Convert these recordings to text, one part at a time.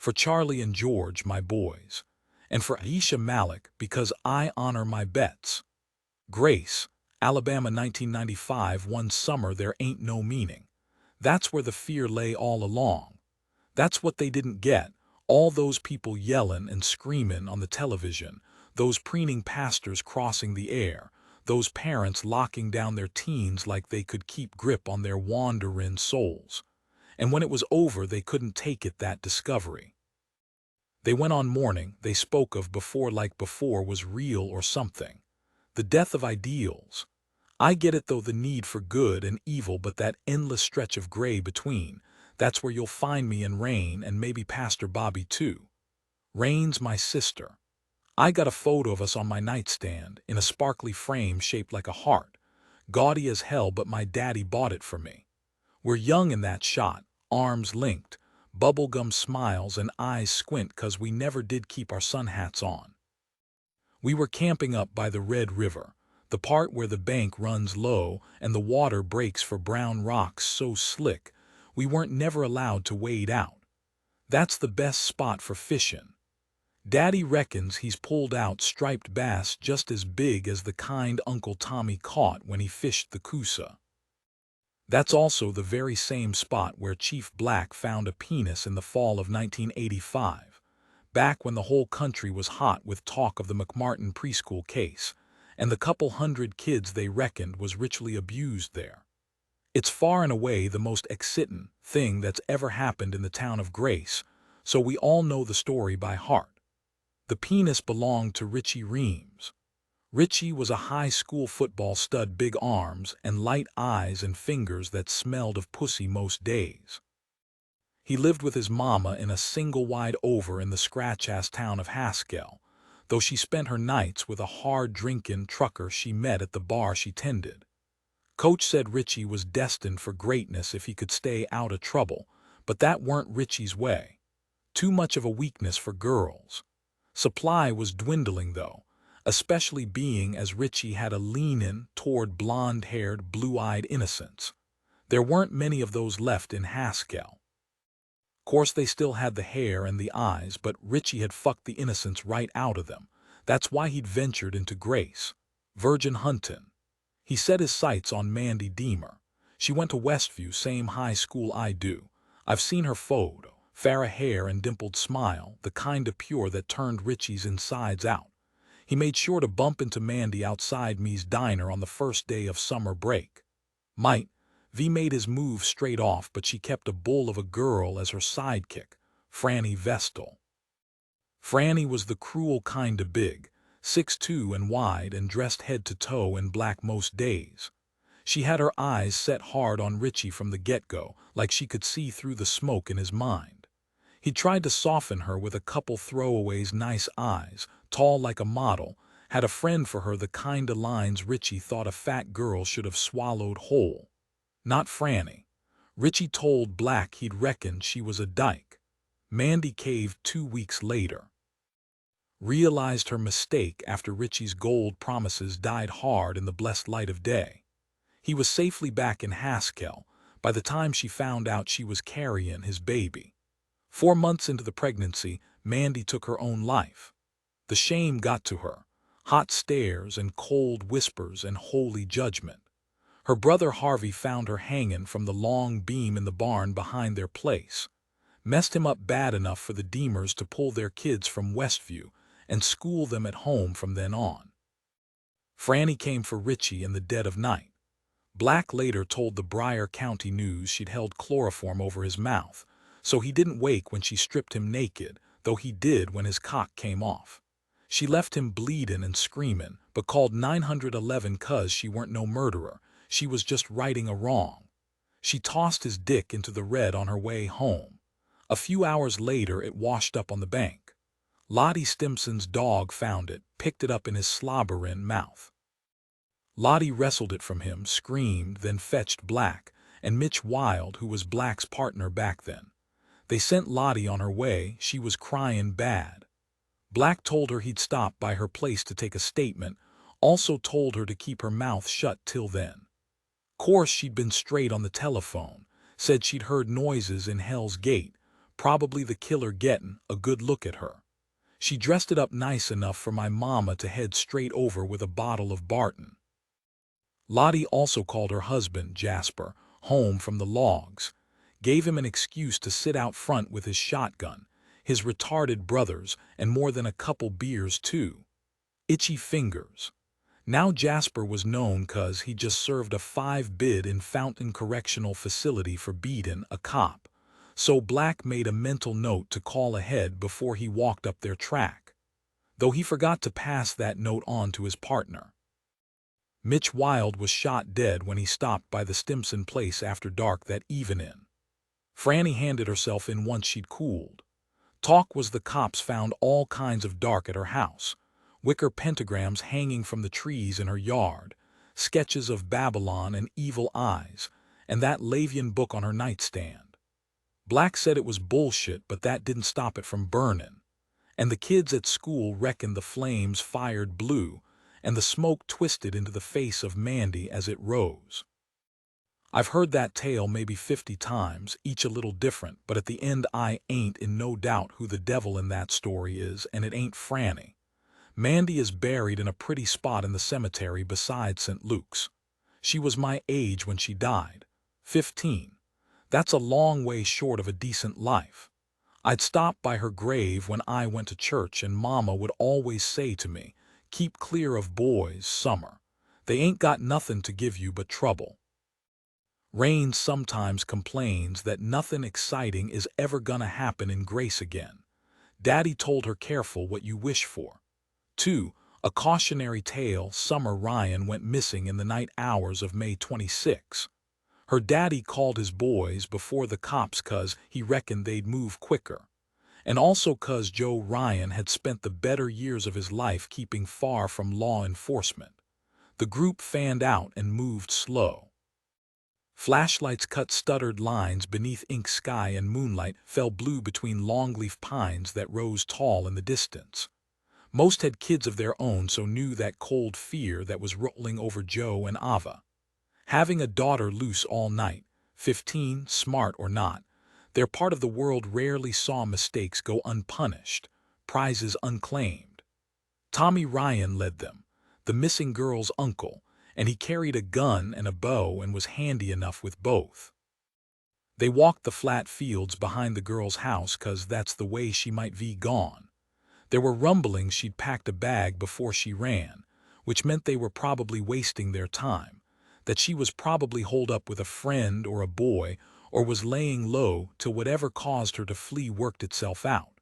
For Charlie and George, my boys. And for Aisha Malik, because I honor my bets. Grace, Alabama 1995. One summer there ain't no meaning. That's where the fear lay all along. That's what they didn't get. All those people yelling and screaming on the television, those preening pastors crossing the air, those parents locking down their teens like they could keep grip on their wandering souls. And when it was over, they couldn't take it, that discovery. They went on mourning. They spoke of before like before was real or something. The death of ideals. I get it though, the need for good and evil, but that endless stretch of gray between, that's where you'll find me and Raine, and maybe Pastor Bobby too. Raine's my sister. I got a photo of us on my nightstand in a sparkly frame shaped like a heart, gaudy as hell, but my daddy bought it for me. We're young in that shot, arms linked, bubblegum smiles and eyes squint 'cause we never did keep our sun hats on. We were camping up by the Red River, the part where the bank runs low and the water breaks for brown rocks so slick we weren't never allowed to wade out. That's the best spot for fishing. Daddy reckons he's pulled out striped bass just as big as the kind Uncle Tommy caught when he fished the Coosa. That's also the very same spot where Chief Black found a penis in the fall of 1985, back when the whole country was hot with talk of the McMartin preschool case, and the couple hundred kids they reckoned was ritually abused there. It's far and away the most exciting thing that's ever happened in the town of Grace, so we all know the story by heart. The penis belonged to Richie Reams. Richie was a high school football stud, big arms and light eyes and fingers that smelled of pussy most days. He lived with his mama in a single wide over in the scratch-ass town of Haskell, though she spent her nights with a hard-drinking trucker she met at the bar she tended. Coach said Richie was destined for greatness if he could stay out of trouble, but that weren't Richie's way. Too much of a weakness for girls. Supply was dwindling though, especially being as Richie had a lean-in toward blonde-haired, blue-eyed innocence. There weren't many of those left in Haskell. Course they still had the hair and the eyes, but Richie had fucked the innocence right out of them. That's why he'd ventured into Grace. Virgin hunting. He set his sights on Mandy Deemer. She went to Westview, same high school I do. I've seen her photo, fair hair and dimpled smile, the kind of pure that turned Richie's insides out. He made sure to bump into Mandy outside me's diner on the first day of summer break. Might V made his move straight off, but she kept a bull of a girl as her sidekick, Franny Vestal. Franny was the cruel kind of big, 6'2" and wide and dressed head to toe in black most days. She had her eyes set hard on Richie from the get-go, like she could see through the smoke in his mind. He tried to soften her with a couple throwaways, nice eyes, tall like a model, had a friend for her, the kind of lines Richie thought a fat girl should have swallowed whole. Not Franny. Richie told Black he'd reckoned she was a dyke. Mandy caved 2 weeks later. Realized her mistake after Richie's gold promises died hard in the blessed light of day. He was safely back in Haskell by the time she found out she was carrying his baby. 4 months into the pregnancy, Mandy took her own life. The shame got to her, hot stares and cold whispers and holy judgment. Her brother Harvey found her hanging from the long beam in the barn behind their place. Messed him up bad enough for the Deemers to pull their kids from Westview and school them at home from then on. Franny came for Richie in the dead of night. Black later told the Bryer County News she'd held chloroform over his mouth, so he didn't wake when she stripped him naked, though he did when his cock came off. She left him bleeding and screaming, but called 911 'cause she weren't no murderer, she was just righting a wrong. She tossed his dick into the red on her way home. A few hours later it washed up on the bank. Lottie Stimson's dog found it, picked it up in his slobbering mouth. Lottie wrestled it from him, screamed, then fetched Black and Mitch Wild, who was Black's partner back then. They sent Lottie on her way. She was crying bad. Black told her he'd stop by her place to take a statement, also told her to keep her mouth shut till then. Course she'd been straight on the telephone, said she'd heard noises in Hell's Gate, probably the killer getting a good look at her. She dressed it up nice enough for my mama to head straight over with a bottle of Barton. Lottie also called her husband, Jasper, home from the logs, gave him an excuse to sit out front with his shotgun, his retarded brothers, and more than a couple beers too. Itchy fingers. Now Jasper was known 'cause he just served a 5 bid in Fountain Correctional Facility for beating a cop, so Black made a mental note to call ahead before he walked up their track, though he forgot to pass that note on to his partner. Mitch Wild was shot dead when he stopped by the Stimson place after dark that evening. Franny handed herself in once she'd cooled. Talk was the cops found all kinds of dark at her house, wicker pentagrams hanging from the trees in her yard, sketches of Babylon and evil eyes, and that Lavian book on her nightstand. Black said it was bullshit, but that didn't stop it from burning. And the kids at school reckoned the flames fired blue, and the smoke twisted into the face of Mandy as it rose. I've heard that tale maybe 50 times, each a little different, but at the end I ain't in no doubt who the devil in that story is, and it ain't Franny. Mandy is buried in a pretty spot in the cemetery beside St. Luke's. She was my age when she died, 15. That's a long way short of a decent life. I'd stop by her grave when I went to church, and Mama would always say to me, "Keep clear of boys, Summer. They ain't got nothing to give you but trouble." Raine sometimes complains that nothing exciting is ever gonna happen in Grace again. Daddy told her careful what you wish for. 2. A cautionary tale. Summer Ryan went missing in the night hours of May 26. Her daddy called his boys before the cops 'cause he reckoned they'd move quicker, and also 'cause Joe Ryan had spent the better years of his life keeping far from law enforcement. The group fanned out and moved slow. Flashlights cut stuttered lines beneath ink sky, and moonlight fell blue between longleaf pines that rose tall in the distance. Most had kids of their own, so knew that cold fear that was rolling over Joe and Ava. Having a daughter loose all night, 15, smart or not, their part of the world rarely saw mistakes go unpunished, prizes unclaimed. Tommy Ryan led them, the missing girl's uncle, and he carried a gun and a bow and was handy enough with both. They walked the flat fields behind the girl's house 'cause that's the way she might be gone. There were rumblings she'd packed a bag before she ran, which meant they were probably wasting their time, that she was probably holed up with a friend or a boy, or was laying low till whatever caused her to flee worked itself out.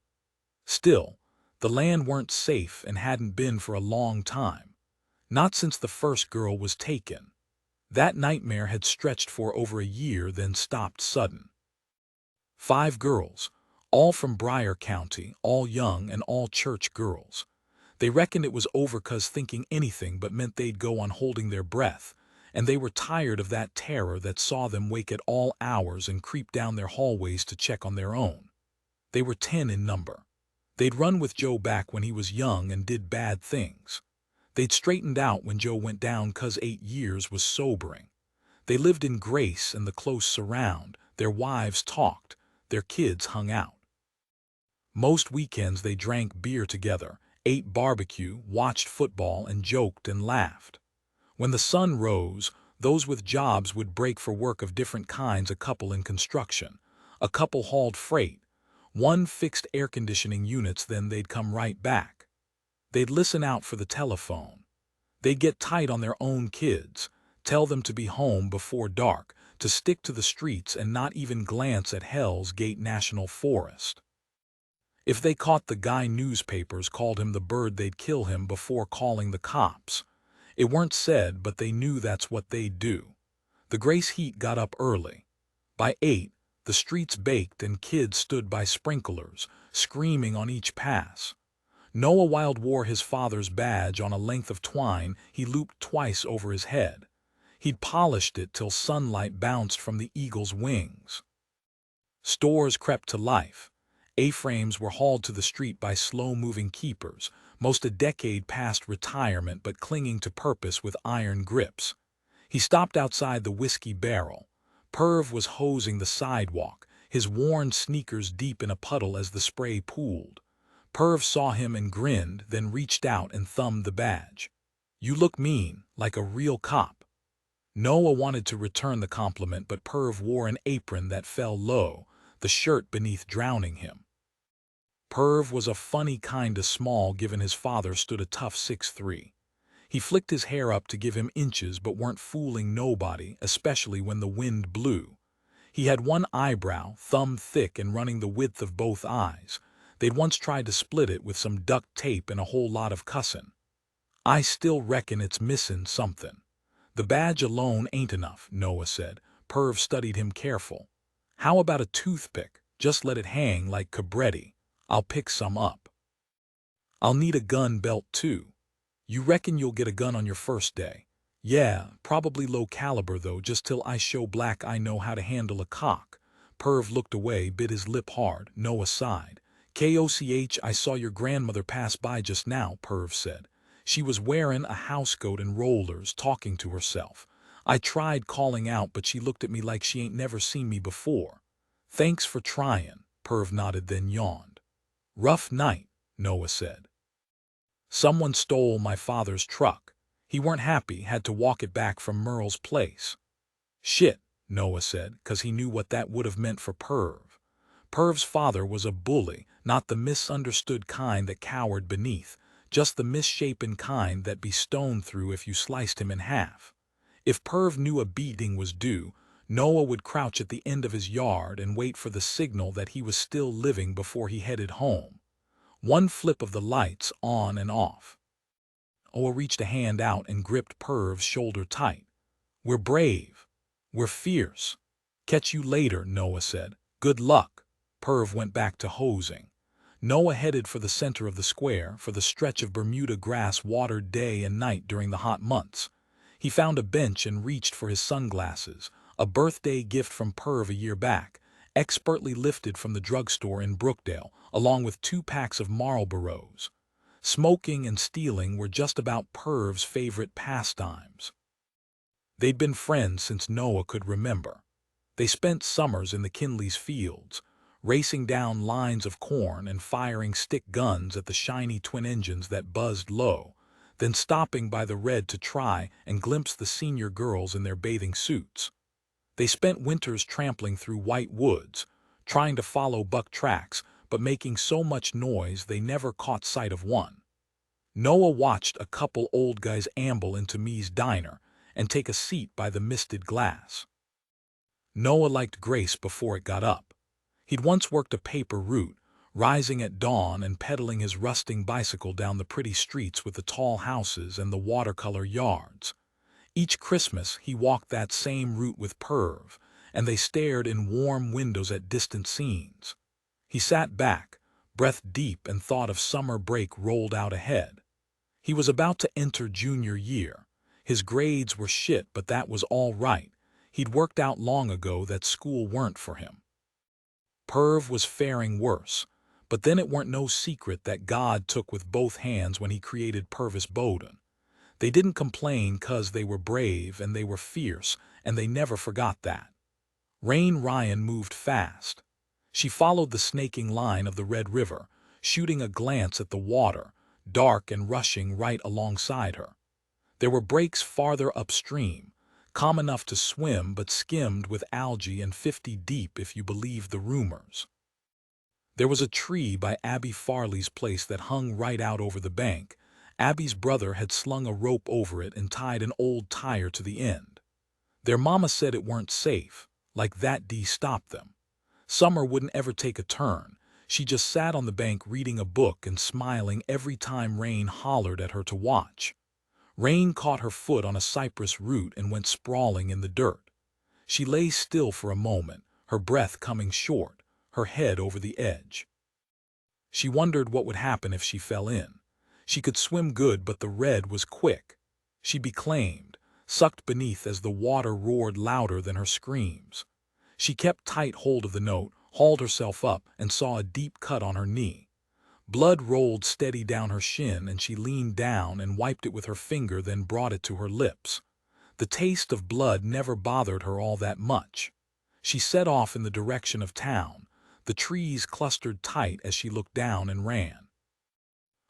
Still, the land weren't safe and hadn't been for a long time. Not since the first girl was taken. That nightmare had stretched for over a year, then stopped sudden. 5 girls, all from Bryan County, all young and all church girls. They reckoned it was over 'cause thinking anything but meant they'd go on holding their breath, and they were tired of that terror that saw them wake at all hours and creep down their hallways to check on their own. They were 10 in number. They'd run with Joe back when he was young and did bad things. They'd straightened out when Joe went down 'cause 8 years was sobering. They lived in Grace and the close surround, their wives talked, their kids hung out. Most weekends they drank beer together, ate barbecue, watched football, and joked and laughed. When the sun rose, those with jobs would break for work of different kinds, a couple in construction, a couple hauled freight, one fixed air conditioning units, then they'd come right back. They'd listen out for the telephone. They'd get tight on their own kids, tell them to be home before dark, to stick to the streets and not even glance at Hell's Gate National Forest. If they caught the guy, newspapers called him the bird, they'd kill him before calling the cops. It weren't said, but they knew that's what they'd do. The Grace heat got up early. By 8, the streets baked and kids stood by sprinklers, screaming on each pass. Noah Wild wore his father's badge on a length of twine he looped twice over his head. He'd polished it till sunlight bounced from the eagle's wings. Stores crept to life. A-frames were hauled to the street by slow-moving keepers, most a decade past retirement but clinging to purpose with iron grips. He stopped outside the Whiskey Barrel. Perv was hosing the sidewalk, his worn sneakers deep in a puddle as the spray pooled. Perv saw him and grinned, then reached out and thumbed the badge. "You look mean, like a real cop." Noah wanted to return the compliment, but Perv wore an apron that fell low, the shirt beneath drowning him. Perv was a funny kinda small given his father stood a tough 6'3". He flicked his hair up to give him inches but weren't fooling nobody, especially when the wind blew. He had one eyebrow, thumb thick and running the width of both eyes. They'd once tried to split it with some duct tape and a whole lot of cussin'. "I still reckon it's missin' something. The badge alone ain't enough," Noah said. Perv studied him careful. "How about a toothpick? Just let it hang like Cabretti. I'll pick some up." "I'll need a gun belt too." "You reckon you'll get a gun on your first day?" "Yeah, probably low caliber though, just till I show Black I know how to handle a cock." Perv looked away, bit his lip hard. Noah sighed. "Koch, I saw your grandmother pass by just now," Perv said. "She was wearing a housecoat and rollers, talking to herself. I tried calling out, but she looked at me like she ain't never seen me before." "Thanks for trying," Perv nodded, then yawned. "Rough night," Noah said. "Someone stole my father's truck. He weren't happy, had to walk it back from Merle's place." "Shit," Noah said, 'cause he knew what that would have meant for Perv. Perv's father was a bully, not the misunderstood kind that cowered beneath, just the misshapen kind that'd be stoned through if you sliced him in half. If Perv knew a beating was due, Noah would crouch at the end of his yard and wait for the signal that he was still living before he headed home. One flip of the lights on and off. Noah reached a hand out and gripped Perv's shoulder tight. "We're brave. We're fierce. Catch you later," Noah said. "Good luck." Perv went back to hosing. Noah headed for the center of the square, for the stretch of Bermuda grass watered day and night during the hot months. He found a bench and reached for his sunglasses, a birthday gift from Perv a year back, expertly lifted from the drugstore in Brookdale, along with 2 packs of Marlboros. Smoking and stealing were just about Perv's favorite pastimes. They'd been friends since Noah could remember. They spent summers in the Kinley's fields, racing down lines of corn and firing stick guns at the shiny twin engines that buzzed low, then stopping by the Red to try and glimpse the senior girls in their bathing suits. They spent winters trampling through white woods, trying to follow buck tracks, but making so much noise they never caught sight of one. Noah watched a couple old guys amble into Me's diner and take a seat by the misted glass. Noah liked Grace before it got up. He'd once worked a paper route, rising at dawn and pedaling his rusting bicycle down the pretty streets with the tall houses and the watercolor yards. Each Christmas he walked that same route with Perv, and they stared in warm windows at distant scenes. He sat back, breath deep, and thought of summer break rolled out ahead. He was about to enter junior year. His grades were shit, but that was all right. He'd worked out long ago that school weren't for him. Perv was faring worse, but then it weren't no secret that God took with both hands when he created Purvis Bowden. They didn't complain 'cause they were brave and they were fierce, and they never forgot that. Raine moved fast. She followed the snaking line of the Red River, shooting a glance at the water, dark and rushing right alongside her. There were breaks farther upstream, calm enough to swim but skimmed with algae and 50 deep if you believed the rumors. There was a tree by Abby Farley's place that hung right out over the bank. Abby's brother had slung a rope over it and tied an old tire to the end. Their mama said it weren't safe, like that stopped them. Summer wouldn't ever take a turn. She just sat on the bank reading a book and smiling every time Raine hollered at her to watch. Raine caught her foot on a cypress root and went sprawling in the dirt. She lay still for a moment, her breath coming short, her head over the edge. She wondered what would happen if she fell in. She could swim good, but the Red was quick. She'd be claimed, sucked beneath as the water roared louder than her screams. She kept tight hold of the note, hauled herself up, and saw a deep cut on her knee. Blood rolled steady down her shin, and she leaned down and wiped it with her finger, then brought it to her lips. The taste of blood never bothered her all that much. She set off in the direction of town. The trees clustered tight as she looked down and ran.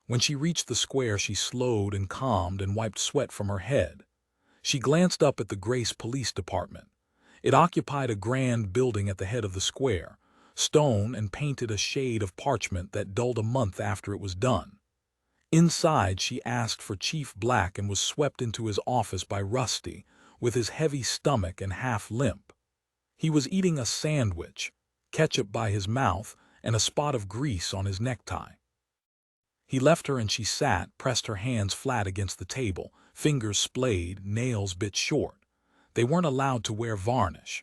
When she reached the square, she slowed and calmed and wiped sweat from her head. She glanced up at the Grace Police Department. It occupied a grand building at the head of the square, stone and painted a shade of parchment that dulled a month after it was done. Inside, she asked for Chief Black and was swept into his office by Rusty, with his heavy stomach and half limp. He was eating a sandwich, ketchup by his mouth, and a spot of grease on his necktie. He left her and she sat, pressed her hands flat against the table, fingers splayed, nails bit short. They weren't allowed to wear varnish.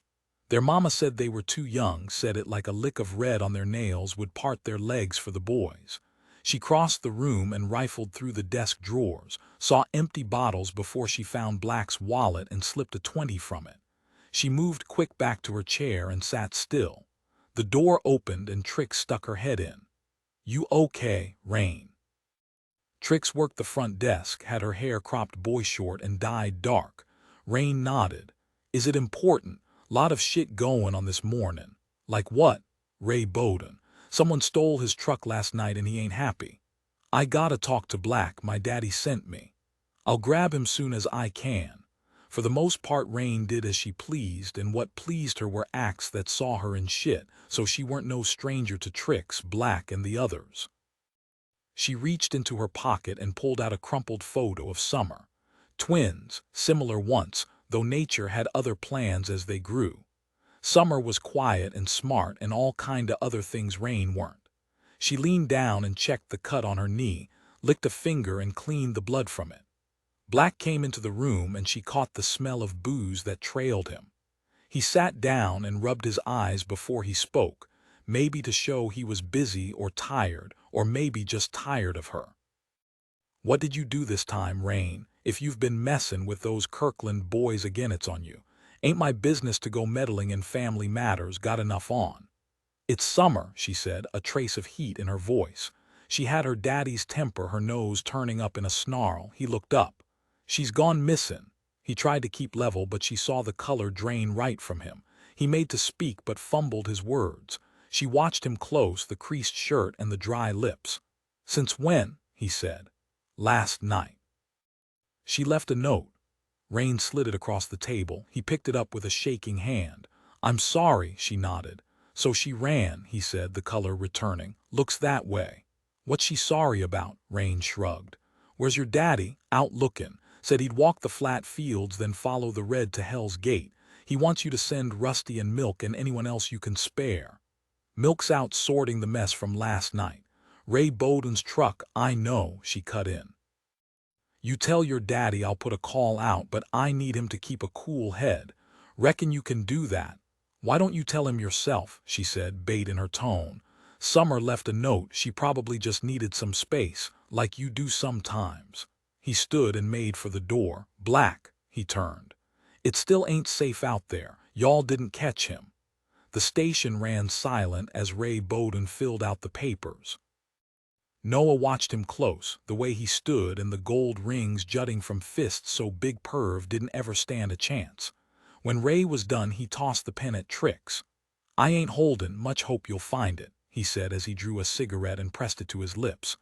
Their mama said they were too young, said it like a lick of red on their nails would part their legs for the boys. She crossed the room and rifled through the desk drawers, saw empty bottles before she found Black's wallet and slipped a 20 from it. She moved quick back to her chair and sat still. The door opened and Trix stuck her head in. "You okay, Raine?" Trix worked the front desk, had her hair cropped boy short and dyed dark. Raine nodded. "Is it important? Lot of shit going on this morning." "Like what?" "Ray Bowden. Someone stole his truck last night and he ain't happy. I gotta talk to Black, my daddy sent me. I'll grab him soon as I can." For the most part, Raine did as she pleased, and what pleased her were acts that saw her in shit, so she weren't no stranger to Trix, Black, and the others. She reached into her pocket and pulled out a crumpled photo of Summer. Twins, similar once, though nature had other plans as they grew. Summer was quiet and smart and all kinda other things Raine weren't. She leaned down and checked the cut on her knee, licked a finger and cleaned the blood from it. Black came into the room and she caught the smell of booze that trailed him. He sat down and rubbed his eyes before he spoke, maybe to show he was busy or tired, or maybe just tired of her. "What did you do this time, Raine? If you've been messin' with those Kirkland boys again, it's on you. Ain't my business to go meddling in family matters, got enough on." "It's Summer," she said, a trace of heat in her voice. She had her daddy's temper, her nose turning up in a snarl. He looked up. "She's gone missin'." He tried to keep level, but she saw the color drain right from him. He made to speak but fumbled his words. She watched him close, the creased shirt and the dry lips. "Since when?" he said. "Last night." She left a note. Raine slid it across the table. He picked it up with a shaking hand. "I'm sorry," she nodded. "So she ran," he said, the color returning. "Looks that way." "What's she sorry about?" Raine shrugged. "Where's your daddy?" "Out lookin'. Said he'd walk the flat fields, then follow the red to Hell's Gate. He wants you to send Rusty and Milk and anyone else you can spare." "Milk's out sorting the mess from last night. Ray Bowden's truck, I know," she cut in. "You tell your daddy I'll put a call out, but I need him to keep a cool head. Reckon you can do that?" "Why don't you tell him yourself?" she said, bait in her tone. "Summer left a note. She probably just needed some space, like you do sometimes." He stood and made for the door. "Black," he turned. "It still ain't safe out there. Y'all didn't catch him." The station ran silent as Ray Bowden filled out the papers. Noah watched him close, the way he stood and the gold rings jutting from fists so Big Perv didn't ever stand a chance. When Ray was done, he tossed the pen at Trix. "I ain't holdin' much hope you'll find it," he said as he drew a cigarette and pressed it to his lips.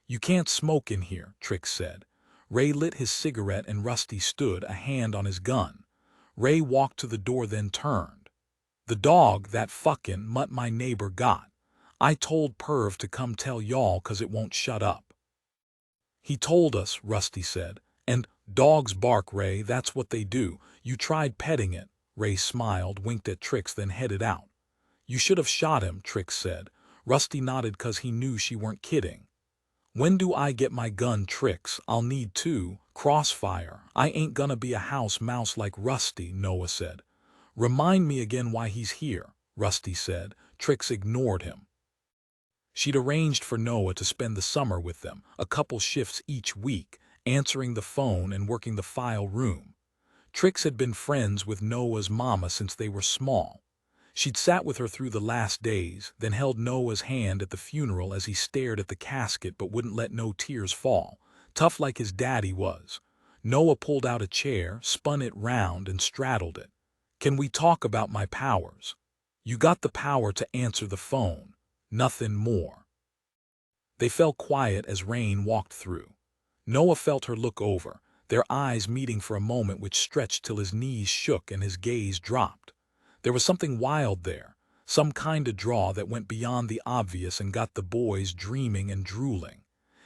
"You can't smoke in here," Trix said. Ray lit his cigarette and Rusty stood, a hand on his gun. Ray walked to the door, then turned. "The dog that fucking mutt my neighbor got. I told Perv to come tell y'all 'cause it won't shut up." "He told us," Rusty said. "And dogs bark, Ray, that's what they do. You tried petting it." Ray smiled, winked at Trix, then headed out. "You should have shot him," Trix said. Rusty nodded 'cause he knew she weren't kidding. "When do I get my gun, Trix? I'll need two. Crossfire. I ain't gonna be a house mouse like Rusty," Noah said. "Remind me again why he's here," Rusty said. Trix ignored him. She'd arranged for Noah to spend the summer with them, a couple shifts each week, answering the phone and working the file room. Trix had been friends with Noah's mama since they were small. She'd sat with her through the last days, then held Noah's hand at the funeral as he stared at the casket but wouldn't let no tears fall, tough like his daddy was. Noah pulled out a chair, spun it round, and straddled it. Can we talk about my powers? You got the power to answer the phone. Nothing more. They fell quiet as Raine walked through. Noah felt her look over, their eyes meeting for a moment which stretched till his knees shook and his gaze dropped. There was something wild there, some kind of draw that went beyond the obvious and got the boys dreaming and drooling.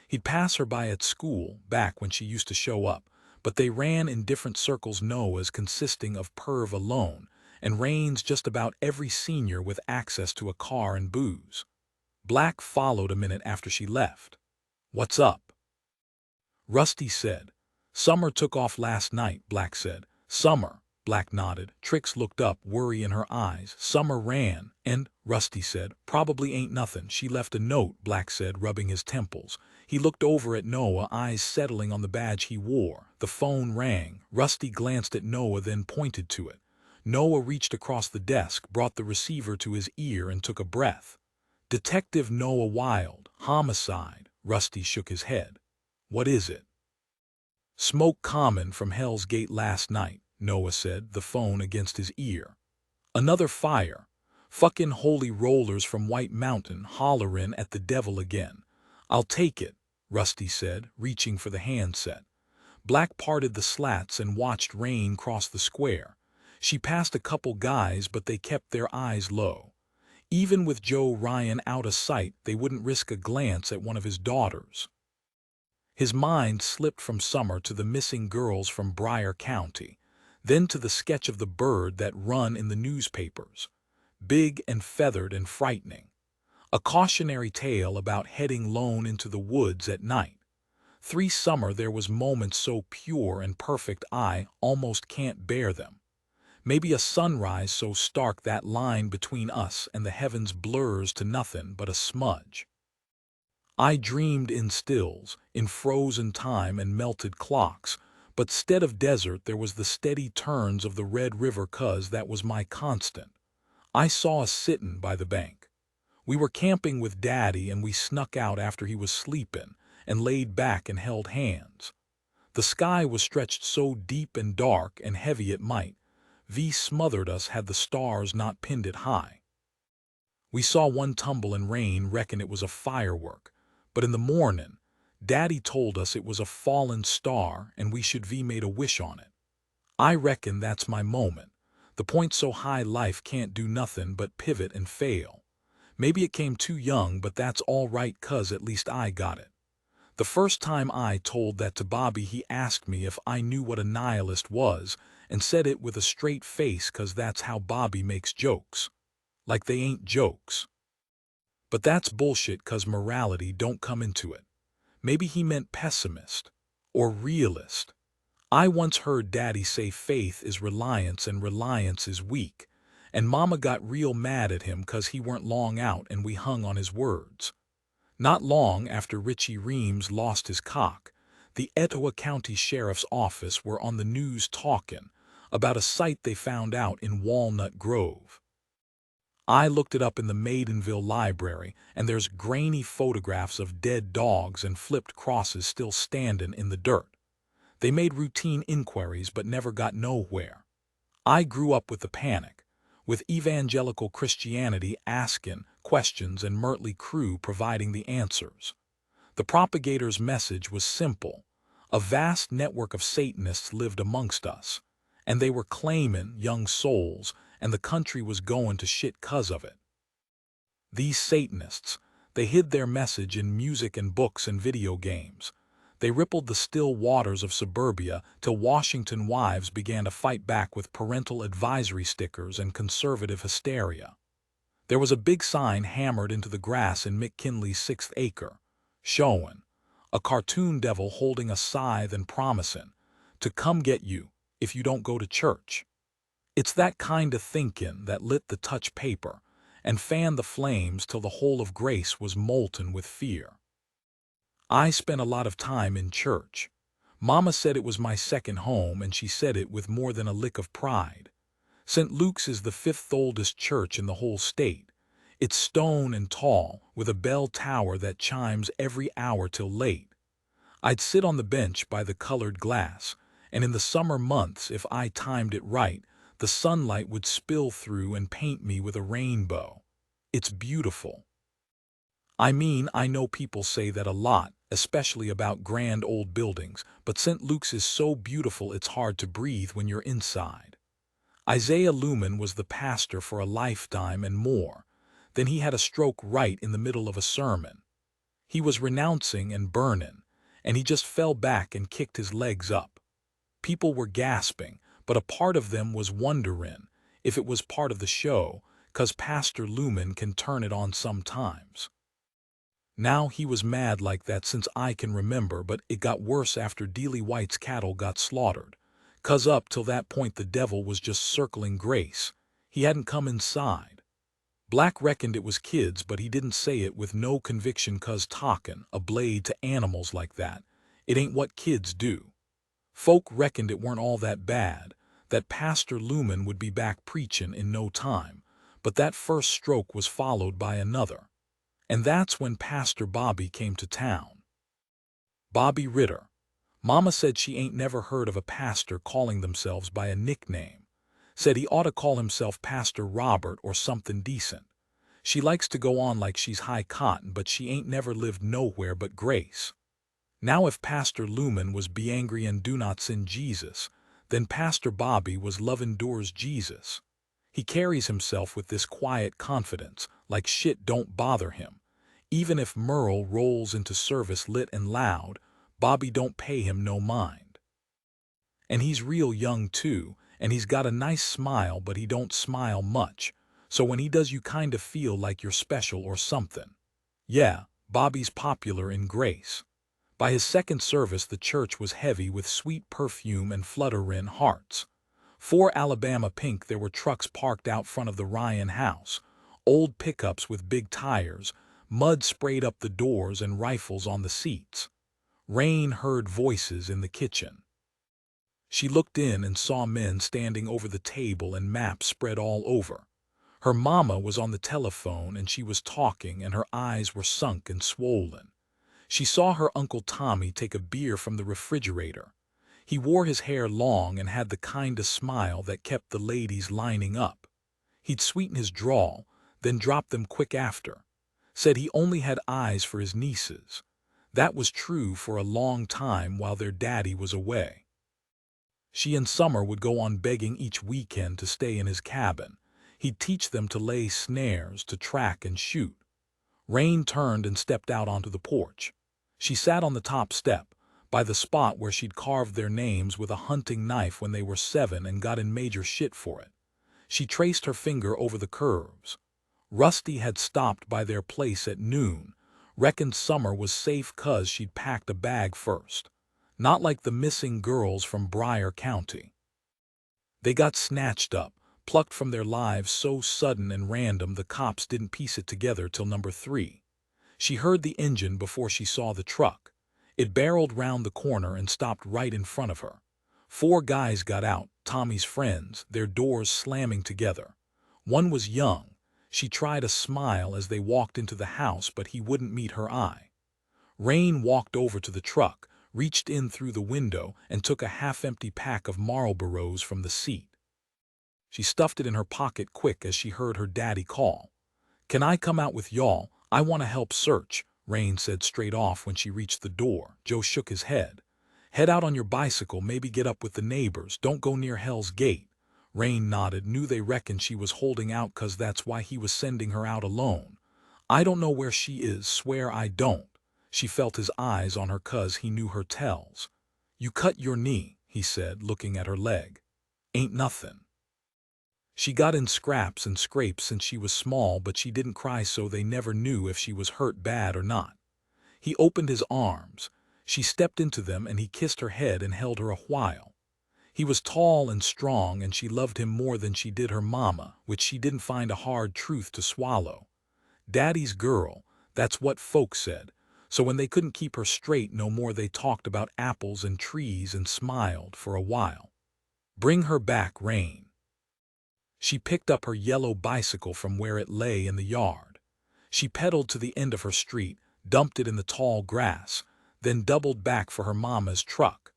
He'd pass her by at school, back when she used to show up, but they ran in different circles. Noah's consisting of Perv alone, and Raine's just about every senior with access to a car and booze. Black followed a minute after she left. "What's up?" Rusty said. "Summer took off last night," Black said. "Summer," Black nodded. Trix looked up, worry in her eyes. "Summer ran, and," Rusty said, "probably ain't nothing. She left a note," Black said, rubbing his temples. He looked over at Noah, eyes settling on the badge he wore. The phone rang. Rusty glanced at Noah, then pointed to it. Noah reached across the desk, brought the receiver to his ear, and took a breath. "Detective Noah Wild, homicide." Rusty shook his head. "What is it?" "Smoke common from Hell's Gate last night," Noah said, the phone against his ear. "Another fire. Fucking holy rollers from White Mountain hollerin' at the devil again." "I'll take it," Rusty said, reaching for the handset. Black parted the slats and watched Raine cross the square. She passed a couple guys, but they kept their eyes low. Even with Joe Ryan out of sight, they wouldn't risk a glance at one of his daughters. His mind slipped from Summer to the missing girls from Briar County, then to the sketch of the bird that run in the newspapers. Big and feathered and frightening. A cautionary tale about heading lone into the woods at night. Through Summer there was moments so pure and perfect I almost can't bear them. Maybe a sunrise so stark that line between us and the heavens blurs to nothing but a smudge. I dreamed in stills, in frozen time and melted clocks, but stead of desert there was the steady turns of the Red River, 'cause that was my constant. I saw us sittin' by the bank. We were camping with Daddy, and we snuck out after he was sleepin' and laid back and held hands. The sky was stretched so deep and dark and heavy it might smothered us had the stars not pinned it high. We saw one tumble and Raine reckon it was a firework, but in the mornin', Daddy told us it was a fallen star and we should made a wish on it. I reckon that's my moment, the point so high life can't do nothing but pivot and fail. Maybe it came too young, but that's all right, 'cause at least I got it. The first time I told that to Bobby, he asked me if I knew what a nihilist was, and said it with a straight face, 'cause that's how Bobby makes jokes. Like they ain't jokes. But that's bullshit, 'cause morality don't come into it. Maybe he meant pessimist. Or realist. I once heard Daddy say faith is reliance and reliance is weak, and Mama got real mad at him 'cause he weren't long out and we hung on his words. Not long after Richie Reams lost his cock, the Etowah County Sheriff's Office were on the news talkin' about a site they found out in Walnut Grove. I looked it up in the Maidenville library, and there's grainy photographs of dead dogs and flipped crosses still standin' in the dirt. They made routine inquiries but never got nowhere. I grew up with the panic, with evangelical Christianity askin' questions and Mötley Crüe providing the answers. The propagator's message was simple. A vast network of Satanists lived amongst us, and they were claimin' young souls, and the country was goin' to shit 'cause of it. These Satanists, they hid their message in music and books and video games. They rippled the still waters of suburbia till Washington wives began to fight back with parental advisory stickers and conservative hysteria. There was a big sign hammered into the grass in McKinley's 6th acre, showin' a cartoon devil holding a scythe and promisin' to come get you if you don't go to church. It's that kind of thinkin' that lit the touch paper and fanned the flames till the whole of Grace was molten with fear. I spent a lot of time in church. Mama said it was my second home, and she said it with more than a lick of pride. St. Luke's is the 5th oldest church in the whole state. It's stone and tall, with a bell tower that chimes every hour till late. I'd sit on the bench by the colored glass, and in the summer months, if I timed it right, The sunlight would spill through and paint me with a rainbow. It's beautiful. I mean, I know people say that a lot, especially about grand old buildings, but St. Luke's is so beautiful it's hard to breathe when you're inside. Isaiah Lumen was the pastor for a lifetime and more. Then he had a stroke right in the middle of a sermon. He was renouncing and burning, and he just fell back and kicked his legs up. People were gasping, but a part of them was wondering if it was part of the show, 'cause Pastor Lumen can turn it on sometimes. Now he was mad like that since I can remember, but it got worse after Dealey White's cattle got slaughtered. 'Cause up till that point the devil was just circling grace. He hadn't come inside. Black reckoned it was kids, but he didn't say it with no conviction, 'cause talkin' a blade to animals like that, it ain't what kids do. Folk reckoned it weren't all that bad, that Pastor Lumen would be back preachin' in no time, but that first stroke was followed by another. And that's when Pastor Bobby came to town. Bobby Ritter. Mama said she ain't never heard of a pastor calling themselves by a nickname. Said he ought to call himself Pastor Robert or something decent. She likes to go on like she's high cotton, but she ain't never lived nowhere but grace. Now if Pastor Lumen was be angry and do not sin Jesus, then Pastor Bobby was love endures Jesus. He carries himself with this quiet confidence, like shit don't bother him. Even if Merle rolls into service lit and loud, Bobby don't pay him no mind. And he's real young too, and he's got a nice smile, but he don't smile much, so when he does you kind of feel like you're special or something. Yeah, Bobby's popular in grace. By his second service the church was heavy with sweet perfume and flutterin' hearts. 4 Alabama pink there were trucks parked out front of the Raine house, old pickups with big tires, mud sprayed up the doors and rifles on the seats. Raine heard voices in the kitchen. She looked in and saw men standing over the table and maps spread all over. Her mama was on the telephone and she was talking and her eyes were sunk and swollen. She saw her Uncle Tommy take a beer from the refrigerator. He wore his hair long and had the kind of smile that kept the ladies lining up. He'd sweeten his drawl, then drop them quick after. Said he only had eyes for his nieces. That was true for a long time while their daddy was away. She and Summer would go on begging each weekend to stay in his cabin. He'd teach them to lay snares, to track and shoot. Raine turned and stepped out onto the porch. She sat on the top step, by the spot where she'd carved their names with a hunting knife when they were 7 and got in major shit for it. She traced her finger over the curves. Rusty had stopped by their place at noon, reckoned Summer was safe 'cause she'd packed a bag first. Not like the missing girls from Briar County. They got snatched up, plucked from their lives so sudden and random the cops didn't piece it together till number 3. She heard the engine before she saw the truck. It barreled round the corner and stopped right in front of her. 4 guys got out, Tommy's friends, their doors slamming together. One was young. She tried a smile as they walked into the house, but he wouldn't meet her eye. Raine walked over to the truck, reached in through the window, and took a half-empty pack of Marlboros from the seat. She stuffed it in her pocket quick as she heard her daddy call. "Can I come out with y'all? I want to help search," Raine said straight off when she reached the door. Joe shook his head. "Head out on your bicycle, maybe get up with the neighbors. Don't go near Hell's Gate." Raine nodded, knew they reckoned she was holding out 'cause that's why he was sending her out alone. "I don't know where she is, swear I don't." She felt his eyes on her 'cause he knew her tells. "You cut your knee," he said, looking at her leg. "Ain't nothing." She got in scraps and scrapes since she was small, but she didn't cry, so they never knew if she was hurt bad or not. He opened his arms. She stepped into them and he kissed her head and held her a while. He was tall and strong and she loved him more than she did her mama, which she didn't find a hard truth to swallow. Daddy's girl, that's what folks said. So when they couldn't keep her straight no more, they talked about apples and trees and smiled for a while. "Bring her back, Raine." She picked up her yellow bicycle from where it lay in the yard. She pedaled to the end of her street, dumped it in the tall grass, then doubled back for her mama's truck.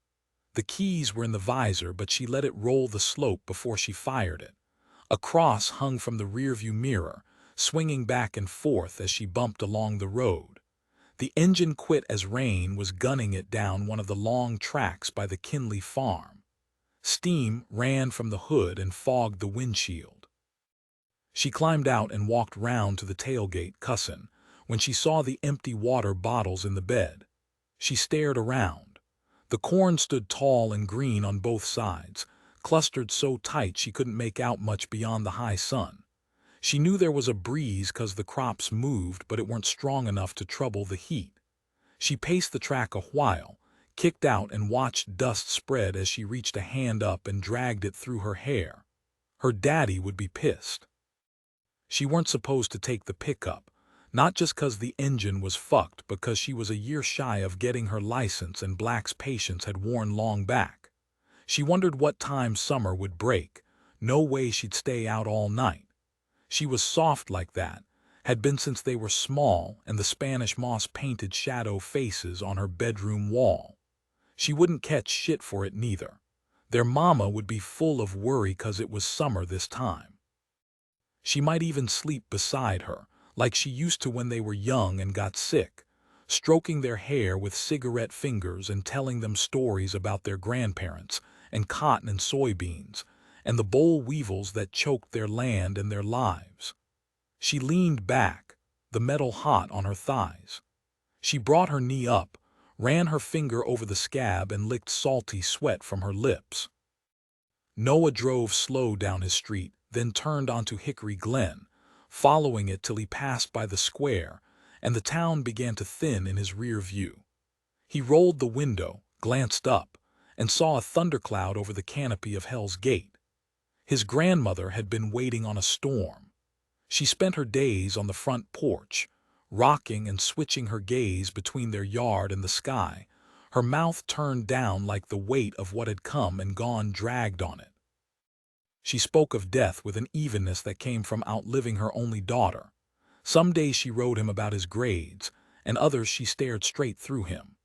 The keys were in the visor, but she let it roll the slope before she fired it. A cross hung from the rearview mirror, swinging back and forth as she bumped along the road. The engine quit as Raine was gunning it down one of the long tracks by the Kinley farm. Steam ran from the hood and fogged the windshield. She climbed out and walked round to the tailgate, cussing, when she saw the empty water bottles in the bed. She stared around. The corn stood tall and green on both sides, clustered so tight she couldn't make out much beyond the high sun. She knew there was a breeze 'cause the crops moved, but it weren't strong enough to trouble the heat. She paced the track a while, kicked out and watched dust spread as she reached a hand up and dragged it through her hair. Her daddy would be pissed. She weren't supposed to take the pickup, not just 'cause the engine was fucked, but 'cause she was a year shy of getting her license and Black's patience had worn long back. She wondered what time summer would break. No way she'd stay out all night. She was soft like that, had been since they were small, and the Spanish moss-painted shadow faces on her bedroom wall. She wouldn't catch shit for it neither. Their mama would be full of worry 'cause it was summer this time. She might even sleep beside her, like she used to when they were young and got sick, stroking their hair with cigarette fingers and telling them stories about their grandparents and cotton and soybeans, and the boll weevils that choked their land and their lives. She leaned back, the metal hot on her thighs. She brought her knee up, ran her finger over the scab and licked salty sweat from her lips. Noah drove slow down his street, then turned onto Hickory Glen, following it till he passed by the square, and the town began to thin in his rear view. He rolled the window, glanced up, and saw a thundercloud over the canopy of Hell's Gate. His grandmother had been waiting on a storm. She spent her days on the front porch, rocking and switching her gaze between their yard and the sky, her mouth turned down like the weight of what had come and gone dragged on it. She spoke of death with an evenness that came from outliving her only daughter. Some days she wrote him about his grades, and others she stared straight through him.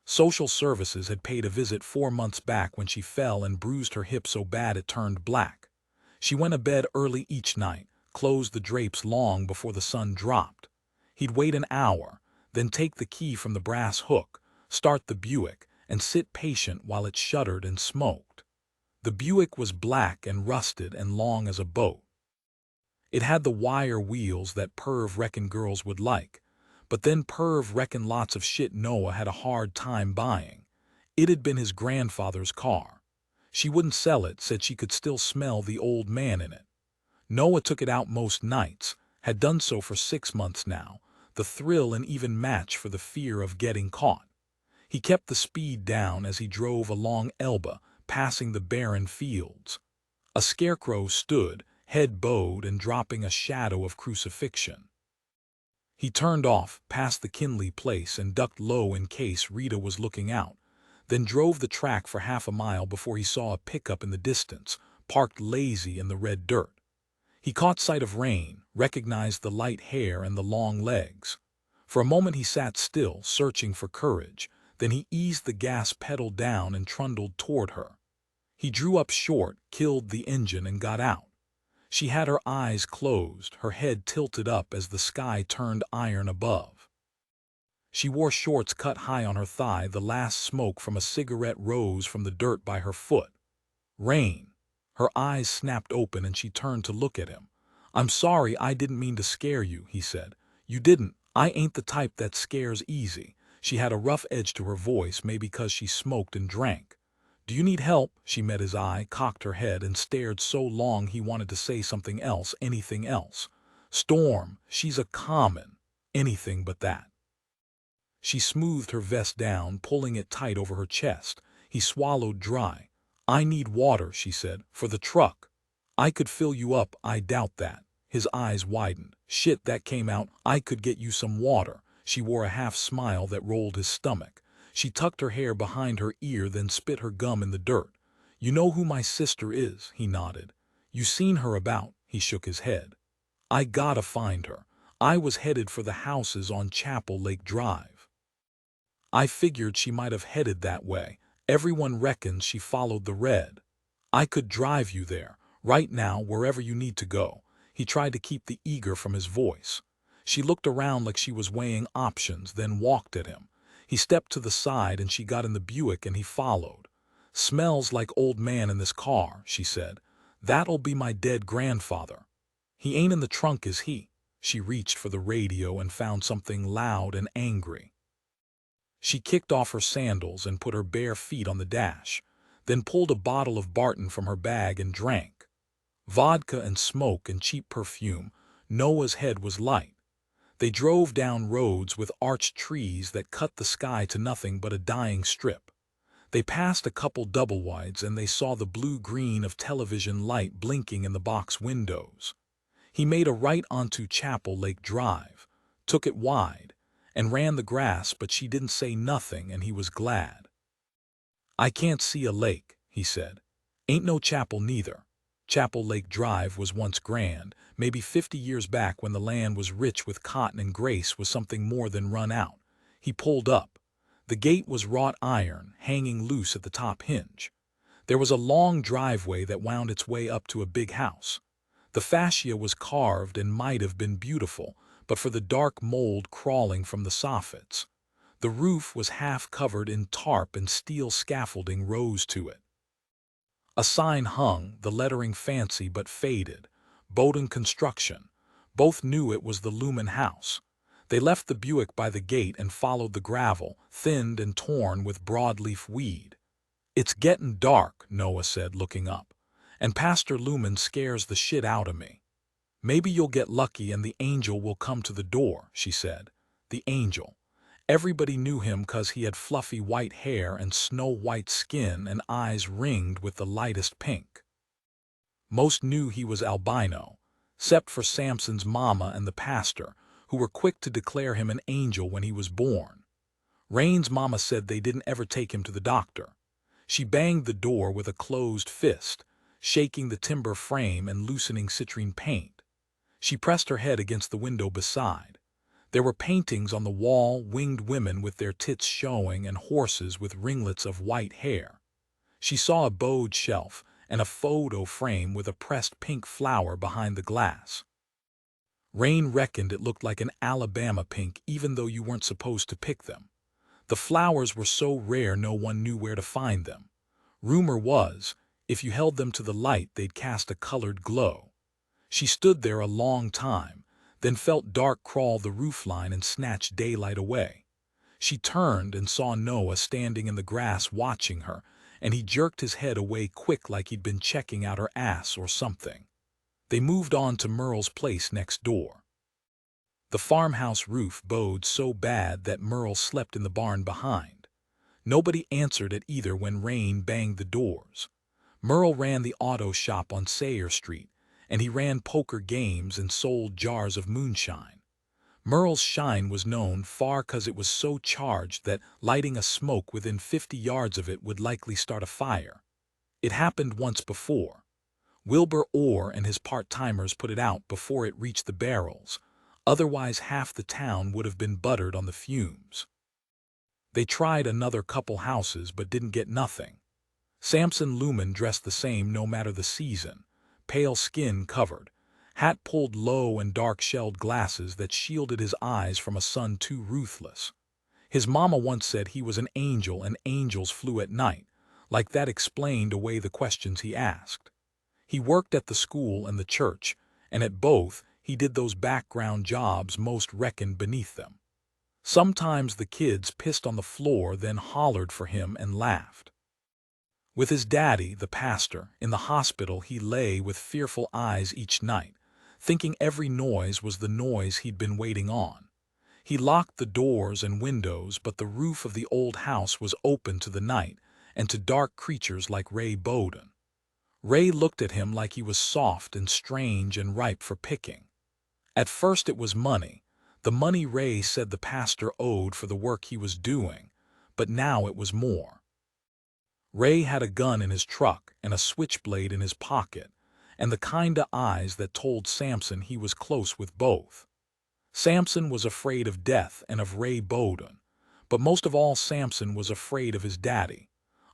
Social services had paid a visit 4 months back when she fell and bruised her hip so bad it turned black. She went to bed early each night, closed the drapes long before the sun dropped. He'd wait an hour, then take the key from the brass hook, start the Buick, and sit patient while it shuddered and smoked. The Buick was black and rusted and long as a boat. It had the wire wheels that Perv reckoned girls would like, but then Perv reckoned lots of shit Noah had a hard time buying. It had been his grandfather's car. She wouldn't sell it, said she could still smell the old man in it. Noah took it out most nights, had done so for 6 months now, the thrill an even match for the fear of getting caught. He kept the speed down as he drove along Elba, passing the barren fields. A scarecrow stood, head bowed and dropping a shadow of crucifixion. He turned off, past the Kinley place and ducked low in case Rita was looking out, then drove the track for half a mile before he saw a pickup in the distance, parked lazy in the red dirt. He caught sight of Raine, recognized the light hair and the long legs. For a moment he sat still, searching for courage, then he eased the gas pedal down and trundled toward her. He drew up short, killed the engine and got out. She had her eyes closed, her head tilted up as the sky turned iron above. She wore shorts cut high on her thigh, the last smoke from a cigarette rose from the dirt by her foot. Raine. Her eyes snapped open and she turned to look at him. "I'm sorry, I didn't mean to scare you," he said. "You didn't. I ain't the type that scares easy." She had a rough edge to her voice, maybe because she smoked and drank. "Do you need help?" She met his eye, cocked her head, and stared so long he wanted to say something else, anything else. "Storm, she's a common. Anything but that." She smoothed her vest down, pulling it tight over her chest. He swallowed dry. "I need water," she said, "for the truck." "I could fill you up, I doubt that." His eyes widened. "Shit, that came out. I could get you some water." She wore a half smile that rolled his stomach. She tucked her hair behind her ear, then spit her gum in the dirt. "You know who my sister is?" He nodded. "You seen her about?" He shook his head. "I gotta find her. I was headed for the houses on Chapel Lake Drive." "I figured she might have headed that way." Everyone reckons she followed the red. I could drive you there, right now, wherever you need to go." He tried to keep the eager from his voice. She looked around like she was weighing options, then walked at him. He stepped to the side and she got in the Buick and he followed. "Smells like old man in this car," she said. "That'll be my dead grandfather." "He ain't in the trunk, is he?" She reached for the radio and found something loud and angry. She kicked off her sandals and put her bare feet on the dash, then pulled a bottle of Barton from her bag and drank. Vodka and smoke and cheap perfume. Noah's head was light. They drove down roads with arched trees that cut the sky to nothing but a dying strip. They passed a couple double-wides and they saw the blue-green of television light blinking in the box windows. He made a right onto Chapel Lake Drive, took it wide, and ran the grass, but she didn't say nothing and he was glad. "I can't see a lake," he said. "Ain't no chapel neither." Chapel Lake Drive was once grand, maybe 50 years back when the land was rich with cotton and Grace was something more than run out. He pulled up. The gate was wrought iron, hanging loose at the top hinge. There was a long driveway that wound its way up to a big house. The fascia was carved and might have been beautiful, but for the dark mold crawling from the soffits. The roof was half covered in tarp and steel scaffolding rose to it. A sign hung, the lettering fancy but faded. Bowden Construction. Both knew it was the Lumen house. They left the Buick by the gate and followed the gravel, thinned and torn with broadleaf weed. "It's gettin' dark," Noah said, looking up, "and Pastor Lumen scares the shit out of me." "Maybe you'll get lucky and the angel will come to the door," she said. The angel. Everybody knew him 'cause he had fluffy white hair and snow-white skin and eyes ringed with the lightest pink. Most knew he was albino, except for Samson's mama and the pastor, who were quick to declare him an angel when he was born. Raine's mama said they didn't ever take him to the doctor. She banged the door with a closed fist, shaking the timber frame and loosening citrine paint. She pressed her head against the window beside. There were paintings on the wall, winged women with their tits showing and horses with ringlets of white hair. She saw a bowed shelf and a photo frame with a pressed pink flower behind the glass. Raine reckoned it looked like an Alabama pink even though you weren't supposed to pick them. The flowers were so rare no one knew where to find them. Rumor was, if you held them to the light they'd cast a colored glow. She stood there a long time, then felt dark crawl the roofline and snatch daylight away. She turned and saw Noah standing in the grass watching her, and he jerked his head away quick like he'd been checking out her ass or something. They moved on to Merle's place next door. The farmhouse roof bowed so bad that Merle slept in the barn behind. Nobody answered it either when Raine banged the doors. Merle ran the auto shop on Sayre Street, and he ran poker games and sold jars of moonshine. Merle's shine was known far 'cause it was so charged that lighting a smoke within 50 yards of it would likely start a fire. It happened once before. Wilbur Orr and his part-timers put it out before it reached the barrels. Otherwise half the town would have been buttered on the fumes. They tried another couple houses but didn't get nothing. Samson Lumen dressed the same no matter the season. Pale skin covered, hat pulled low and dark-shelled glasses that shielded his eyes from a sun too ruthless. His mama once said he was an angel and angels flew at night, like that explained away the questions he asked. He worked at the school and the church, and at both he did those background jobs most reckoned beneath them. Sometimes the kids pissed on the floor then hollered for him and laughed. With his daddy, the pastor, in the hospital he lay with fearful eyes each night, thinking every noise was the noise he'd been waiting on. He locked the doors and windows, but the roof of the old house was open to the night and to dark creatures like Ray Bowden. Ray looked at him like he was soft and strange and ripe for picking. At first it was money, the money Ray said the pastor owed for the work he was doing, but now it was more. Ray had a gun in his truck and a switchblade in his pocket, and the kinda eyes that told Samson he was close with both. Samson was afraid of death and of Ray Bowden, but most of all Samson was afraid of his daddy.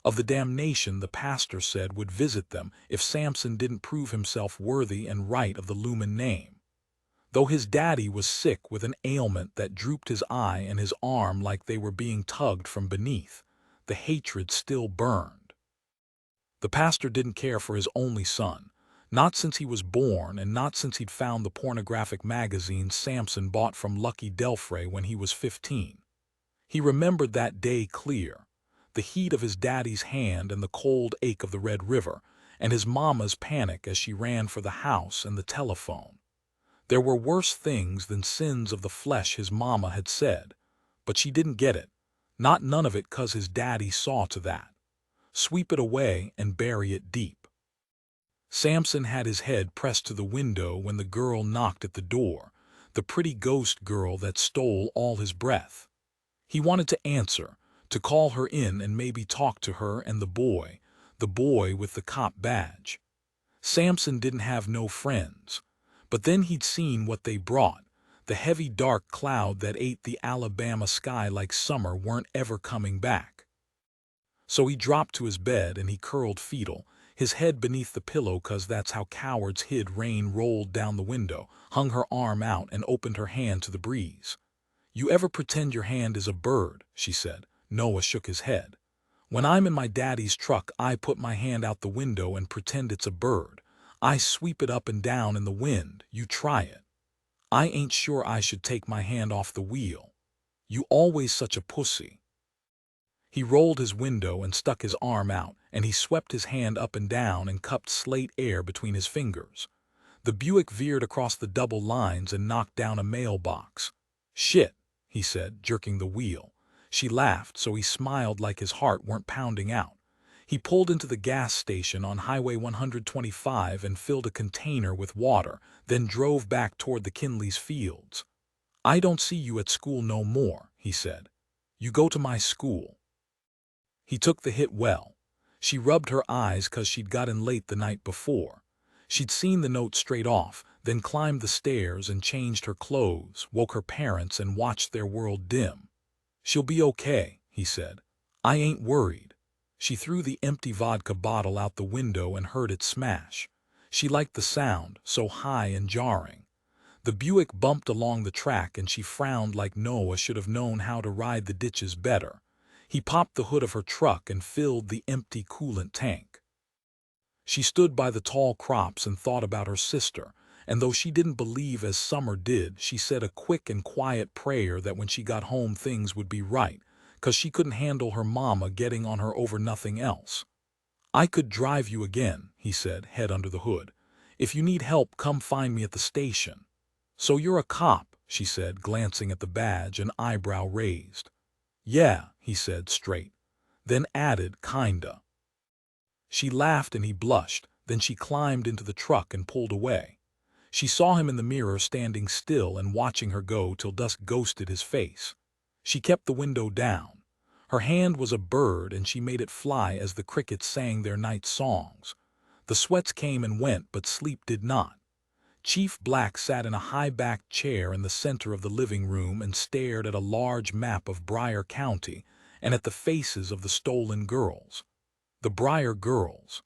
of the damnation the pastor said would visit them if Samson didn't prove himself worthy and right of the Lumen name. Though his daddy was sick with an ailment that drooped his eye and his arm like they were being tugged from beneath, the hatred still burned. The pastor didn't care for his only son, not since he was born and not since he'd found the pornographic magazine Samson bought from Lucky Delfray when he was 15. He remembered that day clear, the heat of his daddy's hand and the cold ache of the Red River, and his mama's panic as she ran for the house and the telephone. There were worse things than sins of the flesh, his mama had said, but she didn't get it, not none of it, 'cause his daddy saw to that. Sweep it away and bury it deep. Samson had his head pressed to the window when the girl knocked at the door, the pretty ghost girl that stole all his breath. He wanted to answer, to call her in and maybe talk to her and the boy with the cop badge. Samson didn't have no friends, but then he'd seen what they brought. The heavy dark cloud that ate the Alabama sky like summer weren't ever coming back. So he dropped to his bed and he curled fetal, his head beneath the pillow, 'cause that's how cowards hid. Raine rolled down the window, hung her arm out and opened her hand to the breeze. "You ever pretend your hand is a bird?" she said. Noah shook his head. "When I'm in my daddy's truck, I put my hand out the window and pretend it's a bird. I sweep it up and down in the wind. You try it. I ain't sure I should take my hand off the wheel. You always such a pussy." He rolled his window and stuck his arm out, and he swept his hand up and down and cupped slate air between his fingers. The Buick veered across the double lines and knocked down a mailbox. "Shit," he said, jerking the wheel. She laughed, so he smiled like his heart weren't pounding out. He pulled into the gas station on Highway 125 and filled a container with water, then drove back toward the Kinley's fields. "I don't see you at school no more," he said. "You go to my school." He took the hit well. She rubbed her eyes 'cause she'd gotten late the night before. She'd seen the note straight off, then climbed the stairs and changed her clothes, woke her parents and watched their world dim. "She'll be okay," he said. "I ain't worried." She threw the empty vodka bottle out the window and heard it smash. She liked the sound, so high and jarring. The Buick bumped along the track and she frowned like Noah should have known how to ride the ditches better. He popped the hood of her truck and filled the empty coolant tank. She stood by the tall crops and thought about her sister, and though she didn't believe as Summer did, she said a quick and quiet prayer that when she got home things would be right, 'cause she couldn't handle her mama getting on her over nothing else. "I could drive you again," he said, head under the hood. "If you need help, come find me at the station." "So you're a cop," she said, glancing at the badge, an eyebrow raised. "Yeah," he said straight, then added, "kinda." She laughed and he blushed, then she climbed into the truck and pulled away. She saw him in the mirror standing still and watching her go till dusk ghosted his face. She kept the window down. Her hand was a bird and she made it fly as the crickets sang their night songs. The sweats came and went, but sleep did not. Chief Black sat in a high-backed chair in the center of the living room and stared at a large map of Briar County and at the faces of the stolen girls. The Briar girls.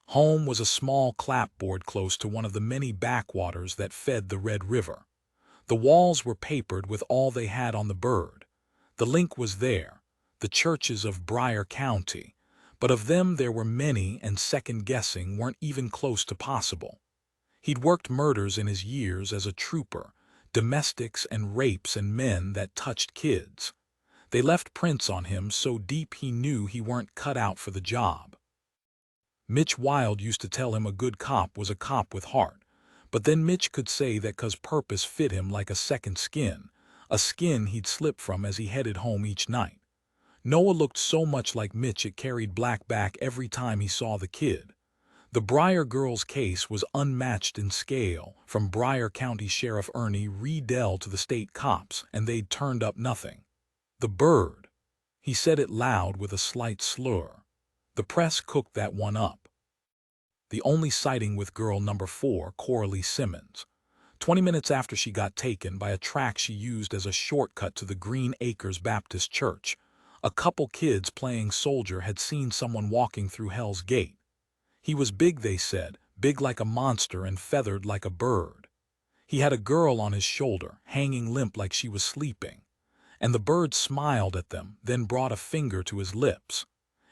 Home was a small clapboard close to one of the many backwaters that fed the Red River. The walls were papered with all they had on the bird. The link was there, the churches of Briar County, but of them there were many and second-guessing weren't even close to possible. He'd worked murders in his years as a trooper, domestics and rapes and men that touched kids. They left prints on him so deep he knew he weren't cut out for the job. Mitch Wild used to tell him a good cop was a cop with heart, but then Mitch could say that 'cause purpose fit him like a second skin, a skin he'd slip from as he headed home each night. Noah looked so much like Mitch it carried Black back every time he saw the kid. The Briar girls' case was unmatched in scale, from Briar County Sheriff Ernie Riedel to the state cops, and they'd turned up nothing. The bird. He said it loud with a slight slur. The press cooked that one up. The only sighting with girl number 4, Coralie Simmons. 20 minutes after she got taken by a track she used as a shortcut to the Green Acres Baptist Church. A couple kids playing soldier had seen someone walking through Hell's Gate. He was big, they said, big like a monster and feathered like a bird. He had a girl on his shoulder, hanging limp like she was sleeping. And the bird smiled at them, then brought a finger to his lips.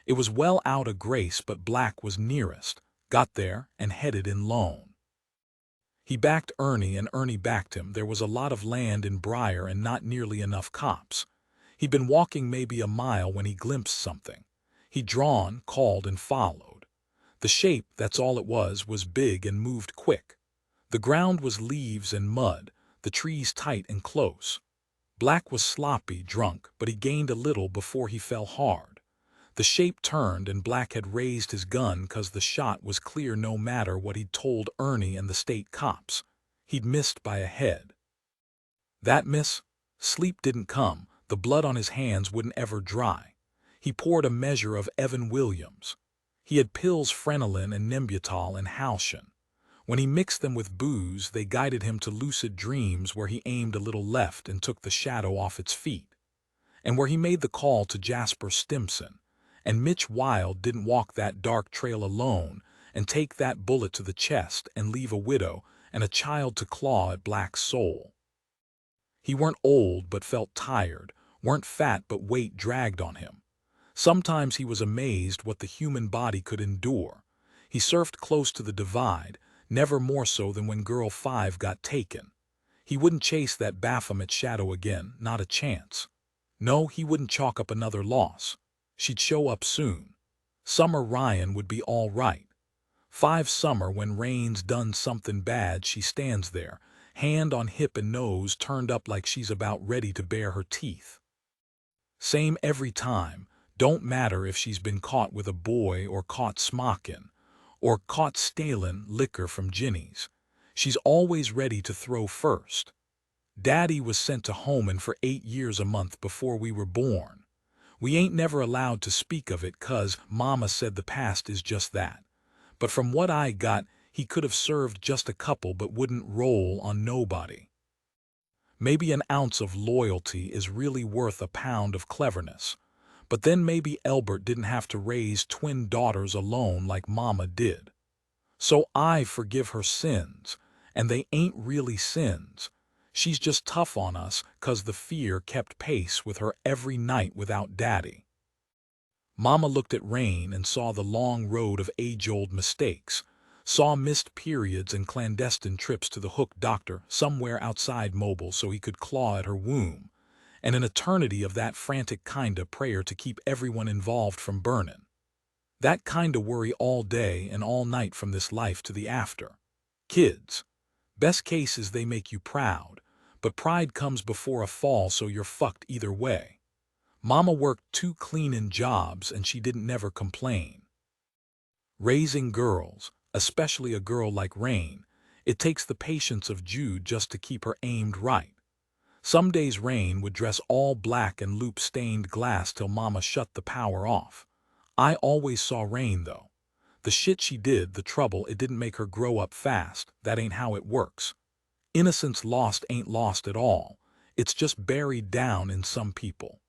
It was well out of grace, but Black was nearest, got there, and headed in lone. He backed Ernie, and Ernie backed him. There was a lot of land in Briar and not nearly enough cops. He'd been walking maybe a mile when he glimpsed something. He'd drawn, called, and followed. The shape, that's all it was big and moved quick. The ground was leaves and mud, the trees tight and close. Black was sloppy, drunk, but he gained a little before he fell hard. The shape turned, and Black had raised his gun 'cause the shot was clear no matter what he'd told Ernie and the state cops. He'd missed by a head. That miss? Sleep didn't come. The blood on his hands wouldn't ever dry. He poured a measure of Evan Williams. He had pills, Frenulin and Nembutal and Halcion. When he mixed them with booze, they guided him to lucid dreams where he aimed a little left and took the shadow off its feet, and where he made the call to Jasper Stimson. And Mitch Wild didn't walk that dark trail alone and take that bullet to the chest and leave a widow and a child to claw at Black's soul. He weren't old but felt tired, weren't fat but weight dragged on him. Sometimes he was amazed what the human body could endure. He surfed close to the divide, never more so than when Girl 5 got taken. He wouldn't chase that Baphomet shadow again, not a chance. No, he wouldn't chalk up another loss. She'd show up soon. Summer Ryan would be all right. 5 summer, when Raine's done something bad, she stands there, hand on hip and nose turned up like she's about ready to bare her teeth. Same every time. Don't matter if she's been caught with a boy or caught smockin', or caught stealin' liquor from Ginny's. She's always ready to throw first. Daddy was sent to Homan for 8 years a month before we were born. We ain't never allowed to speak of it 'cause Mama said the past is just that. But from what I got, he could have served just a couple but wouldn't roll on nobody. Maybe an ounce of loyalty is really worth a pound of cleverness. But then maybe Elbert didn't have to raise twin daughters alone like Mama did. So I forgive her sins, and they ain't really sins. She's just tough on us 'cause the fear kept pace with her every night without Daddy. Mama looked at Raine and saw the long road of age-old mistakes, saw missed periods and clandestine trips to the hook doctor somewhere outside Mobile so he could claw at her womb, and an eternity of that frantic kinda prayer to keep everyone involved from burnin'. That kinda worry all day and all night from this life to the after. Kids. Best case is they make you proud, but pride comes before a fall, so you're fucked either way. Mama worked 2 cleanin' jobs and she didn't never complain. Raising girls, especially a girl like Raine, it takes the patience of Jude just to keep her aimed right. Some days Raine would dress all black and loop stained glass till Mama shut the power off. I always saw Raine though. The shit she did, the trouble, it didn't make her grow up fast. That ain't how it works. Innocence lost ain't lost at all. It's just buried down in some people.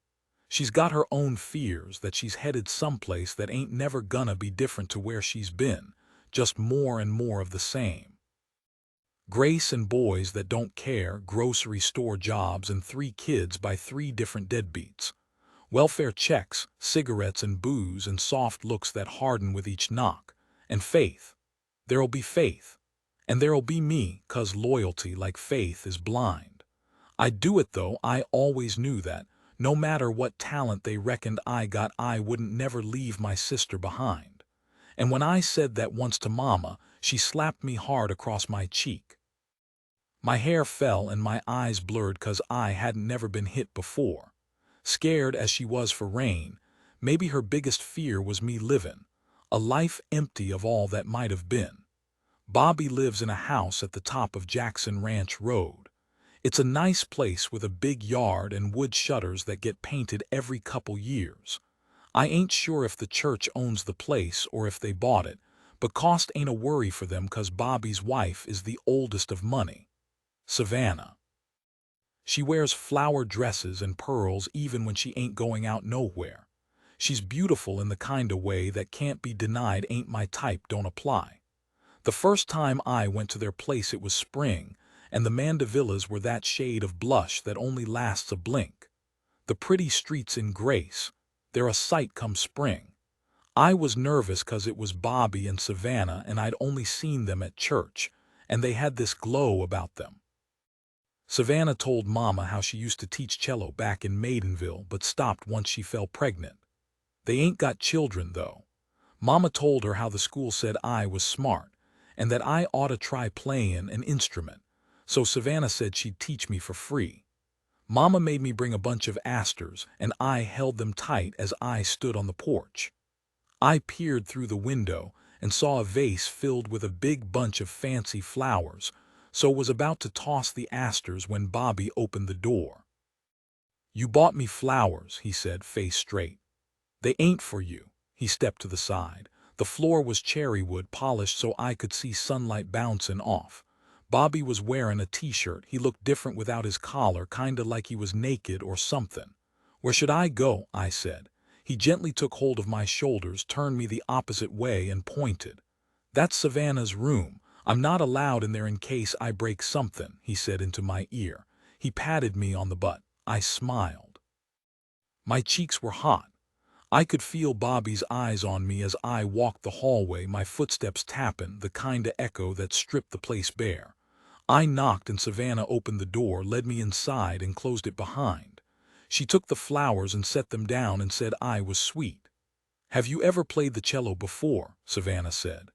She's got her own fears that she's headed someplace that ain't never gonna be different to where she's been, just more and more of the same. Grace and boys that don't care, grocery store jobs, and 3 kids by 3 different deadbeats. Welfare checks, cigarettes and booze, and soft looks that harden with each knock. And faith. There'll be faith. And there'll be me, 'cause loyalty, like faith, is blind. I'd do it though, I always knew that. No matter what talent they reckoned I got, I wouldn't never leave my sister behind. And when I said that once to Mama, she slapped me hard across my cheek. My hair fell and my eyes blurred 'cause I hadn't never been hit before. Scared as she was for Raine, maybe her biggest fear was me living a life empty of all that might have been. Bobby lives in a house at the top of Jackson Ranch Road. It's a nice place with a big yard and wood shutters that get painted every couple years. I ain't sure if the church owns the place or if they bought it, but cost ain't a worry for them 'cause Bobby's wife is the oldest of money. Savannah. She wears flower dresses and pearls even when she ain't going out nowhere. She's beautiful in the kinda way that can't be denied. Ain't my type don't apply. The first time I went to their place it was spring, and the mandevillas were that shade of blush that only lasts a blink. The pretty streets in Grace, they're a sight come spring. I was nervous 'cause it was Bobby and Savannah and I'd only seen them at church, and they had this glow about them. Savannah told Mama how she used to teach cello back in Maidenville but stopped once she fell pregnant. They ain't got children, though. Mama told her how the school said I was smart, and that I oughta try playing an instrument, so Savannah said she'd teach me for free. Mama made me bring a bunch of asters, and I held them tight as I stood on the porch. I peered through the window and saw a vase filled with a big bunch of fancy flowers, so was about to toss the asters when Bobby opened the door. "You bought me flowers," he said, face straight. "They ain't for you." He stepped to the side. The floor was cherry wood polished so I could see sunlight bouncing off. Bobby was wearing a t-shirt. He looked different without his collar, kinda like he was naked or something. "Where should I go?" I said. He gently took hold of my shoulders, turned me the opposite way, and pointed. "That's Savannah's room. I'm not allowed in there in case I break something," he said into my ear. He patted me on the butt. I smiled. My cheeks were hot. I could feel Bobby's eyes on me as I walked the hallway, my footsteps tapping, the kinda echo that stripped the place bare. I knocked and Savannah opened the door, led me inside, and closed it behind. She took the flowers and set them down and said I was sweet. "Have you ever played the cello before?" Savannah said.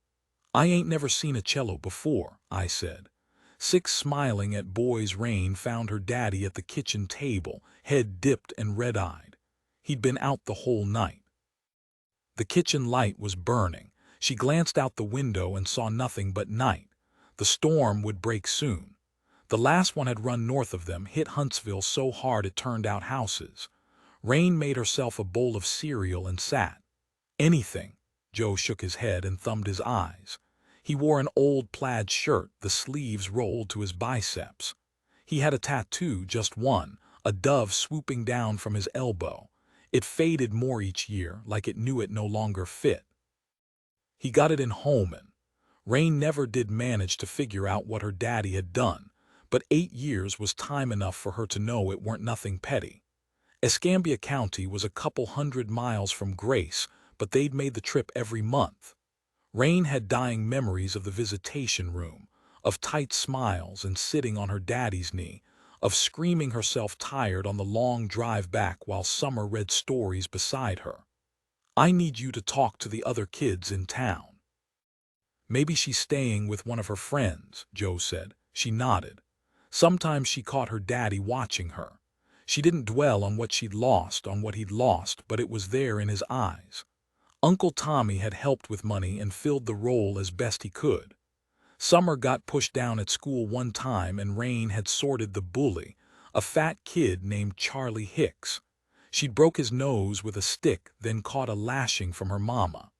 "I ain't never seen a cello before," I said. Smiling at boys, Raine found her daddy at the kitchen table, head dipped and red-eyed. He'd been out the whole night. The kitchen light was burning. She glanced out the window and saw nothing but night. The storm would break soon. The last one had run north of them, hit Huntsville so hard it turned out houses. Raine made herself a bowl of cereal and sat. "Anything." Joe shook his head and thumbed his eyes. He wore an old plaid shirt, the sleeves rolled to his biceps. He had a tattoo, just one, a dove swooping down from his elbow. It faded more each year, like it knew it no longer fit. He got it in Holman. Raine never did manage to figure out what her daddy had done, but 8 years was time enough for her to know it weren't nothing petty. Escambia County was a couple 100 miles from Grace, but they'd made the trip every month. Raine had dying memories of the visitation room, of tight smiles and sitting on her daddy's knee, of screaming herself tired on the long drive back while Summer read stories beside her. "I need you to talk to the other kids in town." "Maybe she's staying with one of her friends," Joe said. She nodded. Sometimes she caught her daddy watching her. She didn't dwell on what she'd lost, on what he'd lost, but it was there in his eyes. Uncle Tommy had helped with money and filled the role as best he could. Summer got pushed down at school one time and Raine had sorted the bully, a fat kid named Charlie Hicks. She'd broke his nose with a stick, then caught a lashing from her mama.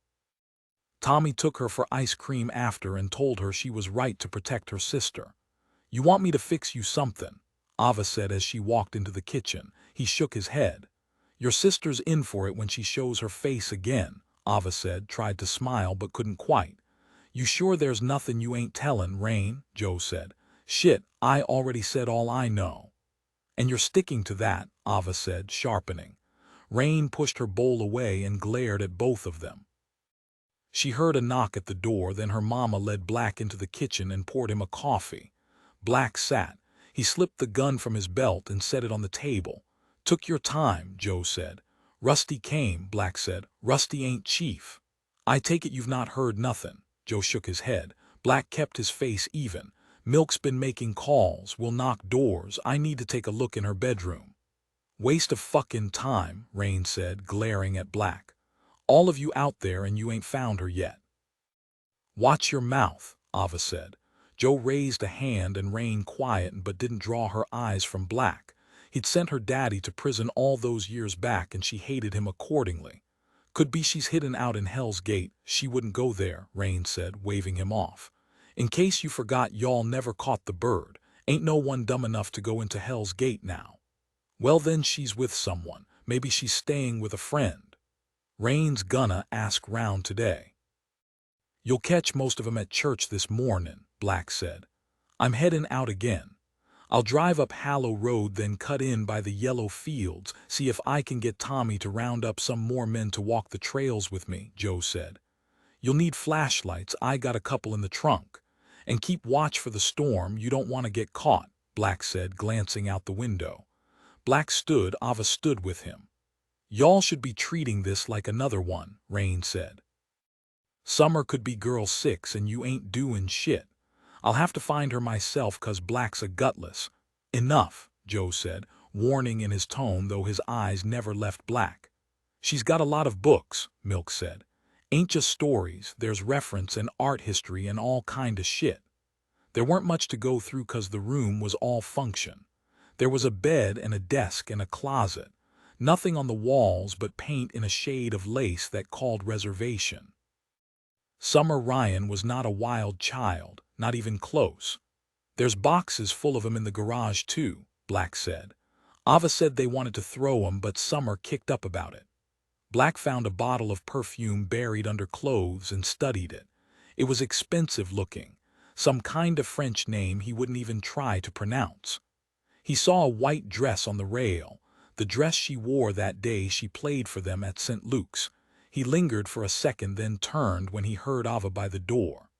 Tommy took her for ice cream after and told her she was right to protect her sister. "You want me to fix you something?" Ava said as she walked into the kitchen. He shook his head. "Your sister's in for it when she shows her face again," Ava said, tried to smile but couldn't quite. "You sure there's nothing you ain't tellin', Raine?" Joe said. "Shit, I already said all I know." "And you're sticking to that," Ava said, sharpening. Raine pushed her bowl away and glared at both of them. She heard a knock at the door, then her mama led Black into the kitchen and poured him a coffee. Black sat. He slipped the gun from his belt and set it on the table. "Took your time," Joe said. "Rusty came," Black said. "Rusty ain't chief." "I take it you've not heard nothing." Joe shook his head. Black kept his face even. "Milk's been making calls. We'll knock doors. I need to take a look in her bedroom." "Waste of fucking time," Raine said, glaring at Black. "All of you out there and you ain't found her yet." "Watch your mouth," Ava said. Joe raised a hand and Raine quieted but didn't draw her eyes from Black. He'd sent her daddy to prison all those years back and she hated him accordingly. "Could be she's hidden out in Hell's Gate. She wouldn't go there," Raine said, waving him off. "In case you forgot, y'all never caught the bird, Ain't no one dumb enough to go into Hell's Gate now. Well then she's with someone. Maybe she's staying with a friend. Raine's gonna ask round today. You'll catch most of 'em at church this mornin', Black said. I'm headin' out again. I'll drive up Hallow Road, then cut in by the yellow fields, see if I can get Tommy to round up some more men to walk the trails with me, Joe said. You'll need flashlights, I got a couple in the trunk. And keep watch for the storm, you don't want to get caught, Black said, glancing out the window. Ava stood with him. Y'all should be treating this like another one, Raine said. Summer could be girl 6 and you ain't doing shit. I'll have to find her myself 'cause Black's a gutless. Enough, Joe said, warning in his tone though his eyes never left Black. She's got a lot of books, Milk said. Ain't just stories, there's reference and art history and all kind of shit. There weren't much to go through 'cause the room was all function. There was a bed and a desk and a closet. Nothing on the walls but paint in a shade of lace that called reservation. Summer Ryan was not a wild child, not even close. There's boxes full of 'em in the garage too, Black said. Ava said they wanted to throw 'em, but Summer kicked up about it. Black found a bottle of perfume buried under clothes and studied it. It was expensive looking, some kind of French name he wouldn't even try to pronounce. He saw a white dress on the rail, the dress she wore that day she played for them at St. Luke's. He lingered for a second, then turned when he heard Ava by the door.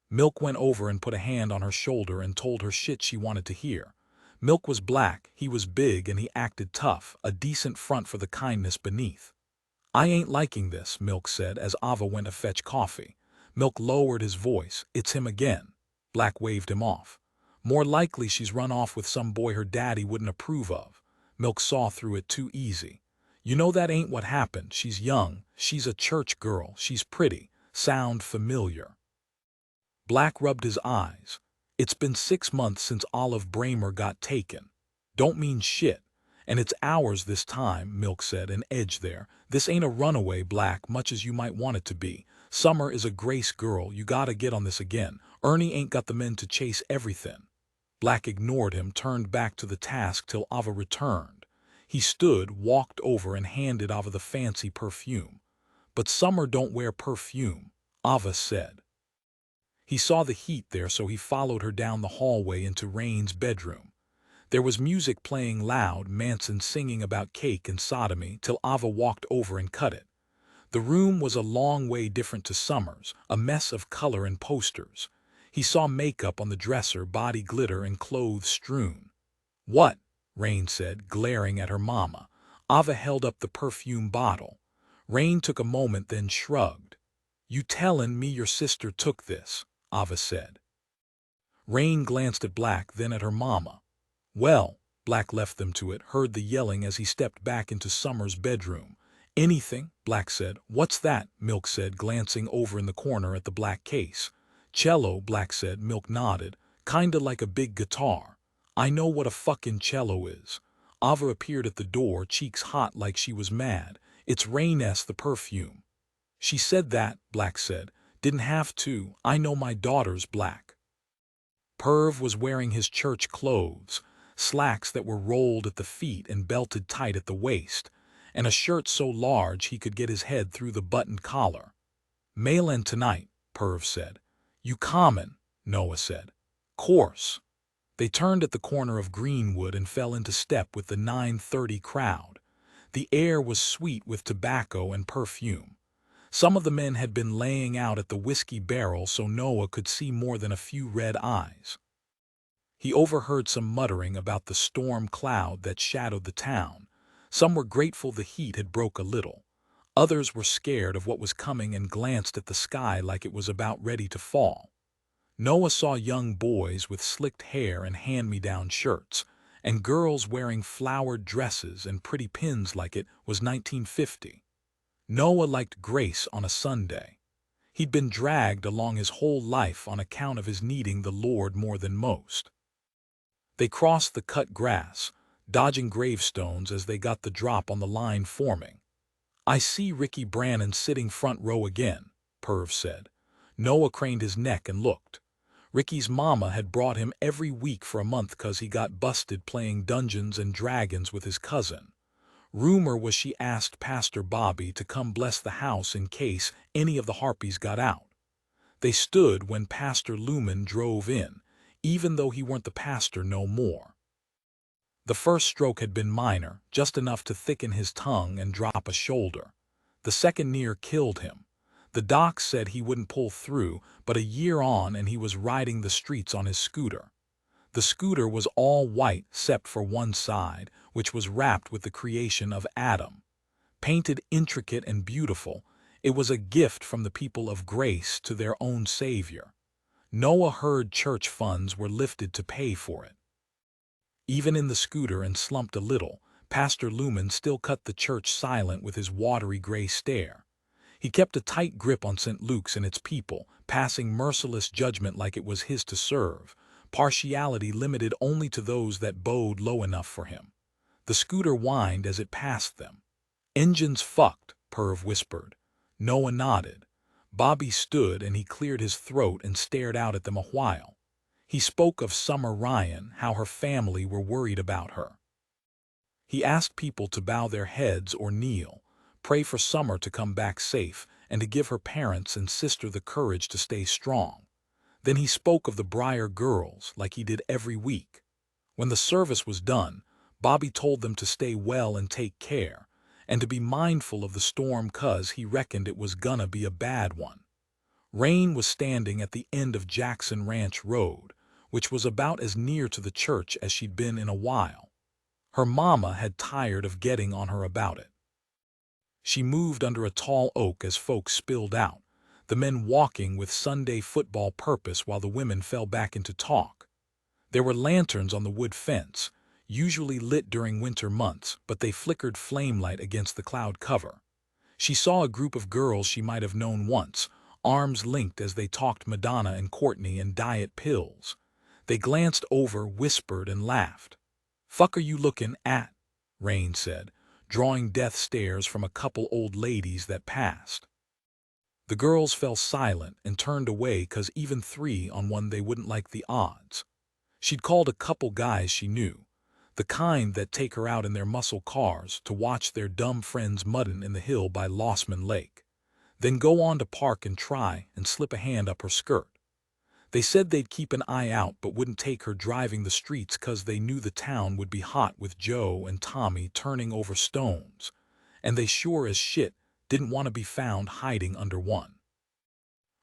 Milk went over and put a hand on her shoulder and told her shit she wanted to hear. Milk was Black, he was big and he acted tough, a decent front for the kindness beneath. I ain't liking this, Milk said as Ava went to fetch coffee. Milk lowered his voice. It's him again. Black waved him off. More likely she's run off with some boy her daddy wouldn't approve of. Milk saw through it too easy. You know that ain't what happened. She's young, she's a church girl, she's pretty. Sound familiar? Black rubbed his eyes. It's been 6 months since Olive Bramer got taken. Don't mean shit. And it's ours this time, Milk said, an edge there. This ain't a runaway, Black, much as you might want it to be. Summer is a Grace girl, you gotta get on this again. Ernie ain't got the men to chase everything. Black ignored him, turned back to the task till Ava returned. He stood, walked over and handed Ava the fancy perfume. But Summer don't wear perfume, Ava said. He saw the heat there, so he followed her down the hallway into Raine's bedroom. There was music playing loud, Manson singing about cake and sodomy, till Ava walked over and cut it. The room was a long way different to Summer's, a mess of color and posters. He saw makeup on the dresser, body glitter and clothes strewn. What? Raine said, glaring at her mama. Ava held up the perfume bottle. Raine took a moment, then shrugged. You tellin' me your sister took this? Ava said. Raine glanced at Black, then at her mama. Well, Black left them to it, heard the yelling as he stepped back into Summer's bedroom. Anything? Black said. What's that? Milk said, glancing over in the corner at the black case. Cello, Black said. Milk nodded. Kinda like a big guitar. I know what a fucking cello is. Ava appeared at the door, cheeks hot like she was mad. It's Raine's the perfume. She said that, Black said. Didn't have to. I know my daughters, Black. Perv was wearing his church clothes, slacks that were rolled at the feet and belted tight at the waist, and a shirt so large he could get his head through the buttoned collar. Mailin' tonight, Perv said. You common, Noah said. Course. They turned at the corner of Greenwood and fell into step with the 9:30 crowd. The air was sweet with tobacco and perfume. Some of the men had been laying out at the whiskey barrel so Noah could see more than a few red eyes. He overheard some muttering about the storm cloud that shadowed the town. Some were grateful the heat had broke a little. Others were scared of what was coming and glanced at the sky like it was about ready to fall. Noah saw young boys with slicked hair and hand-me-down shirts, and girls wearing flowered dresses and pretty pins like it was 1950. Noah liked Grace on a Sunday. He'd been dragged along his whole life on account of his needing the Lord more than most. They crossed the cut grass, dodging gravestones as they got the drop on the line forming. I see Ricky Brannon sitting front row again, Perv said. Noah craned his neck and looked. Ricky's mama had brought him every week for a month 'cause he got busted playing Dungeons and Dragons with his cousin. Rumor was she asked Pastor Bobby to come bless the house in case any of the harpies got out. They stood when Pastor Lumen drove in, even though he weren't the pastor no more. The first stroke had been minor, just enough to thicken his tongue and drop a shoulder. The second near killed him. The doc said he wouldn't pull through, but a year on and he was riding the streets on his scooter. The scooter was all white except for one side, which was wrapped with the creation of Adam. Painted intricate and beautiful, it was a gift from the people of grace to their own Savior. Noah heard church funds were lifted to pay for it. Even in the scooter and slumped a little, Pastor Lumen still cut the church silent with his watery gray stare. He kept a tight grip on St. Luke's and its people, passing merciless judgment like it was his to serve, partiality limited only to those that bowed low enough for him. The scooter whined as it passed them. "Engine's fucked," Perv whispered. Noah nodded. Bobby stood and he cleared his throat and stared out at them a while. He spoke of Summer Ryan, how her family were worried about her. He asked people to bow their heads or kneel, pray for Summer to come back safe, and to give her parents and sister the courage to stay strong. Then he spoke of the Briar girls like he did every week. When the service was done, Bobby told them to stay well and take care, and to be mindful of the storm 'cause he reckoned it was gonna be a bad one. Raine was standing at the end of Jackson Ranch Road, which was about as near to the church as she'd been in a while. Her mama had tired of getting on her about it. She moved under a tall oak as folks spilled out, the men walking with Sunday football purpose while the women fell back into talk. There were lanterns on the wood fence, usually lit during winter months, but they flickered flamelight against the cloud cover. She saw a group of girls she might have known once, arms linked as they talked Madonna and Courtney and diet pills. They glanced over, whispered, and laughed. "Fuck are you looking at?" Raine said, drawing death stares from a couple old ladies that passed. The girls fell silent and turned away 'cause even 3-on-1 they wouldn't like the odds. She'd called a couple guys she knew, the kind that take her out in their muscle cars to watch their dumb friends muddin' in the hill by Lossman Lake, then go on to park and try and slip a hand up her skirt. They said they'd keep an eye out but wouldn't take her driving the streets 'cause they knew the town would be hot with Joe and Tommy turning over stones, and they sure as shit didn't want to be found hiding under one.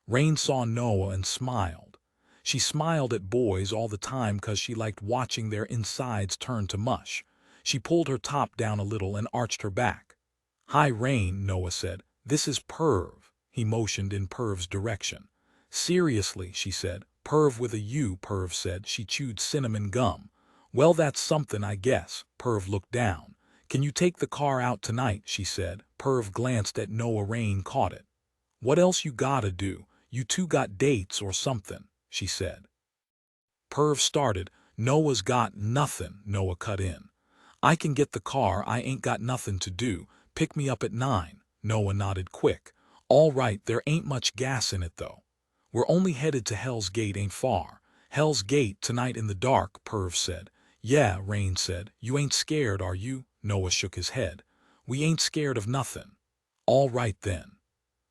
Raine saw Noah and smiled. She smiled at boys all the time 'cause she liked watching their insides turn to mush. She pulled her top down a little and arched her back. "Hi, Raine," Noah said. "This is Perv." He motioned in Perv's direction. "Seriously," she said. "Perv with a U," Perv said. She chewed cinnamon gum. "Well, that's something, I guess." Perv looked down. "Can you take the car out tonight?" she said. Perv glanced at Noah. Raine caught it. "What else you gotta do? You two got dates or something," she said. Perv started. "Noah's got nothing," Noah cut in. "I can get the car, I ain't got nothing to do. Pick me up at 9. Noah nodded quick. "All right, there ain't much gas in it though. We're only headed to Hell's Gate, ain't far." "Hell's Gate tonight in the dark," Perv said. "Yeah," Raine said. "You ain't scared, are you?" Noah shook his head. "We ain't scared of nothing." "All right then."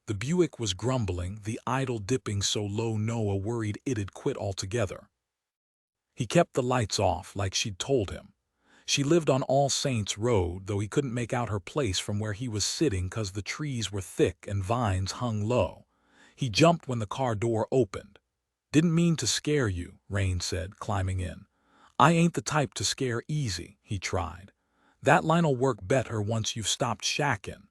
The Buick was grumbling, the idle dipping so low Noah worried it'd quit altogether. He kept the lights off like she'd told him. She lived on All Saints Road, though he couldn't make out her place from where he was sitting 'cause the trees were thick and vines hung low. He jumped when the car door opened. "Didn't mean to scare you," Raine said, climbing in. "I ain't the type to scare easy," he tried. "That line'll work better once you've stopped shacking."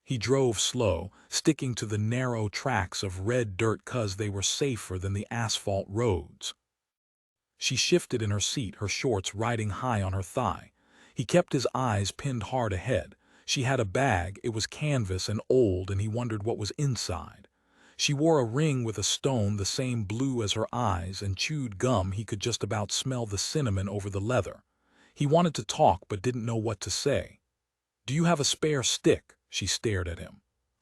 He drove slow, sticking to the narrow tracks of red dirt 'cause they were safer than the asphalt roads. She shifted in her seat, her shorts riding high on her thigh. He kept his eyes pinned hard ahead. She had a bag, it was canvas and old, and he wondered what was inside. She wore a ring with a stone the same blue as her eyes and chewed gum. He could just about smell the cinnamon over the leather. He wanted to talk but didn't know what to say. "Do you have a spare stick?" She stared at him.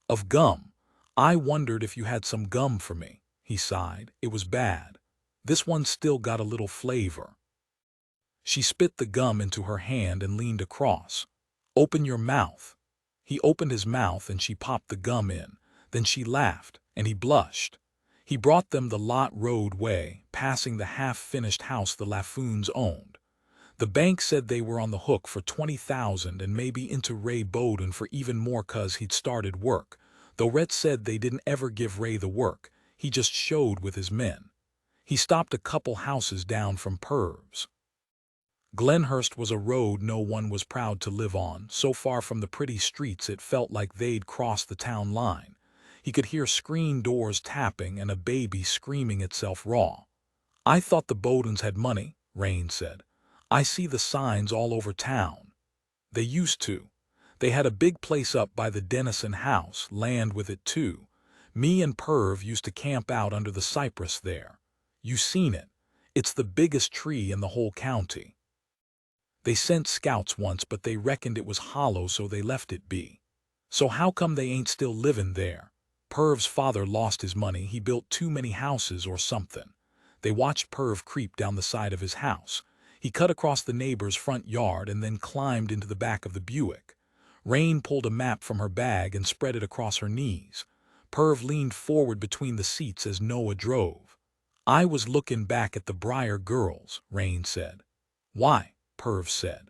"Of gum? I wondered if you had some gum for me." He sighed. "It was bad." This one's still got a little flavor." She spit the gum into her hand and leaned across. "Open your mouth." He opened his mouth and she popped the gum in. Then she laughed, and he blushed. He brought them the Lot Road way, passing the half-finished house the Lafoons owned. The bank said they were on the hook for $20,000 and maybe into Ray Bowden for even more 'cause he'd started work, though Rhett said they didn't ever give Ray the work, he just showed with his men. He stopped a couple houses down from Purv's. Glenhurst was a road no one was proud to live on, so far from the pretty streets it felt like they'd crossed the town line. He could hear screen doors tapping and a baby screaming itself raw. "I thought the Bowdens had money," Raine said. "I see the signs all over town." "They used to. They had a big place up by the Dennison house, land with it too. Me and Purv used to camp out under the cypress there. You seen it. It's the biggest tree in the whole county. They sent scouts once, but they reckoned it was hollow, so they left it be." "So how come they ain't still living there?" "Purv's father lost his money. He built too many houses or something." They watched Purv creep down the side of his house. He cut across the neighbor's front yard and then climbed into the back of the Buick. Raine pulled a map from her bag and spread it across her knees. Purv leaned forward between the seats as Noah drove. "I was looking back at the Briar girls," Raine said. "Why?" Purv said.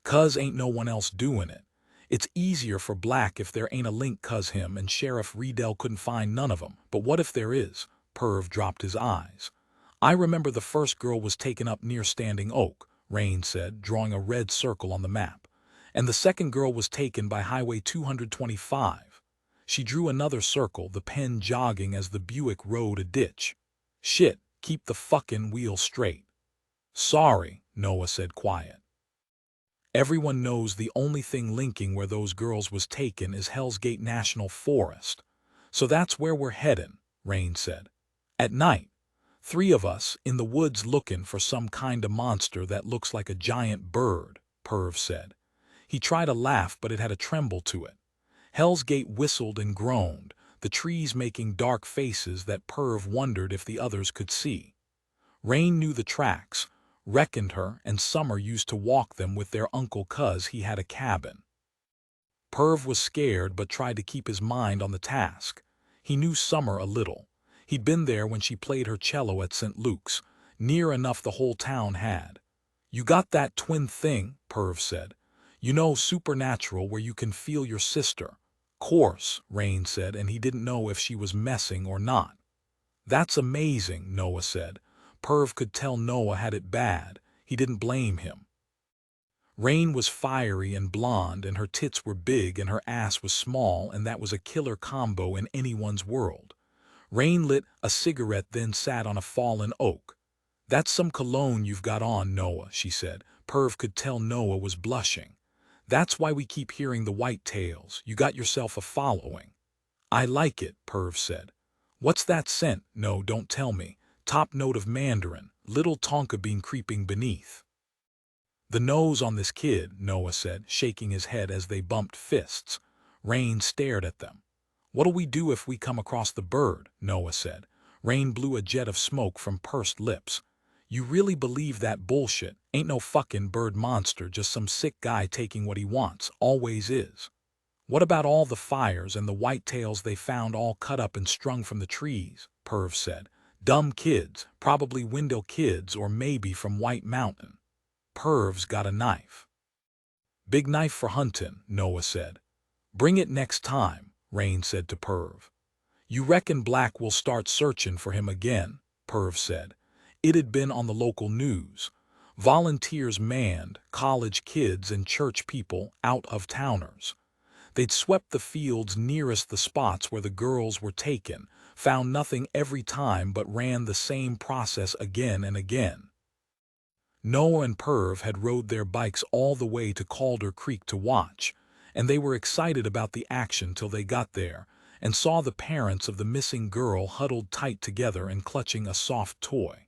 "'Cause ain't no one else doing it. It's easier for Black if there ain't a link 'cause him and Sheriff Riedel couldn't find none of 'em. But what if there is?" Purv dropped his eyes. "I remember the first girl was taken up near Standing Oak," Raine said, drawing a red circle on the map. "And the second girl was taken by Highway 225. She drew another circle, the pen jogging as the Buick rode a ditch. "Shit, keep the fucking wheel straight." "Sorry," Noah said quiet. "Everyone knows the only thing linking where those girls was taken is Hell's Gate National Forest. So that's where we're headin'," Raine said. "At night. 3 of us in the woods looking for some kind of monster that looks like a giant bird," Purv said. He tried to laugh, but it had a tremble to it. Hell's Gate whistled and groaned, the trees making dark faces that Purv wondered if the others could see. Raine knew the tracks, reckoned her, and Summer used to walk them with their uncle 'cause he had a cabin. Purv was scared but tried to keep his mind on the task. He knew Summer a little. He'd been there when she played her cello at St. Luke's, near enough the whole town had. "You got that twin thing," Purv said. "You know, supernatural, where you can feel your sister." "Course," Raine said, and he didn't know if she was messing or not. "That's amazing," Noah said. Purv could tell Noah had it bad. He didn't blame him. Raine was fiery and blonde, and her tits were big and her ass was small, and that was a killer combo in anyone's world. Raine lit a cigarette, then sat on a fallen oak. "That's some cologne you've got on, Noah," she said. Purv could tell Noah was blushing. "That's why we keep hearing the white tales. You got yourself a following." "I like it," Purv said. "What's that scent?" "No, don't tell me." "Top note of mandarin, little tonka bean creeping beneath." "The nose on this kid," Noah said, shaking his head as they bumped fists. Raine stared at them. "What'll we do if we come across the bird?" Noah said. Raine blew a jet of smoke from pursed lips. "You really believe that bullshit? Ain't no fucking bird monster, just some sick guy taking what he wants, always is." "What about all the fires and the whitetails they found all cut up and strung from the trees?" Purv said. "Dumb kids, probably Wendell kids or maybe from White Mountain." "Purv's got a knife." "Big knife for hunting," Noah said. "Bring it next time," Raine said to Purv. "You reckon Black will start searching for him again?" Purv said. It had been on the local news. Volunteers manned, college kids and church people, out-of-towners. They'd swept the fields nearest the spots where the girls were taken, found nothing every time but ran the same process again and again. Noah and Purv had rode their bikes all the way to Calder Creek to watch, and they were excited about the action till they got there and saw the parents of the missing girl huddled tight together and clutching a soft toy.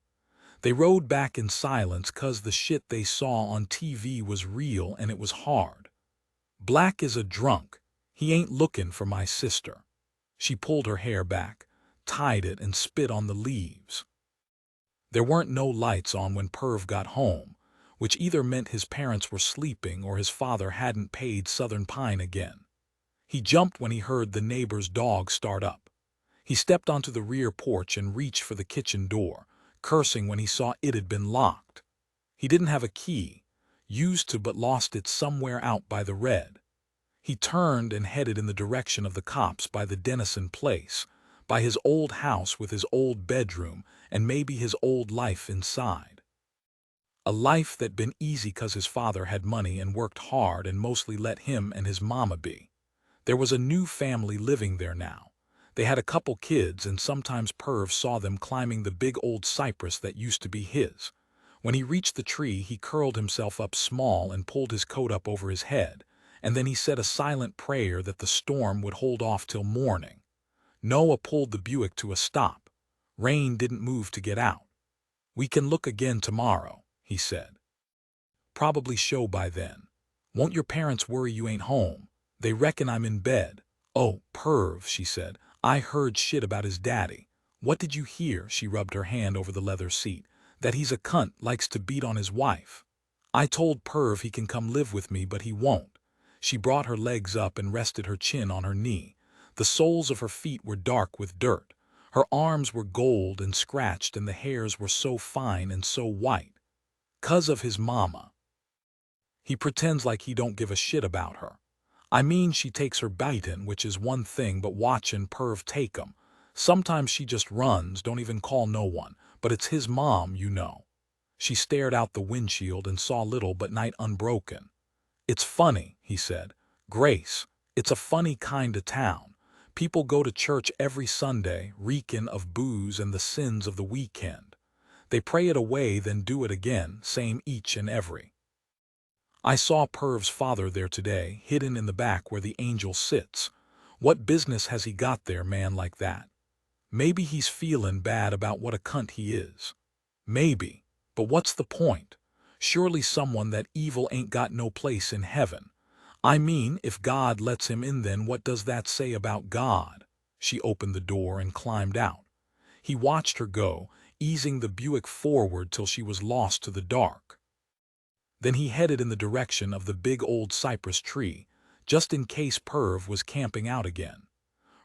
They rode back in silence 'cause the shit they saw on TV was real and it was hard. "Black is a drunk. He ain't looking for my sister." She pulled her hair back, tied it, and spit on the leaves. There weren't no lights on when Perv got home, which either meant his parents were sleeping or his father hadn't paid Southern Pine again. He jumped when he heard the neighbor's dog start up. He stepped onto the rear porch and reached for the kitchen door, cursing when he saw it had been locked. He didn't have a key, used to but lost it somewhere out by the red. He turned and headed in the direction of the cops by the Dennison place, by his old house with his old bedroom and maybe his old life inside. A life that'd been easy 'cause his father had money and worked hard and mostly let him and his mama be. There was a new family living there now. They had a couple kids, and sometimes Perv saw them climbing the big old cypress that used to be his. When he reached the tree, he curled himself up small and pulled his coat up over his head, and then he said a silent prayer that the storm would hold off till morning. Noah pulled the Buick to a stop. Raine didn't move to get out. "We can look again tomorrow," he said. "Probably show by then. Won't your parents worry you ain't home? They reckon I'm in bed." "Oh, Perv," she said, "I heard shit about his daddy." "What did you hear?" She rubbed her hand over the leather seat. "That he's a cunt, likes to beat on his wife. I told Perv he can come live with me, but he won't." She brought her legs up and rested her chin on her knee. The soles of her feet were dark with dirt. Her arms were gold and scratched, and the hairs were so fine and so white. "'Cause of his mama. He pretends like he don't give a shit about her. I mean, she takes her bitin', which is one thing, but watchin' Perv take 'em. Sometimes she just runs, don't even call no one, but it's his mom, you know." She stared out the windshield and saw little but night unbroken. "It's funny," he said. "Grace, it's a funny kind of town. People go to church every Sunday, reeking of booze and the sins of the weekend. They pray it away, then do it again, same each and every. I saw Perv's father there today, hidden in the back where the angel sits. What business has he got there, man like that? Maybe he's feelin' bad about what a cunt he is. Maybe, but what's the point? Surely someone that evil ain't got no place in heaven. I mean, if God lets him in, then what does that say about God?" She opened the door and climbed out. He watched her go, easing the Buick forward till she was lost to the dark. Then he headed in the direction of the big old cypress tree, just in case Perv was camping out again.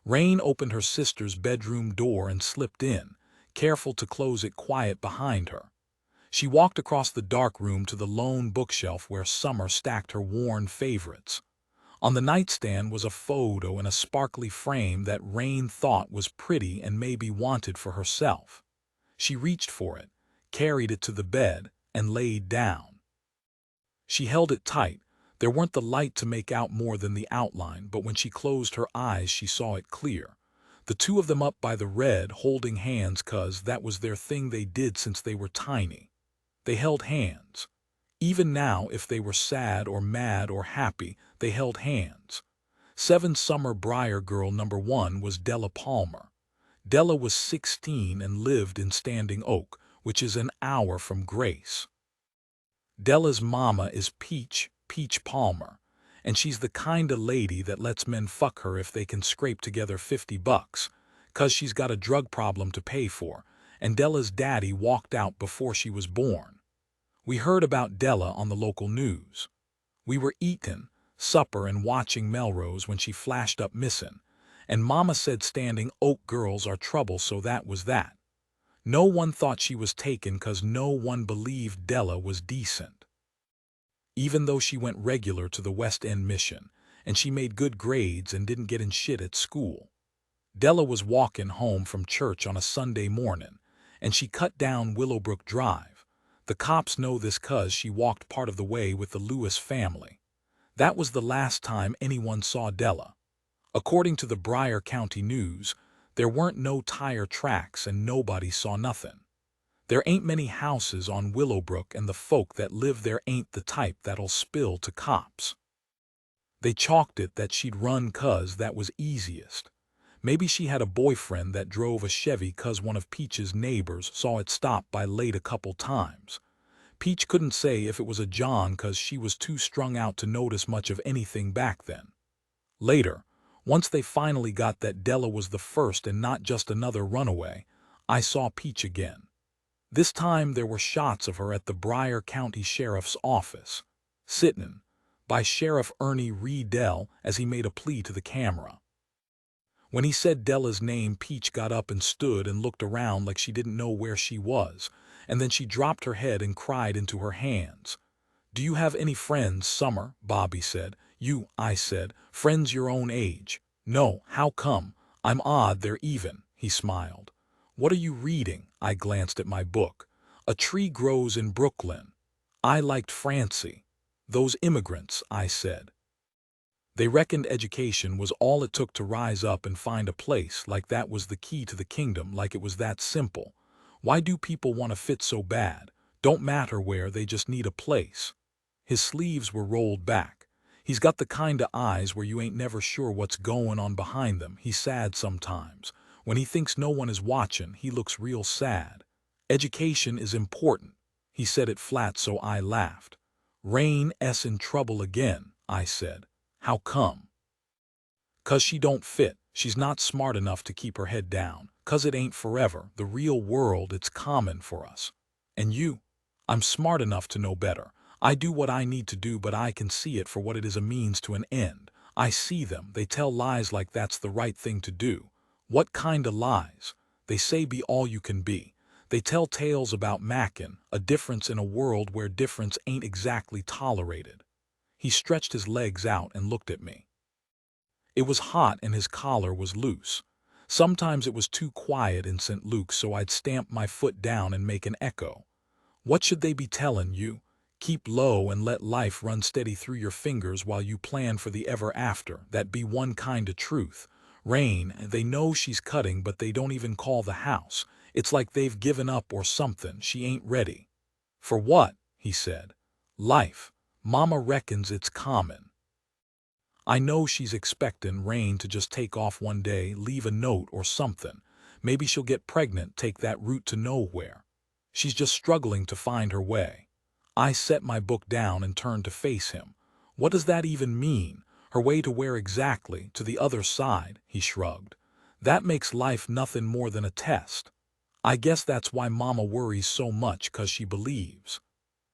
Raine opened her sister's bedroom door and slipped in, careful to close it quiet behind her. She walked across the dark room to the lone bookshelf where Summer stacked her worn favorites. On the nightstand was a photo in a sparkly frame that Raine thought was pretty and maybe wanted for herself. She reached for it, carried it to the bed, and laid down. She held it tight. There weren't the light to make out more than the outline, but when she closed her eyes she saw it clear. The two of them up by the red, holding hands 'cause that was their thing they did since they were tiny. They held hands. Even now, if they were sad or mad or happy, they held hands. 7 Summer Briar Girl number 1 was Della Palmer. Della was 16 and lived in Standing Oak, which is an hour from Grace. Della's mama is Peach Palmer, and she's the kinda lady that lets men fuck her if they can scrape together $50, 'cause she's got a drug problem to pay for, and Della's daddy walked out before she was born. We heard about Della on the local news. We were eatin' supper and watching Melrose when she flashed up missin', and Mama said Standing Oak girls are trouble, so that was that. No one thought she was taken 'cause no one believed Della was decent. Even though she went regular to the West End mission, and she made good grades and didn't get in shit at school. Della was walkin' home from church on a Sunday mornin', and she cut down Willowbrook Drive. The cops know this 'cause she walked part of the way with the Lewis family. That was the last time anyone saw Della. According to the Briar County News, there weren't no tire tracks and nobody saw nothing. There ain't many houses on Willowbrook, and the folk that live there ain't the type that'll spill to cops. They chalked it that she'd run 'cause that was easiest. Maybe she had a boyfriend that drove a Chevy 'cause one of Peach's neighbors saw it stop by late a couple times. Peach couldn't say if it was a John 'cause she was too strung out to notice much of anything back then. Later, once they finally got that Della was the first and not just another runaway, I saw Peach again. This time there were shots of her at the Bryan County Sheriff's Office, sitting by Sheriff Ernie Riedel as he made a plea to the camera. When he said Della's name, Peach got up and stood and looked around like she didn't know where she was, and then she dropped her head and cried into her hands. "Do you have any friends, Summer?" Bobby said. "You," I said, "friends your own age." "No, how come? I'm odd they're even," he smiled. "What are you reading?" I glanced at my book. "A Tree Grows in Brooklyn." I liked Francie. "Those immigrants," I said. They reckoned education was all it took to rise up and find a place, like that was the key to the kingdom, like it was that simple. Why do people want to fit so bad? Don't matter where, they just need a place. His sleeves were rolled back. He's got the kinda eyes where you ain't never sure what's going on behind them. He's sad sometimes. When he thinks no one is watching, he looks real sad. "Education is important." He said it flat, so I laughed. "Raine's in trouble again," I said. "How come?" "'Cause she don't fit. She's not smart enough to keep her head down. 'Cause it ain't forever. The real world, it's common for us. And you?" "I'm smart enough to know better. I do what I need to do, but I can see it for what it is, a means to an end. I see them. They tell lies like that's the right thing to do." "What kind of lies?" "They say be all you can be. They tell tales about mackin', a difference in a world where difference ain't exactly tolerated." He stretched his legs out and looked at me. It was hot and his collar was loose. Sometimes it was too quiet in St. Luke's, so I'd stamp my foot down and make an echo. "What should they be tellin' you? Keep low and let life run steady through your fingers while you plan for the ever after. That be one kind of truth. Raine, they know she's cutting, but they don't even call the house. It's like they've given up or something. She ain't ready." "For what?" he said. "Life. Mama reckons it's common. I know she's expectin' Raine to just take off one day, leave a note or something. Maybe she'll get pregnant, take that route to nowhere. She's just struggling to find her way." I set my book down and turned to face him. "What does that even mean? Her way to where exactly? To the other side?" He shrugged. "That makes life nothing more than a test. I guess that's why Mama worries so much, 'cause she believes.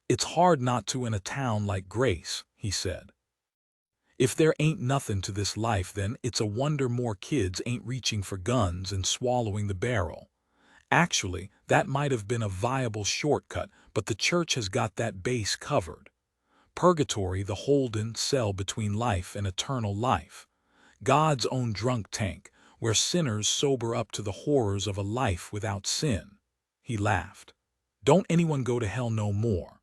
It's hard not to in a town like Grace," he said. "If there ain't nothing to this life, then it's a wonder more kids ain't reaching for guns and swallowing the barrel. Actually, that might have been a viable shortcut, but the church has got that base covered. Purgatory, the holding cell between life and eternal life. God's own drunk tank, where sinners sober up to the horrors of a life without sin." He laughed. "Don't anyone go to hell no more.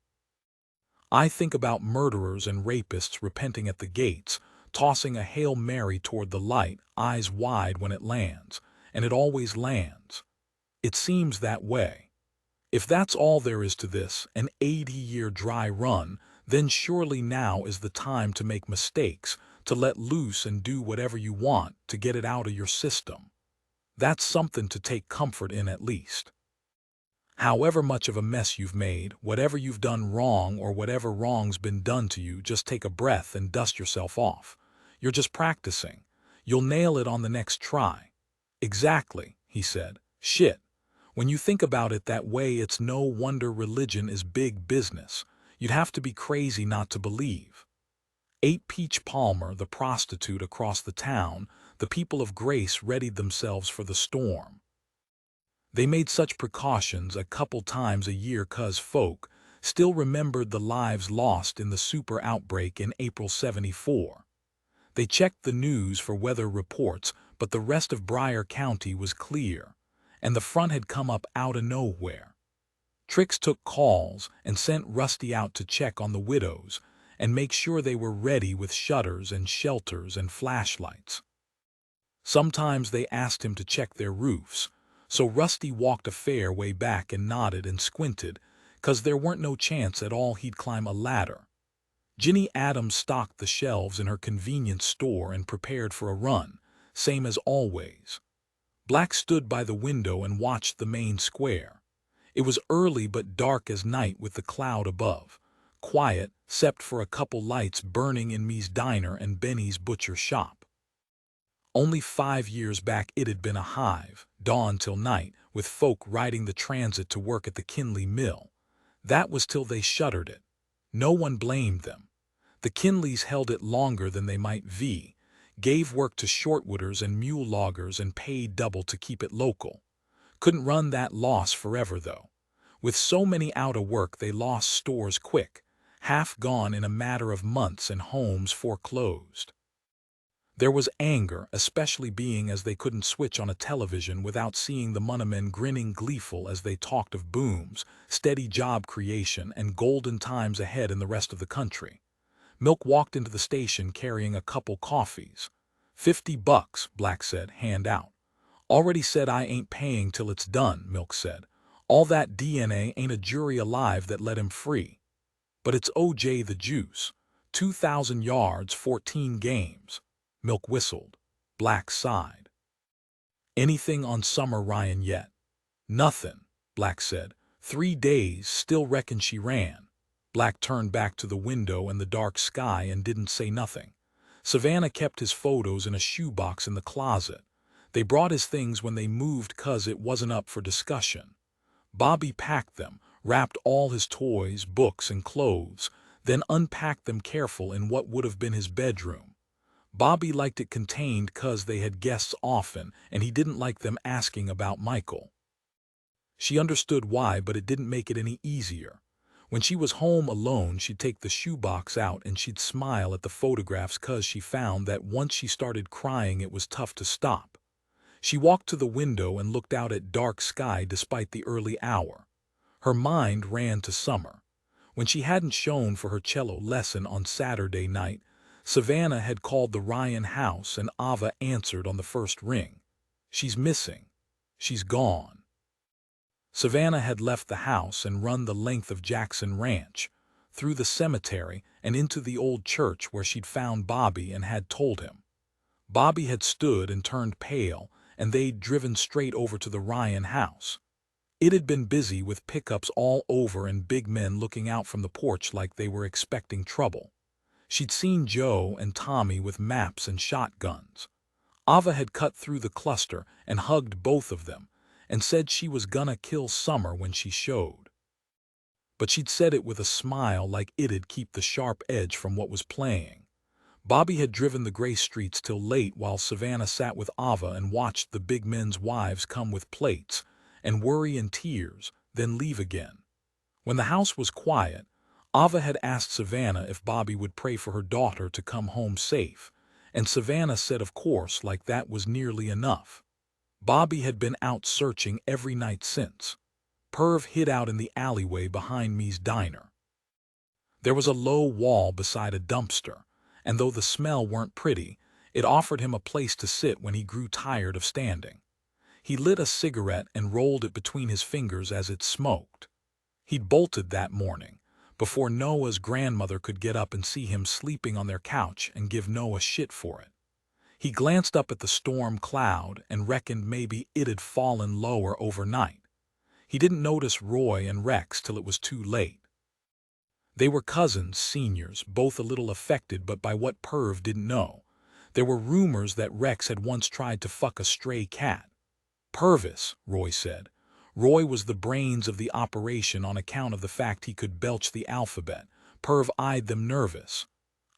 I think about murderers and rapists repenting at the gates, tossing a Hail Mary toward the light, eyes wide when it lands, and it always lands. It seems that way. If that's all there is to this, an 80-year dry run, then surely now is the time to make mistakes, to let loose and do whatever you want, to get it out of your system. That's something to take comfort in, at least. However much of a mess you've made, whatever you've done wrong or whatever wrong's been done to you, just take a breath and dust yourself off. You're just practicing. You'll nail it on the next try." "Exactly," he said. "Shit. When you think about it that way, it's no wonder religion is big business. You'd have to be crazy not to believe." 8 Peach Palmer, the prostitute across the town, the people of Grace readied themselves for the storm. They made such precautions a couple times a year 'cause folk still remembered the lives lost in the super outbreak in April '74. They checked the news for weather reports, but the rest of Bryan County was clear, and the front had come up out of nowhere. Trix took calls and sent Rusty out to check on the widows and make sure they were ready with shutters and shelters and flashlights. Sometimes they asked him to check their roofs, so Rusty walked a fair way back and nodded and squinted, 'cause there weren't no chance at all he'd climb a ladder. Ginny Adams stocked the shelves in her convenience store and prepared for a run, same as always. Black stood by the window and watched the main square. It was early but dark as night with the cloud above, quiet, except for a couple lights burning in Me's diner and Benny's butcher shop. Only 5 years back it had been a hive, dawn till night, with folk riding the transit to work at the Kinley mill. That was till they shuttered it. No one blamed them. The Kinleys held it longer than they might gave work to shortwooders and mule loggers and paid double to keep it local. Couldn't run that loss forever, though. With so many out of work they lost stores quick, half gone in a matter of months and homes foreclosed. There was anger, especially being as they couldn't switch on a television without seeing the Munnamen grinning gleeful as they talked of booms, steady job creation, and golden times ahead in the rest of the country. Milk walked into the station carrying a couple coffees. $50, Black said, hand out. Already said I ain't paying till it's done, Milk said. All that DNA ain't a jury alive that let him free. But it's O.J. the juice. 2,000 yards, 14 games. Milk whistled. Black sighed. Anything on Summer Ryan yet? Nothing, Black said. 3 days, still reckon she ran. Black turned back to the window and the dark sky and didn't say nothing. Savannah kept his photos in a shoebox in the closet. They brought his things when they moved 'cause it wasn't up for discussion. Bobby packed them, wrapped all his toys, books, and clothes, then unpacked them careful in what would have been his bedroom. Bobby liked it contained 'cause they had guests often, and he didn't like them asking about Michael. She understood why, but it didn't make it any easier. When she was home alone, she'd take the shoebox out and she'd smile at the photographs 'cause she found that once she started crying it was tough to stop. She walked to the window and looked out at dark sky despite the early hour. Her mind ran to Summer. When she hadn't shown for her cello lesson on Saturday night, Savannah had called the Ryan house and Ava answered on the first ring. She's missing. She's gone. Savannah had left the house and run the length of Jackson Ranch, through the cemetery and into the old church where she'd found Bobby and had told him. Bobby had stood and turned pale, and they'd driven straight over to the Ryan house. It had been busy with pickups all over and big men looking out from the porch like they were expecting trouble. She'd seen Joe and Tommy with maps and shotguns. Ava had cut through the cluster and hugged both of them, and said she was gonna kill Summer when she showed. But she'd said it with a smile like it'd keep the sharp edge from what was playing. Bobby had driven the gray streets till late while Savannah sat with Ava and watched the big men's wives come with plates, and worry and tears, then leave again. When the house was quiet, Ava had asked Savannah if Bobby would pray for her daughter to come home safe, and Savannah said of course, like that was nearly enough. Bobby had been out searching every night since. Perv hid out in the alleyway behind me's diner. There was a low wall beside a dumpster, and though the smell weren't pretty, it offered him a place to sit when he grew tired of standing. He lit a cigarette and rolled it between his fingers as it smoked. He'd bolted that morning, before Noah's grandmother could get up and see him sleeping on their couch and give Noah shit for it. He glanced up at the storm cloud and reckoned maybe it had fallen lower overnight. He didn't notice Roy and Rex till it was too late. They were cousins, seniors, both a little affected but by what Perv didn't know. There were rumors that Rex had once tried to fuck a stray cat. Purvis, Roy said. Roy was the brains of the operation on account of the fact he could belch the alphabet. Perv eyed them nervous.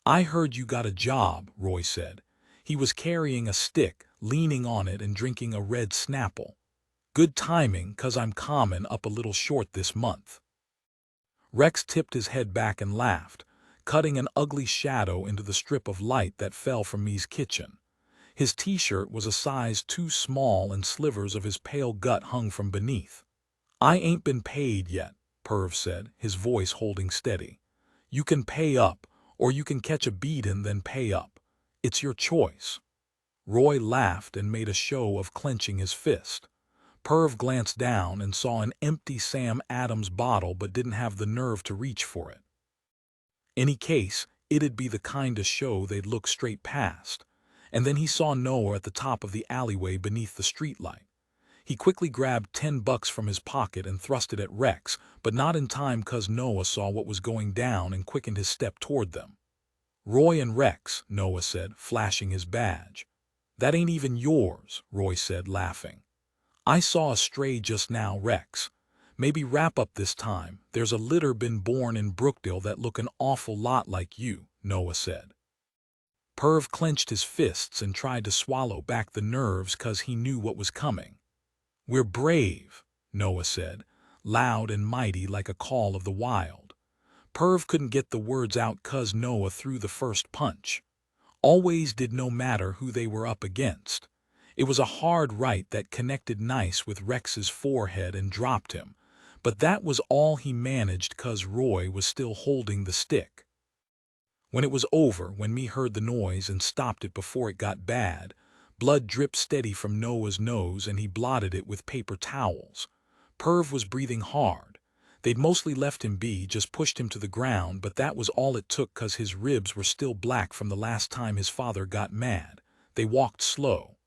I heard you got a job, Roy said. He was carrying a stick, leaning on it and drinking a red Snapple. Good timing, 'cause I'm common up a little short this month. Rex tipped his head back and laughed, cutting an ugly shadow into the strip of light that fell from me's kitchen. His t-shirt was a size too small and slivers of his pale gut hung from beneath. I ain't been paid yet, Perv said, his voice holding steady. You can pay up, or you can catch a beatin' then pay up. It's your choice. Roy laughed and made a show of clenching his fist. Perv glanced down and saw an empty Sam Adams bottle but didn't have the nerve to reach for it. Any case, it'd be the kind of show they'd look straight past. And then he saw Noah at the top of the alleyway beneath the streetlight. He quickly grabbed $10 from his pocket and thrust it at Rex, but not in time 'cause Noah saw what was going down and quickened his step toward them. Roy and Rex, Noah said, flashing his badge. That ain't even yours, Roy said, laughing. I saw a stray just now, Rex. Maybe wrap up this time. There's a litter been born in Brookdale that look an awful lot like you, Noah said. Perv clenched his fists and tried to swallow back the nerves 'cause he knew what was coming. We're brave, Noah said, loud and mighty like a call of the wild. Perv couldn't get the words out 'cause Noah threw the first punch. Always did, no matter who they were up against. It was a hard right that connected nice with Rex's forehead and dropped him, but that was all he managed 'cause Roy was still holding the stick. When it was over, when me heard the noise and stopped it before it got bad, blood dripped steady from Noah's nose and he blotted it with paper towels. Perv was breathing hard. They'd mostly left him be, just pushed him to the ground, but that was all it took 'cause his ribs were still black from the last time his father got mad. They walked slow.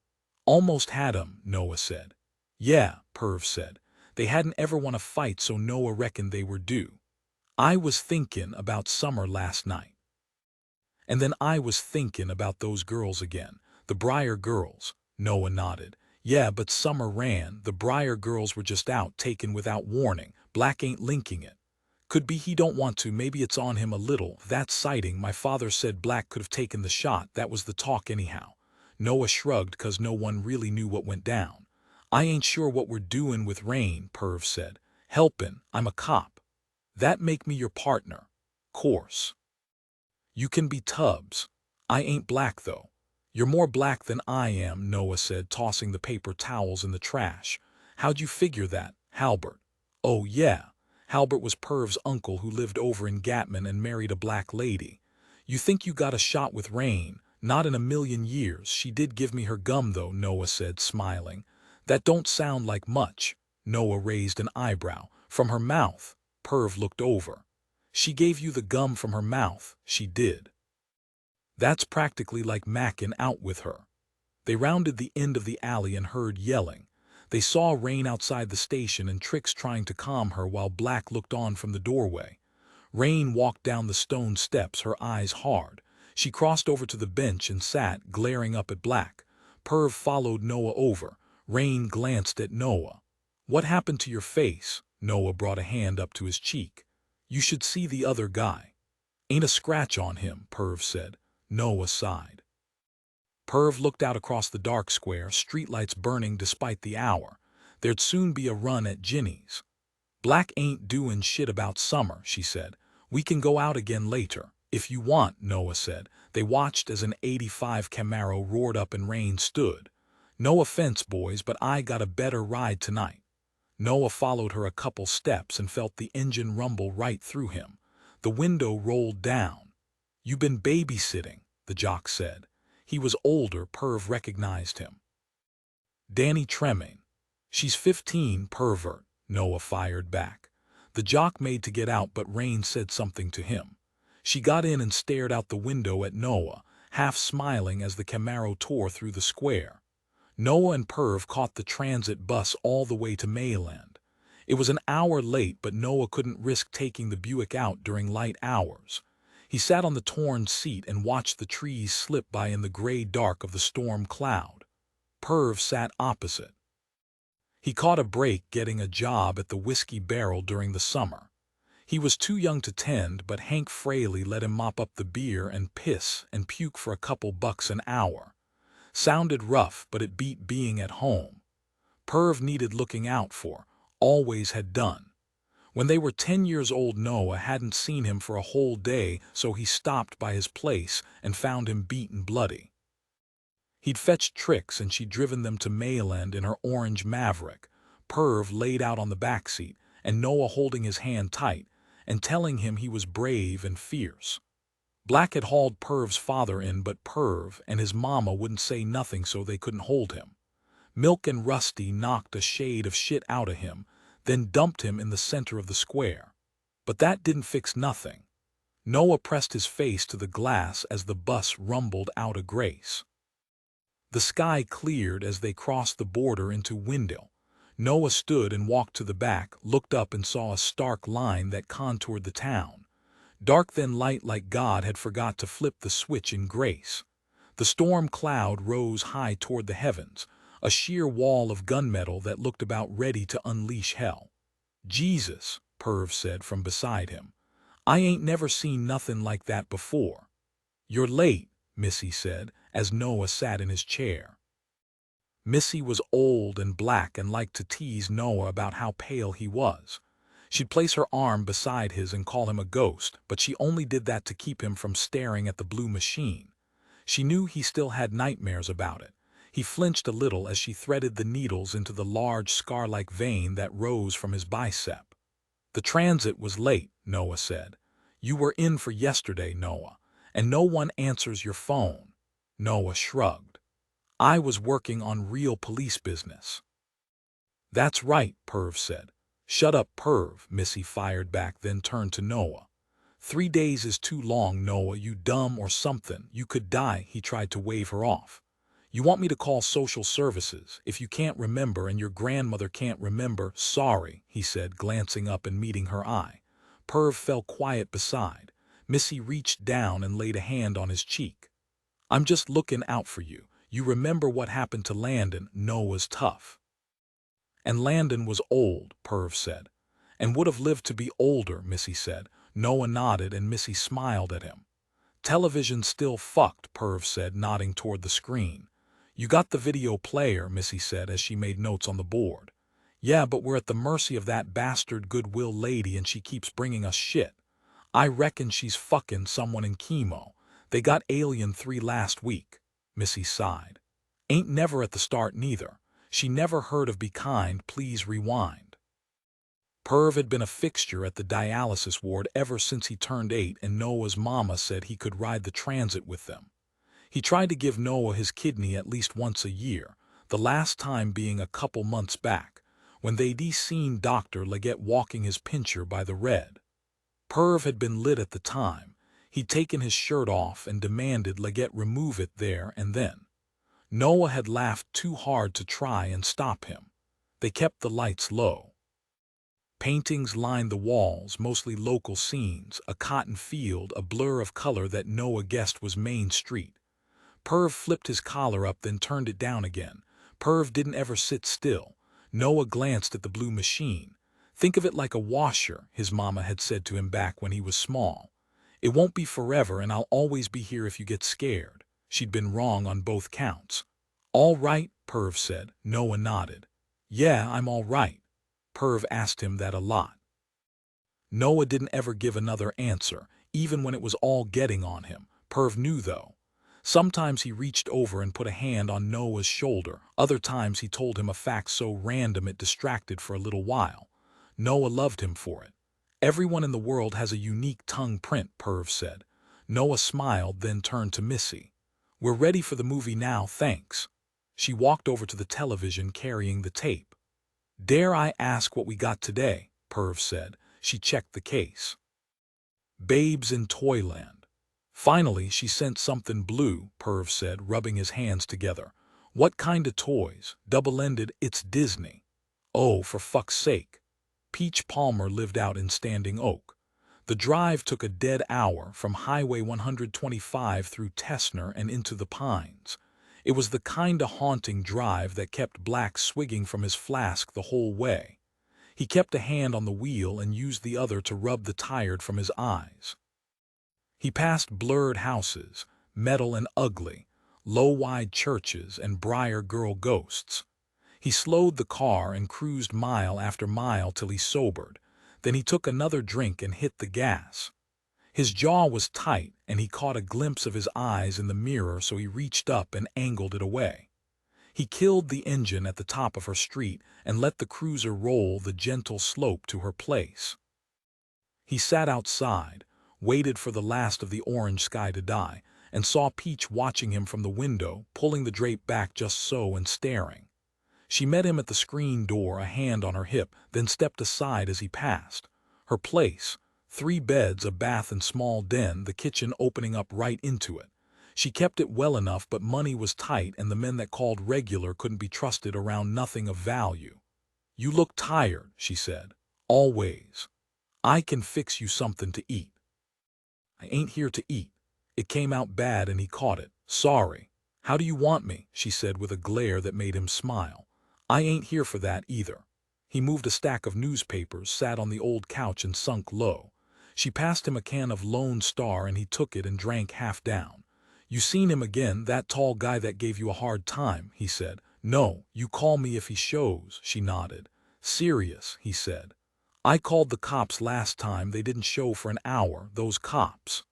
Almost had him, Noah said. Yeah, Perv said. They hadn't ever won a fight, so Noah reckoned they were due. I was thinking about summer last night. And then I was thinking about those girls again, the Briar girls. Noah nodded. Yeah, but summer ran. The Briar girls were just out, taken without warning. Black ain't linking it. Could be he don't want to, maybe it's on him a little. That sighting, my father said Black could have taken the shot, that was the talk anyhow. Noah shrugged 'cause no one really knew what went down. I ain't sure what we're doing with Raine, Perv said. Helpin', I'm a cop. That make me your partner. Course. You can be Tubbs. I ain't black though. You're more black than I am, Noah said, tossing the paper towels in the trash. How'd you figure that, Halbert? Oh yeah. Halbert was Perv's uncle who lived over in Gatman and married a black lady. You think you got a shot with Raine? Not in a million years. She did give me her gum though, Noah said, smiling. That don't sound like much. Noah raised an eyebrow. From her mouth. Perv looked over. She gave you the gum from her mouth, she did. That's practically like macking out with her. They rounded the end of the alley and heard yelling. They saw Raine outside the station and Trix trying to calm her while Black looked on from the doorway. Raine walked down the stone steps, her eyes hard. She crossed over to the bench and sat, glaring up at Black. Perv followed Noah over. Raine glanced at Noah. What happened to your face? Noah brought a hand up to his cheek. You should see the other guy. Ain't a scratch on him, Perv said. Noah sighed. Perv looked out across the dark square, streetlights burning despite the hour. There'd soon be a run at Ginny's. Black ain't doing shit about summer, she said. We can go out again later, if you want, Noah said. They watched as an '85 Camaro roared up and Raine stood. No offense, boys, but I got a better ride tonight. Noah followed her a couple steps and felt the engine rumble right through him. The window rolled down. You been babysitting, the jock said. He was older, Perv recognized him. Danny Tremaine. She's 15, pervert, Noah fired back. The jock made to get out, but Raine said something to him. She got in and stared out the window at Noah, half smiling as the Camaro tore through the square. Noah and Perv caught the transit bus all the way to Mayland. It was an hour late, but Noah couldn't risk taking the Buick out during light hours. He sat on the torn seat and watched the trees slip by in the gray dark of the storm cloud. Perv sat opposite. He caught a break getting a job at the Whiskey Barrel during the summer. He was too young to tend, but Hank Fraley let him mop up the beer and piss and puke for a couple bucks an hour. Sounded rough, but it beat being at home. Perv needed looking out for, always had done. When they were 10 years old, Noah hadn't seen him for a whole day, so he stopped by his place and found him beaten bloody. He'd fetched Trix and she'd driven them to Mayland in her orange Maverick, Perv laid out on the back seat, and Noah holding his hand tight and telling him he was brave and fierce. Black had hauled Perv's father in, but Perv and his mama wouldn't say nothing, so they couldn't hold him. Milk and Rusty knocked a shade of shit out of him, then dumped him in the center of the square. But that didn't fix nothing. Noah pressed his face to the glass as the bus rumbled out of Grace. The sky cleared as they crossed the border into Wendell. Noah stood and walked to the back, looked up and saw a stark line that contoured the town. Dark then light, like God had forgot to flip the switch in Grace. The storm cloud rose high toward the heavens, a sheer wall of gunmetal that looked about ready to unleash hell. "Jesus," Perv said from beside him. "I ain't never seen nothing like that before." "You're late," Missy said, as Noah sat in his chair. Missy was old and black and liked to tease Noah about how pale he was. She'd place her arm beside his and call him a ghost, but she only did that to keep him from staring at the blue machine. She knew he still had nightmares about it. He flinched a little as she threaded the needles into the large scar-like vein that rose from his bicep. "The transit was late," Noah said. "You were in for yesterday, Noah, and no one answers your phone." Noah shrugged. "I was working on real police business." "That's right," Perv said. "Shut up, Perv," Missy fired back, then turned to Noah. "3 days is too long, Noah, you dumb or something. You could die." He tried to wave her off. "You want me to call social services if you can't remember and your grandmother can't remember?" "Sorry," he said, glancing up and meeting her eye. Perv fell quiet beside. Missy reached down and laid a hand on his cheek. "I'm just looking out for you. You remember what happened to Landon?" Noah's tough. "And Landon was old," Perv said. "And would have lived to be older," Missy said. Noah nodded and Missy smiled at him. "Television's still fucked," Perv said, nodding toward the screen. "You got the video player," Missy said as she made notes on the board. "Yeah, but we're at the mercy of that bastard Goodwill lady and she keeps bringing us shit. I reckon she's fucking someone in chemo. They got Alien 3 last week." Missy sighed. "Ain't never at the start neither. She never heard of Be Kind, Please Rewind." Perv had been a fixture at the dialysis ward ever since he turned 8, and Noah's mama said he could ride the transit with them. He tried to give Noah his kidney at least once a year, the last time being a couple months back, when they'd seen Dr. Leggett walking his pincher by the red. Perv had been lit at the time. He'd taken his shirt off and demanded Leggett remove it there and then. Noah had laughed too hard to try and stop him. They kept the lights low. Paintings lined the walls, mostly local scenes, a cotton field, a blur of color that Noah guessed was Main Street. Perv flipped his collar up, then turned it down again. Perv didn't ever sit still. Noah glanced at the blue machine. "Think of it like a washer," his mama had said to him back when he was small. "It won't be forever and I'll always be here if you get scared." She'd been wrong on both counts. "All right," Perv said. Noah nodded. "Yeah, I'm all right." Perv asked him that a lot. Noah didn't ever give another answer, even when it was all getting on him. Perv knew, though. Sometimes he reached over and put a hand on Noah's shoulder. Other times he told him a fact so random it distracted for a little while. Noah loved him for it. "Everyone in the world has a unique tongue print," Perv said. Noah smiled, then turned to Missy. "We're ready for the movie now, thanks." She walked over to the television carrying the tape. "Dare I ask what we got today?" Perv said. She checked the case. "Babes in Toyland." "Finally, she sent something blue," Perv said, rubbing his hands together. "What kind of toys?" "Double-ended, it's Disney." "Oh, for fuck's sake." Peach Palmer lived out in Standing Oak. The drive took a dead hour from Highway 125 through Tessner and into the Pines. It was the kinda haunting drive that kept Black swigging from his flask the whole way. He kept a hand on the wheel and used the other to rub the tired from his eyes. He passed blurred houses, metal and ugly, low-wide churches and Briar Girl ghosts. He slowed the car and cruised mile after mile till he sobered. Then he took another drink and hit the gas. His jaw was tight, and he caught a glimpse of his eyes in the mirror, so he reached up and angled it away. He killed the engine at the top of her street and let the cruiser roll the gentle slope to her place. He sat outside, waited for the last of the orange sky to die, and saw Peach watching him from the window, pulling the drape back just so and staring. She met him at the screen door, a hand on her hip, then stepped aside as he passed. Her place, 3 beds, a bath and small den, the kitchen opening up right into it. She kept it well enough, but money was tight and the men that called regular couldn't be trusted around nothing of value. "You look tired," she said. "Always. I can fix you something to eat." "I ain't here to eat." It came out bad and he caught it. "Sorry. How do you want me?" she said with a glare that made him smile. "I ain't here for that either." He moved a stack of newspapers, sat on the old couch and sunk low. She passed him a can of Lone Star and he took it and drank half down. "You seen him again, that tall guy that gave you a hard time?" he said. "No, you call me if he shows," she nodded. "Serious," he said. "I called the cops last time, they didn't show for an hour, those cops.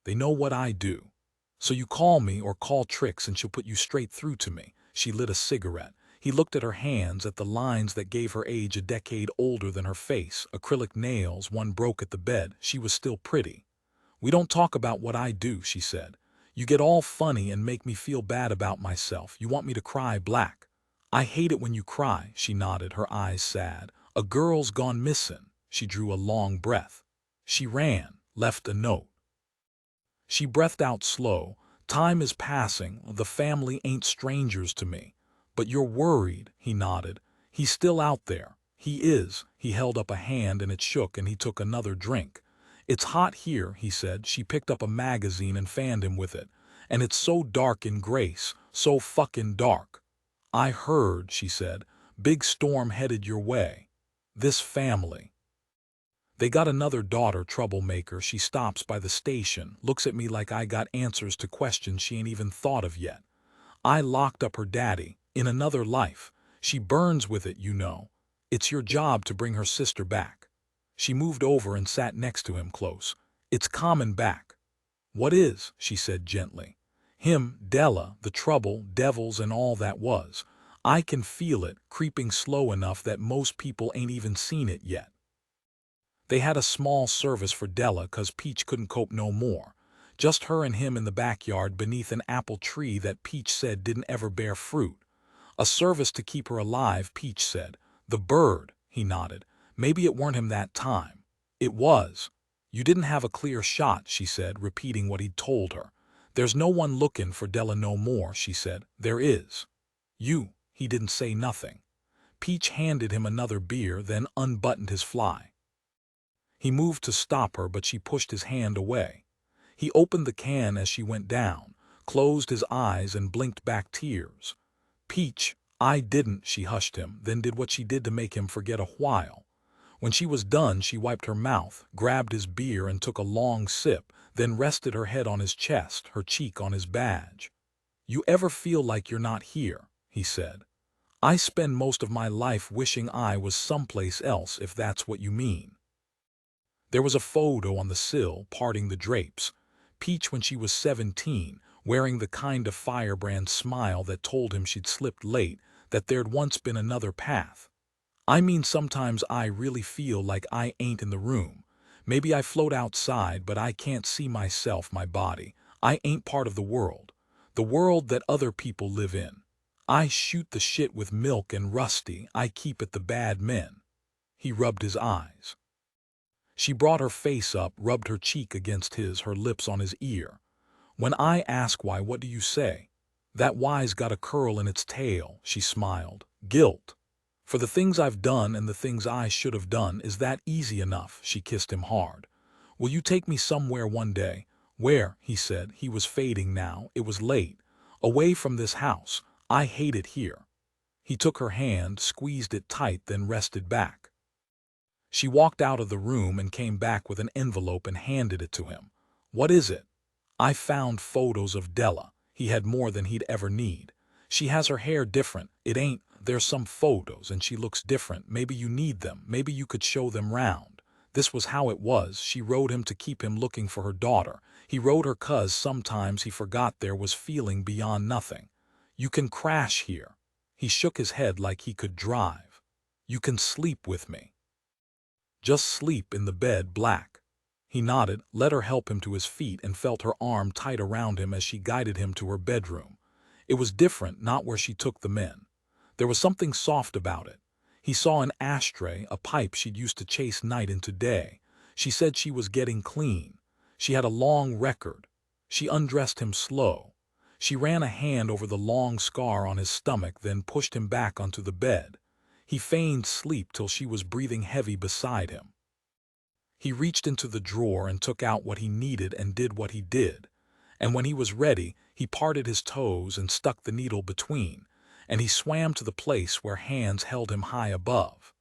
They know what I do. So you call me or call Trix and she'll put you straight through to me." She lit a cigarette. He looked at her hands, at the lines that gave her age a decade older than her face, acrylic nails, one broke at the bed. She was still pretty. "We don't talk about what I do," she said. "You get all funny and make me feel bad about myself. You want me to cry black." "I hate it when you cry," she nodded, her eyes sad. "A girl's gone missing." She drew a long breath. "She ran, left a note." She breathed out slow. "Time is passing, the family ain't strangers to me. But you're worried," he nodded. "He's still out there." "He is." He held up a hand and it shook and he took another drink. "It's hot here," he said. She picked up a magazine and fanned him with it. "And it's so dark in Grace, so fucking dark." "I heard," she said. "Big storm headed your way. This family. They got another daughter, troublemaker. She stops by the station, looks at me like I got answers to questions she ain't even thought of yet. I locked up her daddy, in another life. She burns with it, you know. It's your job to bring her sister back." She moved over and sat next to him close. "It's comin' back." "What is?" she said gently. "Him, Della, the trouble, devils and all that was. I can feel it, creeping slow enough that most people ain't even seen it yet." They had a small service for Della 'cause Peach couldn't cope no more. Just her and him in the backyard beneath an apple tree that Peach said didn't ever bear fruit. A service to keep her alive, Peach said. "The bird," he nodded. "Maybe it weren't him that time." "It was." "You didn't have a clear shot," she said, repeating what he'd told her. "There's no one looking for Della no more," she said. "There is. You." He didn't say nothing. Peach handed him another beer, then unbuttoned his fly. He moved to stop her, but she pushed his hand away. He opened the can as she went down, closed his eyes and blinked back tears. "Peach, I didn't," she hushed him, then did what she did to make him forget a while. When she was done, she wiped her mouth, grabbed his beer and took a long sip, then rested her head on his chest, her cheek on his badge. "You ever feel like you're not here?" he said. "I spend most of my life wishing I was someplace else, if that's what you mean." There was a photo on the sill, parting the drapes. Peach when she was 17, wearing the kind of firebrand smile that told him she'd slipped late, that there'd once been another path. "I mean, sometimes I really feel like I ain't in the room. Maybe I float outside, but I can't see myself, my body. I ain't part of the world that other people live in. I shoot the shit with Milk and Rusty, I keep it the bad men." He rubbed his eyes. She brought her face up, rubbed her cheek against his, her lips on his ear. "When I ask why, what do you say?" "That why's got a curl in its tail," she smiled. "Guilt. For the things I've done and the things I should have done. Is that easy enough?" She kissed him hard. "Will you take me somewhere one day?" "Where?" he said. He was fading now. It was late. "Away from this house. I hate it here." He took her hand, squeezed it tight, then rested back. She walked out of the room and came back with an envelope and handed it to him. "What is it?" "I found photos of Della." He had more than he'd ever need. "She has her hair different. It ain't, there's some photos and she looks different. Maybe you need them. Maybe you could show them round." This was how it was. She wrote him to keep him looking for her daughter. He wrote her 'cause sometimes he forgot there was feeling beyond nothing. "You can crash here." He shook his head like he could drive. "You can sleep with me. Just sleep in the bed, black." He nodded, let her help him to his feet and felt her arm tight around him as she guided him to her bedroom. It was different, not where she took the men. There was something soft about it. He saw an ashtray, a pipe she'd used to chase night into day. She said she was getting clean. She had a long record. She undressed him slow. She ran a hand over the long scar on his stomach, then pushed him back onto the bed. He feigned sleep till she was breathing heavy beside him. He reached into the drawer and took out what he needed and did what he did. And when he was ready, he parted his toes and stuck the needle between, and he swam to the place where hands held him high above.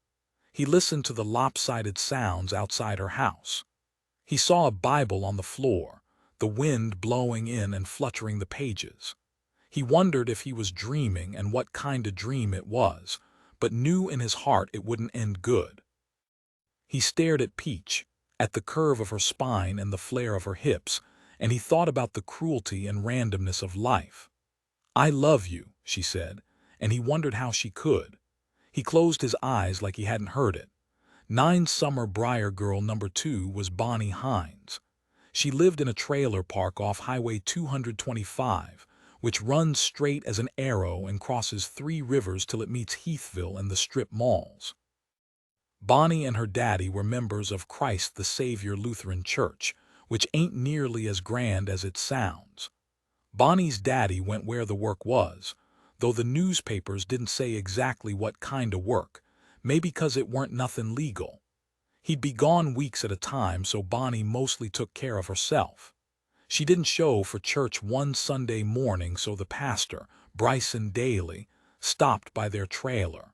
He listened to the lopsided sounds outside her house. He saw a Bible on the floor, the wind blowing in and fluttering the pages. He wondered if he was dreaming and what kind of dream it was, but knew in his heart it wouldn't end good. He stared at Peach, at the curve of her spine and the flare of her hips, and he thought about the cruelty and randomness of life. "I love you," she said, and he wondered how she could. He closed his eyes like he hadn't heard it. 9 Summer Briar Girl number 2 was Bonnie Hines. She lived in a trailer park off Highway 225, which runs straight as an arrow and crosses 3 rivers till it meets Heathville and the strip malls. Bonnie and her daddy were members of Christ the Savior Lutheran Church, which ain't nearly as grand as it sounds. Bonnie's daddy went where the work was, though the newspapers didn't say exactly what kind of work, maybe 'cause it weren't nothing legal. He'd be gone weeks at a time, so Bonnie mostly took care of herself. She didn't show for church one Sunday morning, so the pastor, Bryson Daly, stopped by their trailer.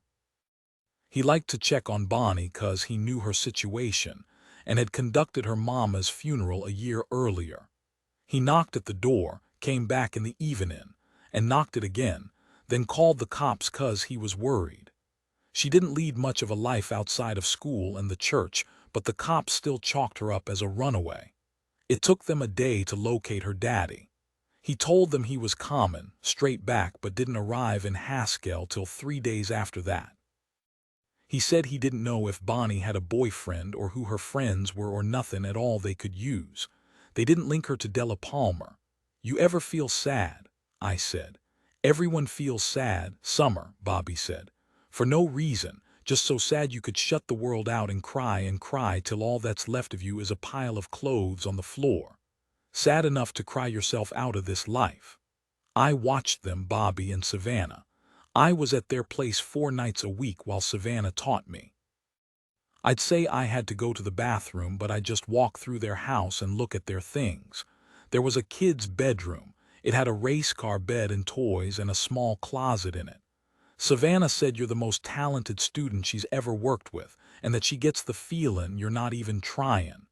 He liked to check on Bonnie 'cause he knew her situation and had conducted her mama's funeral a year earlier. He knocked at the door, came back in the evening, and knocked it again, then called the cops 'cause he was worried. She didn't lead much of a life outside of school and the church, but the cops still chalked her up as a runaway. It took them a day to locate her daddy. He told them he was coming, straight back, but didn't arrive in Haskell till 3 days after that. He said he didn't know if Bonnie had a boyfriend or who her friends were or nothing at all they could use. They didn't link her to Della Palmer. "You ever feel sad?" I said. "Everyone feels sad, Summer," Bobby said. "For no reason, just so sad you could shut the world out and cry till all that's left of you is a pile of clothes on the floor. Sad enough to cry yourself out of this life." I watched them, Bobby and Savannah. I was at their place 4 nights a week while Savannah taught me. I'd say I had to go to the bathroom, but I'd just walk through their house and look at their things. There was a kid's bedroom. It had a race car bed and toys and a small closet in it. Savannah said you're the most talented student she's ever worked with, and that she gets the feeling you're not even trying.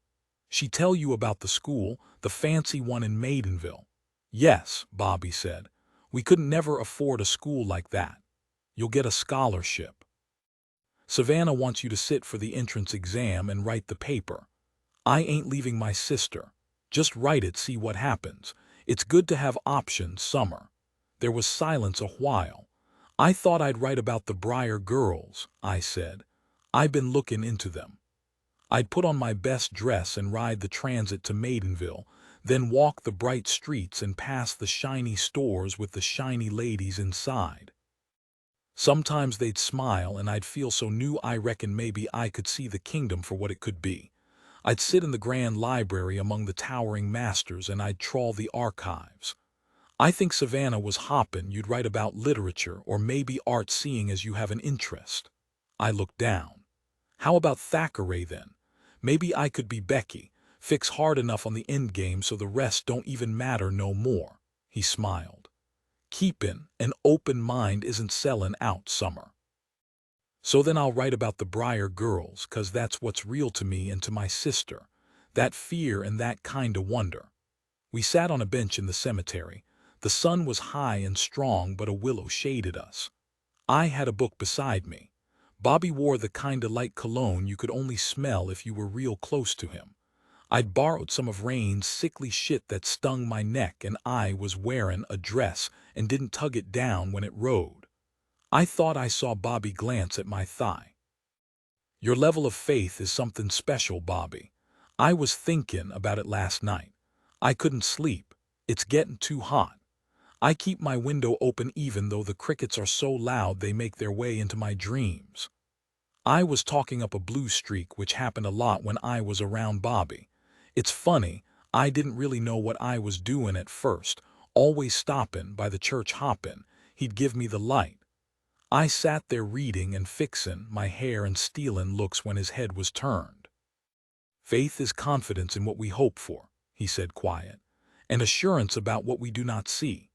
She'd tell you about the school, the fancy one in Maidenville. "Yes," Bobby said. "We couldn't never afford a school like that. You'll get a scholarship. Savannah wants you to sit for the entrance exam and write the paper. I ain't leaving my sister. Just write it, see what happens. It's good to have options, Summer." There was silence a while. "I thought I'd write about the Briar Girls," I said. "I've been looking into them. I'd put on my best dress and ride the transit to Maidenville, then walk the bright streets and pass the shiny stores with the shiny ladies inside. Sometimes they'd smile and I'd feel so new I reckon maybe I could see the kingdom for what it could be. I'd sit in the grand library among the towering masters and I'd trawl the archives. I think Savannah was hopping you'd write about literature or maybe art, seeing as you have an interest." I looked down. "How about Thackeray then? Maybe I could be Becky, fix hard enough on the end game so the rest don't even matter no more." He smiled. "Keepin' an open mind isn't selling out, Summer. So then I'll write about the Briar Girls, 'cause that's what's real to me and to my sister, that fear and that kind of wonder." We sat on a bench in the cemetery. The sun was high and strong, but a willow shaded us. I had a book beside me. Bobby wore the kind of light cologne you could only smell if you were real close to him. I'd borrowed some of Raine's sickly shit that stung my neck, and I was wearing a dress and didn't tug it down when it rode. I thought I saw Bobby glance at my thigh. "Your level of faith is something special, Bobby. I was thinking about it last night. I couldn't sleep. It's getting too hot. I keep my window open even though the crickets are so loud they make their way into my dreams." I was talking up a blue streak, which happened a lot when I was around Bobby. It's funny, I didn't really know what I was doing at first, always stopping by the church hopping. He'd give me the light. I sat there reading and fixing my hair and stealing looks when his head was turned. "Faith is confidence in what we hope for," he said quiet. an assurance about what we do not see.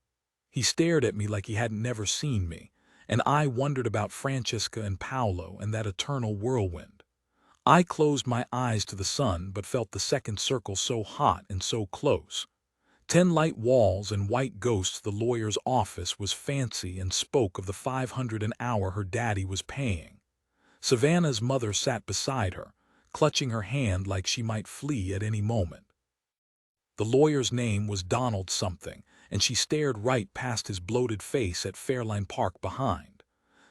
He stared at me like he hadn't never seen me, and I wondered about Francesca and Paolo and that eternal whirlwind. I closed my eyes to the sun but felt the second circle so hot and so close. 10 light walls and white ghosts. The lawyer's office was fancy and spoke of the 500 an hour her daddy was paying. Savannah's mother sat beside her, clutching her hand like she might flee at any moment. The lawyer's name was Donald something, and she stared right past his bloated face at Fairline Park behind.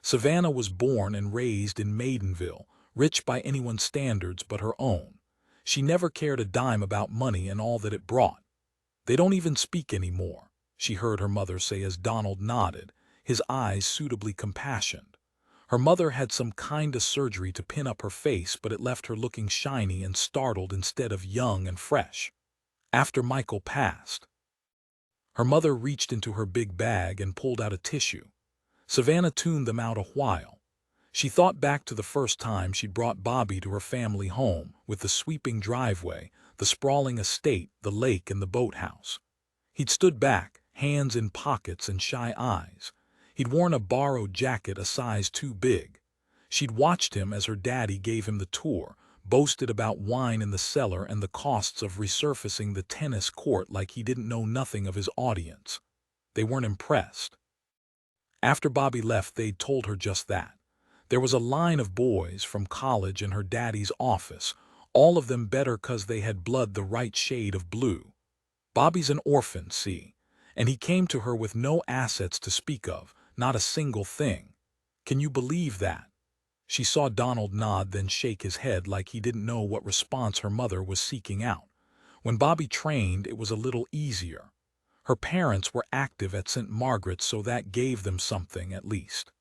Savannah was born and raised in Maidenville, rich by anyone's standards but her own. She never cared a dime about money and all that it brought. "They don't even speak anymore," she heard her mother say as Donald nodded, his eyes suitably compassionate. Her mother had some kind of surgery to pin up her face, but it left her looking shiny and startled instead of young and fresh. After Michael passed, her mother reached into her big bag and pulled out a tissue. Savannah tuned them out a while. She thought back to the first time she'd brought Bobby to her family home, with the sweeping driveway, the sprawling estate, the lake, and the boathouse. He'd stood back, hands in pockets and shy eyes. He'd worn a borrowed jacket a size too big. She'd watched him as her daddy gave him the tour, boasted about wine in the cellar and the costs of resurfacing the tennis court like he didn't know nothing of his audience. They weren't impressed. After Bobby left, they'd told her just that. There was a line of boys from college in her daddy's office, all of them better 'cause they had blood the right shade of blue. Bobby's an orphan, see, and he came to her with no assets to speak of, not a single thing. Can you believe that? She saw Donald nod, then shake his head like he didn't know what response her mother was seeking out. When Bobby trained, it was a little easier. Her parents were active at St. Margaret's, so that gave them something at least.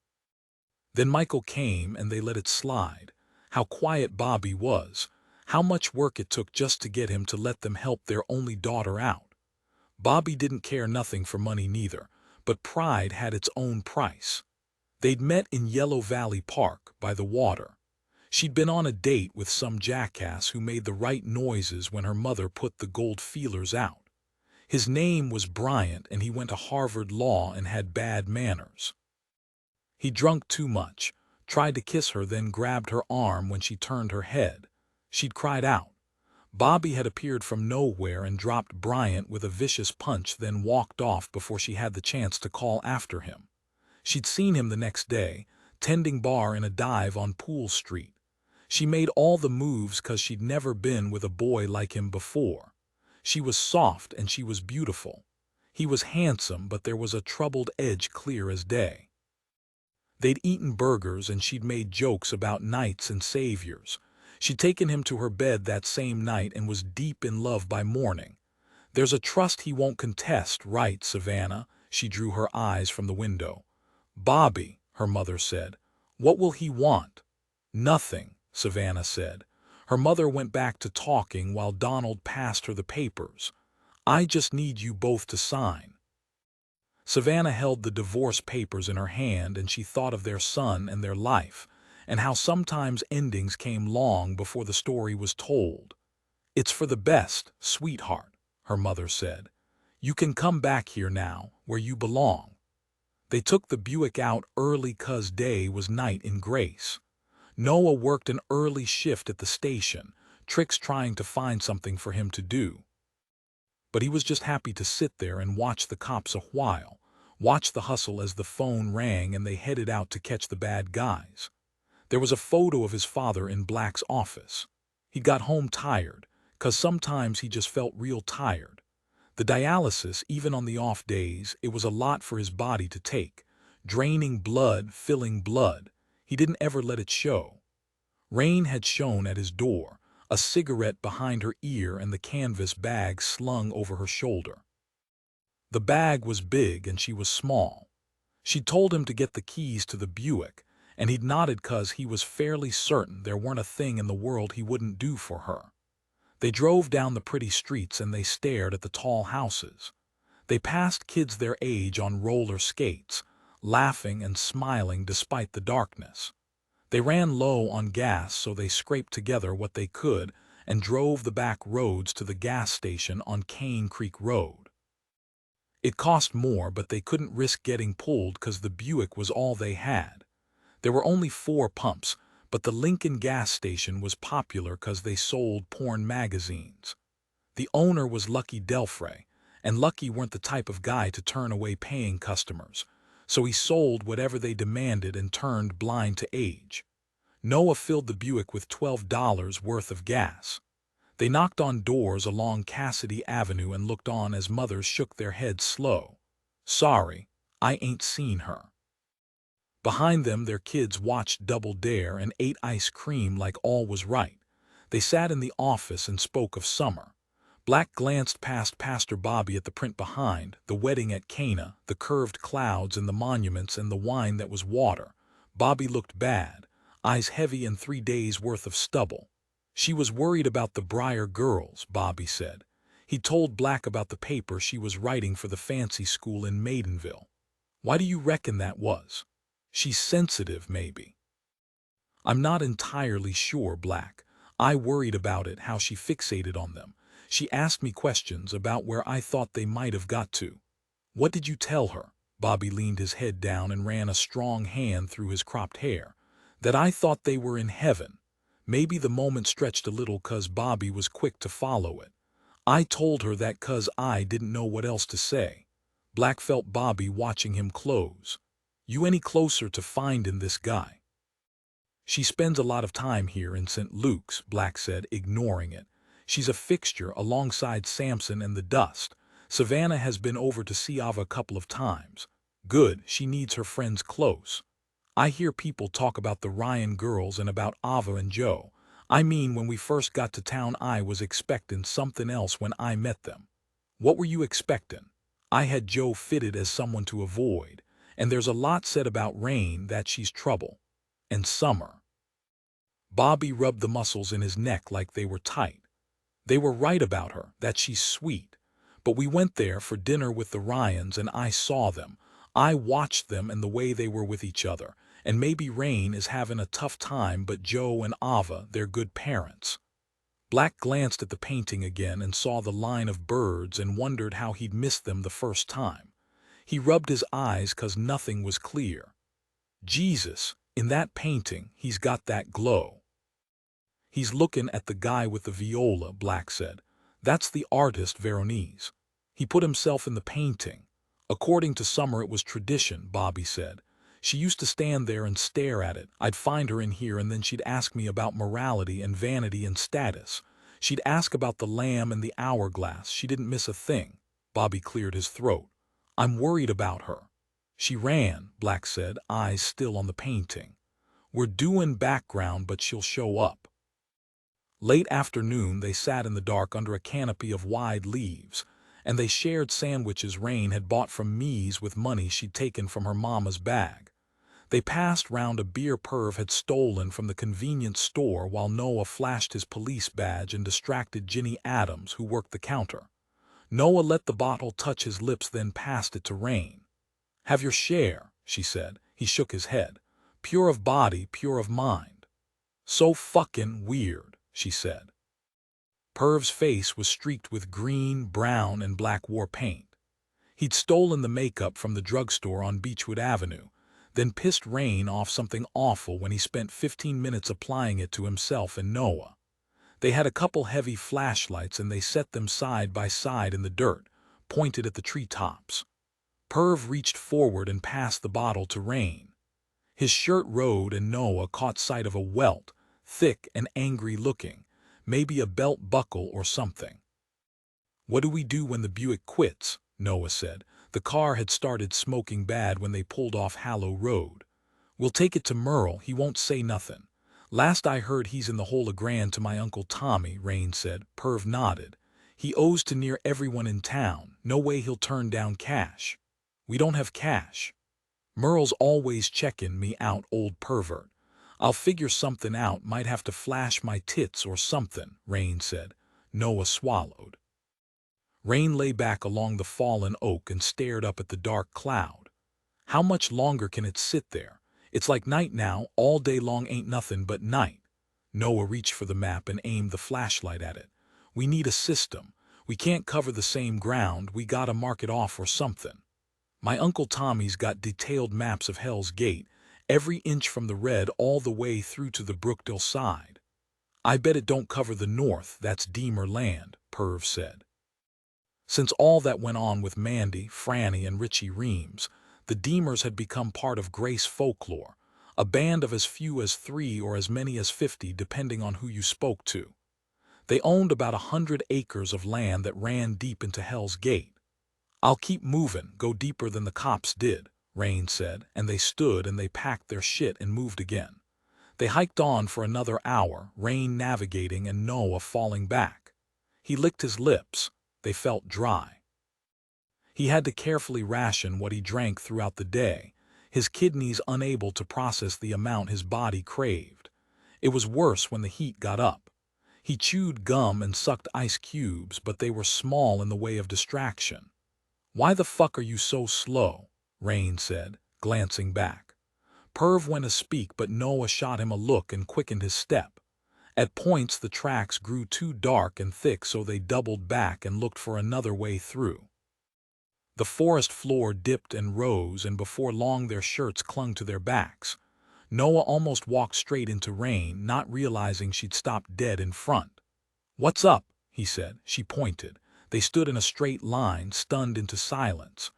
Then Michael came and they let it slide. How quiet Bobby was. How much work it took just to get him to let them help their only daughter out. Bobby didn't care nothing for money neither, but pride had its own price. They'd met in Yellow Valley Park, by the water. She'd been on a date with some jackass who made the right noises when her mother put the gold feelers out. His name was Bryant, and he went to Harvard Law and had bad manners. He drunk too much, tried to kiss her, then grabbed her arm when she turned her head. She'd cried out. Bobby had appeared from nowhere and dropped Bryant with a vicious punch, then walked off before she had the chance to call after him. She'd seen him the next day, tending bar in a dive on Pool Street. She made all the moves 'cause she'd never been with a boy like him before. She was soft and she was beautiful. He was handsome, but there was a troubled edge clear as day. They'd eaten burgers and she'd made jokes about knights and saviors. She'd taken him to her bed that same night and was deep in love by morning. "There's a trust he won't contest, right, Savannah?" She drew her eyes from the window. "Bobby," her mother said. "What will he want?" "Nothing," Savannah said. Her mother went back to talking while Donald passed her the papers. "I just need you both to sign." Savannah held the divorce papers in her hand, and she thought of their son and their life, and how sometimes endings came long before the story was told. "It's for the best, sweetheart," her mother said. "You can come back here now, where you belong." They took the Buick out early 'cause day was night in Grace. Noah worked an early shift at the station, Trix trying to find something for him to do. But he was just happy to sit there and watch the cops a while, watch the hustle as the phone rang and they headed out to catch the bad guys. There was a photo of his father in Black's office. He got home tired, 'cause sometimes he just felt real tired. The dialysis, even on the off days, it was a lot for his body to take. Draining blood, filling blood. He didn't ever let it show. Raine had shown at his door, a cigarette behind her ear and the canvas bag slung over her shoulder. The bag was big and she was small. She'd told him to get the keys to the Buick, and he'd nodded 'cause he was fairly certain there weren't a thing in the world he wouldn't do for her. They drove down the pretty streets and they stared at the tall houses. They passed kids their age on roller skates, laughing and smiling despite the darkness. They ran low on gas, so they scraped together what they could and drove the back roads to the gas station on Cane Creek Road. It cost more, but they couldn't risk getting pulled because the Buick was all they had. There were only 4 pumps, but the Lincoln gas station was popular because they sold porn magazines. The owner was Lucky Delfray, and Lucky weren't the type of guy to turn away paying customers, so he sold whatever they demanded and turned blind to age. Noah filled the Buick with $12 worth of gas. They knocked on doors along Cassidy Avenue and looked on as mothers shook their heads slow. "Sorry, I ain't seen her." Behind them, their kids watched Double Dare and ate ice cream like all was right. They sat in the office and spoke of summer. Black glanced past Pastor Bobby at the print behind, the wedding at Cana, the curved clouds and the monuments and the wine that was water. Bobby looked bad, eyes heavy and 3 days' worth of stubble. She was worried about the Briar girls, Bobby said. He told Black about the paper she was writing for the fancy school in Maidenville. "Why do you reckon that was?" "She's sensitive, maybe." "I'm not entirely sure, Black. I worried about it, how she fixated on them. She asked me questions about where I thought they might have got to." "What did you tell her?" Bobby leaned his head down and ran a strong hand through his cropped hair. "That I thought they were in heaven." Maybe the moment stretched a little 'cause Bobby was quick to follow it. "I told her that 'cause I didn't know what else to say." Black felt Bobby watching him close. "You any closer to finding this guy?" "She spends a lot of time here in St. Luke's," Black said, ignoring it. "She's a fixture alongside Samson and the Dust. Savannah has been over to see Ava a couple of times. Good, she needs her friends close. I hear people talk about the Ryan girls and about Ava and Joe. I mean, when we first got to town I was expecting something else when I met them." "What were you expecting?" "I had Joe fitted as someone to avoid, and there's a lot said about Raine that she's trouble. And Summer." Bobby rubbed the muscles in his neck like they were tight. "They were right about her, that she's sweet. But we went there for dinner with the Ryans and I saw them. I watched them and the way they were with each other. And maybe Raine is having a tough time, but Joe and Ava, they're good parents." Black glanced at the painting again and saw the line of birds and wondered how he'd missed them the first time. He rubbed his eyes 'cause nothing was clear. "Jesus, in that painting, he's got that glow." "He's looking at the guy with the viola," Black said. "That's the artist Veronese. He put himself in the painting. According to Summer it was tradition," Bobby said. "She used to stand there and stare at it. I'd find her in here and then she'd ask me about morality and vanity and status. She'd ask about the lamb and the hourglass. She didn't miss a thing." Bobby cleared his throat. "I'm worried about her." "She ran," Black said, eyes still on the painting. "We're doing background, but she'll show up." Late afternoon they sat in the dark under a canopy of wide leaves, and they shared sandwiches Raine had bought from Mies with money she'd taken from her mama's bag. They passed round a beer Perv had stolen from the convenience store while Noah flashed his police badge and distracted Ginny Adams, who worked the counter. Noah let the bottle touch his lips, then passed it to Raine. "Have your share," she said. He shook his head. "Pure of body, pure of mind." "So fucking weird," she said. Perv's face was streaked with green, brown, and black war paint. He'd stolen the makeup from the drugstore on Beechwood Avenue, then pissed Raine off something awful when he spent 15 minutes applying it to himself and Noah. They had a couple heavy flashlights and they set them side by side in the dirt, pointed at the treetops. Perv reached forward and passed the bottle to Raine. His shirt rode and Noah caught sight of a welt, thick and angry-looking, maybe a belt buckle or something. "What do we do when the Buick quits?" Noah said. The car had started smoking bad when they pulled off Hallow Road. "We'll take it to Merle, he won't say nothing. Last I heard he's in the hole $1,000 to my Uncle Tommy," Raine said. Perv nodded. "He owes to near everyone in town. No way he'll turn down cash." "We don't have cash." "Merle's always checking me out, old pervert. I'll figure something out, might have to flash my tits or something," Raine said. Noah swallowed. Raine lay back along the fallen oak and stared up at the dark cloud. "How much longer can it sit there? It's like night now, all day long ain't nothing but night." Noah reached for the map and aimed the flashlight at it. "We need a system. We can't cover the same ground, we gotta mark it off or something. My Uncle Tommy's got detailed maps of Hell's Gate, every inch from the red all the way through to the Brookdale side. I bet it don't cover the north, that's Deemer land, Perv said. Since all that went on with Mandy, Franny, and Richie Reams, the Deemers had become part of Grace folklore, a band of as few as 3 or as many as 50 depending on who you spoke to. They owned about 100 acres of land that ran deep into Hell's Gate. I'll keep moving, go deeper than the cops did, Raine said, and they stood and they packed their shit and moved again. They hiked on for another hour, Raine navigating and Noah falling back. He licked his lips. They felt dry. He had to carefully ration what he drank throughout the day, his kidneys unable to process the amount his body craved. It was worse when the heat got up. He chewed gum and sucked ice cubes, but they were small in the way of distraction. "Why the fuck are you so slow?" Raine said, glancing back. Perv went to speak, but Noah shot him a look and quickened his step. At points the tracks grew too dark and thick, so they doubled back and looked for another way through. The forest floor dipped and rose, and before long their shirts clung to their backs. Noah almost walked straight into Raine, not realizing she'd stopped dead in front. "What's up?" he said. She pointed. They stood in a straight line, stunned into silence.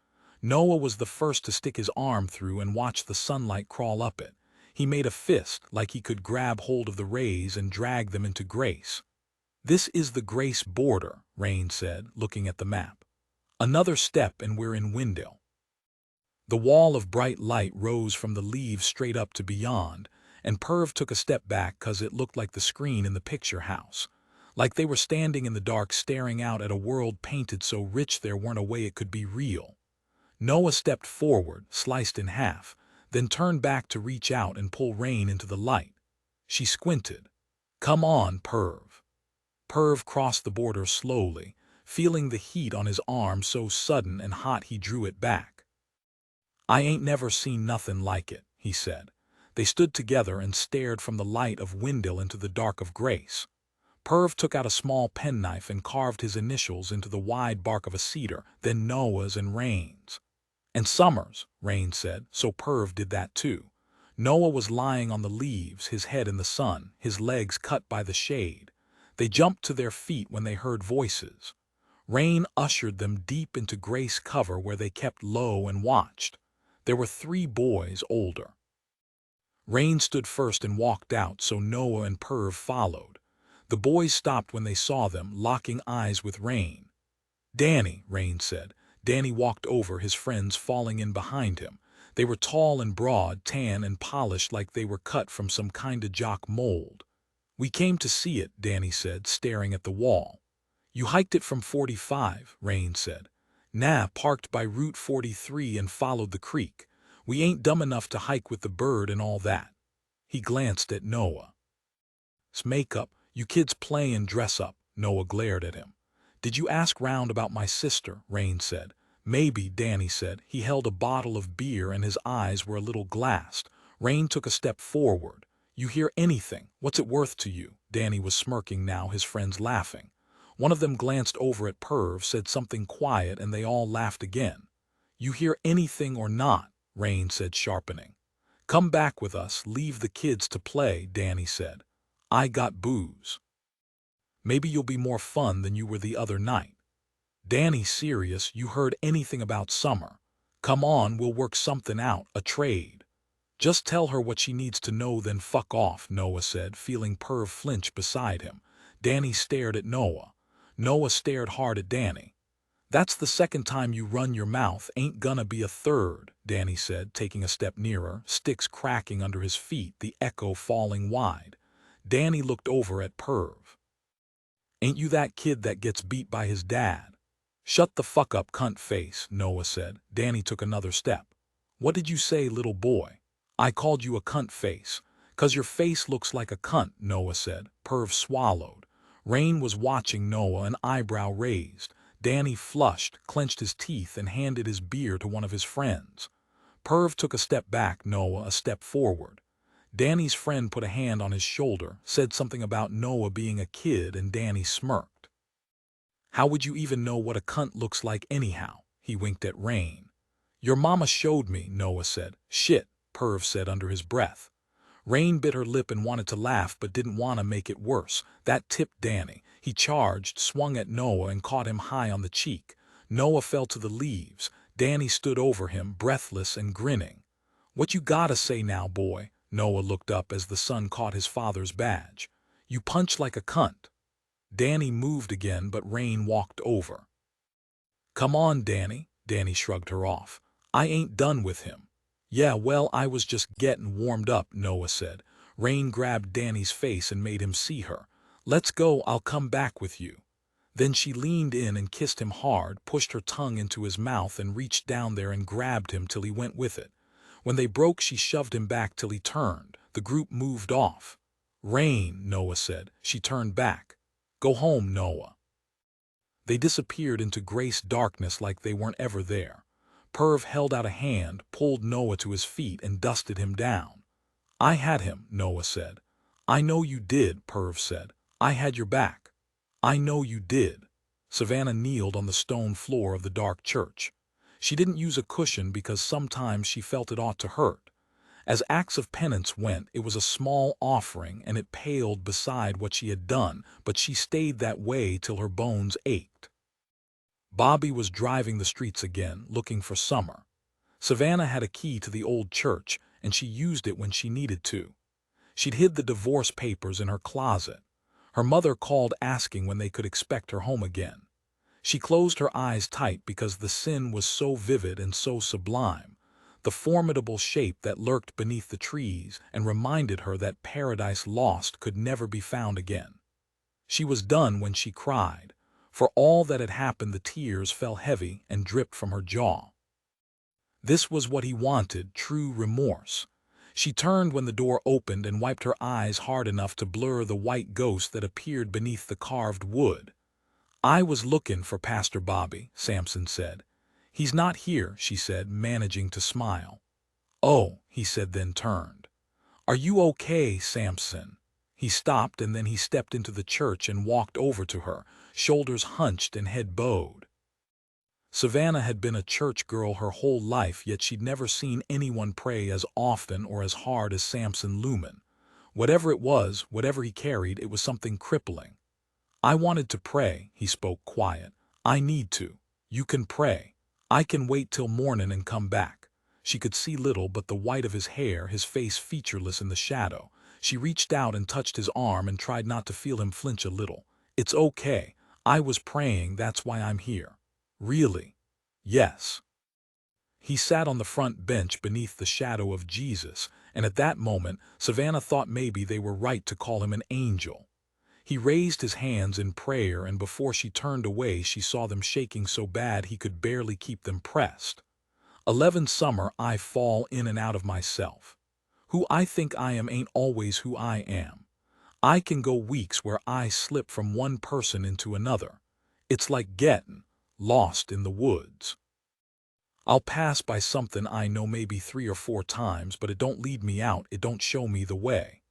Noah was the first to stick his arm through and watch the sunlight crawl up it. He made a fist, like he could grab hold of the rays and drag them into Grace. "This is the Grace border," Raine said, looking at the map. "Another step and we're in Windale." The wall of bright light rose from the leaves straight up to beyond, and Perv took a step back 'cause it looked like the screen in the picture house. Like they were standing in the dark staring out at a world painted so rich there weren't a way it could be real. Noah stepped forward, sliced in half, then turned back to reach out and pull Raine into the light. She squinted. "Come on, Perv." Perv crossed the border slowly, feeling the heat on his arm so sudden and hot he drew it back. "I ain't never seen nothing like it," he said. They stood together and stared from the light of Windale into the dark of Grace. Perv took out a small penknife and carved his initials into the wide bark of a cedar, then Noah's and Raine's. "And Summer's," Raine said, so Perv did that too. Noah was lying on the leaves, his head in the sun, his legs cut by the shade. They jumped to their feet when they heard voices. Raine ushered them deep into Grace cover where they kept low and watched. There were 3 boys older. Raine stood first and walked out, so Noah and Perv followed. The boys stopped when they saw them, locking eyes with Raine. "Danny," Raine said. Danny walked over, his friends falling in behind him. They were tall and broad, tan and polished like they were cut from some kind of jock mold. "We came to see it," Danny said, staring at the wall. "You hiked it from 45, Raine said. "Nah, parked by Route 43 and followed the creek. We ain't dumb enough to hike with the bird and all that." He glanced at Noah. "'S makeup, you kids play and dress up," Noah glared at him. "Did you ask round about my sister?" Raine said. "Maybe," Danny said. He held a bottle of beer and his eyes were a little glassed. Raine took a step forward. "You hear anything? What's it worth to you?" Danny was smirking now, his friends laughing. One of them glanced over at Perv, said something quiet, and they all laughed again. "You hear anything or not?" Raine said, sharpening. "Come back with us, leave the kids to play," Danny said. "I got booze. Maybe you'll be more fun than you were the other night." "Danny, serious, you heard anything about Summer? Come on, we'll work something out, a trade." "Just tell her what she needs to know, then fuck off," Noah said, feeling Perv flinch beside him. Danny stared at Noah. Noah stared hard at Danny. "That's the second time you run your mouth, ain't gonna be a third," Danny said, taking a step nearer, sticks cracking under his feet, the echo falling wide. Danny looked over at Perv. "Ain't you that kid that gets beat by his dad?" "Shut the fuck up, cunt face," Noah said. Danny took another step. "What did you say, little boy?" "I called you a cunt face. 'Cause your face looks like a cunt," Noah said. Perv swallowed. Raine was watching Noah, an eyebrow raised. Danny flushed, clenched his teeth, and handed his beer to one of his friends. Perv took a step back, Noah a step forward. Danny's friend put a hand on his shoulder, said something about Noah being a kid, and Danny smirked. How would you even know what a cunt looks like anyhow? He winked at Raine. Your mama showed me, Noah said. Shit, Perv said under his breath. Raine bit her lip and wanted to laugh but didn't want to make it worse. That tipped Danny. He charged, swung at Noah and caught him high on the cheek. Noah fell to the leaves. Danny stood over him, breathless and grinning. What you gotta say now, boy? Noah looked up as the son caught his father's badge. You punch like a cunt. Danny moved again, but Raine walked over. Come on, Danny. Danny shrugged her off. I ain't done with him. Yeah, well, I was just getting warmed up, Noah said. Raine grabbed Danny's face and made him see her. Let's go, I'll come back with you. Then she leaned in and kissed him hard, pushed her tongue into his mouth and reached down there and grabbed him till he went with it. When they broke, she shoved him back till he turned. The group moved off. Raine, Noah said. She turned back. Go home, Noah. They disappeared into Grace darkness like they weren't ever there. Perv held out a hand, pulled Noah to his feet and dusted him down. I had him, Noah said. I know you did, Perv said. I had your back. I know you did. Savannah kneeled on the stone floor of the dark church. She didn't use a cushion because sometimes she felt it ought to hurt. As acts of penance went, it was a small offering and it paled beside what she had done, but she stayed that way till her bones ached. Bobby was driving the streets again, looking for Summer. Savannah had a key to the old church, and she used it when she needed to. She'd hid the divorce papers in her closet. Her mother called asking when they could expect her home again. She closed her eyes tight because the sin was so vivid and so sublime, the formidable shape that lurked beneath the trees and reminded her that paradise lost could never be found again. She was done when she cried. For all that had happened, the tears fell heavy and dripped from her jaw. This was what he wanted, true remorse. She turned when the door opened and wiped her eyes hard enough to blur the white ghost that appeared beneath the carved wood. I was looking for Pastor Bobby, Samson said. He's not here, she said, managing to smile. Oh, he said, then turned. Are you okay, Samson? He stopped and then he stepped into the church and walked over to her, shoulders hunched and head bowed. Savannah had been a church girl her whole life, yet she'd never seen anyone pray as often or as hard as Samson Lumen. Whatever it was, whatever he carried, it was something crippling. I wanted to pray, he spoke quiet. I need to. You can pray. I can wait till morning and come back. She could see little but the white of his hair, his face featureless in the shadow. She reached out and touched his arm and tried not to feel him flinch a little. It's okay. I was praying, that's why I'm here. Really? Yes. He sat on the front bench beneath the shadow of Jesus, and at that moment, Savannah thought maybe they were right to call him an angel. He raised his hands in prayer, and before she turned away, she saw them shaking so bad he could barely keep them pressed. 11 Summer, I fall in and out of myself. Who I think I am ain't always who I am. I can go weeks where I slip from one person into another. It's like getting lost in the woods. I'll pass by something I know maybe 3 or 4 times, but it don't lead me out, it don't show me the way.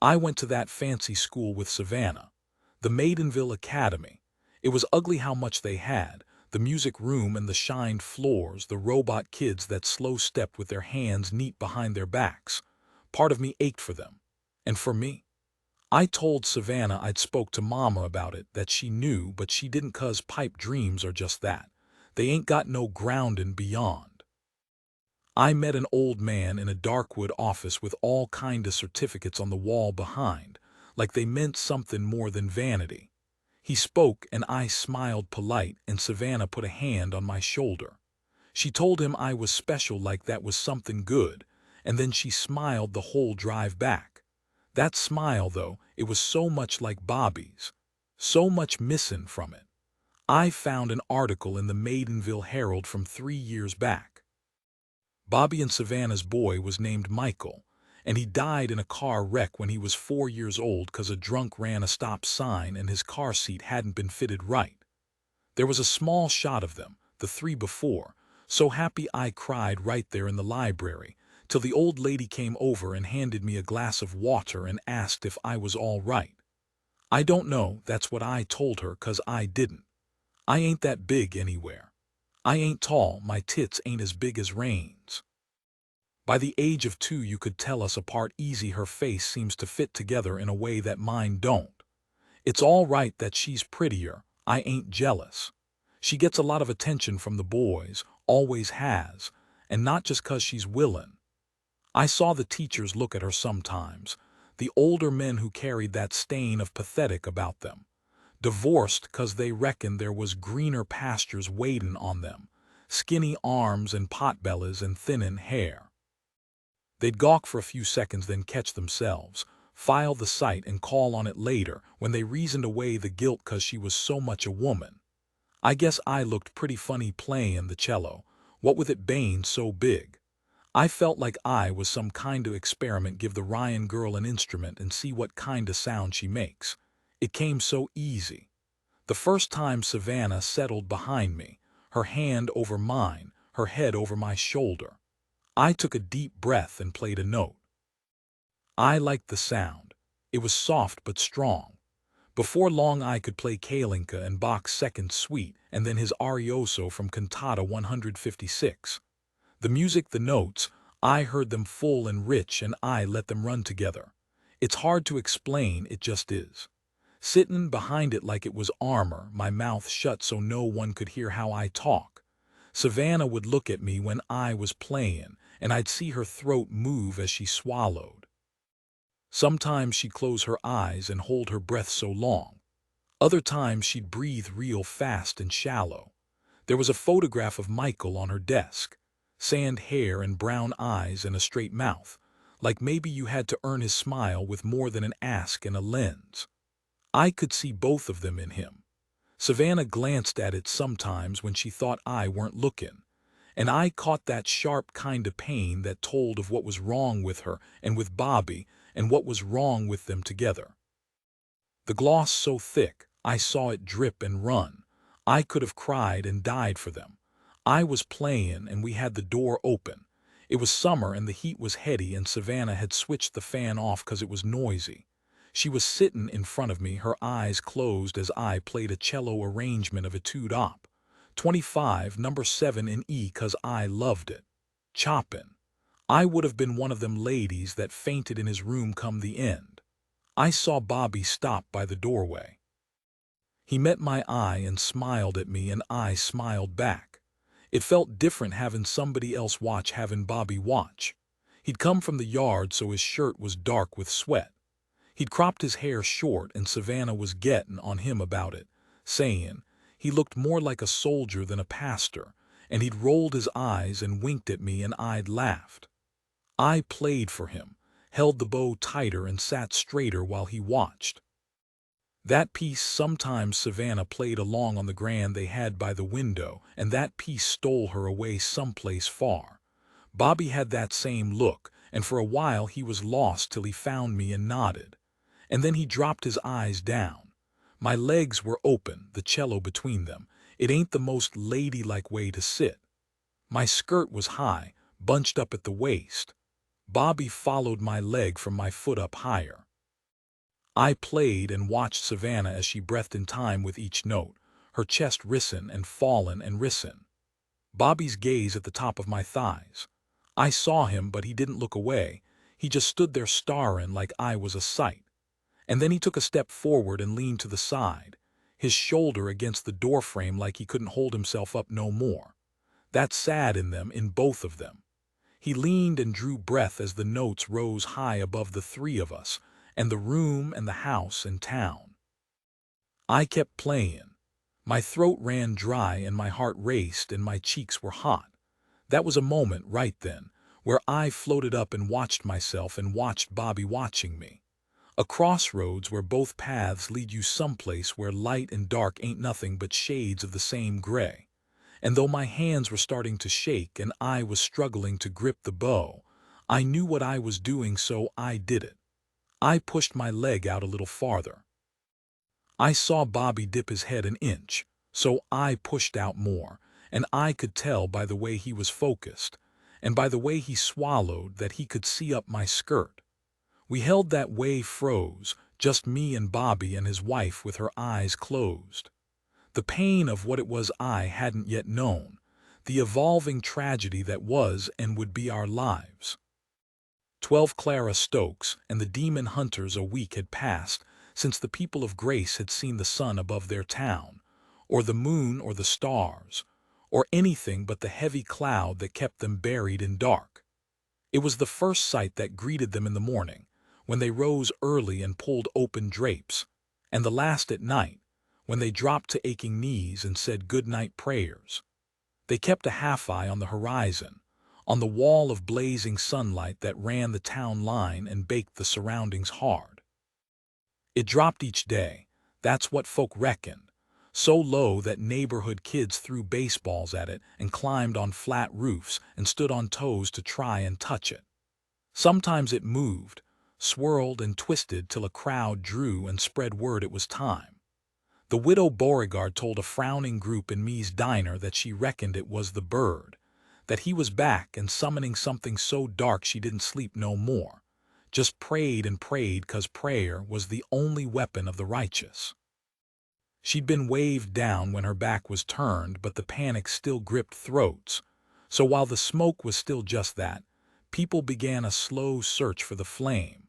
I went to that fancy school with Savannah, the Maidenville Academy. It was ugly how much they had, the music room and the shined floors, the robot kids that slow-stepped with their hands neat behind their backs. Part of me ached for them. And for me? I told Savannah I'd spoke to Mama about it, that she knew, but she didn't, 'cause pipe dreams are just that. They ain't got no groundin' beyond. I met an old man in a darkwood office with all kind of certificates on the wall behind, like they meant something more than vanity. He spoke and I smiled polite, and Savannah put a hand on my shoulder. She told him I was special, like that was something good, and then she smiled the whole drive back. That smile, though, it was so much like Bobby's, so much missing from it. I found an article in the Maidenville Herald from 3 years back. Bobby and Savannah's boy was named Michael, and he died in a car wreck when he was 4 years old 'cause a drunk ran a stop sign and his car seat hadn't been fitted right. There was a small shot of them, the 3 before, so happy I cried right there in the library, till the old lady came over and handed me a glass of water and asked if I was all right. I don't know, that's what I told her, 'cause I didn't. I ain't that big anywhere. I ain't tall, my tits ain't as big as Raine's. By the age of 2 you could tell us apart easy. Her face seems to fit together in a way that mine don't. It's all right that she's prettier, I ain't jealous. She gets a lot of attention from the boys, always has, and not just 'cause she's willin'. I saw the teachers look at her sometimes, the older men who carried that stain of pathetic about them. Divorced 'cause they reckoned there was greener pastures waitin' on them, skinny arms and potbellies and thinnin' hair. They'd gawk for a few seconds, then catch themselves, file the sight and call on it later when they reasoned away the guilt 'cause she was so much a woman. I guess I looked pretty funny playin' the cello, what with it bein' so big. I felt like I was some kind of experiment, give the Raine girl an instrument and see what kind of sound she makes. It came so easy. The first time Savannah settled behind me, her hand over mine, her head over my shoulder. I took a deep breath and played a note. I liked the sound. It was soft but strong. Before long I could play Kalinka and Bach's Second Suite and then his Arioso from Cantata 156. The music, the notes, I heard them full and rich and I let them run together. It's hard to explain, it just is. Sittin' behind it like it was armor, my mouth shut so no one could hear how I talk. Savannah would look at me when I was playin', and I'd see her throat move as she swallowed. Sometimes she'd close her eyes and hold her breath so long. Other times she'd breathe real fast and shallow. There was a photograph of Michael on her desk. Sand hair and brown eyes and a straight mouth, like maybe you had to earn his smile with more than an ask and a lens. I could see both of them in him. Savannah glanced at it sometimes when she thought I weren't looking, and I caught that sharp kind of pain that told of what was wrong with her and with Bobby and what was wrong with them together. The gloss so thick, I saw it drip and run. I could have cried and died for them. I was playin' and we had the door open. It was summer and the heat was heady and Savannah had switched the fan off 'cause it was noisy. She was sittin' in front of me, her eyes closed as I played a cello arrangement of Etude Op. 25, number 7 in E 'cause I loved it. Choppin'. I would have been one of them ladies that fainted in his room come the end. I saw Bobby stop by the doorway. He met my eye and smiled at me and I smiled back. It felt different having somebody else watch having Bobby watch. He'd come from the yard so his shirt was dark with sweat. He'd cropped his hair short and Savannah was gettin' on him about it, saying he looked more like a soldier than a pastor, and he'd rolled his eyes and winked at me and I'd laughed. I played for him, held the bow tighter and sat straighter while he watched. That piece sometimes Savannah played along on the grand they had by the window, and that piece stole her away someplace far. Bobby had that same look, and for a while he was lost till he found me and nodded. And then he dropped his eyes down. My legs were open, the cello between them. It ain't the most ladylike way to sit. My skirt was high, bunched up at the waist. Bobby followed my leg from my foot up higher. I played and watched Savannah as she breathed in time with each note, her chest rissin' and fallin' and rissin'. Bobby's gaze at the top of my thighs. I saw him, but he didn't look away. He just stood there starin' like I was a sight. And then he took a step forward and leaned to the side, his shoulder against the doorframe like he couldn't hold himself up no more. That sad in them, in both of them. He leaned and drew breath as the notes rose high above the three of us, and the room and the house and town. I kept playin'. My throat ran dry and my heart raced and my cheeks were hot. That was a moment right then, where I floated up and watched myself and watched Bobby watching me. A crossroads where both paths lead you someplace where light and dark ain't nothing but shades of the same gray. And though my hands were starting to shake and I was struggling to grip the bow, I knew what I was doing, so I did it. I pushed my leg out a little farther. I saw Bobby dip his head an inch, so I pushed out more, and I could tell by the way he was focused, and by the way he swallowed that he could see up my skirt. We held that way, froze, just me and Bobby and his wife with her eyes closed. The pain of what it was I hadn't yet known, the evolving tragedy that was and would be our lives. 12 Clara Stokes and the demon hunters. A week had passed since the people of Grace had seen the sun above their town, or the moon or the stars, or anything but the heavy cloud that kept them buried in dark. It was the first sight that greeted them in the morning, when they rose early and pulled open drapes, and the last at night, when they dropped to aching knees and said good-night prayers. They kept a half-eye on the horizon, on the wall of blazing sunlight that ran the town line and baked the surroundings hard. It dropped each day, that's what folk reckoned, so low that neighborhood kids threw baseballs at it and climbed on flat roofs and stood on toes to try and touch it. Sometimes it moved, swirled and twisted till a crowd drew and spread word it was time. The widow Beauregard told a frowning group in Me's diner that she reckoned it was the bird, that he was back and summoning something so dark she didn't sleep no more, just prayed and prayed 'cause prayer was the only weapon of the righteous. She'd been waved down when her back was turned, but the panic still gripped throats, so while the smoke was still just that, people began a slow search for the flame.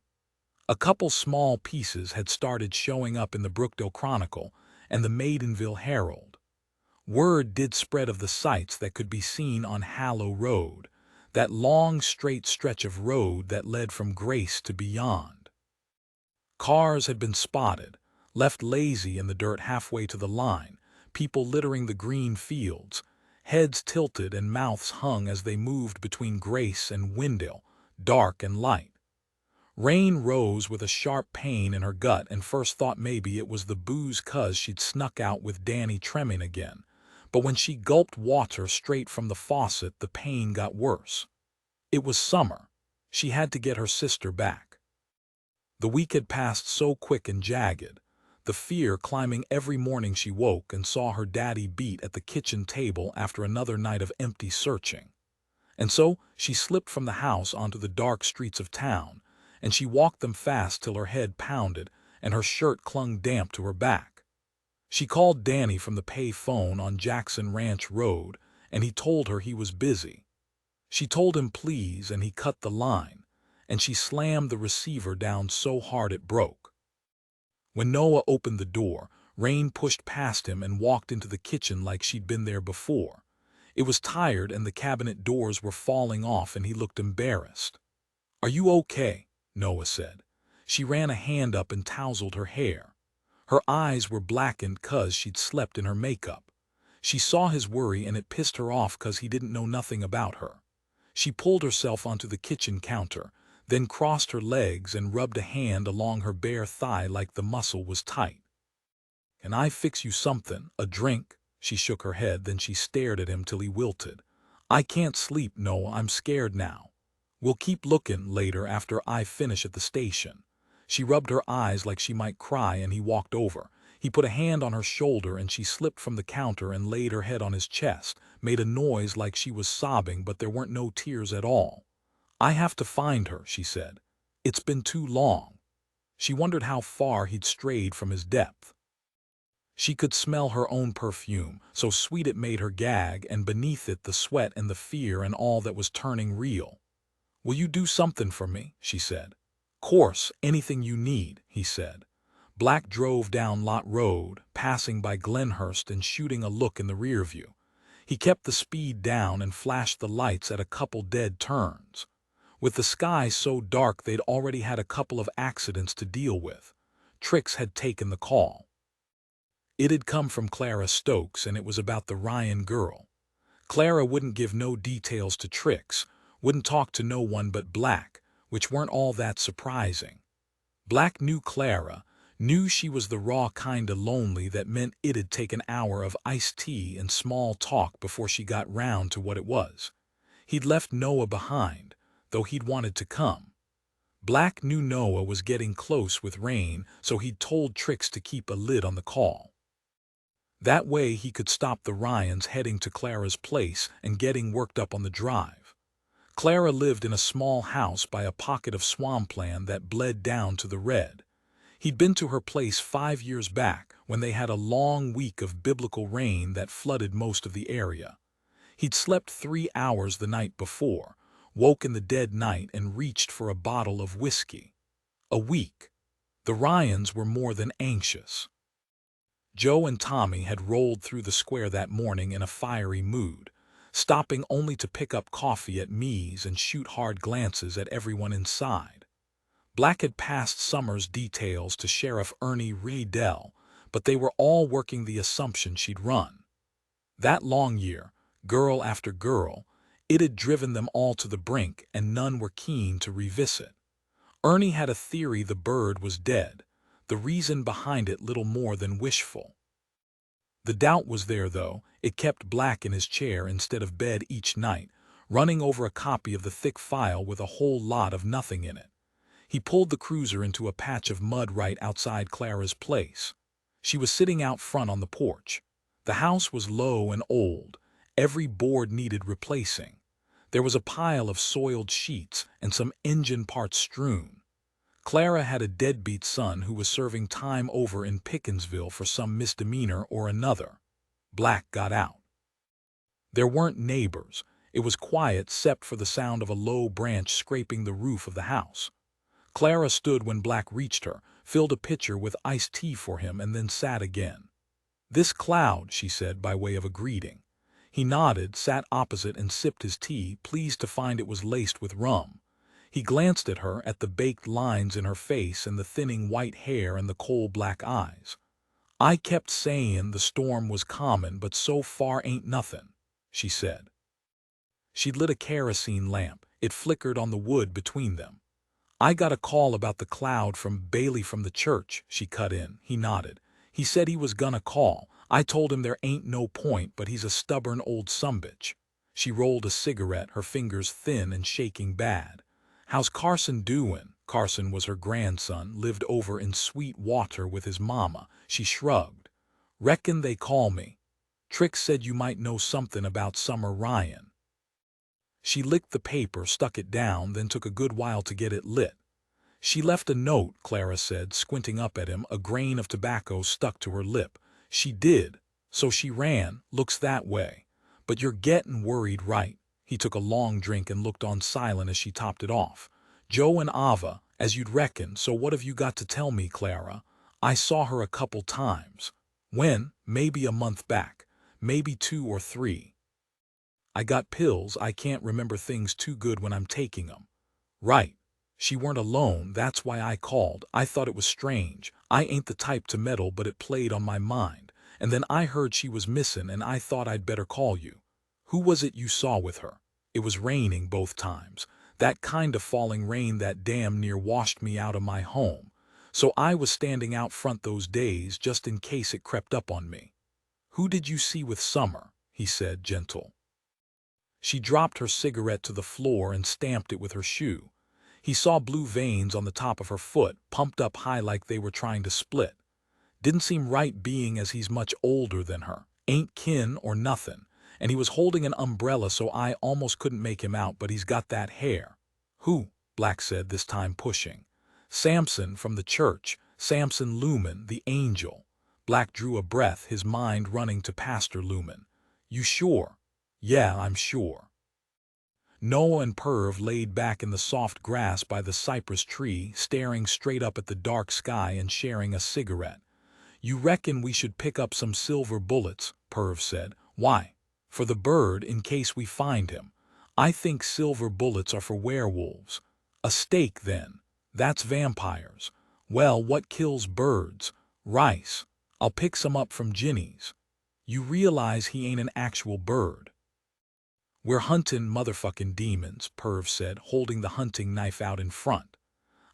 A couple small pieces had started showing up in the Brookdale Chronicle and the Maidenville Herald. Word did spread of the sights that could be seen on Hallow Road, that long straight stretch of road that led from Grace to beyond. Cars had been spotted, left lazy in the dirt halfway to the line, people littering the green fields, heads tilted and mouths hung as they moved between Grace and Wendell, dark and light. Raine rose with a sharp pain in her gut and first thought maybe it was the booze 'cause she'd snuck out with Danny Tremming again, but when she gulped water straight from the faucet the pain got worse. It was summer. She had to get her sister back. The week had passed so quick and jagged, the fear climbing every morning she woke and saw her daddy beat at the kitchen table after another night of empty searching. And so she slipped from the house onto the dark streets of town, and she walked them fast till her head pounded and her shirt clung damp to her back. She called Danny from the pay phone on Jackson Ranch Road, and he told her he was busy. She told him please, and he cut the line, and she slammed the receiver down so hard it broke. When Noah opened the door, Raine pushed past him and walked into the kitchen like she'd been there before. It was tired and the cabinet doors were falling off and he looked embarrassed. "Are you okay?" Noah said. She ran a hand up and tousled her hair. Her eyes were blackened 'cause she'd slept in her makeup. She saw his worry and it pissed her off 'cause he didn't know nothing about her. She pulled herself onto the kitchen counter, then crossed her legs and rubbed a hand along her bare thigh like the muscle was tight. "Can I fix you something, a drink?" She shook her head, then she stared at him till he wilted. "I can't sleep, Noah, I'm scared now. We'll keep looking later after I finish at the station." She rubbed her eyes like she might cry and he walked over. He put a hand on her shoulder and she slipped from the counter and laid her head on his chest, made a noise like she was sobbing but there weren't no tears at all. "I have to find her," she said. "It's been too long." She wondered how far he'd strayed from his depth. She could smell her own perfume, so sweet it made her gag, and beneath it the sweat and the fear and all that was turning real. "Will you do something for me?" she said. "Course, anything you need," he said. Black drove down Lot Road, passing by Glenhurst and shooting a look in the rear view. He kept the speed down and flashed the lights at a couple dead turns. With the sky so dark they'd already had a couple of accidents to deal with. Trix had taken the call. It had come from Clara Stokes and it was about the Ryan girl. Clara wouldn't give no details to Trix, wouldn't talk to no one but Black, which weren't all that surprising. Black knew Clara, knew she was the raw kinda lonely that meant it'd take an hour of iced tea and small talk before she got round to what it was. He'd left Noah behind, though he'd wanted to come. Black knew Noah was getting close with Raine, so he'd told Trix to keep a lid on the call. That way he could stop the Ryans heading to Clara's place and getting worked up on the drive. Clara lived in a small house by a pocket of swampland that bled down to the red. He'd been to her place 5 years back when they had a long week of biblical rain that flooded most of the area. He'd slept 3 hours the night before, woke in the dead night and reached for a bottle of whiskey. A week. The Ryans were more than anxious. Joe and Tommy had rolled through the square that morning in a fiery mood, stopping only to pick up coffee at Me's and shoot hard glances at everyone inside. Black had passed Summer's details to Sheriff Ernie Raydell, but they were all working the assumption she'd run. That long year, girl after girl, it had driven them all to the brink, and none were keen to revisit. Ernie had a theory the bird was dead, the reason behind it little more than wishful. The doubt was there, though. It kept Black in his chair instead of bed each night, running over a copy of the thick file with a whole lot of nothing in it. He pulled the cruiser into a patch of mud right outside Clara's place. She was sitting out front on the porch. The house was low and old. Every board needed replacing. There was a pile of soiled sheets and some engine parts strewn. Clara had a deadbeat son who was serving time over in Pickensville for some misdemeanor or another. Black got out. There weren't neighbors. It was quiet except for the sound of a low branch scraping the roof of the house. Clara stood when Black reached her, filled a pitcher with iced tea for him, and then sat again. "This cloud," she said by way of a greeting. He nodded, sat opposite, and sipped his tea, pleased to find it was laced with rum. He glanced at her, at the baked lines in her face and the thinning white hair and the coal-black eyes. "I kept sayin' the storm was common, but so far ain't nothin'," she said. She'd lit a kerosene lamp. It flickered on the wood between them. "I got a call about the cloud from Bailey from the church," she cut in. He nodded. "He said he was gonna call. I told him there ain't no point, but he's a stubborn old sumbitch." She rolled a cigarette, her fingers thin and shaking bad. "How's Carson doin'?" Carson was her grandson, lived over in Sweetwater with his mama. She shrugged. "Reckon they call me. Trick said you might know something about Summer Ryan." She licked the paper, stuck it down, then took a good while to get it lit. "She left a note," Clara said, squinting up at him, a grain of tobacco stuck to her lip. "She did. So she ran. Looks that way. But you're gettin' worried, right?" He took a long drink and looked on silent as she topped it off. "Joe and Ava, as you'd reckon, so what have you got to tell me, Clara? I saw her a couple times." "When?" "Maybe a month back. Maybe 2 or 3. I got pills. I can't remember things too good when I'm taking 'em." "Right. She weren't alone. That's why I called. I thought it was strange. I ain't the type to meddle, but it played on my mind. And then I heard she was missin', and I thought I'd better call you." "Who was it you saw with her?" "It was raining both times. That kind of falling rain that damn near washed me out of my home. So I was standing out front those days just in case it crept up on me." "Who did you see with Summer?" he said, gentle. She dropped her cigarette to the floor and stamped it with her shoe. He saw blue veins on the top of her foot, pumped up high like they were trying to split. "Didn't seem right being as he's much older than her. Ain't kin or nothin'. And he was holding an umbrella so I almost couldn't make him out, but he's got that hair." "Who?" Black said, this time pushing. "Samson from the church. Samson Lumen, the angel." Black drew a breath, his mind running to Pastor Lumen. "You sure?" "Yeah, I'm sure." Noah and Perv laid back in the soft grass by the cypress tree, staring straight up at the dark sky and sharing a cigarette. "You reckon we should pick up some silver bullets?" Perv said. "Why?" "For the bird, in case we find him. I think silver bullets are for werewolves." "A stake, then." "That's vampires." "Well, what kills birds?" "Rice. I'll pick some up from Ginny's." "You realize he ain't an actual bird." "We're huntin' motherfucking demons," Perv said, holding the hunting knife out in front.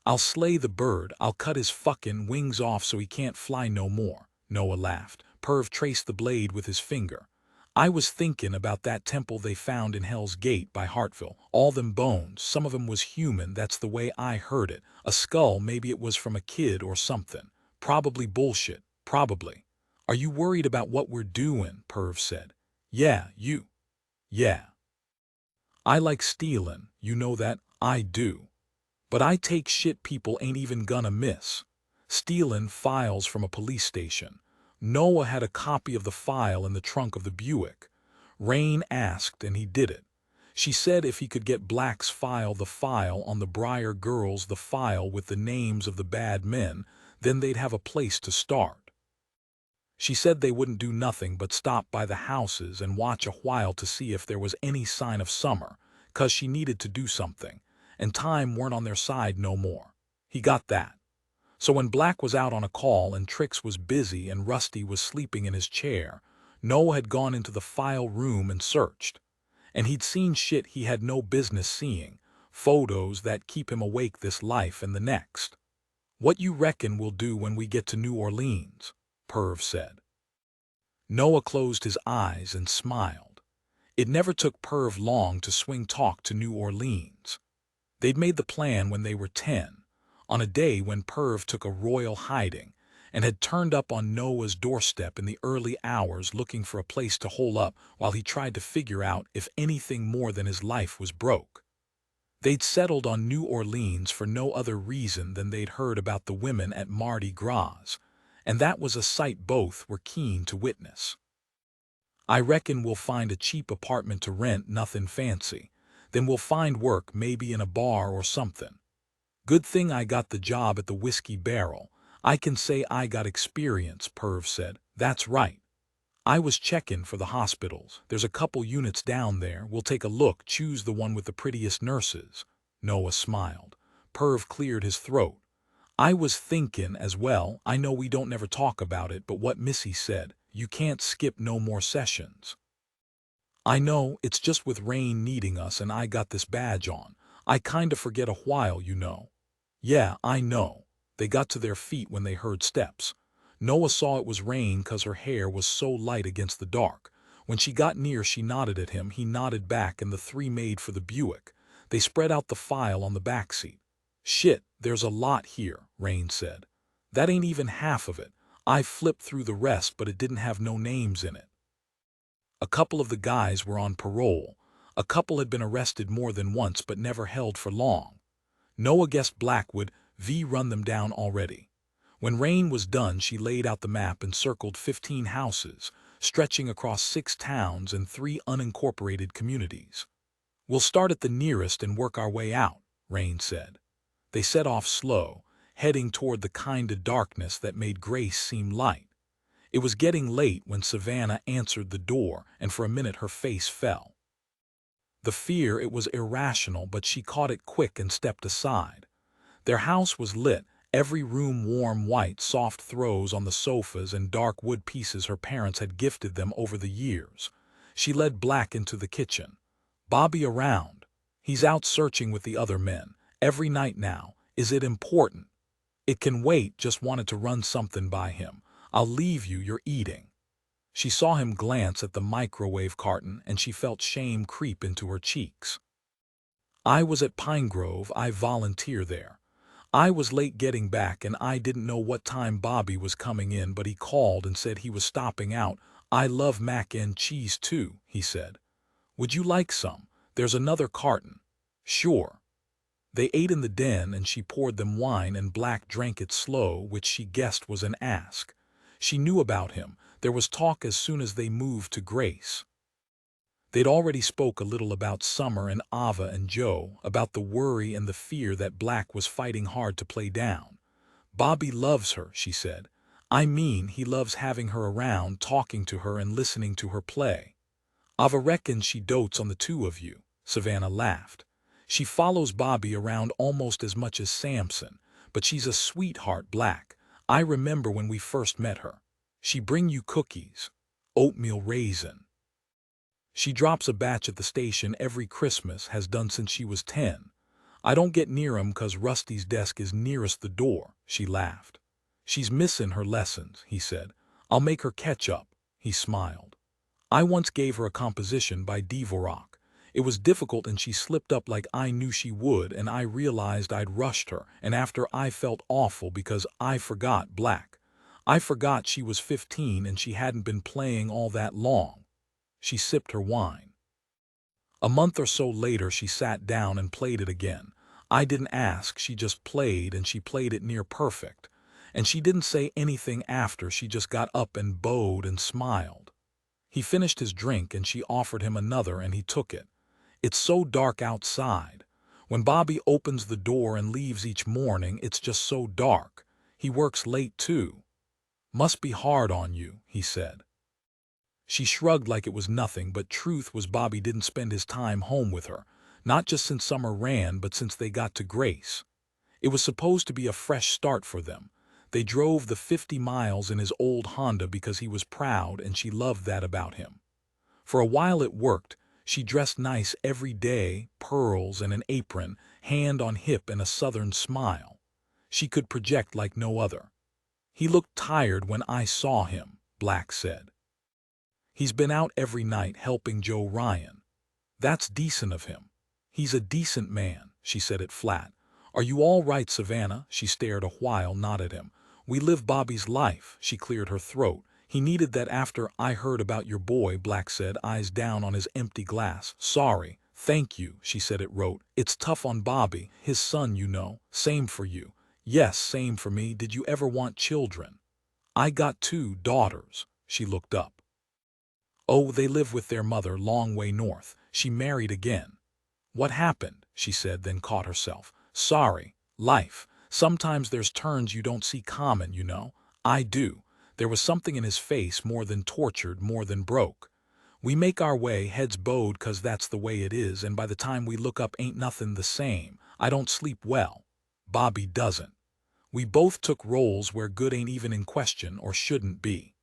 "I'll slay the bird. I'll cut his fucking wings off so he can't fly no more." Noah laughed. Perv traced the blade with his finger. "I was thinkin' about that temple they found in Hell's Gate by Hartville. All them bones, some of 'em was human, that's the way I heard it. A skull, maybe it was from a kid or something. Probably bullshit. Probably." "Are you worried about what we're doin'?" Perv said. "Yeah, you." "Yeah. I like stealin', you know that, I do. But I take shit people ain't even gonna miss. stealing files from a police station. Noah had a copy of the file in the trunk of the Buick. Raine asked, and he did it. She said if he could get Black's file, the file on the Briar girls, the file with the names of the bad men, then they'd have a place to start. She said they wouldn't do nothing but stop by the houses and watch a while to see if there was any sign of Summer, 'cause she needed to do something, and time weren't on their side no more. He got that. So when Black was out on a call and Trix was busy and Rusty was sleeping in his chair, Noah had gone into the file room and searched. And he'd seen shit he had no business seeing, photos that keep him awake this life and the next. "What you reckon we'll do when we get to New Orleans?" Perv said. Noah closed his eyes and smiled. It never took Perv long to swing talk to New Orleans. They'd made the plan when they were 10, on a day when Perv took a royal hiding, and had turned up on Noah's doorstep in the early hours looking for a place to hole up while he tried to figure out if anything more than his life was broke. They'd settled on New Orleans for no other reason than they'd heard about the women at Mardi Gras, and that was a sight both were keen to witness. "I reckon we'll find a cheap apartment to rent, nothing fancy. Then we'll find work, maybe in a bar or something. Good thing I got the job at the Whiskey Barrel. I can say I got experience," Perv said. "That's right. I was checking for the hospitals. There's a couple units down there. We'll take a look, choose the one with the prettiest nurses." Noah smiled. Perv cleared his throat. "I was thinking as well, I know we don't never talk about it, but what Missy said, you can't skip no more sessions." "I know, it's just with Raine needing us and I got this badge on. I kinda forget a while, you know." "Yeah, I know." They got to their feet when they heard steps. Noah saw it was Raine 'cause her hair was so light against the dark. When she got near, she nodded at him, he nodded back, and the three made for the Buick. They spread out the file on the back seat. "Shit, there's a lot here," Raine said. "That ain't even half of it. I flipped through the rest, but it didn't have no names in it." A couple of the guys were on parole. A couple had been arrested more than once but never held for long. Noah guessed Black would run them down already. When Raine was done, she laid out the map and circled 15 houses, stretching across 6 towns and 3 unincorporated communities. "We'll start at the nearest and work our way out," Raine said. They set off slow, heading toward the kind of darkness that made Grace seem light. It was getting late when Savannah answered the door, and for a minute her face fell. The fear, it was irrational, but she caught it quick and stepped aside. Their house was lit, every room warm white, soft throws on the sofas and dark wood pieces her parents had gifted them over the years. She led Black into the kitchen. "Bobby around?" "He's out searching with the other men. Every night now." "Is it important?" "It can wait, just wanted to run something by him." "I'll leave you, you're eating." She saw him glance at the microwave carton and she felt shame creep into her cheeks. "I was at Pine Grove, I volunteer there. I was late getting back and I didn't know what time Bobby was coming in, but he called and said he was stopping out. I love mac and cheese too," he said. "Would you like some? There's another carton." "Sure." They ate in the den and she poured them wine and Black drank it slow, which she guessed was an ask. She knew about him. There was talk as soon as they moved to Grace. They'd already spoke a little about Summer and Ava and Joe, about the worry and the fear that Black was fighting hard to play down. "Bobby loves her," she said. "I mean, he loves having her around, talking to her and listening to her play." "Ava reckons she dotes on the two of you," Savannah laughed. "She follows Bobby around almost as much as Samson, but she's a sweetheart, Black. I remember when we first met her. She bring you cookies. Oatmeal raisin. She drops a batch at the station every Christmas, has done since she was 10. I don't get near 'em 'cause Rusty's desk is nearest the door," she laughed. "She's missin' her lessons," he said. "I'll make her catch up," he smiled. "I once gave her a composition by Dvorak. It was difficult and she slipped up like I knew she would, and I realized I'd rushed her, and after I felt awful because I forgot Black. I forgot she was 15 and she hadn't been playing all that long." She sipped her wine. "A month or so later she sat down and played it again. I didn't ask, she just played, and she played it near perfect. And she didn't say anything after. She just got up and bowed and smiled. He finished his drink and she offered him another and he took it. It's so dark outside. When Bobby opens the door and leaves each morning, it's just so dark. He works late too. Must be hard on you, he said. She shrugged like it was nothing, but truth was Bobby didn't spend his time home with her, not just since summer ran, but since they got to Grace. It was supposed to be a fresh start for them. They drove the 50 miles in his old Honda because he was proud and she loved that about him. For a while it worked. She dressed nice every day, pearls and an apron, hand on hip and a southern smile. She could project like no other. He looked tired when I saw him, Black said. He's been out every night helping Joe Ryan. That's decent of him. He's a decent man, she said it flat. Are you all right, Savannah? She stared a while, not at him. We live Bobby's life, she cleared her throat. He needed that after I heard about your boy, Black said, eyes down on his empty glass. Sorry, thank you, she said it wrote. It's tough on Bobby, his son, you know. Same for you. Yes, same for me. Did you ever want children? I got 2 daughters. She looked up. Oh, they live with their mother long way north. She married again. What happened? She said, then caught herself. Sorry, life. Sometimes there's turns you don't see common, you know. I do. There was something in his face, more than tortured, more than broke. We make our way, heads bowed, 'cause that's the way it is, and by the time we look up ain't nothing the same. I don't sleep well. Bobby doesn't. We both took roles where good ain't even in question or shouldn't be.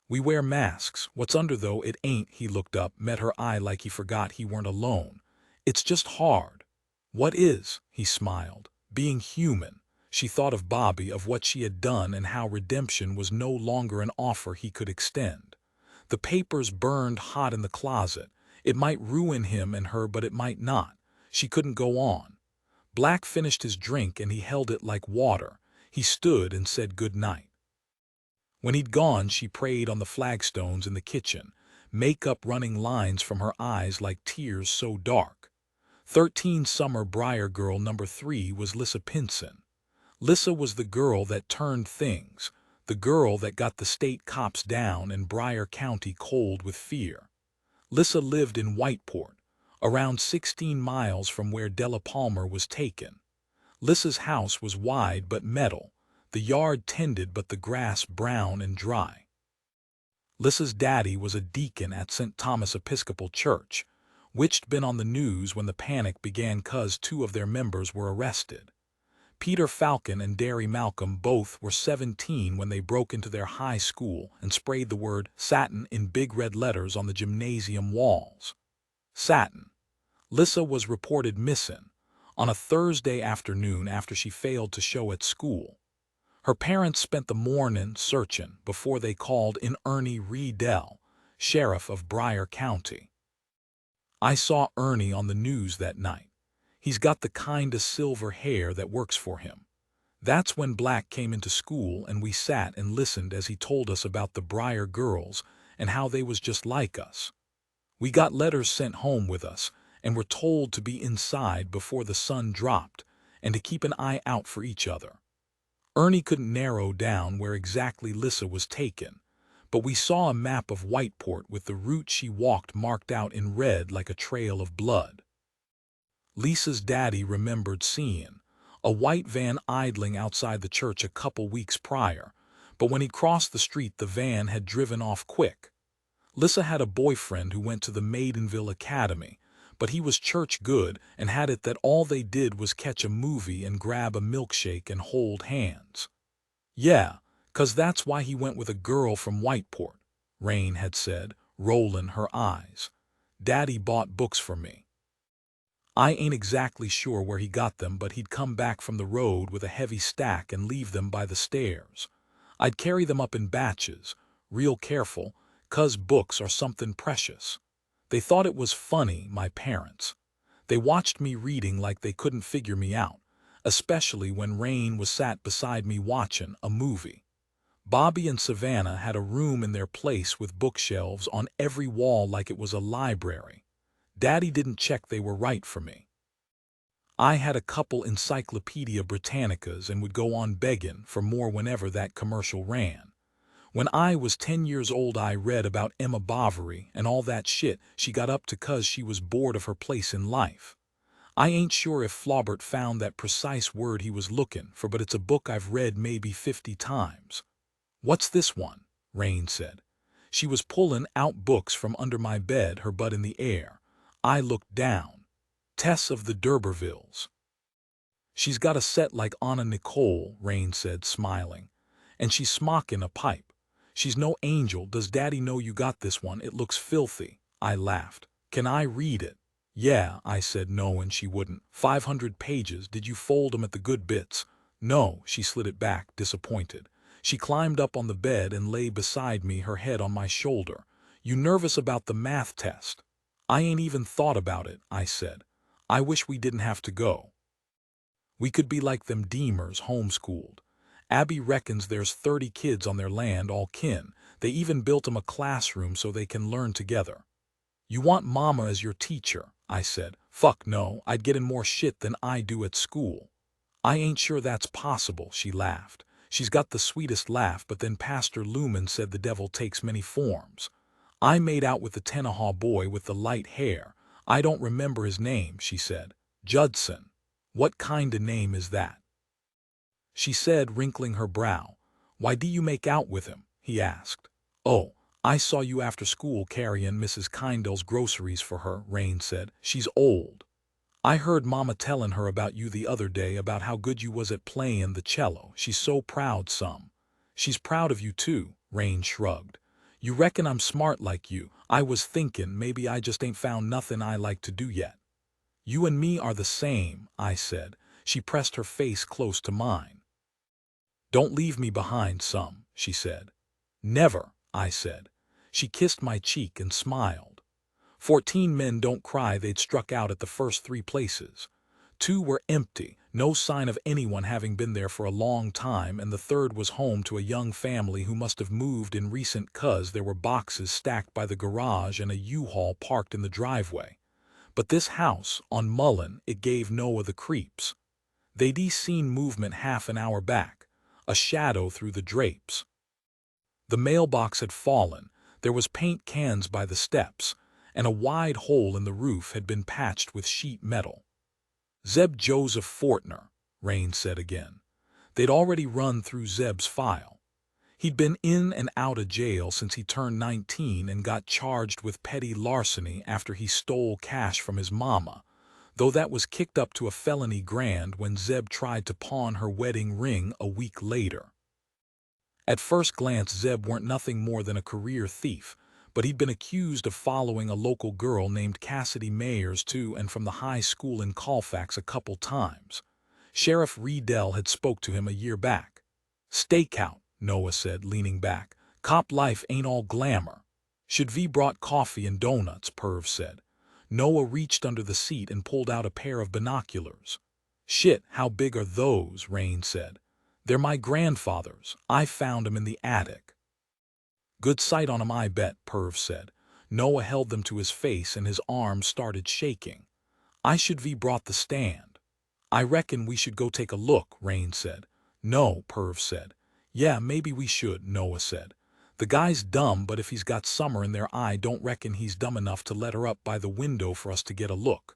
We wear masks. What's under though, it ain't. He looked up, met her eye like he forgot he weren't alone. It's just hard. What is? He smiled. Being human. She thought of Bobby, of what she had done and how redemption was no longer an offer he could extend. The papers burned hot in the closet. It might ruin him and her, but it might not. She couldn't go on. Black finished his drink and he held it like water. He stood and said good night. When he'd gone, she prayed on the flagstones in the kitchen, makeup running lines from her eyes like tears so dark. 13 summer Briar girl number 3 was Lissa Pinson. Lissa was the girl that turned things, the girl that got the state cops down and Briar County cold with fear. Lissa lived in Whiteport, around 16 miles from where Della Palmer was taken. Lissa's house was wide but metal, the yard tended but the grass brown and dry. Lissa's daddy was a deacon at St. Thomas Episcopal Church, which'd been on the news when the panic began 'cause 2 of their members were arrested. Peter Falcon and Derry Malcolm both were 17 when they broke into their high school and sprayed the word Satin in big red letters on the gymnasium walls. Satin. Lissa was reported missing on a Thursday afternoon after she failed to show at school. Her parents spent the morning searching before they called in Ernie Riedel, sheriff of Briar County. I saw Ernie on the news that night. He's got the kind of silver hair that works for him. That's when Black came into school and we sat and listened as he told us about the Briar girls and how they was just like us. We got letters sent home with us and were told to be inside before the sun dropped and to keep an eye out for each other. Ernie couldn't narrow down where exactly Lissa was taken, but we saw a map of Whiteport with the route she walked marked out in red like a trail of blood. Lisa's daddy remembered seeing a white van idling outside the church a couple weeks prior, but when he crossed the street the van had driven off quick. Lissa had a boyfriend who went to the Maidenville Academy, but he was church good and had it that all they did was catch a movie and grab a milkshake and hold hands. Yeah, 'cause that's why he went with a girl from Whiteport, Raine had said, rolling her eyes. Daddy bought books for me. I ain't exactly sure where he got them, but he'd come back from the road with a heavy stack and leave them by the stairs. I'd carry them up in batches, real careful, 'cause books are something precious. They thought it was funny, my parents. They watched me reading like they couldn't figure me out, especially when Raine was sat beside me watching a movie. Bobby and Savannah had a room in their place with bookshelves on every wall like it was a library. Daddy didn't check they were right for me. I had a couple Encyclopedia Britannicas and would go on begging for more whenever that commercial ran. When I was 10 years old I read about Emma Bovary and all that shit she got up to 'cause she was bored of her place in life. I ain't sure if Flaubert found that precise word he was looking for, but it's a book I've read maybe 50 times. "What's this one?" Raine said. She was pulling out books from under my bed, her butt in the air. I looked down. Tess of the D'Urbervilles. "She's got a set like Anna Nicole," Raine said, smiling. "And she's smoking a pipe. She's no angel. Does Daddy know you got this one? It looks filthy." I laughed. "Can I read it?" "Yeah," I said, knowing she wouldn't. 500 pages. Did you fold 'em at the good bits?" "No." She slid it back, disappointed. She climbed up on the bed and lay beside me, her head on my shoulder. "You nervous about the math test?" "I ain't even thought about it," I said. "I wish we didn't have to go. We could be like them Deemers, homeschooled. Abby reckons there's 30 kids on their land, all kin. They even built 'em a classroom so they can learn together." "You want Mama as your teacher," I said. "Fuck no, I'd get in more shit than I do at school." "I ain't sure that's possible," she laughed. She's got the sweetest laugh, but then Pastor Lumen said the devil takes many forms. "I made out with the Tenaha boy with the light hair. I don't remember his name," she said. "Judson." "What kinda name is that?" she said, wrinkling her brow. "Why do you make out with him?" he asked. "Oh, I saw you after school carrying Mrs. Kindle's groceries for her," Raine said. "She's old. I heard Mama telling her about you the other day, about how good you was at playing the cello. She's so proud some." "She's proud of you too," Raine shrugged. "You reckon I'm smart like you? I was thinking maybe I just ain't found nothing I like to do yet." "You and me are the same," I said. She pressed her face close to mine. "Don't leave me behind some," she said. "Never," I said. She kissed my cheek and smiled. 14 men don't cry they'd struck out at the first 3 places. 2 were empty, no sign of anyone having been there for a long time, and the third was home to a young family who must have moved in recent 'cause there were boxes stacked by the garage and a U-Haul parked in the driveway. But this house, on Mullen, it gave Noah the creeps. They'd seen movement half an hour back, a shadow through the drapes. The mailbox had fallen, there was paint cans by the steps, and a wide hole in the roof had been patched with sheet metal. "Zeb Joseph Fortner," Raine said again. They'd already run through Zeb's file. He'd been in and out of jail since he turned 19 and got charged with petty larceny after he stole cash from his mama, though that was kicked up to a felony grand when Zeb tried to pawn her wedding ring a week later. At first glance Zeb weren't nothing more than a career thief, but he'd been accused of following a local girl named Cassidy Mayers to and from the high school in Colfax a couple times. Sheriff Riedel had spoke to him a year back. "Stakeout," Noah said, leaning back. "Cop life ain't all glamour." "Should V brought coffee and donuts," Perv said. Noah reached under the seat and pulled out a pair of binoculars. "Shit, how big are those?" Raine said. "They're my grandfather's. I found 'em in the attic." "Good sight on 'em, I bet," Perv said. Noah held them to his face and his arms started shaking. "I should V brought the stand." "I reckon we should go take a look," Raine said. "No," Perv said. "Yeah, maybe we should," Noah said. "The guy's dumb, but if he's got Summer in there I don't reckon he's dumb enough to let her up by the window for us to get a look."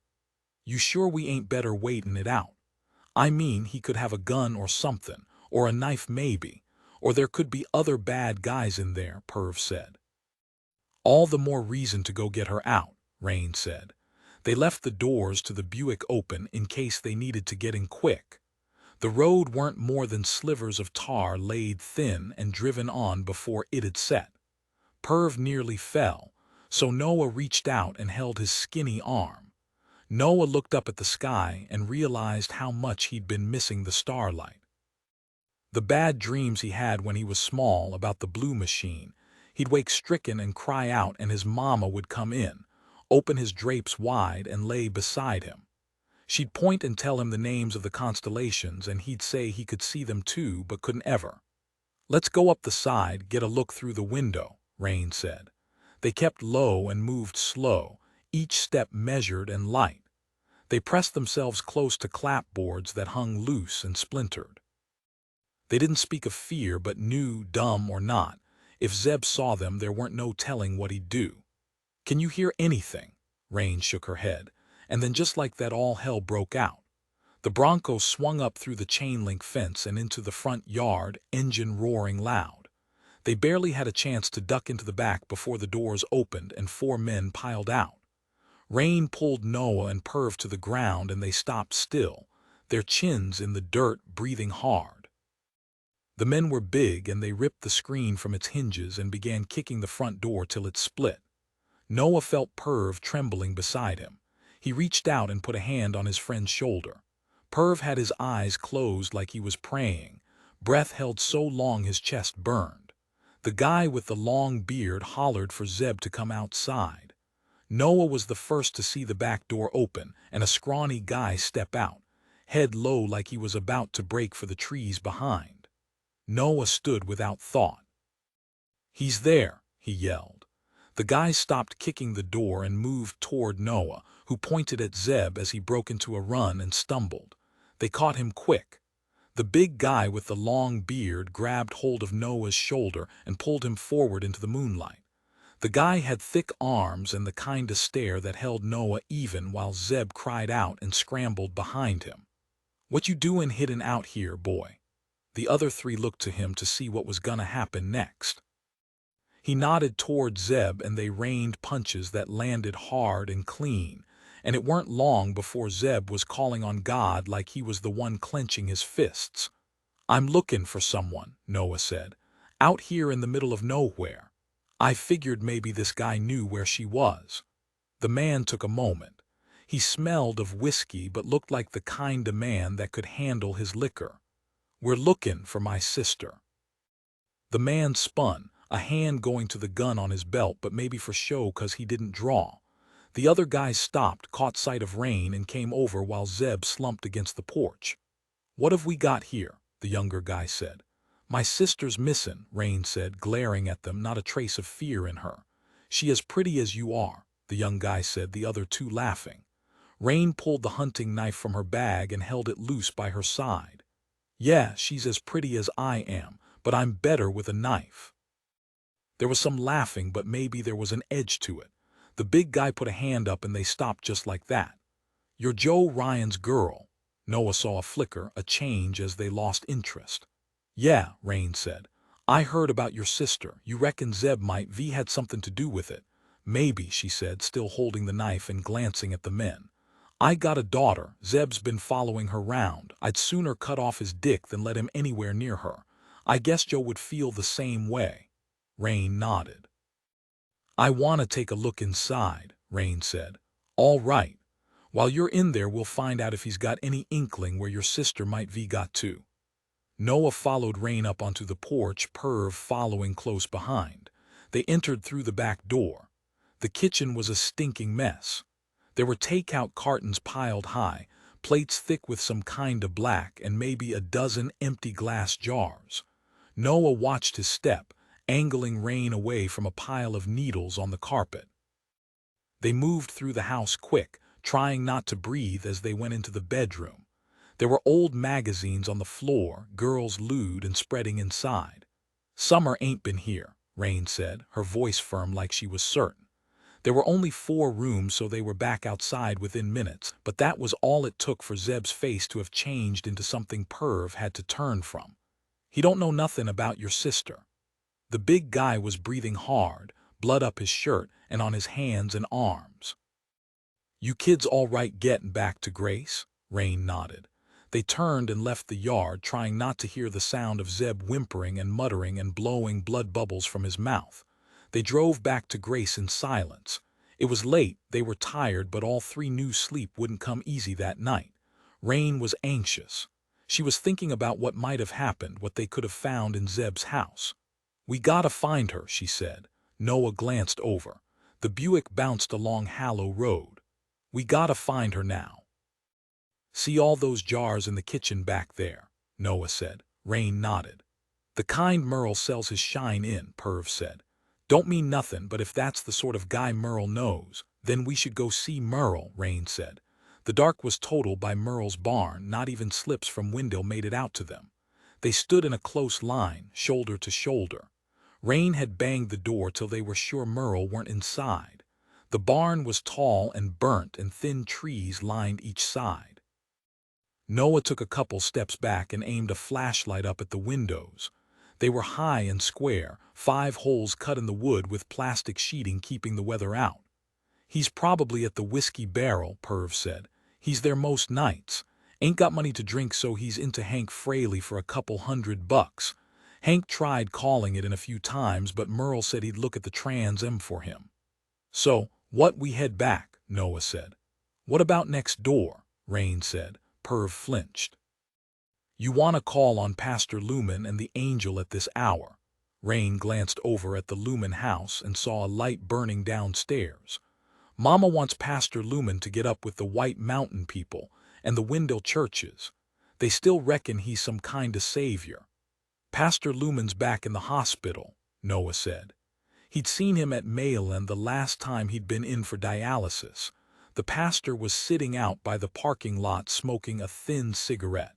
"You sure we ain't better waiting it out?" "I mean, he could have a gun or something, or a knife maybe, or there could be other bad guys in there," Perv said. "All the more reason to go get her out," Raine said. They left the doors to the Buick open in case they needed to get in quick. The road weren't more than slivers of tar laid thin and driven on before it had set. Perv nearly fell, so Noah reached out and held his skinny arm. Noah looked up at the sky and realized how much he'd been missing the starlight. The bad dreams he had when he was small about the blue machine, he'd wake stricken and cry out and his mama would come in, open his drapes wide and lay beside him. She'd point and tell him the names of the constellations and he'd say he could see them too but couldn't ever. "Let's go up the side, get a look through the window," Raine said. They kept low and moved slow, each step measured and light. They pressed themselves close to clapboards that hung loose and splintered. They didn't speak of fear, but knew, dumb or not, if Zeb saw them there weren't no telling what he'd do. "Can you hear anything?" Raine shook her head, and then just like that all hell broke out. The Bronco swung up through the chain-link fence and into the front yard, engine roaring loud. They barely had a chance to duck into the back before the doors opened and 4 men piled out. Raine pulled Noah and Perv to the ground and they stopped still, their chins in the dirt, breathing hard. The men were big and they ripped the screen from its hinges and began kicking the front door till it split. Noah felt Perv trembling beside him. He reached out and put a hand on his friend's shoulder. Perv had his eyes closed like he was praying, breath held so long his chest burned. The guy with the long beard hollered for Zeb to come outside. Noah was the first to see the back door open and a scrawny guy step out, head low like he was about to break for the trees behind. Noah stood without thought. "He's there," he yelled. The guy stopped kicking the door and moved toward Noah, who pointed at Zeb as he broke into a run and stumbled. They caught him quick. The big guy with the long beard grabbed hold of Noah's shoulder and pulled him forward into the moonlight. The guy had thick arms and the kind of stare that held Noah even while Zeb cried out and scrambled behind him. "What you doin' hidden out here, boy?" The other 3 looked to him to see what was gonna happen next. He nodded toward Zeb and they rained punches that landed hard and clean, and it weren't long before Zeb was calling on God like he was the one clenching his fists. "I'm looking for someone," Noah said, "out here in the middle of nowhere. I figured maybe this guy knew where she was." The man took a moment. He smelled of whiskey but looked like the kind of man that could handle his liquor. "We're looking for my sister." The man spun, a hand going to the gun on his belt, but maybe for show 'cause he didn't draw. The other guys stopped, caught sight of Raine, and came over while Zeb slumped against the porch. "What have we got here?" the younger guy said. "My sister's missing," Raine said, glaring at them, not a trace of fear in her. "She as pretty as you are," the young guy said, the other 2 laughing. Raine pulled the hunting knife from her bag and held it loose by her side. "Yeah, she's as pretty as I am, but I'm better with a knife." There was some laughing, but maybe there was an edge to it. The big guy put a hand up and they stopped just like that. "You're Joe Ryan's girl." Noah saw a flicker, a change as they lost interest. "Yeah," Raine said. "I heard about your sister. You reckon Zeb might had something to do with it?" "Maybe," she said, still holding the knife and glancing at the men. "I got a daughter. Zeb's been following her round. I'd sooner cut off his dick than let him anywhere near her. I guess Joe would feel the same way." Raine nodded. "I want to take a look inside," Raine said. "All right. While you're in there we'll find out if he's got any inkling where your sister might be got to." Noah followed Raine up onto the porch, Perv following close behind. They entered through the back door. The kitchen was a stinking mess. There were takeout cartons piled high, plates thick with some kind of black, and maybe a dozen empty glass jars. Noah watched his step, angling Raine away from a pile of needles on the carpet. They moved through the house quick, trying not to breathe as they went into the bedroom. There were old magazines on the floor, girls lewd and spreading inside. "Summer ain't been here," Raine said, her voice firm like she was certain. There were only 4 rooms, so they were back outside within minutes, but that was all it took for Zeb's face to have changed into something Perv had to turn from. "He don't know nothing about your sister." The big guy was breathing hard, blood up his shirt and on his hands and arms. "You kids all right getting back to Grace?" Raine nodded. They turned and left the yard, trying not to hear the sound of Zeb whimpering and muttering and blowing blood bubbles from his mouth. They drove back to Grace in silence. It was late, they were tired, but all 3 knew sleep wouldn't come easy that night. Raine was anxious. She was thinking about what might have happened, what they could have found in Zeb's house. "We gotta find her," she said. Noah glanced over. The Buick bounced along Hallow Road. "We gotta find her now." "See all those jars in the kitchen back there?" Noah said. Raine nodded. "The kind Merle sells his shine in," Perv said. "Don't mean nothing, but if that's the sort of guy Merle knows, then we should go see Merle," Raine said. The dark was total by Merle's barn, not even slips from window made it out to them. They stood in a close line, shoulder to shoulder. Raine had banged the door till they were sure Merle weren't inside. The barn was tall and burnt, and thin trees lined each side. Noah took a couple steps back and aimed a flashlight up at the windows. They were high and square, 5 holes cut in the wood with plastic sheeting keeping the weather out. "He's probably at the Whiskey Barrel," Perv said. "He's there most nights. Ain't got money to drink, so he's into Hank Fraley for a couple $100. Hank tried calling it in a few times, but Merle said he'd look at the Trans Am for him." "So, what, we head back?" Noah said. "What about next door?" Raine said. Perv flinched. "You want to call on Pastor Lumen and the angel at this hour." Raine glanced over at the Lumen house and saw a light burning downstairs. "Mama wants Pastor Lumen to get up with the White Mountain people and the Wendell churches. They still reckon he's some kind of savior." "Pastor Lumen's back in the hospital," Noah said. He'd seen him at Mayland the last time he'd been in for dialysis. The pastor was sitting out by the parking lot smoking a thin cigarette.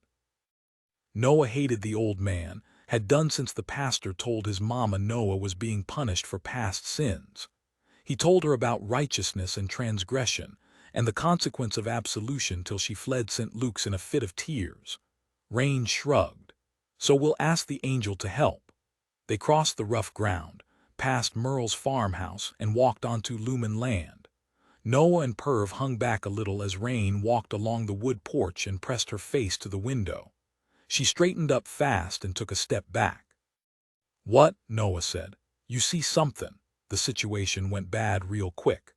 Noah hated the old man, had done since the pastor told his mama Noah was being punished for past sins. He told her about righteousness and transgression, and the consequence of absolution till she fled St. Luke's in a fit of tears. Raine shrugged. "So we'll ask the angel to help." They crossed the rough ground, past Merle's farmhouse, and walked onto Lumen land. Noah and Perv hung back a little as Raine walked along the wood porch and pressed her face to the window. She straightened up fast and took a step back. "What?" Noah said. "You see something?" The situation went bad real quick.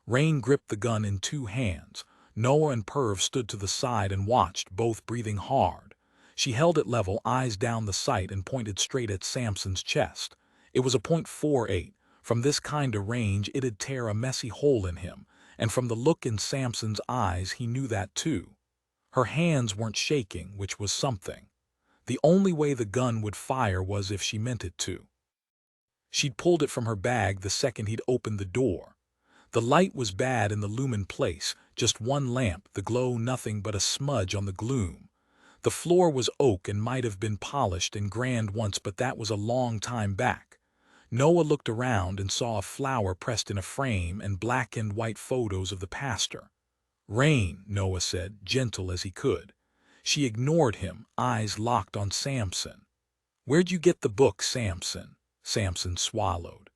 Raine gripped the gun in 2 hands. Noah and Perv stood to the side and watched, both breathing hard. She held it level, eyes down the sight, and pointed straight at Samson's chest. It was a .48. From this kind of range it'd tear a messy hole in him, and from the look in Samson's eyes he knew that too. Her hands weren't shaking, which was something. The only way the gun would fire was if she meant it to. She'd pulled it from her bag the second he'd opened the door. The light was bad in the Lumen place, just one lamp, the glow nothing but a smudge on the gloom. The floor was oak and might have been polished and grand once, but that was a long time back. Noah looked around and saw a flower pressed in a frame and black and white photos of the pastor. "Raine," Noah said, gentle as he could. She ignored him, eyes locked on Samson. "Where'd you get the book, Samson?" Samson swallowed.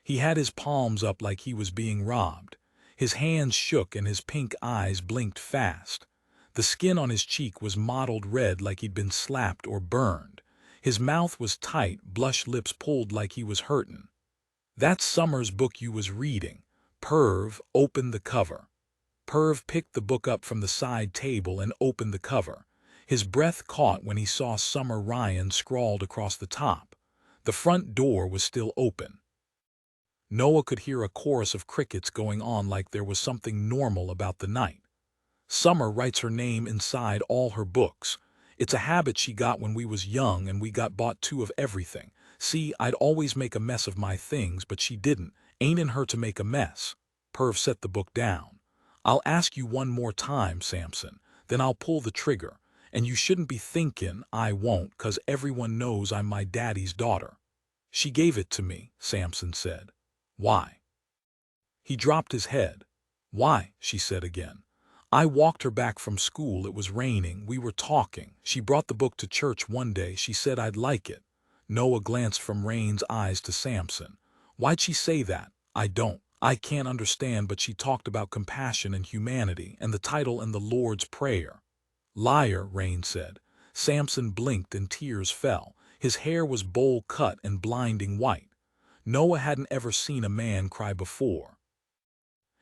He had his palms up like he was being robbed. His hands shook and his pink eyes blinked fast. The skin on his cheek was mottled red like he'd been slapped or burned. His mouth was tight, blush lips pulled like he was hurtin'. "That's Summer's book you was reading." Perv opened the cover. Perv picked the book up from the side table and opened the cover. His breath caught when he saw Summer Ryan scrawled across the top. The front door was still open. Noah could hear a chorus of crickets going on, like there was something normal about the night. "Summer writes her name inside all her books. It's a habit she got when we was young and we got bought 2 of everything. See, I'd always make a mess of my things, but she didn't. Ain't in her to make a mess." Perv set the book down. "I'll ask you one more time, Samson, then I'll pull the trigger. And you shouldn't be thinking I won't, 'cause everyone knows I'm my daddy's daughter." "She gave it to me," Samson said. "Why?" He dropped his head. "Why?" she said again. "I walked her back from school. It was raining. We were talking. She brought the book to church one day. She said I'd like it." Noah glanced from Raine's eyes to Samson. "Why'd she say that?" I can't understand, but she talked about compassion and humanity, and the title and the Lord's Prayer." "Liar," Raine said. Samson blinked and tears fell. His hair was bowl cut and blinding white. Noah hadn't ever seen a man cry before.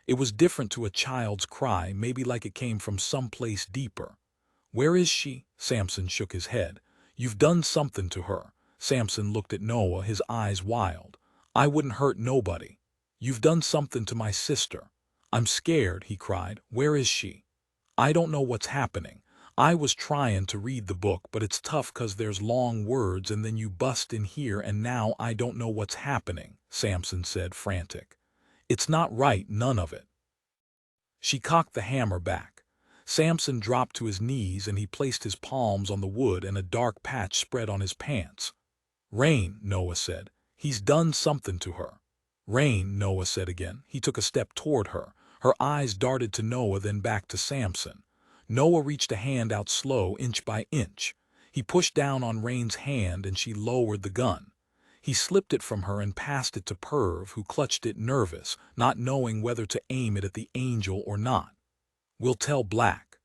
It was different to a child's cry, maybe like it came from someplace deeper. "Where is she?" Samson shook his head. "You've done something to her." Samson looked at Noah, his eyes wild. "I wouldn't hurt nobody." "You've done something to my sister." "I'm scared," he cried. "Where is she?" "I don't know what's happening. I was trying to read the book, but it's tough 'cause there's long words and then you bust in here and now I don't know what's happening," Samson said, frantic. "It's not right, none of it." She cocked the hammer back. Samson dropped to his knees and he placed his palms on the wood and a dark patch spread on his pants. Raine, Noah said. He's done something to her. Raine, Noah said again. He took a step toward her. Her eyes darted to Noah, then back to Samson. Noah reached a hand out slow, inch by inch. He pushed down on Raine's hand and she lowered the gun. He slipped it from her and passed it to Perv, who clutched it nervous, not knowing whether to aim it at the angel or not. We'll tell Black.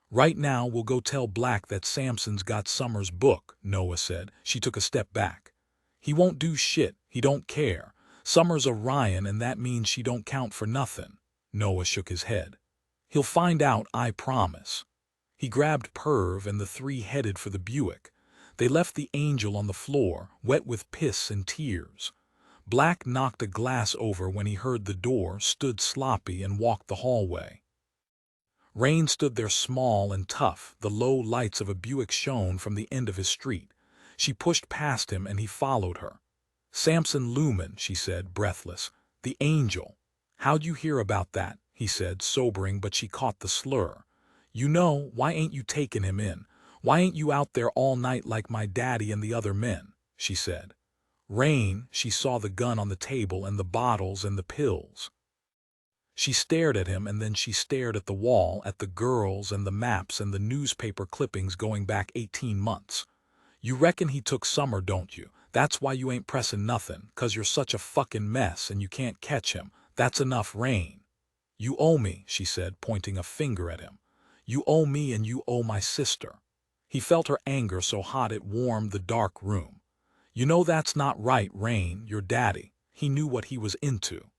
Right now we'll go tell Black that Samson's got Summer's book, Noah said. She took a step back. He won't do shit, he don't care. Summer's a Ryan and that means she don't count for nothing. Noah shook his head. He'll find out, I promise. He grabbed Perv and the three headed for the Buick. They left the angel on the floor, wet with piss and tears. Black knocked a glass over when he heard the door, stood sloppy, and walked the hallway. Raine stood there small and tough, the low lights of a Buick shone from the end of his street. She pushed past him and he followed her. Samson Lumen, she said, breathless. The angel. How'd you hear about that? He said, sobering, but she caught the slur. You know, why ain't you taking him in? Why ain't you out there all night like my daddy and the other men? She said. Raine, she saw the gun on the table and the bottles and the pills. She stared at him and then she stared at the wall, at the girls and the maps and the newspaper clippings going back 18 months. You reckon he took Summer, don't you? That's why you ain't pressing nothing, 'cause you're such a fucking mess and you can't catch him. That's enough, Raine. You owe me, she said, pointing a finger at him. You owe me and you owe my sister. He felt her anger so hot it warmed the dark room. You know that's not right, Raine, your daddy. He knew what he was into.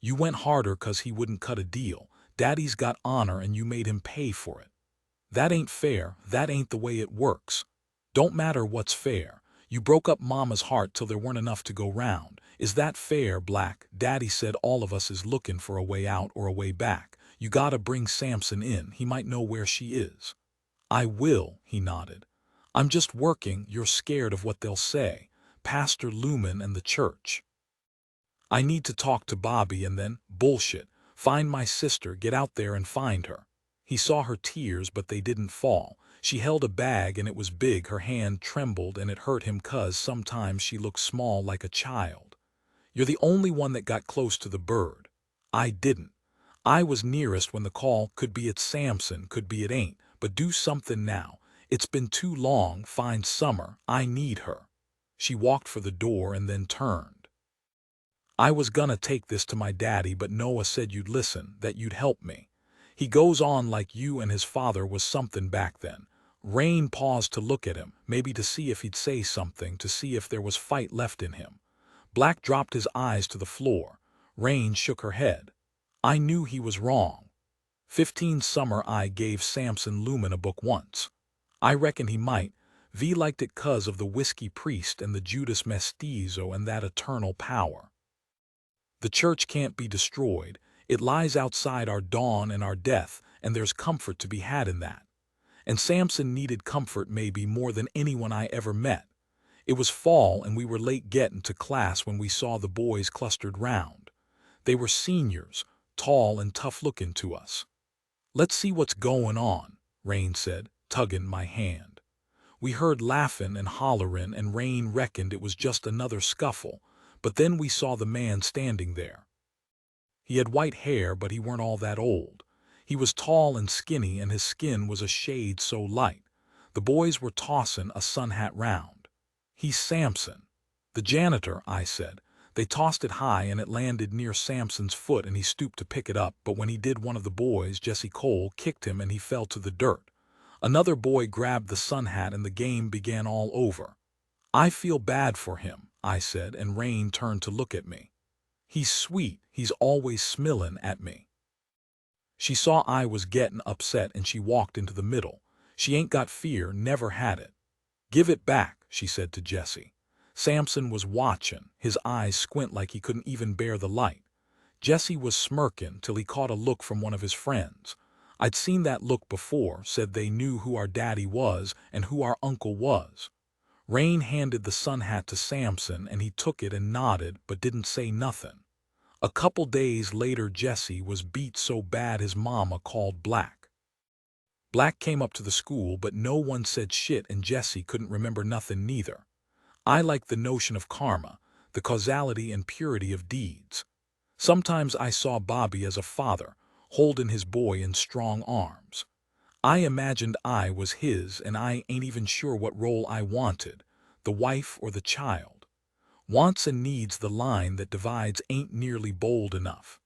You went harder 'cause he wouldn't cut a deal. Daddy's got honor and you made him pay for it. That ain't fair, that ain't the way it works. Don't matter what's fair. You broke up Mama's heart till there weren't enough to go round. Is that fair, Black? Daddy said all of us is looking for a way out or a way back. You gotta bring Samson in, he might know where she is. I will, he nodded. I'm just working, you're scared of what they'll say. Pastor Lumen and the church. I need to talk to Bobby and then, bullshit, find my sister, get out there and find her. He saw her tears but they didn't fall. She held a bag and it was big, her hand trembled and it hurt him 'cause sometimes she looked small like a child. You're the only one that got close to the bird. I didn't. I was nearest when the call, could be it's Samson, could be it ain't, but do something now. It's been too long, find Summer, I need her. She walked for the door and then turned. I was gonna take this to my daddy but Noah said you'd listen, that you'd help me. He goes on like you and his father was something back then. Raine paused to look at him, maybe to see if he'd say something, to see if there was fight left in him. Black dropped his eyes to the floor. Raine shook her head. I knew he was wrong. 15 Summer I gave Samson Lumen a book once. I reckon he might. V liked it 'cause of the whiskey priest and the Judas Mestizo and that eternal power. The church can't be destroyed. It lies outside our dawn and our death, and there's comfort to be had in that. And Samson needed comfort maybe more than anyone I ever met. It was fall and we were late getting to class when we saw the boys clustered round. They were seniors, tall and tough-looking to us. Let's see what's going on, Raine said, tugging my hand. We heard laughing and hollering and Raine reckoned it was just another scuffle, but then we saw the man standing there. He had white hair but he weren't all that old. He was tall and skinny and his skin was a shade so light. The boys were tossing a sun hat round. He's Samson. The janitor, I said. They tossed it high and it landed near Samson's foot and he stooped to pick it up, but when he did one of the boys, Jesse Cole, kicked him and he fell to the dirt. Another boy grabbed the sun hat and the game began all over. I feel bad for him, I said, and Raine turned to look at me. He's sweet, he's always smilling at me. She saw I was getting upset and she walked into the middle. She ain't got fear, never had it. Give it back, she said to Jesse. Samson was watching, his eyes squint like he couldn't even bear the light. Jesse was smirking till he caught a look from one of his friends. I'd seen that look before, said they knew who our daddy was and who our uncle was. Raine handed the sun hat to Samson and he took it and nodded but didn't say nothing. A couple days later, Jesse was beat so bad his mama called Black. Black came up to the school, but no one said shit, and Jesse couldn't remember nothing neither. I like the notion of karma, the causality and purity of deeds. Sometimes I saw Bobby as a father, holding his boy in strong arms. I imagined I was his, and I ain't even sure what role I wanted, the wife or the child. Wants and needs, the line that divides ain't nearly bold enough.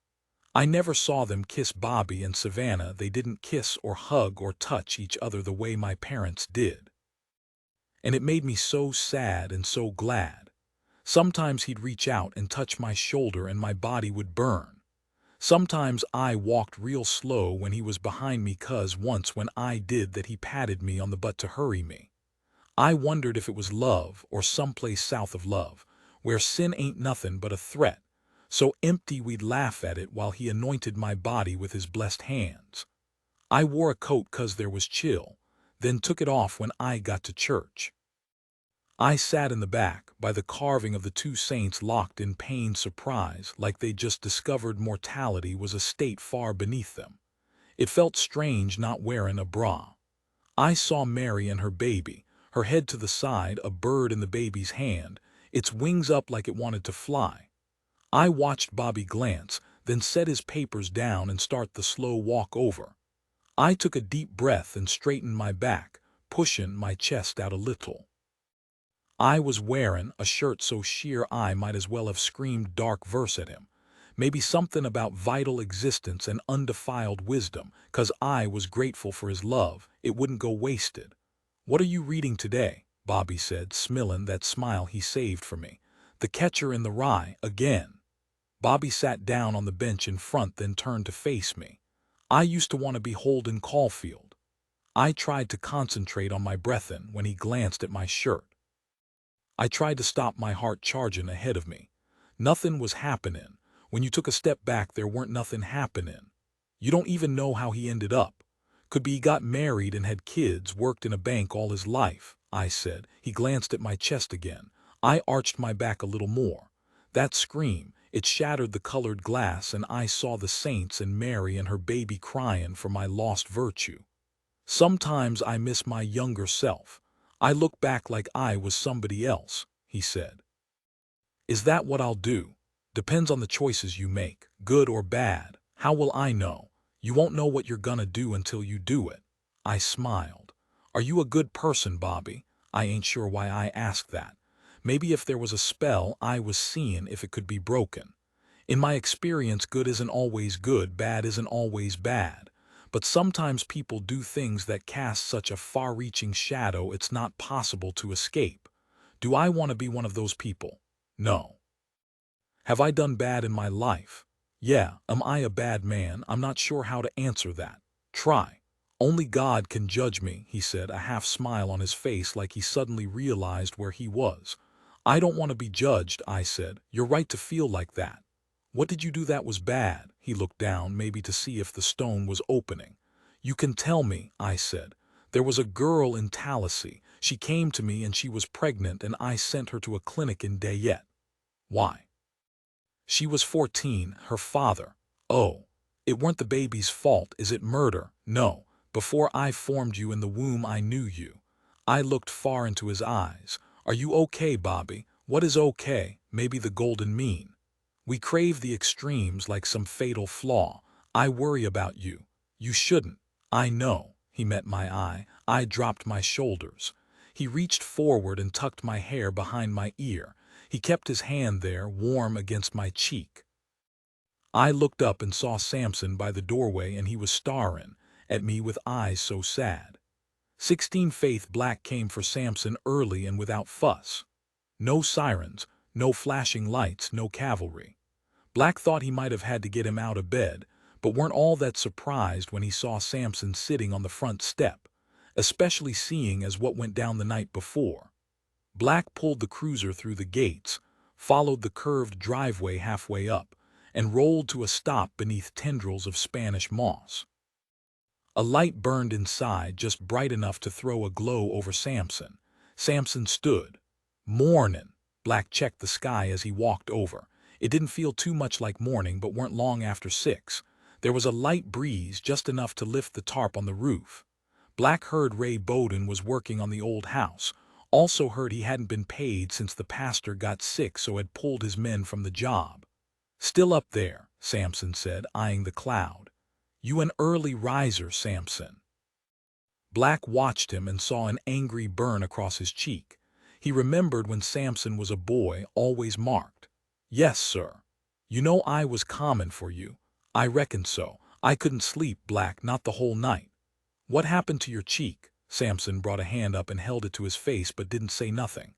I never saw them kiss. Bobby and Savannah, they didn't kiss or hug or touch each other the way my parents did. And it made me so sad and so glad. Sometimes he'd reach out and touch my shoulder and my body would burn. Sometimes I walked real slow when he was behind me, 'cause once when I did that he patted me on the butt to hurry me. I wondered if it was love or someplace south of love, where sin ain't nothing but a threat, so empty we'd laugh at it while he anointed my body with his blessed hands. I wore a coat 'cause there was chill, then took it off when I got to church. I sat in the back, by the carving of the two saints, locked in pained surprise, like they just discovered mortality was a state far beneath them. It felt strange not wearing a bra. I saw Mary and her baby, her head to the side, a bird in the baby's hand, its wings up like it wanted to fly. I watched Bobby glance, then set his papers down and start the slow walk over. I took a deep breath and straightened my back, pushing my chest out a little. I was wearing a shirt so sheer I might as well have screamed dark verse at him. Maybe something about vital existence and undefiled wisdom, 'cause I was grateful for his love, it wouldn't go wasted. "What are you reading today?" Bobby said, smiling that smile he saved for me. "The Catcher in the Rye again." Bobby sat down on the bench in front, then turned to face me. I used to want to be Holden Caulfield. I tried to concentrate on my breathing when he glanced at my shirt. I tried to stop my heart charging ahead of me. Nothing was happening. When you took a step back, there weren't nothing happening. You don't even know how he ended up. Could be he got married and had kids, worked in a bank all his life, I said. He glanced at my chest again. I arched my back a little more. That scream, it shattered the colored glass, and I saw the saints and Mary and her baby crying for my lost virtue. Sometimes I miss my younger self. I look back like I was somebody else, he said. Is that what I'll do? Depends on the choices you make, good or bad. How will I know? You won't know what you're gonna do until you do it. I smiled. Are you a good person, Bobby? I ain't sure why I asked that. Maybe if there was a spell I was seeing, if it could be broken. In my experience, good isn't always good, bad isn't always bad. But sometimes people do things that cast such a far-reaching shadow it's not possible to escape. Do I want to be one of those people? No. Have I done bad in my life? Yeah. Am I a bad man? I'm not sure how to answer that. Try. Only God can judge me, he said, a half smile on his face, like he suddenly realized where he was. I don't want to be judged, I said. You're right to feel like that. What did you do that was bad? He looked down, maybe to see if the stone was opening. You can tell me, I said. There was a girl in Tallahassee. She came to me and she was pregnant, and I sent her to a clinic in Dayette. Why? She was 14, her father. Oh, it weren't the baby's fault. Is it murder? No. Before I formed you in the womb, I knew you. I looked far into his eyes. Are you okay, Bobby? What is okay? Maybe the golden mean. We crave the extremes like some fatal flaw. I worry about you. You shouldn't. I know. He met my eye. I dropped my shoulders. He reached forward and tucked my hair behind my ear. He kept his hand there, warm against my cheek. I looked up and saw Samson by the doorway, and he was staring at me with eyes so sad. 16 Faith Black came for Samson early and without fuss. No sirens, no flashing lights, no cavalry. Black thought he might have had to get him out of bed, but weren't all that surprised when he saw Samson sitting on the front step, especially seeing as what went down the night before. Black pulled the cruiser through the gates, followed the curved driveway halfway up, and rolled to a stop beneath tendrils of Spanish moss. A light burned inside, just bright enough to throw a glow over Samson. Samson stood. "Mornin'." Black checked the sky as he walked over. It didn't feel too much like morning, but weren't long after 6. There was a light breeze, just enough to lift the tarp on the roof. Black heard Ray Bowden was working on the old house. Also heard he hadn't been paid since the pastor got sick, so had pulled his men from the job. "Still up there," Samson said, eyeing the cloud. "You an early riser, Samson." Black watched him and saw an angry burn across his cheek. He remembered when Samson was a boy, always marked. "Yes, sir. You know I was common for you." "I reckon so. I couldn't sleep, Black, not the whole night." "What happened to your cheek?" Samson brought a hand up and held it to his face but didn't say nothing.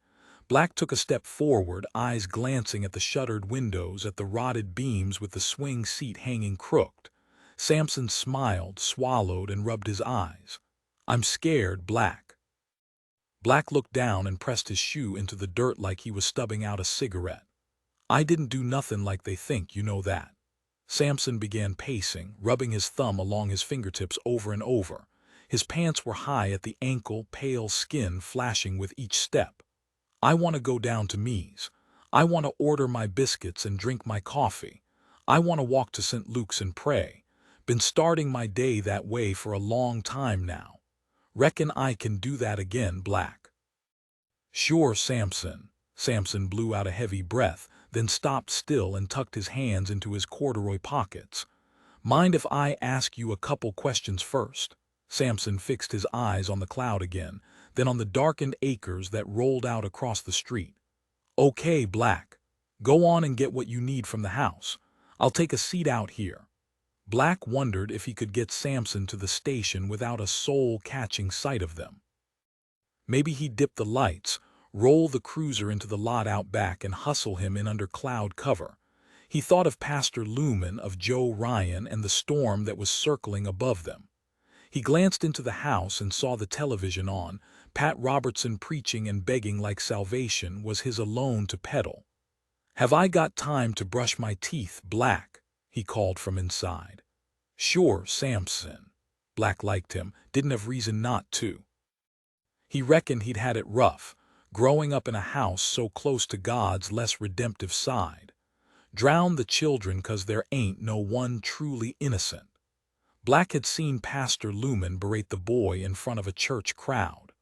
Black took a step forward, eyes glancing at the shuttered windows, at the rotted beams with the swing seat hanging crooked. Samson smiled, swallowed, and rubbed his eyes. "I'm scared, Black." Black looked down and pressed his shoe into the dirt like he was stubbing out a cigarette. "I didn't do nothing like they think, you know that." Samson began pacing, rubbing his thumb along his fingertips over and over. His pants were high at the ankle, pale skin flashing with each step. "I want to go down to me's. I want to order my biscuits and drink my coffee. I want to walk to St. Luke's and pray. Been starting my day that way for a long time now. Reckon I can do that again, Black." "Sure, Samson." Samson blew out a heavy breath, then stopped still and tucked his hands into his corduroy pockets. "Mind if I ask you a couple questions first?" Samson fixed his eyes on the cloud again, then on the darkened acres that rolled out across the street. "Okay, Black. Go on and get what you need from the house. I'll take a seat out here." Black wondered if he could get Samson to the station without a soul catching sight of them. Maybe he'd dip the lights, roll the cruiser into the lot out back, and hustle him in under cloud cover. He thought of Pastor Lumen, of Joe Ryan, and the storm that was circling above them. He glanced into the house and saw the television on. Pat Robertson preaching and begging like salvation was his alone to peddle. "Have I got time to brush my teeth, Black?" he called from inside. "Sure, Samson." Black liked him, didn't have reason not to. He reckoned he'd had it rough, growing up in a house so close to God's less redemptive side. Drown the children 'cause there ain't no one truly innocent. Black had seen Pastor Lumen berate the boy in front of a church crowd.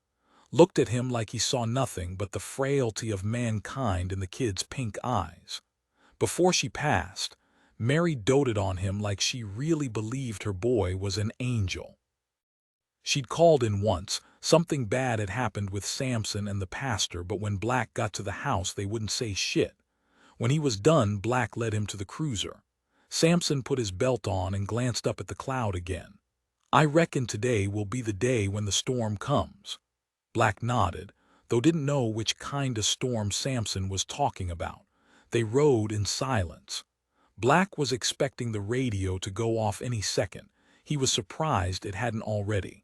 Looked at him like he saw nothing but the frailty of mankind in the kid's pink eyes. Before she passed, Mary doted on him like she really believed her boy was an angel. She'd called in once. Something bad had happened with Samson and the pastor, but when Black got to the house they wouldn't say shit. When he was done, Black led him to the cruiser. Samson put his belt on and glanced up at the cloud again. "I reckon today will be the day when the storm comes." Black nodded, though didn't know which kind of storm Samson was talking about. They rode in silence. Black was expecting the radio to go off any second. He was surprised it hadn't already.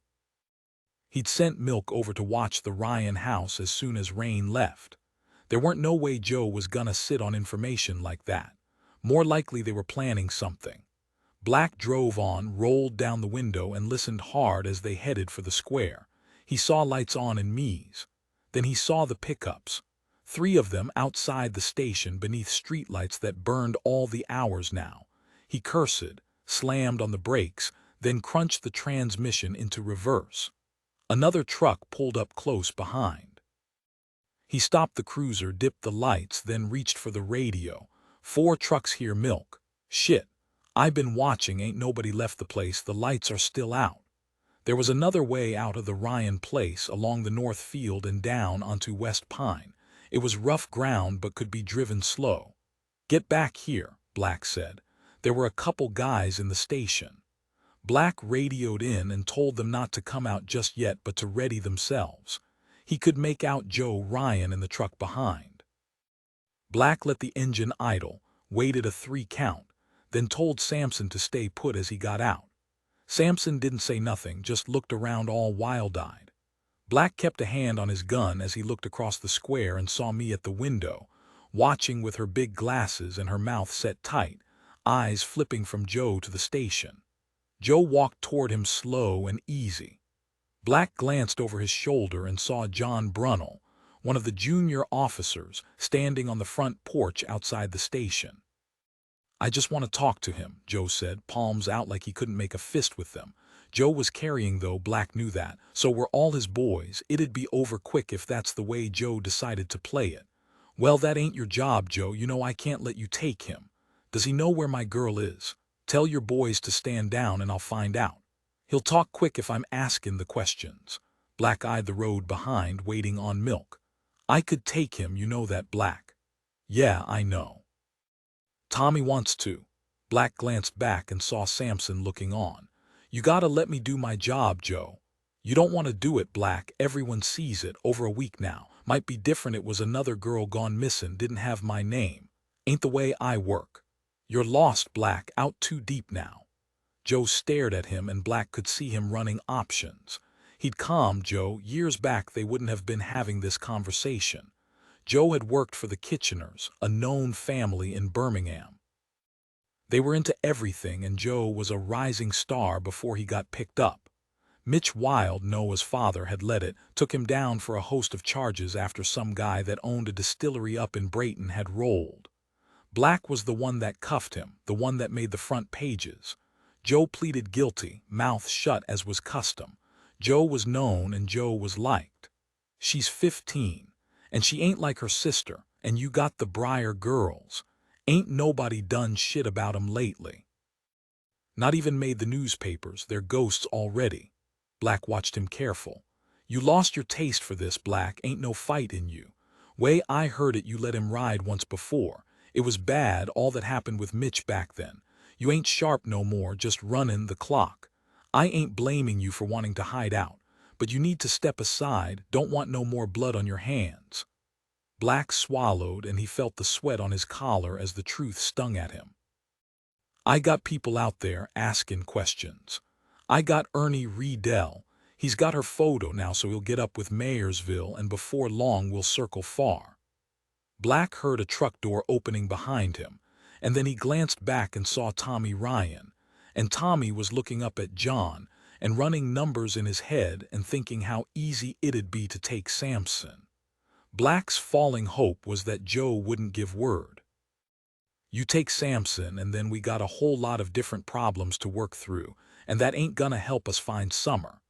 He'd sent Milk over to watch the Ryan house as soon as Raine left. There weren't no way Joe was gonna sit on information like that. More likely they were planning something. Black drove on, rolled down the window, and listened hard as they headed for the square. He saw lights on in Me's. Then he saw the pickups. 3 of them outside the station beneath streetlights that burned all the hours now. He cursed, slammed on the brakes, then crunched the transmission into reverse. Another truck pulled up close behind. He stopped the cruiser, dipped the lights, then reached for the radio. "4 trucks here, Milk." "Shit. I been watching, ain't nobody left the place, the lights are still out." There was another way out of the Ryan place, along the north field and down onto West Pine. It was rough ground but could be driven slow. "Get back here," Black said. There were a couple guys in the station. Black radioed in and told them not to come out just yet but to ready themselves. He could make out Joe Ryan in the truck behind. Black let the engine idle, waited a 3 count, then told Samson to stay put as he got out. Samson didn't say nothing, just looked around all wild-eyed. Black kept a hand on his gun as he looked across the square and saw me at the window, watching with her big glasses and her mouth set tight, eyes flipping from Joe to the station. Joe walked toward him slow and easy. Black glanced over his shoulder and saw John Brunnell, one of the junior officers, standing on the front porch outside the station. I just want to talk to him, Joe said, palms out like he couldn't make a fist with them. Joe was carrying, though, Black knew that. So were all his boys. It'd be over quick if that's the way Joe decided to play it. Well, that ain't your job, Joe. You know I can't let you take him. Does he know where my girl is? Tell your boys to stand down and I'll find out. He'll talk quick if I'm asking the questions. Black eyed the road behind, waiting on Milk. I could take him, you know that, Black. Yeah, I know. Tommy wants to. Black glanced back and saw Samson looking on. You gotta let me do my job, Joe. You don't want to do it, Black. Everyone sees it. Over a week now. Might be different. It was another girl gone missing. Didn't have my name. Ain't the way I work. You're lost, Black. Out too deep now. Joe stared at him and Black could see him running options. He'd calmed Joe. Years back they wouldn't have been having this conversation. Joe had worked for the Kitcheners, a known family in Birmingham. They were into everything and Joe was a rising star before he got picked up. Mitch Wild, Noah's father, had let it, took him down for a host of charges after some guy that owned a distillery up in Brayton had rolled. Black was the one that cuffed him, the one that made the front pages. Joe pleaded guilty, mouth shut as was custom. Joe was known and Joe was liked. She's 15, and she ain't like her sister, and you got the Briar girls. Ain't nobody done shit about 'em lately. Not even made the newspapers, they're ghosts already. Black watched him careful. You lost your taste for this, Black. Ain't no fight in you. Way I heard it, you let him ride once before. It was bad, all that happened with Mitch back then. You ain't sharp no more, just running the clock. I ain't blaming you for wanting to hide out, but you need to step aside, don't want no more blood on your hands. Black swallowed and he felt the sweat on his collar as the truth stung at him. I got people out there asking questions. I got Ernie Riedel. He's got her photo now, so he'll get up with Mayersville and before long we'll circle far. Black heard a truck door opening behind him, and then he glanced back and saw Tommy Ryan, and Tommy was looking up at John and running numbers in his head and thinking how easy it'd be to take Samson. Black's falling hope was that Joe wouldn't give word. You take Samson and then we got a whole lot of different problems to work through, and that ain't gonna help us find Summer.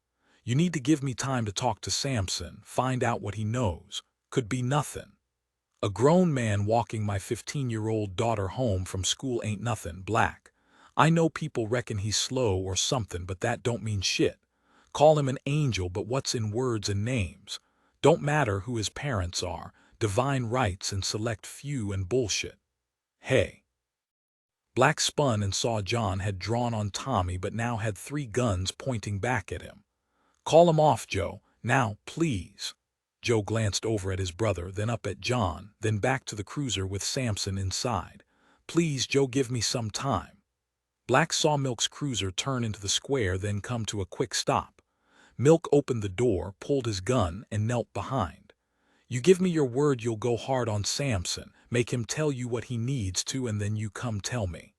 You need to give me time to talk to Samson, find out what he knows. Could be nothing. A grown man walking my 15-year-old daughter home from school ain't nothing, Black. I know people reckon he's slow or something, but that don't mean shit. Call him an angel, but what's in words and names? Don't matter who his parents are, divine rights and select few and bullshit. Hey. Black spun and saw John had drawn on Tommy but now had 3 guns pointing back at him. Call him off, Joe. Now, please. Joe glanced over at his brother, then up at John, then back to the cruiser with Samson inside. Please, Joe, give me some time. Black saw Milk's cruiser turn into the square, then come to a quick stop. Milk opened the door, pulled his gun, and knelt behind. You give me your word you'll go hard on Samson, make him tell you what he needs to, and then you come tell me.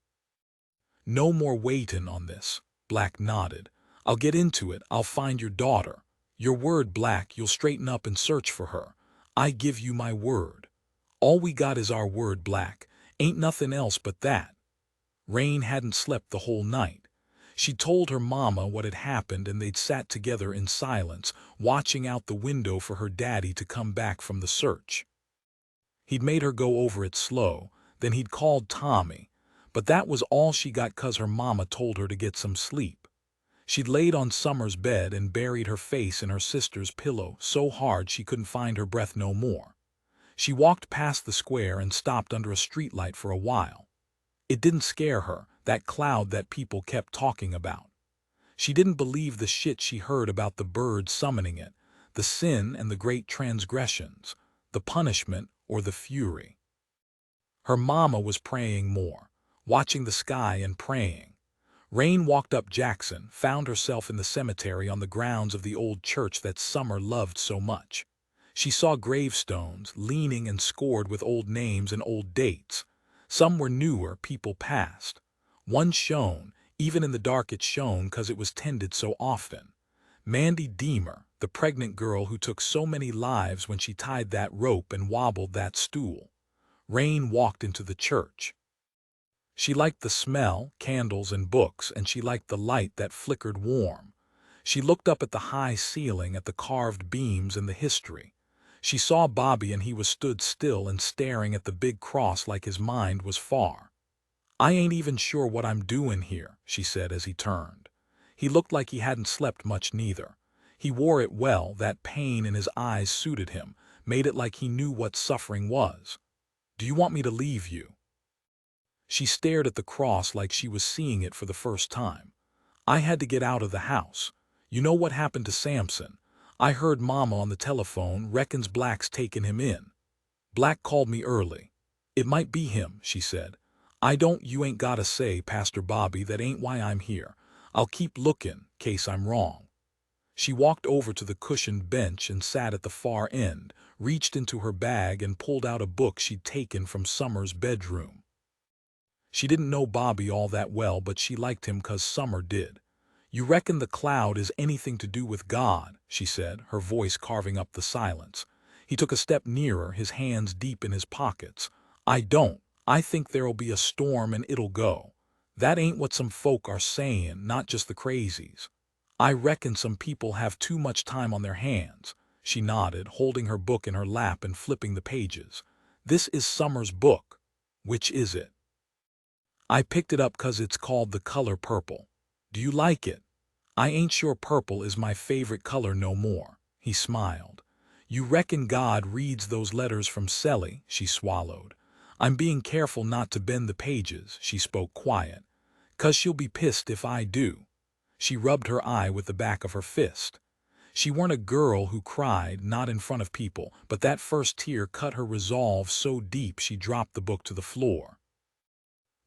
No more waiting on this. Black nodded. I'll get into it. I'll find your daughter. Your word, Black, you'll straighten up and search for her. I give you my word. All we got is our word, Black. Ain't nothing else but that. Raine hadn't slept the whole night. She told her mama what had happened and they'd sat together in silence, watching out the window for her daddy to come back from the search. He'd made her go over it slow, then he'd called Tommy, but that was all she got 'cause her mama told her to get some sleep. She'd laid on Summer's bed and buried her face in her sister's pillow so hard she couldn't find her breath no more. She walked past the square and stopped under a streetlight for a while. It didn't scare her, that cloud that people kept talking about. She didn't believe the shit she heard about the bird summoning it, the sin and the great transgressions, the punishment or the fury. Her mama was praying more, watching the sky and praying. Raine walked up Jackson, found herself in the cemetery on the grounds of the old church that Summer loved so much. She saw gravestones, leaning and scored with old names and old dates. Some were newer, people passed. One shone, even in the dark it shone 'cause it was tended so often. Mandy Deemer, the pregnant girl who took so many lives when she tied that rope and wobbled that stool. Raine walked into the church. She liked the smell, candles and books, and she liked the light that flickered warm. She looked up at the high ceiling, at the carved beams and the history. She saw Bobby, and he was stood still and staring at the big cross like his mind was far. "I ain't even sure what I'm doing here," she said as he turned. He looked like he hadn't slept much neither. He wore it well, that pain in his eyes suited him, made it like he knew what suffering was. "Do you want me to leave you?" She stared at the cross like she was seeing it for the first time. "I had to get out of the house. You know what happened to Samson. I heard Mama on the telephone, reckons Black's taken him in. Black called me early. It might be him," she said. You ain't gotta say, Pastor Bobby, that ain't why I'm here. I'll keep looking, case I'm wrong." She walked over to the cushioned bench and sat at the far end, reached into her bag and pulled out a book she'd taken from Summer's bedroom. She didn't know Bobby all that well, but she liked him 'cause Summer did. "You reckon the cloud is anything to do with God?" she said, her voice carving up the silence. He took a step nearer, his hands deep in his pockets. "I don't. I think there'll be a storm and it'll go. That ain't what some folk are saying, not just the crazies. I reckon some people have too much time on their hands." She nodded, holding her book in her lap and flipping the pages. "This is Summer's book." "Which is it?" "I picked it up 'cause it's called The Color Purple. Do you like it?" "I ain't sure purple is my favorite color no more." He smiled. "You reckon God reads those letters from Sally?" She swallowed. "I'm being careful not to bend the pages," she spoke quiet. "'Cause she'll be pissed if I do." She rubbed her eye with the back of her fist. She weren't a girl who cried, not in front of people, but that first tear cut her resolve so deep she dropped the book to the floor.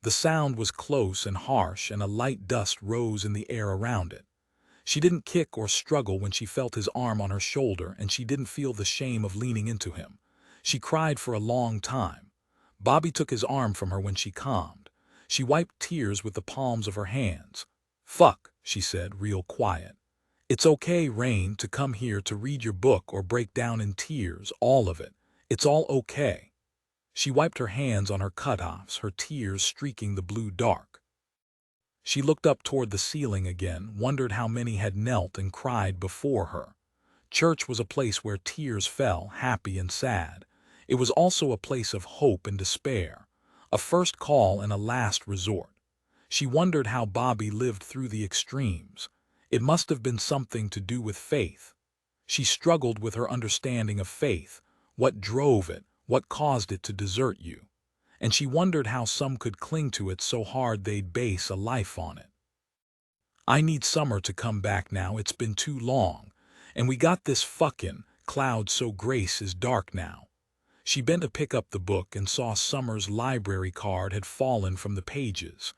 The sound was close and harsh, and a light dust rose in the air around it. She didn't kick or struggle when she felt his arm on her shoulder, and she didn't feel the shame of leaning into him. She cried for a long time. Bobby took his arm from her when she calmed. She wiped tears with the palms of her hands. "Fuck," she said, real quiet. "It's okay, Raine, to come here to read your book or break down in tears, all of it. It's all okay." She wiped her hands on her cutoffs, her tears streaking the blue dark. She looked up toward the ceiling again, wondered how many had knelt and cried before her. Church was a place where tears fell, happy and sad. It was also a place of hope and despair, a first call and a last resort. She wondered how Bobby lived through the extremes. It must have been something to do with faith. She struggled with her understanding of faith, what drove it, what caused it to desert you. And she wondered how some could cling to it so hard they'd base a life on it. "I need Summer to come back now, it's been too long. And we got this fucking cloud so Grace is dark now." She bent to pick up the book and saw Summer's library card had fallen from the pages.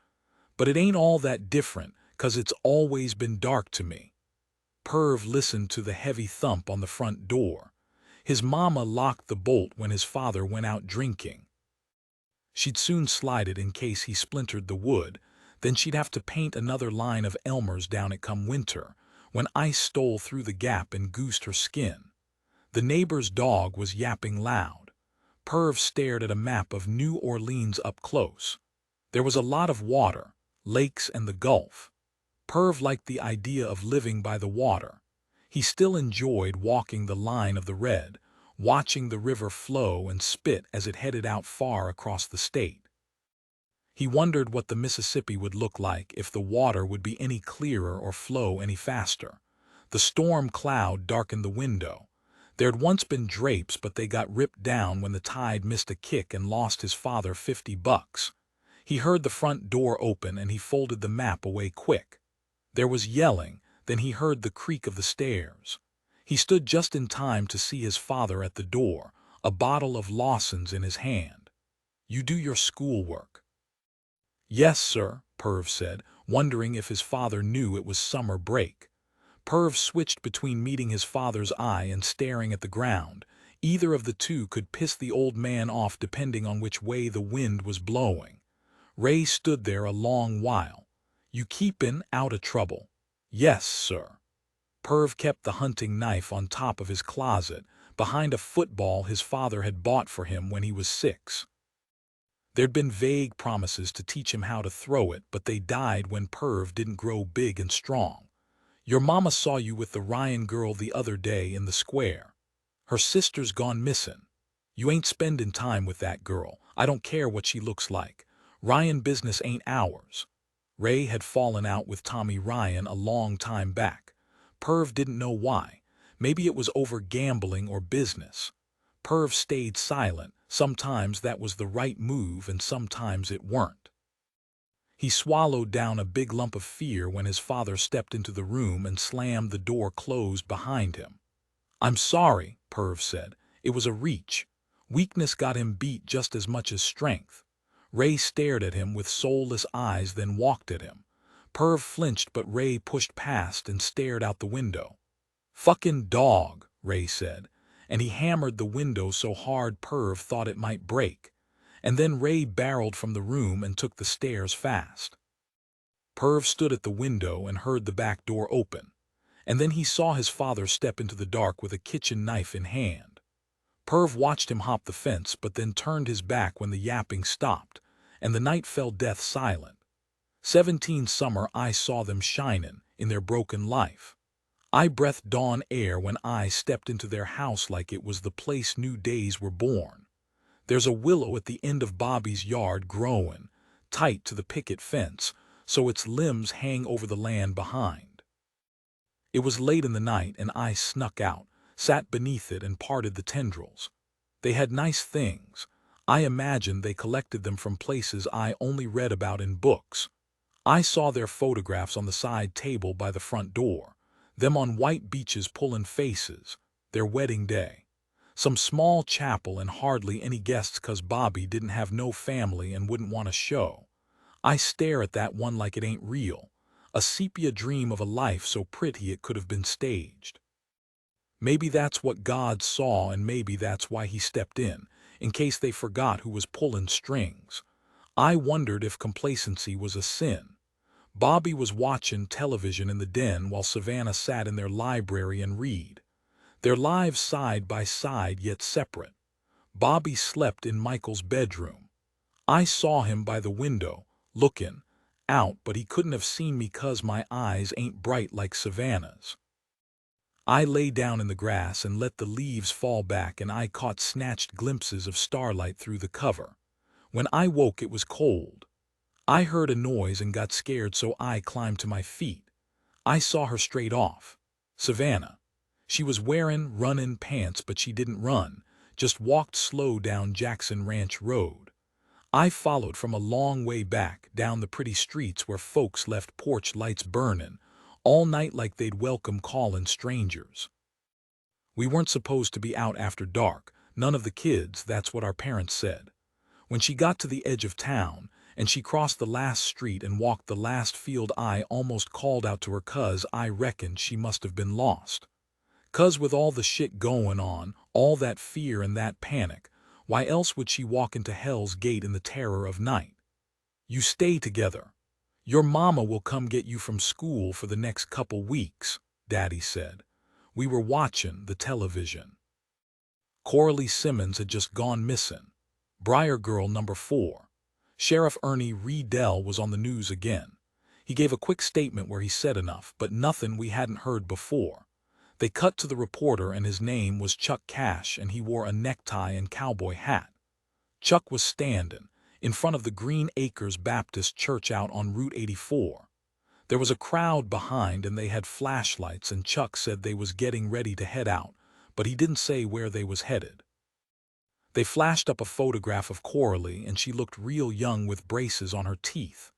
"But it ain't all that different, 'cause it's always been dark to me." Perv listened to the heavy thump on the front door. His mama locked the bolt when his father went out drinking. She'd soon slide it in case he splintered the wood, then she'd have to paint another line of Elmer's down it come winter, when ice stole through the gap and goosed her skin. The neighbor's dog was yapping loud. Perv stared at a map of New Orleans up close. There was a lot of water, lakes and the Gulf. Perv liked the idea of living by the water. He still enjoyed walking the line of the Red, watching the river flow and spit as it headed out far across the state. He wondered what the Mississippi would look like, if the water would be any clearer or flow any faster. The storm cloud darkened the window. There'd once been drapes, but they got ripped down when the tide missed a kick and lost his father $50. He heard the front door open and he folded the map away quick. There was yelling, then he heard the creak of the stairs. He stood just in time to see his father at the door, a bottle of Lawson's in his hand. "You do your schoolwork?" "Yes, sir," Perv said, wondering if his father knew it was summer break. Perv switched between meeting his father's eye and staring at the ground. Either of the two could piss the old man off depending on which way the wind was blowing. Ray stood there a long while. "You keepin' out of trouble?" "Yes, sir." Perv kept the hunting knife on top of his closet, behind a football his father had bought for him when he was 6. There'd been vague promises to teach him how to throw it, but they died when Perv didn't grow big and strong. Your mama saw you with the Raine girl the other day in the square. Her sister's gone missing. You ain't spending time with that girl. I don't care what she looks like. Raine business ain't ours. Ray had fallen out with Tommy Ryan a long time back. Perv didn't know why. Maybe it was over gambling or business. Perv stayed silent. Sometimes that was the right move and sometimes it weren't. He swallowed down a big lump of fear when his father stepped into the room and slammed the door closed behind him. "I'm sorry," Perv said. "It was a reach. Weakness got him beat just as much as strength." Ray stared at him with soulless eyes, then walked at him. Perv flinched, but Ray pushed past and stared out the window. "Fucking dog," Ray said, and he hammered the window so hard Perv thought it might break. And then Ray barreled from the room and took the stairs fast. Perv stood at the window and heard the back door open. And then he saw his father step into the dark with a kitchen knife in hand. Perv watched him hop the fence, but then turned his back when the yapping stopped, and the night fell death silent. 17 summer I saw them shinin' in their broken life. I breathed dawn air when I stepped into their house like it was the place new days were born. There's a willow at the end of Bobby's yard growin' tight to the picket fence, so its limbs hang over the land behind. It was late in the night and I snuck out, sat beneath it and parted the tendrils. They had nice things. I imagined they collected them from places I only read about in books. I saw their photographs on the side table by the front door, them on white beaches pulling faces, their wedding day. Some small chapel and hardly any guests 'cause Bobby didn't have no family and wouldn't want to show. I stare at that one like it ain't real, a sepia dream of a life so pretty it could have been staged. Maybe that's what God saw, and maybe that's why he stepped in case they forgot who was pulling strings. I wondered if complacency was a sin. Bobby was watching television in the den while Savannah sat in their library and read. Their lives side by side yet separate. Bobby slept in Michael's bedroom. I saw him by the window, looking out, but he couldn't have seen me 'cause my eyes ain't bright like Savannah's. I lay down in the grass and let the leaves fall back, and I caught snatched glimpses of starlight through the cover. When I woke it was cold. I heard a noise and got scared, so I climbed to my feet. I saw her straight off. Savannah. She was wearing running pants, but she didn't run, just walked slow down Jackson Ranch Road. I followed from a long way back, down the pretty streets where folks left porch lights burning all night like they'd welcome calling strangers. We weren't supposed to be out after dark, none of the kids, that's what our parents said. When she got to the edge of town, and she crossed the last street and walked the last field, I almost called out to her 'cause I reckoned she must have been lost. 'Cause with all the shit going on, all that fear and that panic, why else would she walk into Hell's Gate in the terror of night? You stay together. Your mama will come get you from school for the next couple weeks, Daddy said. We were watching the television. Coralie Simmons had just gone missing. Briar Girl number 4. Sheriff Ernie Riedel was on the news again. He gave a quick statement where he said enough, but nothing we hadn't heard before. They cut to the reporter, and his name was Chuck Cash, and he wore a necktie and cowboy hat. Chuck was standing in front of the Green Acres Baptist Church out on Route 84. There was a crowd behind, and they had flashlights, and Chuck said they was getting ready to head out, but he didn't say where they was headed. They flashed up a photograph of Coralie, and she looked real young with braces on her teeth.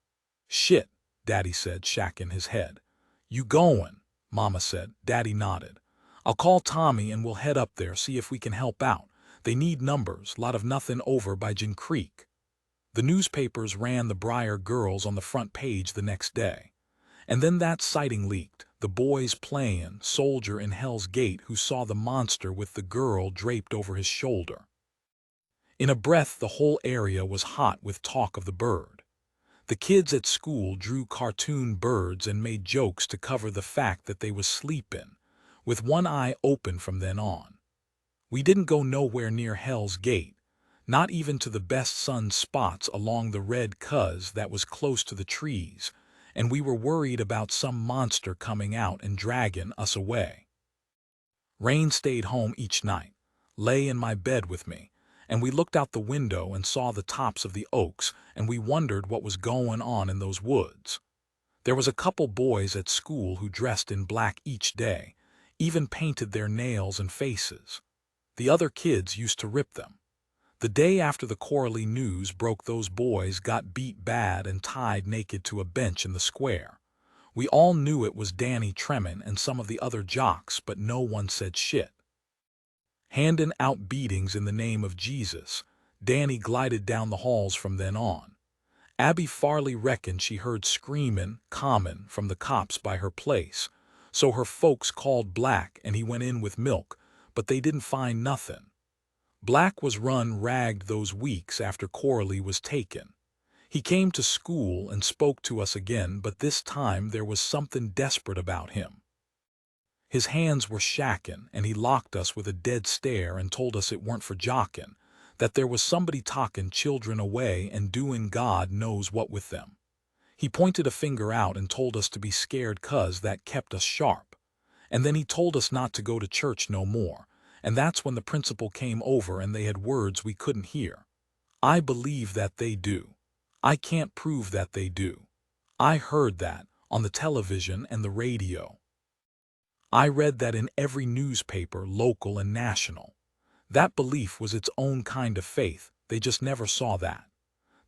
"Shit," Daddy said, shaking his head. "You going?" Mama said. Daddy nodded. "I'll call Tommy and we'll head up there, see if we can help out. They need numbers, lot of nothing over by Gin Creek." The newspapers ran the Briar Girls on the front page the next day. And then that sighting leaked, the boys playing soldier in Hell's Gate who saw the monster with the girl draped over his shoulder. In a breath, the whole area was hot with talk of the bird. The kids at school drew cartoon birds and made jokes to cover the fact that they was sleeping, with one eye open from then on. We didn't go nowhere near Hell's Gate. not even to the best sun spots along the red cuz that was close to the trees, and we were worried about some monster coming out and dragging us away. Raine stayed home each night, lay in my bed with me, and we looked out the window and saw the tops of the oaks, and we wondered what was going on in those woods. There was a couple boys at school who dressed in black each day, even painted their nails and faces. The other kids used to rip them. The day after the Coralie news broke, those boys got beat bad and tied naked to a bench in the square. We all knew it was Danny Tremin and some of the other jocks, but no one said shit. Handing out beatings in the name of Jesus, Danny glided down the halls from then on. Abby Farley reckoned she heard screaming common from the cops by her place, so her folks called Black and he went in with milk, but they didn't find nothing. Black was run ragged those weeks after Coralie was taken. He came to school and spoke to us again, but this time there was something desperate about him. His hands were shaking, and he locked us with a dead stare and told us it weren't for jockin', that there was somebody talking children away and doing God knows what with them. He pointed a finger out and told us to be scared 'cause that kept us sharp. And then he told us not to go to church no more, and that's when the principal came over and they had words we couldn't hear. I believe that they do. I can't prove that they do. I heard that on the television and the radio. I read that in every newspaper, local and national. That belief was its own kind of faith, they just never saw that.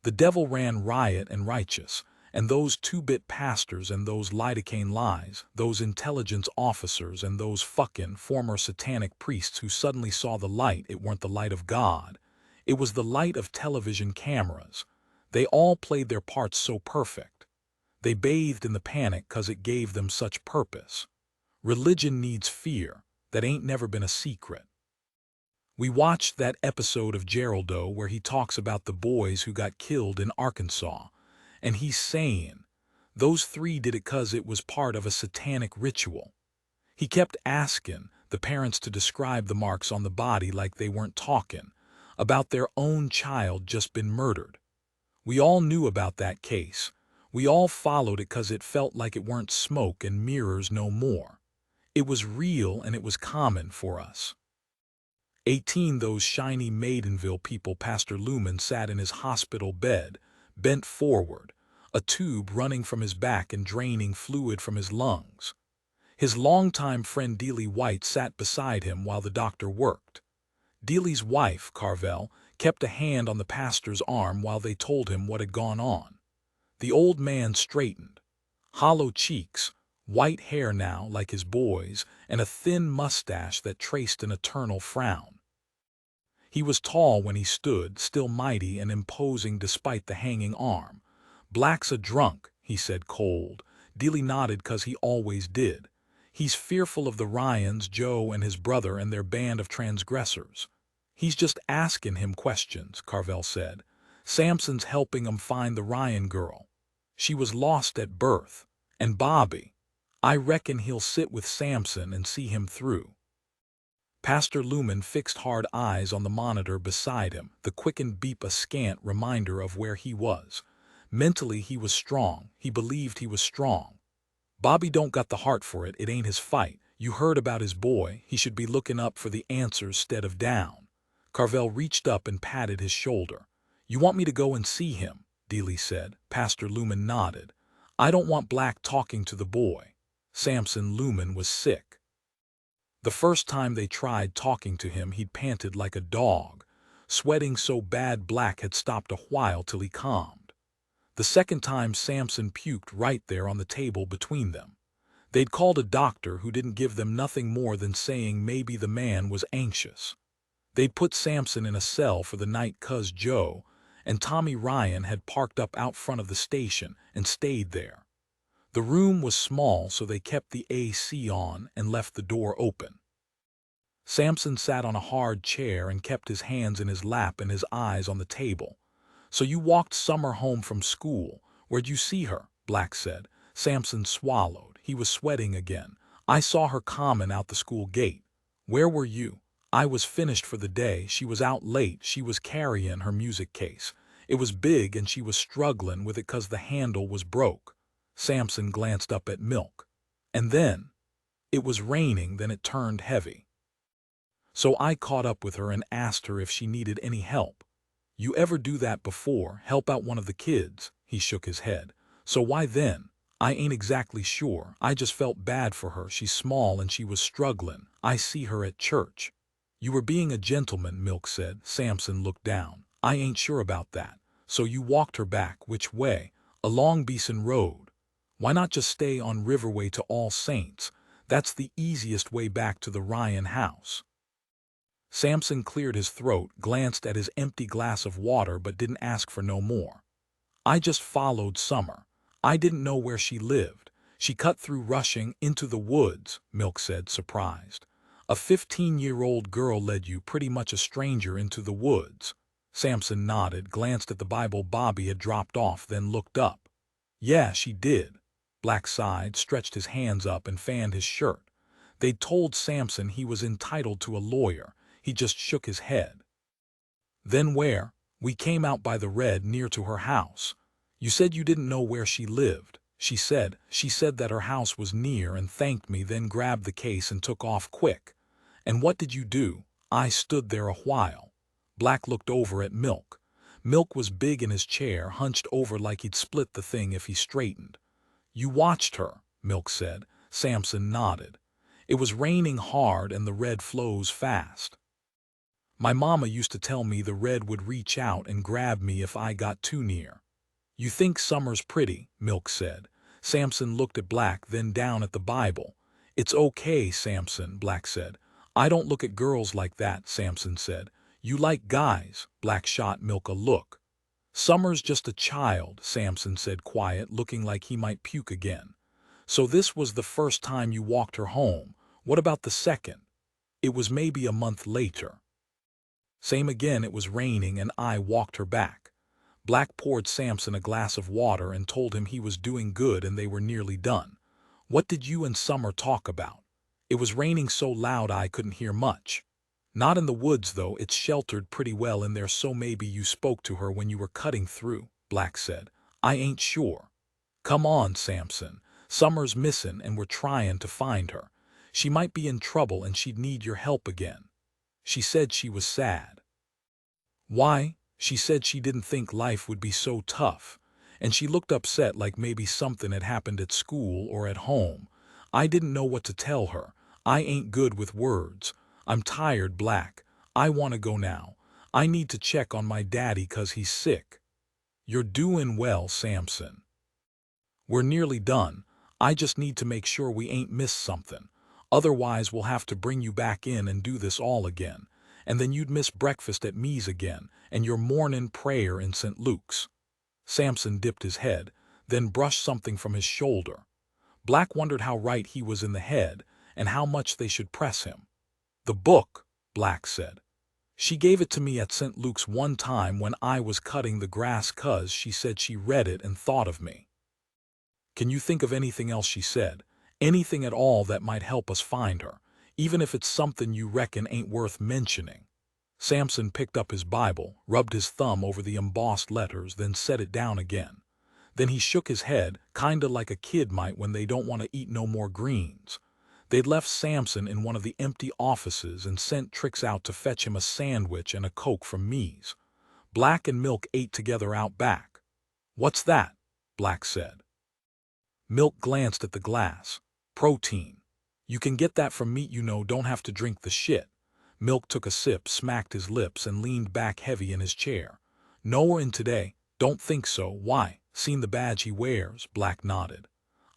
The devil ran riot and righteous, and those two-bit pastors and those lidocaine lies, those intelligence officers and those fucking former satanic priests who suddenly saw the light, it weren't the light of God. It was the light of television cameras. They all played their parts so perfect. They bathed in the panic 'cause it gave them such purpose. Religion needs fear. That ain't never been a secret. We watched that episode of Geraldo where he talks about the boys who got killed in Arkansas, and he's saying, those 3 did it 'cause it was part of a satanic ritual. He kept asking the parents to describe the marks on the body like they weren't talking about their own child just been murdered. We all knew about that case. We all followed it 'cause it felt like it weren't smoke and mirrors no more. It was real and it was common for us. 18 Those shiny Maidenville people. Pastor Lumen sat in his hospital bed, bent forward, a tube running from his back and draining fluid from his lungs. His longtime friend Dealey White sat beside him while the doctor worked. Dealey's wife, Carvel, kept a hand on the pastor's arm while they told him what had gone on. The old man straightened. Hollow cheeks, white hair now like his boy's, and a thin mustache that traced an eternal frown. He was tall when he stood, still mighty and imposing despite the hanging arm. Black's a drunk, he said cold. Dealey nodded 'cause he always did. He's fearful of the Ryans, Joe and his brother and their band of transgressors. He's just asking him questions, Carvel said. Samson's helping him find the Ryan girl. She was lost at birth. And Bobby. I reckon he'll sit with Samson and see him through. Pastor Lumen fixed hard eyes on the monitor beside him, the quickened beep a scant reminder of where he was. Mentally he was strong, he believed he was strong. Bobby don't got the heart for it, it ain't his fight. You heard about his boy, he should be looking up for the answers stead of down. Carvel reached up and patted his shoulder. You want me to go and see him? Dealey said. Pastor Lumen nodded. I don't want Black talking to the boy. Samson Lumen was sick. The first time they tried talking to him he'd panted like a dog, sweating so bad Black had stopped a while till he calmed. The second time Samson puked right there on the table between them. They'd called a doctor who didn't give them nothing more than saying maybe the man was anxious. They'd put Samson in a cell for the night 'cause Joe and Tommy Ryan had parked up out front of the station and stayed there. The room was small, so they kept the AC on and left the door open. Samson sat on a hard chair and kept his hands in his lap and his eyes on the table. So you walked Summer home from school. Where'd you see her? Black said. Samson swallowed. He was sweating again. I saw her coming out the school gate. Where were you? I was finished for the day. She was out late. She was carrying her music case. It was big and she was struggling with it 'cause the handle was broke. Samson glanced up at Milk. And then, it was raining, then it turned heavy. So I caught up with her and asked her if she needed any help. You ever do that before, help out one of the kids? He shook his head. So why then? I ain't exactly sure. I just felt bad for her. She's small and she was struggling. I see her at church. You were being a gentleman, Milk said. Samson looked down. I ain't sure about that. So you walked her back, which way? Along Beeson Road. Why not just stay on Riverway to All Saints? That's the easiest way back to the Ryan house. Samson cleared his throat, glanced at his empty glass of water, but didn't ask for no more. I just followed Summer. I didn't know where she lived. She cut through Rushing into the woods, Milk said, surprised. A 15-year-old girl led you, pretty much a stranger, into the woods. Samson nodded, glanced at the Bible Bobby had dropped off, then looked up. Yeah, she did. Black sighed, stretched his hands up, and fanned his shirt. They'd told Samson he was entitled to a lawyer. He just shook his head. Then where? We came out by the red near to her house. You said you didn't know where she lived. She said that her house was near and thanked me, then grabbed the case and took off quick. And what did you do? I stood there a while. Black looked over at Milk. Milk was big in his chair, hunched over like he'd split the thing if he straightened. You watched her, Milk said. Samson nodded. It was raining hard and the red flows fast. My mama used to tell me the red would reach out and grab me if I got too near. You think Summer's pretty, Milk said. Samson looked at Black, then down at the Bible. It's okay, Samson, Black said. I don't look at girls like that, Samson said. You like guys, Black shot Milk a look. Summer's just a child, Samson said quiet, looking like he might puke again. So this was the first time you walked her home. What about the second? It was maybe a month later. Same again, it was raining and I walked her back. Black poured Samson a glass of water and told him he was doing good and they were nearly done. What did you and Summer talk about? It was raining so loud I couldn't hear much. Not in the woods though, it's sheltered pretty well in there, so maybe you spoke to her when you were cutting through, Black said. I ain't sure. Come on, Samson. Summer's missing and we're trying to find her. She might be in trouble and she'd need your help again. She said she was sad. Why? She said she didn't think life would be so tough. And she looked upset, like maybe something had happened at school or at home. I didn't know what to tell her. I ain't good with words. I'm tired, Black. I want to go now. I need to check on my daddy 'cause he's sick. You're doing well, Samson. We're nearly done. I just need to make sure we ain't missed something. Otherwise we'll have to bring you back in and do this all again. And then you'd miss breakfast at me's again, and your morning prayer in St. Luke's. Samson dipped his head, then brushed something from his shoulder. Black wondered how right he was in the head, and how much they should press him. The book, Black said. She gave it to me at St. Luke's one time when I was cutting the grass 'cause she said she read it and thought of me. Can you think of anything else she said? Anything at all that might help us find her, even if it's something you reckon ain't worth mentioning? Samson picked up his Bible, rubbed his thumb over the embossed letters, then set it down again. Then he shook his head, kinda like a kid might when they don't want to eat no more greens. They'd left Samson in one of the empty offices and sent Trix out to fetch him a sandwich and a Coke from me's. Black and Milk ate together out back. What's that? Black said. Milk glanced at the glass. Protein. You can get that from meat, you know, don't have to drink the shit. Milk took a sip, smacked his lips, and leaned back heavy in his chair. No in today. Don't think so. Why? Seen the badge he wears? Black nodded.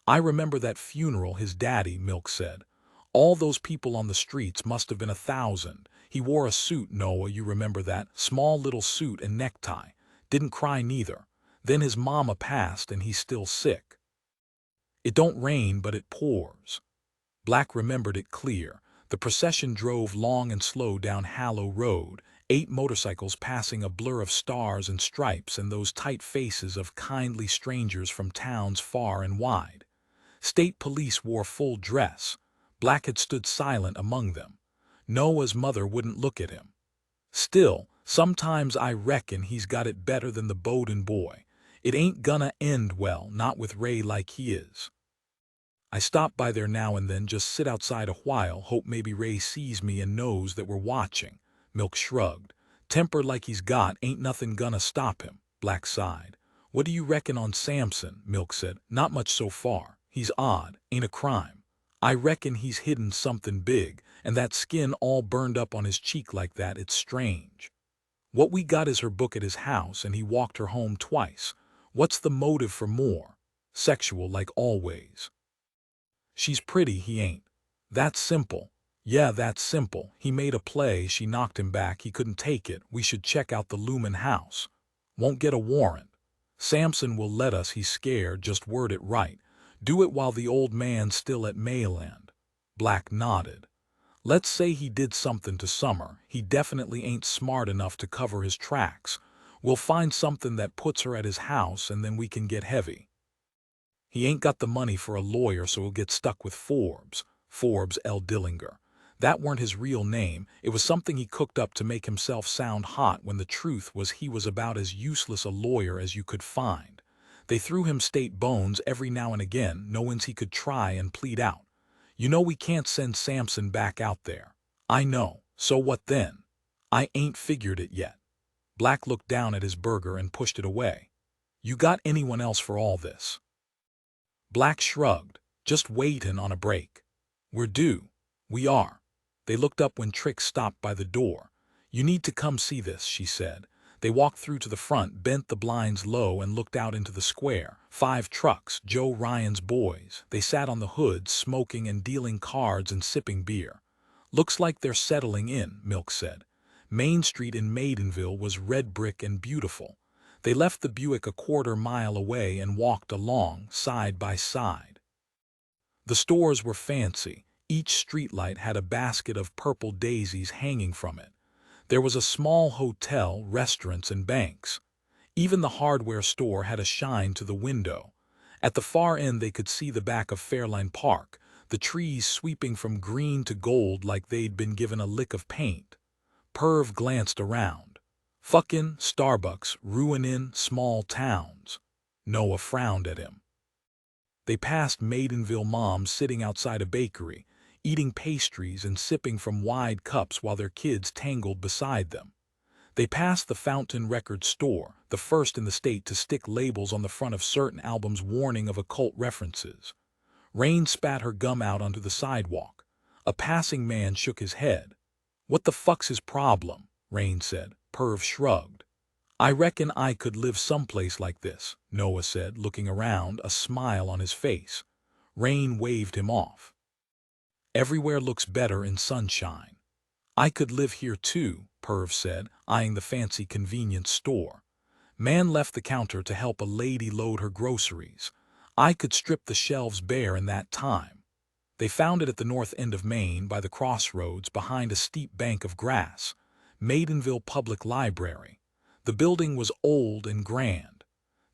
I remember that funeral his daddy, Milk said. All those people on the streets must have been 1,000. He wore a suit, Noah, you remember that? Small little suit and necktie. Didn't cry neither. Then his mama passed and he's still sick. It don't rain, but it pours. Black remembered it clear. The procession drove long and slow down Hallow Road, 8 motorcycles passing, a blur of stars and stripes and those tight faces of kindly strangers from towns far and wide. State police wore full dress. Black had stood silent among them. Noah's mother wouldn't look at him. Still, sometimes I reckon he's got it better than the Bowden boy. It ain't gonna end well, not with Ray like he is. I stop by there now and then, just sit outside a while, hope maybe Ray sees me and knows that we're watching. Milk shrugged. Temper like he's got, ain't nothing gonna stop him. Black sighed. What do you reckon on Samson? Milk said. Not much so far. He's odd, ain't a crime. I reckon he's hidden something big, and that skin all burned up on his cheek like that, it's strange. What we got is her book at his house, and he walked her home twice. What's the motive for more? Sexual, like always. She's pretty, he ain't. That's simple. Yeah, that's simple. He made a play, she knocked him back, he couldn't take it. We should check out the Lumen house. Won't get a warrant. Samson will let us, he's scared, just word it right. Do it while the old man's still at Mayland. Black nodded. Let's say he did something to Summer. He definitely ain't smart enough to cover his tracks. We'll find something that puts her at his house, and then we can get heavy. He ain't got the money for a lawyer, so he'll get stuck with Forbes. Forbes L. Dillinger. That weren't his real name. It was something he cooked up to make himself sound hot, when the truth was he was about as useless a lawyer as you could find. They threw him state bones every now and again, knowing he could try and plead out. You know we can't send Samson back out there. I know. So what then? I ain't figured it yet. Black looked down at his burger and pushed it away. You got anyone else for all this? Black shrugged. Just waitin' on a break. We're due. We are. They looked up when Trix stopped by the door. You need to come see this, she said. They walked through to the front, bent the blinds low, and looked out into the square. 5 trucks, Joe Ryan's boys. They sat on the hoods, smoking and dealing cards and sipping beer. Looks like they're settling in, Milk said. Main Street in Maidenville was red brick and beautiful. They left the Buick a quarter-mile away and walked along, side by side. The stores were fancy. Each streetlight had a basket of purple daisies hanging from it. There was a small hotel, restaurants, and banks. Even the hardware store had a shine to the window. At the far end they could see the back of Fairline Park, the trees sweeping from green to gold like they'd been given a lick of paint. Perv glanced around. Fuckin' Starbucks, ruinin' small towns. Noah frowned at him. They passed Maidenville moms sitting outside a bakery, eating pastries and sipping from wide cups while their kids tangled beside them. They passed the Fountain Record store, the first in the state to stick labels on the front of certain albums warning of occult references. Raine spat her gum out onto the sidewalk. A passing man shook his head. What the fuck's his problem? Raine said. Perv shrugged. I reckon I could live someplace like this, Noah said, looking around, a smile on his face. Raine waved him off. Everywhere looks better in sunshine. I could live here too, Perv said, eyeing the fancy convenience store. Man left the counter to help a lady load her groceries. I could strip the shelves bare in that time. They found it at the north end of Maine by the crossroads behind a steep bank of grass. Maidenville Public Library. The building was old and grand.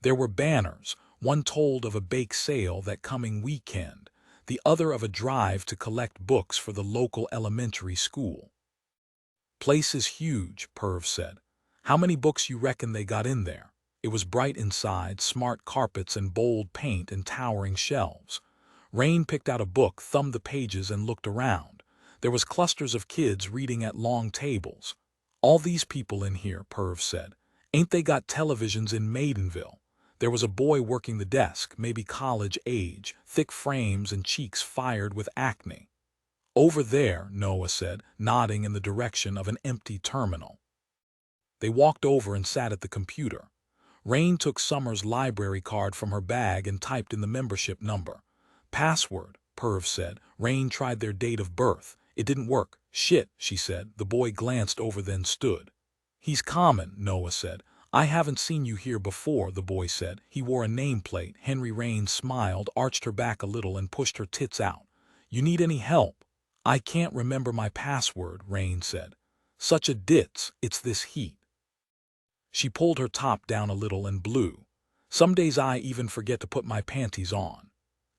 There were banners, one told of a bake sale that coming weekend, the other of a drive to collect books for the local elementary school. Place is huge, Perv said. How many books you reckon they got in there? It was bright inside, smart carpets and bold paint and towering shelves. Raine picked out a book, thumbed the pages, and looked around. There was clusters of kids reading at long tables. All these people in here, Perv said. Ain't they got televisions in Maidenville? There was a boy working the desk, maybe college age, thick frames and cheeks fired with acne. Over there, Noah said, nodding in the direction of an empty terminal. They walked over and sat at the computer. Raine took Summer's library card from her bag and typed in the membership number. Password, Perv said. Raine tried their date of birth. It didn't work. Shit, she said. The boy glanced over, then stood. He's common, Noah said. I haven't seen you here before, the boy said. He wore a nameplate. Henry Raine smiled, arched her back a little, and pushed her tits out. You need any help? I can't remember my password, Raine said. Such a ditz, it's this heat. She pulled her top down a little and blew. Some days I even forget to put my panties on.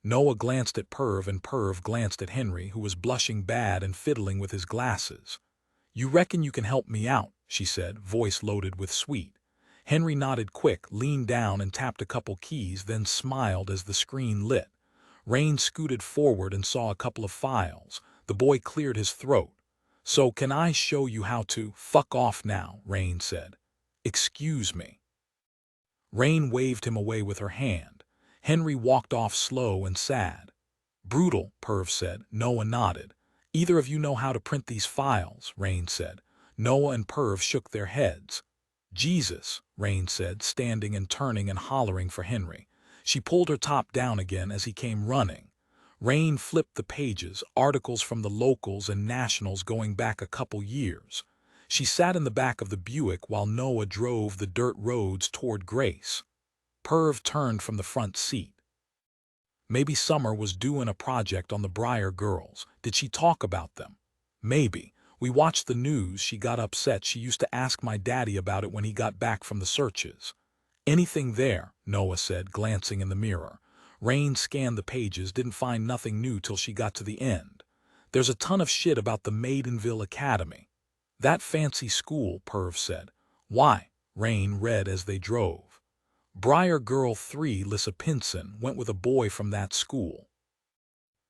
Noah glanced at Perv and Perv glanced at Henry, who was blushing bad and fiddling with his glasses. "You reckon you can help me out?" she said, voice loaded with sweet. Henry nodded quick, leaned down and tapped a couple keys, then smiled as the screen lit. Raine scooted forward and saw a couple of files. The boy cleared his throat. "So can I show you how to—" "Fuck off now," Raine said. "Excuse me." Raine waved him away with her hand. Henry walked off slow and sad. "Brutal," Perv said. Noah nodded. "Either of you know how to print these files?" Raine said. Noah and Perv shook their heads. "Jesus," Raine said, standing and turning and hollering for Henry. She pulled her top down again as he came running. Raine flipped the pages, articles from the locals and nationals going back a couple years. She sat in the back of the Buick while Noah drove the dirt roads toward Grace. Perv turned from the front seat. Maybe Summer was doing a project on the Briar girls. Did she talk about them? Maybe. We watched the news. She got upset. She used to ask my daddy about it when he got back from the searches. "Anything there?" Noah said, glancing in the mirror. Raine scanned the pages, didn't find nothing new till she got to the end. "There's a ton of shit about the Maidenville Academy." "That fancy school," Perv said. "Why?" Raine read as they drove. "Briar Girl 3 Lissa Pinson went with a boy from that school."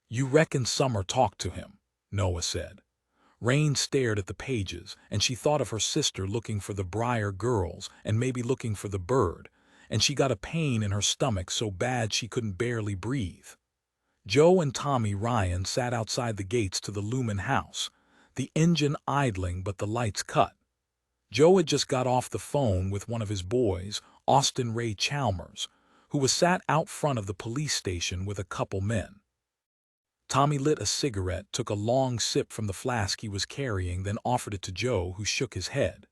"You reckon Summer talked to him?" Noah said. Raine stared at the pages, and she thought of her sister looking for the Briar girls and maybe looking for the bird, and she got a pain in her stomach so bad she couldn't barely breathe. Joe and Tommy Ryan sat outside the gates to the Lumen house, the engine idling but the lights cut. Joe had just got off the phone with one of his boys, Austin Ray Chalmers, who was sat out front of the police station with a couple men. Tommy lit a cigarette, took a long sip from the flask he was carrying, then offered it to Joe, who shook his head.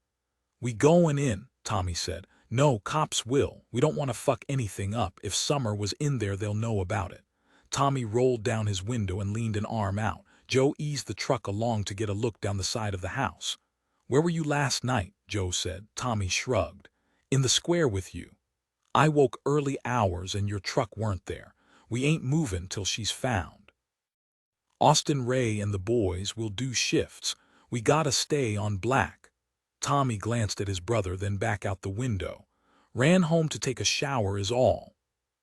"We going in," Tommy said. "No, cops will. We don't want to fuck anything up. If Summer was in there, they'll know about it." Tommy rolled down his window and leaned an arm out. Joe eased the truck along to get a look down the side of the house. "Where were you last night?" Joe said. Tommy shrugged. "In the square with you. I woke early hours and your truck weren't there. We ain't moving till she's found. Austin Ray and the boys will do shifts. We gotta stay on Black." Tommy glanced at his brother, then back out the window. "Ran home to take a shower is all."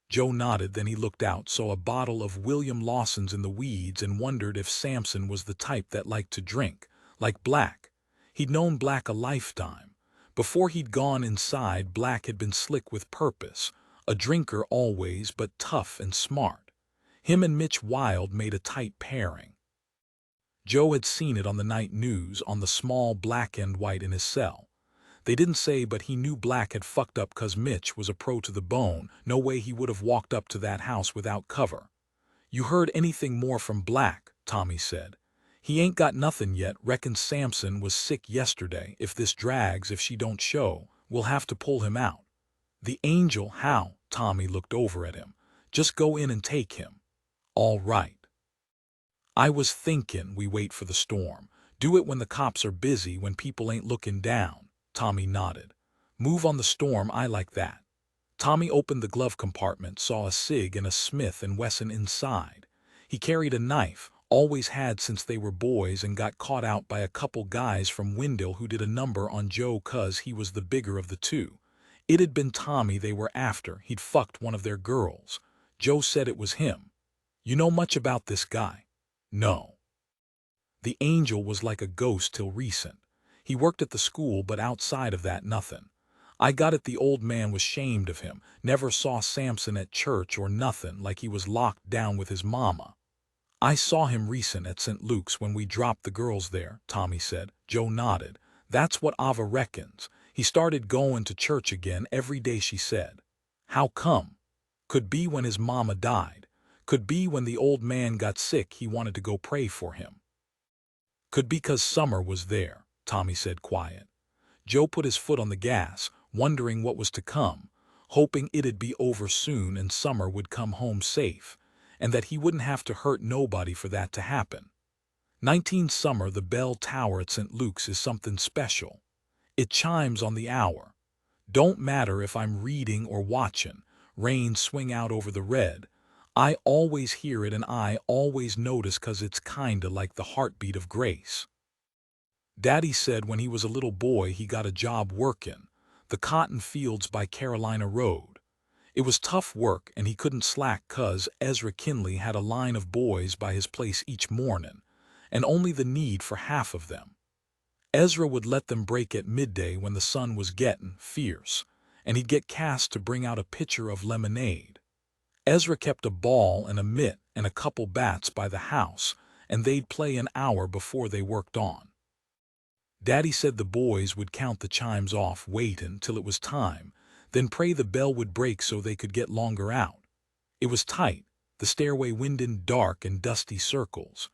Joe nodded, then he looked out, saw a bottle of William Lawson's in the weeds, and wondered if Samson was the type that liked to drink, like Black. He'd known Black a lifetime. Before he'd gone inside, Black had been slick with purpose, a drinker always, but tough and smart. Him and Mitch Wild made a tight pairing. Joe had seen it on the night news, on the small black and white in his cell. They didn't say, but he knew Black had fucked up 'cause Mitch was a pro to the bone. No way he would have walked up to that house without cover. "You heard anything more from Black?" Tommy said. "He ain't got nothing yet. Reckon Samson was sick yesterday. If this drags, if she don't show, we'll have to pull him out." "The angel, how?" Tommy looked over at him. "Just go in and take him." "All right." "I was thinking we wait for the storm. Do it when the cops are busy, when people ain't looking down." Tommy nodded. "Move on the storm, I like that." Tommy opened the glove compartment, saw a cig and a Smith & Wesson inside. He carried a knife, always had since they were boys, and got caught out by a couple guys from Wendell who did a number on Joe 'cause he was the bigger of the two. It had been Tommy they were after. He'd fucked one of their girls. Joe said it was him. "You know much about this guy?" "No." "The angel was like a ghost till recent. He worked at the school, but outside of that, nothing. I got it the old man was shamed of him, never saw Samson at church or nothing, like he was locked down with his mama." "I saw him recent at St. Luke's when we dropped the girls there," Tommy said. Joe nodded. "That's what Ava reckons. He started going to church again every day, she said." "How come?" "Could be when his mama died. Could be when the old man got sick, he wanted to go pray for him. Could be 'cause Summer was there," Tommy said quiet. Joe put his foot on the gas, wondering what was to come, hoping it'd be over soon and Summer would come home safe, and that he wouldn't have to hurt nobody for that to happen. 19 Summer, the bell tower at St. Luke's is something special. It chimes on the hour. Don't matter if I'm reading or watching, rain swing out over the red. I always hear it and I always notice 'cause it's kinda like the heartbeat of grace. Daddy said when he was a little boy he got a job working the cotton fields by Carolina Road. It was tough work and he couldn't slack 'cause Ezra Kinley had a line of boys by his place each morning, and only the need for half of them. Ezra would let them break at midday when the sun was getting fierce, and he'd get Cass to bring out a pitcher of lemonade. Ezra kept a ball and a mitt and a couple bats by the house, and they'd play an hour before they worked on. Daddy said the boys would count the chimes off, waitin' till it was time, then pray the bell would break so they could get longer out. It was tight, the stairway winding dark and dusty circles.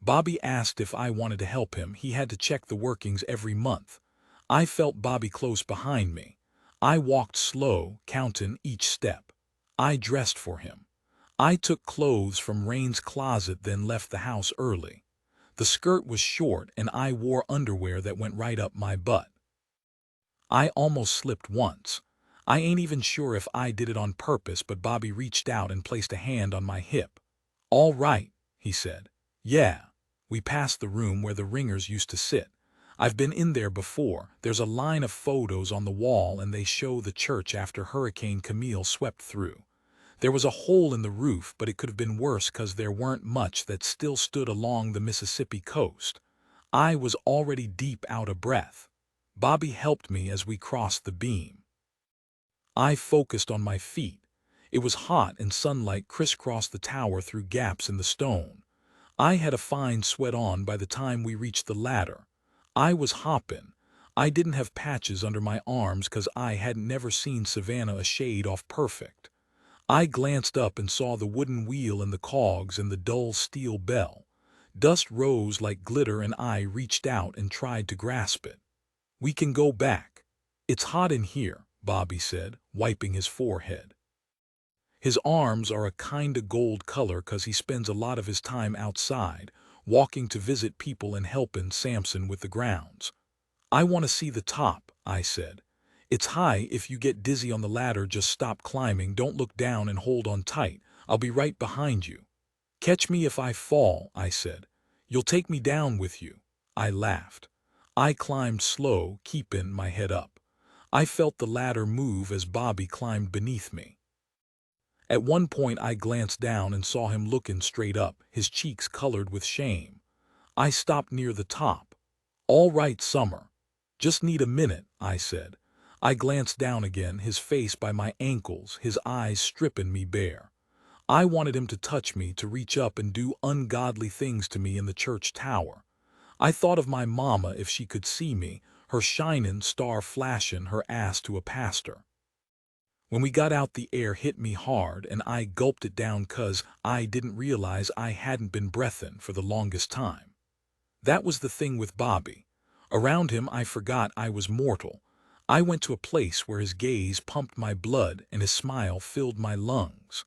Bobby asked if I wanted to help him. He had to check the workings every month. I felt Bobby close behind me. I walked slow, counting each step. I dressed for him. I took clothes from Raine's closet, then left the house early. The skirt was short and I wore underwear that went right up my butt. I almost slipped once. I ain't even sure if I did it on purpose, but Bobby reached out and placed a hand on my hip. "All right," he said. "Yeah." We passed the room where the ringers used to sit. I've been in there before. There's a line of photos on the wall and they show the church after Hurricane Camille swept through. There was a hole in the roof, but it could have been worse 'cause there weren't much that still stood along the Mississippi coast. I was already deep out of breath. Bobby helped me as we crossed the beam. I focused on my feet. It was hot and sunlight crisscrossed the tower through gaps in the stone. I had a fine sweat on by the time we reached the ladder. I was hopping. I didn't have patches under my arms 'cause I hadn't never seen Savannah a shade off perfect. I glanced up and saw the wooden wheel and the cogs and the dull steel bell. Dust rose like glitter and I reached out and tried to grasp it. "We can go back. It's hot in here," Bobby said, wiping his forehead. His arms are a kinda gold color 'cause he spends a lot of his time outside, walking to visit people and helping Samson with the grounds. "I want to see the top," I said. "It's high. If you get dizzy on the ladder, just stop climbing. Don't look down and hold on tight. I'll be right behind you." "Catch me if I fall," I said. "You'll take me down with you." I laughed. I climbed slow, keeping my head up. I felt the ladder move as Bobby climbed beneath me. At one point I glanced down and saw him looking straight up, his cheeks colored with shame. I stopped near the top. "All right, Summer. Just need a minute," I said. I glanced down again, his face by my ankles, his eyes stripping me bare. I wanted him to touch me, to reach up and do ungodly things to me in the church tower. I thought of my mama if she could see me, her shining star flashing her ass to a pastor. When we got out, the air hit me hard and I gulped it down 'cause I didn't realize I hadn't been breathing for the longest time. That was the thing with Bobby. Around him I forgot I was mortal. I went to a place where his gaze pumped my blood and his smile filled my lungs.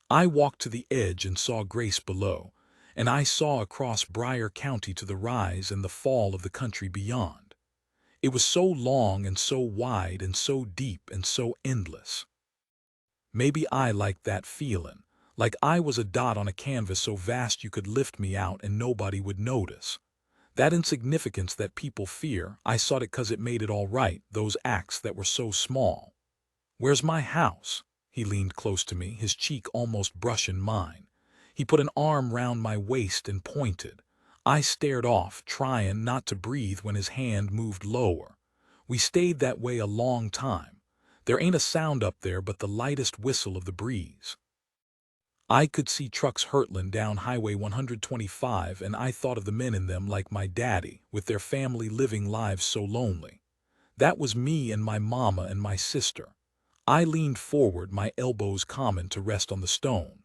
I walked to the edge and saw Grace below, and I saw across Briar County to the rise and the fall of the country beyond. It was so long and so wide and so deep and so endless. Maybe I liked that feeling, like I was a dot on a canvas so vast you could lift me out and nobody would notice. That insignificance that people fear, I sought it 'cause it made it all right, those acts that were so small. "Where's my house?" He leaned close to me, his cheek almost brushing mine. He put an arm round my waist and pointed. I stared off, trying not to breathe when his hand moved lower. We stayed that way a long time. There ain't a sound up there but the lightest whistle of the breeze. I could see trucks hurtling down Highway 125 and I thought of the men in them like my daddy, with their family living lives so lonely. That was me and my mama and my sister. I leaned forward, my elbows common to rest on the stone.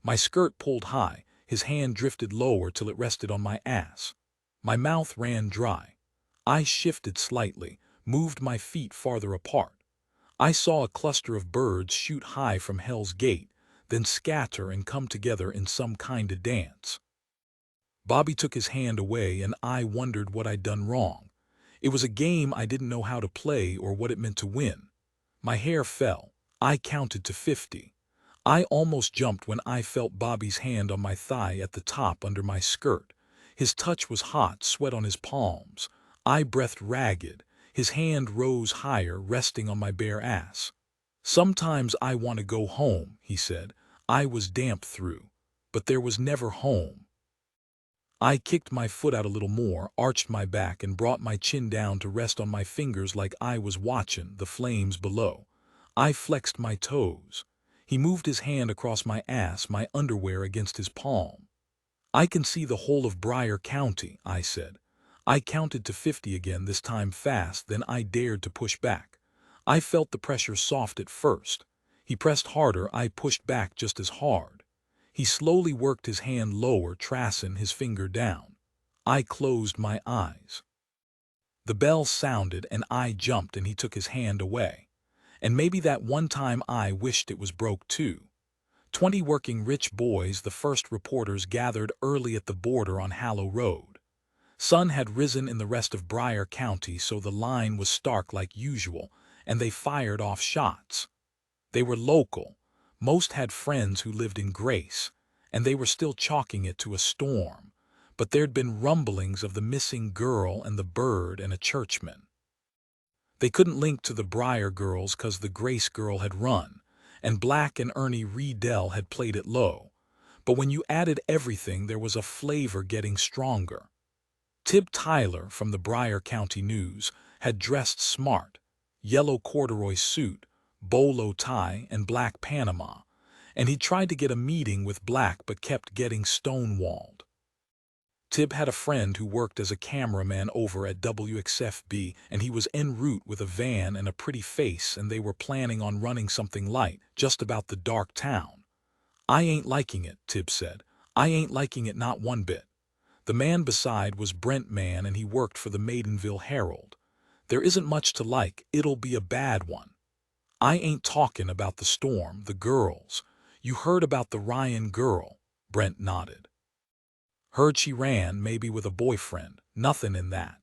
My skirt pulled high, his hand drifted lower till it rested on my ass. My mouth ran dry. I shifted slightly, moved my feet farther apart. I saw a cluster of birds shoot high from Hell's Gate, then scatter and come together in some kind of dance. Bobby took his hand away and I wondered what I'd done wrong. It was a game I didn't know how to play or what it meant to win. My hair fell. I counted to 50. I almost jumped when I felt Bobby's hand on my thigh at the top under my skirt. His touch was hot, sweat on his palms. I breathed ragged. His hand rose higher, resting on my bare ass. "Sometimes I want to go home," he said. I was damp through. But there was never home. I kicked my foot out a little more, arched my back, and brought my chin down to rest on my fingers like I was watching the flames below. I flexed my toes. He moved his hand across my ass, my underwear against his palm. "I can see the whole of Briar County," I said. I counted to 50 again, this time fast, then I dared to push back. I felt the pressure soft at first. He pressed harder, I pushed back just as hard. He slowly worked his hand lower, tracing his finger down. I closed my eyes. The bell sounded and I jumped and he took his hand away. And maybe that one time I wished it was broke too. 20 working rich boys, the first reporters, gathered early at the border on Hallow Road. Sun had risen in the rest of Briar County, so the line was stark like usual, and they fired off shots. They were local. Most had friends who lived in Grace, and they were still chalking it to a storm. But there'd been rumblings of the missing girl and the bird and a churchman. They couldn't link to the Briar girls 'cause the Grace girl had run, and Black and Ernie Riedel had played it low. But when you added everything, there was a flavor getting stronger. Tib Tyler from the Briar County News had dressed smart, yellow corduroy suit, bolo tie, and black Panama, and he tried to get a meeting with Black but kept getting stonewalled. Tib had a friend who worked as a cameraman over at WXFB, and he was en route with a van and a pretty face, and they were planning on running something light just about the dark town. "I ain't liking it," Tib said. "I ain't liking it not one bit." The man beside was Brent Mann, and he worked for the Maidenville Herald. "There isn't much to like. It'll be a bad one." "I ain't talking about the storm, the girls. You heard about the Raine girl?" Brent nodded. "Heard she ran, maybe with a boyfriend. Nothing in that."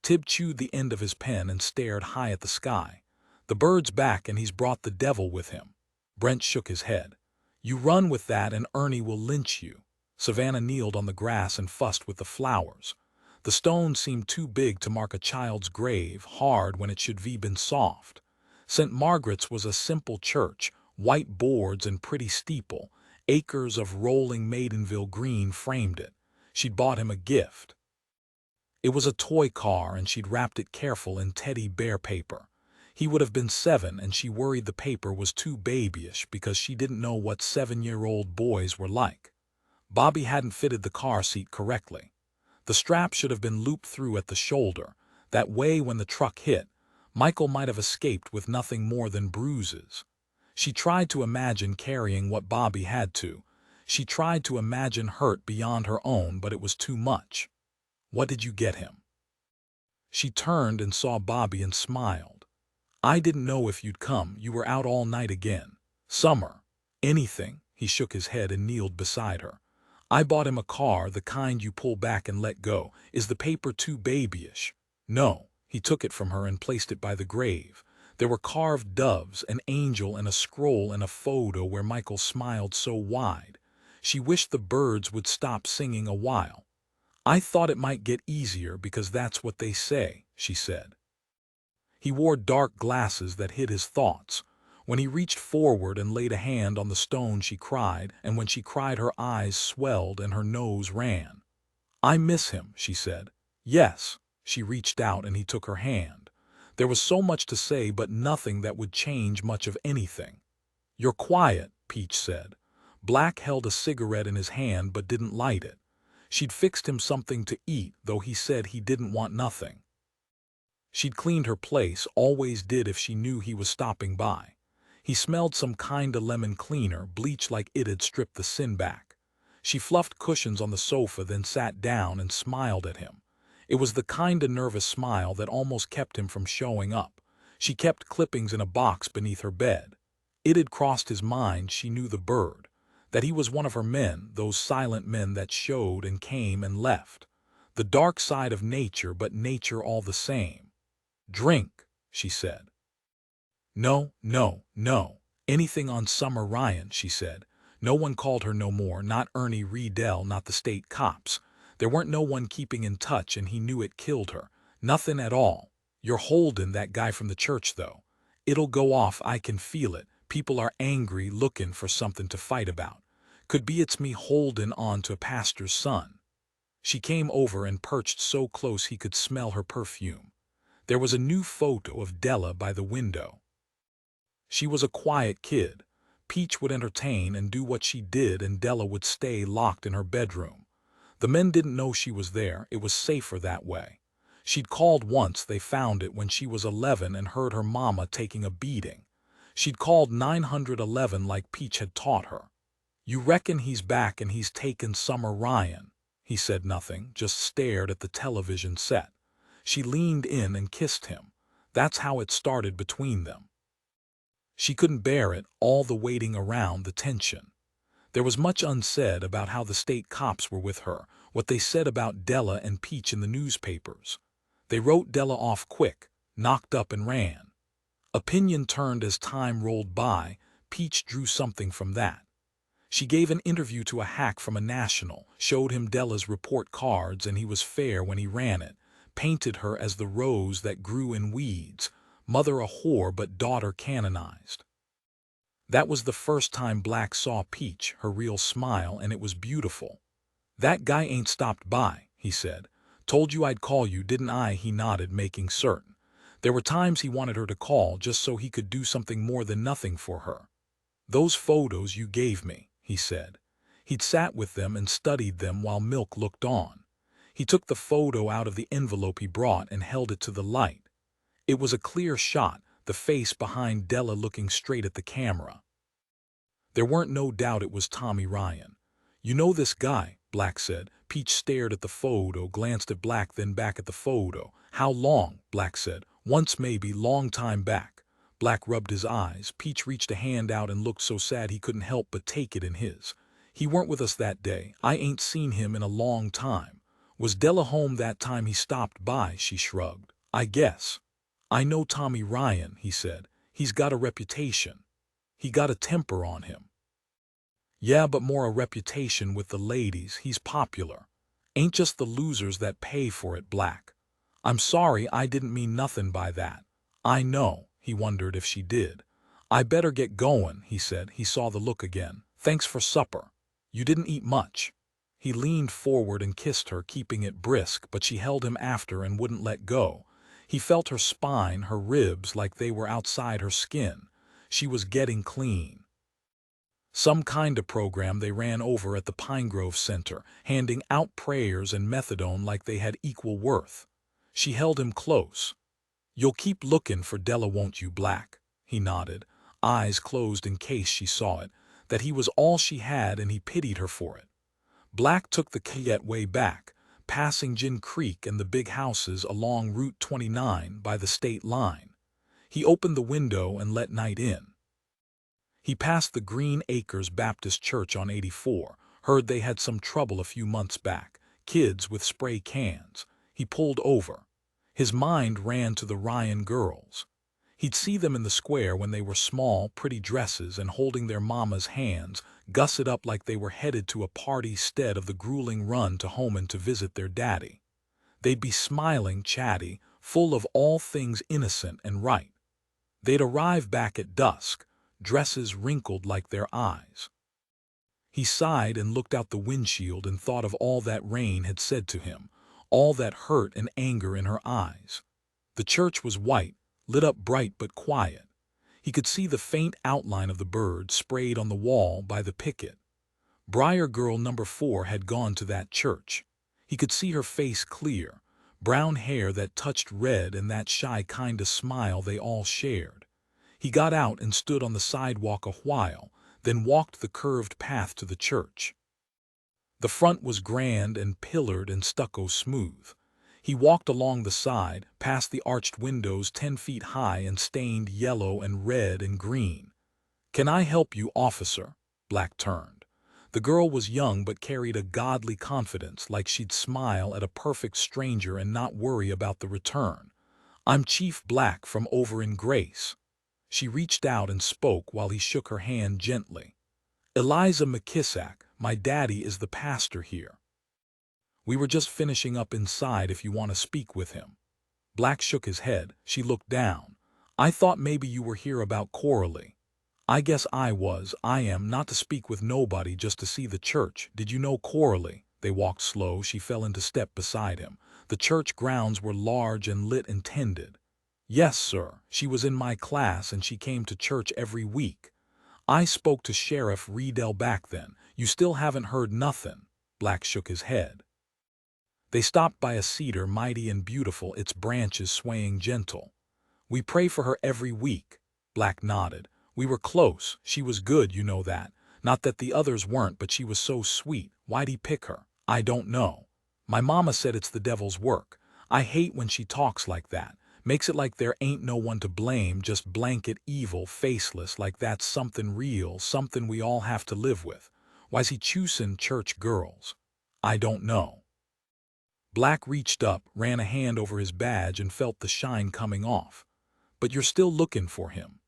Tib chewed the end of his pen and stared high at the sky. "The bird's back and he's brought the devil with him." Brent shook his head. "You run with that and Ernie will lynch you." Savannah kneeled on the grass and fussed with the flowers. The stone seemed too big to mark a child's grave, hard when it should have been soft. St. Margaret's was a simple church, white boards and pretty steeple. Acres of rolling Maidenville green framed it. She'd bought him a gift. It was a toy car, and she'd wrapped it careful in teddy bear paper. He would have been 7, and she worried the paper was too babyish because she didn't know what 7-year-old boys were like. Bobby hadn't fitted the car seat correctly. The strap should have been looped through at the shoulder. That way, when the truck hit, Michael might have escaped with nothing more than bruises. She tried to imagine carrying what Bobby had to. She tried to imagine hurt beyond her own, but it was too much. "What did you get him?" She turned and saw Bobby and smiled. "I didn't know if you'd come. You were out all night again." "Summer." "Anything." He shook his head and kneeled beside her. "I bought him a car, the kind you pull back and let go. Is the paper too babyish?" "No." He took it from her and placed it by the grave. There were carved doves, an angel, and a scroll, and a photo where Michael smiled so wide. She wished the birds would stop singing a while. "I thought it might get easier because that's what they say," she said. He wore dark glasses that hid his thoughts. When he reached forward and laid a hand on the stone, she cried, and when she cried her eyes swelled and her nose ran. "I miss him," she said. "Yes." She reached out and he took her hand. There was so much to say, but nothing that would change much of anything. "You're quiet," Peach said. Black held a cigarette in his hand but didn't light it. She'd fixed him something to eat, though he said he didn't want nothing. She'd cleaned her place, always did if she knew he was stopping by. He smelled some kinda lemon cleaner, bleach like it had stripped the sin back. She fluffed cushions on the sofa, then sat down and smiled at him. It was the kinda nervous smile that almost kept him from showing up. She kept clippings in a box beneath her bed. It had crossed his mind, she knew the bird, that he was one of her men, those silent men that showed and came and left. The dark side of nature, but nature all the same. "Drink," she said. "No, no, no." Anything on Summer Ryan, she said. No one called her no more, not Ernie Riedel, not the state cops. There weren't no one keeping in touch, and he knew it killed her. Nothing at all. You're holding that guy from the church, though. It'll go off, I can feel it. People are angry, looking for something to fight about. Could be it's me holding on to a pastor's son. She came over and perched so close he could smell her perfume. There was a new photo of Della by the window. She was a quiet kid. Peach would entertain and do what she did, and Della would stay locked in her bedroom. The men didn't know she was there. It was safer that way. She'd called once. They found it when she was 11 and heard her mama taking a beating. She'd called 911 like Peach had taught her. You reckon he's back and he's taken Summer Ryan? He said nothing, just stared at the television set. She leaned in and kissed him. That's how it started between them. She couldn't bear it, all the waiting around, the tension. There was much unsaid about how the state cops were with her, what they said about Della and Peach in the newspapers. They wrote Della off quick, knocked up and ran. Opinion turned as time rolled by. Peach drew something from that. She gave an interview to a hack from a national, showed him Della's report cards, and he was fair when he ran it, painted her as the rose that grew in weeds, mother a whore but daughter canonized. That was the first time Black saw Peach, her real smile, and it was beautiful. That guy ain't stopped by, he said. Told you I'd call you, didn't I? He nodded, making certain. There were times he wanted her to call just so he could do something more than nothing for her. Those photos you gave me, he said. He'd sat with them and studied them while Milk looked on. He took the photo out of the envelope he brought and held it to the light. It was a clear shot, the face behind Della looking straight at the camera. There weren't no doubt it was Tommy Ryan. You know this guy, Black said. Peach stared at the photo, glanced at Black, then back at the photo. How long? Black said. Once maybe, long time back. Black rubbed his eyes. Peach reached a hand out and looked so sad he couldn't help but take it in his. He weren't with us that day. I ain't seen him in a long time. Was Della home that time he stopped by? She shrugged. I guess. I know Tommy Ryan, he said. He's got a reputation. He got a temper on him. Yeah, but more a reputation with the ladies. He's popular. Ain't just the losers that pay for it, Black. I'm sorry, I didn't mean nothing by that. I know. He wondered if she did. I better get going, he said. He saw the look again. Thanks for supper. You didn't eat much. He leaned forward and kissed her, keeping it brisk, but she held him after and wouldn't let go. He felt her spine, her ribs, like they were outside her skin. She was getting clean. Some kind of program they ran over at the Pine Grove Center, handing out prayers and methadone like they had equal worth. She held him close. You'll keep looking for Della, won't you, Black? He nodded, eyes closed in case she saw it, that he was all she had and he pitied her for it. Black took the Cayette way back, passing Gin Creek and the big houses along Route 29 by the state line. He opened the window and let night in. He passed the Green Acres Baptist Church on 84, heard they had some trouble a few months back, kids with spray cans. He pulled over. His mind ran to the Ryan girls. He'd see them in the square when they were small, pretty dresses and holding their mama's hands, gusset up like they were headed to a party instead of the grueling run to Homan to visit their daddy. They'd be smiling, chatty, full of all things innocent and right. They'd arrive back at dusk, dresses wrinkled like their eyes. He sighed and looked out the windshield and thought of all that Raine had said to him, all that hurt and anger in her eyes. The church was white, lit up bright but quiet. He could see the faint outline of the bird sprayed on the wall by the picket. Briar Girl number 4 had gone to that church. He could see her face clear, brown hair that touched red and that shy kind of smile they all shared. He got out and stood on the sidewalk a while, then walked the curved path to the church. The front was grand and pillared and stucco smooth. He walked along the side, past the arched windows 10 feet high and stained yellow and red and green. "Can I help you, officer?" Black turned. The girl was young but carried a godly confidence, like she'd smile at a perfect stranger and not worry about the return. "I'm Chief Black from over in Grace." She reached out and spoke while he shook her hand gently. "Eliza McKissack, my daddy is the pastor here. We were just finishing up inside if you want to speak with him." Black shook his head. She looked down. "I thought maybe you were here about Coralie." "I guess I am, not to speak with nobody, just to see the church. Did you know Coralie?" They walked slow. She fell into step beside him. The church grounds were large and lit and tended. "Yes, sir. She was in my class and she came to church every week. I spoke to Sheriff Riedel back then. You still haven't heard nothing?" Black shook his head. They stopped by a cedar mighty and beautiful, its branches swaying gentle. "We pray for her every week." Black nodded. "We were close. She was good, you know that. Not that the others weren't, but she was so sweet. Why'd he pick her? I don't know. My mama said it's the devil's work. I hate when she talks like that. Makes it like there ain't no one to blame, just blanket evil, faceless, like that's something real, something we all have to live with. Why's he choosing church girls? I don't know." Black reached up, ran a hand over his badge and felt the shine coming off. "But you're still looking for him?"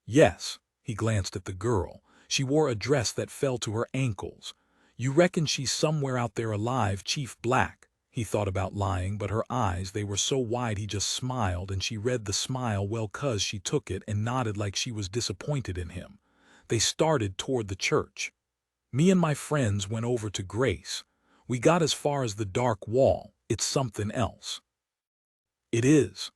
"Yes." He glanced at the girl. She wore a dress that fell to her ankles. "You reckon she's somewhere out there alive, Chief Black?" He thought about lying, but her eyes, they were so wide he just smiled, and she read the smile well 'cause she took it and nodded like she was disappointed in him. They started toward the church. "Me and my friends went over to Grace. We got as far as the dark wall. It's something else." "It is."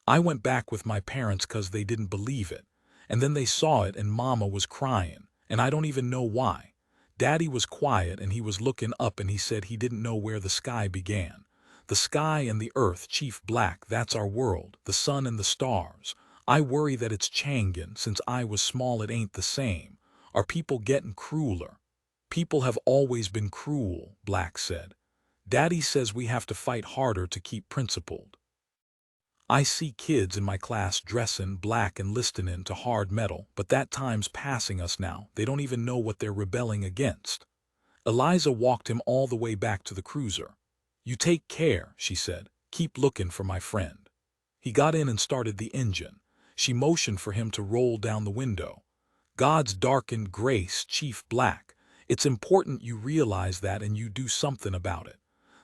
"I went back with my parents 'cause they didn't believe it. And then they saw it and Mama was crying, and I don't even know why. Daddy was quiet and he was looking up and he said he didn't know where the sky began. The sky and the earth, Chief Black, that's our world, the sun and the stars. I worry that it's changin'. Since I was small it ain't the same. Are people getting crueler?" "People have always been cruel," Black said. "Daddy says we have to fight harder to keep principled. I see kids in my class dressin' black and listenin' to hard metal, but that time's passing us now. They don't even know what they're rebelling against." Eliza walked him all the way back to the cruiser. "You take care," she said. "Keep looking for my friend." He got in and started the engine. She motioned for him to roll down the window. "God's darkened grace, Chief Black. It's important you realize that and you do something about it.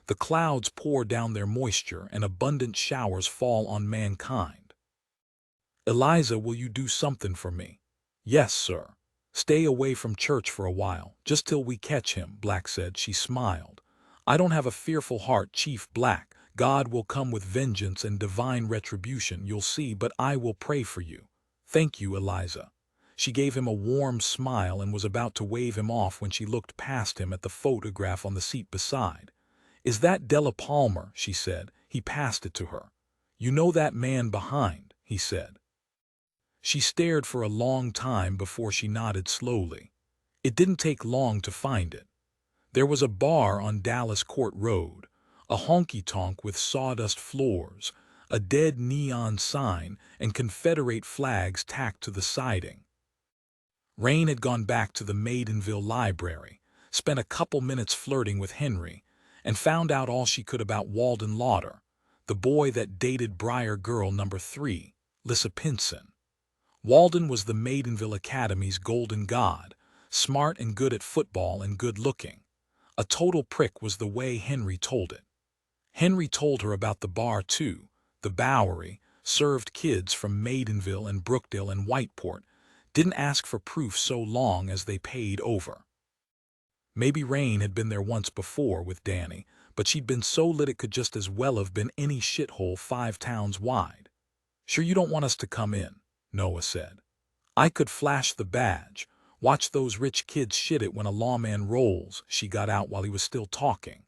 The clouds pour down their moisture and abundant showers fall on mankind. Eliza, will you do something for me?" "Yes, sir." "Stay away from church for a while, just till we catch him," Black said. She smiled. "I don't have a fearful heart, Chief Black. God will come with vengeance and divine retribution, you'll see, but I will pray for you." "Thank you, Eliza." She gave him a warm smile and was about to wave him off when she looked past him at the photograph on the seat beside. "Is that Della Palmer?" she said. He passed it to her. "You know that man behind?" he said. She stared for a long time before she nodded slowly. It didn't take long to find it. There was a bar on Dallas Court Road, a honky-tonk with sawdust floors, a dead neon sign, and Confederate flags tacked to the siding. Raine had gone back to the Maidenville library, spent a couple minutes flirting with Henry, and found out all she could about Walden Lauder, the boy that dated Briar Girl number 3, Lissa Pinson. Walden was the Maidenville Academy's golden god, smart and good at football and good-looking. A total prick was the way Henry told it. Henry told her about the bar too. The Bowery served kids from Maidenville and Brookdale and Whiteport, didn't ask for proof so long as they paid over. Maybe Raine had been there once before with Danny, but she'd been so lit it could just as well have been any shithole 5 towns wide. "Sure you don't want us to come in?" Noah said. "I could flash the badge. Watch those rich kids shit it when a lawman rolls." She got out while he was still talking.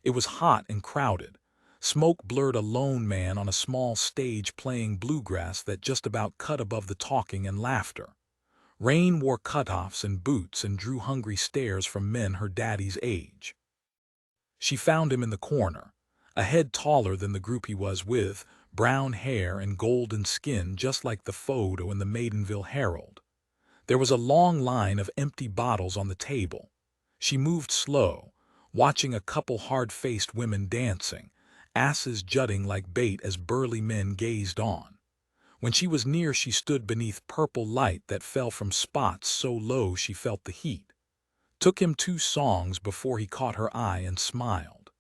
It was hot and crowded. Smoke blurred a lone man on a small stage playing bluegrass that just about cut above the talking and laughter. Raine wore cutoffs and boots and drew hungry stares from men her daddy's age. She found him in the corner, a head taller than the group he was with, brown hair and golden skin just like the photo in the Maidenville Herald. There was a long line of empty bottles on the table. She moved slow, watching a couple hard-faced women dancing, asses jutting like bait as burly men gazed on. When she was near, she stood beneath purple light that fell from spots so low she felt the heat. Took him 2 songs before he caught her eye and smiled.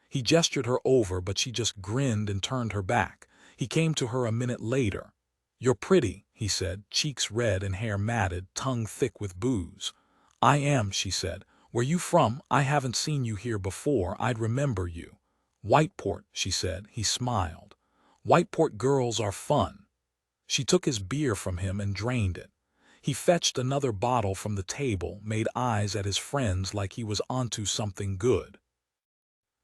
He gestured her over, but she just grinned and turned her back. He came to her a minute later. "You're pretty," he said, cheeks red and hair matted, tongue thick with booze. "I am," she said. "Where you from? I haven't seen you here before. I'd remember you." "Whiteport," she said. He smiled. "Whiteport girls are fun." She took his beer from him and drained it. He fetched another bottle from the table, made eyes at his friends like he was onto something good.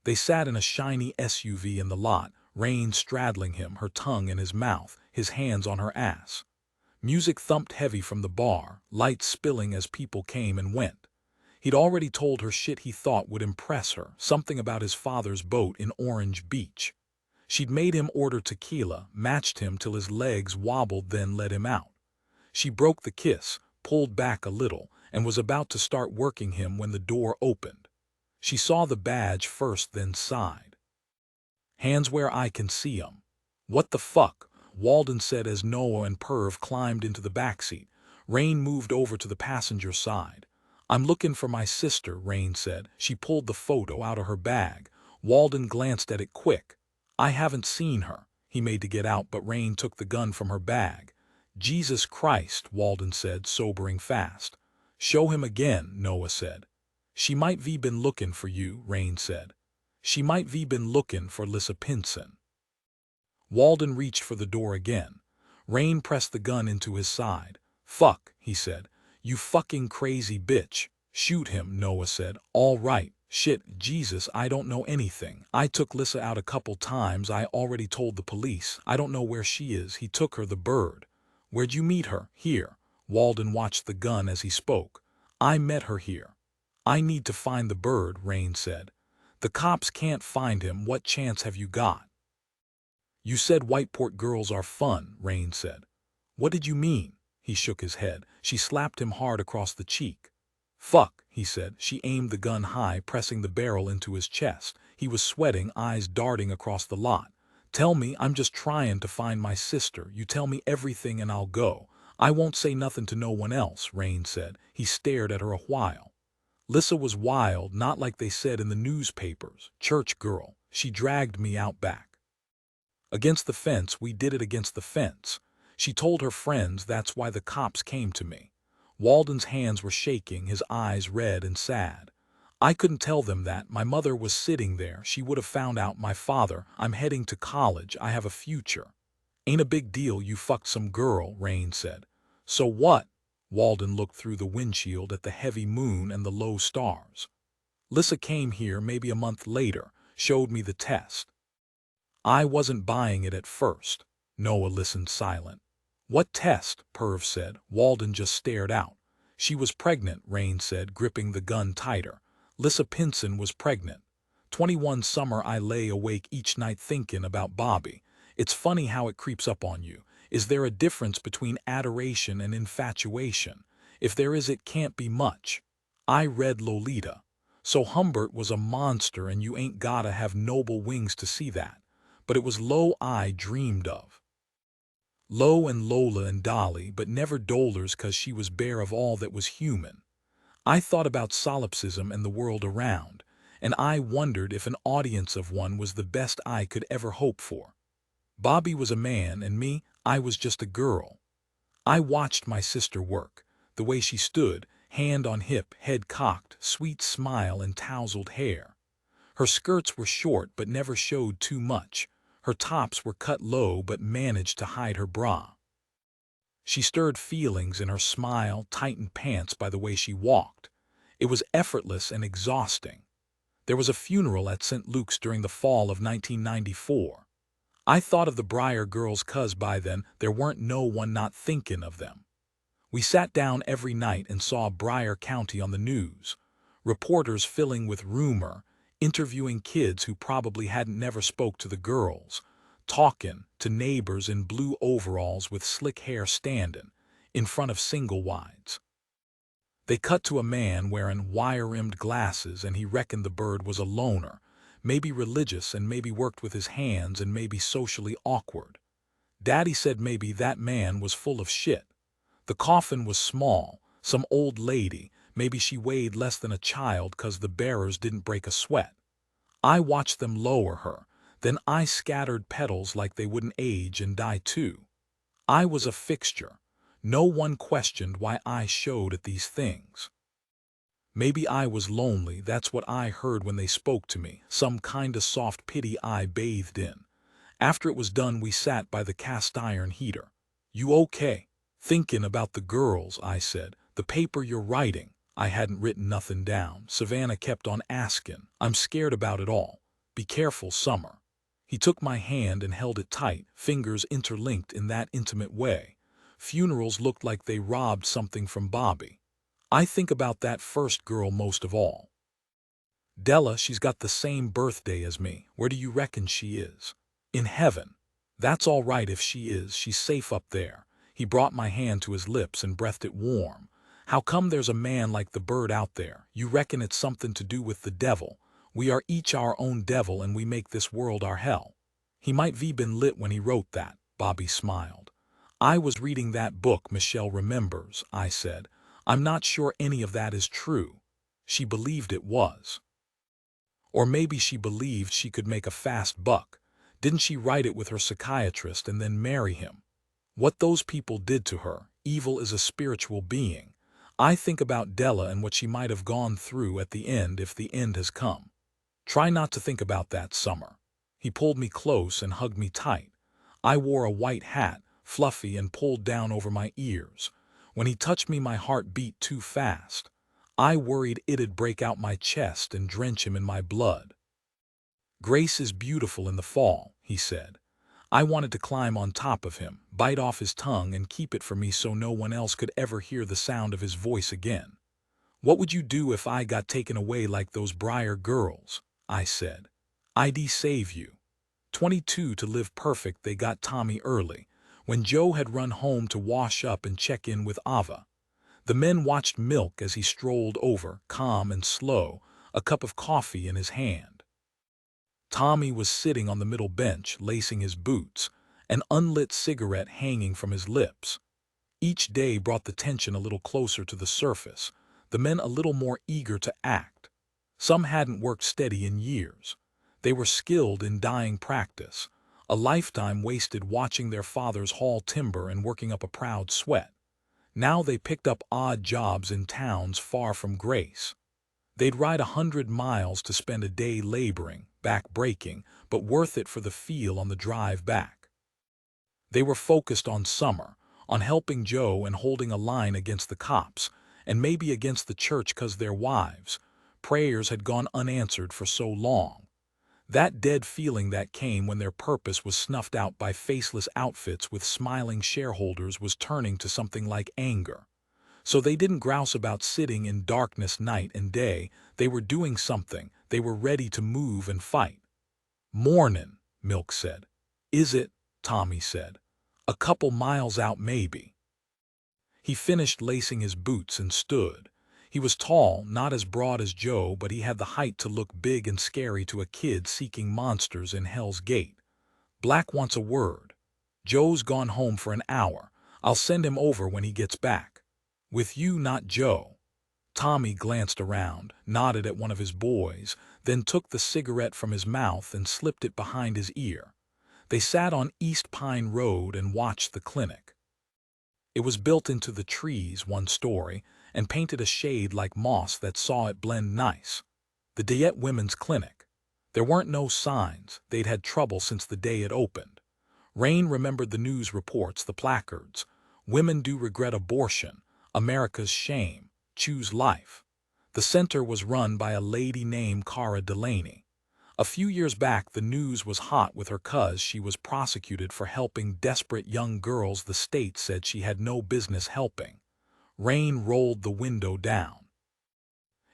They sat in a shiny SUV in the lot, Raine straddling him, her tongue in his mouth, his hands on her ass. Music thumped heavy from the bar, lights spilling as people came and went. He'd already told her shit he thought would impress her, something about his father's boat in Orange Beach. She'd made him order tequila, matched him till his legs wobbled, then let him out. She broke the kiss, pulled back a little, and was about to start working him when the door opened. She saw the badge first, then sighed. "Hands where I can see 'em." "What the fuck?" Walden said as Noah and Perv climbed into the backseat. Raine moved over to the passenger side. "I'm looking for my sister," Raine said. She pulled the photo out of her bag. Walden glanced at it quick. "I haven't seen her." He made to get out, but Raine took the gun from her bag. "Jesus Christ," Walden said, sobering fast. "Show him again," Noah said. "She might ve been lookin' for you," Raine said. "She might ve been lookin' for Lissa Pinson." Walden reached for the door again. Raine pressed the gun into his side. "Fuck," he said. "You fucking crazy bitch." "Shoot him," Noah said. "All right." "Shit, Jesus, I don't know anything. I took Lissa out a couple times. I already told the police. I don't know where she is. He took her, the bird." "Where'd you meet her?" "Here." Walden watched the gun as he spoke. "I met her here." "I need to find the bird," Raine said. "The cops can't find him. What chance have you got?" "You said Whiteport girls are fun," Raine said. "What did you mean?" He shook his head. She slapped him hard across the cheek. "Fuck," he said. She aimed the gun high, pressing the barrel into his chest. He was sweating, eyes darting across the lot. "Tell me, I'm just trying to find my sister. You tell me everything and I'll go. I won't say nothing to no one else," Raine said. He stared at her a while. "Lissa was wild, not like they said in the newspapers. Church girl. She dragged me out back. Against the fence, we did it against the fence. She told her friends, that's why the cops came to me." Walden's hands were shaking, his eyes red and sad. "I couldn't tell them that. My mother was sitting there. She would have found out. My father, I'm heading to college. I have a future." "Ain't a big deal you fucked some girl," Raine said. "So what?" Walden looked through the windshield at the heavy moon and the low stars. "Lissa came here maybe a month later, showed me the test. I wasn't buying it at first." Noah listened silent. "What test?" Perv said. Walden just stared out. "She was pregnant," Raine said, gripping the gun tighter. "Lissa Pinson was pregnant. 21 summer I lay awake each night thinking about Bobby. It's funny how it creeps up on you. Is there a difference between adoration and infatuation? If there is, it can't be much. I read Lolita. So Humbert was a monster, and you ain't gotta have noble wings to see that. But it was Lo I dreamed of. Lo and Lola and Dolly, but never Dolors, 'cause she was bare of all that was human. I thought about solipsism and the world around, and I wondered if an audience of one was the best I could ever hope for. Bobby was a man, and me, I was just a girl. I watched my sister work, the way she stood, hand on hip, head cocked, sweet smile and tousled hair. Her skirts were short but never showed too much. Her tops were cut low but managed to hide her bra. She stirred feelings in her smile, tightened pants by the way she walked. It was effortless and exhausting. There was a funeral at St. Luke's during the fall of 1994. I thought of the Briar girls 'cause by then there weren't no one not thinking of them. We sat down every night and saw Briar County on the news. Reporters filling with rumor, interviewing kids who probably hadn't never spoke to the girls, talking to neighbors in blue overalls with slick hair standing in front of single wides. They cut to a man wearing wire-rimmed glasses, and he reckoned the bird was a loner, maybe religious and maybe worked with his hands and maybe socially awkward. Daddy said maybe that man was full of shit. The coffin was small, some old lady, maybe she weighed less than a child 'cause the bearers didn't break a sweat. I watched them lower her, then I scattered petals like they wouldn't age and die too. I was a fixture. No one questioned why I showed at these things. Maybe I was lonely, that's what I heard when they spoke to me, some kinda soft pity I bathed in. After it was done, we sat by the cast-iron heater. "You okay?" "Thinking about the girls," I said. "The paper you're writing." I hadn't written nothing down. Savannah kept on asking. "I'm scared about it all. Be careful, Summer." He took my hand and held it tight, fingers interlinked in that intimate way. Funerals looked like they robbed something from Bobby. I think about that first girl most of all. Della, she's got the same birthday as me. Where do you reckon she is? In heaven. That's all right if she is. She's safe up there. He brought my hand to his lips and breathed it warm. How come there's a man like the bird out there? You reckon it's something to do with the devil? We are each our own devil and we make this world our hell. He might ve been lit when he wrote that, Bobby smiled. I was reading that book, Michelle remembers, I said. I'm not sure any of that is true. She believed it was. Or maybe she believed she could make a fast buck. Didn't she write it with her psychiatrist and then marry him? What those people did to her, evil is a spiritual being. I think about Della and what she might have gone through at the end if the end has come. Try not to think about that, Summer. He pulled me close and hugged me tight. I wore a white hat, fluffy and pulled down over my ears. When he touched me, my heart beat too fast. I worried it'd break out my chest and drench him in my blood. "Grace is beautiful in the fall," he said. I wanted to climb on top of him, bite off his tongue and keep it for me so no one else could ever hear the sound of his voice again. "What would you do if I got taken away like those Briar girls?" I said. "I'd save you." 22 to live perfect, they got Tommy early, when Joe had run home to wash up and check in with Ava. The men watched Milk as he strolled over, calm and slow, a cup of coffee in his hand. Tommy was sitting on the middle bench, lacing his boots, an unlit cigarette hanging from his lips. Each day brought the tension a little closer to the surface, the men a little more eager to act. Some hadn't worked steady in years. They were skilled in dying practice, a lifetime wasted watching their fathers haul timber and working up a proud sweat. Now they picked up odd jobs in towns far from Grace. They'd ride 100 miles to spend a day laboring, back-breaking, but worth it for the feel on the drive back. They were focused on Summer, on helping Joe and holding a line against the cops, and maybe against the church 'cause their wives' prayers had gone unanswered for so long. That dead feeling that came when their purpose was snuffed out by faceless outfits with smiling shareholders was turning to something like anger. So they didn't grouse about sitting in darkness night and day. They were doing something. They were ready to move and fight. "Mornin'," Milk said. "Is it?" Tommy said. "A couple miles out maybe." He finished lacing his boots and stood. He was tall, not as broad as Joe, but he had the height to look big and scary to a kid seeking monsters in Hell's Gate. "Black wants a word. Joe's gone home for an hour. I'll send him over when he gets back. With you, not Joe." Tommy glanced around, nodded at one of his boys, then took the cigarette from his mouth and slipped it behind his ear. They sat on East Pine Road and watched the clinic. It was built into the trees, one story, and painted a shade like moss that saw it blend nice. The Diet Women's Clinic. There weren't no signs. They'd had trouble since the day it opened. Raine remembered the news reports, the placards. "Women do regret abortion. America's shame. Choose life." The center was run by a lady named Cara Delaney. A few years back, the news was hot with her 'cause she was prosecuted for helping desperate young girls the state said she had no business helping. Raine rolled the window down.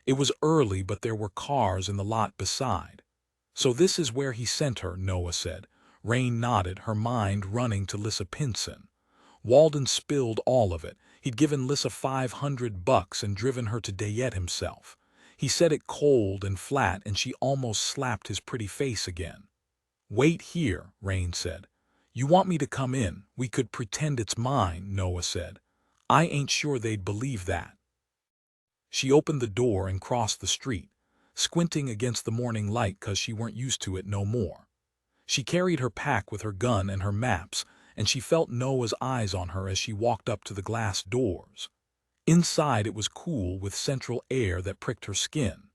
It was early, but there were cars in the lot beside. "So this is where he sent her," Noah said. Raine nodded, her mind running to Lissa Pinson. Walden spilled all of it. He'd given Lissa $500 and driven her to Dayette himself. He said it cold and flat, and she almost slapped his pretty face again. "Wait here," Raine said. You want me to come in? We could pretend it's mine, Noah said. I ain't sure they'd believe that. She opened the door and crossed the street, squinting against the morning light 'cause she weren't used to it no more. She carried her pack with her gun and her maps, and she felt Noah's eyes on her as she walked up to the glass doors. Inside it was cool with central air that pricked her skin.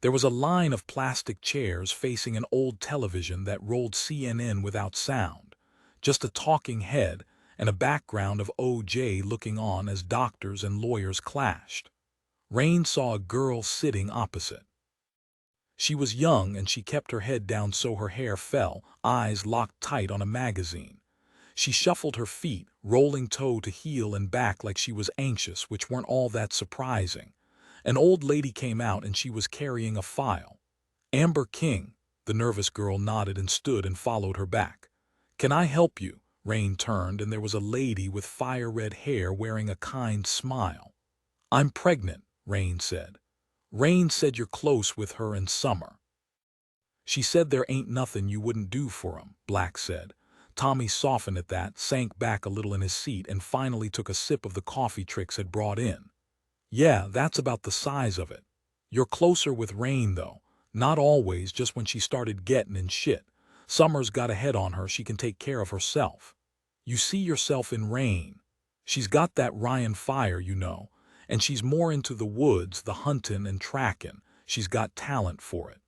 There was a line of plastic chairs facing an old television that rolled CNN without sound, just a talking head and a background of OJ looking on as doctors and lawyers clashed. Raine saw a girl sitting opposite. She was young and she kept her head down so her hair fell, eyes locked tight on a magazine. She shuffled her feet, rolling toe to heel and back like she was anxious, which weren't all that surprising. An old lady came out and she was carrying a file. Amber King, the nervous girl nodded and stood and followed her back. Can I help you? Raine turned and there was a lady with fire-red hair wearing a kind smile. I'm pregnant, Raine said. Raine said you're close with her and Summer. She said there ain't nothing you wouldn't do for 'em, Black said. Tommy softened at that, sank back a little in his seat and finally took a sip of the coffee Trix had brought in. Yeah, that's about the size of it. You're closer with Raine though. Not always, just when she started getting in shit. Summer's got a head on her, she can take care of herself. You see yourself in Raine. She's got that Ryan fire, you know, and she's more into the woods, the huntin' and trackin'. She's got talent for it.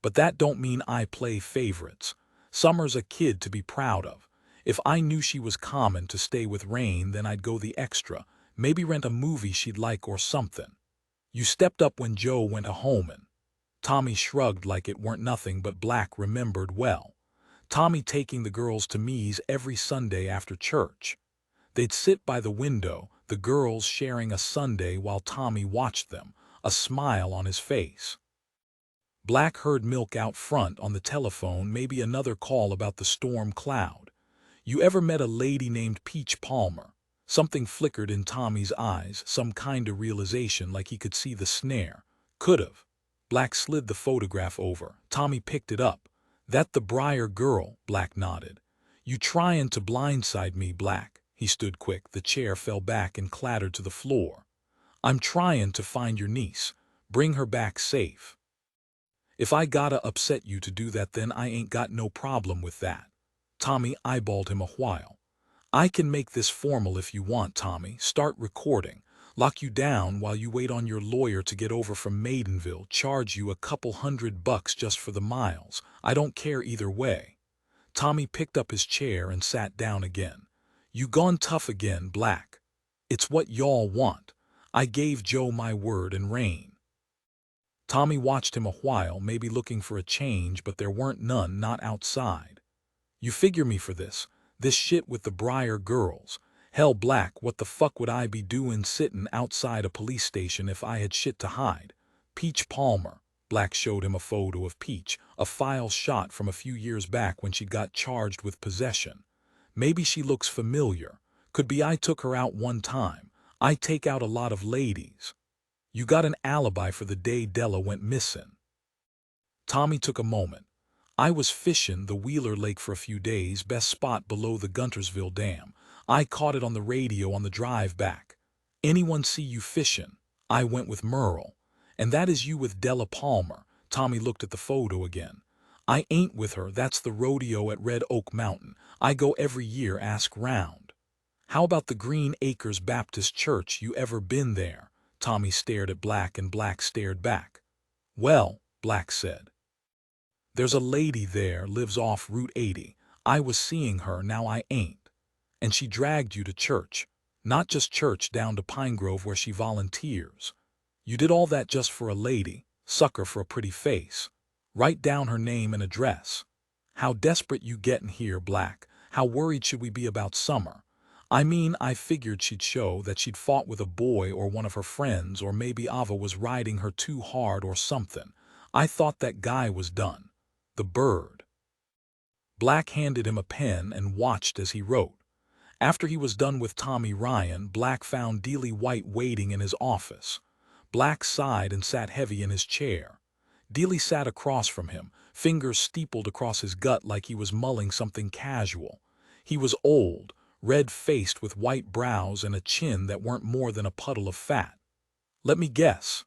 But that don't mean I play favorites. Summer's a kid to be proud of. If I knew she was common to stay with Raine, then I'd go the extra, maybe rent a movie she'd like or something. You stepped up when Joe went a homin'. Tommy shrugged like it weren't nothing, but Black remembered well. Tommy taking the girls to Me's every Sunday after church. They'd sit by the window, the girls sharing a sundae while Tommy watched them, a smile on his face. Black heard Milk out front on the telephone, maybe another call about the storm cloud. You ever met a lady named Peach Palmer? Something flickered in Tommy's eyes, some kind of realization like he could see the snare. Could've. Black slid the photograph over. Tommy picked it up. That the Briar girl, Black nodded. You tryin' to blindside me, Black. He stood quick. The chair fell back and clattered to the floor. I'm tryin' to find your niece. Bring her back safe. If I gotta upset you to do that, then I ain't got no problem with that. Tommy eyeballed him a while. I can make this formal if you want, Tommy. Start recording. Lock you down while you wait on your lawyer to get over from Maidenville. Charge you a couple $100 just for the miles. I don't care either way. Tommy picked up his chair and sat down again. You gone tough again, Black. It's what y'all want. I gave Joe my word and Raine. Tommy watched him a while, maybe looking for a change, but there weren't none, not outside. You figure me for this shit with the Briar girls. Hell, Black, what the fuck would I be doing sitting outside a police station if I had shit to hide? Peach Palmer. Black showed him a photo of Peach, a file shot from a few years back when she got charged with possession. Maybe she looks familiar. Could be I took her out one time. I take out a lot of ladies. You got an alibi for the day Della went missing. Tommy took a moment. I was fishin' the Wheeler Lake for a few days, best spot below the Guntersville Dam. I caught it on the radio on the drive back. Anyone see you fishin'? I went with Merle. And that is you with Della Palmer. Tommy looked at the photo again. I ain't with her, that's the rodeo at Red Oak Mountain. I go every year, ask round. How about the Green Acres Baptist Church? You ever been there? Tommy stared at Black and Black stared back. Well, Black said. There's a lady there, lives off Route 80. I was seeing her, now I ain't. And she dragged you to church. Not just church, down to Pine Grove where she volunteers. You did all that just for a lady, sucker for a pretty face. Write down her name and address. How desperate you gettin' here, Black. How worried should we be about Summer? I mean, I figured she'd show that she'd fought with a boy or one of her friends, or maybe Ava was riding her too hard or something. I thought that guy was done. The bird. Black handed him a pen and watched as he wrote. After he was done with Tommy Ryan, Black found Dealey White waiting in his office. Black sighed and sat heavy in his chair. Dealey sat across from him, fingers steepled across his gut like he was mulling something casual. He was old, red-faced with white brows and a chin that weren't more than a puddle of fat. "Let me guess.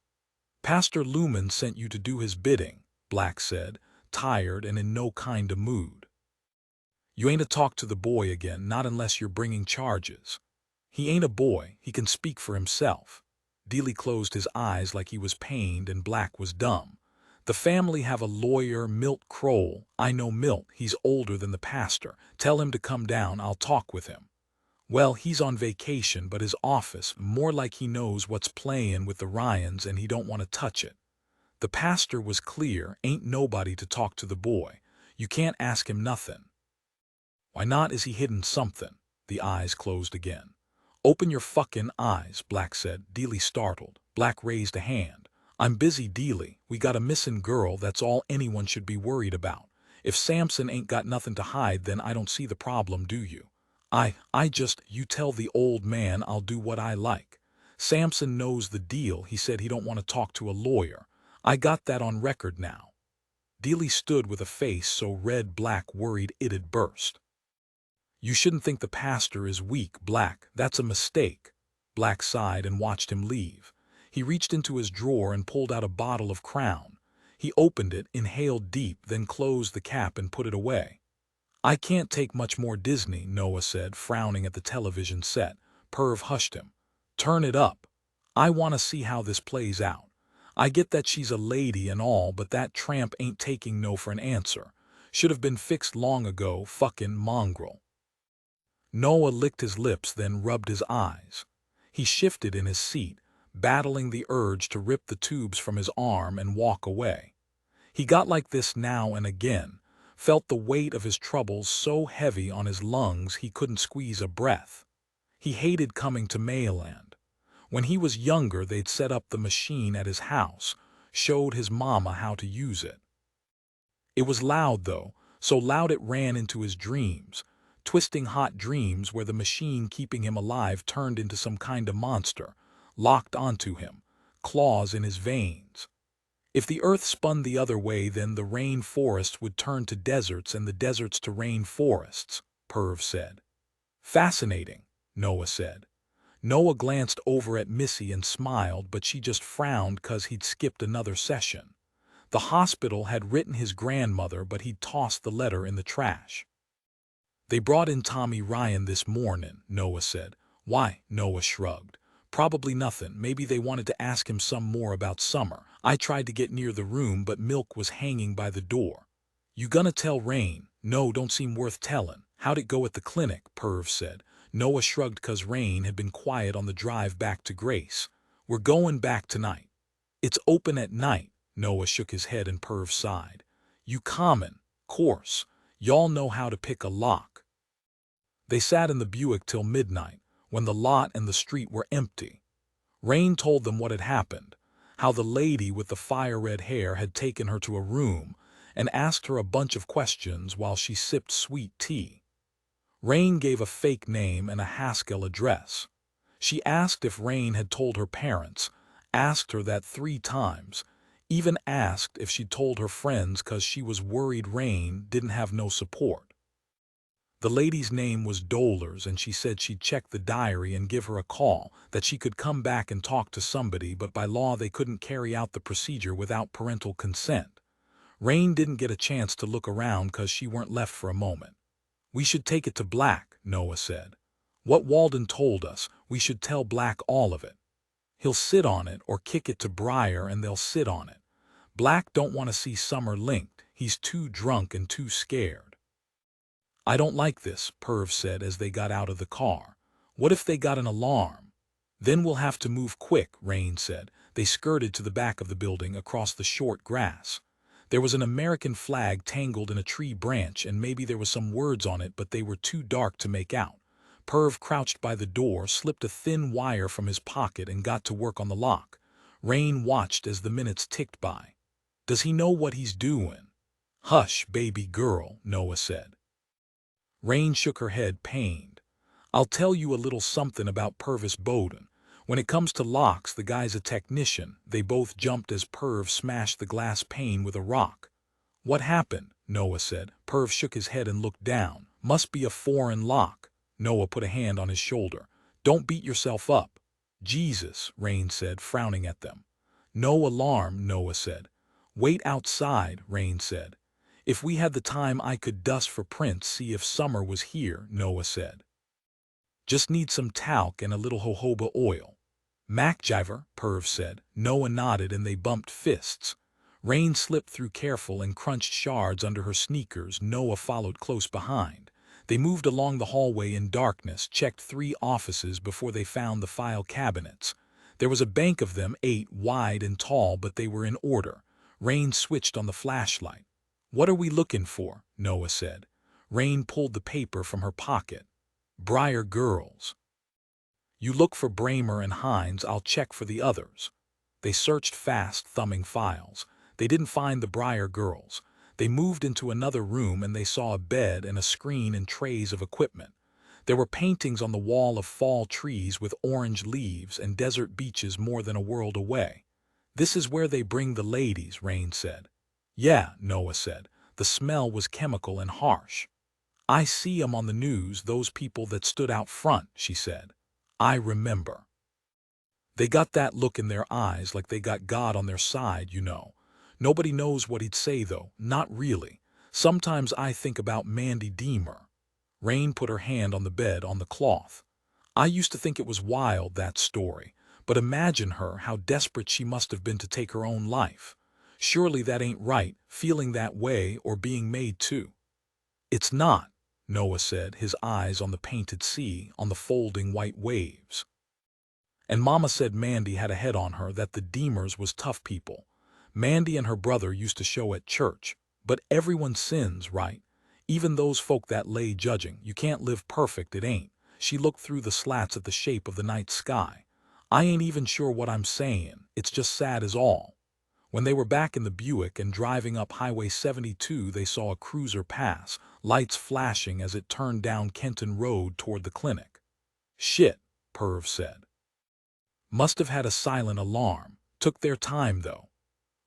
Pastor Lumen sent you to do his bidding," Black said, tired and in no kind of mood. "You ain't a talk to the boy again, not unless you're bringing charges." "He ain't a boy, he can speak for himself." Dealey closed his eyes like he was pained and Black was dumb. "The family have a lawyer, Milt Kroll. I know Milt, he's older than the pastor. Tell him to come down, I'll talk with him." "Well, he's on vacation, but his office, more like he knows what's playin' with the Ryans and he don't want to touch it." The pastor was clear, ain't nobody to talk to the boy. You can't ask him nothing. "Why not? Is he hidden something?" The eyes closed again. "Open your fucking eyes," Black said. Dealey startled. Black raised a hand. "I'm busy, Dealey. We got a missing girl, that's all anyone should be worried about. If Samson ain't got nothing to hide, then I don't see the problem, do you? You tell the old man I'll do what I like. Samson knows the deal. He said he don't want to talk to a lawyer. I got that on record now." Dealey stood with a face so red Black worried it'd burst. "You shouldn't think the pastor is weak, Black. That's a mistake." Black sighed and watched him leave. He reached into his drawer and pulled out a bottle of Crown. He opened it, inhaled deep, then closed the cap and put it away. "I can't take much more Disney," Noah said, frowning at the television set. Perv hushed him. "Turn it up. I want to see how this plays out. I get that she's a lady and all, but that tramp ain't taking no for an answer. Should have been fixed long ago, fucking mongrel." Noah licked his lips, then rubbed his eyes. He shifted in his seat, battling the urge to rip the tubes from his arm and walk away. He got like this now and again, felt the weight of his troubles so heavy on his lungs he couldn't squeeze a breath. He hated coming to Mayland. When he was younger, they'd set up the machine at his house, showed his mama how to use it. It was loud, though, so loud it ran into his dreams, twisting hot dreams where the machine keeping him alive turned into some kind of monster, locked onto him, claws in his veins. If the earth spun the other way, then the rain forests would turn to deserts and the deserts to rain forests, Perv said. "Fascinating," Noah said. Noah glanced over at Missy and smiled, but she just frowned 'cause he'd skipped another session. The hospital had written his grandmother, but he'd tossed the letter in the trash. "They brought in Tommy Ryan this morning," Noah said. "Why?" Noah shrugged. "Probably nothing. Maybe they wanted to ask him some more about Summer. I tried to get near the room, but Milk was hanging by the door." "You gonna tell Raine?" "No, don't seem worth telling." "How'd it go at the clinic?" Perv said. Noah shrugged 'cause Raine had been quiet on the drive back to Grace. "We're going back tonight." "It's open at night." Noah shook his head and Perv sighed. "You common. Course. Y'all know how to pick a lock." They sat in the Buick till midnight, when the lot and the street were empty. Raine told them what had happened, how the lady with the fire-red hair had taken her to a room and asked her a bunch of questions while she sipped sweet tea. Raine gave a fake name and a Haskell address. She asked if Raine had told her parents, asked her that 3 times, even asked if she'd told her friends 'cause she was worried Raine didn't have no support. The lady's name was Dolers, and she said she'd check the diary and give her a call, that she could come back and talk to somebody, but by law they couldn't carry out the procedure without parental consent. Raine didn't get a chance to look around 'cause she weren't left for a moment. "We should take it to Black," Noah said. "What Walden told us, we should tell Black all of it. He'll sit on it, or kick it to Briar and they'll sit on it. Black don't want to see Summer linked. He's too drunk and too scared." "I don't like this," Perv said as they got out of the car. "What if they got an alarm?" "Then we'll have to move quick," Raine said. They skirted to the back of the building across the short grass. There was an American flag tangled in a tree branch, and maybe there was some words on it, but they were too dark to make out. Perv crouched by the door, slipped a thin wire from his pocket and got to work on the lock. Raine watched as the minutes ticked by. "Does he know what he's doing?" "Hush, baby girl," Noah said. Raine shook her head, pained. "I'll tell you a little something about Purvis Bowden. When it comes to locks, the guy's a technician. They both jumped as Perv smashed the glass pane with a rock. What happened? Noah said. Perv shook his head and looked down. Must be a foreign lock. Noah put a hand on his shoulder. Don't beat yourself up. Jesus, Raine said, frowning at them. No alarm, Noah said. Wait outside, Raine said. If we had the time I could dust for prints, see if summer was here, Noah said. Just need some talc and a little jojoba oil. MacGyver, Perv said. Noah nodded and they bumped fists. Raine slipped through careful and crunched shards under her sneakers. Noah followed close behind. They moved along the hallway in darkness, checked 3 offices before they found the file cabinets. There was a bank of them, 8 wide and tall, but they were in order. Raine switched on the flashlight. What are we looking for? Noah said. Raine pulled the paper from her pocket. Briar Girls. You look for Bramer and Hines, I'll check for the others. They searched fast, thumbing files. They didn't find the Briar Girls. They moved into another room and they saw a bed and a screen and trays of equipment. There were paintings on the wall of fall trees with orange leaves and desert beaches more than a world away. This is where they bring the ladies, Raine said. Yeah, Noah said. The smell was chemical and harsh. I see 'em on the news, those people that stood out front, she said. I remember. They got that look in their eyes like they got God on their side, you know. Nobody knows what he'd say, though. Not really. Sometimes I think about Mandy Deemer. Raine put her hand on the bed, on the cloth. I used to think it was wild, that story. But imagine her, how desperate she must have been to take her own life. Surely that ain't right, feeling that way or being made to. It's not, Noah said, his eyes on the painted sea, on the folding white waves. And Mama said Mandy had a head on her, that the Deemers was tough people. Mandy and her brother used to show at church. But everyone sins, right? Even those folk that lay judging. You can't live perfect, it ain't. She looked through the slats at the shape of the night sky. I ain't even sure what I'm saying. It's just sad as all. When they were back in the Buick and driving up Highway 72, they saw a cruiser pass, lights flashing as it turned down Kenton Road toward the clinic. Shit, Perv said. Must have had a silent alarm. Took their time, though.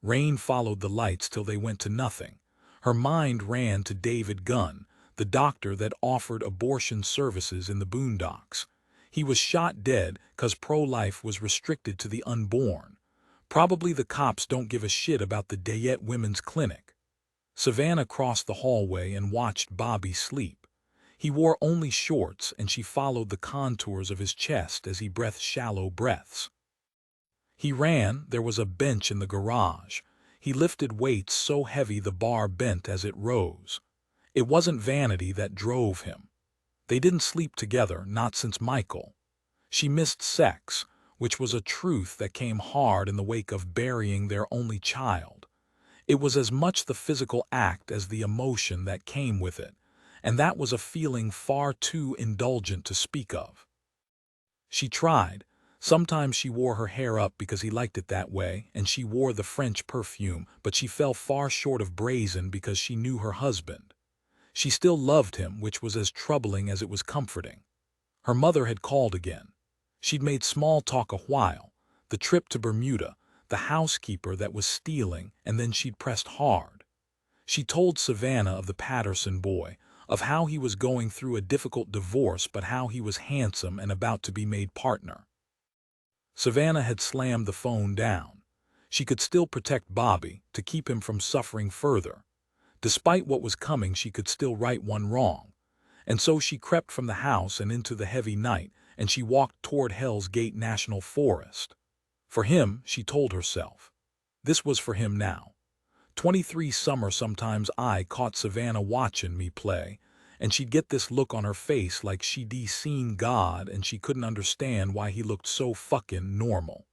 Raine followed the lights till they went to nothing. Her mind ran to David Gunn, the doctor that offered abortion services in the boondocks. He was shot dead 'cause pro-life was restricted to the unborn. Probably the cops don't give a shit about the Dayette Women's Clinic. Savannah crossed the hallway and watched Bobby sleep. He wore only shorts and she followed the contours of his chest as he breathed shallow breaths. He ran. There was a bench in the garage. He lifted weights so heavy the bar bent as it rose. It wasn't vanity that drove him. They didn't sleep together, not since Michael. She missed sex, which was a truth that came hard in the wake of burying their only child. It was as much the physical act as the emotion that came with it, and that was a feeling far too indulgent to speak of. She tried. Sometimes she wore her hair up because he liked it that way, and she wore the French perfume, but she fell far short of brazen because she knew her husband. She still loved him, which was as troubling as it was comforting. Her mother had called again. She'd made small talk a while, the trip to Bermuda, the housekeeper that was stealing, and then she'd pressed hard. She told Savannah of the Patterson boy, of how he was going through a difficult divorce but how he was handsome and about to be made partner. Savannah had slammed the phone down. She could still protect Bobby, to keep him from suffering further. Despite what was coming, she could still right one wrong. And so she crept from the house and into the heavy night, and she walked toward Hell's Gate National Forest. For him, she told herself. This was for him now. 23 summer sometimes I caught Savannah watching me play, and she'd get this look on her face like she'd seen God and she couldn't understand why he looked so fucking normal.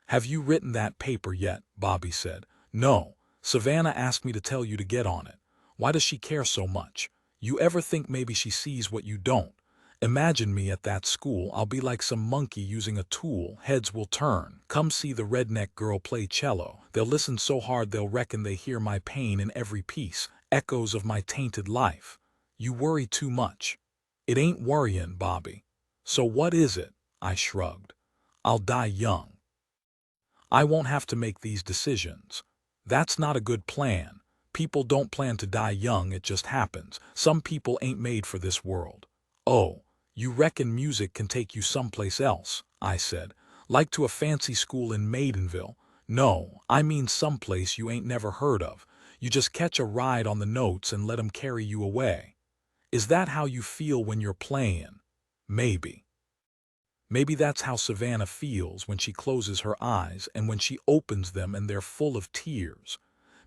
Have you written that paper yet? Bobby said. No. Savannah asked me to tell you to get on it. Why does she care so much? You ever think maybe she sees what you don't? Imagine me at that school. I'll be like some monkey using a tool. Heads will turn. Come see the redneck girl play cello. They'll listen so hard they'll reckon they hear my pain in every piece, echoes of my tainted life. You worry too much. It ain't worrying, Bobby. So what is it? I shrugged. I'll die young. I won't have to make these decisions. That's not a good plan. People don't plan to die young, it just happens. Some people ain't made for this world. Oh, you reckon music can take you someplace else, I said. Like to a fancy school in Maidenville? No, I mean someplace you ain't never heard of. You just catch a ride on the notes and let 'em carry you away. Is that how you feel when you're playing? Maybe. Maybe that's how Savannah feels when she closes her eyes and when she opens them and they're full of tears.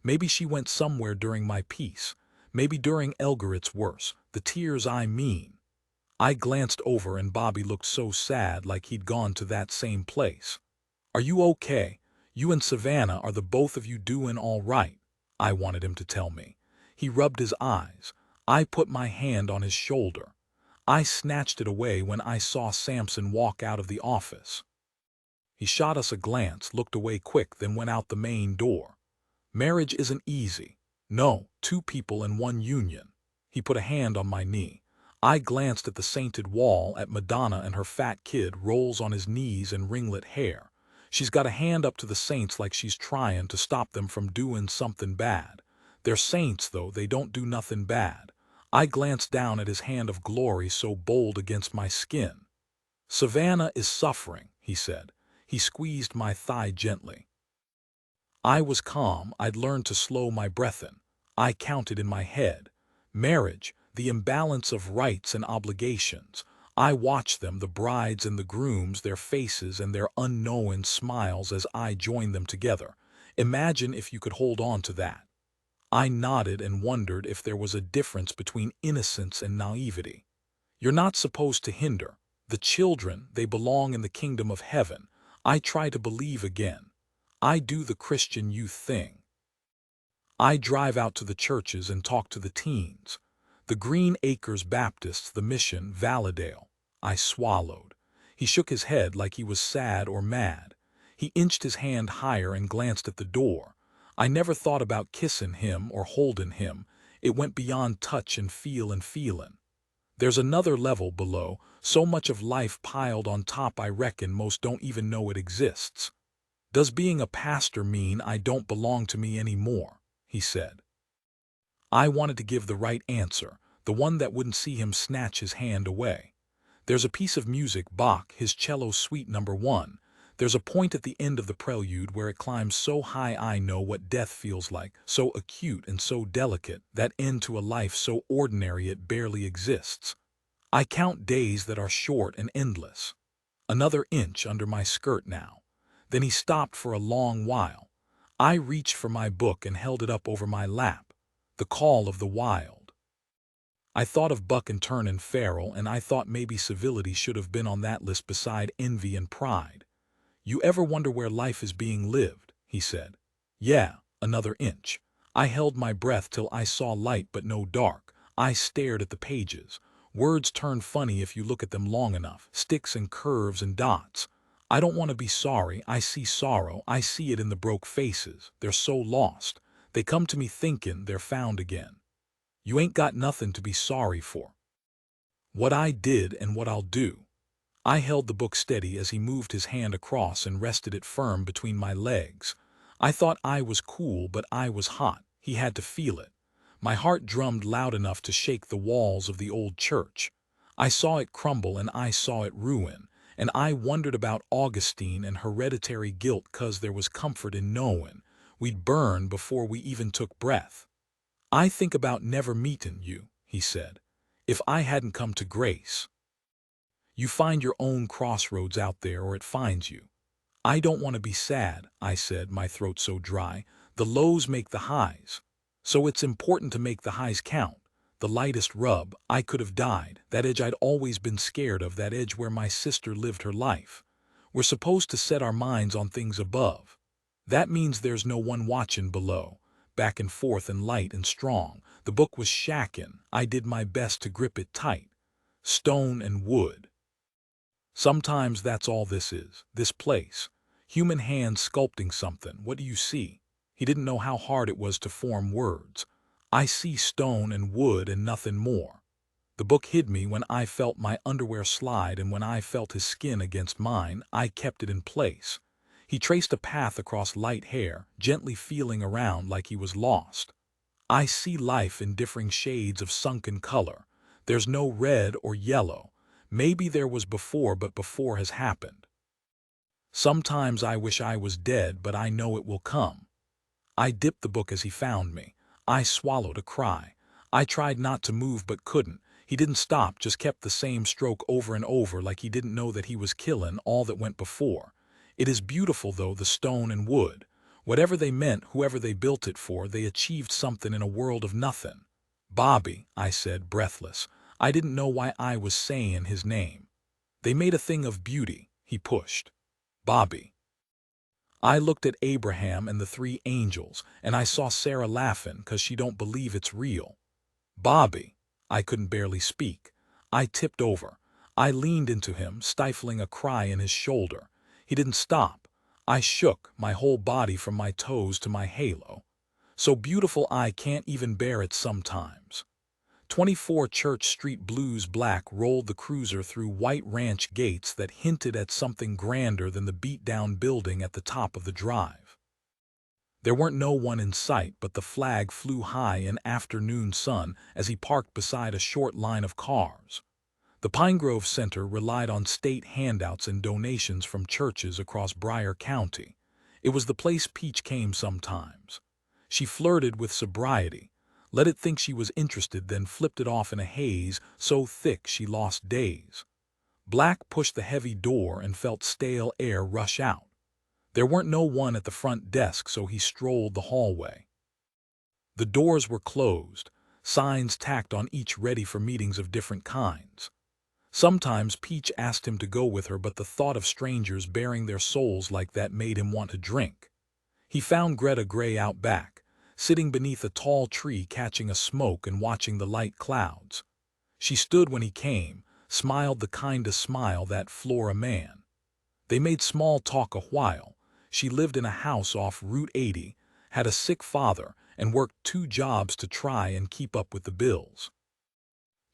Maybe she went somewhere during my piece. Maybe during Elgerit's worse, the tears I mean. I glanced over and Bobby looked so sad, like he'd gone to that same place. Are you okay? You and Savannah, are the both of you doing all right? I wanted him to tell me. He rubbed his eyes. I put my hand on his shoulder. I snatched it away when I saw Samson walk out of the office. He shot us a glance, looked away quick, then went out the main door. Marriage isn't easy. No, two people in one union. He put a hand on my knee. I glanced at the sainted wall, at Madonna and her fat kid rolls on his knees in ringlet hair. She's got a hand up to the saints like she's trying to stop them from doing something bad. They're saints, though, they don't do nothing bad. I glanced down at his hand of glory so bold against my skin. Savannah is suffering, he said. He squeezed my thigh gently. I was calm. I'd learned to slow my breath in. I counted in my head. Marriage, the imbalance of rights and obligations. I watched them, the brides and the grooms, their faces and their unknown smiles as I joined them together. Imagine if you could hold on to that. I nodded and wondered if there was a difference between innocence and naivety. You're not supposed to hinder. The children, they belong in the kingdom of heaven. I try to believe again. I do the Christian youth thing. I drive out to the churches and talk to the teens. The Green Acres Baptists, the Mission, Valladale. I swallowed. He shook his head like he was sad or mad. He inched his hand higher and glanced at the door. I never thought about kissing him or holding him. It went beyond touch and feel and feeling. There's another level below, so much of life piled on top I reckon most don't even know it exists. Does being a pastor mean I don't belong to me anymore? He said. I wanted to give the right answer, the one that wouldn't see him snatch his hand away. There's a piece of music, Bach, his cello suite number 1. There's a point at the end of the prelude where it climbs so high I know what death feels like, so acute and so delicate, that end to a life so ordinary it barely exists. I count days that are short and endless. Another inch under my skirt now. Then he stopped for a long while. I reached for my book and held it up over my lap. The Call of the Wild. I thought of Buck and Turn and Farrell, and I thought maybe civility should have been on that list beside envy and pride. You ever wonder where life is being lived? He said. Yeah, another inch. I held my breath till I saw light but no dark. I stared at the pages. Words turn funny if you look at them long enough. Sticks and curves and dots. I don't want to be sorry. I see sorrow. I see it in the broke faces. They're so lost. They come to me thinking they're found again. You ain't got nothing to be sorry for. What I did and what I'll do. I held the book steady as he moved his hand across and rested it firm between my legs. I thought I was cool, but I was hot. He had to feel it. My heart drummed loud enough to shake the walls of the old church. I saw it crumble and I saw it ruin. And I wondered about Augustine and hereditary guilt, 'cause there was comfort in knowing we'd burn before we even took breath. I think about never meeting you, he said, if I hadn't come to grace. You find your own crossroads out there, or it finds you. I don't want to be sad, I said, my throat so dry. The lows make the highs. So it's important to make the highs count. The lightest rub, I could have died. That edge I'd always been scared of, that edge where my sister lived her life. We're supposed to set our minds on things above. That means there's no one watching below. Back and forth and light and strong. The book was shacking. I did my best to grip it tight. Stone and wood. Sometimes that's all this is, this place. Human hands sculpting something. What do you see? He didn't know how hard it was to form words. I see stone and wood and nothing more. The book hid me when I felt my underwear slide, and when I felt his skin against mine, I kept it in place. He traced a path across light hair, gently feeling around like he was lost. I see life in differing shades of sunken color. There's no red or yellow. Maybe there was before, but before has happened. Sometimes I wish I was dead, but I know it will come. I dipped the book as he found me. I swallowed a cry. I tried not to move but couldn't. He didn't stop, just kept the same stroke over and over, like he didn't know that he was killing all that went before. It is beautiful though, the stone and wood. Whatever they meant, whoever they built it for, they achieved something in a world of nothing. Bobby, I said, breathless. I didn't know why I was saying his name. They made a thing of beauty, he pushed. Bobby. I looked at Abraham and the three angels, and I saw Sarah laughing 'cause she don't believe it's real. Bobby. I couldn't barely speak. I tipped over. I leaned into him, stifling a cry in his shoulder. He didn't stop. I shook, my whole body from my toes to my halo. So beautiful I can't even bear it sometimes. 24 Church Street Blues Black rolled the cruiser through white ranch gates that hinted at something grander than the beat-down building at the top of the drive. There weren't no one in sight, but the flag flew high in afternoon sun as he parked beside a short line of cars. The Pine Grove Center relied on state handouts and donations from churches across Broward County. It was the place Peach came sometimes. She flirted with sobriety, let it think she was interested, then flipped it off in a haze so thick she lost days. Black pushed the heavy door and felt stale air rush out. There weren't no one at the front desk, so he strolled the hallway. The doors were closed, signs tacked on each ready for meetings of different kinds. Sometimes Peach asked him to go with her, but the thought of strangers bearing their souls like that made him want to drink. He found Greta Gray out back, sitting beneath a tall tree catching a smoke and watching the light clouds. She stood when he came, smiled the kindest smile that floor a man. They made small talk a while. She lived in a house off Route 80, had a sick father, and worked 2 jobs to try and keep up with the bills.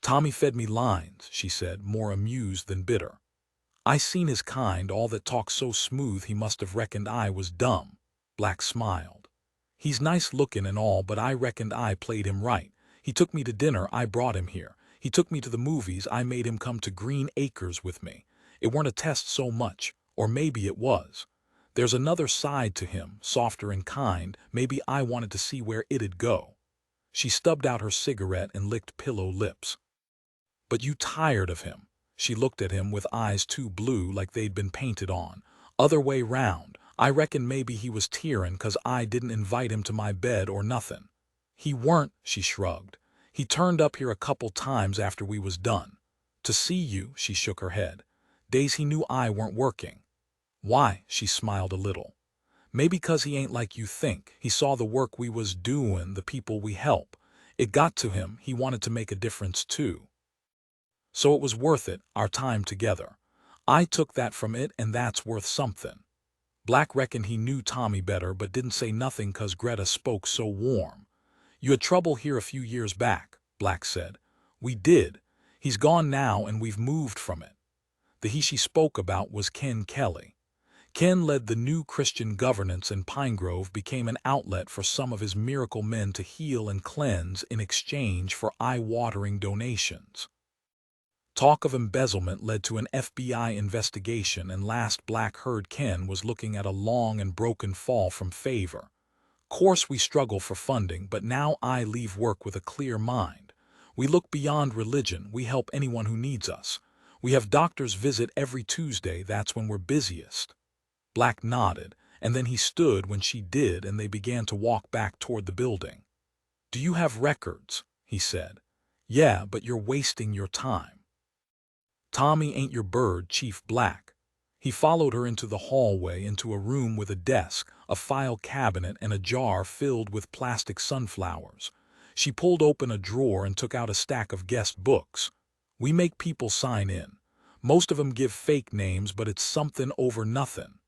Tommy fed me lines, she said, more amused than bitter. I seen his kind, all that talk so smooth he must have reckoned I was dumb. Black smiled. He's nice looking and all, but I reckoned I played him right. He took me to dinner, I brought him here. He took me to the movies, I made him come to Green Acres with me. It weren't a test so much, or maybe it was. There's another side to him, softer and kind. Maybe I wanted to see where it'd go. She stubbed out her cigarette and licked pillow lips. But you tired of him? She looked at him with eyes too blue, like they'd been painted on. Other way round. I reckon maybe he was tearin' 'cause I didn't invite him to my bed or nothin'. He weren't, she shrugged. He turned up here a couple times after we was done. To see you, she shook her head. Days he knew I weren't working. Why? She smiled a little. Maybe 'cause he ain't like you think. He saw the work we was doin', the people we help. It got to him, he wanted to make a difference too. So it was worth it, our time together. I took that from it, and that's worth something. Black reckoned he knew Tommy better, but didn't say nothing 'cause Greta spoke so warm. You had trouble here a few years back, Black said. We did. He's gone now, and we've moved from it. The he she spoke about was Ken Kelly. Ken led the new Christian governance, and Pine Grove became an outlet for some of his miracle men to heal and cleanse in exchange for eye-watering donations. Talk of embezzlement led to an FBI investigation, and last Black heard Ken was looking at a long and broken fall from favor. Course we struggle for funding, but now I leave work with a clear mind. We look beyond religion, we help anyone who needs us. We have doctors visit every Tuesday, that's when we're busiest. Black nodded, and then he stood when she did, and they began to walk back toward the building. Do you have records? He said. Yeah, but you're wasting your time. Tommy ain't your bird, Chief Black. He followed her into the hallway, into a room with a desk, a file cabinet, and a jar filled with plastic sunflowers. She pulled open a drawer and took out a stack of guest books. We make people sign in. Most of 'em give fake names, but it's something over nothing.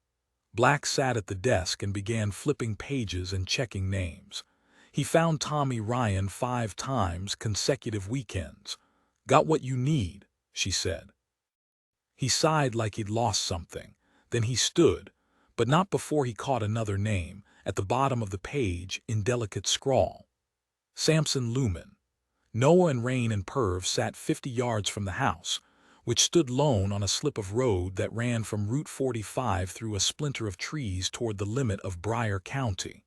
Black sat at the desk and began flipping pages and checking names. He found Tommy Ryan 5 times consecutive weekends. "Got what you need," she said. He sighed like he'd lost something. Then he stood, but not before he caught another name, at the bottom of the page in delicate scrawl. Samson Lumen. Noah and Raine and Perv sat 50 yards from the house, which stood lone on a slip of road that ran from Route 45 through a splinter of trees toward the limit of Briar County.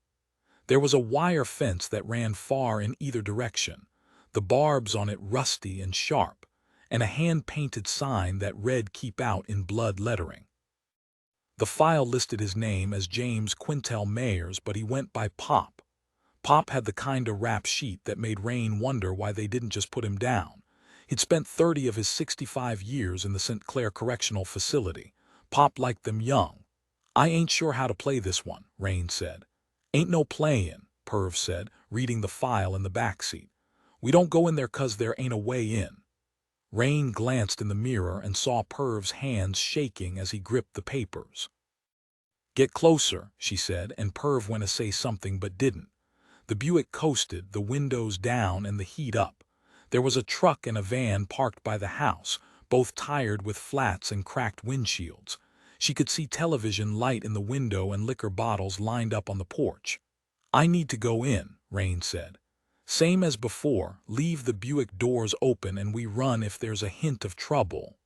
There was a wire fence that ran far in either direction, the barbs on it rusty and sharp, and a hand-painted sign that read "Keep Out" in blood lettering. The file listed his name as James Quintel Mayers, but he went by Pop. Pop had the kind of rap sheet that made Raine wonder why they didn't just put him down. He'd spent 30 of his 65 years in the St. Clair Correctional Facility. Pop liked them young. "I ain't sure how to play this one," Raine said. "Ain't no playin'," Perv said, reading the file in the backseat. "We don't go in there 'cause there ain't a way in." Raine glanced in the mirror and saw Perv's hands shaking as he gripped the papers. "Get closer," she said, and Perv went to say something but didn't. The Buick coasted, the windows down and the heat up. There was a truck and a van parked by the house, both tired with flats and cracked windshields. She could see television light in the window and liquor bottles lined up on the porch. "I need to go in," Raine said. "Same as before, leave the Buick doors open and we run if there's a hint of trouble."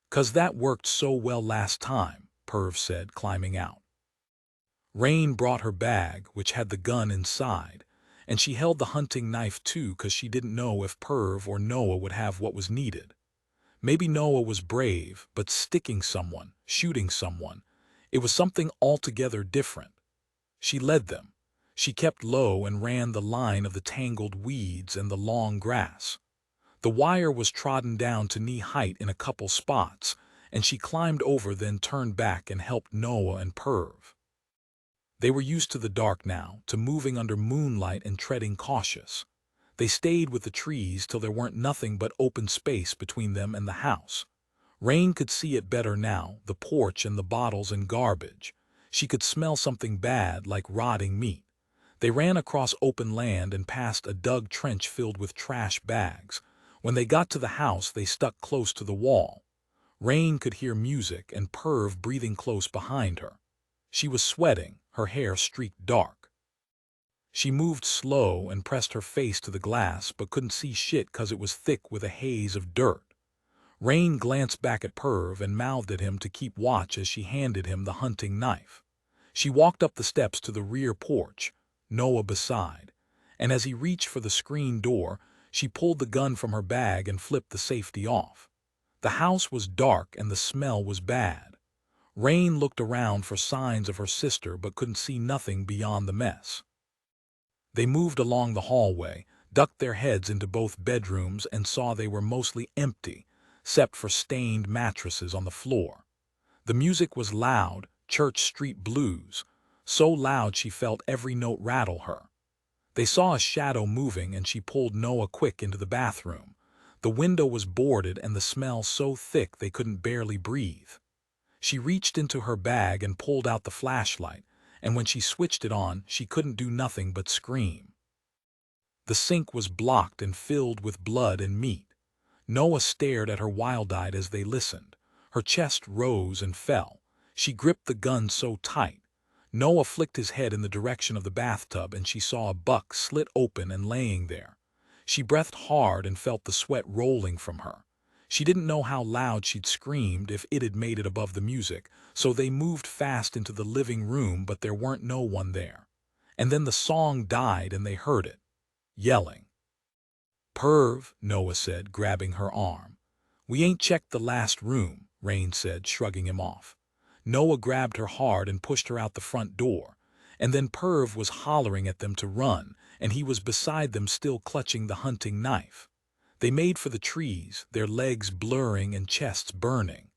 "'Cause that worked so well last time," Perv said, climbing out. Raine brought her bag, which had the gun inside, and she held the hunting knife too 'cause she didn't know if Perv or Noah would have what was needed. Maybe Noah was brave, but sticking someone, shooting someone, it was something altogether different. She led them. She kept low and ran the line of the tangled weeds and the long grass. The wire was trodden down to knee-height in a couple spots, and she climbed over, then turned back and helped Noah and Perv. They were used to the dark now, to moving under moonlight and treading cautious. They stayed with the trees till there weren't nothing but open space between them and the house. Raine could see it better now, the porch and the bottles and garbage. She could smell something bad, like rotting meat. They ran across open land and past a dug trench filled with trash bags. When they got to the house, they stuck close to the wall. Raine could hear music and Perv breathing close behind her. She was sweating, her hair streaked dark. She moved slow and pressed her face to the glass but couldn't see shit 'cause it was thick with a haze of dirt. Raine glanced back at Perv and mouthed at him to keep watch as she handed him the hunting knife. She walked up the steps to the rear porch, Noah beside, and as he reached for the screen door, she pulled the gun from her bag and flipped the safety off. The house was dark and the smell was bad. Raine looked around for signs of her sister but couldn't see nothing beyond the mess. They moved along the hallway, ducked their heads into both bedrooms and saw they were mostly empty, except for stained mattresses on the floor. The music was loud, Church Street blues, so loud she felt every note rattle her. They saw a shadow moving and she pulled Noah quick into the bathroom. The window was boarded and the smell so thick they couldn't barely breathe. She reached into her bag and pulled out the flashlight, and when she switched it on, she couldn't do nothing but scream. The sink was blocked and filled with blood and meat. Noah stared at her wild-eyed as they listened. Her chest rose and fell. She gripped the gun so tight. Noah flicked his head in the direction of the bathtub and she saw a buck slit open and laying there. She breathed hard and felt the sweat rolling from her. She didn't know how loud she'd screamed if it had made it above the music, so they moved fast into the living room, but there weren't no one there. And then the song died and they heard it. Yelling. "Perv," Noah said, grabbing her arm. "We ain't checked the last room," Raine said, shrugging him off. Noah grabbed her hard and pushed her out the front door. And then Perv was hollering at them to run, and he was beside them still clutching the hunting knife. They made for the trees, their legs blurring and chests burning.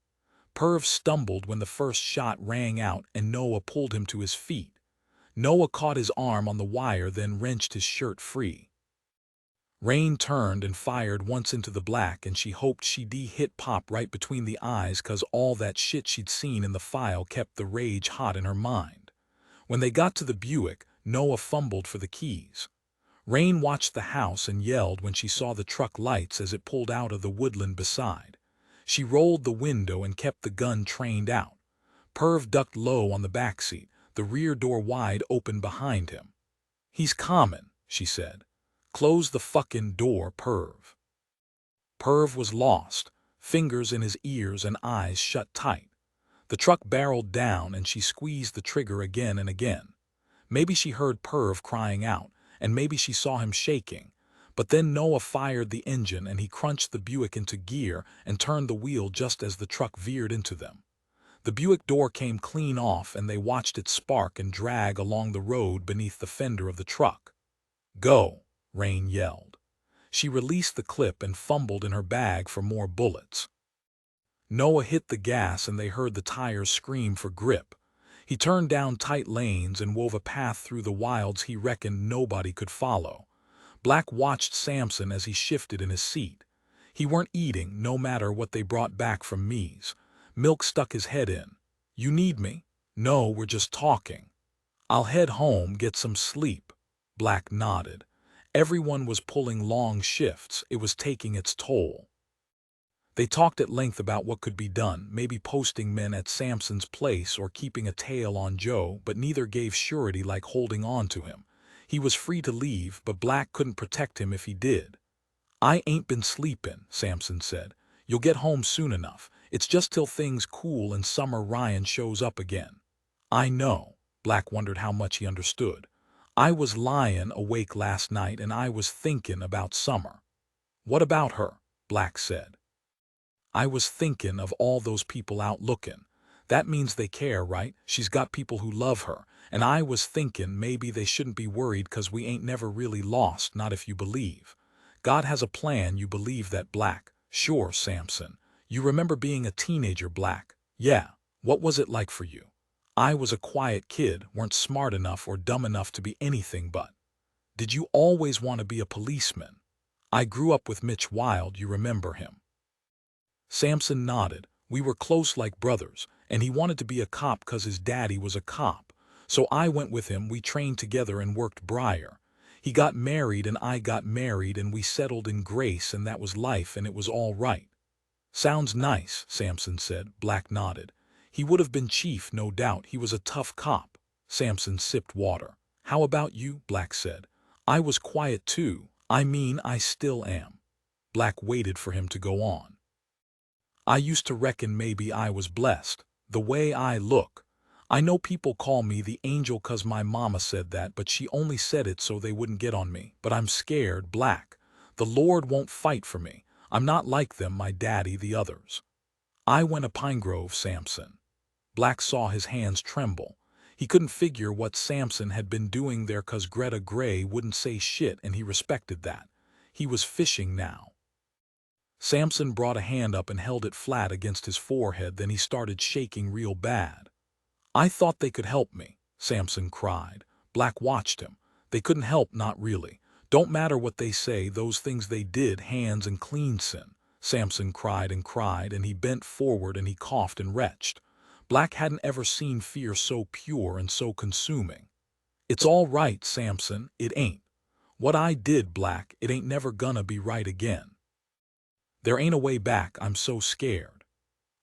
Perv stumbled when the first shot rang out and Noah pulled him to his feet. Noah caught his arm on the wire, then wrenched his shirt free. Raine turned and fired once into the black, and she hoped she'd hit Pop right between the eyes 'cause all that shit she'd seen in the file kept the rage hot in her mind. When they got to the Buick, Noah fumbled for the keys. Raine watched the house and yelled when she saw the truck lights as it pulled out of the woodland beside. She rolled the window and kept the gun trained out. Perv ducked low on the back seat, the rear door wide open behind him. "He's comin'," she said. "Close the fucking door, Perv." Perv was lost, fingers in his ears and eyes shut tight. The truck barreled down and she squeezed the trigger again and again. Maybe she heard Perv crying out, and maybe she saw him shaking. But then Noah fired the engine and he crunched the Buick into gear and turned the wheel just as the truck veered into them. The Buick door came clean off and they watched it spark and drag along the road beneath the fender of the truck. "Go," Raine yelled. She released the clip and fumbled in her bag for more bullets. Noah hit the gas and they heard the tires scream for grip. He turned down tight lanes and wove a path through the wilds he reckoned nobody could follow. Black watched Samson as he shifted in his seat. He weren't eating, no matter what they brought back from Mies. Milk stuck his head in. "You need me?" "No, we're just talking." "I'll head home, get some sleep." Black nodded. Everyone was pulling long shifts. It was taking its toll. They talked at length about what could be done, maybe posting men at Samson's place or keeping a tail on Joe, but neither gave surety like holding on to him. He was free to leave, but Black couldn't protect him if he did. "I ain't been sleepin'," Samson said. "You'll get home soon enough. It's just till things cool and Summer Ryan shows up again." "I know." Black wondered how much he understood. "I was lyin' awake last night and I was thinkin' about Summer." "What about her?" Black said. "I was thinkin' of all those people out lookin'. That means they care, right? She's got people who love her. And I was thinkin' maybe they shouldn't be worried 'cause we ain't never really lost, not if you believe. God has a plan, you believe that, Black?" "Sure, Samson. You remember being a teenager, Black?" "Yeah. What was it like for you?" "I was a quiet kid, weren't smart enough or dumb enough to be anything but." "Did you always want to be a policeman?" "I grew up with Mitch Wild, you remember him?" Samson nodded. "We were close like brothers, and he wanted to be a cop 'cause his daddy was a cop. So I went with him, we trained together and worked Briar. He got married and I got married and we settled in Grace and that was life and it was all right." "Sounds nice," Samson said. Black nodded. "He would have been chief, no doubt. He was a tough cop." Samson sipped water. "How about you?" Black said. "I was quiet too. I mean, I still am." Black waited for him to go on. "I used to reckon maybe I was blessed. The way I look. I know people call me the angel 'cause my mama said that, but she only said it so they wouldn't get on me. But I'm scared, Black. The Lord won't fight for me. I'm not like them, my daddy, the others." "I went to Pine Grove, Samson." Black saw his hands tremble. He couldn't figure what Samson had been doing there 'cause Greta Gray wouldn't say shit and he respected that. He was fishing now. Samson brought a hand up and held it flat against his forehead, then he started shaking real bad. "I thought they could help me," Samson cried. Black watched him. "They couldn't help, not really. Don't matter what they say, those things they did, hands and clean sin." Samson cried and he bent forward and he coughed and retched. Black hadn't ever seen fear so pure and so consuming. "It's all right, Samson, it ain't. What I did, Black, it ain't never gonna be right again. There ain't a way back, I'm so scared."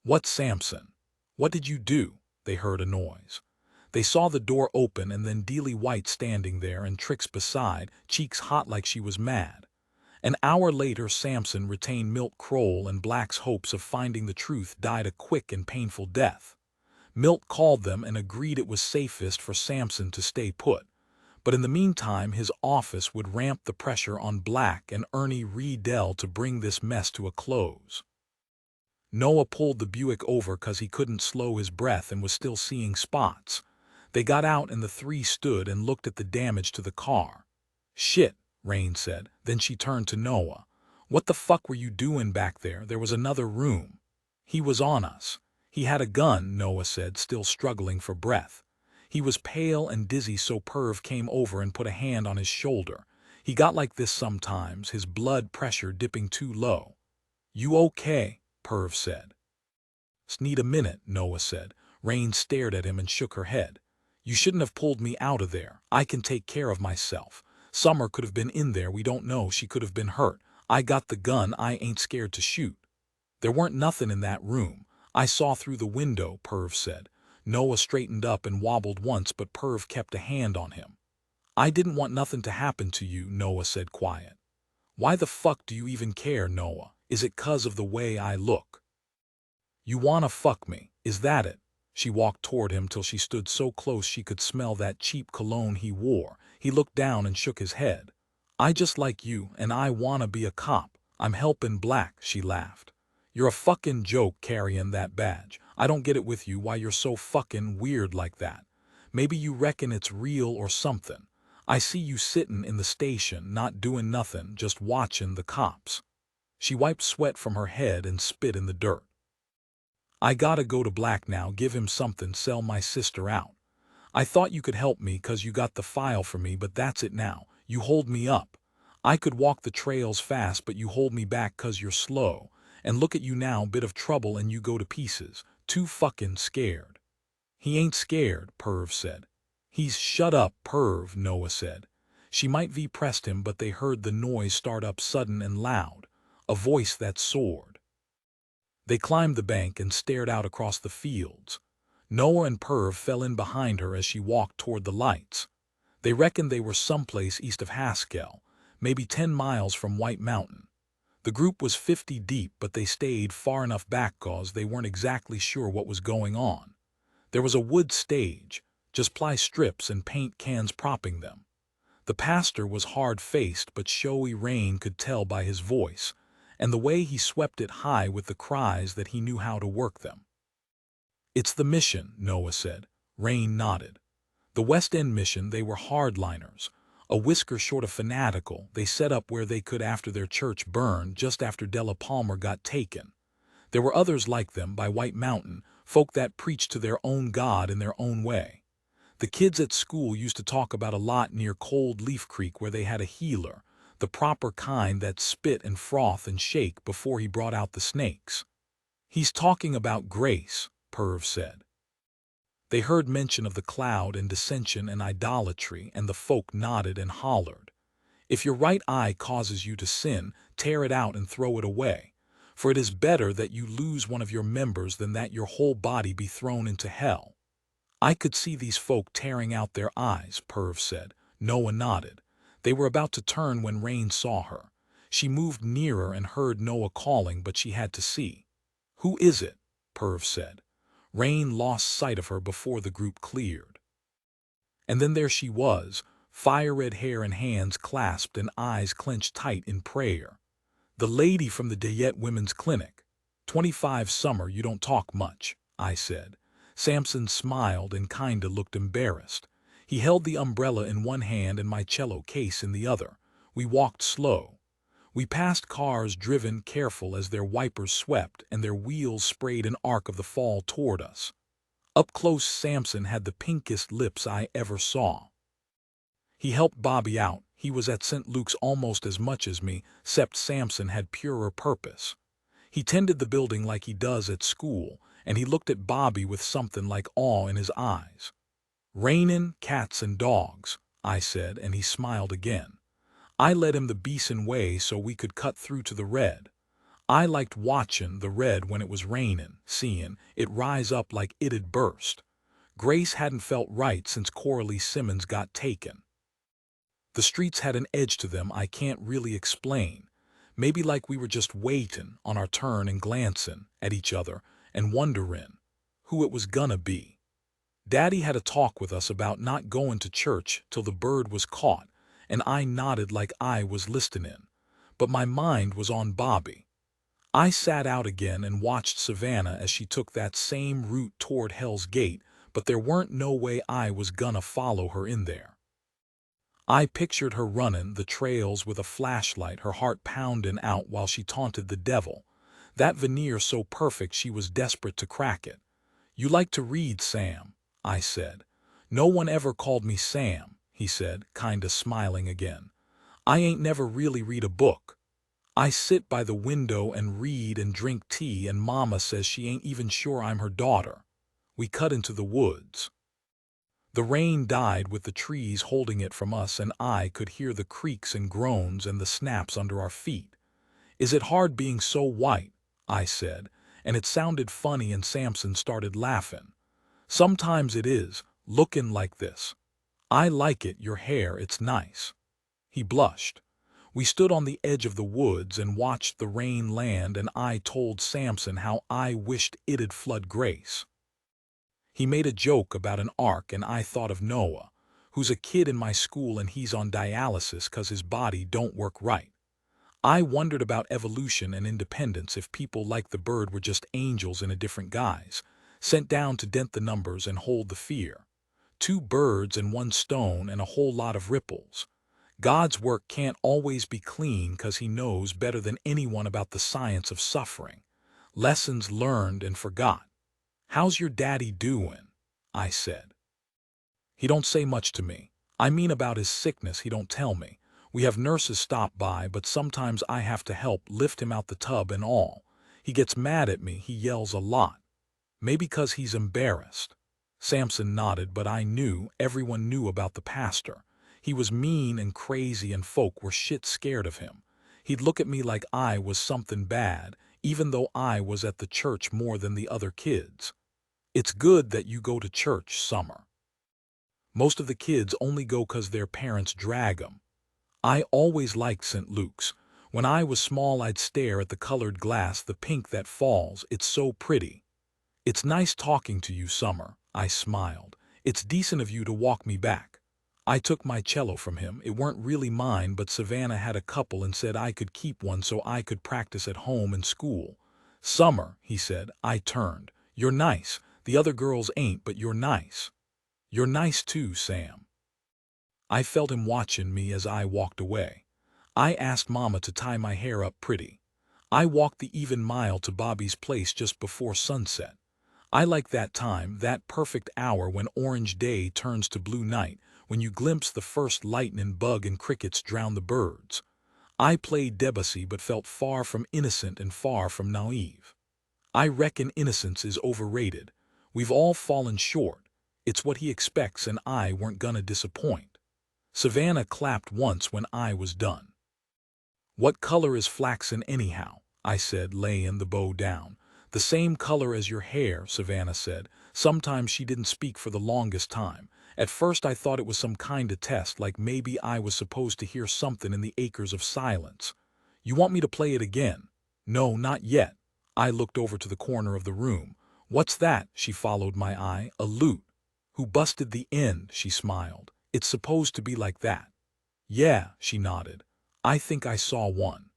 "What, Samson? What did you do?" They heard a noise. They saw the door open and then Dealey White standing there and Trix beside, cheeks hot like she was mad. An hour later Samson retained Milt Kroll and Black's hopes of finding the truth died a quick and painful death. Milt called them and agreed it was safest for Samson to stay put. But in the meantime his office would ramp the pressure on Black and Ernie Riedel to bring this mess to a close. Noah pulled the Buick over 'cause he couldn't slow his breath and was still seeing spots. They got out and the three stood and looked at the damage to the car. "Shit," Raine said. Then she turned to Noah. "What the fuck were you doing back there? There was another room." "He was on us. He had a gun," Noah said, still struggling for breath. He was pale and dizzy, so Perv came over and put a hand on his shoulder. He got like this sometimes, his blood pressure dipping too low. "You okay?" Perv said. "Need a minute," Noah said. Raine stared at him and shook her head. "You shouldn't have pulled me out of there. I can take care of myself." Summer could have been in there, we don't know, she could have been hurt. I got the gun, I ain't scared to shoot. There weren't nothing in that room. I saw through the window, Perv said. Noah straightened up and wobbled once, but Perv kept a hand on him. I didn't want nothing to happen to you, Noah said quiet. Why the fuck do you even care, Noah? Is it 'cause of the way I look? You wanna fuck me, is that it? She walked toward him till she stood so close she could smell that cheap cologne he wore. He looked down and shook his head. I just like you, and I wanna be a cop. I'm helping black, she laughed. You're a fucking joke carrying that badge. I don't get it with you why you're so fucking weird like that. Maybe you reckon it's real or something. I see you sitting in the station, not doing nothing, just watching the cops. She wiped sweat from her head and spit in the dirt. I gotta go to Black now, give him something, sell my sister out. I thought you could help me 'cause you got the file for me, but that's it now. You hold me up. I could walk the trails fast, but you hold me back 'cause you're slow. And look at you now, bit of trouble and you go to pieces. Too fucking scared. He ain't scared, Perv said. He's shut up, Perv, Noah said. She might V pressed him, but they heard the noise start up sudden and loud. A voice that soared. They climbed the bank and stared out across the fields. Noah and Perv fell in behind her as she walked toward the lights. They reckoned they were someplace east of Haskell, maybe 10 miles from White Mountain. The group was 50 deep, but they stayed far enough back 'cause they weren't exactly sure what was going on. There was a wood stage, just ply strips and paint cans propping them. The pastor was hard-faced, but showy Raine could tell by his voice, and the way he swept it high with the cries that he knew how to work them. It's the mission, Noah said. Raine nodded. The West End mission, they were hardliners. A whisker short of fanatical, they set up where they could after their church burned just after Della Palmer got taken. There were others like them by White Mountain, folk that preached to their own God in their own way. The kids at school used to talk about a lot near Cold Leaf Creek where they had a healer, the proper kind that spit and froth and shake before he brought out the snakes. He's talking about grace, Perv said. They heard mention of the cloud and dissension and idolatry, and the folk nodded and hollered. If your right eye causes you to sin, tear it out and throw it away. For it is better that you lose one of your members than that your whole body be thrown into hell. I could see these folk tearing out their eyes, Perv said. Noah nodded. They were about to turn when Raine saw her. She moved nearer and heard Noah calling, but she had to see. Who is it? Perv said. Raine lost sight of her before the group cleared. And then there she was, fire-red hair and hands clasped and eyes clenched tight in prayer. The lady from the Dayette Women's Clinic. 25 Summer, you don't talk much, I said. Samson smiled and kinda looked embarrassed. He held the umbrella in one hand and my cello case in the other. We walked slow. We passed cars driven careful as their wipers swept and their wheels sprayed an arc of the fall toward us. Up close, Samson had the pinkest lips I ever saw. He helped Bobby out. He was at St. Luke's almost as much as me, except Samson had purer purpose. He tended the building like he does at school, and he looked at Bobby with something like awe in his eyes. Rainin' cats and dogs, I said, and he smiled again. I led him the beeson way so we could cut through to the red. I liked watchin' the red when it was rainin', seein' it rise up like it'd burst. Grace hadn't felt right since Coralie Simmons got taken. The streets had an edge to them I can't really explain. Maybe like we were just waitin' on our turn and glancin' at each other and wonderin' who it was gonna be. Daddy had a talk with us about not goin' to church till the bird was caught, and I nodded like I was listenin', but my mind was on Bobby. I sat out again and watched Savannah as she took that same route toward Hell's Gate, but there weren't no way I was gonna follow her in there. I pictured her runnin' the trails with a flashlight, her heart poundin' out while she taunted the devil. That veneer so perfect she was desperate to crack it. You like to read, Sam, I said. No one ever called me Sam, he said, kinda smiling again. I ain't never really read a book. I sit by the window and read and drink tea, and Mama says she ain't even sure I'm her daughter. We cut into the woods. The rain died with the trees holding it from us, and I could hear the creaks and groans and the snaps under our feet. "Is it hard being so white?" I said, and it sounded funny, and Samson started laughing. "Sometimes it is, looking like this. I like it, your hair, it's nice." He blushed. We stood on the edge of the woods and watched the rain land, and I told Samson how I wished it'd flood Grace. He made a joke about an ark, and I thought of Noah, who's a kid in my school and he's on dialysis 'cause his body don't work right. I wondered about evolution and independence, if people like the bird were just angels in a different guise, sent down to dent the numbers and hold the fear. Two birds and one stone and a whole lot of ripples. God's work can't always be clean 'cause he knows better than anyone about the science of suffering. Lessons learned and forgot. "How's your daddy doing?" I said. "He don't say much to me. I mean about his sickness, he don't tell me. We have nurses stop by, but sometimes I have to help lift him out the tub and all. He gets mad at me, he yells a lot. Maybe 'cause he's embarrassed." Samson nodded, but I knew everyone knew about the pastor. He was mean and crazy, and folk were shit scared of him. He'd look at me like I was something bad, even though I was at the church more than the other kids. "It's good that you go to church, Summer. Most of the kids only go 'cause their parents drag 'em. I always liked St. Luke's. When I was small I'd stare at the colored glass, the pink that falls, it's so pretty." "It's nice talking to you, Summer," I smiled. "It's decent of you to walk me back." I took my cello from him. It weren't really mine, but Savannah had a couple and said I could keep one so I could practice at home and school. "Summer," he said. I turned. "You're nice. The other girls ain't, but you're nice." "You're nice too, Sam." I felt him watching me as I walked away. I asked Mama to tie my hair up pretty. I walked the even mile to Bobby's place just before sunset. I like that time, that perfect hour when orange day turns to blue night, when you glimpse the first lightning bug and crickets drown the birds. I played Debussy but felt far from innocent and far from naive. I reckon innocence is overrated. We've all fallen short. It's what he expects, and I weren't gonna disappoint. Savannah clapped once when I was done. "What color is flaxen anyhow?" I said, laying the bow down. "The same color as your hair," Savannah said. Sometimes she didn't speak for the longest time. At first I thought it was some kind of test, like maybe I was supposed to hear something in the acres of silence. "You want me to play it again?" "No, not yet." I looked over to the corner of the room. "What's that?" She followed my eye. "A lute." "Who busted the end?" She smiled. "It's supposed to be like that." "Yeah," she nodded. "I think I saw one.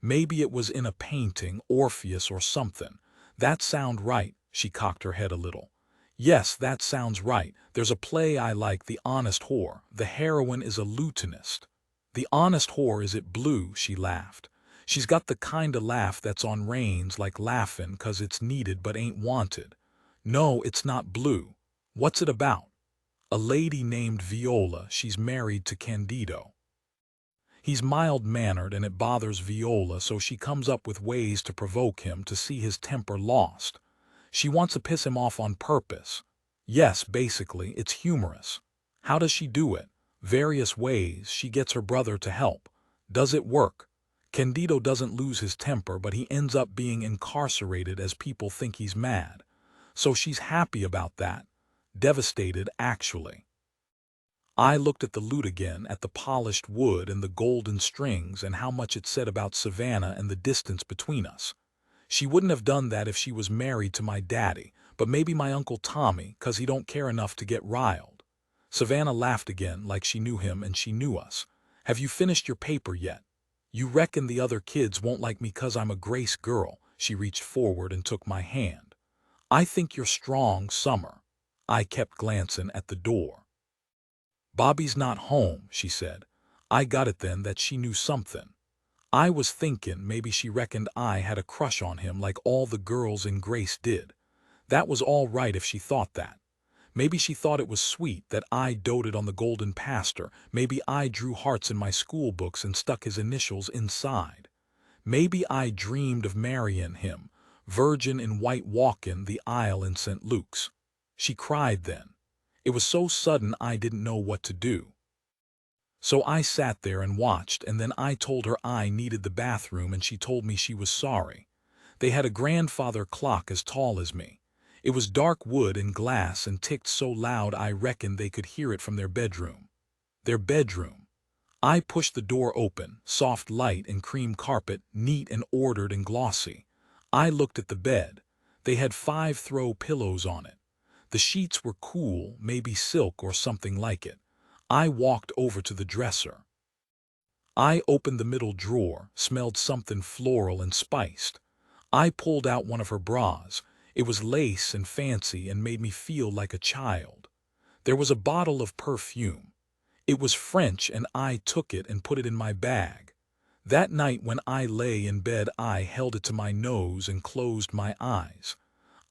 Maybe it was in a painting, Orpheus or something." "That sound right." She cocked her head a little. "Yes, that sounds right. There's a play I like, The Honest Whore. The heroine is a lutenist." "The Honest Whore, is it blue?" She laughed. She's got the kinda laugh that's on Raine's, like laughin' 'cause it's needed but ain't wanted. "No, it's not blue." "What's it about?" "A lady named Viola. She's married to Candido. He's mild-mannered and it bothers Viola, so she comes up with ways to provoke him, to see his temper lost. She wants to piss him off on purpose. Yes, basically, it's humorous." "How does she do it?" "Various ways. She gets her brother to help." "Does it work?" "Candido doesn't lose his temper, but he ends up being incarcerated as people think he's mad. So she's happy about that. Devastated, actually." I looked at the lute again, at the polished wood and the golden strings, and how much it said about Savannah and the distance between us. She wouldn't have done that if she was married to my daddy, but maybe my Uncle Tommy, 'cause he don't care enough to get riled. Savannah laughed again, like she knew him and she knew us. "Have you finished your paper yet?" "You reckon the other kids won't like me 'cause I'm a Grace girl?" She reached forward and took my hand. "I think you're strong, Summer." I kept glancing at the door. "Bobby's not home," she said. I got it then that she knew something. I was thinking maybe she reckoned I had a crush on him like all the girls in Grace did. That was all right if she thought that. Maybe she thought it was sweet that I doted on the golden pastor. Maybe I drew hearts in my school books and stuck his initials inside. Maybe I dreamed of marrying him, virgin in white walking the aisle in St. Luke's. She cried then. It was so sudden I didn't know what to do. So I sat there and watched, and then I told her I needed the bathroom, and she told me she was sorry. They had a grandfather clock as tall as me. It was dark wood and glass and ticked so loud I reckoned they could hear it from their bedroom. Their bedroom. I pushed the door open, soft light and cream carpet, neat and ordered and glossy. I looked at the bed. They had 5 throw pillows on it. The sheets were cool, maybe silk or something like it. I walked over to the dresser. I opened the middle drawer, smelled something floral and spiced. I pulled out one of her bras. It was lace and fancy and made me feel like a child. There was a bottle of perfume. It was French, and I took it and put it in my bag. That night when I lay in bed, I held it to my nose and closed my eyes.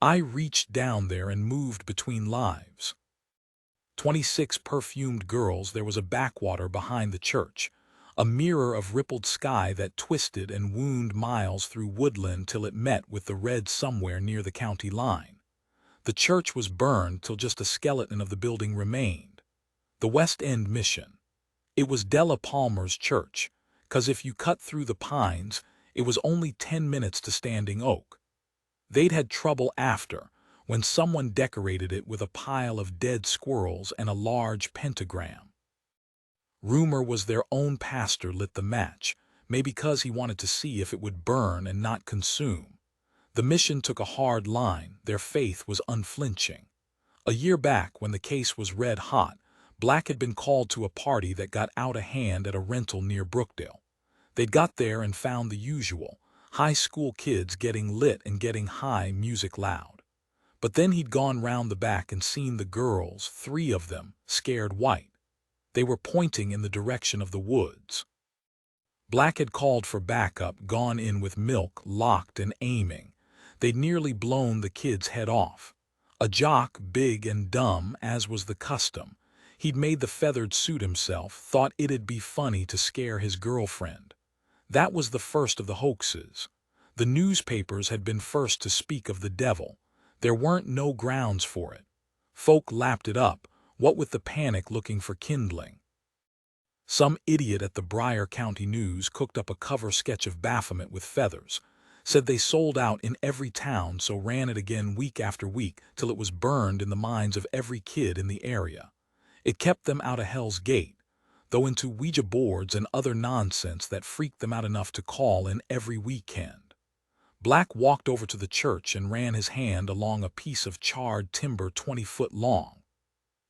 I reached down there and moved between lives. 26 perfumed girls. There was a backwater behind the church, a mirror of rippled sky that twisted and wound miles through woodland till it met with the red somewhere near the county line. The church was burned till just a skeleton of the building remained. The West End Mission. It was Della Palmer's church, 'cause if you cut through the pines, it was only 10 minutes to Standing Oak. They'd had trouble after, when someone decorated it with a pile of dead squirrels and a large pentagram. Rumor was their own pastor lit the match, maybe because he wanted to see if it would burn and not consume. The mission took a hard line. Their faith was unflinching. A year back, when the case was red hot, Black had been called to a party that got out of hand at a rental near Brookdale. They'd got there and found the usual, high school kids getting lit and getting high, music loud. But then he'd gone round the back and seen the girls, 3 of them, scared white. They were pointing in the direction of the woods. Black had called for backup, gone in with milk, locked and aiming. They'd nearly blown the kid's head off. A jock, big and dumb, as was the custom. He'd made the feathered suit himself, thought it'd be funny to scare his girlfriend. That was the first of the hoaxes. The newspapers had been first to speak of the devil. There weren't no grounds for it. Folk lapped it up, what with the panic looking for kindling. Some idiot at the Briar County News cooked up a cover sketch of Baphomet with feathers, said they sold out in every town, so ran it again week after week till it was burned in the minds of every kid in the area. It kept them out of Hell's Gate, though into Ouija boards and other nonsense that freaked them out enough to call in every weekend. Black walked over to the church and ran his hand along a piece of charred timber 20 foot long.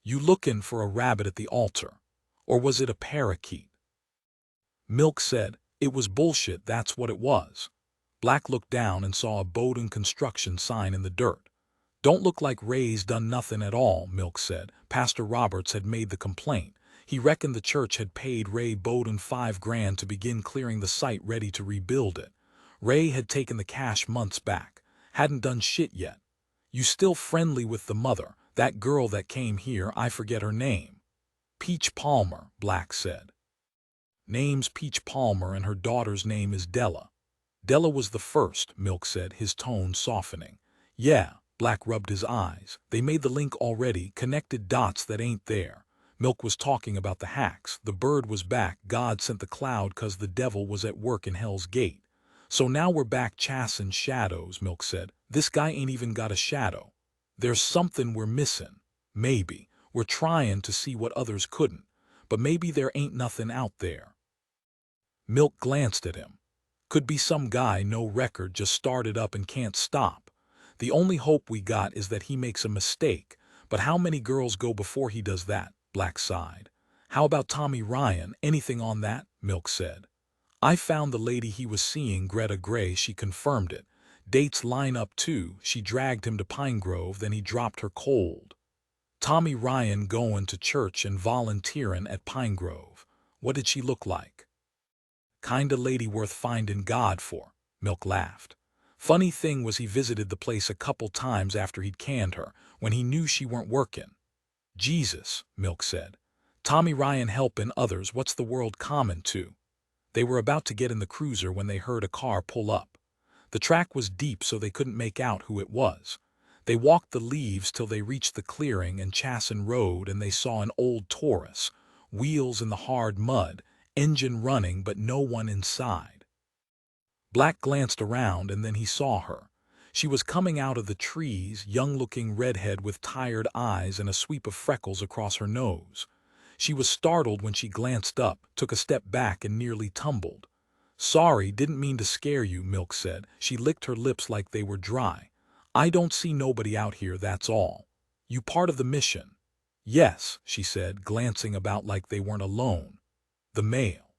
"You lookin' for a rabbit at the altar? Or was it a parakeet?" Milk said, "It was bullshit, that's what it was." Black looked down and saw a Bowden construction sign in the dirt. "Don't look like Ray's done nothing at all," Milk said. Pastor Roberts had made the complaint. He reckoned the church had paid Ray Bowden $5,000 to begin clearing the site ready to rebuild it. Ray had taken the cash months back, hadn't done shit yet. "You still friendly with the mother, that girl that came here, I forget her name?" "Peach Palmer," Black said. "Name's Peach Palmer and her daughter's name is Della." "Della was the first," Milk said, his tone softening. "Yeah," Black rubbed his eyes. "They made the link already, connected dots that ain't there." Milk was talking about the hacks. The bird was back. God sent the cloud 'cause the devil was at work in Hell's Gate. "So now we're back chasing shadows," Milk said. "This guy ain't even got a shadow. There's something we're missing. Maybe. We're trying to see what others couldn't. But maybe there ain't nothing out there." Milk glanced at him. "Could be some guy, no record, just started up and can't stop. The only hope we got is that he makes a mistake. But how many girls go before he does that?" Black sighed. "How about Tommy Ryan? Anything on that?" Milk said. "I found the lady he was seeing, Greta Gray. She confirmed it. Dates line up too. She dragged him to Pine Grove, then he dropped her cold." "Tommy Ryan going to church and volunteering at Pine Grove. What did she look like?" "Kinda lady worth finding God for," Milk laughed. "Funny thing was he visited the place a couple times after he'd canned her, when he knew she weren't working." "Jesus," Milk said. "Tommy Ryan helping others, what's the world common to?" They were about to get in the cruiser when they heard a car pull up. The track was deep so they couldn't make out who it was. They walked the leaves till they reached the clearing and Chasen Road, and they saw an old Taurus, wheels in the hard mud, engine running but no one inside. Black glanced around and then he saw her. She was coming out of the trees, young-looking redhead with tired eyes and a sweep of freckles across her nose. She was startled when she glanced up, took a step back and nearly tumbled. "Sorry, didn't mean to scare you," Milk said. She licked her lips like they were dry. "I don't see nobody out here, that's all. You part of the mission?" "Yes," she said, glancing about like they weren't alone. "The mail."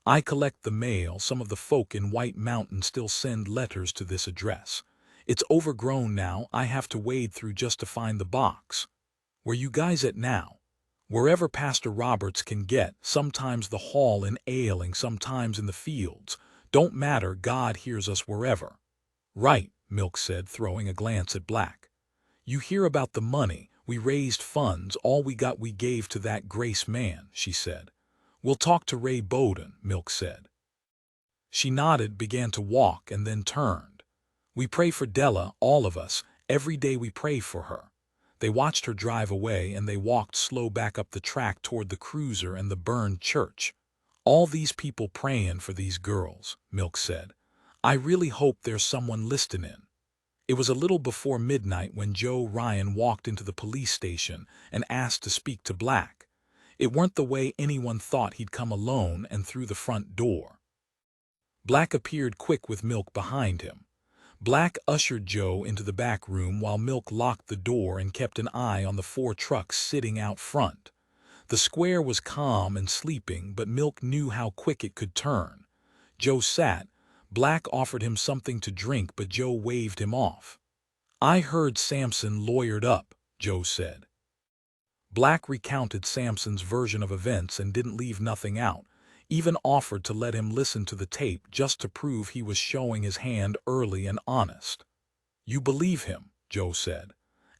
"I collect the mail. Some of the folk in White Mountain still send letters to this address. It's overgrown now. I have to wade through just to find the box." "Where you guys at now?" "Wherever Pastor Roberts can get, sometimes the hall in Ailing, sometimes in the fields. Don't matter, God hears us wherever." "Right," Milk said, throwing a glance at Black. "You hear about the money. We raised funds. All we got we gave to that Grace man," she said. "We'll talk to Ray Bowden," Milk said. She nodded, began to walk, and then turned. "We pray for Della, all of us. Every day we pray for her." They watched her drive away, and they walked slow back up the track toward the cruiser and the burned church. "All these people praying for these girls," Milk said. "I really hope there's someone listening." It was a little before midnight when Joe Ryan walked into the police station and asked to speak to Black. It weren't the way anyone thought he'd come alone and through the front door. Black appeared quick with Milk behind him. Black ushered Joe into the back room while Milk locked the door and kept an eye on the 4 trucks sitting out front. The square was calm and sleeping, but Milk knew how quick it could turn. Joe sat. Black offered him something to drink, but Joe waved him off. "I heard Samson lawyered up," Joe said. Black recounted Samson's version of events and didn't leave nothing out, even offered to let him listen to the tape just to prove he was showing his hand early and honest. "You believe him," Joe said.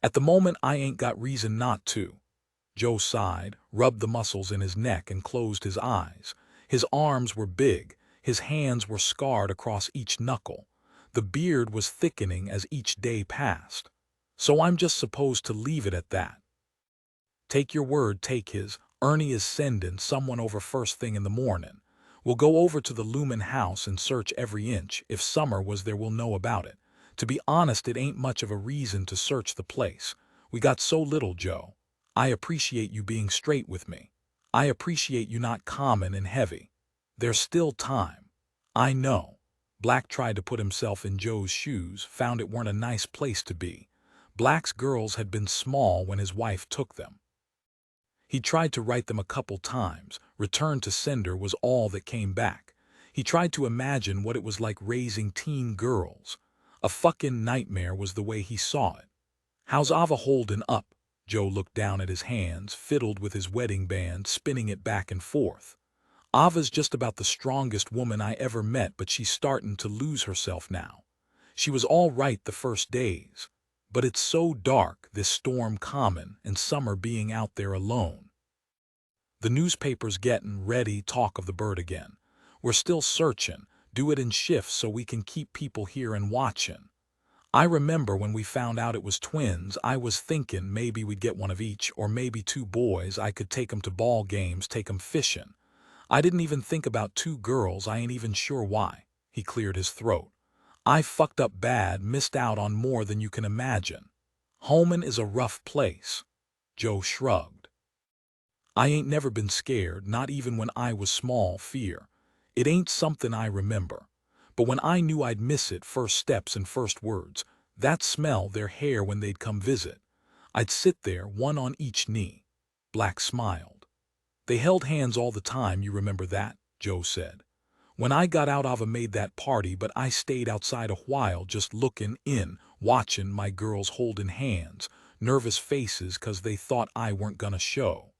"At the moment I ain't got reason not to." Joe sighed, rubbed the muscles in his neck and closed his eyes. His arms were big, his hands were scarred across each knuckle. The beard was thickening as each day passed. "So I'm just supposed to leave it at that?" "Take your word, take his. Ernie is sending someone over first thing in the morning. We'll go over to the Lumen house and search every inch. If Summer was there, we'll know about it. To be honest, it ain't much of a reason to search the place. We got so little, Joe. I appreciate you being straight with me. I appreciate you not common and heavy. There's still time." "I know." Black tried to put himself in Joe's shoes, found it weren't a nice place to be. Black's girls had been small when his wife took them. He tried to write them a couple times. Return to sender was all that came back. He tried to imagine what it was like raising teen girls. A fucking nightmare was the way he saw it. "How's Ava holding up?" Joe looked down at his hands, fiddled with his wedding band, spinning it back and forth. "Ava's just about the strongest woman I ever met, but she's startin' to lose herself now. She was all right the first days. But it's so dark, this storm common, and Summer being out there alone. The newspaper's gettin' ready, talk of the bird again. We're still searchin', do it in shifts so we can keep people here and watchin'. I remember when we found out it was twins, I was thinkin' maybe we'd get one of each, or maybe 2 boys. I could take 'em to ball games, take 'em fishin'. I didn't even think about 2 girls, I ain't even sure why." He cleared his throat. "I fucked up bad, missed out on more than you can imagine. Holman is a rough place." Joe shrugged. "I ain't never been scared, not even when I was small. Fear. It ain't something I remember. But when I knew I'd miss it, first steps and first words, that smell, their hair when they'd come visit. I'd sit there, one on each knee." Black smiled. "They held hands all the time, you remember that?" Joe said. "When I got out, Ava made that party, but I stayed outside a while just lookin' in, watchin' my girls holdin' hands, nervous faces 'cause they thought I weren't gonna show."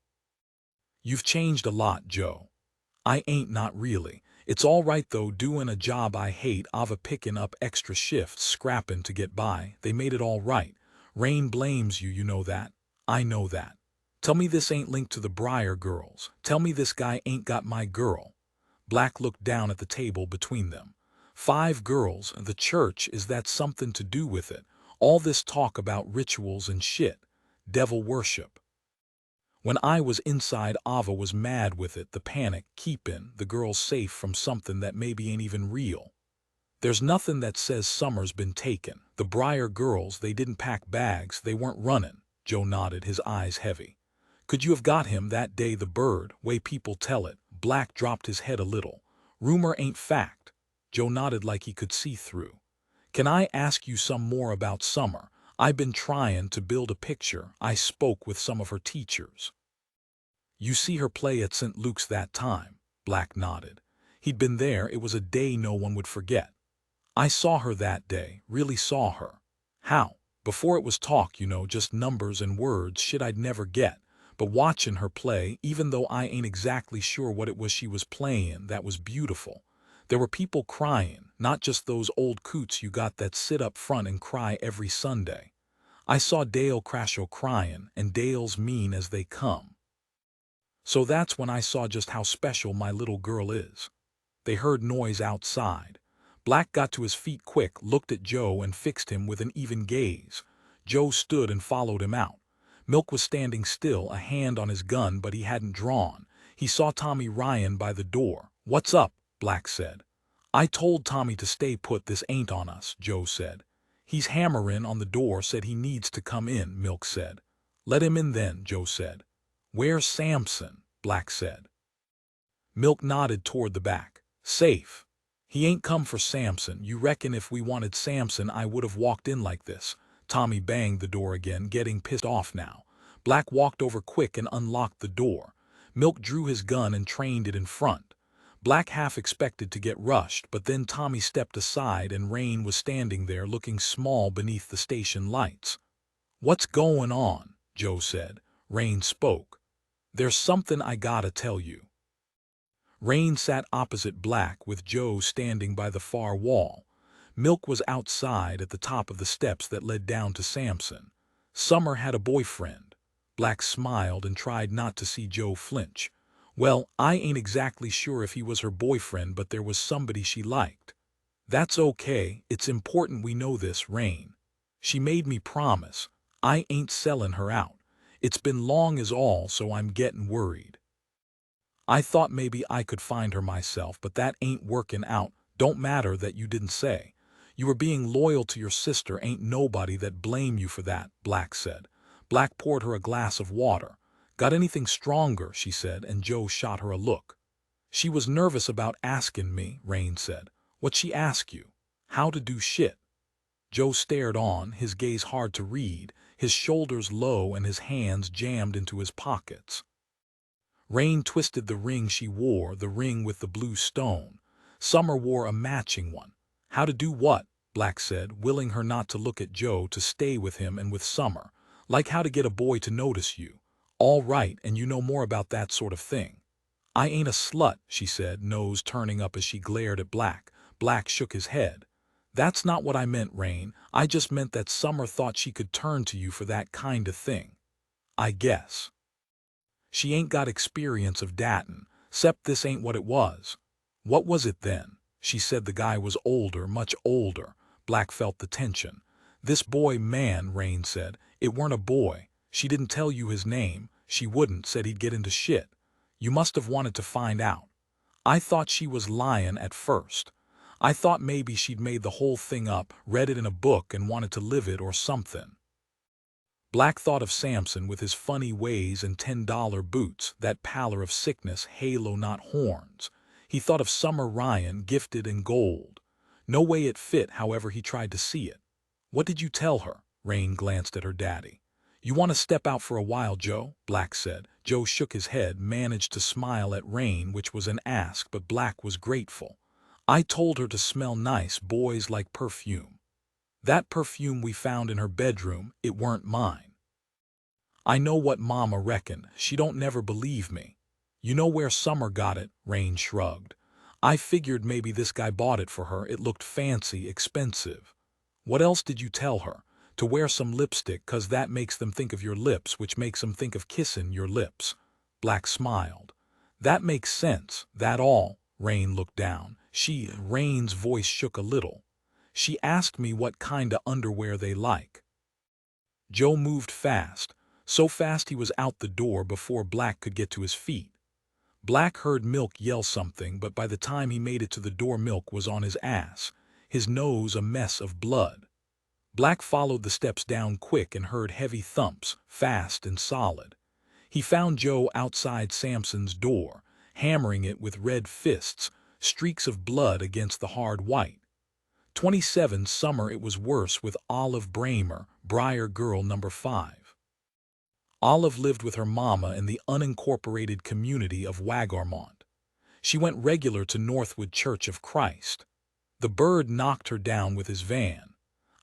"You've changed a lot, Joe." "I ain't, not really. It's all right though, doin' a job I hate. Ava pickin' up extra shifts, scrappin' to get by. They made it all right. Raine blames you, you know that. I know that. Tell me this ain't linked to the Briar girls. Tell me this guy ain't got my girl." Black looked down at the table between them. 5 girls, the church, is that something to do with it? All this talk about rituals and shit, devil worship. When I was inside, Ava was mad with it, the panic, keepin' the girls safe from something that maybe ain't even real. There's nothing that says Summer's been taken. The Briar girls, they didn't pack bags, they weren't running. Joe nodded, his eyes heavy. Could you have got him that day, the bird, way people tell it? Black dropped his head a little. Rumor ain't fact. Joe nodded like he could see through. Can I ask you some more about Summer? I've been trying to build a picture. I spoke with some of her teachers. You see her play at St. Luke's that time? Black nodded. He'd been there, it was a day no one would forget. I saw her that day, really saw her. How? Before it was talk, just numbers and words, shit I'd never get. But watching her play, even though I ain't exactly sure what it was she was playing, that was beautiful. There were people crying, not just those old coots you got that sit up front and cry every Sunday. I saw Dale Crashow crying, and Dale's mean as they come. So that's when I saw just how special my little girl is. They heard noise outside. Black got to his feet quick, looked at Joe and fixed him with an even gaze. Joe stood and followed him out. Milk was standing still, a hand on his gun, but he hadn't drawn. He saw Tommy Ryan by the door. "What's up?" Black said. "I told Tommy to stay put, this ain't on us," Joe said. "He's hammering on the door, said he needs to come in," Milk said. "Let him in then," Joe said. "Where's Samson?" Black said. Milk nodded toward the back. "Safe. He ain't come for Samson. You reckon if we wanted Samson I would have walked in like this?" Tommy banged the door again, getting pissed off now. Black walked over quick and unlocked the door. Milk drew his gun and trained it in front. Black half expected to get rushed, but then Tommy stepped aside and Raine was standing there looking small beneath the station lights. "What's going on?" Joe said. Raine spoke. "There's something I gotta tell you." Raine sat opposite Black with Joe standing by the far wall. Milk was outside at the top of the steps that led down to Samson. Summer had a boyfriend. Black smiled and tried not to see Joe flinch. "Well, I ain't exactly sure if he was her boyfriend, but there was somebody she liked." "That's okay, it's important we know this, Raine. She made me promise. I ain't selling her out. It's been long as all, so I'm getting worried. I thought maybe I could find her myself, but that ain't working out. Don't matter that you didn't say. You were being loyal to your sister, ain't nobody that blame you for that," Black said. Black poured her a glass of water. "Got anything stronger?" she said, and Joe shot her a look. "She was nervous about asking me," Raine said. "What'd she ask you?" "How to do shit." Joe stared on, his gaze hard to read, his shoulders low and his hands jammed into his pockets. Raine twisted the ring she wore, the ring with the blue stone. Summer wore a matching one. "How to do what?" Black said, willing her not to look at Joe, to stay with him and with Summer. "Like how to get a boy to notice you." "All right, and you know more about that sort of thing." "I ain't a slut," she said, nose turning up as she glared at Black. Black shook his head. "That's not what I meant, Raine. I just meant that Summer thought she could turn to you for that kind of thing. I guess. She ain't got experience of datin', 'cept this ain't what it was." "What was it then?" She said the guy was older, much older. Black felt the tension. "This boy, man," Raine said. "It weren't a boy. She didn't tell you his name. She wouldn't, said he'd get into shit. You must have wanted to find out. I thought she was lying at first. I thought maybe she'd made the whole thing up, read it in a book and wanted to live it or something." Black thought of Samson with his funny ways and $10 boots, that pallor of sickness, halo not horns. He thought of Summer Ryan, gifted in gold. No way it fit, however he tried to see it. "What did you tell her?" Raine glanced at her daddy. "You want to step out for a while, Joe?" Black said. Joe shook his head, managed to smile at Raine, which was an ask, but Black was grateful. "I told her to smell nice, boys like perfume. That perfume we found in her bedroom, it weren't mine. I know what Mama reckoned. She don't never believe me. You know where Summer got it?" Raine shrugged. "I figured maybe this guy bought it for her. It looked fancy, expensive." "What else did you tell her?" "To wear some lipstick, 'cause that makes them think of your lips, which makes them think of kissin' your lips." Black smiled. "That makes sense. That all?" Raine looked down. Raine's voice shook a little. She asked me what kinda underwear they like. Joe moved fast, so fast he was out the door before Black could get to his feet. Black heard Milk yell something, but by the time he made it to the door, Milk was on his ass, his nose a mess of blood. Black followed the steps down quick and heard heavy thumps, fast and solid. He found Joe outside Samson's door, hammering it with red fists, streaks of blood against the hard white. 27 summer it was worse with Olive Bramer, Briar Girl number 5. Olive lived with her mama in the unincorporated community of Wagarmont. She went regular to Northwood Church of Christ. The bird knocked her down with his van.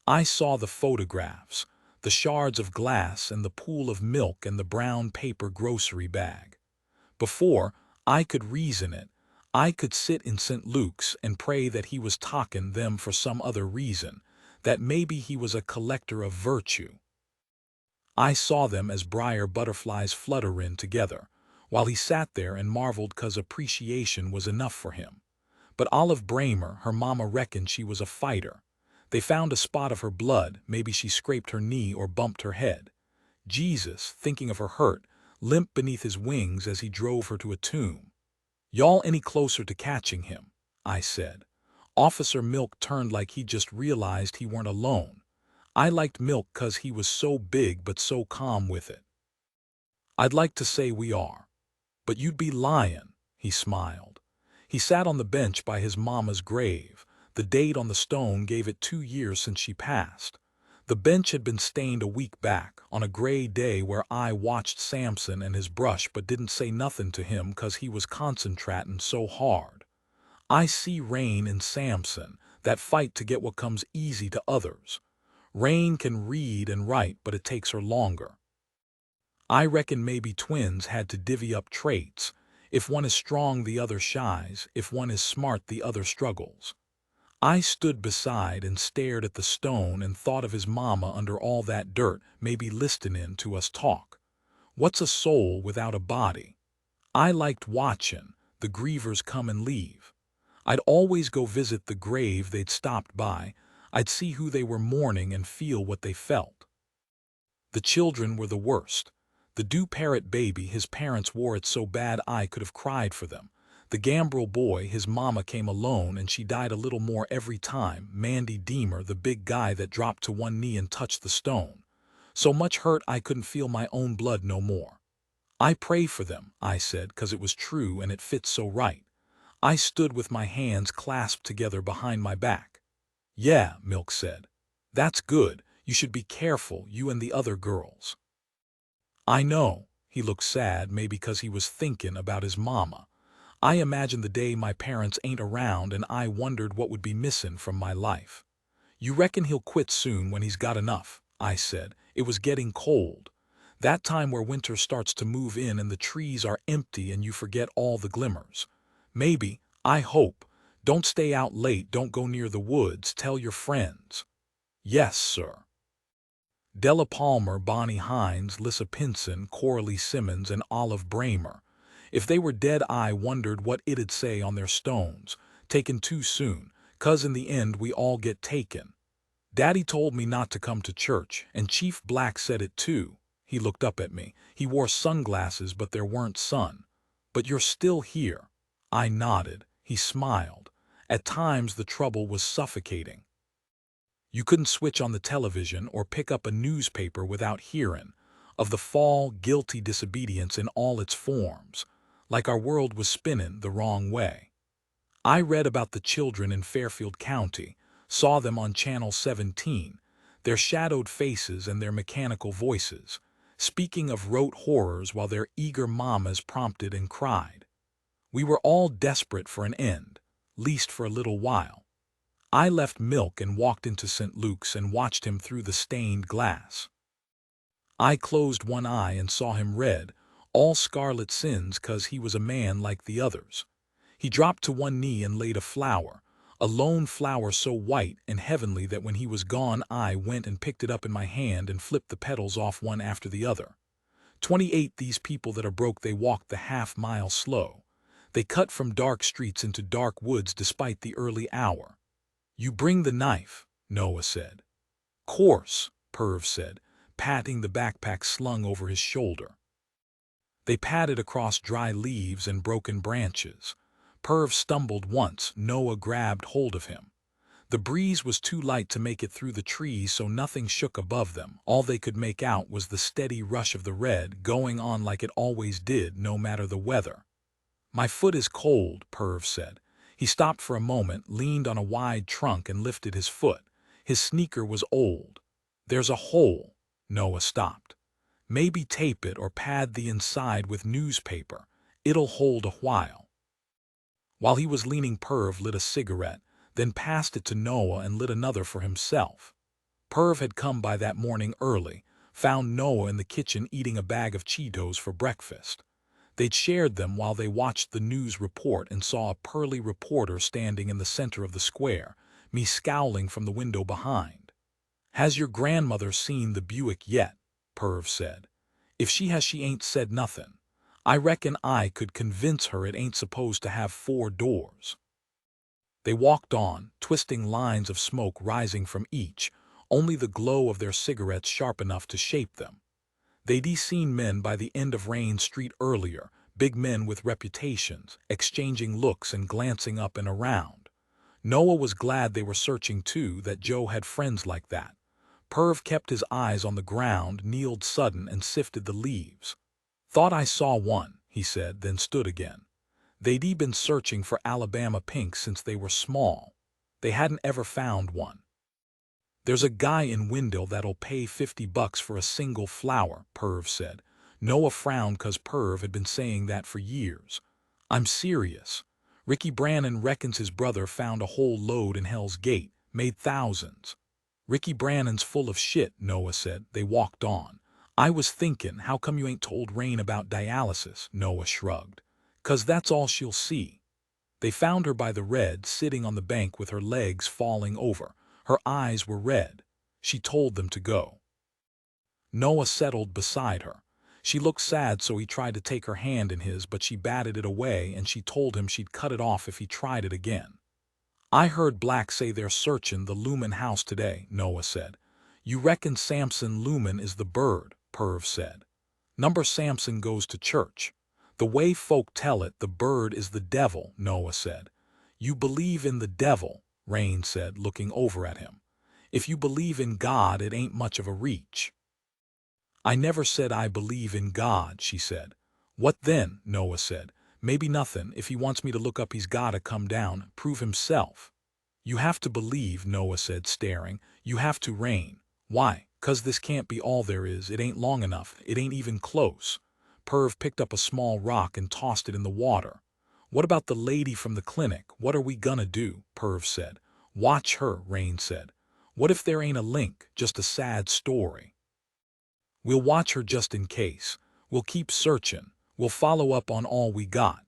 I saw the photographs, the shards of glass and the pool of milk and the brown paper grocery bag. Before I could reason it, I could sit in St. Luke's and pray that he was talking them for some other reason, that maybe he was a collector of virtue. I saw them as briar butterflies flutterin' together, while he sat there and marveled 'cause appreciation was enough for him. But Olive Bramer, her mama reckoned she was a fighter. They found a spot of her blood, maybe she scraped her knee or bumped her head. Jesus, thinking of her hurt, limped beneath his wings as he drove her to a tomb. "Y'all any closer to catching him?" I said. Officer Milk turned like he just realized he weren't alone. I liked Milk 'cause he was so big but so calm with it. "I'd like to say we are. But you'd be lying," he smiled. He sat on the bench by his mama's grave. The date on the stone gave it 2 years since she passed. The bench had been stained a week back, on a gray day where I watched Samson and his brush but didn't say nothing to him 'cause he was concentratin' so hard. I see Raine in Samson, that fight to get what comes easy to others. Raine can read and write, but it takes her longer. I reckon maybe twins had to divvy up traits. If one is strong, the other shies. If one is smart, the other struggles. I stood beside and stared at the stone and thought of his mama under all that dirt, maybe listening to us talk. What's a soul without a body? I liked watching the grievers come and leave. I'd always go visit the grave they'd stopped by. I'd see who they were mourning and feel what they felt. The children were the worst. The dew parrot baby, his parents wore it so bad I could have cried for them. The gambrel boy, his mama came alone and she died a little more every time. Mandy Deemer, the big guy that dropped to one knee and touched the stone. So much hurt I couldn't feel my own blood no more. "I pray for them," I said, 'cause it was true and it fit so right. I stood with my hands clasped together behind my back. "Yeah," Milk said. "That's good. You should be careful, you and the other girls." "I know." He looked sad, maybe 'cause he was thinking about his mama. I imagined the day my parents ain't around and I wondered what would be missing from my life. "You reckon he'll quit soon when he's got enough?" I said. It was getting cold. That time where winter starts to move in and the trees are empty and you forget all the glimmers. "Maybe. I hope. Don't stay out late, don't go near the woods, tell your friends." "Yes, sir." Della Palmer, Bonnie Hines, Lissa Pinson, Coralie Simmons, and Olive Bramer. If they were dead, I wondered what it'd say on their stones. "Taken too soon, 'cause in the end we all get taken." Daddy told me not to come to church, and Chief Black said it too. He looked up at me. He wore sunglasses, but there weren't sun. "But you're still here." I nodded. He smiled. At times the trouble was suffocating. You couldn't switch on the television or pick up a newspaper without hearing of the fall, guilty disobedience in all its forms, like our world was spinning the wrong way. I read about the children in Fairfield County, saw them on Channel 17, their shadowed faces and their mechanical voices, speaking of rote horrors while their eager mamas prompted and cried. We were all desperate for an end, least for a little while. I left Milk and walked into St. Luke's and watched him through the stained glass. I closed one eye and saw him red, all scarlet sins 'cause he was a man like the others. He dropped to one knee and laid a lone flower so white and heavenly that when he was gone I went and picked it up in my hand and flipped the petals off one after the other. 28 These people that are broke, they walk the half-mile slow. They cut from dark streets into dark woods despite the early hour. "You bring the knife," Noah said. "Course," Perv said, patting the backpack slung over his shoulder. They padded across dry leaves and broken branches. Perv stumbled once. Noah grabbed hold of him. The breeze was too light to make it through the trees, so nothing shook above them. All they could make out was the steady rush of the red, going on like it always did, no matter the weather. "My foot is cold," Perv said. He stopped for a moment, leaned on a wide trunk and lifted his foot. His sneaker was old. "There's a hole." Noah stopped. "Maybe tape it or pad the inside with newspaper. It'll hold a while." While he was leaning, Perv lit a cigarette, then passed it to Noah and lit another for himself. Perv had come by that morning early, found Noah in the kitchen eating a bag of Cheetos for breakfast. They'd shared them while they watched the news report and saw a pearly reporter standing in the center of the square, me scowling from the window behind. "Has your grandmother seen the Buick yet?" Perv said. "If she has, she ain't said nothing. I reckon I could convince her it ain't supposed to have 4 doors." They walked on, twisting lines of smoke rising from each, only the glow of their cigarettes sharp enough to shape them. They'd seen men by the end of Raine Street earlier, big men with reputations, exchanging looks and glancing up and around. Noah was glad they were searching too, that Joe had friends like that. Perv kept his eyes on the ground, kneeled sudden and sifted the leaves. "Thought I saw one," he said, then stood again. They'd been searching for Alabama pinks since they were small. They hadn't ever found one. "There's a guy in Wendell that'll pay $50 for a single flower," Perv said. Noah frowned 'cause Perv had been saying that for years. "I'm serious. Ricky Brannon reckons his brother found a whole load in Hell's Gate, made thousands." "Ricky Brannon's full of shit," Noah said. They walked on. "I was thinking, how come you ain't told Raine about dialysis?" Noah shrugged. "'Cause that's all she'll see." They found her by the red, sitting on the bank with her legs falling over. Her eyes were red. She told them to go. Noah settled beside her. She looked sad, so he tried to take her hand in his, but she batted it away and she told him she'd cut it off if he tried it again. "I heard Black say they're searching the Lumen house today," Noah said. "You reckon Samson Lumen is the bird?" Perv said. "Number Samson goes to church. The way folk tell it, the bird is the devil," Noah said. "You believe in the devil," Raine said, looking over at him. "If you believe in God, it ain't much of a reach." "I never said I believe in God," she said. "What then?" Noah said. "Maybe nothing. If he wants me to look up, he's gotta come down, prove himself." "You have to believe," Noah said, staring. "You have to, Raine." "Why?" "'Cause this can't be all there is. It ain't long enough. It ain't even close." Perv picked up a small rock and tossed it in the water. "What about the lady from the clinic? What are we gonna do?" Perv said. "Watch her," Raine said. "What if there ain't a link, just a sad story?" "We'll watch her just in case. We'll keep searching. We'll follow up on all we got."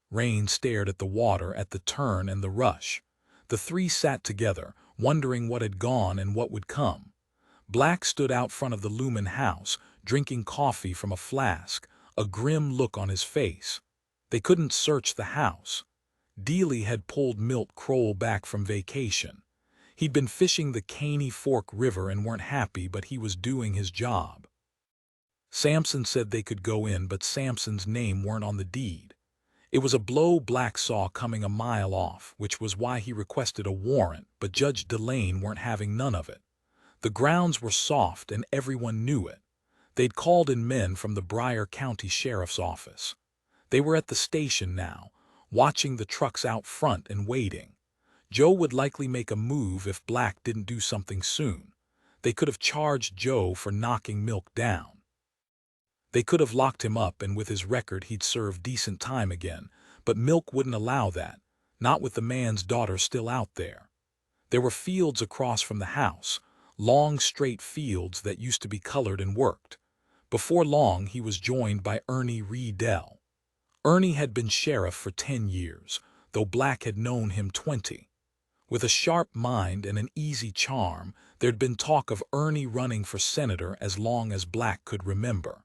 Raine stared at the water, at the turn and the rush. The three sat together, wondering what had gone and what would come. Black stood out front of the Lumen house, drinking coffee from a flask, a grim look on his face. They couldn't search the house. Dealey had pulled Milt Kroll back from vacation. He'd been fishing the Caney Fork River and weren't happy, but he was doing his job. Samson said they could go in, but Samson's name weren't on the deed. It was a blow Black saw coming a mile off, which was why he requested a warrant, but Judge Delane weren't having none of it. The grounds were soft and everyone knew it. They'd called in men from the Bryan County Sheriff's Office. They were at the station now, watching the trucks out front and waiting. Joe would likely make a move if Black didn't do something soon. They could have charged Joe for knocking Milk down. They could have locked him up, and with his record he'd serve decent time again, but Milk wouldn't allow that, not with the man's daughter still out there. There were fields across from the house, long straight fields that used to be colored and worked. Before long he was joined by Ernie Riedel. Ernie had been sheriff for 10 years, though Black had known him 20. With a sharp mind and an easy charm, there'd been talk of Ernie running for senator as long as Black could remember.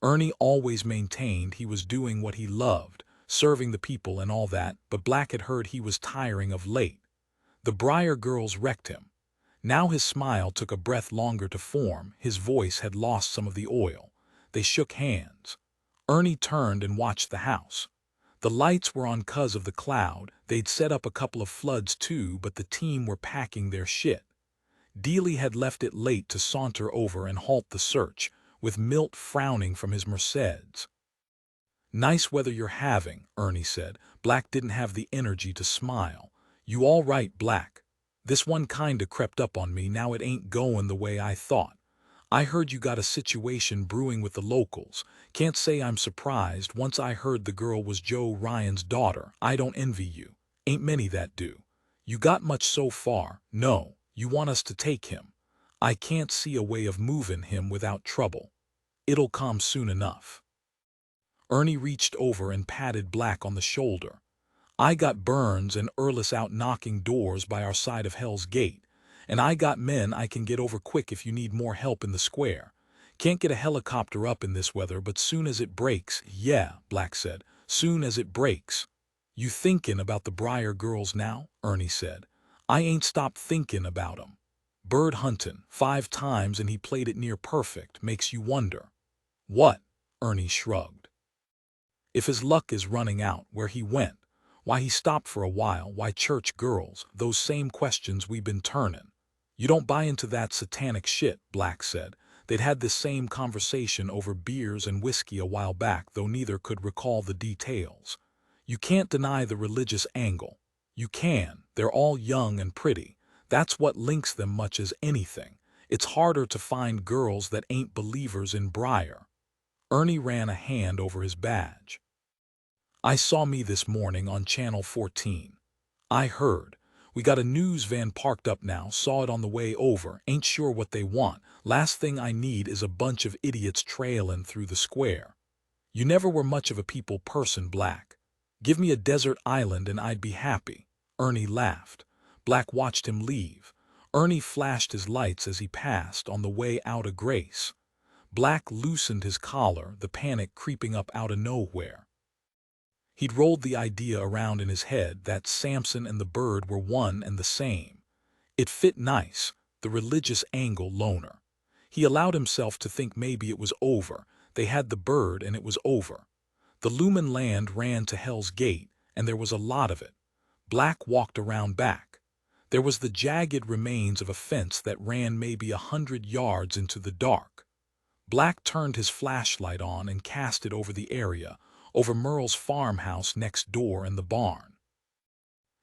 Ernie always maintained he was doing what he loved, serving the people and all that, but Black had heard he was tiring of late. The Briar girls wrecked him. Now his smile took a breath longer to form, his voice had lost some of the oil. They shook hands. Ernie turned and watched the house. The lights were on 'cause of the cloud, they'd set up a couple of floods too, but the team were packing their shit. Dealey had left it late to saunter over and halt the search, with Milt frowning from his Mercedes. "Nice weather you're having," Ernie said. Black didn't have the energy to smile. "You all right, Black? This one kinda crept up on me, now it ain't goin' the way I thought. I heard you got a situation brewing with the locals. Can't say I'm surprised. Once I heard the girl was Joe Ryan's daughter. I don't envy you. Ain't many that do. You got much so far. No, you want us to take him. I can't see a way of moving him without trouble. It'll come soon enough." Ernie reached over and patted Black on the shoulder. "I got Burns and Earlis out knocking doors by our side of Hell's Gate, and I got men I can get over quick if you need more help in the square. Can't get a helicopter up in this weather, but soon as it breaks—" "Yeah," Black said, "soon as it breaks." "You thinkin' about the Briar girls now?" Ernie said. "I ain't stopped thinkin' about 'em. Bird huntin' 5 times and he played it near perfect, makes you wonder." "What?" Ernie shrugged. "If his luck is running out, where he went, why he stopped for a while, why church girls, those same questions we've been turnin'." "You don't buy into that satanic shit," Black said. They'd had this same conversation over beers and whiskey a while back, though neither could recall the details. "You can't deny the religious angle. You can, they're all young and pretty. That's what links them much as anything. It's harder to find girls that ain't believers in Briar." Ernie ran a hand over his badge. "I saw me this morning on Channel 14. I heard. We got a news van parked up now, saw it on the way over, ain't sure what they want. Last thing I need is a bunch of idiots trailin' through the square. You never were much of a people person, Black. Give me a desert island and I'd be happy." Ernie laughed. Black watched him leave. Ernie flashed his lights as he passed on the way out of Grace. Black loosened his collar, the panic creeping up out of nowhere. He'd rolled the idea around in his head that Samson and the bird were one and the same. It fit nice, the religious angle loner. He allowed himself to think maybe it was over. They had the bird and it was over. The Lumen land ran to Hell's Gate, and there was a lot of it. Black walked around back. There was the jagged remains of a fence that ran maybe 100 yards into the dark. Black turned his flashlight on and cast it over the area, over Merle's farmhouse next door and the barn.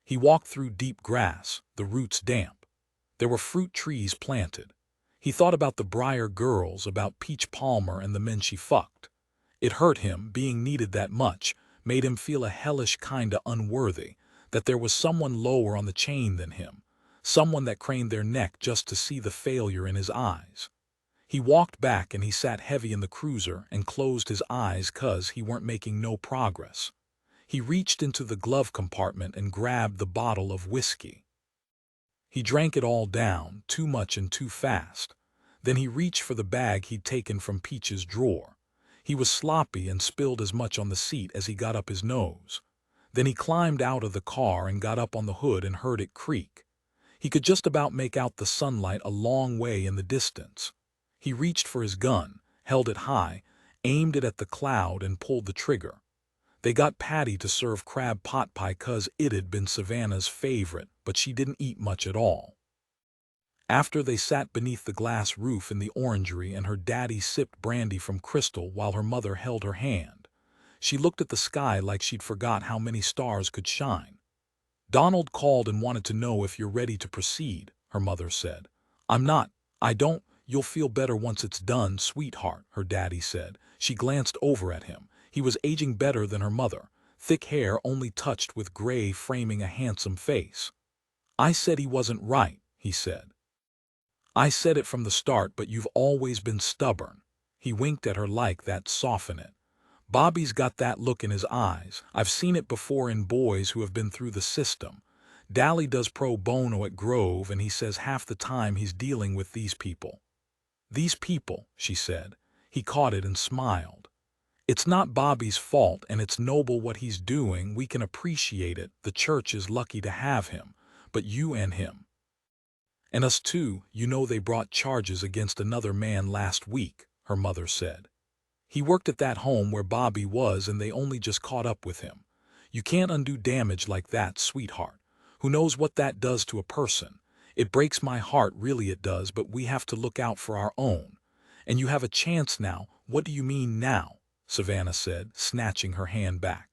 He walked through deep grass, the roots damp. There were fruit trees planted. He thought about the Briar girls, about Peach Palmer and the men she fucked. It hurt him, being needed that much, made him feel a hellish kinda unworthy, that there was someone lower on the chain than him, someone that craned their neck just to see the failure in his eyes. He walked back and he sat heavy in the cruiser and closed his eyes 'cause he weren't making no progress. He reached into the glove compartment and grabbed the bottle of whiskey. He drank it all down, too much and too fast. Then he reached for the bag he'd taken from Peach's drawer. He was sloppy and spilled as much on the seat as he got up his nose. Then he climbed out of the car and got up on the hood and heard it creak. He could just about make out the sunlight a long way in the distance. He reached for his gun, held it high, aimed it at the cloud and pulled the trigger. They got Patty to serve crab pot pie 'cause it'd been Savannah's favorite, but she didn't eat much at all. After they sat beneath the glass roof in the orangery and her daddy sipped brandy from crystal while her mother held her hand. She looked at the sky like she'd forgot how many stars could shine. "Donald called and wanted to know if you're ready to proceed," her mother said. "I'm not. I don't. You'll feel better once it's done, sweetheart," her daddy said. She glanced over at him. He was aging better than her mother, thick hair only touched with gray framing a handsome face. "I said he wasn't right," he said. "I said it from the start, but you've always been stubborn." He winked at her like that, soften it. "Bobby's got that look in his eyes. I've seen it before in boys who have been through the system. Dally does pro bono at Grove, and he says half the time he's dealing with these people." "These people," she said. He caught it and smiled. "It's not Bobby's fault, and it's noble what he's doing. We can appreciate it. The church is lucky to have him. but you and him. And us too. You know they brought charges against another man last week, her mother said. He worked at that home where Bobby was and they only just caught up with him. You can't undo damage like that, sweetheart. Who knows what that does to a person? It breaks my heart, really it does, but we have to look out for our own. And you have a chance now. What do you mean now? Savannah said, snatching her hand back.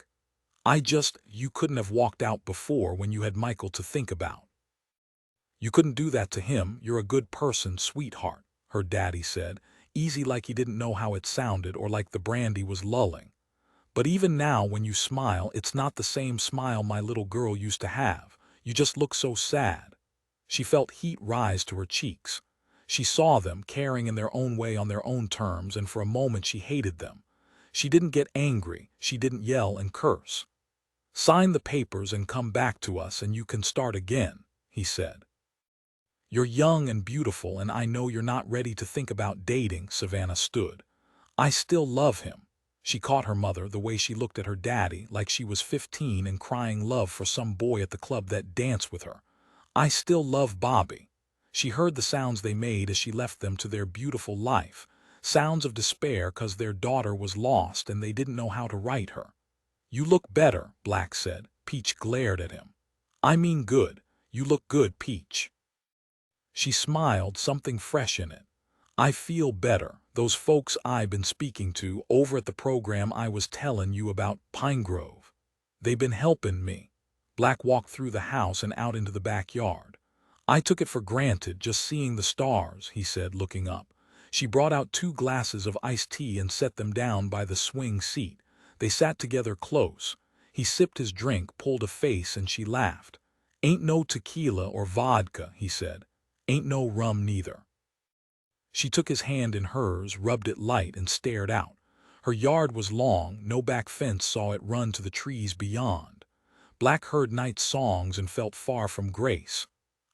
You couldn't have walked out before when you had Michael to think about. You couldn't do that to him. You're a good person, sweetheart, her daddy said, easy like he didn't know how it sounded or like the brandy was lulling. But even now when you smile, it's not the same smile my little girl used to have. You just look so sad. She felt heat rise to her cheeks. She saw them, caring in their own way on their own terms, and for a moment she hated them. She didn't get angry. She didn't yell and curse. Sign the papers and come back to us and you can start again, he said. You're young and beautiful, and I know you're not ready to think about dating, Savannah stood. I still love him. She caught her mother, the way she looked at her daddy, like she was 15 and crying love for some boy at the club that danced with her. I still love Bobby. She heard the sounds they made as she left them to their beautiful life, sounds of despair 'cause their daughter was lost and they didn't know how to right her. You look better, Black said. Peach glared at him. I mean good. You look good, Peach. She smiled, something fresh in it. I feel better. Those folks I've been speaking to over at the program I was telling you about, Pine Grove. They've been helping me. Black walked through the house and out into the backyard. I took it for granted just seeing the stars, he said, looking up. She brought out 2 glasses of iced tea and set them down by the swing seat. They sat together close. He sipped his drink, pulled a face, and she laughed. Ain't no tequila or vodka, he said. Ain't no rum neither. She took his hand in hers, rubbed it light, and stared out. Her yard was long, no back fence saw it run to the trees beyond. Black heard night songs and felt far from Grace.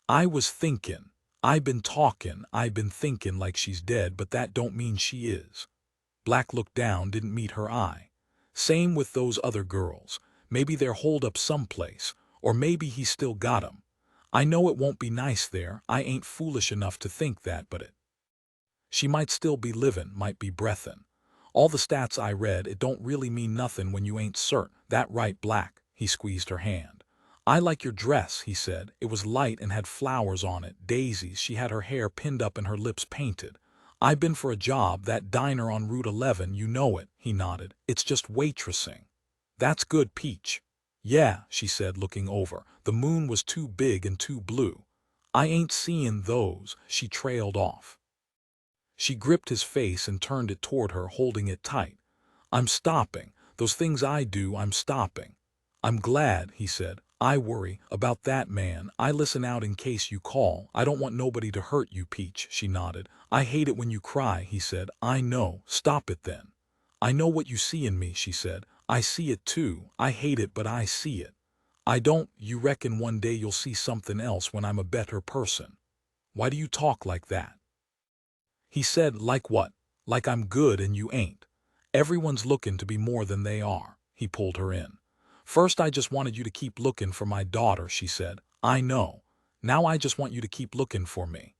I was thinking. I've been thinking like she's dead, but that don't mean she is. Black looked down, didn't meet her eye. Same with those other girls. Maybe they're holed up someplace, or maybe he still got 'em. I know it won't be nice there. I ain't foolish enough to think that, but she might still be livin', might be breathin'. All the stats I read, it don't really mean nothin' when you ain't certain. That right, Black? He squeezed her hand. I like your dress, he said. It was light and had flowers on it, daisies. She had her hair pinned up and her lips painted. I've been for a job, that diner on Route 11, you know it, he nodded. It's just waitressing. That's good, Peach. Yeah, she said, looking over. The moon was too big and too blue. I ain't seein' those, she trailed off. She gripped his face and turned it toward her, holding it tight. I'm stopping. Those things I do, I'm stopping. I'm glad, he said. I worry about that man. I listen out in case you call. I don't want nobody to hurt you, Peach, she nodded. I hate it when you cry, he said. I know. Stop it then. I know what you see in me, she said. I see it too. I hate it, but I see it. You reckon one day you'll see something else when I'm a better person. Why do you talk like that? He said, like what? Like I'm good and you ain't. Everyone's looking to be more than they are. He pulled her in. First I just wanted you to keep looking for my daughter, she said. I know. Now I just want you to keep looking for me.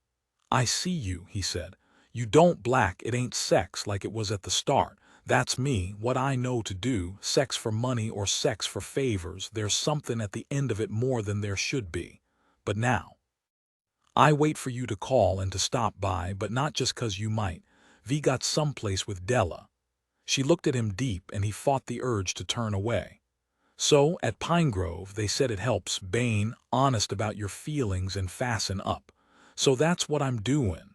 I see you, he said. You don't, Black. It ain't sex like it was at the start. That's me, what I know to do, sex for money or sex for favors. There's something at the end of it more than there should be. But now, I wait for you to call and to stop by, but not just 'cause you might. V got someplace with Della. She looked at him deep and he fought the urge to turn away. So, at Pine Grove, they said it helps, Bane, honest about your feelings and fasten up. So that's what I'm doing.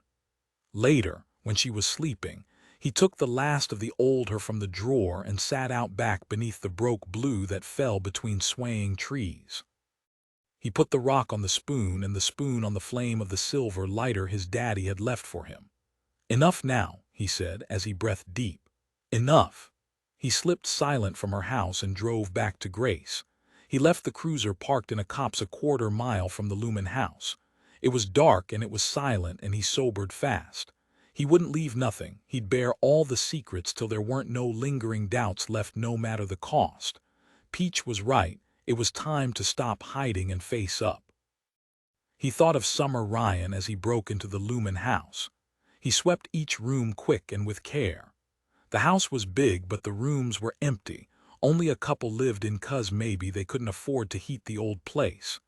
Later, when she was sleeping, he took the last of the old her from the drawer and sat out back beneath the broke blue that fell between swaying trees. He put the rock on the spoon and the spoon on the flame of the silver lighter his daddy had left for him. Enough now, he said as he breathed deep. Enough. He slipped silent from her house and drove back to Grace. He left the cruiser parked in a copse a quarter-mile from the Lumen house. It was dark and it was silent, and he sobered fast. He wouldn't leave nothing. He'd bear all the secrets till there weren't no lingering doubts left, no matter the cost. Peach was right. It was time to stop hiding and face up. He thought of Summer Ryan as he broke into the Lumen house. He swept each room quick and with care. The house was big, but the rooms were empty. Only a couple lived in 'cause maybe they couldn't afford to heat the old place.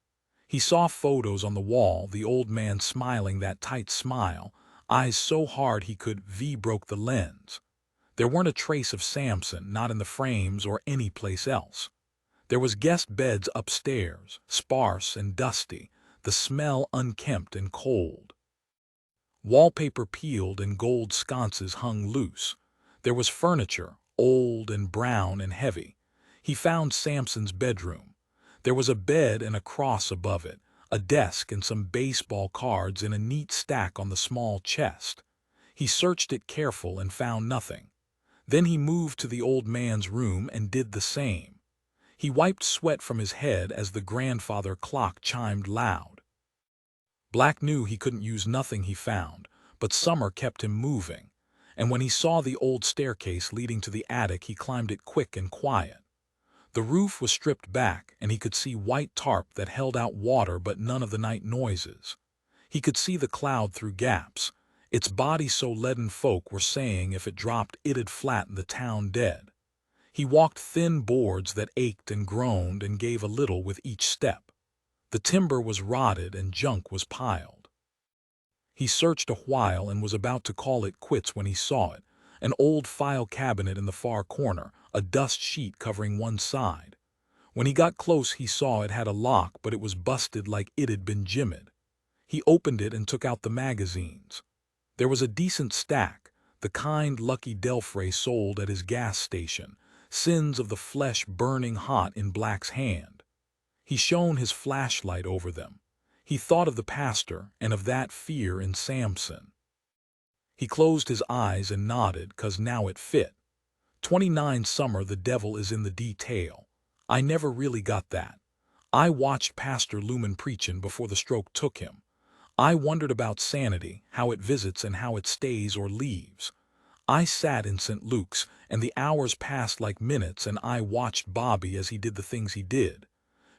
He saw photos on the wall, the old man smiling that tight smile, eyes so hard he could broke the lens. There weren't a trace of Samson, not in the frames or any place else. There was guest beds upstairs, sparse and dusty, the smell unkempt and cold. Wallpaper peeled and gold sconces hung loose. There was furniture, old and brown and heavy. He found Samson's bedroom. There was a bed and a cross above it, a desk and some baseball cards in a neat stack on the small chest. He searched it careful and found nothing. Then he moved to the old man's room and did the same. He wiped sweat from his head as the grandfather clock chimed loud. Black knew he couldn't use nothing he found, but Summer kept him moving, and when he saw the old staircase leading to the attic, he climbed it quick and quiet. The roof was stripped back, and he could see white tarp that held out water but none of the night noises. He could see the cloud through gaps, its body so leaden folk were saying if it dropped it'd flatten the town dead. He walked thin boards that ached and groaned and gave a little with each step. The timber was rotted and junk was piled. He searched a while and was about to call it quits when he saw it, an old file cabinet in the far corner, a dust sheet covering one side. When he got close he saw it had a lock, but it was busted like it'd been jimmied. He opened it and took out the magazines. There was a decent stack, the kind Lucky Delfray sold at his gas station, Sins of the Flesh burning hot in Black's hand. He shone his flashlight over them. He thought of the pastor and of that fear in Samson. He closed his eyes and nodded, 'cause now it fit. 29 Summer, the devil is in the detail. I never really got that. I watched Pastor Lumen preachin' before the stroke took him. I wondered about sanity, how it visits and how it stays or leaves. I sat in St. Luke's, and the hours passed like minutes, and I watched Bobby as he did the things he did.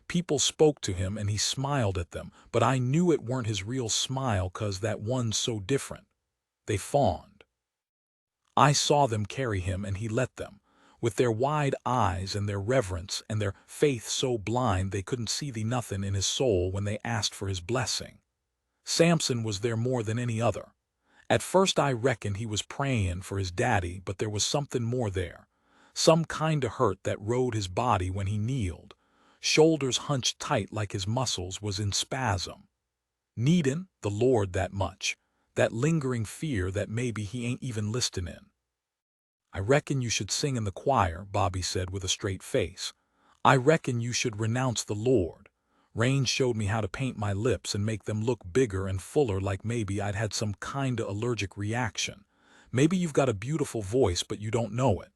People spoke to him and he smiled at them, but I knew it weren't his real smile, 'cause that one's so different. They fawned. I saw them carry him and he let them, with their wide eyes and their reverence and their faith so blind they couldn't see the nothin' in his soul when they asked for his blessing. Samson was there more than any other. At first I reckoned he was prayin' for his daddy, but there was something more there. Some kind of hurt that rode his body when he kneeled. Shoulders hunched tight like his muscles was in spasm. Needin' the Lord that much, that lingering fear that maybe he ain't even listin' in. I reckon you should sing in the choir, Bobby said with a straight face. I reckon you should renounce the Lord. Raine showed me how to paint my lips and make them look bigger and fuller, like maybe I'd had some kinda allergic reaction. Maybe you've got a beautiful voice but you don't know it.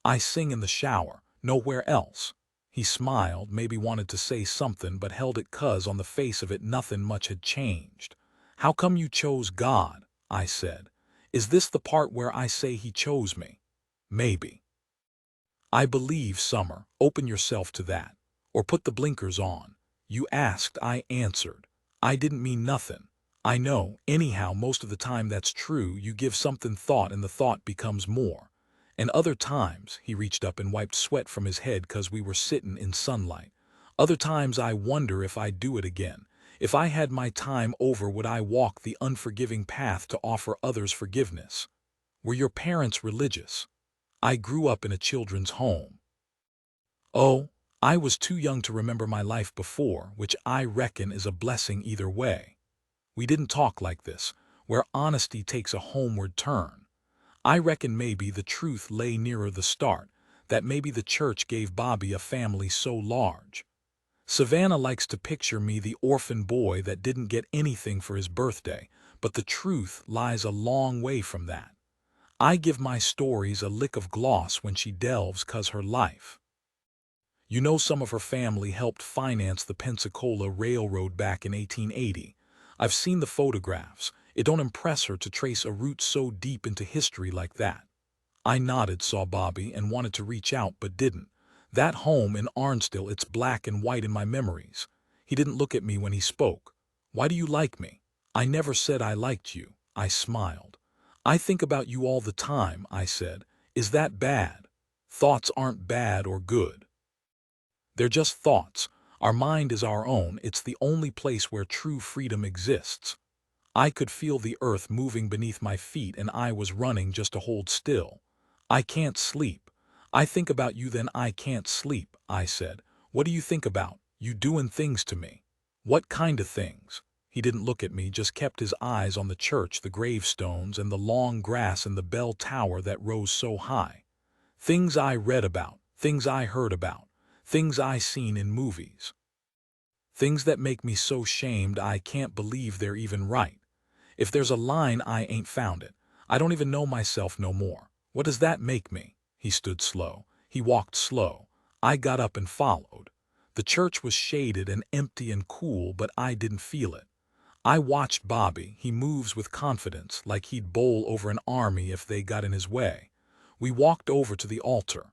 I sing in the shower, nowhere else. He smiled, maybe wanted to say something but held it 'cause on the face of it nothing much had changed. How come you chose God? I said. Is this the part where I say he chose me? Maybe. I believe, Summer, open yourself to that. Or put the blinkers on. You asked, I answered. I didn't mean nothing. I know, anyhow, most of the time that's true. You give something thought and the thought becomes more. And other times, he reached up and wiped sweat from his head 'cause we were sittin' in sunlight. Other times I wonder if I'd do it again. If I had my time over, would I walk the unforgiving path to offer others forgiveness? Were your parents religious? I grew up in a children's home. Oh, I was too young to remember my life before, which I reckon is a blessing either way. We didn't talk like this, where honesty takes a homeward turn. I reckon maybe the truth lay nearer the start, that maybe the church gave Bobby a family so large. Savannah likes to picture me the orphan boy that didn't get anything for his birthday, but the truth lies a long way from that. I give my stories a lick of gloss when she delves 'cause her life. You know, some of her family helped finance the Pensacola Railroad back in 1880. I've seen the photographs. It don't impress her to trace a root so deep into history like that. I nodded, saw Bobby, and wanted to reach out but didn't. That home in Arnstill, it's black and white in my memories. He didn't look at me when he spoke. Why do you like me? I never said I liked you, I smiled. I think about you all the time, I said. Is that bad? Thoughts aren't bad or good. They're just thoughts. Our mind is our own. It's the only place where true freedom exists. I could feel the earth moving beneath my feet and I was running just to hold still. I can't sleep. I think about you then I can't sleep, I said. What do you think about? You doing things to me. What kind of things? He didn't look at me, just kept his eyes on the church, the gravestones, and the long grass and the bell tower that rose so high. Things I read about, things I heard about, things I seen in movies. Things that make me so shamed I can't believe they're even right. If there's a line, I ain't found it. I don't even know myself no more. What does that make me? He stood slow. He walked slow. I got up and followed. The church was shaded and empty and cool, but I didn't feel it. I watched Bobby. He moves with confidence, like he'd bowl over an army if they got in his way. We walked over to the altar.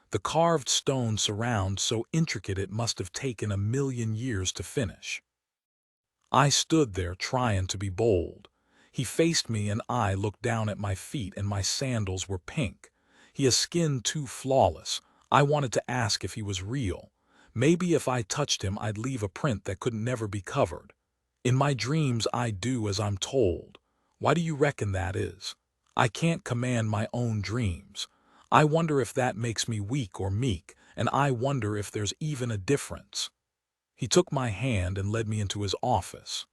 The carved stone surround so intricate it must have taken 1,000,000 years to finish. I stood there trying to be bold. He faced me and I looked down at my feet and my sandals were pink. He has skin too flawless. I wanted to ask if he was real. Maybe if I touched him I'd leave a print that could never be covered. In my dreams I do as I'm told. Why do you reckon that is? I can't command my own dreams. I wonder if that makes me weak or meek, and I wonder if there's even a difference. He took my hand and led me into his office.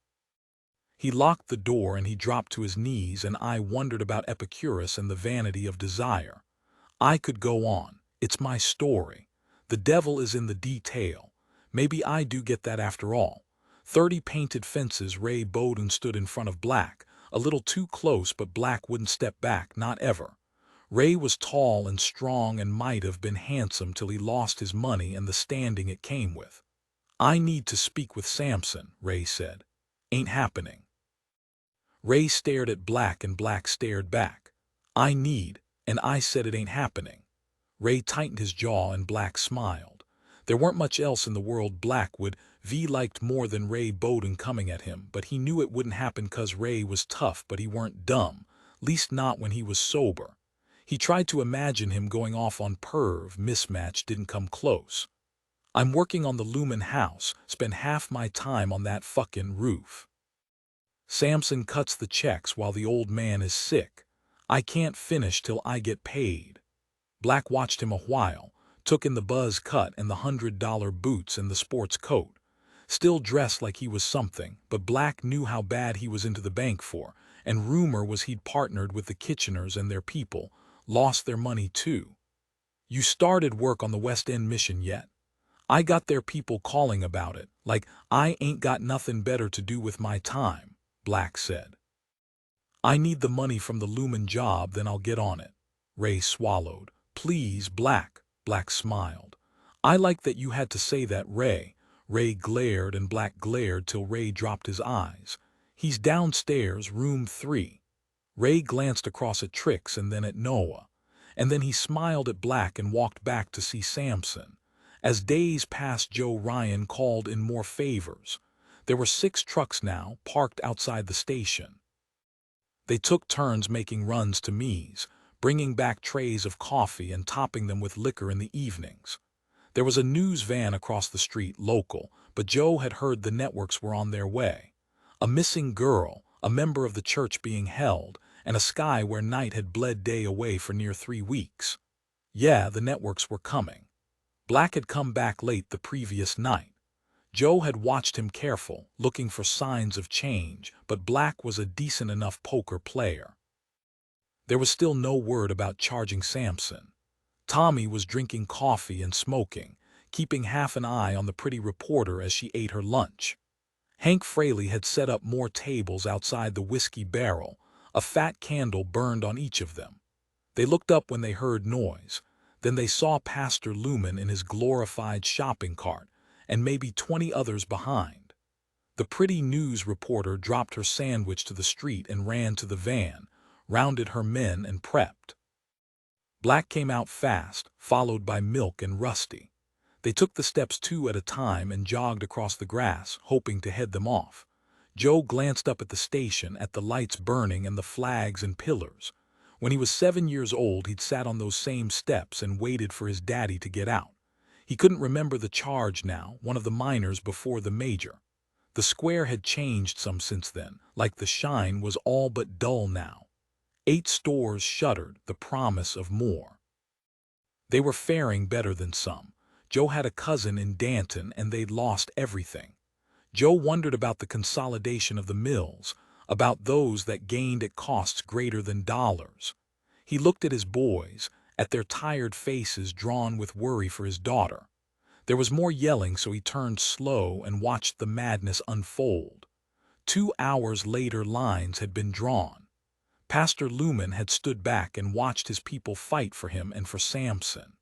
He locked the door and he dropped to his knees, and I wondered about Epicurus and the vanity of desire. I could go on. It's my story. The devil is in the detail. Maybe I do get that after all. 30 painted fences. Ray Bowden stood in front of Black, a little too close, but Black wouldn't step back, not ever. Ray was tall and strong and might have been handsome till he lost his money and the standing it came with. I need to speak with Samson, Ray said. Ain't happening. Ray stared at Black and Black stared back. And I said it ain't happening. Ray tightened his jaw and Black smiled. There weren't much else in the world Black would liked more than Ray Bowden coming at him, but he knew it wouldn't happen 'cause Ray was tough, but he weren't dumb, least not when he was sober. He tried to imagine him going off on Perv. Mismatch didn't come close. I'm working on the Lumen house, spend half my time on that fucking roof. Samson cuts the checks while the old man is sick. I can't finish till I get paid. Black watched him a while, took in the buzz cut and the $100 boots and the sports coat. Still dressed like he was something, but Black knew how bad he was into the bank for, and rumor was he'd partnered with the Kitcheners and their people, lost their money too. You started work on the West End mission yet? I got their people calling about it, like I ain't got nothing better to do with my time, Black said. I need the money from the Lumen job, then I'll get on it. Ray swallowed. Please, Black, Black smiled. I like that you had to say that, Ray. Ray glared and Black glared till Ray dropped his eyes. He's downstairs, room 3. Ray glanced across at Trix and then at Noah. And then he smiled at Black and walked back to see Samson. As days passed, Joe Ryan called in more favors. There were 6 trucks now, parked outside the station. They took turns making runs to Me's, bringing back trays of coffee and topping them with liquor in the evenings. There was a news van across the street, local, but Joe had heard the networks were on their way. A missing girl, a member of the church being held, and a sky where night had bled day away for near 3 weeks. Yeah, the networks were coming. Black had come back late the previous night. Joe had watched him careful, looking for signs of change, but Black was a decent enough poker player. There was still no word about charging Samson. Tommy was drinking coffee and smoking, keeping half an eye on the pretty reporter as she ate her lunch. Hank Fraley had set up more tables outside the Whiskey Barrel. A fat candle burned on each of them. They looked up when they heard noise. Then they saw Pastor Lumen in his glorified shopping cart, and maybe 20 others behind. The pretty news reporter dropped her sandwich to the street and ran to the van, rounded her men and prepped. Black came out fast, followed by Milk and Rusty. They took the steps 2 at a time and jogged across the grass, hoping to head them off. Joe glanced up at the station, at the lights burning and the flags and pillars. When he was 7 years old, he'd sat on those same steps and waited for his daddy to get out. He couldn't remember the charge now, one of the minors before the major. The square had changed some since then, like the shine was all but dull now. 8 stores shuttered, the promise of more. They were faring better than some. Joe had a cousin in Danton and they'd lost everything. Joe wondered about the consolidation of the mills, about those that gained at costs greater than dollars. He looked at his boys, at their tired faces drawn with worry for his daughter. There was more yelling, so he turned slow and watched the madness unfold. 2 hours later, lines had been drawn. Pastor Lumen had stood back and watched his people fight for him and for Samson.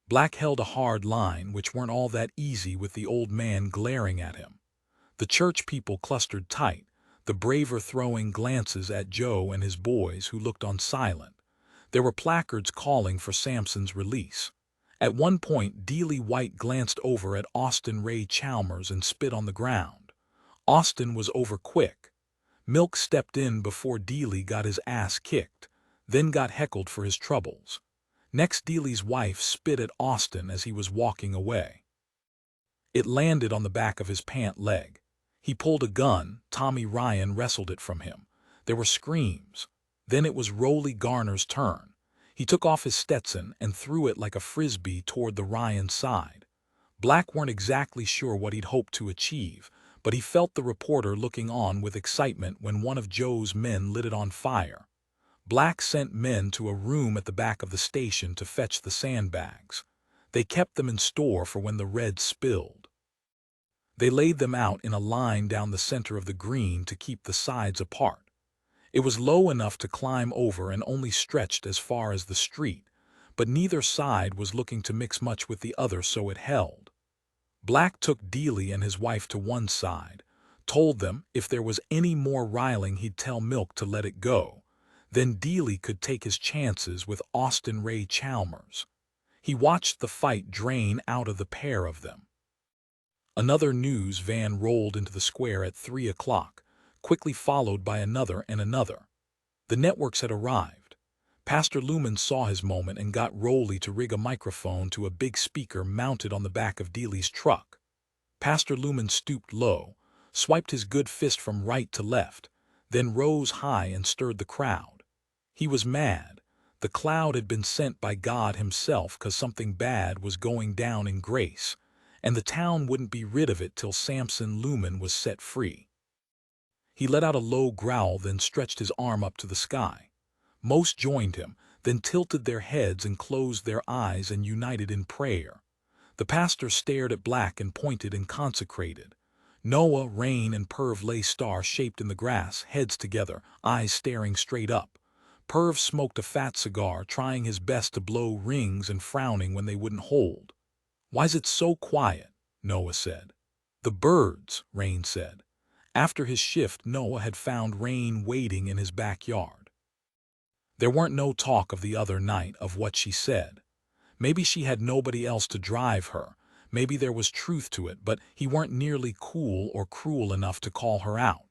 Black held a hard line, which weren't all that easy with the old man glaring at him. The church people clustered tight, the braver throwing glances at Joe and his boys who looked on silent. There were placards calling for Samson's release. At one point, Dealey White glanced over at Austin Ray Chalmers and spit on the ground. Austin was over quick. Milk stepped in before Dealey got his ass kicked, then got heckled for his troubles. Next, Dealey's wife spit at Austin as he was walking away. It landed on the back of his pant leg. He pulled a gun. Tommy Ryan wrestled it from him. There were screams. Then it was Rolly Garner's turn. He took off his Stetson and threw it like a frisbee toward the Ryan side. Black weren't exactly sure what he'd hoped to achieve, but he felt the reporter looking on with excitement when one of Joe's men lit it on fire. Black sent men to a room at the back of the station to fetch the sandbags. They kept them in store for when the red spilled. They laid them out in a line down the center of the green to keep the sides apart. It was low enough to climb over and only stretched as far as the street, but neither side was looking to mix much with the other, so it held. Black took Dealey and his wife to one side, told them if there was any more riling he'd tell Milk to let it go. Then Dealey could take his chances with Austin Ray Chalmers. He watched the fight drain out of the pair of them. Another news van rolled into the square at 3 o'clock, quickly followed by another and another. The networks had arrived. Pastor Lumen saw his moment and got Rolly to rig a microphone to a big speaker mounted on the back of Dealey's truck. Pastor Lumen stooped low, swiped his good fist from right to left, then rose high and stirred the crowd. He was mad. The cloud had been sent by God himself, 'cause something bad was going down in Grace, and the town wouldn't be rid of it till Samson Lumen was set free. He let out a low growl, then stretched his arm up to the sky. Most joined him, then tilted their heads and closed their eyes and united in prayer. The pastor stared at Black and pointed and consecrated. Noah, Raine, and Perv lay star-shaped in the grass, heads together, eyes staring straight up. Perv smoked a fat cigar, trying his best to blow rings and frowning when they wouldn't hold. "Why's it so quiet?" Noah said. "The birds," Raine said. After his shift, Noah had found Raine waiting in his backyard. There weren't no talk of the other night, of what she said. Maybe she had nobody else to drive her. Maybe there was truth to it, but he weren't nearly cool or cruel enough to call her out.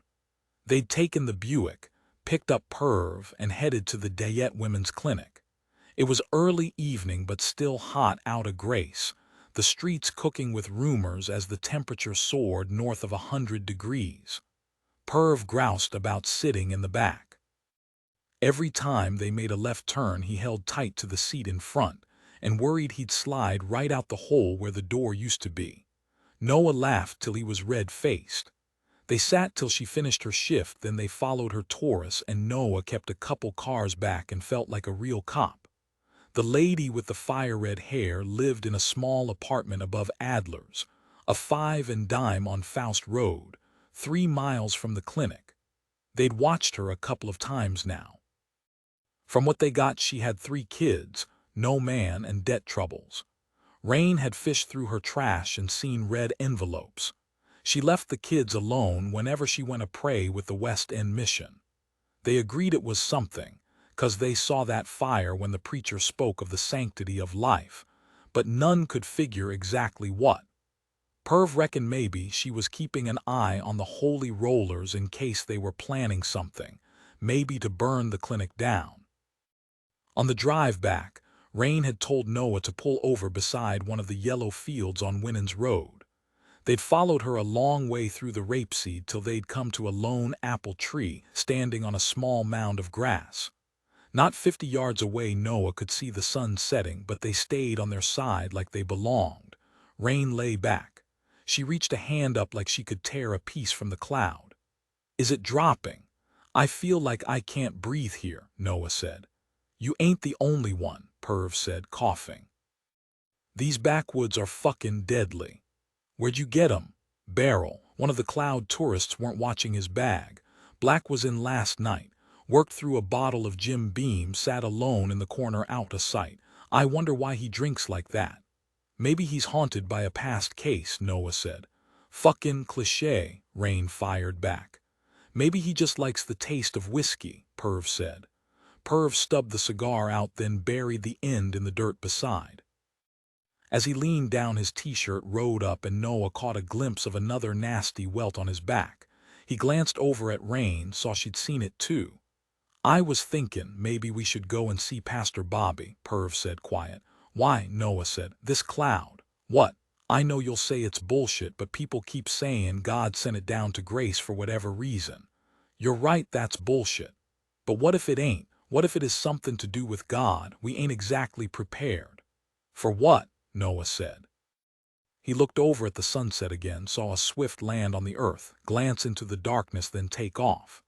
They'd taken the Buick, picked up Perv, and headed to the Dayette Women's Clinic. It was early evening but still hot out of Grace, the streets cooking with rumors as the temperature soared north of 100 degrees. Perv groused about sitting in the back. Every time they made a left turn, he held tight to the seat in front and worried he'd slide right out the hole where the door used to be. Noah laughed till he was red-faced. They sat till she finished her shift, then they followed her Taurus, and Noah kept a couple cars back and felt like a real cop. The lady with the fire-red hair lived in a small apartment above Adler's, a 5 and dime on Faust Road, 3 miles from the clinic. They'd watched her a couple of times now. From what they got, she had 3 kids, no man, and debt troubles. Raine had fished through her trash and seen red envelopes. She left the kids alone whenever she went a pray with the West End Mission. They agreed it was something, 'cause they saw that fire when the preacher spoke of the sanctity of life, but none could figure exactly what. Perv reckoned maybe she was keeping an eye on the holy rollers in case they were planning something, maybe to burn the clinic down. On the drive back, Raine had told Noah to pull over beside one of the yellow fields on Winans Road. They'd followed her a long way through the rapeseed till they'd come to a lone apple tree standing on a small mound of grass. Not 50 yards away Noah could see the sun setting, but they stayed on their side like they belonged. Raine lay back. She reached a hand up like she could tear a piece from the cloud. "Is it dropping? I feel like I can't breathe here," Noah said. "You ain't the only one," Perv said, coughing. "These backwoods are fucking deadly." "Where'd you get 'em?" "Barrel." One of the cloud tourists weren't watching his bag. Black was in last night. Worked through a bottle of Jim Beam, sat alone in the corner out of sight. "I wonder why he drinks like that." "Maybe he's haunted by a past case," Noah said. "Fucking cliché," Raine fired back. "Maybe he just likes the taste of whiskey," Perv said. Perv stubbed the cigar out, then buried the end in the dirt beside. As he leaned down, his t-shirt rode up and Noah caught a glimpse of another nasty welt on his back. He glanced over at Raine, saw she'd seen it too. "I was thinking maybe we should go and see Pastor Bobby," Perv said quiet. "Why?" Noah said. "This cloud." "What?" "I know you'll say it's bullshit, but people keep saying God sent it down to Grace for whatever reason." "You're right, that's bullshit. But what if it ain't? What if it is something to do with God? We ain't exactly prepared." "For what?" Noah said. He looked over at the sunset again, saw a swift land on the earth, glance into the darkness, then take off.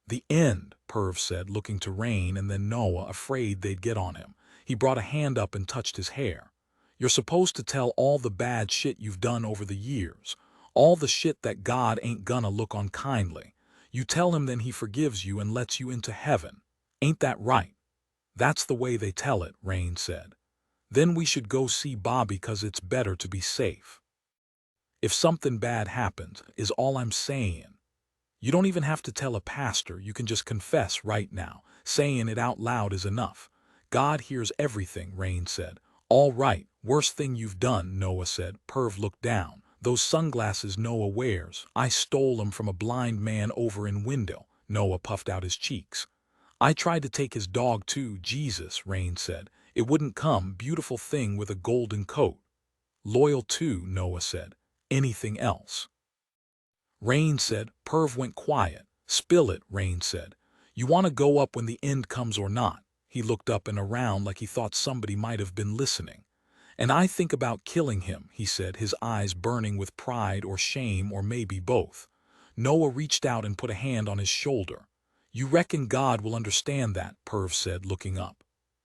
"The end," Perv said, looking to Raine and then Noah, afraid they'd get on him. He brought a hand up and touched his hair. "You're supposed to tell all the bad shit you've done over the years. All the shit that God ain't gonna look on kindly. You tell him, then he forgives you and lets you into heaven. Ain't that right?" "That's the way they tell it," Raine said. "Then we should go see Bobby, 'cause it's better to be safe. If something bad happens, is all I'm saying. You don't even have to tell a pastor, you can just confess right now. Saying it out loud is enough. God hears everything," Raine said. "All right, worst thing you've done," Noah said. Perv looked down. "Those sunglasses Noah wears, I stole them from a blind man over in window." Noah puffed out his cheeks. "I tried to take his dog too." "Jesus," Raine said. "It wouldn't come. Beautiful thing with a golden coat." "Loyal too," Noah said. "Anything else?" Raine said. Perv went quiet. "Spill it," Raine said. "You want to go up when the end comes or not?" He looked up and around like he thought somebody might have been listening. "And I think about killing him," he said, his eyes burning with pride or shame or maybe both. Noah reached out and put a hand on his shoulder. "You reckon God will understand that?" Perv said, looking up.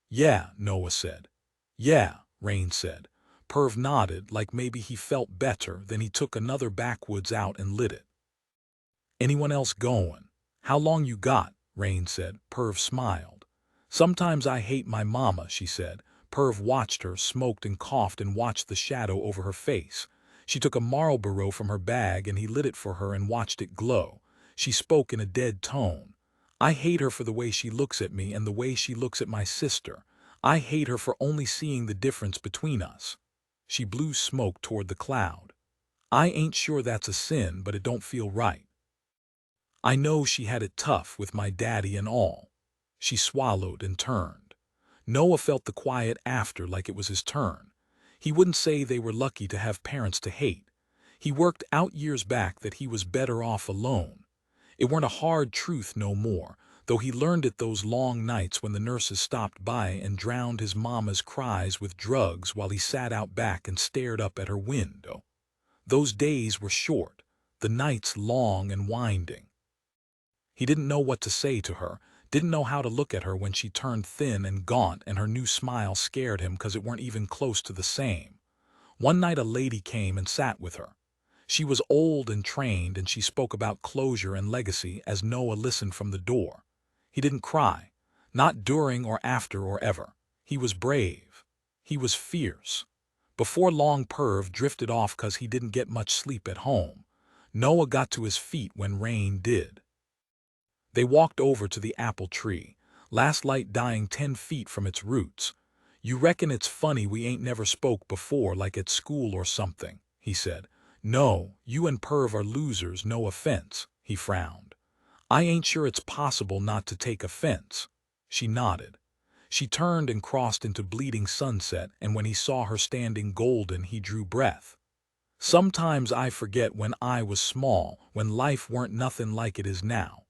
"Yeah," Noah said. "Yeah," Raine said. Perv nodded, like maybe he felt better, then he took another backwoods out and lit it. "Anyone else going?" "How long you got?" Raine said. Perv smiled. "Sometimes I hate my mama," she said. Perv watched her, smoked and coughed and watched the shadow over her face. She took a Marlboro from her bag and he lit it for her and watched it glow. She spoke in a dead tone. "I hate her for the way she looks at me and the way she looks at my sister. I hate her for only seeing the difference between us." She blew smoke toward the cloud. "I ain't sure that's a sin, but it don't feel right. I know she had it tough with my daddy and all." She swallowed and turned. Noah felt the quiet after like it was his turn. He wouldn't say they were lucky to have parents to hate. He worked out years back that he was better off alone. It weren't a hard truth no more, though he learned it those long nights when the nurses stopped by and drowned his mama's cries with drugs while he sat out back and stared up at her window. Those days were short, the nights long and winding. He didn't know what to say to her, didn't know how to look at her when she turned thin and gaunt, and her new smile scared him 'cause it weren't even close to the same. One night a lady came and sat with her. She was old and trained, and she spoke about closure and legacy as Noah listened from the door. He didn't cry, not during or after or ever. He was brave. He was fierce. Before long Perv drifted off 'cause he didn't get much sleep at home. Noah got to his feet when Raine did. They walked over to the apple tree, last light dying 10 feet from its roots. "You reckon it's funny we ain't never spoke before, like at school or something," he said. No, you and Perv are losers, no offense, he frowned. I ain't sure it's possible not to take offense. She nodded. She turned and crossed into bleeding sunset, and when he saw her standing golden, he drew breath. Sometimes I forget when I was small, when life weren't nothing like it is now.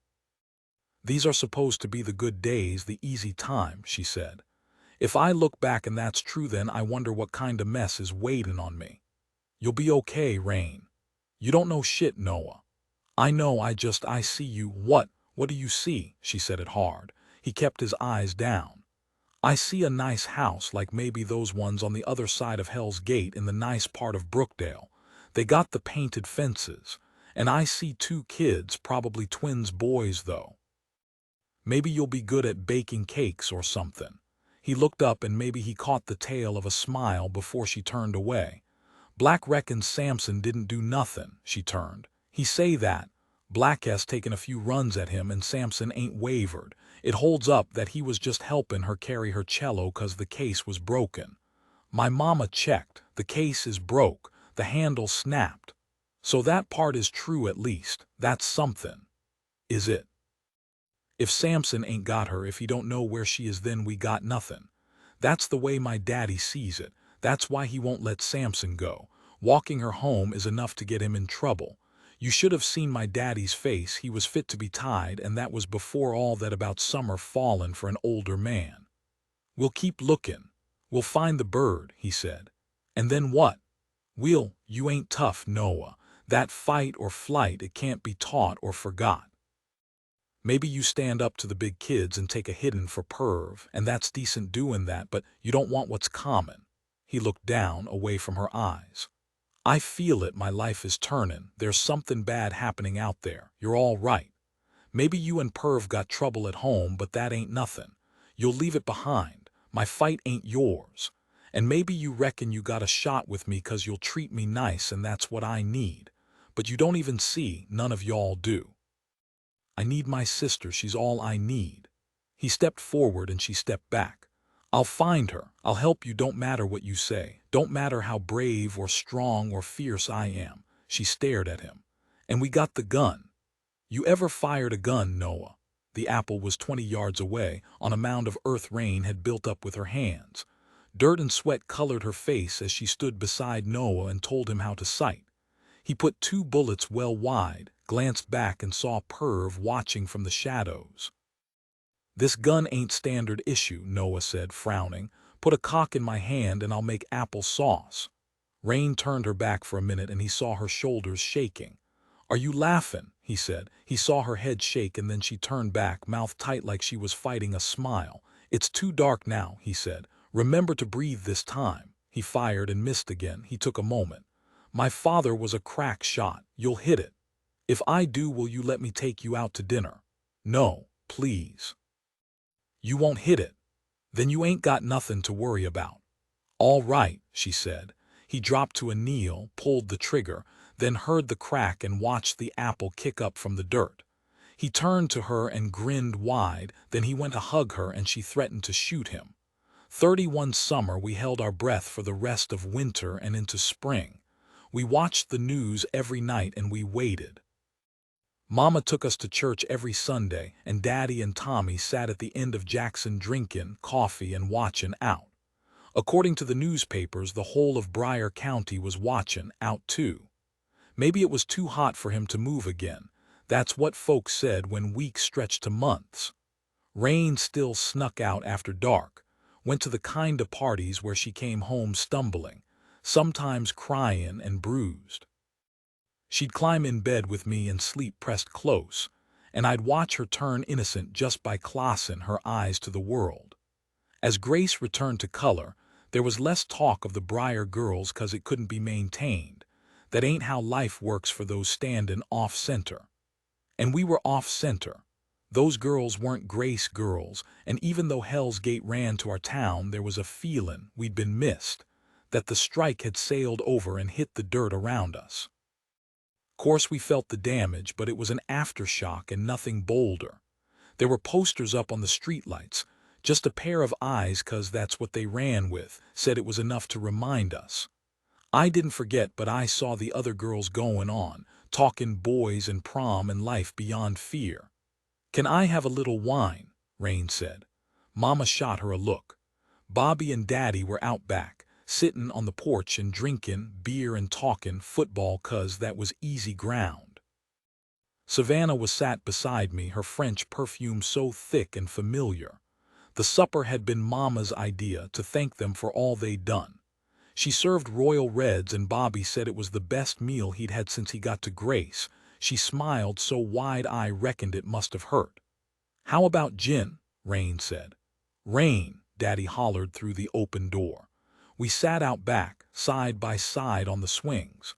These are supposed to be the good days, the easy time, she said. If I look back and that's true, then I wonder what kind of mess is waiting on me. You'll be okay, Raine. You don't know shit, Noah. I know, I see you. What do you see? She said it hard. He kept his eyes down. I see a nice house, like maybe those ones on the other side of Hell's Gate in the nice part of Brookdale. They got the painted fences. And I see 2 kids, probably twins boys though. Maybe you'll be good at baking cakes or something. He looked up and maybe he caught the tail of a smile before she turned away. Black reckons Samson didn't do nothing, she turned. He say that. Black has taken a few runs at him and Samson ain't wavered. It holds up that he was just helping her carry her cello 'cause the case was broken. My mama checked. The case is broke. The handle snapped. So that part is true at least. That's something. Is it? If Samson ain't got her, if he don't know where she is, then we got nothing. That's the way my daddy sees it. That's why he won't let Samson go. Walking her home is enough to get him in trouble. You should have seen my daddy's face. He was fit to be tied, and that was before all that about Summer falling for an older man. We'll keep looking. We'll find the bird, he said. And then what? You ain't tough, Noah. That fight or flight, it can't be taught or forgot. Maybe you stand up to the big kids and take a hidden for Perv, and that's decent doing that, but you don't want what's common. He looked down, away from her eyes. I feel it, my life is turning. There's something bad happening out there. You're all right. Maybe you and Perv got trouble at home, but that ain't nothing. You'll leave it behind. My fight ain't yours. And maybe you reckon you got a shot with me 'cause you'll treat me nice and that's what I need. But you don't even see, none of y'all do. I need my sister, she's all I need. He stepped forward and she stepped back. I'll find her. I'll help you, don't matter what you say. Don't matter how brave or strong or fierce I am. She stared at him. And we got the gun. You ever fired a gun, Noah? The apple was 20 yards away, on a mound of earth Raine had built up with her hands. Dirt and sweat colored her face as she stood beside Noah and told him how to sight. He put 2 bullets well wide, glanced back and saw Perv watching from the shadows. This gun ain't standard issue, Noah said, frowning. Put a cock in my hand and I'll make apple sauce. Raine turned her back for a minute and he saw her shoulders shaking. Are you laughing? He said. He saw her head shake and then she turned back, mouth tight like she was fighting a smile. It's too dark now, he said. Remember to breathe this time. He fired and missed again. He took a moment. My father was a crack shot. You'll hit it. If I do, will you let me take you out to dinner? No, please. You won't hit it. Then you ain't got nothing to worry about. All right, she said. He dropped to a kneel, pulled the trigger, then heard the crack and watched the apple kick up from the dirt. He turned to her and grinned wide, then he went to hug her and she threatened to shoot him. 31 summer we held our breath for the rest of winter and into spring. We watched the news every night and we waited. Mama took us to church every Sunday, and Daddy and Tommy sat at the end of Jackson drinking coffee and watching out. According to the newspapers, the whole of Briar County was watching out too. Maybe it was too hot for him to move again. That's what folks said when weeks stretched to months. Raine still snuck out after dark, went to the kind of parties where she came home stumbling, sometimes crying and bruised. She'd climb in bed with me and sleep pressed close, and I'd watch her turn innocent just by closing her eyes to the world. As Grace returned to color, there was less talk of the Briar girls 'cause it couldn't be maintained. That ain't how life works for those standing off-center. And we were off-center. Those girls weren't Grace girls, and even though Hell's Gate ran to our town, there was a feeling we'd been missed, that the strike had sailed over and hit the dirt around us. Course we felt the damage, but it was an aftershock and nothing bolder. There were posters up on the streetlights, just a pair of eyes 'cause that's what they ran with, said it was enough to remind us. I didn't forget, but I saw the other girls going on, talking boys and prom and life beyond fear. "Can I have a little wine?" Raine said. Mama shot her a look. Bobby and Daddy were out back, sitting on the porch and drinking beer and talking football 'cause that was easy ground. Savannah was sat beside me, her French perfume so thick and familiar. The supper had been Mama's idea to thank them for all they'd done. She served royal reds and Bobby said it was the best meal he'd had since he got to Grace. She smiled so wide I reckoned it must have hurt. "How about gin?" Raine said. "Raine," Daddy hollered through the open door. We sat out back, side by side on the swings.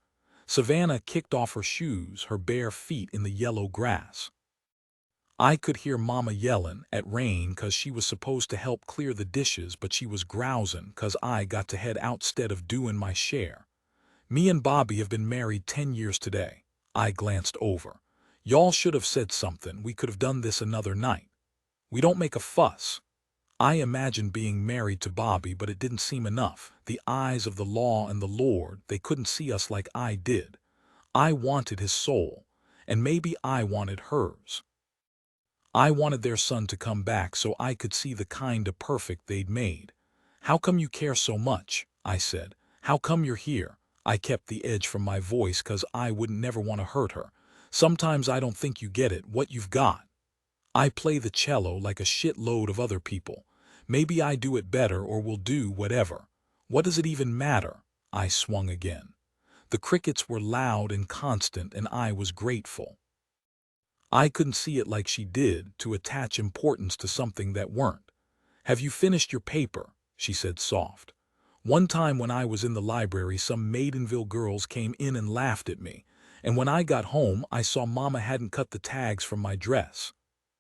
Savannah kicked off her shoes, her bare feet in the yellow grass. I could hear Mama yelling at Raine 'cause she was supposed to help clear the dishes, but she was grousing 'cause I got to head out 'stead of doing my share. "Me and Bobby have been married 10 years today." I glanced over. "Y'all should have said something. We could have done this another night. We don't make a fuss." I imagined being married to Bobby, but it didn't seem enough. The eyes of the law and the Lord, they couldn't see us like I did. I wanted his soul, and maybe I wanted hers. I wanted their son to come back so I could see the kind of perfect they'd made. "How come you care so much?" I said. "How come you're here?" I kept the edge from my voice 'cause I wouldn't never want to hurt her. "Sometimes I don't think you get it, what you've got. I play the cello like a shitload of other people. Maybe I do it better or will do whatever. What does it even matter?" I swung again. The crickets were loud and constant and I was grateful. I couldn't see it like she did, to attach importance to something that weren't. "Have you finished your paper?" she said soft. "One time when I was in the library, some Maidenville girls came in and laughed at me, and when I got home I saw Mama hadn't cut the tags from my dress."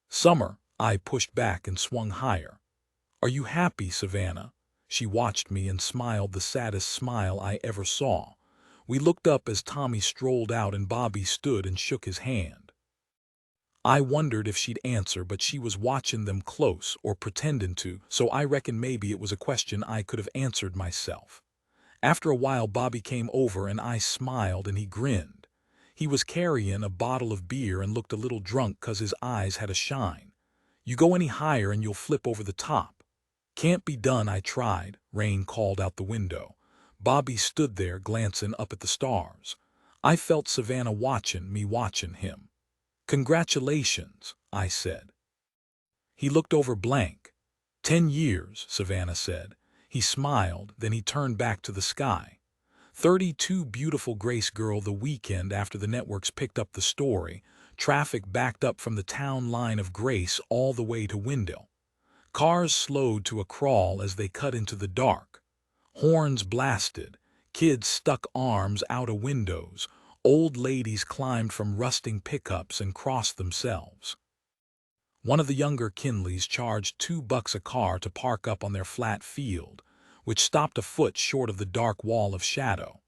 "Summer," I pushed back and swung higher. "Are you happy, Savannah?" She watched me and smiled the saddest smile I ever saw. We looked up as Tommy strolled out and Bobby stood and shook his hand. I wondered if she'd answer, but she was watching them close, or pretending to, so I reckon maybe it was a question I could have answered myself. After a while Bobby came over and I smiled and he grinned. He was carrying a bottle of beer and looked a little drunk 'cause his eyes had a shine. "You go any higher and you'll flip over the top." "Can't be done," I tried, Raine called out the window. Bobby stood there glancing up at the stars. I felt Savannah watching me, watching him. "Congratulations," I said. He looked over blank. 10 years, Savannah said. He smiled, then he turned back to the sky. 32 beautiful Grace girl. The weekend after the networks picked up the story, traffic backed up from the town line of Grace all the way to Wendell. Cars slowed to a crawl as they cut into the dark. Horns blasted, kids stuck arms out of windows, old ladies climbed from rusting pickups and crossed themselves. One of the younger Kinleys charged $2 a car to park up on their flat field, which stopped a foot short of the dark wall of shadow.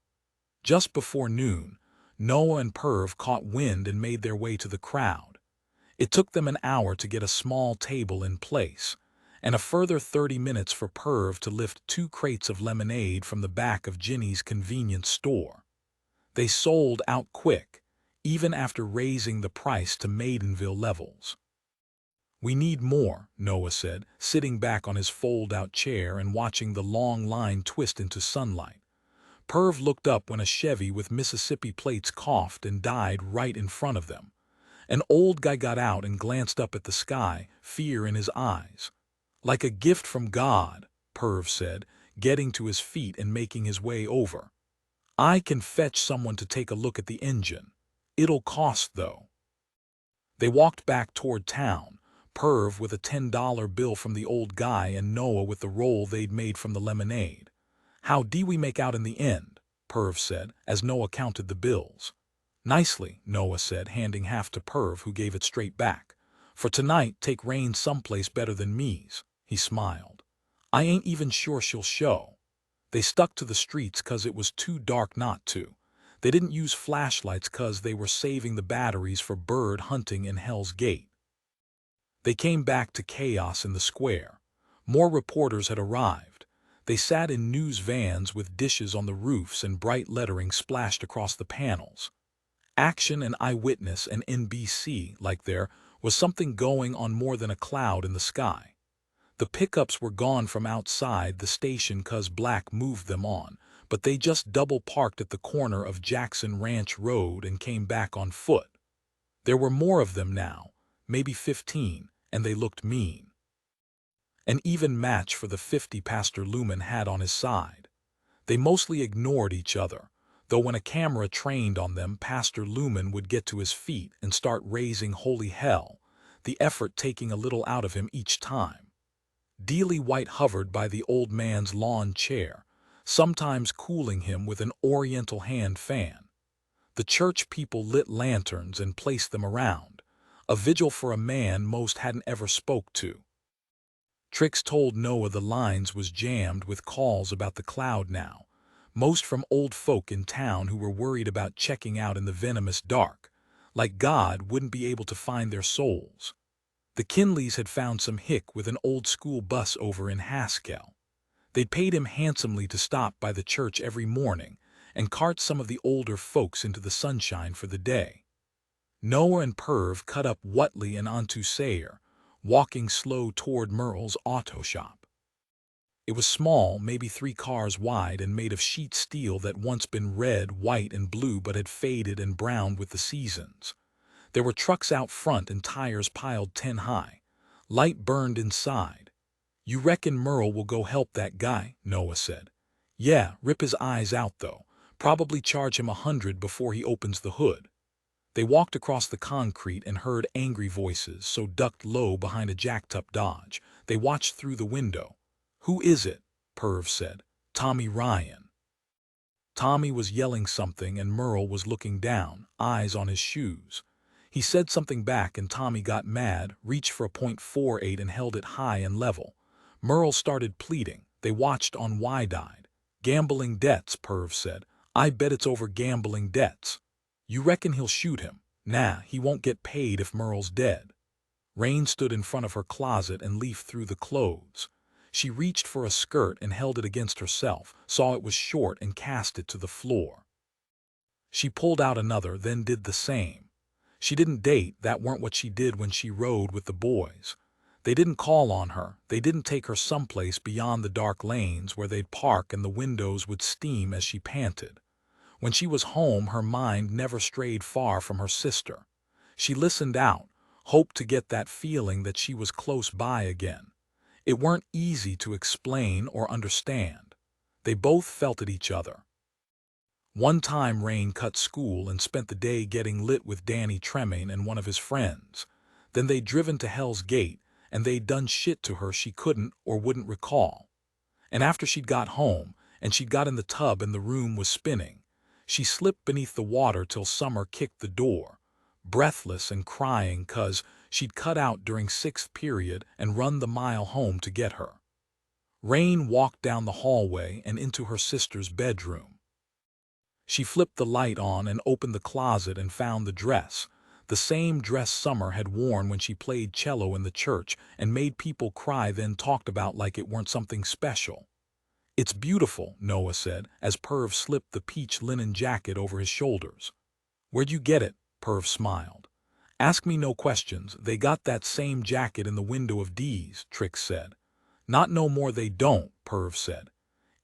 Just before noon, Noah and Perv caught wind and made their way to the crowd. It took them an hour to get a small table in place, and a further 30 minutes for Perv to lift 2 crates of lemonade from the back of Ginny's convenience store. They sold out quick, even after raising the price to Maidenville levels. "We need more," Noah said, sitting back on his fold-out chair and watching the long line twist into sunlight. Perv looked up when a Chevy with Mississippi plates coughed and died right in front of them. An old guy got out and glanced up at the sky, fear in his eyes. "Like a gift from God," Perv said, getting to his feet and making his way over. "I can fetch someone to take a look at the engine. It'll cost, though." They walked back toward town, Perv with a $10 bill from the old guy and Noah with the roll they'd made from the lemonade. "How do we make out in the end?" Perv said, as Noah counted the bills. "Nicely," Noah said, handing half to Perv, who gave it straight back. "For tonight, take Raine someplace better than me's." He smiled. "I ain't even sure she'll show." They stuck to the streets 'cause it was too dark not to. They didn't use flashlights 'cause they were saving the batteries for bird hunting in Hell's Gate. They came back to chaos in the square. More reporters had arrived. They sat in news vans with dishes on the roofs and bright lettering splashed across the panels. Action and Eyewitness and NBC, like there was something going on more than a cloud in the sky. The pickups were gone from outside the station 'cause Black moved them on, but they just double parked at the corner of Jackson Ranch Road and came back on foot. There were more of them now, maybe 15, and they looked mean. An even match for the 50 Pastor Lumen had on his side. They mostly ignored each other, though when a camera trained on them, Pastor Lumen would get to his feet and start raising holy hell, the effort taking a little out of him each time. Dealey White hovered by the old man's lawn chair, sometimes cooling him with an oriental hand fan. The church people lit lanterns and placed them around, a vigil for a man most hadn't ever spoke to. Trix told Noah the lines was jammed with calls about the cloud now, most from old folk in town who were worried about checking out in the venomous dark, like God wouldn't be able to find their souls. The Kinleys had found some hick with an old-school bus over in Haskell. They'd paid him handsomely to stop by the church every morning and cart some of the older folks into the sunshine for the day. Noah and Perv cut up Whatley and onto Sayre, walking slow toward Merle's auto shop. It was small, maybe 3 cars wide, and made of sheet steel that once been red, white, and blue but had faded and browned with the seasons. There were trucks out front and tires piled 10 high. Light burned inside. "You reckon Merle will go help that guy?" Noah said. "Yeah, rip his eyes out though. Probably charge him 100 before he opens the hood." They walked across the concrete and heard angry voices, so ducked low behind a jacked-up Dodge. They watched through the window. "Who is it?" Perv said. "Tommy Ryan." Tommy was yelling something and Merle was looking down, eyes on his shoes. He said something back and Tommy got mad, reached for a .48 and held it high and level. Merle started pleading. They watched on wide-eyed. "Gambling debts," Perv said. "I bet it's over gambling debts." "You reckon he'll shoot him?" "Nah, he won't get paid if Merle's dead." Raine stood in front of her closet and leafed through the clothes. She reached for a skirt and held it against herself, saw it was short and cast it to the floor. She pulled out another, then did the same. She didn't date, that weren't what she did when she rode with the boys. They didn't call on her, they didn't take her someplace beyond the dark lanes where they'd park and the windows would steam as she panted. When she was home, her mind never strayed far from her sister. She listened out, hoped to get that feeling that she was close by again. It weren't easy to explain or understand. They both felt it each other. One time Raine cut school and spent the day getting lit with Danny Tremaine and one of his friends. Then they'd driven to Hell's Gate, and they'd done shit to her she couldn't or wouldn't recall. And after she'd got home, and she'd got in the tub and the room was spinning, she slipped beneath the water till Summer kicked the door, breathless and crying 'cause she'd cut out during 6th period and run the mile home to get her. Raine walked down the hallway and into her sister's bedroom. She flipped the light on and opened the closet and found the dress, the same dress Summer had worn when she played cello in the church and made people cry, then talked about like it weren't something special. "It's beautiful," Noah said, as Perv slipped the peach linen jacket over his shoulders. "Where'd you get it?" Perv smiled. "Ask me no questions. They got that same jacket in the window of Dee's," Trix said. "Not no more they don't," Perv said.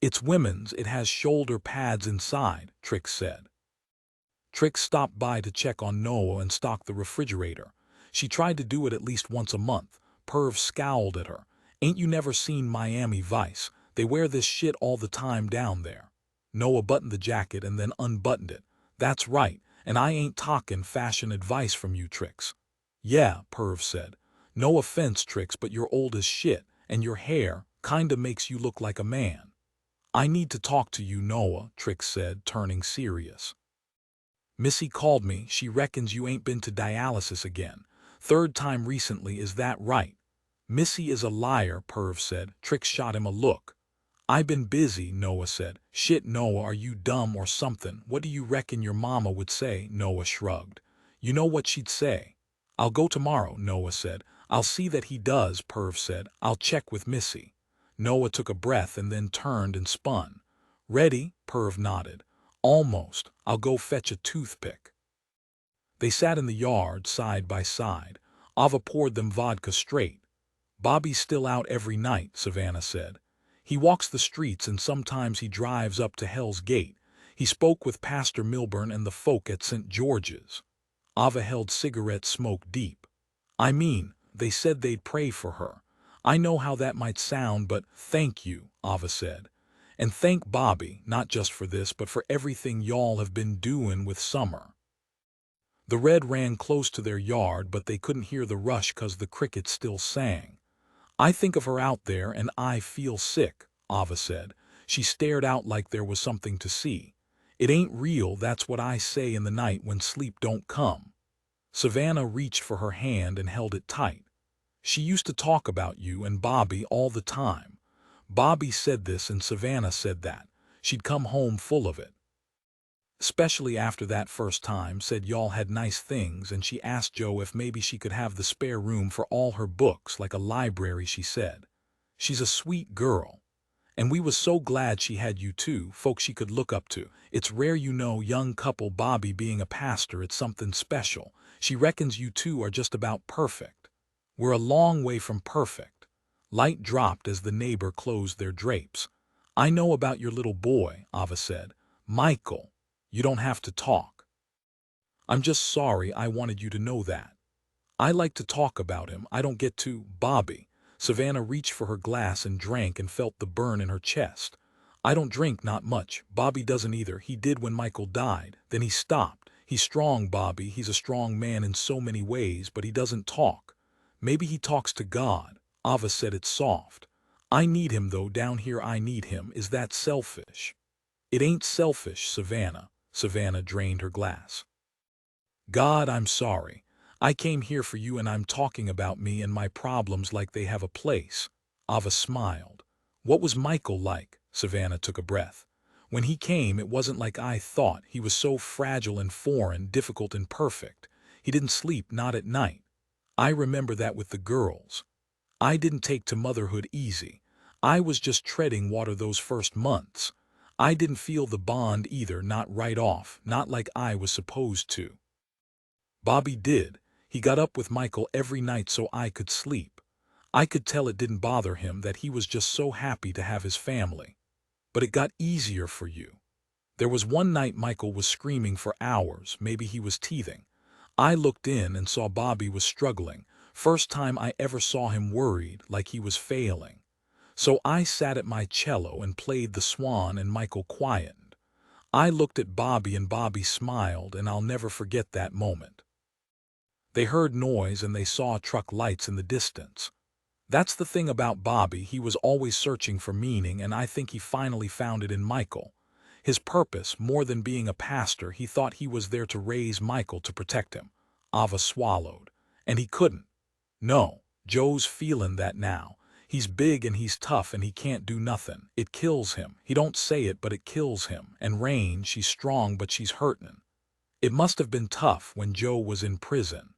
"It's women's, it has shoulder pads inside," Trix said. Trix stopped by to check on Noah and stock the refrigerator. She tried to do it at least once a month. Perv scowled at her. "Ain't you never seen Miami Vice? They wear this shit all the time down there." Noah buttoned the jacket and then unbuttoned it. "That's right, and I ain't talkin' fashion advice from you, Trix." "Yeah," Perv said. "No offense, Trix, but you're old as shit, and your hair kinda makes you look like a man." "I need to talk to you, Noah," Trix said, turning serious. "Missy called me. She reckons you ain't been to dialysis again. 3rd time recently, is that right?" "Missy is a liar," Perv said. Trix shot him a look. "I been busy," Noah said. "Shit, Noah, are you dumb or something? What do you reckon your mama would say?" Noah shrugged. "You know what she'd say." "I'll go tomorrow," Noah said. "I'll see that he does," Perv said. "I'll check with Missy." Noah took a breath and then turned and spun. Ready? Perv nodded. Almost. I'll go fetch a toothpick. They sat in the yard, side by side. Ava poured them vodka straight. Bobby's still out every night, Savannah said. He walks the streets and sometimes he drives up to Hell's Gate. He spoke with Pastor Milburn and the folk at St. George's. Ava held cigarette smoke deep. I mean, they said they'd pray for her. I know how that might sound, but thank you, Ava said. And thank Bobby, not just for this, but for everything y'all have been doing with Summer. The red ran close to their yard, but they couldn't hear the rush 'cause the crickets still sang. I think of her out there and I feel sick, Ava said. She stared out like there was something to see. It ain't real, that's what I say in the night when sleep don't come. Savannah reached for her hand and held it tight. She used to talk about you and Bobby all the time. Bobby said this and Savannah said that. She'd come home full of it. Especially after that first time, said y'all had nice things, and she asked Joe if maybe she could have the spare room for all her books, like a library, she said. She's a sweet girl. And we was so glad she had you too, folks she could look up to. It's rare, you know, young couple, Bobby being a pastor, it's something special. She reckons you two are just about perfect. We're a long way from perfect. Light dropped as the neighbor closed their drapes. I know about your little boy, Ava said. Michael. You don't have to talk. I'm just sorry, I wanted you to know that. I like to talk about him, I don't get to. Bobby. Savannah reached for her glass and drank and felt the burn in her chest. I don't drink, not much. Bobby doesn't either. He did when Michael died. Then he stopped. He's strong, Bobby. He's a strong man in so many ways, but he doesn't talk. Maybe he talks to God. Ava said it soft. I need him though, down here I need him. Is that selfish? It ain't selfish, Savannah. Savannah drained her glass. God, I'm sorry. I came here for you and I'm talking about me and my problems like they have a place. Ava smiled. What was Michael like? Savannah took a breath. When he came, it wasn't like I thought. He was so fragile and foreign, difficult and perfect. He didn't sleep, not at night. I remember that with the girls. I didn't take to motherhood easy. I was just treading water those first months. I didn't feel the bond either, not right off, not like I was supposed to. Bobby did. He got up with Michael every night so I could sleep. I could tell it didn't bother him, that he was just so happy to have his family. But it got easier for you. There was one night Michael was screaming for hours, maybe he was teething. I looked in and saw Bobby was struggling. First time I ever saw him worried, like he was failing. So I sat at my cello and played the Swan and Michael quietened. I looked at Bobby and Bobby smiled, and I'll never forget that moment. They heard noise and they saw truck lights in the distance. That's the thing about Bobby, he was always searching for meaning, and I think he finally found it in Michael. His purpose, more than being a pastor, he thought he was there to raise Michael, to protect him. Ava swallowed. And he couldn't. No, Joe's feeling that now. He's big and he's tough and he can't do nothing. It kills him. He don't say it, but it kills him. And Raine, she's strong but she's hurtin'. It must have been tough when Joe was in prison.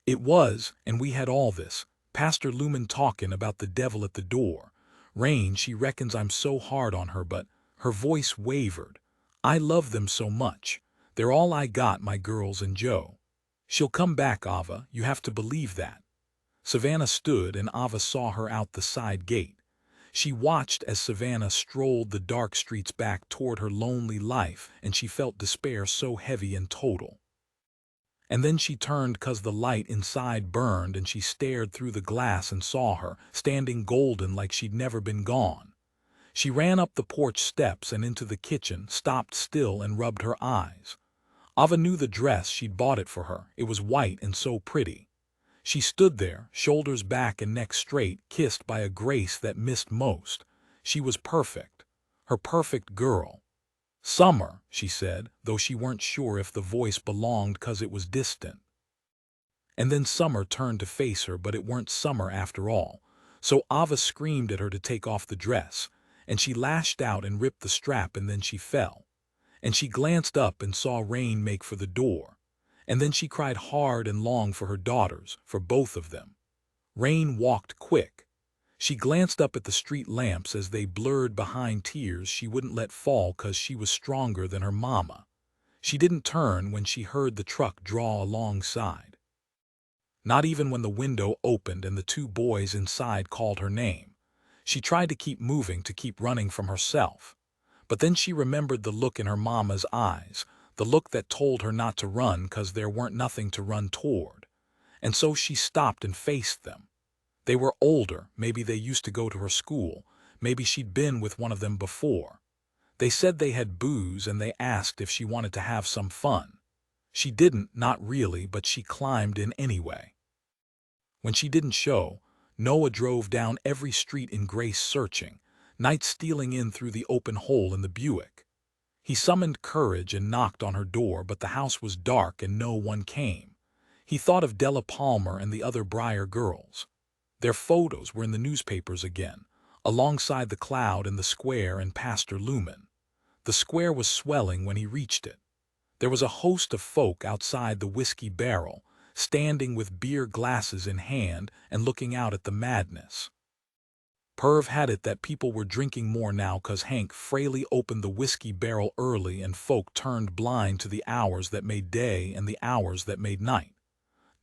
It was, and we had all this. Pastor Lumen talking about the devil at the door. Raine, she reckons I'm so hard on her, but her voice wavered. I love them so much. They're all I got, my girls and Joe. She'll come back, Ava, you have to believe that. Savannah stood and Ava saw her out the side gate. She watched as Savannah strolled the dark streets back toward her lonely life, and she felt despair so heavy and total. And then she turned 'cause the light inside burned, and she stared through the glass and saw her, standing golden like she'd never been gone. She ran up the porch steps and into the kitchen, stopped still and rubbed her eyes. Ava knew the dress, she'd bought it for her. It was white and so pretty. She stood there, shoulders back and neck straight, kissed by a grace that missed most. She was perfect. Her perfect girl. Summer, she said, though she weren't sure if the voice belonged 'cause it was distant. And then Summer turned to face her, but it weren't Summer after all. So Ava screamed at her to take off the dress, and she lashed out and ripped the strap, and then she fell. And she glanced up and saw Raine make for the door. And then she cried hard and long for her daughters, for both of them. Raine walked quick. She glanced up at the street lamps as they blurred behind tears she wouldn't let fall 'cause she was stronger than her mama. She didn't turn when she heard the truck draw alongside. Not even when the window opened and the two boys inside called her name. She tried to keep moving, to keep running from herself. But then she remembered the look in her mama's eyes, the look that told her not to run 'cause there weren't nothing to run toward. And so she stopped and faced them. They were older, maybe they used to go to her school, maybe she'd been with one of them before. They said they had booze and they asked if she wanted to have some fun. She didn't, not really, but she climbed in anyway. When she didn't show, Noah drove down every street in Grace searching, night stealing in through the open hole in the Buick. He summoned courage and knocked on her door, but the house was dark and no one came. He thought of Della Palmer and the other Briar girls. Their photos were in the newspapers again, alongside the Cloud in the square and Pastor Lumen. The square was swelling when he reached it. There was a host of folk outside the Whiskey Barrel, standing with beer glasses in hand and looking out at the madness. Perv had it that people were drinking more now 'cause Hank Fraley opened the Whiskey Barrel early and folk turned blind to the hours that made day and the hours that made night.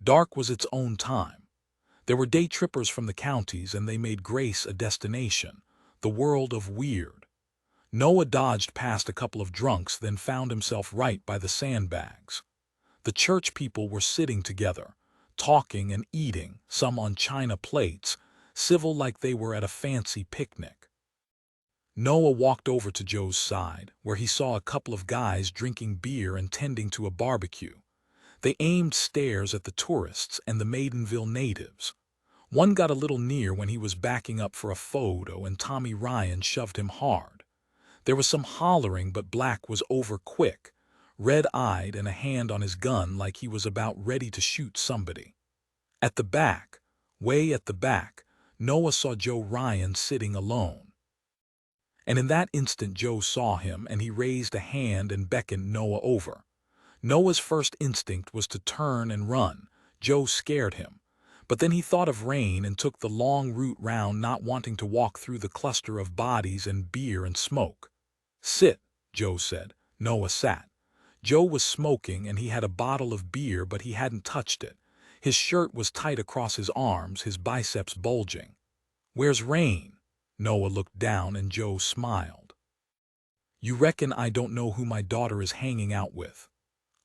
Dark was its own time. There were day trippers from the counties and they made Grace a destination, the world of weird. Noah dodged past a couple of drunks, then found himself right by the sandbags. The church people were sitting together, talking and eating, some on china plates, civil like they were at a fancy picnic. Noah walked over to Joe's side, where he saw a couple of guys drinking beer and tending to a barbecue. They aimed stares at the tourists and the Maidenville natives. One got a little near when he was backing up for a photo and Tommy Ryan shoved him hard. There was some hollering, but Black was over quick, red-eyed and a hand on his gun like he was about ready to shoot somebody. At the back, way at the back, Noah saw Joe Ryan sitting alone. And in that instant Joe saw him and he raised a hand and beckoned Noah over. Noah's first instinct was to turn and run. Joe scared him. But then he thought of Raine and took the long route round, not wanting to walk through the cluster of bodies and beer and smoke. "Sit," Joe said. Noah sat. Joe was smoking and he had a bottle of beer, but he hadn't touched it. His shirt was tight across his arms, his biceps bulging. "Where's Raine?" Noah looked down and Joe smiled. "You reckon I don't know who my daughter is hanging out with?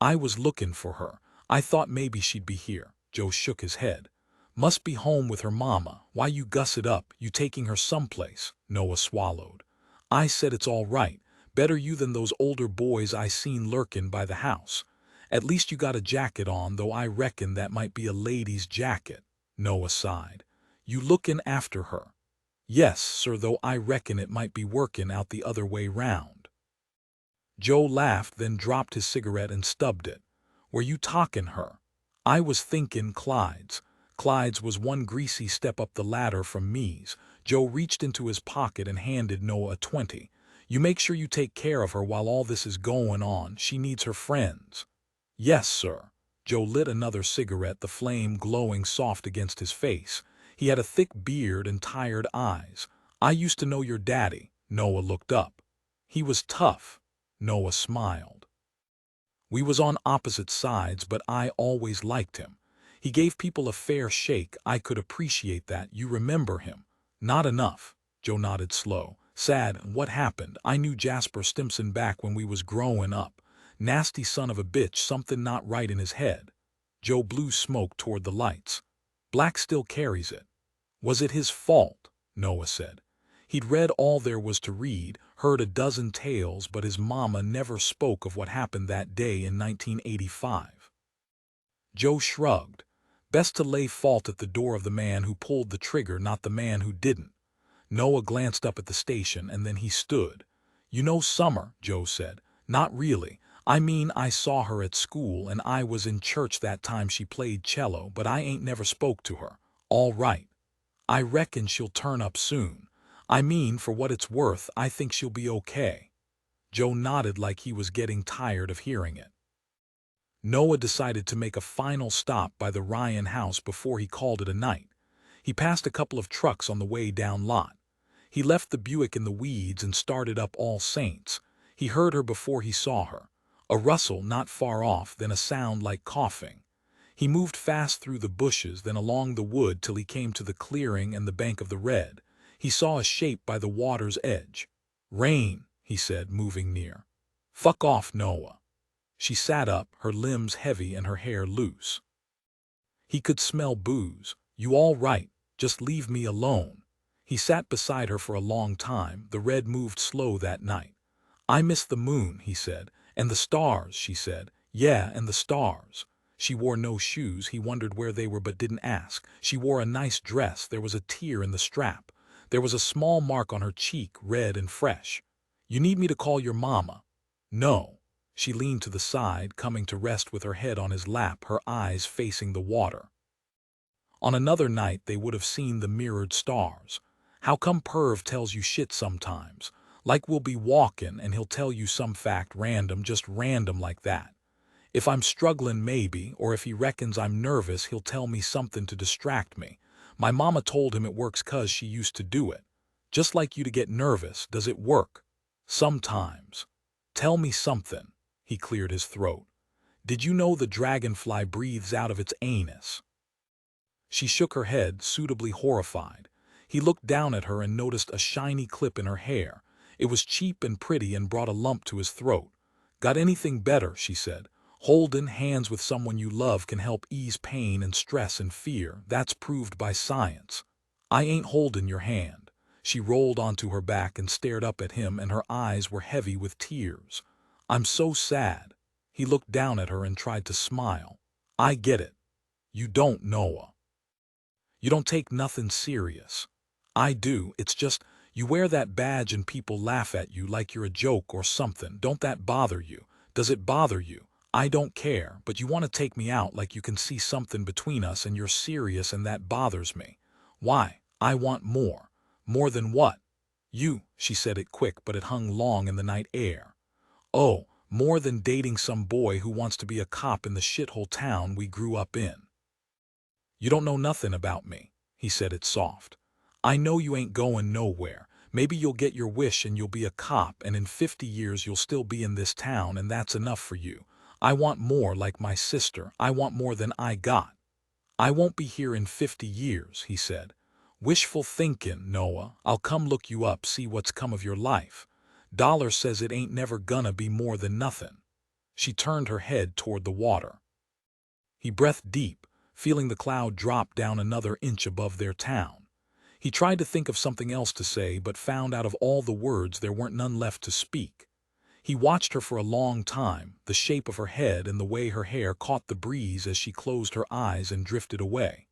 I was looking for her. I thought maybe she'd be here." Joe shook his head. "Must be home with her mama. Why you guss it up? You taking her someplace?" Noah swallowed. "I said it's all right. Better you than those older boys I seen lurkin' by the house. At least you got a jacket on, though I reckon that might be a lady's jacket." Noah sighed. "You lookin' after her?" "Yes, sir, though I reckon it might be workin' out the other way round." Joe laughed, then dropped his cigarette and stubbed it. "Were you talkin' her?" "I was thinkin' Clyde's." Clyde's was one greasy step up the ladder from me's. Joe reached into his pocket and handed Noah a 20. "You make sure you take care of her while all this is going on. She needs her friends." "Yes, sir." Joe lit another cigarette, the flame glowing soft against his face. He had a thick beard and tired eyes. "I used to know your daddy." Noah looked up. "He was tough." Noah smiled. "We was on opposite sides, but I always liked him. He gave people a fair shake. I could appreciate that. You remember him?" "Not enough." Joe nodded slow. "Sad. What happened? I knew Jasper Stimson back when we was growing up. Nasty son of a bitch, something not right in his head." Joe blew smoke toward the lights. "Black still carries it." "Was it his fault?" Noah said. He'd read all there was to read, heard a dozen tales, but his mama never spoke of what happened that day in 1985. Joe shrugged. Best to lay fault at the door of the man who pulled the trigger, not the man who didn't. Noah glanced up at the station and then he stood. "You know Summer," Joe said. "Not really. I mean, I saw her at school and I was in church that time she played cello, but I ain't never spoke to her." "All right. I reckon she'll turn up soon. I mean, for what it's worth, I think she'll be okay." Joe nodded like he was getting tired of hearing it. Noah decided to make a final stop by the Ryan house before he called it a night. He passed a couple of trucks on the way down lot. He left the Buick in the weeds and started up All Saints. He heard her before he saw her. A rustle not far off, then a sound like coughing. He moved fast through the bushes, then along the wood till he came to the clearing and the bank of the Red. He saw a shape by the water's edge. "Raine," he said, moving near. "Fuck off, Noah." She sat up, her limbs heavy and her hair loose. He could smell booze. "You all right? Just leave me alone." He sat beside her for a long time. The Red moved slow that night. "I miss the moon," he said. "And the stars," she said. "Yeah, and the stars." She wore no shoes. He wondered where they were but didn't ask. She wore a nice dress. There was a tear in the strap. There was a small mark on her cheek, red and fresh. "You need me to call your mama?" "No." She leaned to the side, coming to rest with her head on his lap, her eyes facing the water. On another night they would have seen the mirrored stars. How come Perv tells you shit sometimes? Like we'll be walking and he'll tell you some fact random, just random like that. If I'm struggling maybe, or if he reckons I'm nervous he'll tell me something to distract me. My mama told him it works 'cause she used to do it. Just like you to get nervous, does it work? Sometimes. Tell me something. He cleared his throat. Did you know the dragonfly breathes out of its anus? She shook her head, suitably horrified. He looked down at her and noticed a shiny clip in her hair. It was cheap and pretty and brought a lump to his throat. "Got anything better?" she said. "Holding hands with someone you love can help ease pain and stress and fear. That's proved by science." "I ain't holding your hand." She rolled onto her back and stared up at him, and her eyes were heavy with tears. "I'm so sad." He looked down at her and tried to smile. "I get it. You don't, Noah. You don't take nothing serious. I do. It's just, you wear that badge and people laugh at you like you're a joke or something. Don't that bother you? Does it bother you? I don't care, but you want to take me out like you can see something between us and you're serious, and that bothers me. Why? I want more. More than what? You." She said it quick, but it hung long in the night air. "Oh, more than dating some boy who wants to be a cop in the shithole town we grew up in." "You don't know nothing about me." He said it soft. "I know you ain't going nowhere. Maybe you'll get your wish and you'll be a cop, and in 50 years you'll still be in this town, and that's enough for you. I want more, like my sister. I want more than I got." "I won't be here in 50 years, he said. "Wishful thinking, Noah. I'll come look you up, see what's come of your life. Dollar says it ain't never gonna be more than nothing." She turned her head toward the water. He breathed deep, feeling the cloud drop down another inch above their town. He tried to think of something else to say, but found out of all the words there weren't none left to speak. He watched her for a long time, the shape of her head and the way her hair caught the breeze as she closed her eyes and drifted away.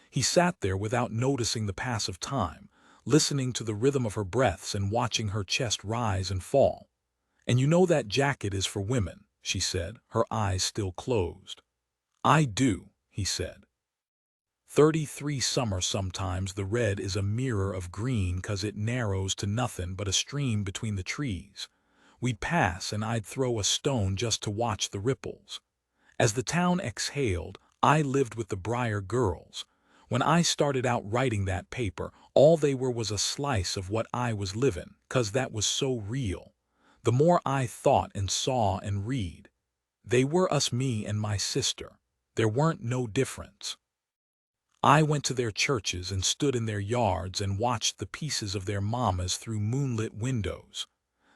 He sat there without noticing the pass of time, listening to the rhythm of her breaths and watching her chest rise and fall. "And you know that jacket is for women," she said, her eyes still closed. "I do," he said. 33 summer sometimes the Red is a mirror of green 'cause it narrows to nothing but a stream between the trees. We'd pass and I'd throw a stone just to watch the ripples. As the town exhaled, I lived with the Briar girls. When I started out writing that paper, all they were was a slice of what I was living, 'cause that was so real. The more I thought and saw and read, they were us, me and my sister. There weren't no difference. I went to their churches and stood in their yards and watched the pieces of their mamas through moonlit windows.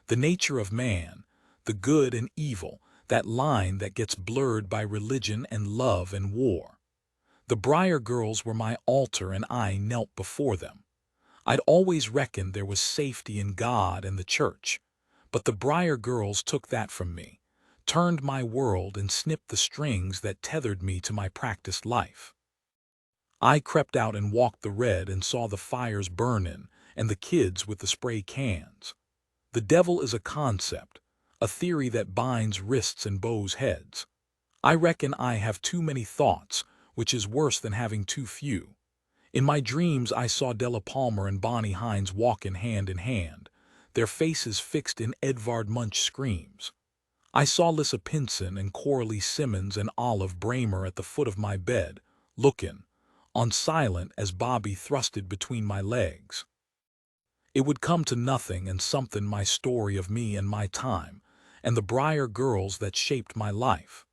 The nature of man, the good and evil, that line that gets blurred by religion and love and war. The Briar girls were my altar and I knelt before them. I'd always reckoned there was safety in God and the church. But the Briar girls took that from me, turned my world and snipped the strings that tethered me to my practiced life. I crept out and walked the Red and saw the fires burning and the kids with the spray cans. The devil is a concept, a theory that binds wrists and bows heads. I reckon I have too many thoughts, which is worse than having too few. In my dreams I saw Della Palmer and Bonnie Hines walking hand in hand, their faces fixed in Edvard Munch screams. I saw Lissa Pinson and Coralie Simmons and Olive Bramer at the foot of my bed, looking, on silent as Bobby thrusted between my legs. It would come to nothing and something my story of me and my time, and the Briar girls that shaped my life.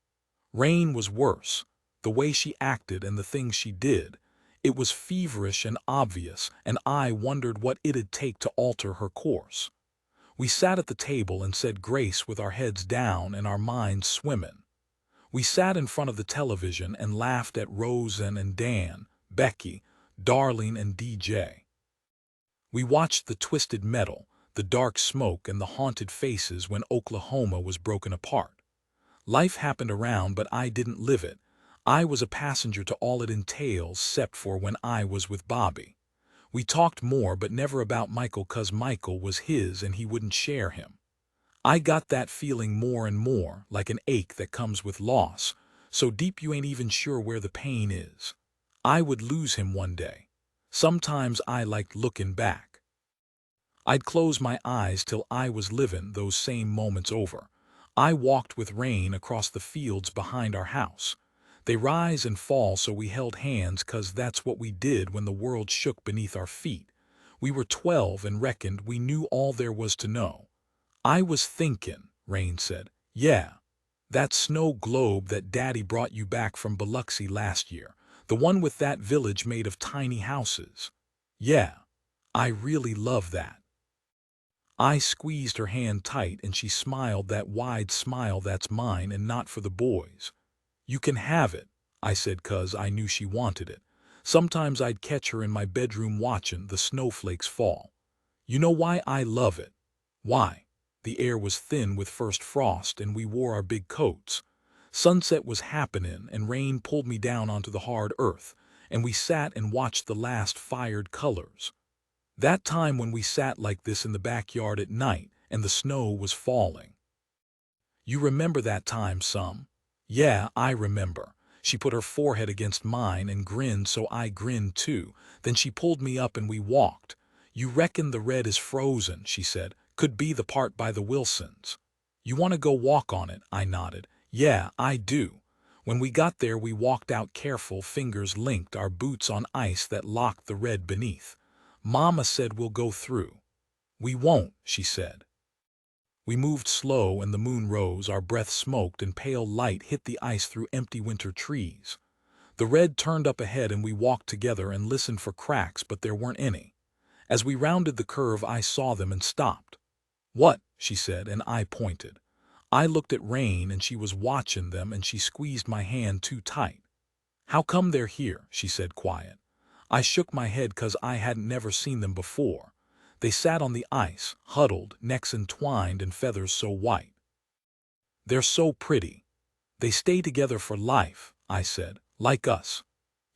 Raine was worse. The way she acted and the things she did. It was feverish and obvious, and I wondered what it'd take to alter her course. We sat at the table and said grace with our heads down and our minds swimming. We sat in front of the television and laughed at Rosen and Dan, Becky, Darlene and DJ. We watched the twisted metal, the dark smoke and the haunted faces when Oklahoma was broken apart. Life happened around, but I didn't live it. I was a passenger to all it entails, except for when I was with Bobby. We talked more, but never about Michael, 'cause Michael was his and he wouldn't share him. I got that feeling more and more, like an ache that comes with loss, so deep you ain't even sure where the pain is. I would lose him one day. Sometimes I liked looking back. I'd close my eyes till I was living those same moments over. I walked with Raine across the fields behind our house. They rise and fall, so we held hands, 'cause that's what we did when the world shook beneath our feet. We were 12 and reckoned we knew all there was to know. I was thinking, Raine said. Yeah, that snow globe that Daddy brought you back from Biloxi last year. The one with that village made of tiny houses. Yeah, I really love that. I squeezed her hand tight and she smiled that wide smile that's mine and not for the boys. You can have it, I said, 'cause I knew she wanted it. Sometimes I'd catch her in my bedroom watching the snowflakes fall. You know why I love it? Why? The air was thin with first frost and we wore our big coats. Sunset was happening and Raine pulled me down onto the hard earth, and we sat and watched the last fired colors. That time when we sat like this in the backyard at night and the snow was falling. You remember that time some? Yeah, I remember. She put her forehead against mine and grinned, so I grinned too. Then she pulled me up and we walked. You reckon the red is frozen, she said. Could be the part by the Wilsons. You want to go walk on it? I nodded. Yeah, I do. When we got there we walked out careful, fingers linked, our boots on ice that locked the red beneath. Mama said we'll go through. We won't, she said. We moved slow and the moon rose, our breath smoked and pale light hit the ice through empty winter trees. The red turned up ahead and we walked together and listened for cracks, but there weren't any. As we rounded the curve I saw them and stopped. What? She said, and I pointed. I looked at Raine and she was watching them and she squeezed my hand too tight. How come they're here? She said, quiet. I shook my head 'cause I hadn't never seen them before. They sat on the ice, huddled, necks entwined and feathers so white. They're so pretty. They stay together for life, I said. Like us.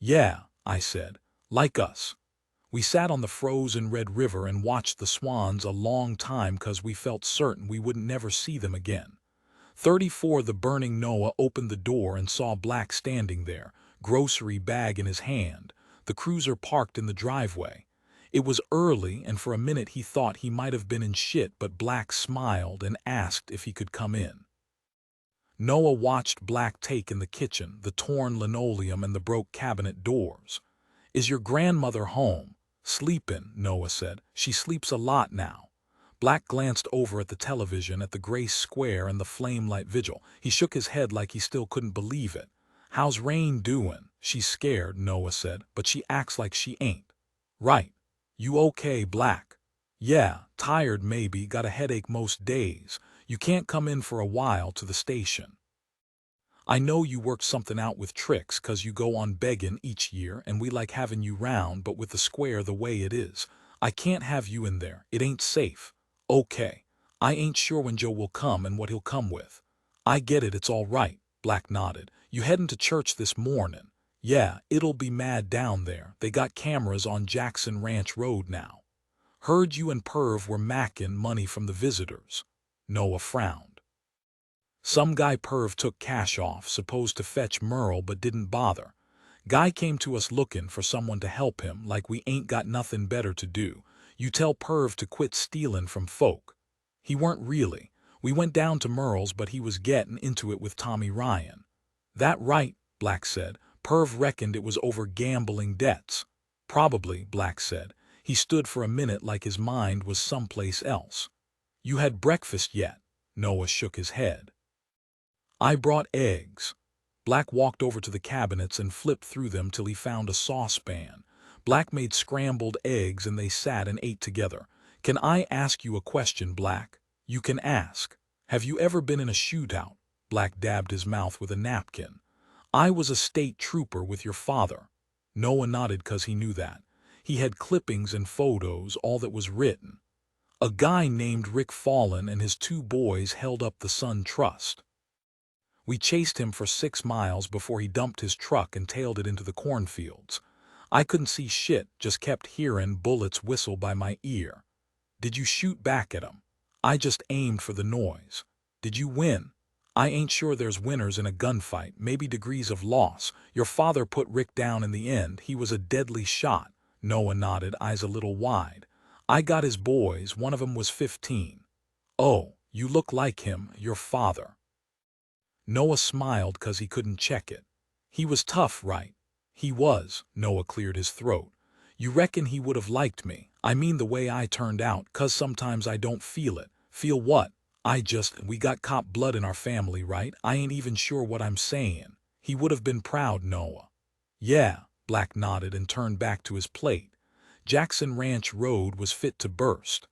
Yeah, I said. Like us. We sat on the frozen Red River and watched the swans a long time 'cause we felt certain we wouldn't never see them again. 34 The burning Noah opened the door and saw Black standing there, grocery bag in his hand, the cruiser parked in the driveway. It was early and for a minute he thought he might have been in shit, but Black smiled and asked if he could come in. Noah watched Black take in the kitchen, the torn linoleum and the broke cabinet doors. Is your grandmother home? Sleepin', Noah said. She sleeps a lot now. Black glanced over at the television, at the gray square and the flame-light vigil. He shook his head like he still couldn't believe it. How's Raine doing? She's scared, Noah said, but she acts like she ain't. Right. You okay, Black? Yeah, tired maybe, got a headache most days. You can't come in for a while to the station. I know you worked something out with Trix 'cause you go on begging each year and we like having you round, but with the square the way it is, I can't have you in there. It ain't safe. Okay. I ain't sure when Joe will come and what he'll come with. I get it, it's all right, Black nodded. You headin' to church this morning? Yeah, it'll be mad down there. They got cameras on Jackson Ranch Road now. Heard you and Perv were mackin' money from the visitors. Noah frowned. Some guy Perv took cash off, supposed to fetch Merle, but didn't bother. Guy came to us looking for someone to help him, like we ain't got nothing better to do. You tell Perv to quit stealin' from folk. He weren't really. We went down to Merle's, but he was gettin' into it with Tommy Ryan. That right, Black said. Perv reckoned it was over gambling debts. Probably, Black said. He stood for a minute like his mind was someplace else. You had breakfast yet? Noah shook his head. I brought eggs. Black walked over to the cabinets and flipped through them till he found a saucepan. Black made scrambled eggs and they sat and ate together. Can I ask you a question, Black? You can ask. Have you ever been in a shootout? Black dabbed his mouth with a napkin. I was a state trooper with your father. Noah nodded because he knew that. He had clippings and photos, all that was written. A guy named Rick Fallon and his 2 boys held up the Sun Trust. We chased him for 6 miles before he dumped his truck and tailed it into the cornfields. I couldn't see shit, just kept hearing bullets whistle by my ear. Did you shoot back at him? I just aimed for the noise. Did you win? I ain't sure there's winners in a gunfight, maybe degrees of loss. Your father put Rick down in the end. He was a deadly shot. Noah nodded, eyes a little wide. I got his boys, one of 'em was 15. Oh, you look like him, your father. Noah smiled 'cause he couldn't check it. He was tough, right? He was. Noah cleared his throat. You reckon he would have liked me? I mean the way I turned out, 'cause sometimes I don't feel it. Feel what? We got cop blood in our family, right? I ain't even sure what I'm saying. He would have been proud, Noah. Yeah, Black nodded and turned back to his plate. Jackson Ranch Road was fit to burst.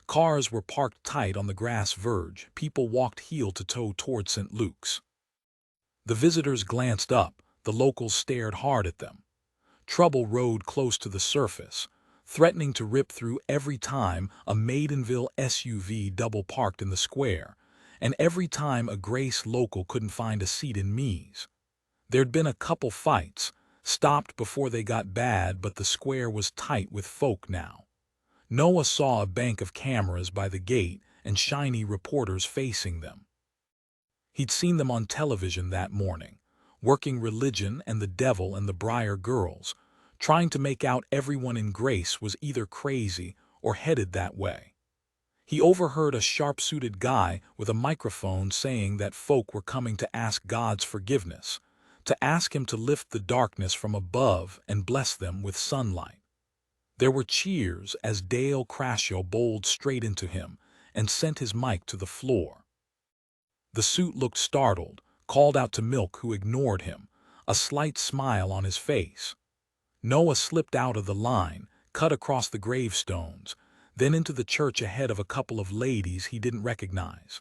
Cars were parked tight on the grass verge. People walked heel to toe toward St. Luke's. The visitors glanced up. The locals stared hard at them. Trouble rode close to the surface, threatening to rip through every time a Maidenville SUV double-parked in the square, and every time a Grace local couldn't find a seat in Me's. There'd been a couple fights, stopped before they got bad, but the square was tight with folk now. Noah saw a bank of cameras by the gate and shiny reporters facing them. He'd seen them on television that morning, working religion and the devil and the Briar girls, trying to make out everyone in Grace was either crazy or headed that way. He overheard a sharp-suited guy with a microphone saying that folk were coming to ask God's forgiveness, to ask him to lift the darkness from above and bless them with sunlight. There were cheers as Dale Crashaw bowled straight into him and sent his mic to the floor. The suit looked startled, called out to Milk, who ignored him, a slight smile on his face. Noah slipped out of the line, cut across the gravestones, then into the church ahead of a couple of ladies he didn't recognize.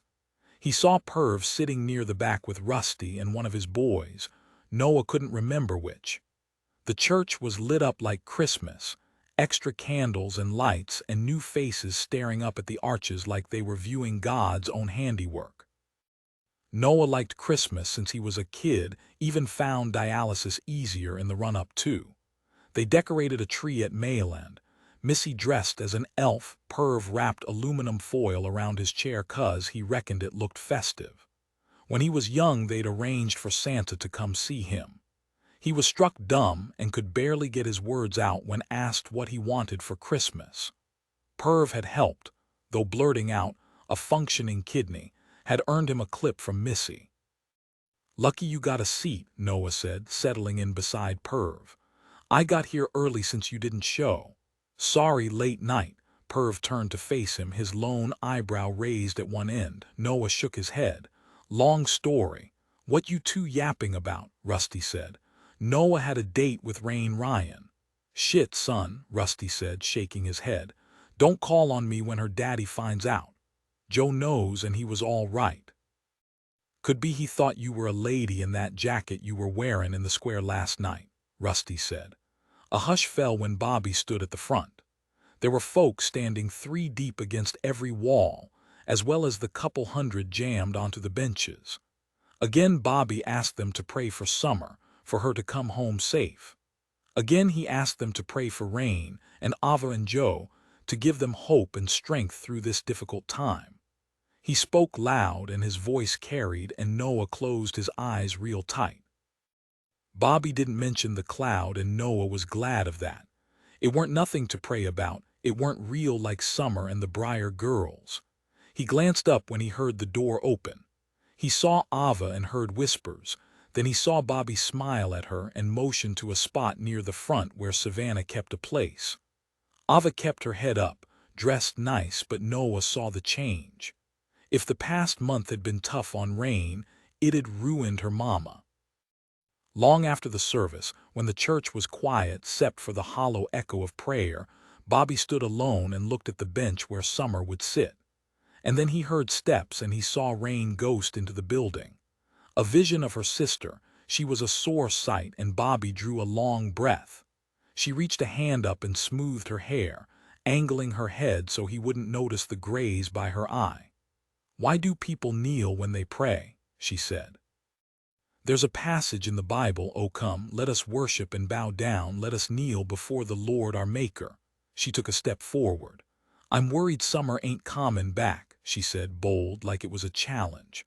He saw Perv sitting near the back with Rusty and one of his boys. Noah couldn't remember which. The church was lit up like Christmas, extra candles and lights and new faces staring up at the arches like they were viewing God's own handiwork. Noah liked Christmas since he was a kid, even found dialysis easier in the run-up too. They decorated a tree at Mayland. Missy dressed as an elf. Perv wrapped aluminum foil around his chair 'cause he reckoned it looked festive. When he was young, they'd arranged for Santa to come see him. He was struck dumb and could barely get his words out when asked what he wanted for Christmas. Perv had helped, though blurting out a functioning kidney had earned him a clip from Missy. Lucky you got a seat, Noah said, settling in beside Perv. I got here early since you didn't show. Sorry, late night. Perv turned to face him, his lone eyebrow raised at one end. Noah shook his head. Long story. What you two yapping about? Rusty said. Noah had a date with Ryan. Shit, son, Rusty said, shaking his head. Don't call on me when her daddy finds out. Joe knows and he was all right. Could be he thought you were a lady in that jacket you were wearing in the square last night, Rusty said. A hush fell when Bobby stood at the front. There were folk standing 3 deep against every wall, as well as the couple hundred jammed onto the benches. Again Bobby asked them to pray for Summer, for her to come home safe. Again he asked them to pray for Raine and Ava and Joe, to give them hope and strength through this difficult time. He spoke loud and his voice carried, and Noah closed his eyes real tight. Bobby didn't mention the cloud, and Noah was glad of that. It weren't nothing to pray about. It weren't real like Summer and the Briar girls. He glanced up when he heard the door open. He saw Ava and heard whispers. Then he saw Bobby smile at her and motion to a spot near the front where Savannah kept a place. Ava kept her head up, dressed nice, but Noah saw the change. If the past month had been tough on Raine, it had ruined her mama. Long after the service, when the church was quiet except for the hollow echo of prayer, Bobby stood alone and looked at the bench where Summer would sit. And then he heard steps and he saw Raine ghost into the building. A vision of her sister. She was a sore sight, and Bobby drew a long breath. She reached a hand up and smoothed her hair, angling her head so he wouldn't notice the graze by her eye. "Why do people kneel when they pray?" she said. "There's a passage in the Bible, 'Oh come, let us worship and bow down, let us kneel before the Lord our Maker.'" She took a step forward. "I'm worried Summer ain't comin' back," she said, bold, like it was a challenge.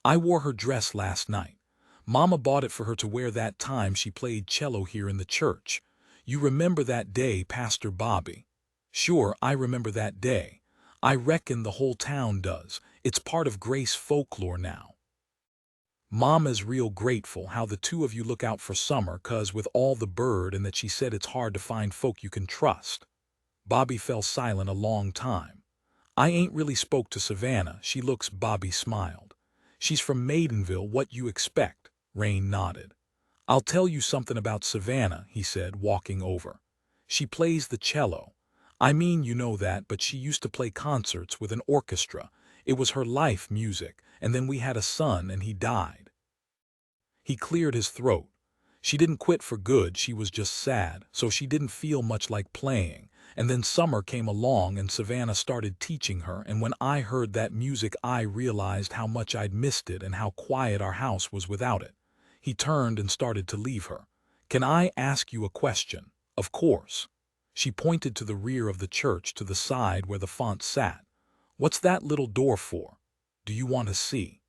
"I wore her dress last night. Mama bought it for her to wear that time she played cello here in the church. You remember that day, Pastor Bobby?" "Sure, I remember that day. I reckon the whole town does. It's part of Grace folklore now. Mama's real grateful how the two of you look out for Summer, 'cause with all the bird, and that she said it's hard to find folk you can trust." Bobby fell silent a long time. "I ain't really spoke to Savannah. She looks," Bobby smiled. "She's from Maidenville, what you expect." Raine nodded. "I'll tell you something about Savannah," he said, walking over. "She plays the cello. I mean, you know that, but she used to play concerts with an orchestra. It was her life music, and then we had a son and he died." He cleared his throat. "She didn't quit for good, she was just sad, so she didn't feel much like playing. And then Summer came along and Savannah started teaching her, and when I heard that music I realized how much I'd missed it and how quiet our house was without it." He turned and started to leave her. "Can I ask you a question?" "Of course." She pointed to the rear of the church, to the side where the font sat. "What's that little door for? Do you want to see?"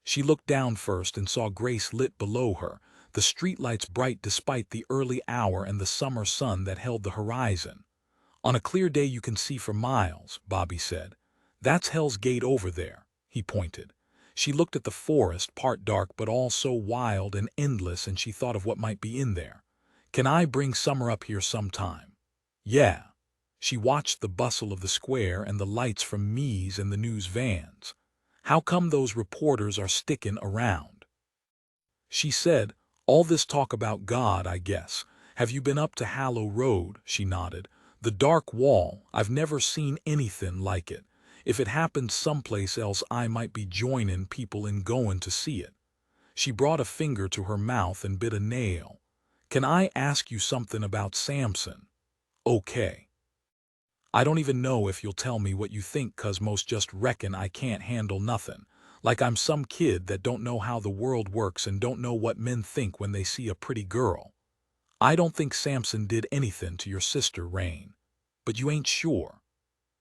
She looked down first and saw Grace lit below her, the streetlights bright despite the early hour and the summer sun that held the horizon. "On a clear day you can see for miles," Bobby said. "That's Hell's Gate over there," he pointed. She looked at the forest, part dark but all so wild and endless, and she thought of what might be in there. "Can I bring Summer up here sometime?" "Yeah." She watched the bustle of the square and the lights from Mees and the news vans. "How come those reporters are sticking around?" She said, "All this talk about God, I guess. Have you been up to Hallow Road?" She nodded. "The dark wall, I've never seen anything like it. If it happened someplace else I might be joining people in going to see it." She brought a finger to her mouth and bit a nail. "Can I ask you something about Samson?" "Okay." "I don't even know if you'll tell me what you think, 'cause most just reckon I can't handle nothing. Like I'm some kid that don't know how the world works and don't know what men think when they see a pretty girl." "I don't think Samson did anything to your sister, Raine." "But you ain't sure?"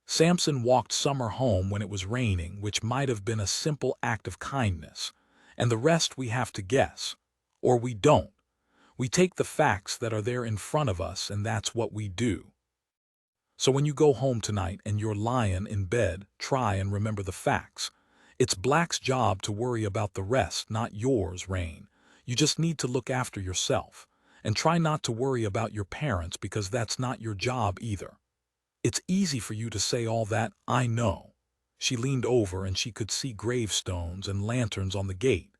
"Samson walked Summer home when it was raining, which might have been a simple act of kindness. And the rest we have to guess. Or we don't. We take the facts that are there in front of us, and that's what we do. So when you go home tonight and you're lying in bed, try and remember the facts. It's Black's job to worry about the rest, not yours, Raine. You just need to look after yourself. And try not to worry about your parents, because that's not your job either." "It's easy for you to say all that, I know." She leaned over and she could see gravestones and lanterns on the gate.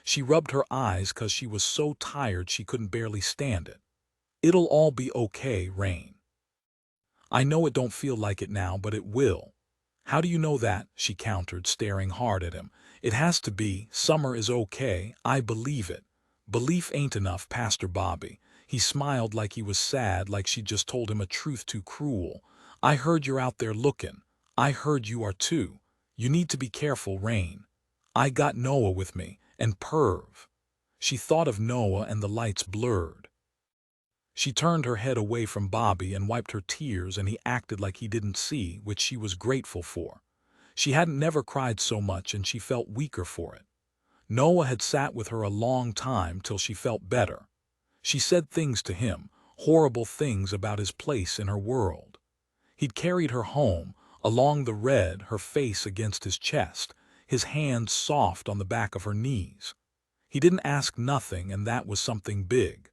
She rubbed her eyes 'cause she was so tired she couldn't barely stand it. "It'll all be okay, Raine. I know it don't feel like it now, but it will." "How do you know that?" she countered, staring hard at him. "It has to be. Summer is okay. I believe it." "Belief ain't enough, Pastor Bobby." He smiled like he was sad, like she'd just told him a truth too cruel. "I heard you're out there looking. I heard you are too. You need to be careful, Raine. I got Noah with me, and Perv." She thought of Noah and the lights blurred. She turned her head away from Bobby and wiped her tears, and he acted like he didn't see, which she was grateful for. She hadn't never cried so much, and she felt weaker for it. Noah had sat with her a long time till she felt better. She said things to him, horrible things about his place in her world. He'd carried her home, along the red, her face against his chest, his hands soft on the back of her knees. He didn't ask nothing, and that was something big.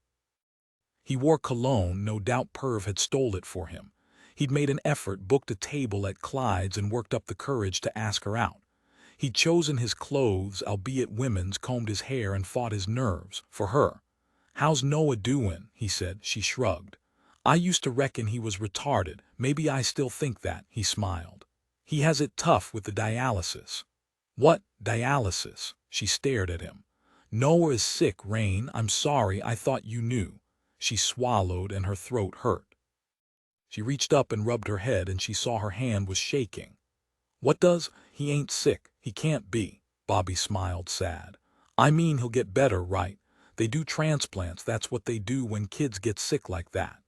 He wore cologne, no doubt Perv had stole it for him. He'd made an effort, booked a table at Clyde's, and worked up the courage to ask her out. He'd chosen his clothes, albeit women's, combed his hair and fought his nerves, for her. "How's Noah doin'?" he said. She shrugged. "I used to reckon he was retarded. Maybe I still think that," he smiled. "He has it tough with the dialysis." "What, dialysis?" She stared at him. "Noah is sick, Raine. I'm sorry, I thought you knew." She swallowed and her throat hurt. She reached up and rubbed her head, and she saw her hand was shaking. "What does? He ain't sick. He can't be." Bobby smiled, sad. "I mean, he'll get better, right? They do transplants, that's what they do when kids get sick like that."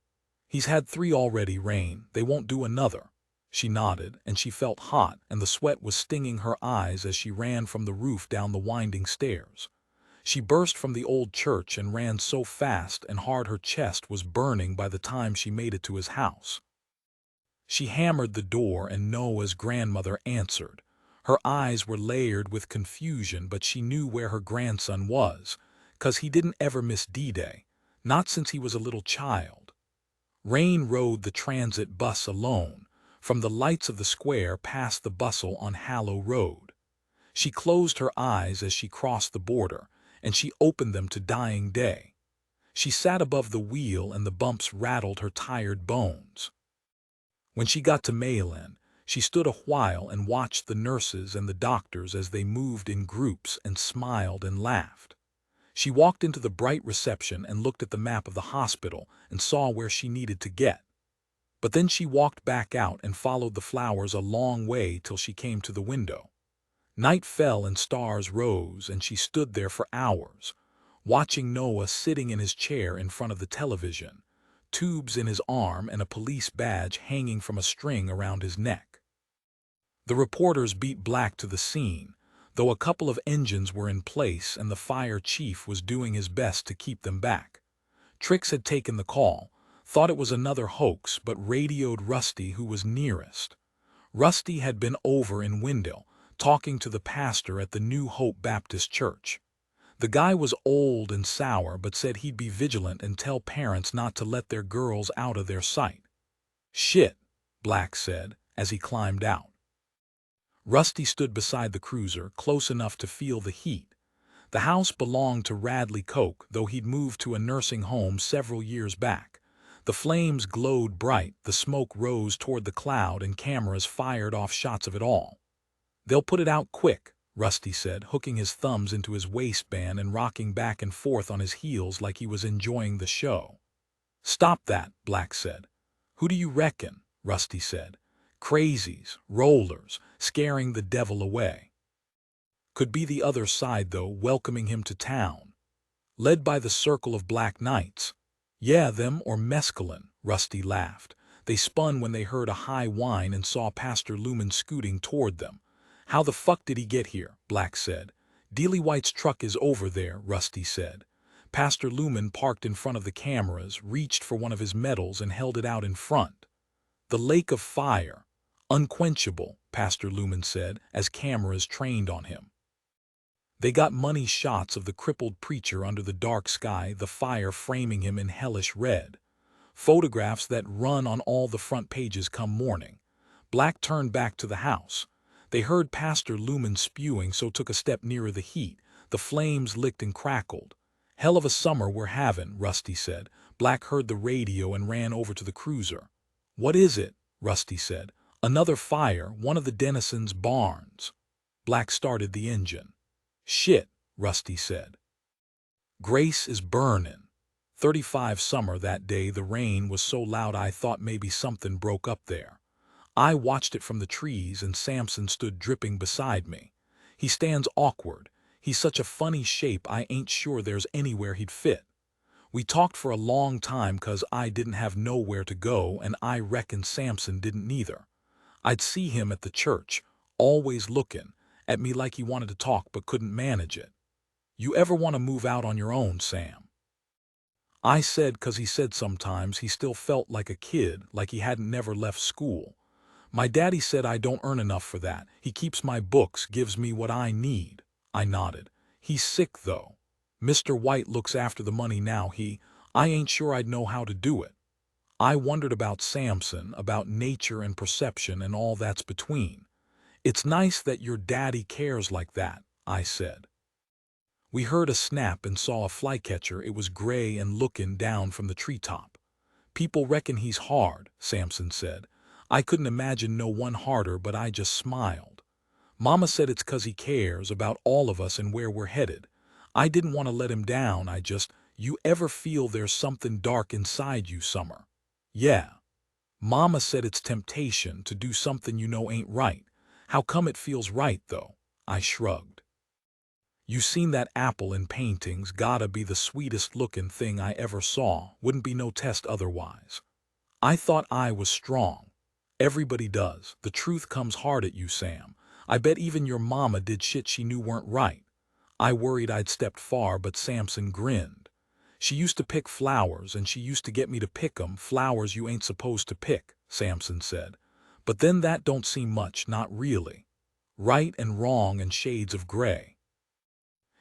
"He's had 3 already, Raine. They won't do another." She nodded, and she felt hot, and the sweat was stinging her eyes as she ran from the roof down the winding stairs. She burst from the old church and ran so fast and hard her chest was burning by the time she made it to his house. She hammered the door, and Noah's grandmother answered. Her eyes were layered with confusion, but she knew where her grandson was, 'cause he didn't ever miss D-Day, not since he was a little child. Raine rode the transit bus alone, from the lights of the square past the bustle on Hallow Road. She closed her eyes as she crossed the border, and she opened them to dying day. She sat above the wheel, and the bumps rattled her tired bones. When she got to Mayland, she stood a while and watched the nurses and the doctors as they moved in groups and smiled and laughed. She walked into the bright reception and looked at the map of the hospital and saw where she needed to get. But then she walked back out and followed the flowers a long way till she came to the window. Night fell and stars rose, and she stood there for hours, watching Noah sitting in his chair in front of the television, tubes in his arm and a police badge hanging from a string around his neck. The reporters beat black to the scene, though a couple of engines were in place and the fire chief was doing his best to keep them back. Trix had taken the call, thought it was another hoax, but radioed Rusty, who was nearest. Rusty had been over in Wendell, talking to the pastor at the New Hope Baptist Church. The guy was old and sour, but said he'd be vigilant and tell parents not to let their girls out of their sight. "Shit," Black said, as he climbed out. Rusty stood beside the cruiser, close enough to feel the heat. The house belonged to Radley Koch, though he'd moved to a nursing home several years back. The flames glowed bright, the smoke rose toward the cloud, and cameras fired off shots of it all. "They'll put it out quick," Rusty said, hooking his thumbs into his waistband and rocking back and forth on his heels like he was enjoying the show. "Stop that," Black said. "Who do you reckon?" Rusty said. "Crazies, rollers, scaring the devil away." Could be the other side, though, welcoming him to town. Led by the circle of black knights. "Yeah, them or mescaline," Rusty laughed. They spun when they heard a high whine and saw Pastor Lumen scooting toward them. "How the fuck did he get here?" Black said. "Dealey White's truck is over there," Rusty said. Pastor Lumen parked in front of the cameras, reached for one of his medals and held it out in front. "The lake of fire. Unquenchable," Pastor Lumen said, as cameras trained on him. They got money shots of the crippled preacher under the dark sky, the fire framing him in hellish red. Photographs that run on all the front pages come morning. Black turned back to the house. They heard Pastor Lumen spewing, so took a step nearer the heat. The flames licked and crackled. "Hell of a summer we're having," Rusty said. Black heard the radio and ran over to the cruiser. "What is it?" Rusty said. "Another fire, one of the denizens' barns." Black started the engine. "Shit," Rusty said. "Grace is burning." 35 summer that day. The rain was so loud I thought maybe something broke up there. I watched it from the trees, and Samson stood dripping beside me. He stands awkward. He's such a funny shape, I ain't sure there's anywhere he'd fit. We talked for a long time 'cause I didn't have nowhere to go, and I reckon Samson didn't neither. I'd see him at the church, always looking at me like he wanted to talk but couldn't manage it. "You ever want to move out on your own, Sam?" I said, 'cause he said sometimes he still felt like a kid, like he hadn't never left school. "My daddy said I don't earn enough for that. He keeps my books, gives me what I need." I nodded. "He's sick, though." Mr. White looks after the money now. I ain't sure I'd know how to do it. I wondered about Samson, about nature and perception and all that's between. It's nice that your daddy cares like that, I said. We heard a snap and saw a flycatcher. It was gray and looking down from the treetop. People reckon he's hard, Samson said. I couldn't imagine no one harder, but I just smiled. Mama said it's 'cause he cares about all of us and where we're headed. I didn't want to let him down. You ever feel there's something dark inside you, Summer? Yeah. Mama said it's temptation to do something you know ain't right. How come it feels right, though? I shrugged. You seen that apple in paintings, gotta be the sweetest looking thing I ever saw, wouldn't be no test otherwise. I thought I was strong. Everybody does. The truth comes hard at you, Sam. I bet even your mama did shit she knew weren't right. I worried I'd stepped far, but Samson grinned. She used to pick flowers, and she used to get me to pick 'em, flowers you ain't supposed to pick, Samson said. But then that don't seem much, not really. Right and wrong and shades of gray.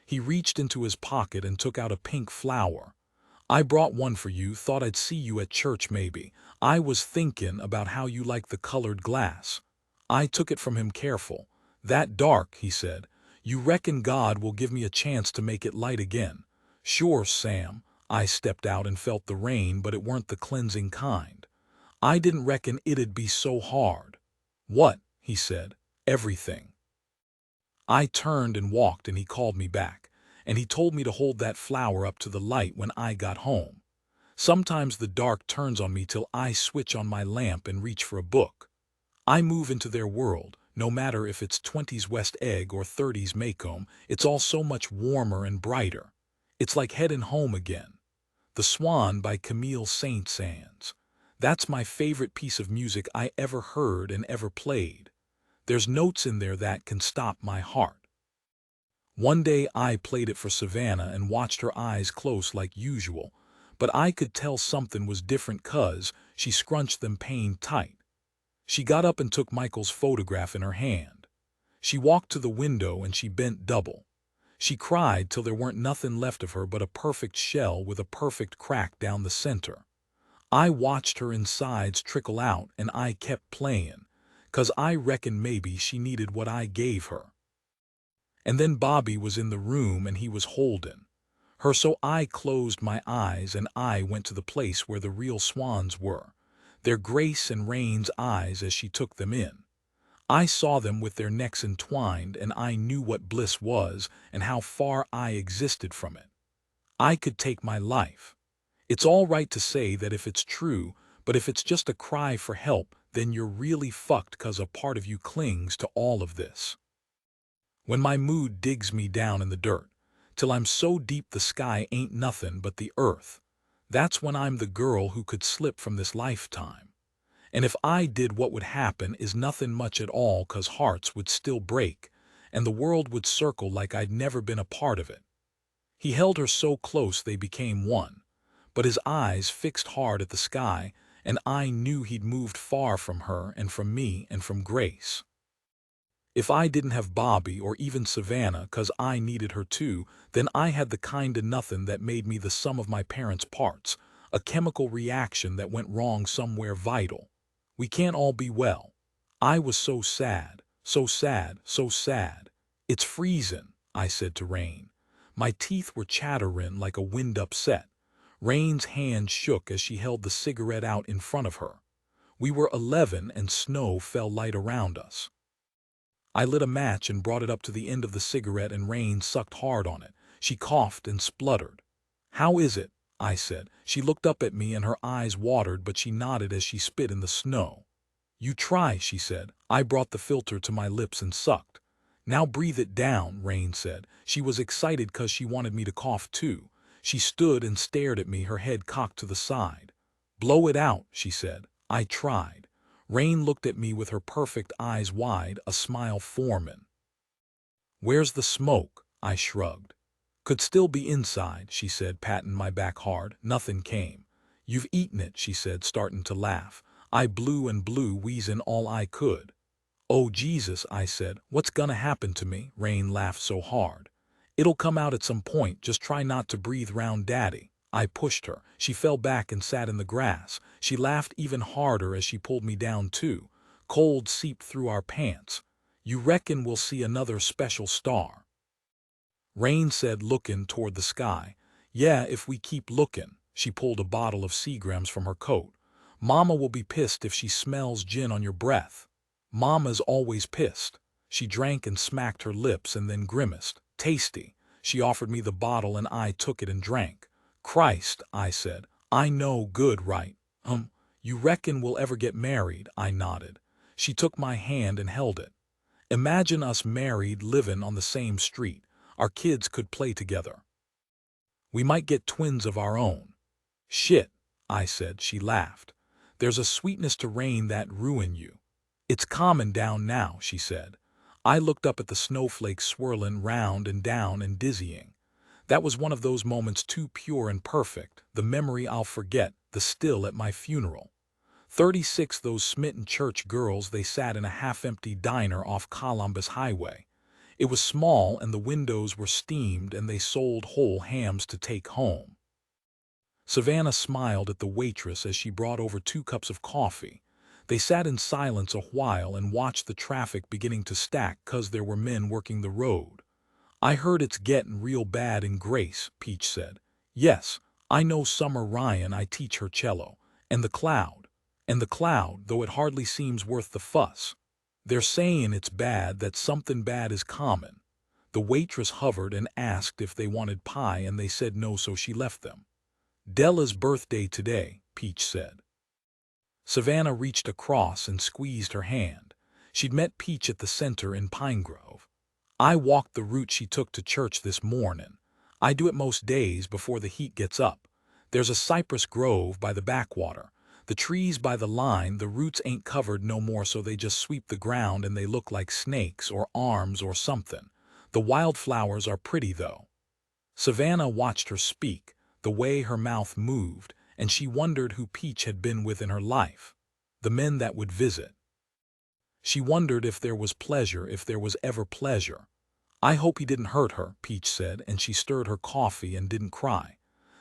He reached into his pocket and took out a pink flower. I brought one for you, thought I'd see you at church maybe. I was thinking about how you like the colored glass. I took it from him careful. That dark, he said. You reckon God will give me a chance to make it light again? Sure, Sam. I stepped out and felt the rain, but it weren't the cleansing kind. I didn't reckon it'd be so hard. What? He said. Everything. I turned and walked, and he called me back, and he told me to hold that flower up to the light when I got home. Sometimes the dark turns on me till I switch on my lamp and reach for a book. I move into their world, no matter if it's 20s West Egg or 30s Maycomb, it's all so much warmer and brighter. It's like heading home again. The Swan by Camille Saint-Saëns. That's my favorite piece of music I ever heard and ever played. There's notes in there that can stop my heart. One day I played it for Savannah and watched her eyes close like usual, but I could tell something was different 'cause she scrunched them pained tight. She got up and took Michael's photograph in her hand. She walked to the window and she bent double. She cried till there weren't nothing left of her but a perfect shell with a perfect crack down the center. I watched her insides trickle out and I kept playing, 'cause I reckon maybe she needed what I gave her. And then Bobby was in the room and he was holding her, so I closed my eyes and I went to the place where the real swans were, their Grace and Raine's eyes as she took them in. I saw them with their necks entwined, and I knew what bliss was and how far I existed from it. I could take my life. It's all right to say that if it's true, but if it's just a cry for help, then you're really fucked 'cause a part of you clings to all of this. When my mood digs me down in the dirt, till I'm so deep the sky ain't nothing but the earth, that's when I'm the girl who could slip from this lifetime. And if I did, what would happen is nothing much at all, 'cause hearts would still break, and the world would circle like I'd never been a part of it. He held her so close they became one, but his eyes fixed hard at the sky, and I knew he'd moved far from her and from me and from Grace. If I didn't have Bobby or even Savannah, 'cause I needed her too, then I had the kind of nothing that made me the sum of my parents' parts, a chemical reaction that went wrong somewhere vital. We can't all be well. I was so sad, so sad, so sad. It's freezing, I said to Raine. My teeth were chattering like a wind upset. Raine's hand shook as she held the cigarette out in front of her. We were 11 and snow fell light around us. I lit a match and brought it up to the end of the cigarette, and Raine sucked hard on it. She coughed and spluttered. How is it? I said. She looked up at me and her eyes watered, but she nodded as she spit in the snow. You try, she said. I brought the filter to my lips and sucked. Now breathe it down, Raine said. She was excited 'cause she wanted me to cough too. She stood and stared at me, her head cocked to the side. Blow it out, she said. I tried. Raine looked at me with her perfect eyes wide, a smile forming. Where's the smoke? I shrugged. Could still be inside, she said, patting my back hard. Nothing came. You've eaten it, she said, starting to laugh. I blew and blew, wheezing all I could. Oh, Jesus, I said. What's gonna happen to me? Raine laughed so hard. It'll come out at some point, just try not to breathe round Daddy. I pushed her. She fell back and sat in the grass. She laughed even harder as she pulled me down too. Cold seeped through our pants. You reckon we'll see another special star? Raine said, looking toward the sky. Yeah, if we keep looking. She pulled a bottle of Seagram's from her coat. Mama will be pissed if she smells gin on your breath. Mama's always pissed. She drank and smacked her lips and then grimaced. Tasty. She offered me the bottle and I took it and drank. Christ, I said. I know good, right? You reckon we'll ever get married? I nodded. She took my hand and held it. Imagine us married, living on the same street. Our kids could play together. We might get twins of our own. Shit, I said. She laughed. There's a sweetness to rain that ruin you. It's calming down now, she said. I looked up at the snowflakes swirling round and down and dizzying. That was one of those moments too pure and perfect, the memory I'll forget, the still at my funeral. 36 those smitten church girls, they sat in a half-empty diner off Columbus Highway. It was small and the windows were steamed and they sold whole hams to take home. Savannah smiled at the waitress as she brought over 2 cups of coffee. They sat in silence a while and watched the traffic beginning to stack 'cause there were men working the road. I heard it's getting real bad in Grace, Peach said. Yes, I know Summer Ryan, I teach her cello. And the cloud, though it hardly seems worth the fuss. They're saying it's bad, that something bad is common. The waitress hovered and asked if they wanted pie and they said no, so she left them. Della's birthday today, Peach said. Savannah reached across and squeezed her hand. She'd met Peach at the center in Pine Grove. I walked the route she took to church this morning. I do it most days before the heat gets up. There's a cypress grove by the backwater. The trees by the line, the roots ain't covered no more, so they just sweep the ground and they look like snakes or arms or something. The wildflowers are pretty though. Savannah watched her speak, the way her mouth moved, and she wondered who Peach had been with in her life. The men that would visit. She wondered if there was pleasure, if there was ever pleasure. I hope he didn't hurt her, Peach said, and she stirred her coffee and didn't cry.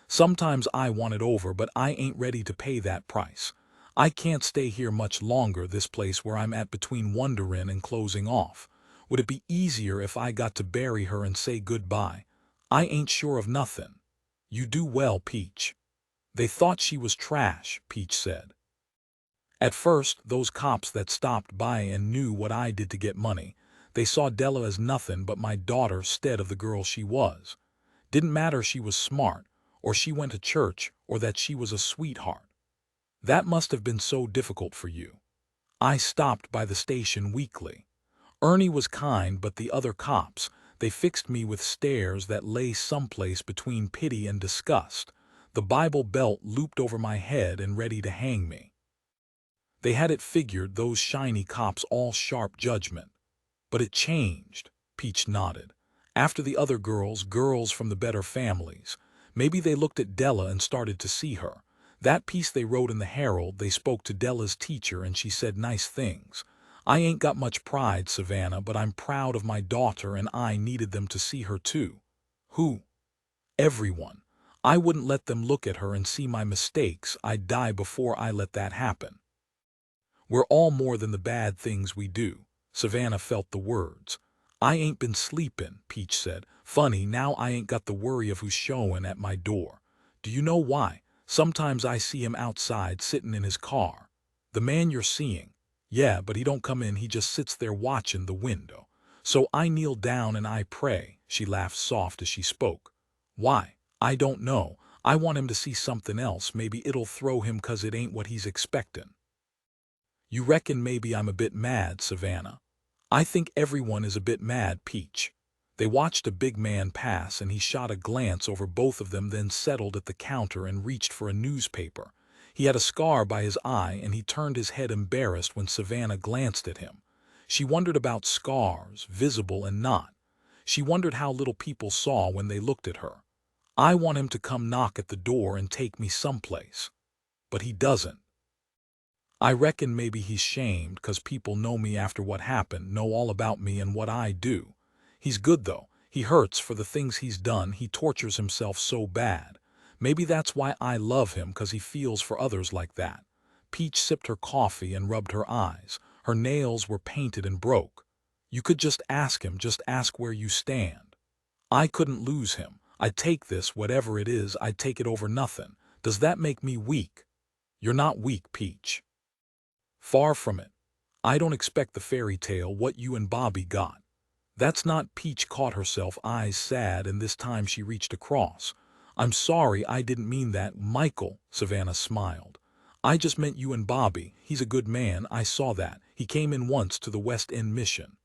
Sometimes I want it over, but I ain't ready to pay that price. I can't stay here much longer, this place where I'm at between wondering and closing off. Would it be easier if I got to bury her and say goodbye? I ain't sure of nothing. You do well, Peach. They thought she was trash, Peach said. At first, those cops that stopped by and knew what I did to get money, they saw Della as nothing but my daughter instead of the girl she was. Didn't matter she was smart, or she went to church, or that she was a sweetheart. That must have been so difficult for you. I stopped by the station weekly. Ernie was kind, but the other cops, they fixed me with stares that lay someplace between pity and disgust. The Bible belt looped over my head and ready to hang me. They had it figured, those shiny cops, all sharp judgment. But it changed, Peach nodded. After the other girls from the better families, maybe they looked at Della and started to see her. That piece they wrote in the Herald, they spoke to Della's teacher and she said nice things. I ain't got much pride, Savannah, but I'm proud of my daughter and I needed them to see her too. Who? Everyone. I wouldn't let them look at her and see my mistakes. I'd die before I let that happen. We're all more than the bad things we do. Savannah felt the words. I ain't been sleeping, Peach said. Funny, now I ain't got the worry of who's showing at my door. Do you know why? Sometimes I see him outside sitting in his car. The man you're seeing. Yeah, but he don't come in, he just sits there watching the window. So I kneel down and I pray. She laughed soft as she spoke. Why? I don't know. I want him to see something else. Maybe it'll throw him 'cause it ain't what he's expecting. You reckon maybe I'm a bit mad, Savannah? I think everyone is a bit mad, Peach. They watched a big man pass and he shot a glance over both of them, then settled at the counter and reached for a newspaper. He had a scar by his eye and he turned his head embarrassed when Savannah glanced at him. She wondered about scars, visible and not. She wondered how little people saw when they looked at her. I want him to come knock at the door and take me someplace. But he doesn't. I reckon maybe he's shamed 'cause people know me after what happened, know all about me and what I do. He's good though. He hurts for the things he's done. He tortures himself so bad. Maybe that's why I love him, 'cause he feels for others like that. Peach sipped her coffee and rubbed her eyes. Her nails were painted and broke. You could just ask him, just ask where you stand. I couldn't lose him. I'd take this, whatever it is, I'd take it over nothing. Does that make me weak? You're not weak, Peach. Far from it. I don't expect the fairy tale what you and Bobby got. That's not. Peach caught herself, eyes sad, and this time she reached across. I'm sorry, I didn't mean that, Michael, Savannah smiled. I just meant you and Bobby. He's a good man, I saw that. He came in once to the West End mission.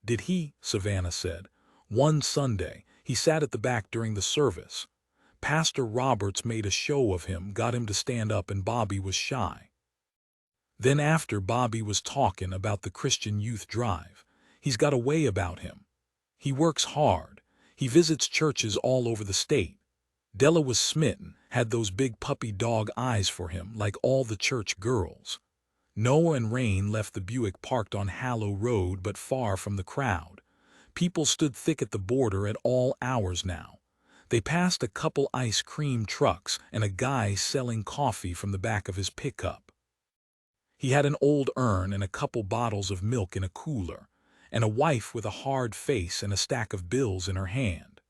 Did he? Savannah said. One Sunday, he sat at the back during the service. Pastor Roberts made a show of him, got him to stand up, and Bobby was shy. Then after Bobby was talking about the Christian Youth Drive. He's got a way about him. He works hard. He visits churches all over the state. Della was smitten, had those big puppy dog eyes for him, like all the church girls. Noah and Raine left the Buick parked on Hallow Road, but far from the crowd. People stood thick at the border at all hours now. They passed a couple ice cream trucks and a guy selling coffee from the back of his pickup. He had an old urn and a couple bottles of milk in a cooler, and a wife with a hard face and a stack of bills in her hand.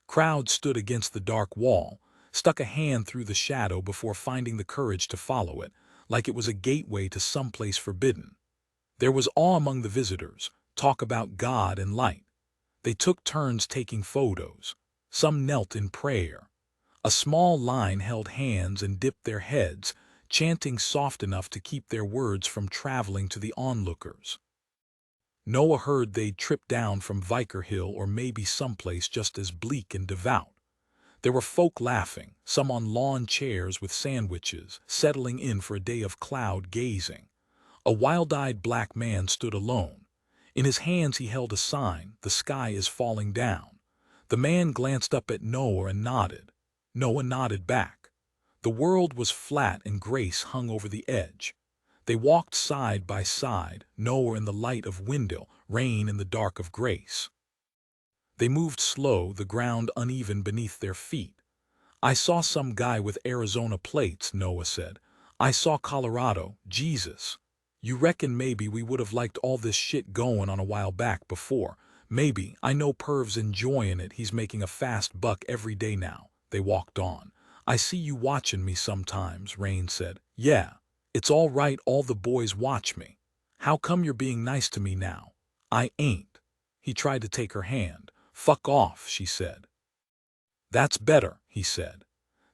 Crowd stood against the dark wall, stuck a hand through the shadow before finding the courage to follow it, like it was a gateway to someplace forbidden. There was awe among the visitors, talk about God and light. They took turns taking photos. Some knelt in prayer. A small line held hands and dipped their heads, chanting soft enough to keep their words from traveling to the onlookers. Noah heard they'd tripped down from Whitaker Hill, or maybe someplace just as bleak and devout. There were folk laughing, some on lawn chairs with sandwiches, settling in for a day of cloud gazing. A wild-eyed black man stood alone. In his hands he held a sign, "The sky is falling down." The man glanced up at Noah and nodded. Noah nodded back. The world was flat and Grace hung over the edge. They walked side by side, Noah in the light of window, Raine in the dark of Grace. They moved slow, the ground uneven beneath their feet. I saw some guy with Arizona plates, Noah said. I saw Colorado, Jesus. You reckon maybe we would have liked all this shit going on a while back before. Maybe, I know Perv's enjoying it, he's making a fast buck every day now. They walked on. I see you watching me sometimes, Raine said. Yeah. It's all right, all the boys watch me. How come you're being nice to me now? I ain't. He tried to take her hand. Fuck off, she said. That's better, he said.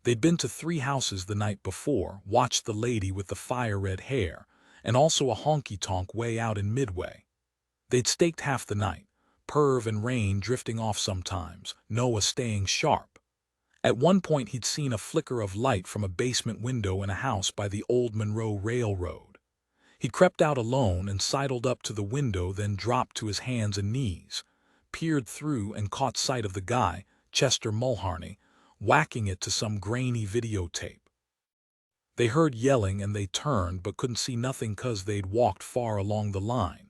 They'd been to 3 houses the night before, watched the lady with the fire-red hair, and also a honky-tonk way out in Midway. They'd staked half the night, Perv and Raine drifting off sometimes, Noah staying sharp. At one point he'd seen a flicker of light from a basement window in a house by the old Monroe Railroad. He'd crept out alone and sidled up to the window, then dropped to his hands and knees, peered through and caught sight of the guy, Chester Mulharney, whacking it to some grainy videotape. They heard yelling and they turned but couldn't see nothing 'cause they'd walked far along the line.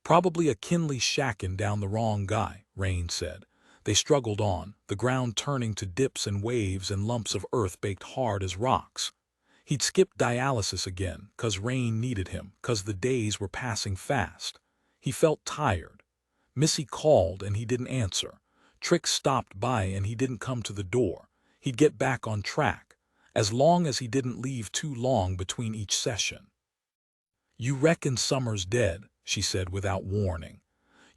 Probably a Kinley shacking down the wrong guy, Raine said. They struggled on, the ground turning to dips and waves and lumps of earth baked hard as rocks. He'd skipped dialysis again, 'cause Raine needed him, 'cause the days were passing fast. He felt tired. Missy called and he didn't answer. Trick stopped by and he didn't come to the door. He'd get back on track, as long as he didn't leave too long between each session. You reckon Summer's dead, she said without warning.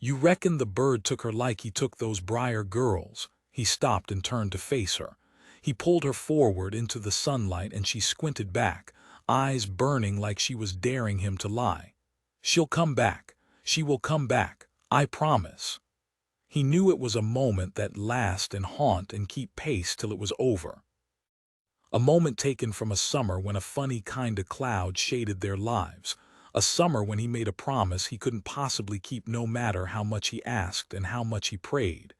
You reckon the bird took her like he took those Briar girls? He stopped and turned to face her. He pulled her forward into the sunlight and she squinted back, eyes burning like she was daring him to lie. She'll come back. She will come back. I promise. He knew it was a moment that last and haunt and keep pace till it was over. A moment taken from a summer when a funny kind of cloud shaded their lives. A summer when he made a promise he couldn't possibly keep no matter how much he asked and how much he prayed.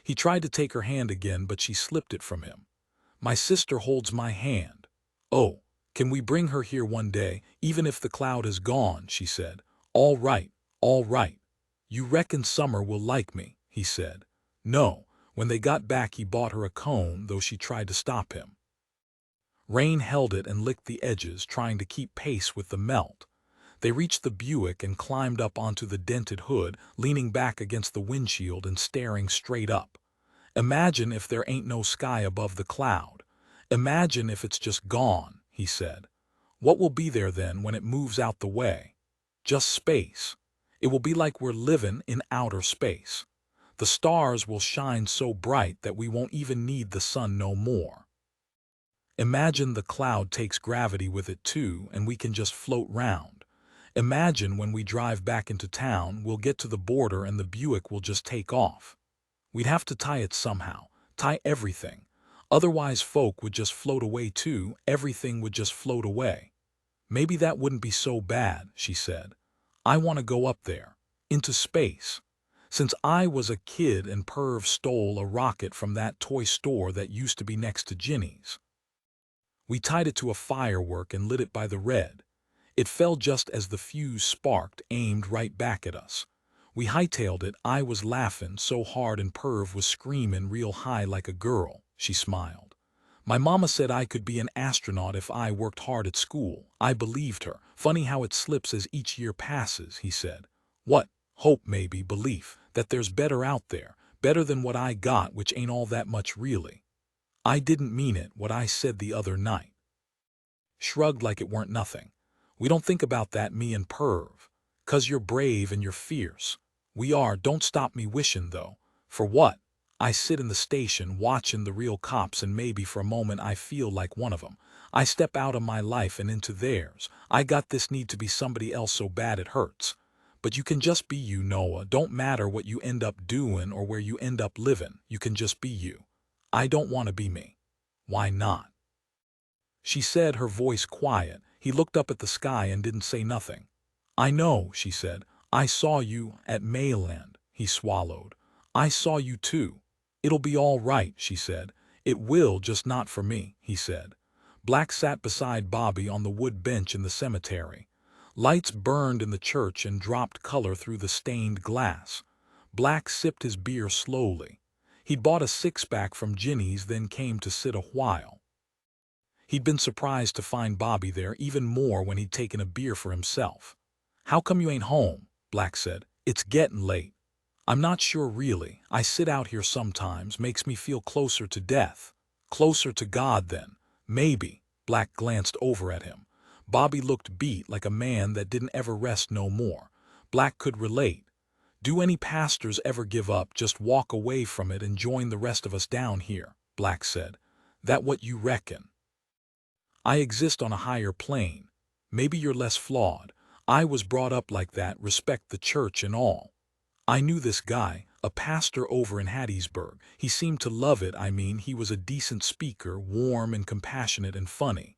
He tried to take her hand again but she slipped it from him. My sister holds my hand. Oh, can we bring her here one day, even if the cloud is gone, she said. All right, all right. You reckon Summer will like me, he said. No, when they got back he bought her a cone, though she tried to stop him. Raine held it and licked the edges, trying to keep pace with the melt. They reached the Buick and climbed up onto the dented hood, leaning back against the windshield and staring straight up. "Imagine if there ain't no sky above the cloud. Imagine if it's just gone," he said. "What will be there then when it moves out the way? Just space. It will be like we're living in outer space. The stars will shine so bright that we won't even need the sun no more. Imagine the cloud takes gravity with it too, and we can just float round. Imagine when we drive back into town, we'll get to the border and the Buick will just take off. We'd have to tie it somehow, tie everything. Otherwise folk would just float away too, everything would just float away. Maybe that wouldn't be so bad," she said. "I want to go up there, into space. Since I was a kid and Perv stole a rocket from that toy store that used to be next to Ginny's. We tied it to a firework and lit it by the red. It fell just as the fuse sparked, aimed right back at us. We hightailed it. I was laughing so hard and Perv was screaming real high like a girl," she smiled. "My mama said I could be an astronaut if I worked hard at school. I believed her. Funny how it slips as each year passes," he said. "What? Hope, maybe, belief, that there's better out there, better than what I got, which ain't all that much really. I didn't mean it, what I said the other night." Shrugged like it weren't nothing. "We don't think about that, me and Perv. 'Cause you're brave and you're fierce. We are. Don't stop me wishing, though." "For what?" "I sit in the station watching the real cops and maybe for a moment I feel like one of them. I step out of my life and into theirs. I got this need to be somebody else so bad it hurts. But you can just be you, Noah. Don't matter what you end up doing or where you end up living. You can just be you. I don't want to be me." "Why not?" she said, her voice quiet. He looked up at the sky and didn't say nothing. "I know," she said. "I saw you at Mayland." He swallowed. "I saw you too. It'll be all right," she said. "It will, just not for me," he said. Black sat beside Bobby on the wood bench in the cemetery. Lights burned in the church and dropped color through the stained glass. Black sipped his beer slowly. He'd bought a six-pack from Ginny's, then came to sit a while. He'd been surprised to find Bobby there, even more when he'd taken a beer for himself. "How come you ain't home?" Black said. "It's getting late." "I'm not sure really. I sit out here sometimes, makes me feel closer to death. Closer to God then. Maybe." Black glanced over at him. Bobby looked beat, like a man that didn't ever rest no more. Black could relate. "Do any pastors ever give up, just walk away from it and join the rest of us down here?" Black said. "That what you reckon?" "I exist on a higher plane. Maybe you're less flawed. I was brought up like that, respect the church and all. I knew this guy, a pastor over in Hattiesburg. He seemed to love it. I mean, he was a decent speaker, warm and compassionate and funny."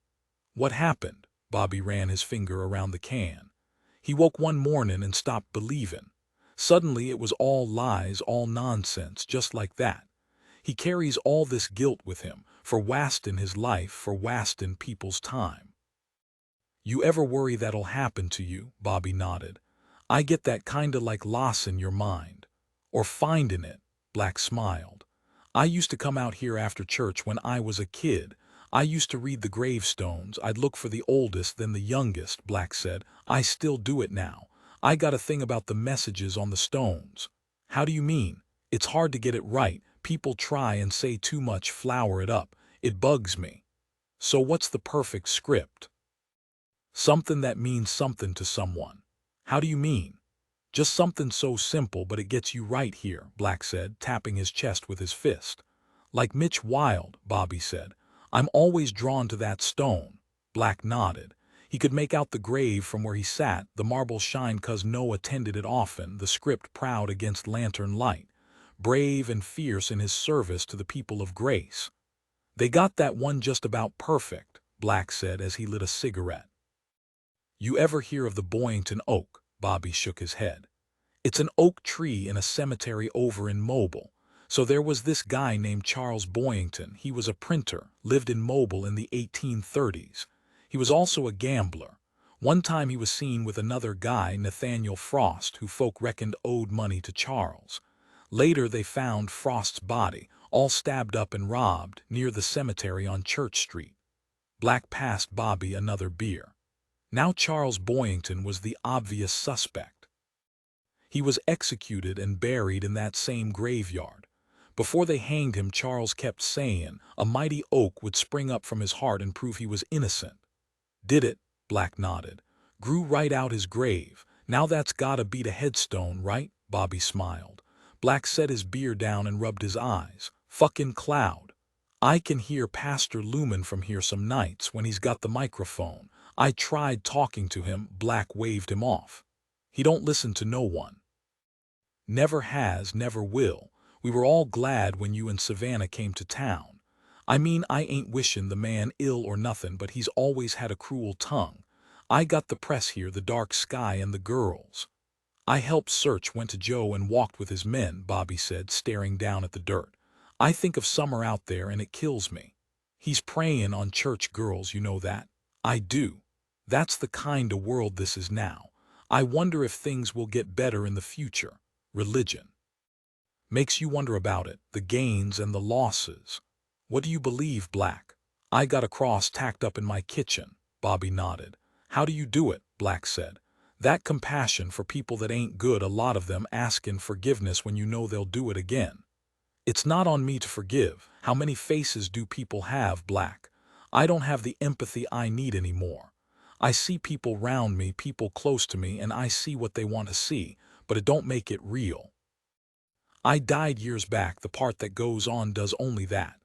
"What happened?" Bobby ran his finger around the can. "He woke one morning and stopped believing. Suddenly it was all lies, all nonsense, just like that. He carries all this guilt with him, for wasting his life, for wasting people's time." "You ever worry that'll happen to you?" Bobby nodded. "I get that kinda like losing your mind. Or finding it." Black smiled. "I used to come out here after church when I was a kid. I used to read the gravestones. I'd look for the oldest, then the youngest," Black said. "I still do it now. I got a thing about the messages on the stones." "How do you mean?" "It's hard to get it right. People try and say too much, flower it up. It bugs me." "So what's the perfect script?" "Something that means something to someone." "How do you mean?" "Just something so simple, but it gets you right here," Black said, tapping his chest with his fist. "Like Mitch Wild," Bobby said. "I'm always drawn to that stone." Black nodded. He could make out the grave from where he sat, the marble shine 'cause Noah tended it often, the script proud against lantern light, brave and fierce in his service to the people of grace. "They got that one just about perfect," Black said as he lit a cigarette. "You ever hear of the Boyington oak?" Bobby shook his head. "It's an oak tree in a cemetery over in Mobile. So there was this guy named Charles Boyington. He was a printer, lived in Mobile in the 1830s. He was also a gambler. One time he was seen with another guy, Nathaniel Frost, who folk reckoned owed money to Charles. Later they found Frost's body, all stabbed up and robbed, near the cemetery on Church Street. Black passed Bobby another beer. Now Charles Boyington was the obvious suspect. He was executed and buried in that same graveyard. Before they hanged him, Charles kept saying a mighty oak would spring up from his heart and prove he was innocent. Did it? Black nodded. Grew right out his grave. Now that's gotta beat a headstone, right? Bobby smiled. Black set his beer down and rubbed his eyes. Fucking cloud. I can hear Pastor Lumen from here some nights when he's got the microphone. I tried talking to him. Black waved him off. He don't listen to no one. Never has, never will. We were all glad when you and Savannah came to town. I mean, I ain't wishing the man ill or nothing, but he's always had a cruel tongue. I got the press here, the dark sky and the girls. I helped search, went to Joe and walked with his men, Bobby said, staring down at the dirt. I think of Summer out there and it kills me. He's preying on church girls, you know that? I do. That's the kind of world this is now. I wonder if things will get better in the future. Religion. Makes you wonder about it, the gains and the losses. What do you believe, Black? I got a cross tacked up in my kitchen. Bobby nodded. How do you do it? Black said. That compassion for people that ain't good, a lot of them asking forgiveness when you know they'll do it again. It's not on me to forgive. How many faces do people have, Black? I don't have the empathy I need anymore. I see people round me, people close to me, and I see what they want to see, but it don't make it real. I died years back. The part that goes on does only that.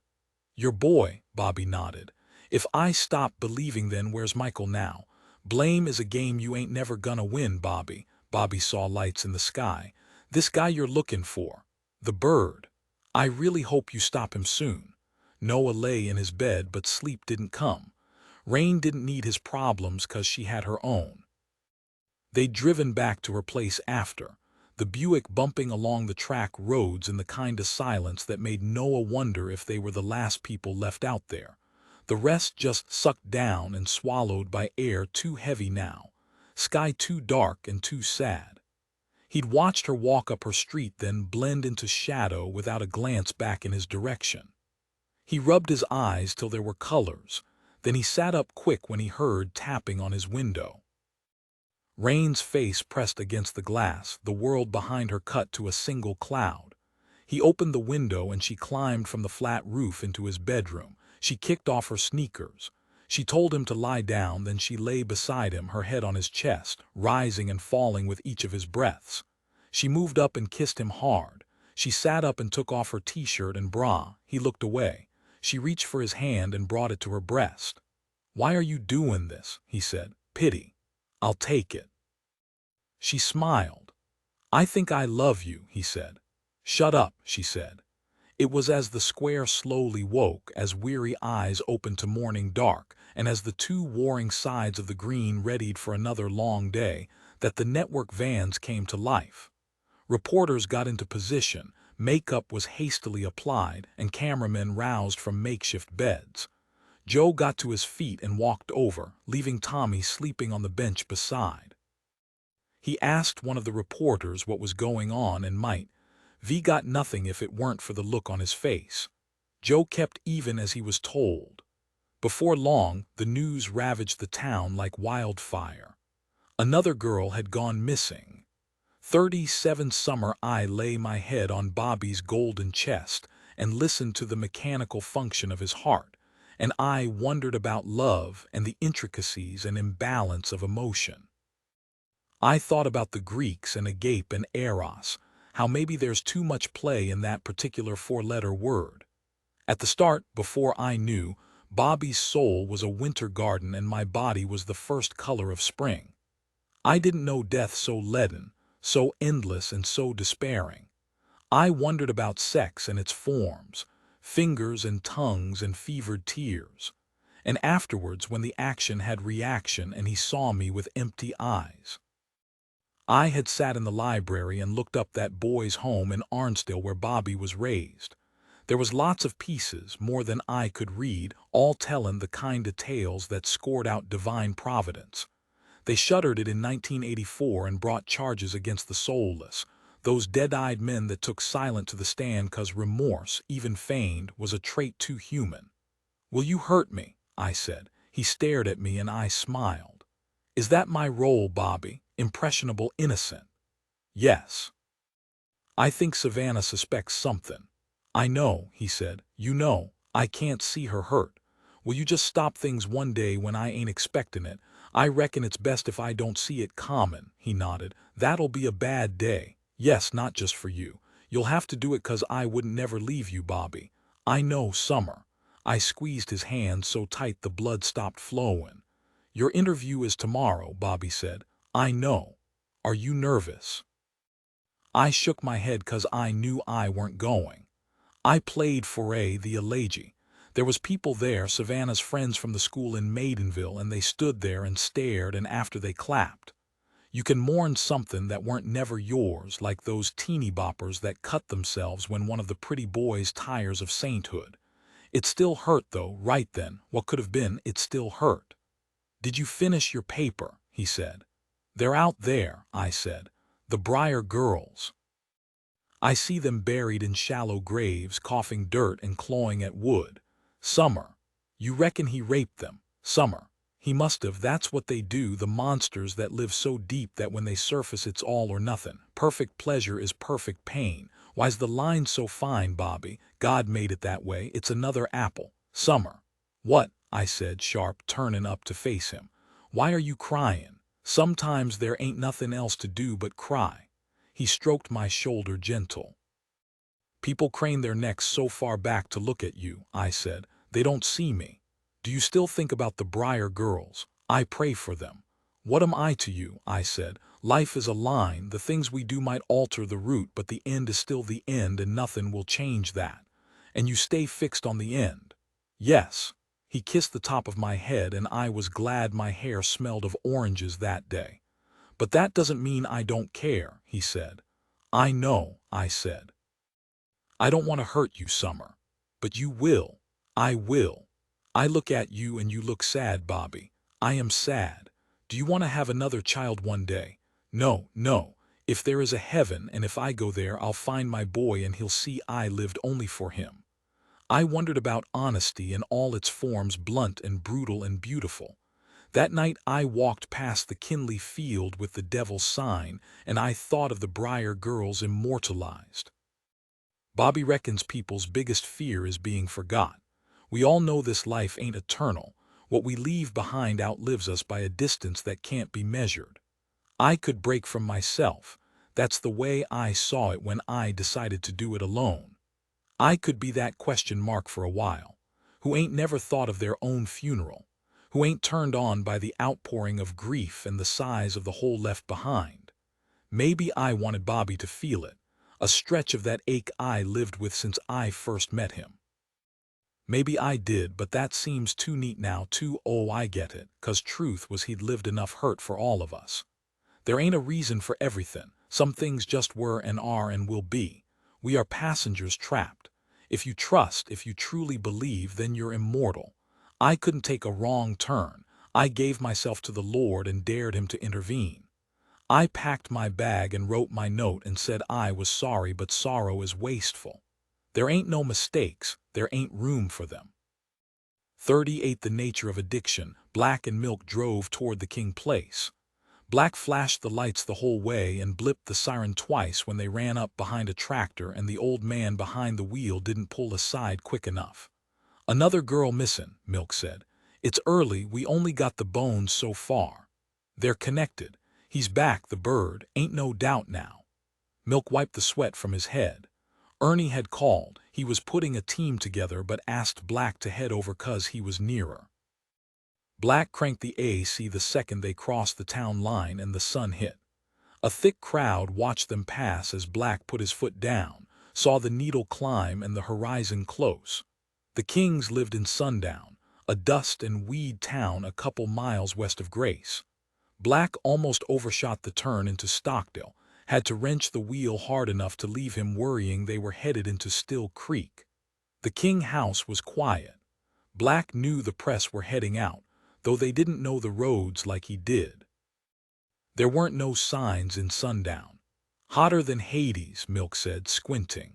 Your boy, Bobby nodded. If I stop believing, then where's Michael now? Blame is a game you ain't never gonna win, Bobby. Bobby saw lights in the sky. This guy you're looking for. The bird. I really hope you stop him soon. Noah lay in his bed, but sleep didn't come. Raine didn't need his problems 'cause she had her own. They'd driven back to her place after, the Buick bumping along the track roads in the kind of silence that made Noah wonder if they were the last people left out there. The rest just sucked down and swallowed by air too heavy now, sky too dark and too sad. He'd watched her walk up her street, then blend into shadow without a glance back in his direction. He rubbed his eyes till there were colors, then he sat up quick when he heard tapping on his window. Raine's face pressed against the glass, the world behind her cut to a single cloud. He opened the window and she climbed from the flat roof into his bedroom. She kicked off her sneakers. She told him to lie down, then she lay beside him, her head on his chest, rising and falling with each of his breaths. She moved up and kissed him hard. She sat up and took off her t-shirt and bra. He looked away. She reached for his hand and brought it to her breast. Why are you doing this? He said. Pity. I'll take it. She smiled. I think I love you, he said. Shut up, she said. It was as the square slowly woke, as weary eyes opened to morning dark, and as the two warring sides of the green readied for another long day, that the network vans came to life. Reporters got into position, makeup was hastily applied, and cameramen roused from makeshift beds. Joe got to his feet and walked over, leaving Tommy sleeping on the bench beside. He asked one of the reporters what was going on and might. V got nothing if it weren't for the look on his face. Joe kept even as he was told. Before long, the news ravaged the town like wildfire. Another girl had gone missing. 37 summer. I lay my head on Bobby's golden chest and listened to the mechanical function of his heart, and I wondered about love and the intricacies and imbalance of emotion. I thought about the Greeks and agape and eros, how maybe there's too much play in that particular four-letter word. At the start, before I knew, Bobby's soul was a winter garden and my body was the first color of spring. I didn't know death so leaden, so endless and so despairing. I wondered about sex and its forms, fingers and tongues and fevered tears. And afterwards, when the action had reaction and he saw me with empty eyes. I had sat in the library and looked up that boys' home in Arnsdale where Bobby was raised. There was lots of pieces, more than I could read, all tellin' the kind of tales that scored out divine providence. They shuttered it in 1984 and brought charges against the soulless, Those dead-eyed men that took silent to the stand 'cause remorse, even feigned, was a trait too human. "Will you hurt me?" I said. He stared at me and I smiled. "Is that my role, Bobby? Impressionable innocent?" "Yes." "I think Savannah suspects something." "I know," he said. "You know, I can't see her hurt. Will you just stop things one day when I ain't expecting it? I reckon it's best if I don't see it common." He nodded. "That'll be a bad day. Yes, not just for you. You'll have to do it 'cause I wouldn't never leave you, Bobby. I know, Summer." I squeezed his hand so tight the blood stopped flowing. "Your interview is tomorrow," Bobby said. "I know. Are you nervous?" I shook my head 'cause I knew I weren't going. I played foray the elegy. There was people there, Savannah's friends from the school in Maidenville, and they stood there and stared, and after they clapped. You can mourn something that weren't never yours, like those teeny boppers that cut themselves when one of the pretty boys tires of sainthood. It still hurt though, right then, what could have been, it still hurt. "Did you finish your paper?" he said. "They're out there," I said. "The Briar girls. I see them buried in shallow graves, coughing dirt and clawing at wood. Summer. You reckon he raped them? Summer. He must have. That's what they do, the monsters that live so deep that when they surface it's all or nothing. Perfect pleasure is perfect pain. Why's the line so fine, Bobby? God made it that way. It's another apple. Summer." "What?" I said, sharp, turning up to face him. "Why are you crying? Sometimes there ain't nothing else to do but cry." He stroked my shoulder gentle. "People crane their necks so far back to look at you," I said. "They don't see me. Do you still think about the Briar girls? I pray for them." "What am I to you?" I said. "Life is a line. The things we do might alter the route, but the end is still the end and nothing will change that. And you stay fixed on the end." "Yes." He kissed the top of my head and I was glad my hair smelled of oranges that day. "But that doesn't mean I don't care," he said. "I know," I said. "I don't want to hurt you, Summer. But you will. I will. I look at you and you look sad, Bobby. I am sad. Do you want to have another child one day?" "No, no. If there is a heaven and if I go there I'll find my boy and he'll see I lived only for him." I wondered about honesty in all its forms, blunt and brutal and beautiful. That night I walked past the Kinley field with the devil's sign, and I thought of the Briar girls immortalized. Bobby reckons people's biggest fear is being forgot. We all know this life ain't eternal. What we leave behind outlives us by a distance that can't be measured. I could break from myself. That's the way I saw it when I decided to do it alone. I could be that question mark for a while, who ain't never thought of their own funeral, who ain't turned on by the outpouring of grief and the sighs of the whole left behind. Maybe I wanted Bobby to feel it, a stretch of that ache I lived with since I first met him. Maybe I did, but that seems too neat now, too. Oh, I get it, 'cause truth was he'd lived enough hurt for all of us. There ain't a reason for everything. Some things just were and are and will be. We are passengers trapped. If you trust, if you truly believe, then you're immortal. I couldn't take a wrong turn. I gave myself to the Lord and dared him to intervene. I packed my bag and wrote my note and said I was sorry, but sorrow is wasteful. There ain't no mistakes, there ain't room for them. 38 The nature of addiction. Black and Milk drove toward the King place. Black flashed the lights the whole way and blipped the siren twice when they ran up behind a tractor and the old man behind the wheel didn't pull aside quick enough. "Another girl missing," Milk said. "It's early, we only got the bones so far. They're connected. He's back, the bird, ain't no doubt now." Milk wiped the sweat from his head. Ernie had called. He was putting a team together but asked Black to head over 'cause he was nearer. Black cranked the AC the second they crossed the town line and the sun hit. A thick crowd watched them pass as Black put his foot down, saw the needle climb and the horizon close. The Kings lived in Sundown, a dust and weed town a couple miles west of Grace. Black almost overshot the turn into Stockdale, had to wrench the wheel hard enough to leave him worrying they were headed into Still Creek. The King house was quiet. Black knew the press were heading out, though they didn't know the roads like he did. There weren't no signs in Sundown. Hotter than Hades, Milk said, squinting.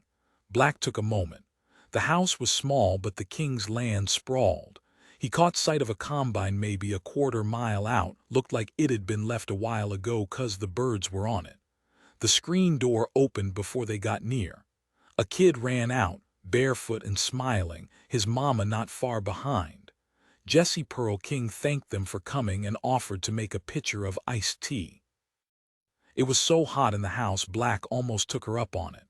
Black took a moment. The house was small, but the king's land sprawled. He caught sight of a combine maybe a quarter-mile out, looked like it had been left a while ago 'cause the birds were on it. The screen door opened before they got near. A kid ran out, barefoot and smiling, his mama not far behind. Jesse Pearl King thanked them for coming and offered to make a pitcher of iced tea. It was so hot in the house Black almost took her up on it.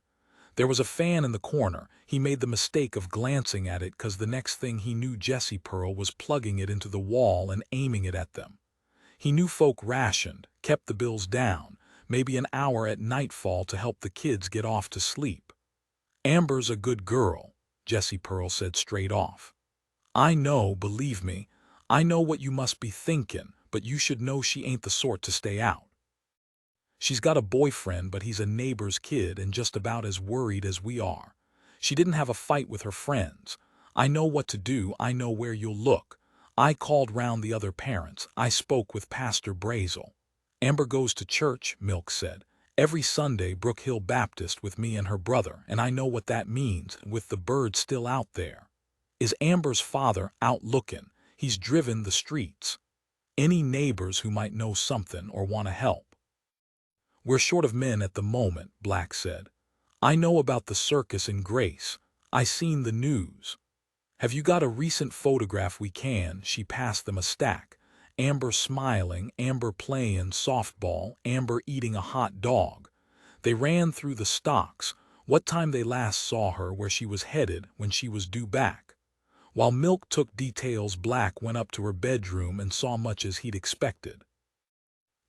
There was a fan in the corner. He made the mistake of glancing at it 'cause the next thing he knew Jesse Pearl was plugging it into the wall and aiming it at them. He knew folk rationed, kept the bills down, maybe an hour at nightfall to help the kids get off to sleep. "Amber's a good girl," Jesse Pearl said straight off. "I know, believe me, I know what you must be thinking, but you should know she ain't the sort to stay out. She's got a boyfriend, but he's a neighbor's kid and just about as worried as we are. She didn't have a fight with her friends. I know what to do, I know where you'll look. I called round the other parents, I spoke with Pastor Brazel. Amber goes to church," Milk said, "every Sunday, Brook Hill Baptist, with me and her brother, and I know what that means, with the birds still out there. Is Amber's father out looking? He's driven the streets. Any neighbors who might know something or want to help?" "We're short of men at the moment," Black said. "I know about the circus in Grace. I seen the news. Have you got a recent photograph we can?" She passed them a stack. Amber smiling, Amber playing softball, Amber eating a hot dog. They ran through the stocks, what time they last saw her, where she was headed, when she was due back. While Milk took details, Black went up to her bedroom and saw much as he'd expected.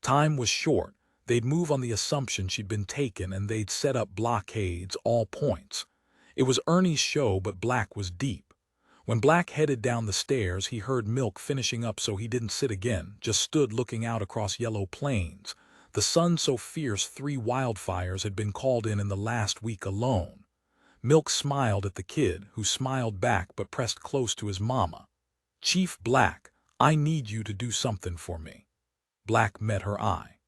Time was short. They'd move on the assumption she'd been taken and they'd set up blockades, all points. It was Ernie's show, but Black was deep. When Black headed down the stairs, he heard Milk finishing up, so he didn't sit again, just stood looking out across yellow plains. The sun so fierce 3 wildfires had been called in the last week alone. Milk smiled at the kid, who smiled back but pressed close to his mama. "Chief Black, I need you to do something for me." Black met her eye.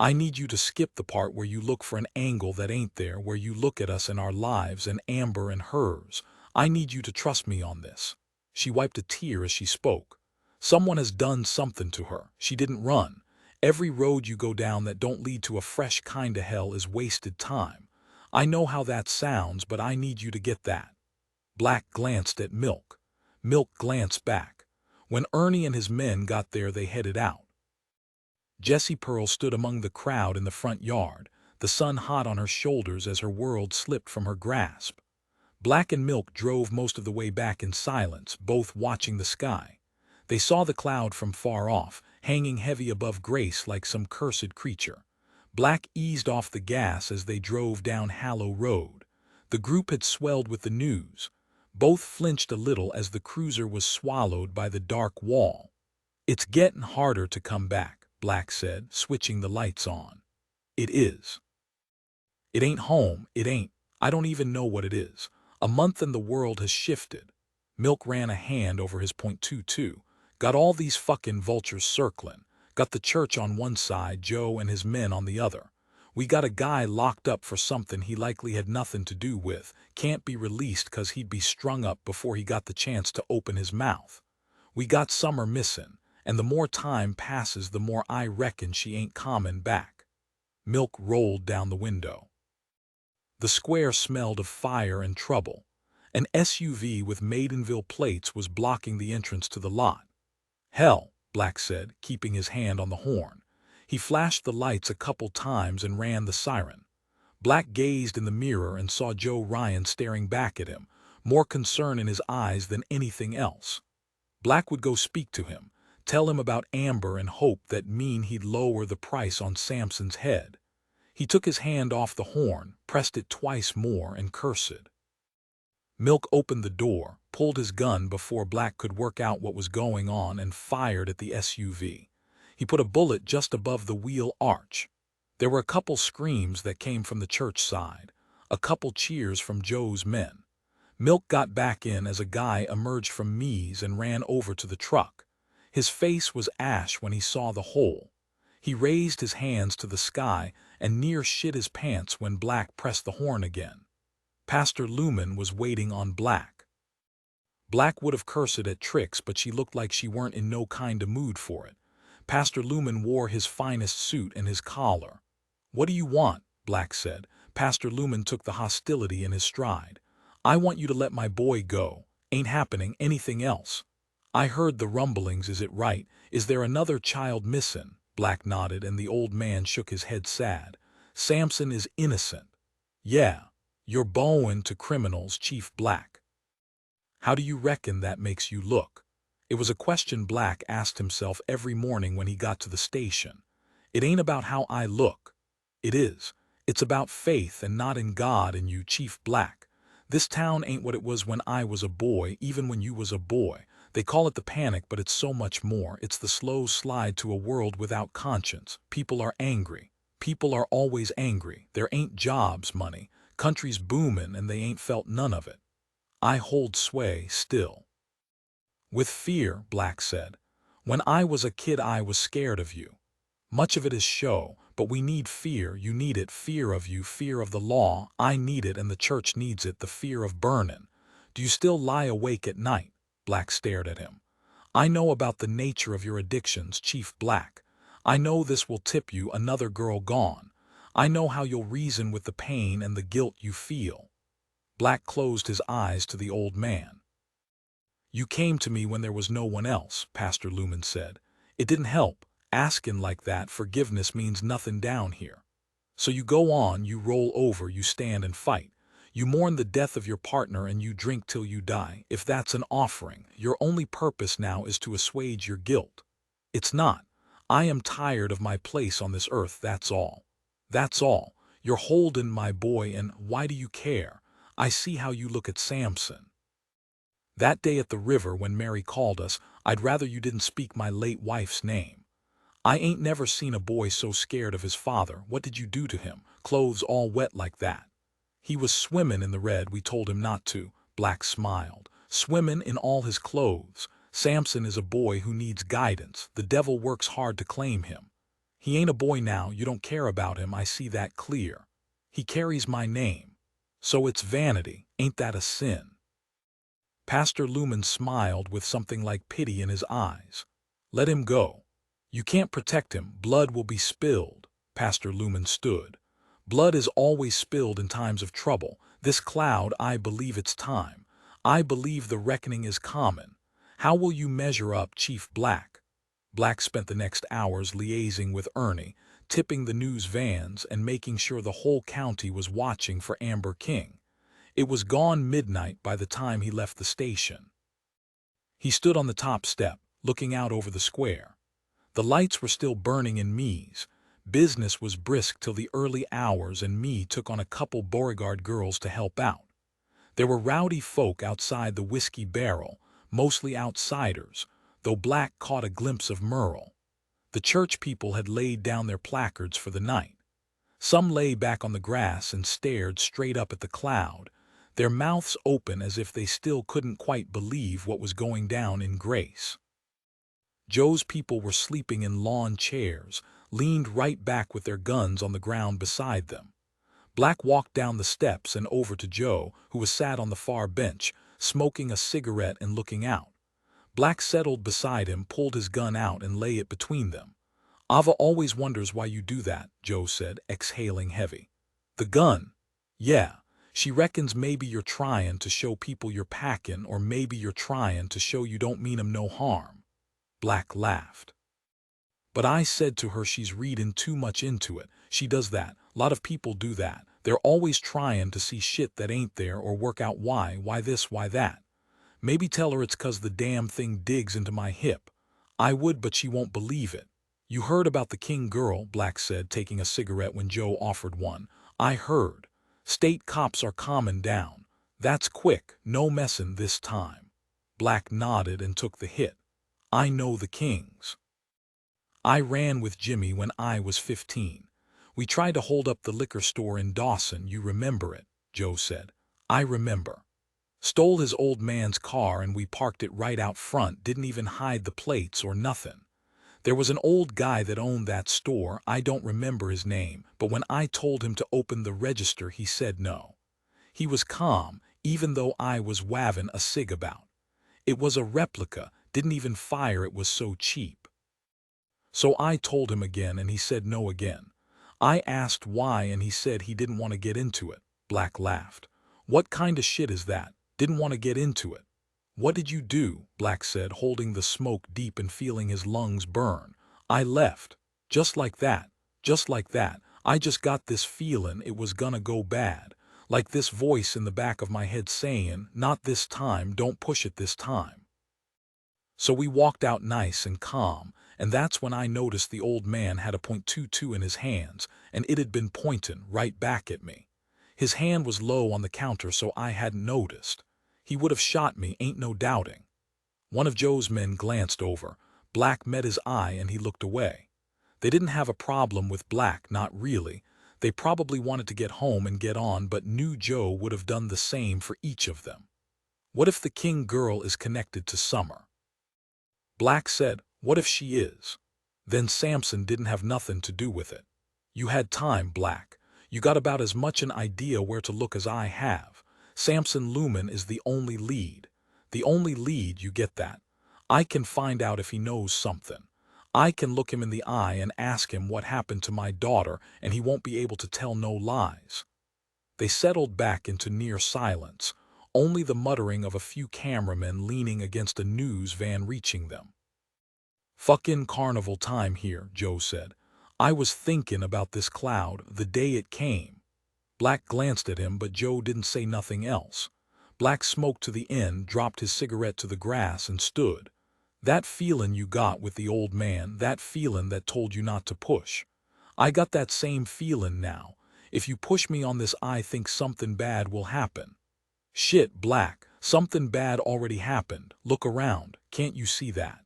"I need you to skip the part where you look for an angle that ain't there, where you look at us and our lives and Amber and hers. I need you to trust me on this." She wiped a tear as she spoke. "Someone has done something to her. She didn't run. Every road you go down that don't lead to a fresh kinda hell is wasted time. I know how that sounds, but I need you to get that." Black glanced at Milk. Milk glanced back. When Ernie and his men got there, they headed out. Jesse Pearl stood among the crowd in the front yard, the sun hot on her shoulders as her world slipped from her grasp. Black and Milk drove most of the way back in silence, both watching the sky. They saw the cloud from far off, hanging heavy above Grace like some cursed creature. Black eased off the gas as they drove down Hallow Road. The group had swelled with the news. Both flinched a little as the cruiser was swallowed by the dark wall. "It's getting harder to come back," Black said, switching the lights on. "It is. It ain't home, it ain't. I don't even know what it is. A month and the world has shifted." Milk ran a hand over his .22. "Got all these fucking vultures circling. Got the church on one side, Joe and his men on the other. We got a guy locked up for something he likely had nothing to do with, can't be released 'cause he'd be strung up before he got the chance to open his mouth. We got Summer missing, and the more time passes the more I reckon she ain't comin' back." Milk rolled down the window. The square smelled of fire and trouble. An SUV with Maidenville plates was blocking the entrance to the lot. "Hell," Black said, keeping his hand on the horn. He flashed the lights a couple times and ran the siren. Black gazed in the mirror and saw Joe Ryan staring back at him, more concern in his eyes than anything else. Black would go speak to him, tell him about Amber, and hope that mean he'd lower the price on Samson's head. He took his hand off the horn, pressed it twice more, and cursed. Milk opened the door, pulled his gun before Black could work out what was going on, and fired at the SUV. He put a bullet just above the wheel arch. There were a couple screams that came from the church side, a couple cheers from Joe's men. Milk got back in as a guy emerged from Mees and ran over to the truck. His face was ash when he saw the hole. He raised his hands to the sky and near shit his pants when Black pressed the horn again. Pastor Lumen was waiting on Black. Black would have cursed at tricks, but she looked like she weren't in no kind of mood for it. Pastor Lumen wore his finest suit and his collar. "What do you want?" Black said. Pastor Lumen took the hostility in his stride. "I want you to let my boy go. Ain't happening anything else." "I heard the rumblings, is it right? Is there another child missing?" Black nodded, and the old man shook his head sad. "Samson is innocent." "Yeah, you're bowing to criminals, Chief Black." "How do you reckon that makes you look?" It was a question Black asked himself every morning when he got to the station. "It ain't about how I look. It is. It's about faith and not in God and you, Chief Black. This town ain't what it was when I was a boy, even when you was a boy. They call it the panic, but it's so much more. It's the slow slide to a world without conscience. People are angry. People are always angry. There ain't jobs, money. Country's booming and they ain't felt none of it. I hold sway still." "With fear," Black said. "When I was a kid I was scared of you. Much of it is show, but we need fear. You need it, fear of you, fear of the law. I need it and the church needs it, the fear of burning. Do you still lie awake at night?" Black stared at him. "I know about the nature of your addictions, Chief Black. I know this will tip you, another girl gone. I know how you'll reason with the pain and the guilt you feel." Black closed his eyes to the old man. "You came to me when there was no one else," Pastor Lumen said. "It didn't help. Asking like that, forgiveness means nothing down here. So you go on, you roll over, you stand and fight. You mourn the death of your partner and you drink till you die. If that's an offering, your only purpose now is to assuage your guilt. It's not. I am tired of my place on this earth, that's all. That's all. You're holding my boy, and why do you care? I see how you look at Samson. That day at the river when Mary called us, I'd rather you didn't speak my late wife's name. I ain't never seen a boy so scared of his father. What did you do to him? Clothes all wet like that." "He was swimming in the red, we told him not to." Black smiled. "Swimming in all his clothes. Samson is a boy who needs guidance. The devil works hard to claim him. He ain't a boy now, you don't care about him, I see that clear. He carries my name. So it's vanity, ain't that a sin?" Pastor Lumen smiled with something like pity in his eyes. "Let him go. You can't protect him. Blood will be spilled." Pastor Lumen stood. "Blood is always spilled in times of trouble. This cloud, I believe it's time. I believe the reckoning is common. How will you measure up, Chief Black?" Black spent the next hours liaising with Ernie, tipping the news vans and making sure the whole county was watching for Amber King. It was gone midnight by the time he left the station. He stood on the top step, looking out over the square. The lights were still burning in Me's. Business was brisk till the early hours, and Me took on a couple Beauregard girls to help out. There were rowdy folk outside the Whiskey Barrel, mostly outsiders, though Black caught a glimpse of Merle. The church people had laid down their placards for the night. Some lay back on the grass and stared straight up at the cloud, their mouths open as if they still couldn't quite believe what was going down in Grace. Joe's people were sleeping in lawn chairs, leaned right back with their guns on the ground beside them. Black walked down the steps and over to Joe, who was sat on the far bench, smoking a cigarette and looking out. Black settled beside him, pulled his gun out and lay it between them. "Ava always wonders why you do that," Joe said, exhaling heavy. "The gun? Yeah. She reckons maybe you're tryin' to show people you're packin', or maybe you're tryin' to show you don't mean 'em no harm." Black laughed. "But I said to her she's readin' too much into it. She does that. Lot of people do that. They're always tryin' to see shit that ain't there or work out why this, why that. Maybe tell her it's 'cause the damn thing digs into my hip. I would, but she won't believe it." "You heard about the King girl," Black said, taking a cigarette when Joe offered one. "I heard. State cops are calmin' down. That's quick, no messin' this time." Black nodded and took the hit. "I know the Kings. I ran with Jimmy when I was 15. We tried to hold up the liquor store in Dawson, you remember it," Joe said. "I remember. Stole his old man's car and we parked it right out front, didn't even hide the plates or nothing. There was an old guy that owned that store. I don't remember his name, but when I told him to open the register, he said no. He was calm, even though I was waving a cig about. It was a replica, didn't even fire, it was so cheap. So I told him again and he said no again. I asked why and he said he didn't want to get into it. Black laughed. What kind of shit is that? Didn't want to get into it. What did you do? Black said, holding the smoke deep and feeling his lungs burn. I left. Just like that. Just like that. I just got this feeling it was gonna go bad. Like this voice in the back of my head saying, not this time, don't push it this time. So we walked out nice and calm, and that's when I noticed the old man had a .22 in his hands, and it had been pointing right back at me. His hand was low on the counter, so I hadn't noticed. He would have shot me, ain't no doubting. One of Joe's men glanced over. Black met his eye and he looked away. They didn't have a problem with Black, not really. They probably wanted to get home and get on, but knew Joe would have done the same for each of them. What if the King girl is connected to Summer? Black said, what if she is? Then Samson didn't have nothing to do with it. You had time, Black. You got about as much an idea where to look as I have. Samson Lumen is the only lead. The only lead, you get that. I can find out if he knows something. I can look him in the eye and ask him what happened to my daughter, and he won't be able to tell no lies. They settled back into near silence, only the muttering of a few cameramen leaning against a news van reaching them. Fucking carnival time here, Joe said. I was thinking about this cloud the day it came. Black glanced at him, but Joe didn't say nothing else. Black smoked to the end, dropped his cigarette to the grass, and stood. That feeling you got with the old man, that feeling that told you not to push. I got that same feeling now. If you push me on this, I think something bad will happen. Shit, Black, something bad already happened. Look around, can't you see that?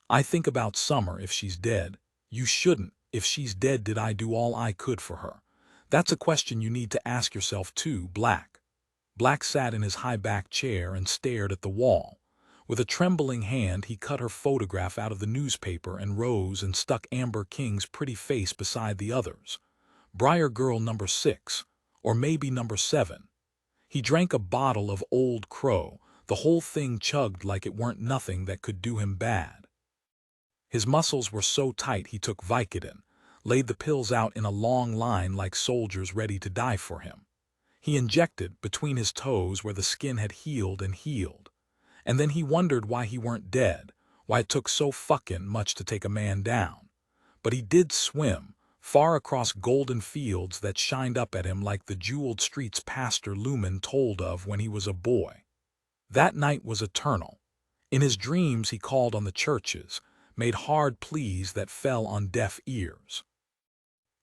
I think about Summer if she's dead. You shouldn't. If she's dead, did I do all I could for her? That's a question you need to ask yourself too, Black. Black sat in his high-backed chair and stared at the wall. With a trembling hand, he cut her photograph out of the newspaper and rose and stuck Amber King's pretty face beside the others. Briar Girl number 6, or maybe number 7. He drank a bottle of Old Crow, the whole thing chugged like it weren't nothing that could do him bad. His muscles were so tight he took Vicodin, laid the pills out in a long line like soldiers ready to die for him. He injected between his toes where the skin had healed and healed. And then he wondered why he weren't dead, why it took so fucking much to take a man down. But he did swim, far across golden fields that shined up at him like the jeweled streets Pastor Lumen told of when he was a boy. That night was eternal. In his dreams he called on the churches, made hard pleas that fell on deaf ears.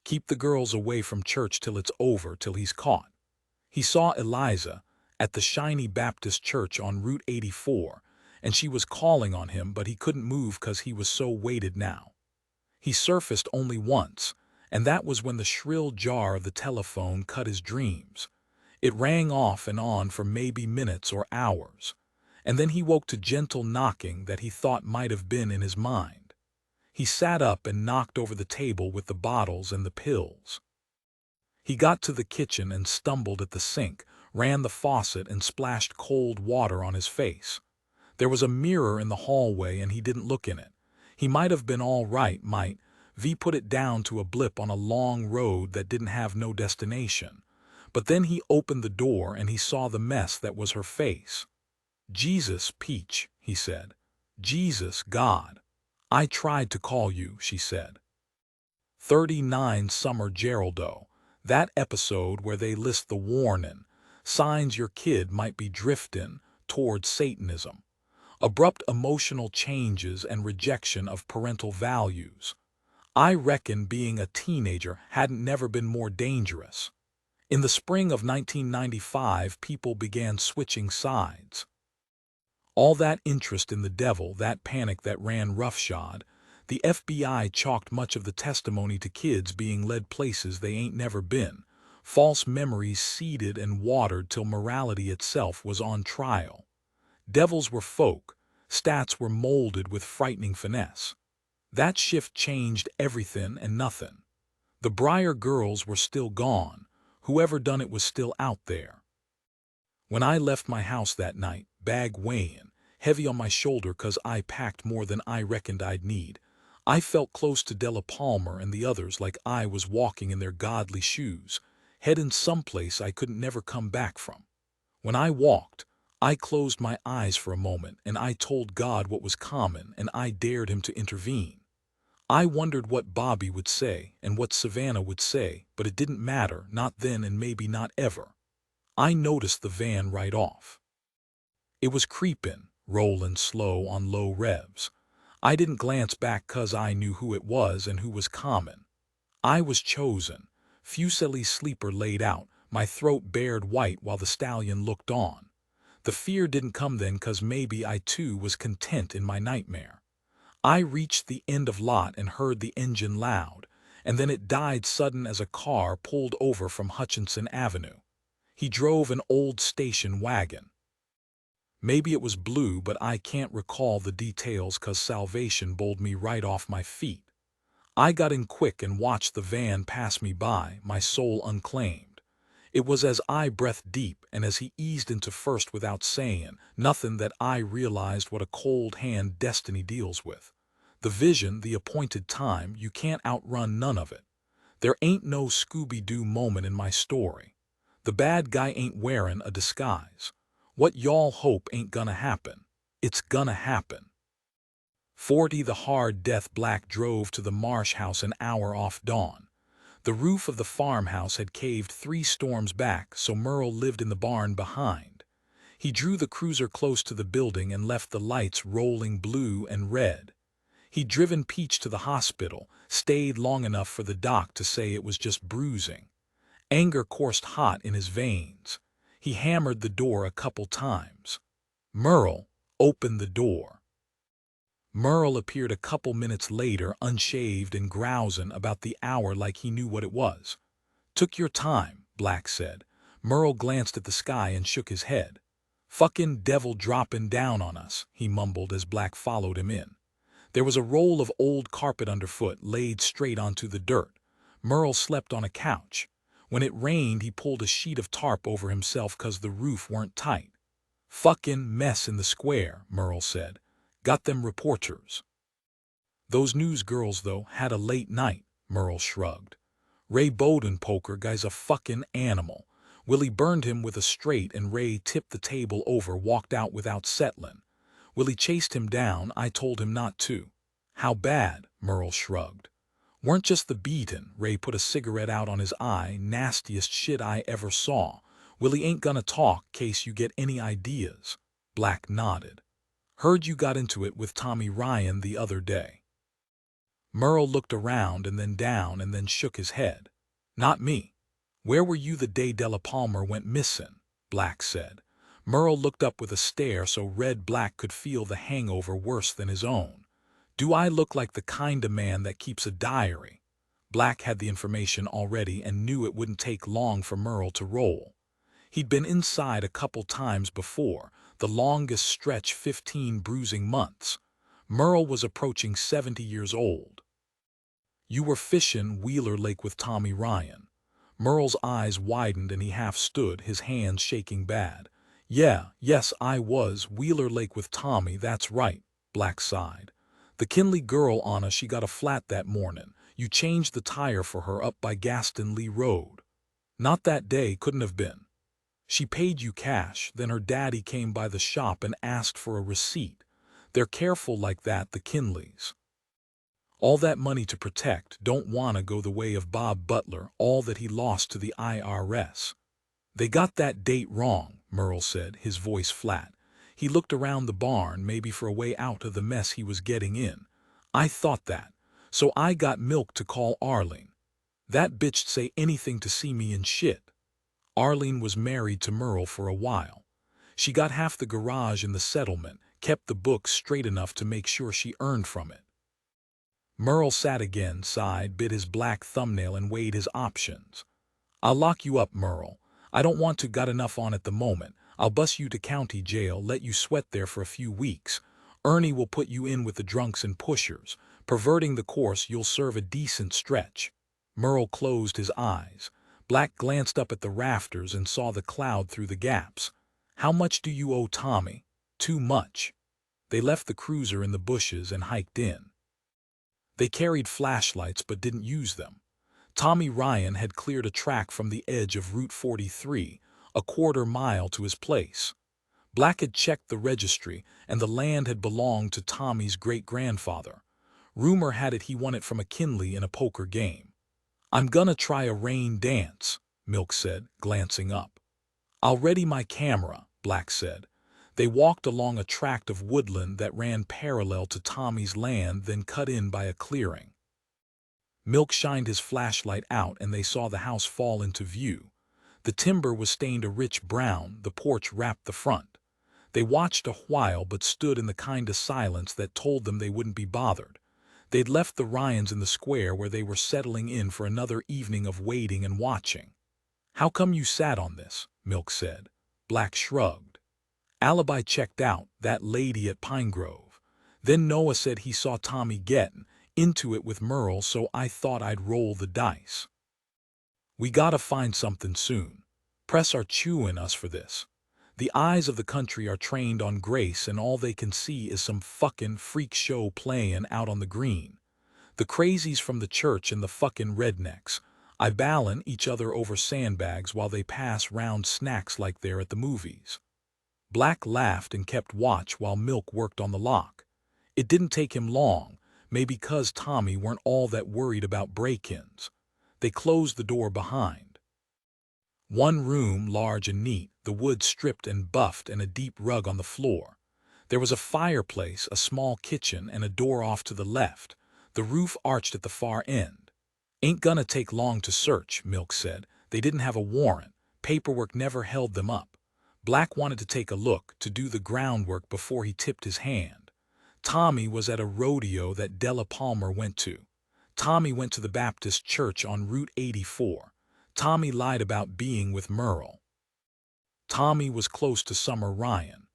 Keep the girls away from church till it's over, till he's caught. He saw Eliza at the shiny Baptist church on Route 84, and she was calling on him, but he couldn't move 'cause he was so weighted now. He surfaced only once, and that was when the shrill jar of the telephone cut his dreams. It rang off and on for maybe minutes or hours, and then he woke to gentle knocking that he thought might have been in his mind. He sat up and knocked over the table with the bottles and the pills. He got to the kitchen and stumbled at the sink, ran the faucet and splashed cold water on his face. There was a mirror in the hallway and he didn't look in it. He might have been all right, might. V put it down to a blip on a long road that didn't have no destination. But then he opened the door and he saw the mess that was her face. Jesus, Peach, he said. Jesus, God. I tried to call you, she said. 39 Summer Geraldo. That episode where they list the warning, signs your kid might be drifting toward Satanism. Abrupt emotional changes and rejection of parental values. I reckon being a teenager hadn't never been more dangerous. In the spring of 1995, people began switching sides. All that interest in the devil, that panic that ran roughshod, the FBI chalked much of the testimony to kids being led places they ain't never been, false memories seeded and watered till morality itself was on trial. Devils were folk, stats were molded with frightening finesse. That shift changed everything and nothing. The Briar girls were still gone. Whoever done it was still out there. When I left my house that night, bag weighing, heavy on my shoulder 'cause I packed more than I reckoned I'd need, I felt close to Della Palmer and the others like I was walking in their godly shoes, heading someplace I couldn't never come back from. When I walked, I closed my eyes for a moment and I told God what was common and I dared him to intervene. I wondered what Bobby would say and what Savannah would say, but it didn't matter, not then and maybe not ever. I noticed the van right off. It was creeping, rolling slow on low revs. I didn't glance back 'cause I knew who it was and who was common. I was chosen. Fuseli's sleeper laid out, my throat bared white while the stallion looked on. The fear didn't come then 'cause maybe I too was content in my nightmare. I reached the end of lot and heard the engine loud, and then it died sudden as a car pulled over from Hutchinson Avenue. He drove an old station wagon. Maybe it was blue, but I can't recall the details 'cause salvation bowled me right off my feet. I got in quick and watched the van pass me by, my soul unclaimed. It was as I breathed deep and as he eased into first without saying nothing that I realized what a cold hand destiny deals with. The vision, the appointed time, you can't outrun none of it. There ain't no Scooby-Doo moment in my story. The bad guy ain't wearing a disguise. What y'all hope ain't gonna happen. It's gonna happen. 40 The hard death Black drove to the Marsh house an hour off dawn. The roof of the farmhouse had caved 3 storms back, so Merle lived in the barn behind. He drew the cruiser close to the building and left the lights rolling blue and red. He'd driven Peach to the hospital, stayed long enough for the doc to say it was just bruising. Anger coursed hot in his veins. He hammered the door a couple times. Merle, open the door. Merle appeared a couple minutes later, unshaved and grousing about the hour like he knew what it was. Took your time, Black said. Merle glanced at the sky and shook his head. Fucking devil dropping down on us, he mumbled as Black followed him in. There was a roll of old carpet underfoot laid straight onto the dirt. Merle slept on a couch. When it rained, he pulled a sheet of tarp over himself 'cause the roof weren't tight. Fucking mess in the square, Merle said. Got them reporters. Those news girls, though, had a late night, Merle shrugged. Ray Bodenpoker guy's a fucking animal. Willie burned him with a straight and Ray tipped the table over, walked out without settling. Willie chased him down, I told him not to. How bad? Merle shrugged. Weren't just the beatin', Ray put a cigarette out on his eye, nastiest shit I ever saw. Willie ain't gonna talk, case you get any ideas. Black nodded. Heard you got into it with Tommy Ryan the other day. Merle looked around and then down and then shook his head. Not me. Where were you the day Della Palmer went missing? Black said. Merle looked up with a stare so Red Black could feel the hangover worse than his own. Do I look like the kind of man that keeps a diary? Black had the information already and knew it wouldn't take long for Merle to roll. He'd been inside a couple times before, the longest stretch 15 bruising months. Merle was approaching 70 years old. You were fishing Wheeler Lake with Tommy Ryan. Merle's eyes widened and he half stood, his hands shaking bad. Yes, I was. Wheeler Lake with Tommy, that's right, Black sighed. The Kinley girl, Anna, she got a flat that morning. You changed the tire for her up by Gaston Lee Road. Not that day, couldn't have been. She paid you cash, then her daddy came by the shop and asked for a receipt. They're careful like that, the Kinleys. All that money to protect, don't wanna go the way of Bob Butler, all that he lost to the IRS. They got that date wrong, Merle said, his voice flat. He looked around the barn, maybe for a way out of the mess he was getting in. I thought that. So I got Milk to call Arlene. That bitch'd say anything to see me in shit. Arlene was married to Merle for a while. She got half the garage in the settlement, kept the books straight enough to make sure she earned from it. Merle sat again, sighed, bit his black thumbnail and weighed his options. I'll lock you up, Merle. I don't want to got enough on at the moment. I'll bus you to county jail, let you sweat there for a few weeks. Ernie will put you in with the drunks and pushers. Perverting the course, you'll serve a decent stretch. Merle closed his eyes. Black glanced up at the rafters and saw the cloud through the gaps. How much do you owe Tommy? Too much. They left the cruiser in the bushes and hiked in. They carried flashlights but didn't use them. Tommy Ryan had cleared a track from the edge of Route 43, a quarter-mile to his place. Black had checked the registry, and the land had belonged to Tommy's great-grandfather. Rumor had it he won it from a Kinley in a poker game. "I'm gonna try a Raine dance," Milk said, glancing up. "I'll ready my camera," Black said. They walked along a tract of woodland that ran parallel to Tommy's land, then cut in by a clearing. Milk shined his flashlight out and they saw the house fall into view. The timber was stained a rich brown, the porch wrapped the front. They watched a while but stood in the kind of silence that told them they wouldn't be bothered. They'd left the Ryans in the square where they were settling in for another evening of waiting and watching. "How come you sat on this?" Milk said. Black shrugged. "Alibi checked out, that lady at Pine Grove. Then Noah said he saw Tommy get into it with Merle, so I thought I'd roll the dice. We gotta find something soon. Press are chewing us for this. The eyes of the country are trained on Grace and all they can see is some fucking freak show playing out on the green. The crazies from the church and the fucking rednecks, eyeballing each other over sandbags while they pass round snacks like they're at the movies." Black laughed and kept watch while Milk worked on the lock. It didn't take him long, maybe because Tommy weren't all that worried about break-ins. They closed the door behind. One room, large and neat, the wood stripped and buffed and a deep rug on the floor. There was a fireplace, a small kitchen, and a door off to the left. The roof arched at the far end. "Ain't gonna take long to search," Milk said. "They didn't have a warrant. Paperwork never held them up." Black wanted to take a look, to do the groundwork before he tipped his hand. Tommy was at a rodeo that Della Palmer went to. Tommy went to the Baptist church on Route 84. Tommy lied about being with Merle. Tommy was close to Summer Ryan.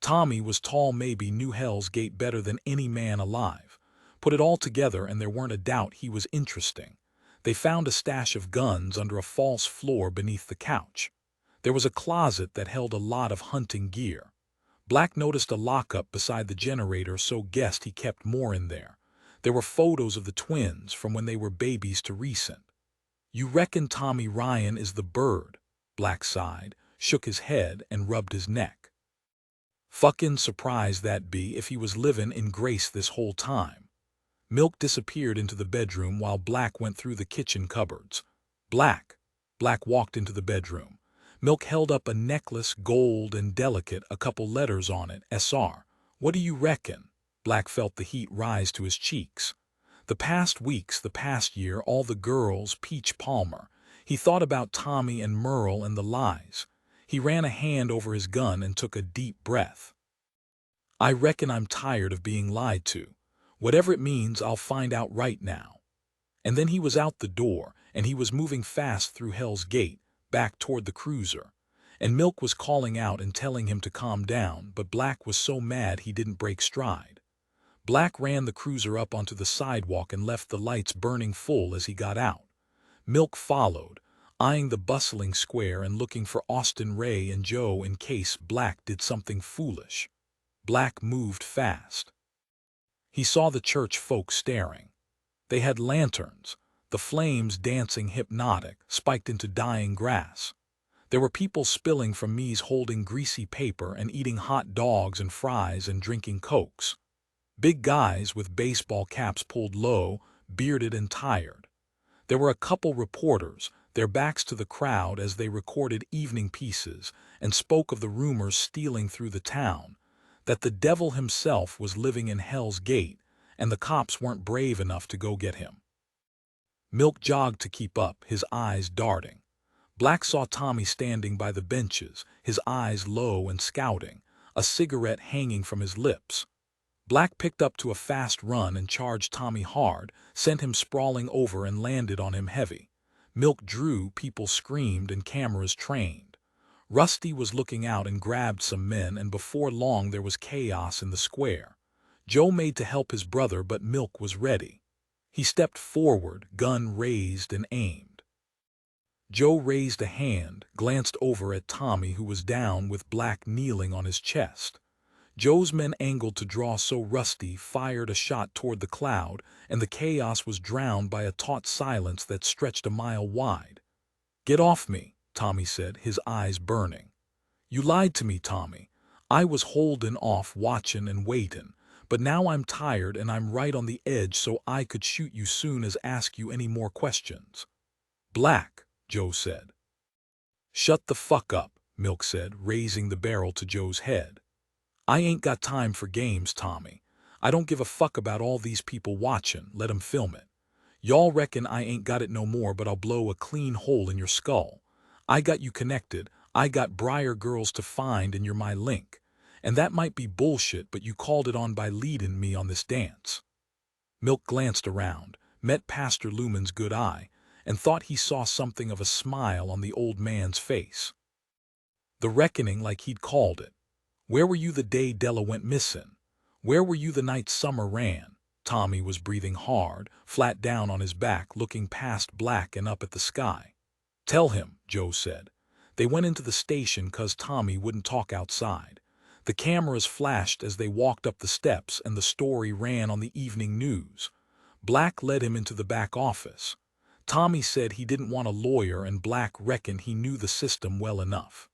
Tommy was tall, maybe knew Hell's Gate better than any man alive. Put it all together and there weren't a doubt he was interesting. They found a stash of guns under a false floor beneath the couch. There was a closet that held a lot of hunting gear. Black noticed a lockup beside the generator, so guessed he kept more in there. There were photos of the twins from when they were babies to recent. "You reckon Tommy Ryan is the bird?" Black sighed, shook his head, and rubbed his neck. "Fucking surprised that'd be if he was living in Grace this whole time." Milk disappeared into the bedroom while Black went through the kitchen cupboards. Black walked into the bedroom. Milk held up a necklace, gold and delicate, a couple letters on it, SR. "What do you reckon?" Black felt the heat rise to his cheeks. The past weeks, the past year, all the girls, Peach Palmer. He thought about Tommy and Merle and the lies. He ran a hand over his gun and took a deep breath. "I reckon I'm tired of being lied to. Whatever it means, I'll find out right now." And then he was out the door, and he was moving fast through Hell's Gate, back toward the cruiser. And Milk was calling out and telling him to calm down, but Black was so mad he didn't break stride. Black ran the cruiser up onto the sidewalk and left the lights burning full as he got out. Milk followed, eyeing the bustling square and looking for Austin, Ray, and Joe in case Black did something foolish. Black moved fast. He saw the church folk staring. They had lanterns, the flames dancing hypnotic, spiked into dying grass. There were people spilling from me's holding greasy paper and eating hot dogs and fries and drinking cokes. Big guys with baseball caps pulled low, bearded and tired. There were a couple reporters, their backs to the crowd as they recorded evening pieces and spoke of the rumors stealing through the town, that the devil himself was living in Hell's Gate and the cops weren't brave enough to go get him. Milk jogged to keep up, his eyes darting. Black saw Tommy standing by the benches, his eyes low and scouting, a cigarette hanging from his lips. Black picked up to a fast run and charged Tommy hard, sent him sprawling over and landed on him heavy. Milk drew, people screamed, and cameras trained. Rusty was looking out and grabbed some men, and before long there was chaos in the square. Joe made to help his brother, but Milk was ready. He stepped forward, gun raised and aimed. Joe raised a hand, glanced over at Tommy, who was down with Black kneeling on his chest. Joe's men, angled to draw so Rusty, fired a shot toward the cloud, and the chaos was drowned by a taut silence that stretched a mile wide. "Get off me," Tommy said, his eyes burning. "You lied to me, Tommy. I was holdin' off, watchin' and waitin', but now I'm tired and I'm right on the edge, so I could shoot you soon as ask you any more questions." "Black," Joe said. "Shut the fuck up," Milk said, raising the barrel to Joe's head. "I ain't got time for games, Tommy. I don't give a fuck about all these people watchin', let 'em film it. Y'all reckon I ain't got it no more, but I'll blow a clean hole in your skull. I got you connected, I got Briar girls to find, and you're my link. And that might be bullshit, but you called it on by leadin' me on this dance." Milk glanced around, met Pastor Lumen's good eye, and thought he saw something of a smile on the old man's face. "The reckoning, like he'd called it. Where were you the day Della went missing? Where were you the night Summer ran?" Tommy was breathing hard, flat down on his back, looking past Black and up at the sky. "Tell him," Joe said. "They went into the station 'cause Tommy wouldn't talk outside. The cameras flashed as they walked up the steps, and the story ran on the evening news. Black led him into the back office. Tommy said he didn't want a lawyer, and Black reckoned he knew the system well enough."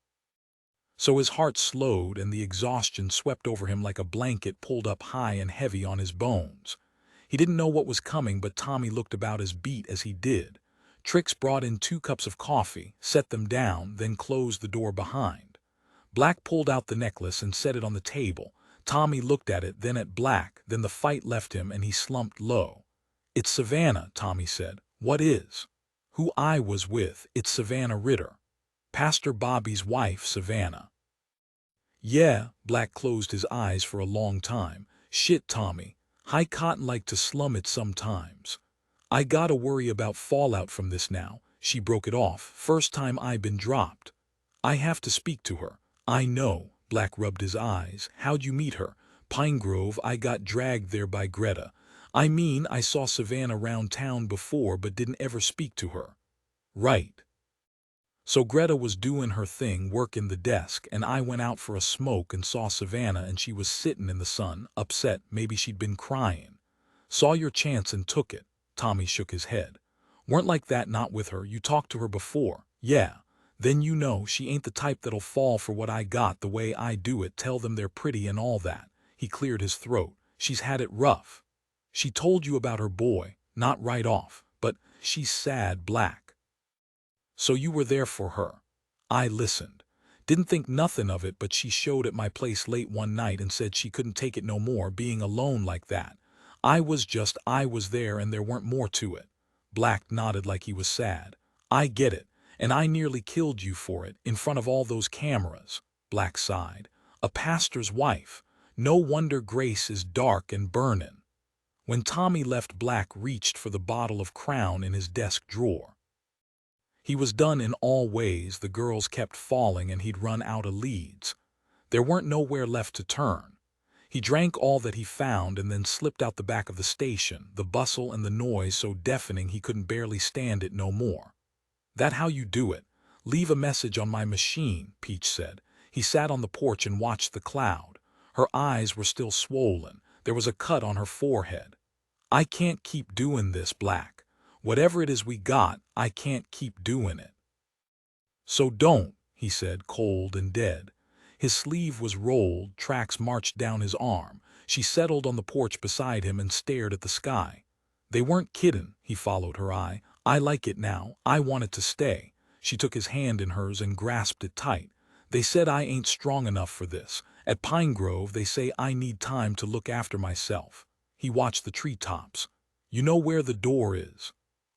So his heart slowed and the exhaustion swept over him like a blanket pulled up high and heavy on his bones. He didn't know what was coming, but Tommy looked about as beat as he did. Trix brought in 2 cups of coffee, set them down, then closed the door behind. Black pulled out the necklace and set it on the table. Tommy looked at it, then at Black, then the fight left him and he slumped low. "It's Savannah," Tommy said. "What is?" "Who I was with. It's Savannah Ritter. Pastor Bobby's wife, Savannah." "Yeah," Black closed his eyes for a long time. "Shit, Tommy. High cotton like to slum it sometimes. I gotta worry about fallout from this now." She broke it off. "First time I been dropped. I have to speak to her." "I know." Black rubbed his eyes. "How'd you meet her?" "Pine Grove. I got dragged there by Greta. I mean, I saw Savannah round town before, but didn't ever speak to her." "Right. So Greta was doing her thing, working the desk, and I went out for a smoke and saw Savannah, and she was sitting in the sun, upset, maybe she'd been crying. Saw your chance and took it." Tommy shook his head. "Weren't like that, not with her. You talked to her before." "Yeah. Then you know she ain't the type that'll fall for what I got the way I do it, tell them they're pretty and all that." He cleared his throat. "She's had it rough. She told you about her boy, not right off, but she's sad." Black. "So you were there for her." "I listened. Didn't think nothing of it, but she showed at my place late one night and said she couldn't take it no more, being alone like that. I was there, and there weren't more to it." Black nodded like he was sad. "I get it, and I nearly killed you for it, in front of all those cameras." Black sighed. "A pastor's wife. No wonder Grace is dark and burnin'." When Tommy left, Black reached for the bottle of Crown in his desk drawer. He was done in all ways. The girls kept falling and he'd run out of leads. There weren't nowhere left to turn. He drank all that he found and then slipped out the back of the station, the bustle and the noise so deafening he couldn't barely stand it no more. "That how you do it? Leave a message on my machine," Peach said. He sat on the porch and watched the cloud. Her eyes were still swollen. There was a cut on her forehead. "I can't keep doing this, Black. Whatever it is we got, I can't keep doing it." "So don't," he said, cold and dead. His sleeve was rolled, tracks marched down his arm. She settled on the porch beside him and stared at the sky. "They weren't kiddin'," he followed her eye. "I like it now. I want it to stay." She took his hand in hers and grasped it tight. "They said I ain't strong enough for this. At Pine Grove they say I need time to look after myself." He watched the treetops. "You know where the door is.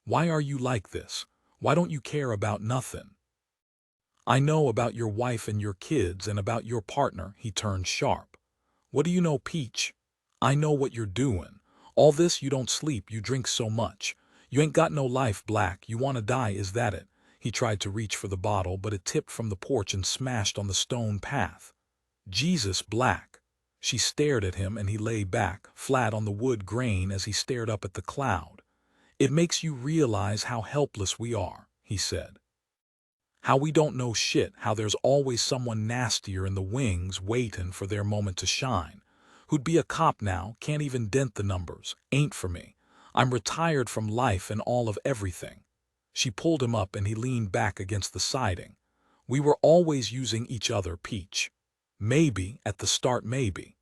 Why are you like this? Why don't you care about nothing?" "I know about your wife and your kids and about your partner." He turned sharp. "What do you know, Peach? I know what you're doing. All this, you don't sleep, you drink so much. You ain't got no life, Black. You want to die, is that it?" He tried to reach for the bottle, but it tipped from the porch and smashed on the stone path. "Jesus, Black." She stared at him and he lay back, flat on the wood grain as he stared up at the cloud. "It makes you realize how helpless we are," he said. "How we don't know shit, how there's always someone nastier in the wings waiting for their moment to shine. Who'd be a cop now, can't even dent the numbers, ain't for me. I'm retired from life and all of everything." She pulled him up and he leaned back against the siding. "We were always using each other, Peach. Maybe, at the start maybe."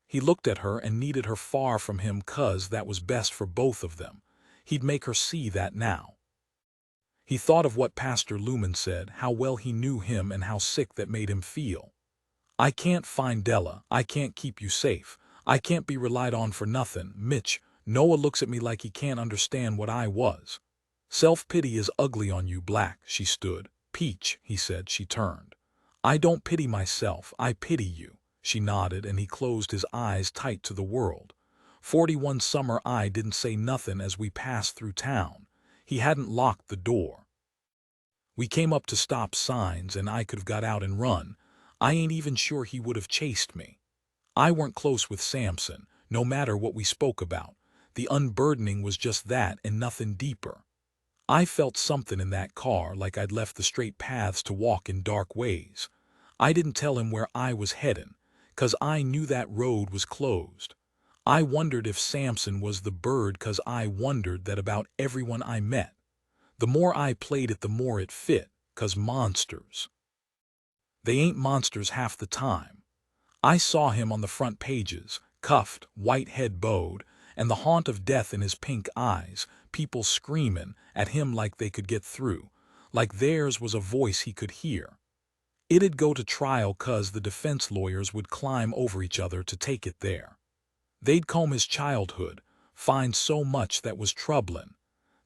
He looked at her and needed her far from him 'cause that was best for both of them. He'd make her see that now. He thought of what Pastor Lumen said, how well he knew him and how sick that made him feel. "I can't find Della, I can't keep you safe. I can't be relied on for nothing, Mitch." Noah looks at me like he can't understand what I was. "Self-pity is ugly on you, Black." She stood. "Peach," he said. She turned. "I don't pity myself, I pity you." She nodded and he closed his eyes tight to the world. 41 summer I didn't say nothing as we passed through town. He hadn't locked the door. We came up to stop signs and I could have got out and run. I ain't even sure he would have chased me. I weren't close with Samson, no matter what we spoke about. The unburdening was just that and nothing deeper. I felt something in that car, like I'd left the straight paths to walk in dark ways. I didn't tell him where I was heading, 'cause I knew that road was closed. I wondered if Samson was the bird 'cause I wondered that about everyone I met. The more I played it, the more it fit, 'cause monsters. They ain't monsters half the time. I saw him on the front pages, cuffed, white head bowed, and the haunt of death in his pink eyes, people screaming at him like they could get through, like theirs was a voice he could hear. It'd go to trial 'cause the defense lawyers would climb over each other to take it there. They'd comb his childhood, find so much that was troubling,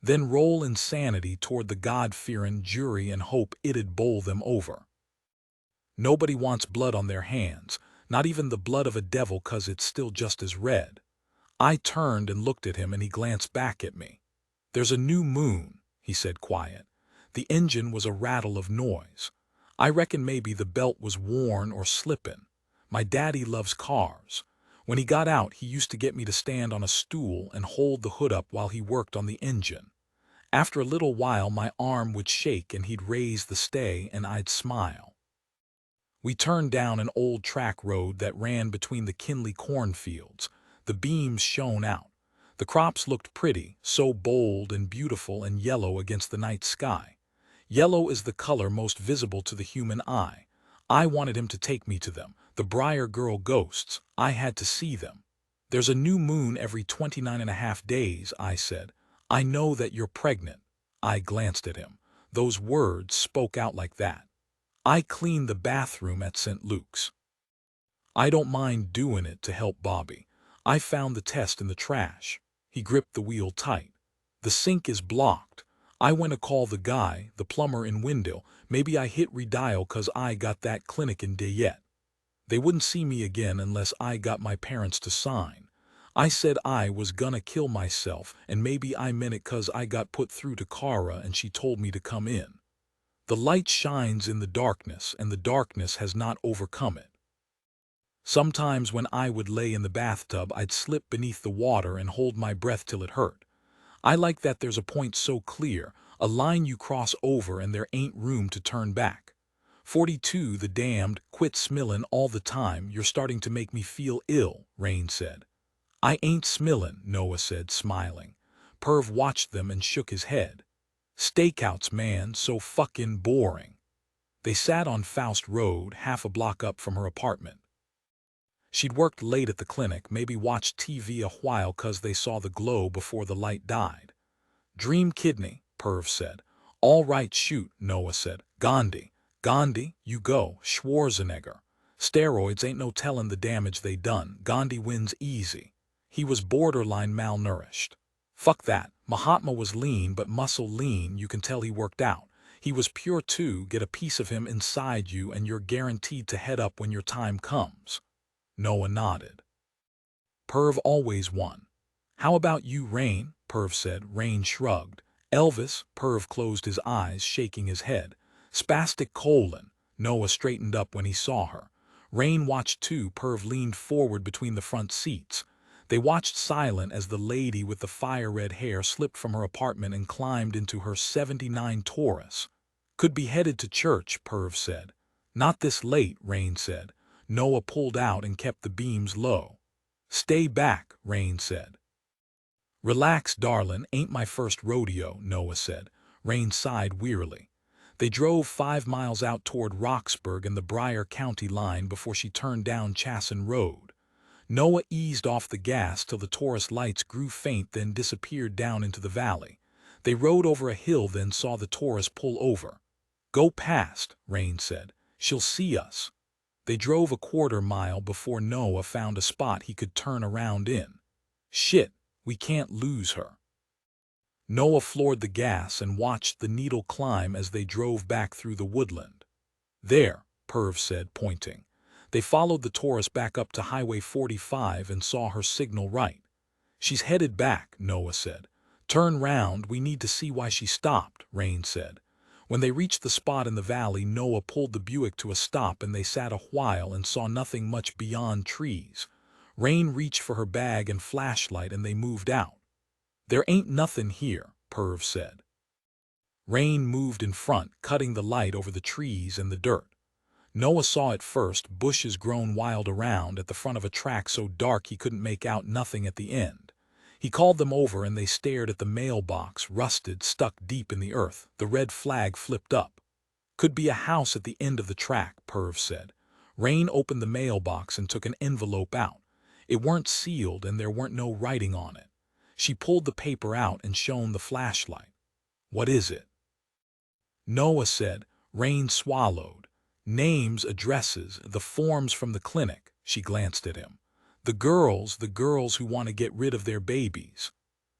then roll insanity toward the God-fearing jury and hope it'd bowl them over. Nobody wants blood on their hands, not even the blood of a devil 'cause it's still just as red. I turned and looked at him and he glanced back at me. "There's a new moon," he said quiet. The engine was a rattle of noise. I reckon maybe the belt was worn or slipping. My daddy loves cars. When he got out, he used to get me to stand on a stool and hold the hood up while he worked on the engine. After a little while, my arm would shake and he'd raise the stay and I'd smile. We turned down an old track road that ran between the Kinley cornfields. The beams shone out. The crops looked pretty, so bold and beautiful and yellow against the night sky. Yellow is the color most visible to the human eye. I wanted him to take me to them, the Briar Girl ghosts. I had to see them. "There's a new moon every 29.5 days, I said. "I know that you're pregnant." I glanced at him. Those words spoke out like that. "I cleaned the bathroom at St. Luke's. I don't mind doing it to help Bobby. I found the test in the trash." He gripped the wheel tight. "The sink is blocked. I went to call the guy, the plumber in Wendell. Maybe I hit redial 'cause I got that clinic in Dayette. They wouldn't see me again unless I got my parents to sign. I said I was gonna kill myself, and maybe I meant it 'cause I got put through to Kara and she told me to come in. The light shines in the darkness, and the darkness has not overcome it. Sometimes when I would lay in the bathtub, I'd slip beneath the water and hold my breath till it hurt. I like that there's a point so clear, a line you cross over and there ain't room to turn back. 42, the damned, quit smilling all the time. You're starting to make me feel ill," Raine said. "I ain't smilling," Noah said, smiling. Perv watched them and shook his head. "Stakeouts, man, so fucking boring." They sat on Faust Road, half a block up from her apartment. She'd worked late at the clinic, maybe watched TV a while 'cause they saw the glow before the light died. "Dream kidney," Perv said. "All right, shoot," Noah said. "Gandhi. Gandhi, you go. Schwarzenegger. Steroids ain't no telling the damage they done. Gandhi wins easy. He was borderline malnourished. Fuck that. Mahatma was lean, but muscle lean. You can tell he worked out. He was pure too. Get a piece of him inside you and you're guaranteed to head up when your time comes." Noah nodded. "Perv always won." "How about you, Raine?" Perv said. Raine shrugged. "Elvis." Perv closed his eyes, shaking his head. "Spastic colon." Noah straightened up when he saw her. Raine watched too. Perv leaned forward between the front seats. They watched silent as the lady with the fire-red hair slipped from her apartment and climbed into her '79 Taurus. Could be headed to church, Perv said. Not this late, Raine said. Noah pulled out and kept the beams low. Stay back, Raine said. Relax, darlin', ain't my first rodeo, Noah said. Raine sighed wearily. They drove 5 miles out toward Roxburgh and the Briar County line before she turned down Chasson Road. Noah eased off the gas till the Taurus lights grew faint, then disappeared down into the valley. They rode over a hill, then saw the Taurus pull over. Go past, Raine said. She'll see us. They drove a quarter-mile before Noah found a spot he could turn around in. Shit, we can't lose her. Noah floored the gas and watched the needle climb as they drove back through the woodland. There, Perv said, pointing. They followed the Taurus back up to Highway 45 and saw her signal right. She's headed back, Noah said. Turn round, we need to see why she stopped, Raine said. When they reached the spot in the valley, Noah pulled the Buick to a stop and they sat a while and saw nothing much beyond trees. Raine reached for her bag and flashlight and they moved out. There ain't nothing here, Perv said. Raine moved in front, cutting the light over the trees and the dirt. Noah saw at first bushes grown wild around at the front of a track so dark he couldn't make out nothing at the end. He called them over and they stared at the mailbox, rusted, stuck deep in the earth. The red flag flipped up. Could be a house at the end of the track, Perv said. Raine opened the mailbox and took an envelope out. It weren't sealed and there weren't no writing on it. She pulled the paper out and shone the flashlight. What is it? Noah said. Raine swallowed. Names, addresses, the forms from the clinic. She glanced at him. The girls who want to get rid of their babies.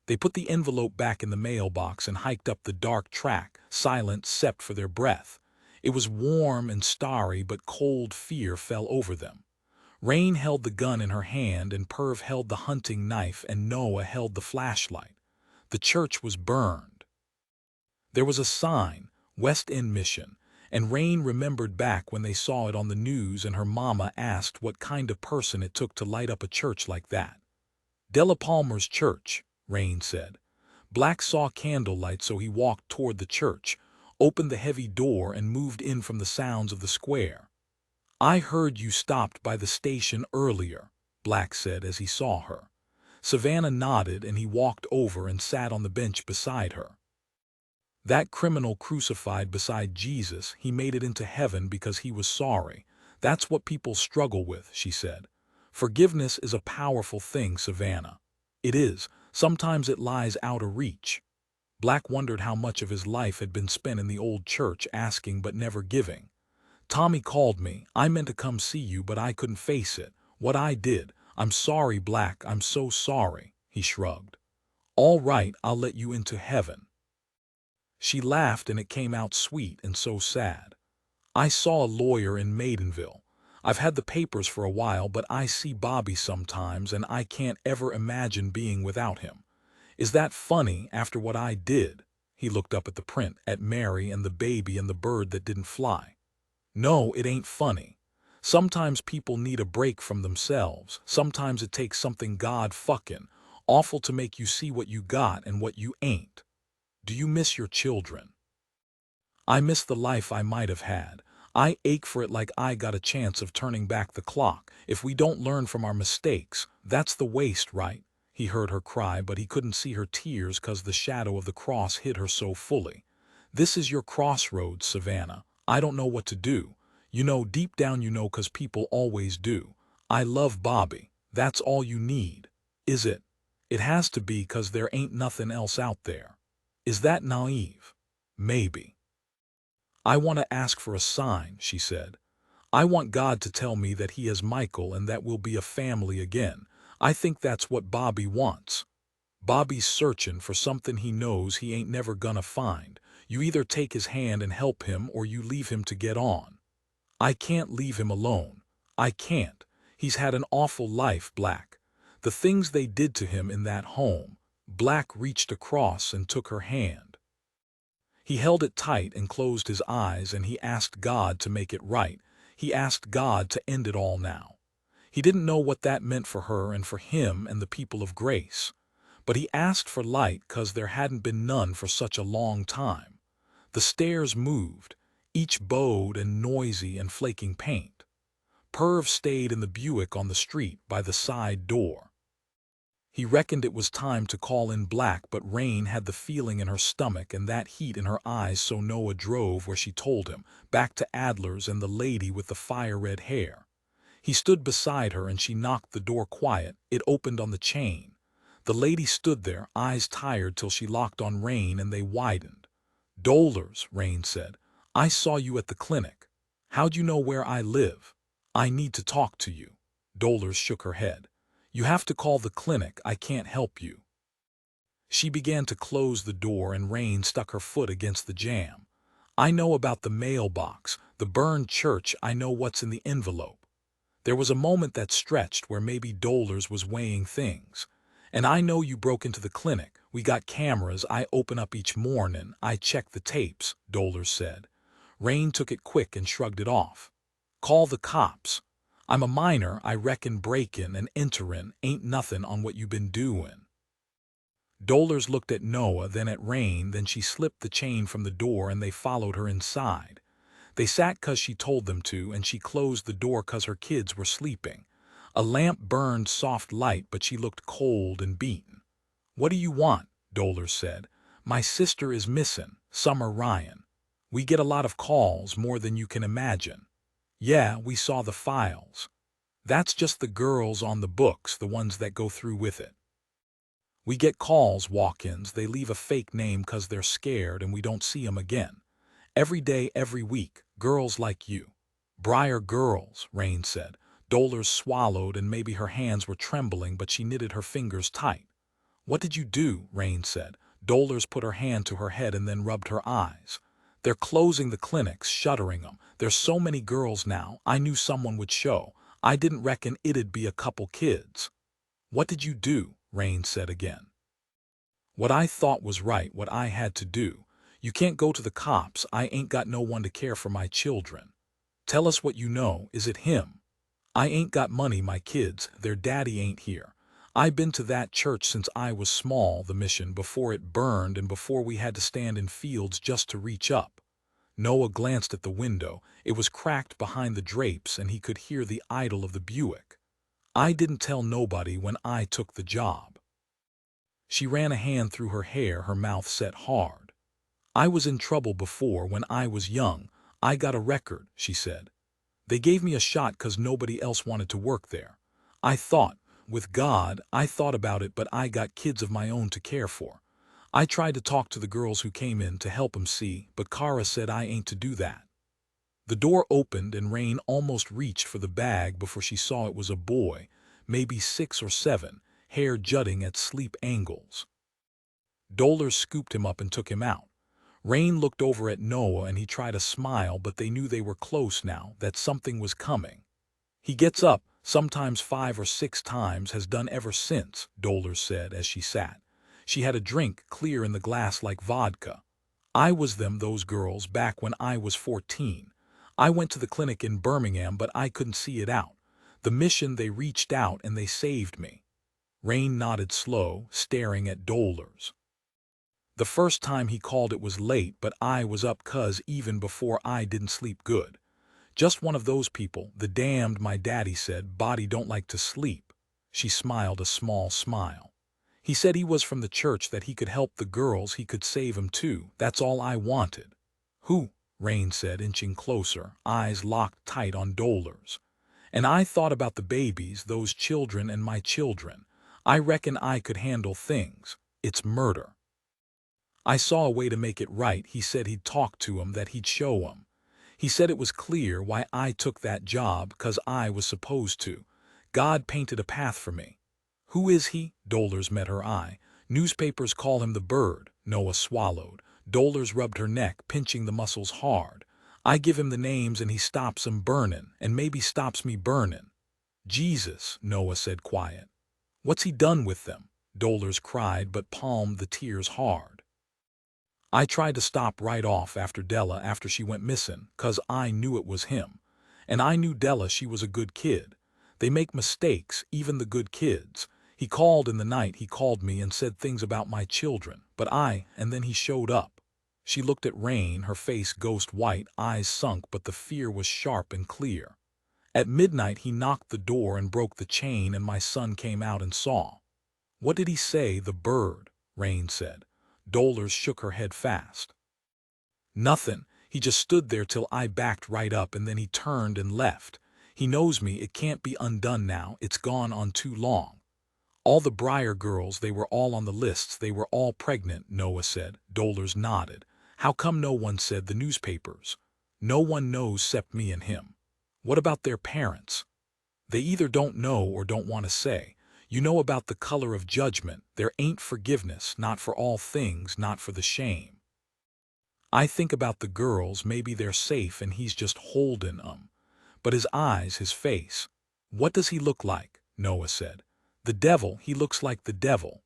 They put the envelope back in the mailbox and hiked up the dark track, silent except for their breath. It was warm and starry, but cold fear fell over them. Raine held the gun in her hand and Perv held the hunting knife and Noah held the flashlight. The church was burned. There was a sign, West End Mission, and Raine remembered back when they saw it on the news and her mama asked what kind of person it took to light up a church like that. Della Palmer's church, Raine said. Black saw candlelight, so he walked toward the church, opened the heavy door and moved in from the sounds of the square. I heard you stopped by the station earlier, Black said as he saw her. Savannah nodded and he walked over and sat on the bench beside her. That criminal crucified beside Jesus, he made it into heaven because he was sorry. That's what people struggle with, she said. Forgiveness is a powerful thing, Savannah. It is. Sometimes it lies out of reach. Black wondered how much of his life had been spent in the old church, asking but never giving. Tommy called me. I meant to come see you, but I couldn't face it. What I did. I'm sorry, Black. I'm so sorry. He shrugged. All right, I'll let you into heaven. She laughed and it came out sweet and so sad. I saw a lawyer in Maidenville. I've had the papers for a while, but I see Bobby sometimes and I can't ever imagine being without him. Is that funny after what I did? He looked up at the print, at Mary and the baby and the bird that didn't fly. No, it ain't funny. Sometimes people need a break from themselves. Sometimes it takes something God fucking awful to make you see what you got and what you ain't. Do you miss your children? I miss the life I might have had. I ache for it like I got a chance of turning back the clock. If we don't learn from our mistakes, that's the waste, right? He heard her cry, but he couldn't see her tears 'cause the shadow of the cross hid her so fully. This is your crossroads, Savannah. I don't know what to do. You know, deep down you know 'cause people always do. I love Bobby. That's all you need. Is it? It has to be 'cause there ain't nothing else out there. Is that naive? Maybe. I want to ask for a sign, she said. I want God to tell me that he has Michael and that we'll be a family again. I think that's what Bobby wants. Bobby's searching for something he knows he ain't never gonna find. You either take his hand and help him or you leave him to get on. I can't leave him alone. I can't. He's had an awful life, Black. The things they did to him in that home. Black reached across and took her hand. He held it tight and closed his eyes and he asked God to make it right. He asked God to end it all now. He didn't know what that meant for her and for him and the people of Grace. But he asked for light 'cause there hadn't been none for such a long time. The stairs moved, each bowed and noisy and flaking paint. Perv stayed in the Buick on the street by the side door. He reckoned it was time to call in Black, but Raine had the feeling in her stomach and that heat in her eyes, so Noah drove where she told him, back to Adler's and the lady with the fire-red hair. He stood beside her and she knocked the door quiet. It opened on the chain. The lady stood there, eyes tired till she locked on Raine and they widened. "Dollars," Raine said. "I saw you at the clinic. How'd you know where I live? I need to talk to you." Dollars shook her head. "You have to call the clinic. I can't help you." She began to close the door and Raine stuck her foot against the jamb. "I know about the mailbox, the burned church. I know what's in the envelope." There was a moment that stretched where maybe Dollars was weighing things. "And I know you broke into the clinic. We got cameras. I open up each morning. I check the tapes," Dollars said. Raine took it quick and shrugged it off. "Call the cops. I'm a minor. I reckon breakin' and enterin' ain't nothing on what you been doin'." Dollars looked at Noah, then at Raine, then she slipped the chain from the door and they followed her inside. They sat 'cause she told them to, and she closed the door 'cause her kids were sleeping. A lamp burned soft light, but she looked cold and beaten. "What do you want?" Dollars said. "My sister is missing, Summer Ryan. We get a lot of calls, more than you can imagine." "Yeah, we saw the files." "That's just the girls on the books, the ones that go through with it. We get calls, walk-ins. They leave a fake name 'cause they're scared and we don't see 'em again. Every day, every week, girls like you." "Briar girls," Raine said. Dollars swallowed and maybe her hands were trembling, but she knitted her fingers tight. "What did you do?" Raine said. Dollars put her hand to her head and then rubbed her eyes. "They're closing the clinics, shuttering 'em. There's so many girls now. I knew someone would show. I didn't reckon it'd be a couple kids." "What did you do?" Raine said again. "What I thought was right, what I had to do. You can't go to the cops. I ain't got no one to care for my children. Tell us what you know. Is it him? I ain't got money. My kids, their daddy ain't here. I been to that church since I was small, the mission, before it burned and before we had to stand in fields just to reach up." Noah glanced at the window. It was cracked behind the drapes and he could hear the idle of the Buick. "I didn't tell nobody when I took the job." She ran a hand through her hair, her mouth set hard. "I was in trouble before when I was young. I got a record," she said. "They gave me a shot 'cause nobody else wanted to work there. I thought, with God, I thought about it, but I got kids of my own to care for. I tried to talk to the girls who came in to help 'em see, but Kara said I ain't to do that." The door opened and Raine almost reached for the bag before she saw it was a boy, maybe 6 or 7, hair jutting at sleep angles. Dollars scooped him up and took him out. Raine looked over at Noah and he tried a smile, but they knew they were close now, that something was coming. "He gets up, sometimes 5 or 6 times, has done ever since," Dollars said as she sat. She had a drink clear in the glass like vodka. "I was those girls back when I was 14. I went to the clinic in Birmingham, but I couldn't see it out. The mission, they reached out and they saved me." Raine nodded slow, staring at Dollars. "The first time he called it was late, but I was up 'cause even before I didn't sleep good. Just one of those people, the damned, my daddy said, body don't like to sleep." She smiled a small smile. "He said he was from the church, that he could help the girls, he could save 'em too. That's all I wanted." "Who?" Raine said, inching closer, eyes locked tight on Dollars. "And I thought about the babies, those children and my children. I reckon I could handle things. It's murder. I saw a way to make it right. He said he'd talk to 'em, that he'd show 'em. He said it was clear why I took that job, 'cause I was supposed to. God painted a path for me." "Who is he?" Dollars met her eye. "Newspapers call him the Bird." Noah swallowed. Dollars rubbed her neck, pinching the muscles hard. "I give him the names and he stops 'em burnin', and maybe stops me burnin'." "Jesus," Noah said quiet. "What's he done with them?" Dollars cried but palmed the tears hard. "I tried to stop right off after Della, after she went missing, 'cause I knew it was him. And I knew Della, she was a good kid. They make mistakes, even the good kids. He called in the night, he called me and said things about my children, and then he showed up. She looked at Raine, her face ghost white, eyes sunk, but the fear was sharp and clear. At midnight he knocked the door and broke the chain, and my son came out and saw. What did he say? The bird, Raine said. Dolores shook her head fast. Nothing. He just stood there till I backed right up, and then he turned and left. He knows me, it can't be undone now, it's gone on too long. All the Briar girls, they were all on the lists, they were all pregnant, Noah said. Dolores nodded. How come no one said? The newspapers? No one knows except me and him. What about their parents? They either don't know or don't want to say. You know about the color of judgment, there ain't forgiveness, not for all things, not for the shame. I think about the girls, maybe they're safe and he's just holding 'em. But his eyes, his face. What does he look like? Noah said. The devil, he looks like the devil.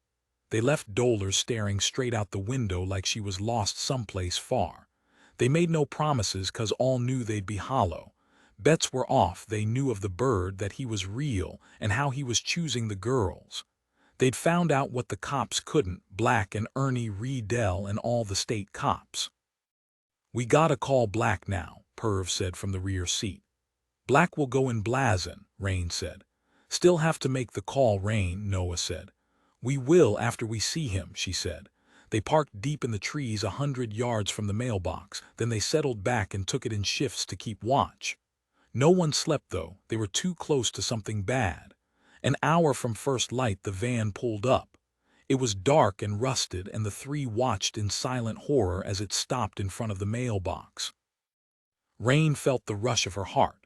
They left Dolores staring straight out the window like she was lost someplace far. They made no promises 'cause all knew they'd be hollow. Bets were off, they knew of the bird, that he was real, and how he was choosing the girls. They'd found out what the cops couldn't, Black and Ernie Riedel and all the state cops. We gotta call Black now, Perv said from the rear seat. Black will go in blazin', Raine said. Still have to make the call, Raine, Noah said. We will after we see him, she said. They parked deep in the trees 100 yards from the mailbox, then they settled back and took it in shifts to keep watch. No one slept though, they were too close to something bad. An hour from first light the van pulled up. It was dark and rusted, and the three watched in silent horror as it stopped in front of the mailbox. Raine felt the rush of her heart.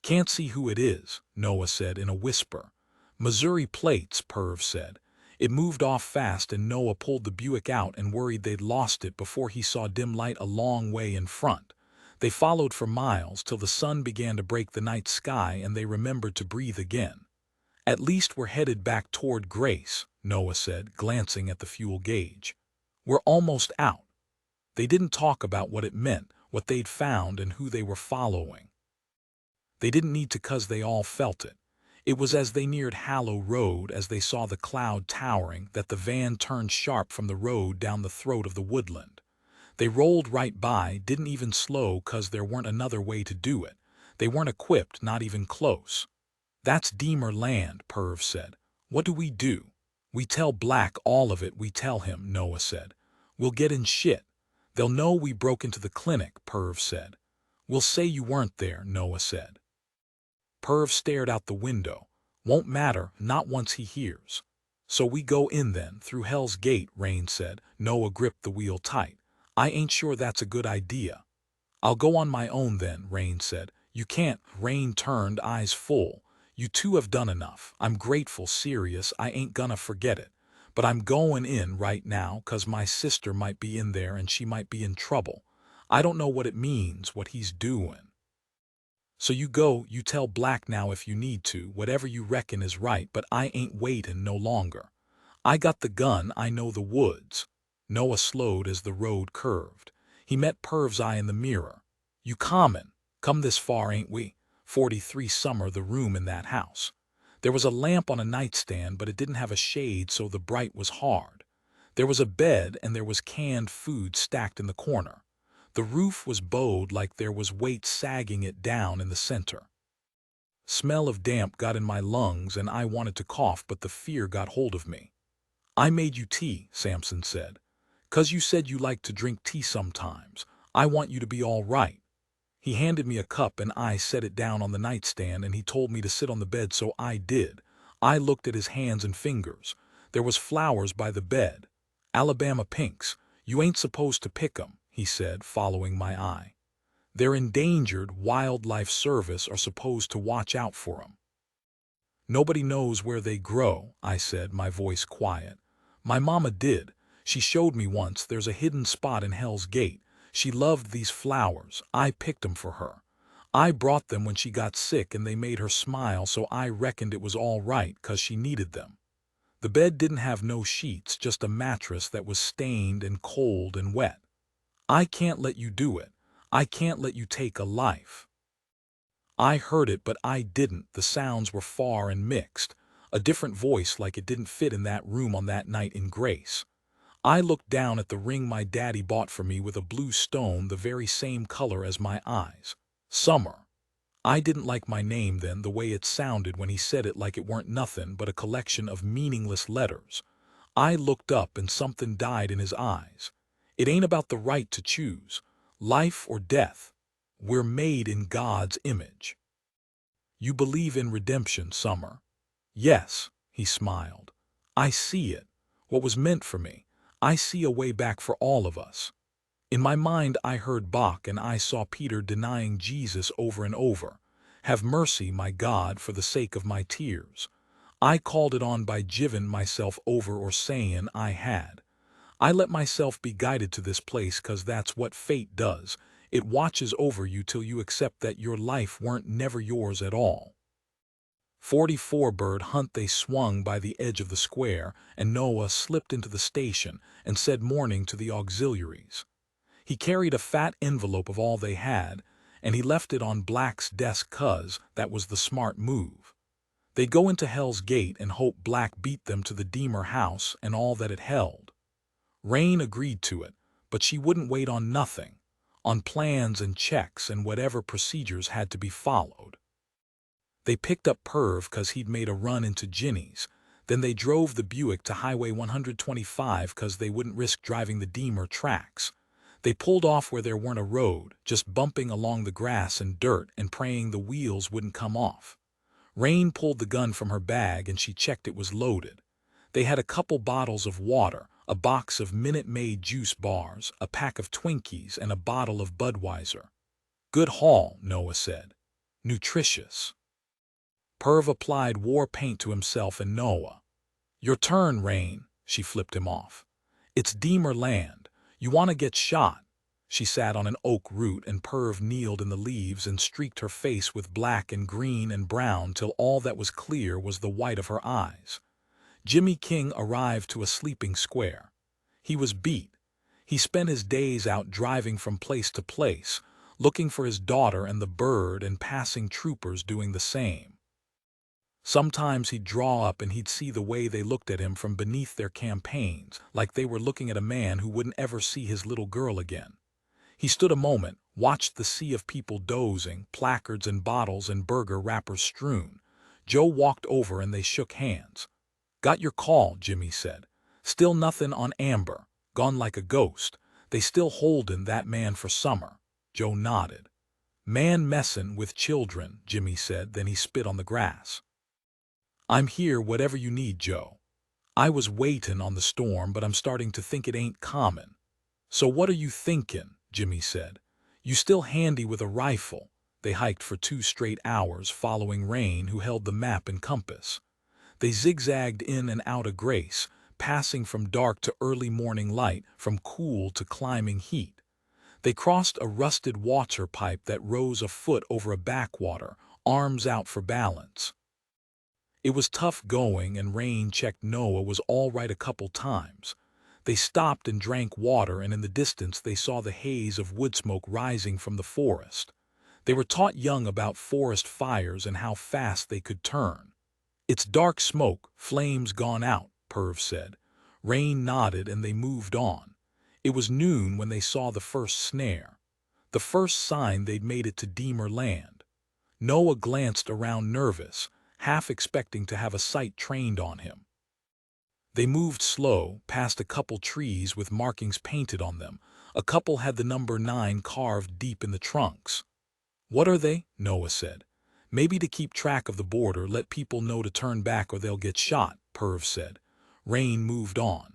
Can't see who it is, Noah said in a whisper. Missouri plates, Perv said. It moved off fast, and Noah pulled the Buick out and worried they'd lost it before he saw dim light a long way in front. They followed for miles till the sun began to break the night sky and they remembered to breathe again. At least we're headed back toward Grace, Noah said, glancing at the fuel gauge. We're almost out. They didn't talk about what it meant, what they'd found, and who they were following. They didn't need to, 'cause they all felt it. It was as they neared Hallow Road, as they saw the cloud towering, that the van turned sharp from the road down the throat of the woodland. They rolled right by, didn't even slow 'cause there weren't another way to do it. They weren't equipped, not even close. That's Deemer land, Perv said. What do? We tell Black all of it, we tell him, Noah said. We'll get in shit. They'll know we broke into the clinic, Perv said. We'll say you weren't there, Noah said. Perv stared out the window. Won't matter, not once he hears. So we go in then, through Hell's Gate, Raine said. Noah gripped the wheel tight. I ain't sure that's a good idea. I'll go on my own then, Raine said. You can't. Raine turned, eyes full. You two have done enough. I'm grateful, serious, I ain't gonna forget it. But I'm going in right now 'cause my sister might be in there and she might be in trouble. I don't know what it means, what he's doing. So you go, you tell Black now if you need to, whatever you reckon is right, but I ain't waiting no longer. I got the gun, I know the woods. Noah slowed as the road curved. He met Perv's eye in the mirror. You common, come this far, ain't we? 43 summer, the room in that house. There was a lamp on a nightstand, but it didn't have a shade, so the bright was hard. There was a bed, and there was canned food stacked in the corner. The roof was bowed like there was weight sagging it down in the center. Smell of damp got in my lungs, and I wanted to cough, but the fear got hold of me. I made you tea, Samson said. 'Cause you said you like to drink tea sometimes. I want you to be all right. He handed me a cup and I set it down on the nightstand, and he told me to sit on the bed, so I did. I looked at his hands and fingers. There was flowers by the bed. Alabama pinks. You ain't supposed to pick 'em, he said, following my eye. They're endangered, wildlife service are supposed to watch out for 'em. Nobody knows where they grow, I said, my voice quiet. My mama did. She showed me once. There's a hidden spot in Hell's Gate. She loved these flowers. I picked 'em for her. I brought them when she got sick and they made her smile, so I reckoned it was all right 'cause she needed them. The bed didn't have no sheets, just a mattress that was stained and cold and wet. I can't let you do it. I can't let you take a life. I heard it, but I didn't. The sounds were far and mixed. A different voice, like it didn't fit in that room on that night in Grace. I looked down at the ring my daddy bought for me with a blue stone the very same color as my eyes. Summer. I didn't like my name then, the way it sounded when he said it, like it weren't nothing but a collection of meaningless letters. I looked up and something died in his eyes. It ain't about the right to choose, life or death. We're made in God's image. You believe in redemption, Summer? Yes, he smiled. I see it. What was meant for me. I see a way back for all of us. In my mind I heard Bach and I saw Peter denying Jesus over and over. Have mercy, my God, for the sake of my tears. I called it on by giving myself over or saying I had. I let myself be guided to this place 'cause that's what fate does. It watches over you till you accept that your life weren't never yours at all. 44 Bird Hunt. They swung by the edge of the square, and Noah slipped into the station and said morning to the auxiliaries. He carried a fat envelope of all they had, and he left it on Black's desk 'cause that was the smart move. They'd go into Hell's Gate and hope Black beat them to the Deemer house and all that it held. Raine agreed to it, but she wouldn't wait on nothing, on plans and checks and whatever procedures had to be followed. They picked up Perv 'cause he'd made a run into Ginny's. Then they drove the Buick to Highway 125 'cause they wouldn't risk driving the Deemer tracks. They pulled off where there weren't a road, just bumping along the grass and dirt and praying the wheels wouldn't come off. Raine pulled the gun from her bag and she checked it was loaded. They had a couple bottles of water, a box of Minute Maid juice bars, a pack of Twinkies, and a bottle of Budweiser. Good haul, Noah said. Nutritious. Perv applied war paint to himself and Noah. Your turn, Raine. She flipped him off. It's Deemer land. You want to get shot. She sat on an oak root and Perv kneeled in the leaves and streaked her face with black and green and brown till all that was clear was the white of her eyes. Jimmy King arrived to a sleeping square. He was beat. He spent his days out driving from place to place, looking for his daughter and the bird and passing troopers doing the same. Sometimes he'd draw up and he'd see the way they looked at him from beneath their campaigns, like they were looking at a man who wouldn't ever see his little girl again. He stood a moment, watched the sea of people dozing, placards and bottles and burger wrappers strewn. Joe walked over and they shook hands. Got your call, Jimmy said. Still nothing on Amber. Gone like a ghost. They still holdin' that man for Summer. Joe nodded. Man messin' with children, Jimmy said, then he spit on the grass. I'm here whatever you need, Joe. I was waitin' on the storm, but I'm starting to think it ain't common. So what are you thinkin'? Jimmy said. You still handy with a rifle. They hiked for 2 straight hours, following Raine, who held the map and compass. They zigzagged in and out of Grace, passing from dark to early morning light, from cool to climbing heat. They crossed a rusted water pipe that rose a foot over a backwater, arms out for balance. It was tough going, and Raine checked Noah was all right a couple times. They stopped and drank water, and in the distance they saw the haze of wood smoke rising from the forest. They were taught young about forest fires and how fast they could turn. It's dark smoke, flames gone out, Perv said. Raine nodded and they moved on. It was noon when they saw the first snare. The first sign they'd made it to Deemer land. Noah glanced around nervous, half expecting to have a sight trained on him. They moved slow, past a couple trees with markings painted on them. A couple had the number 9 carved deep in the trunks. What are they? Noah said. Maybe to keep track of the border, let people know to turn back or they'll get shot, Perv said. Raine moved on.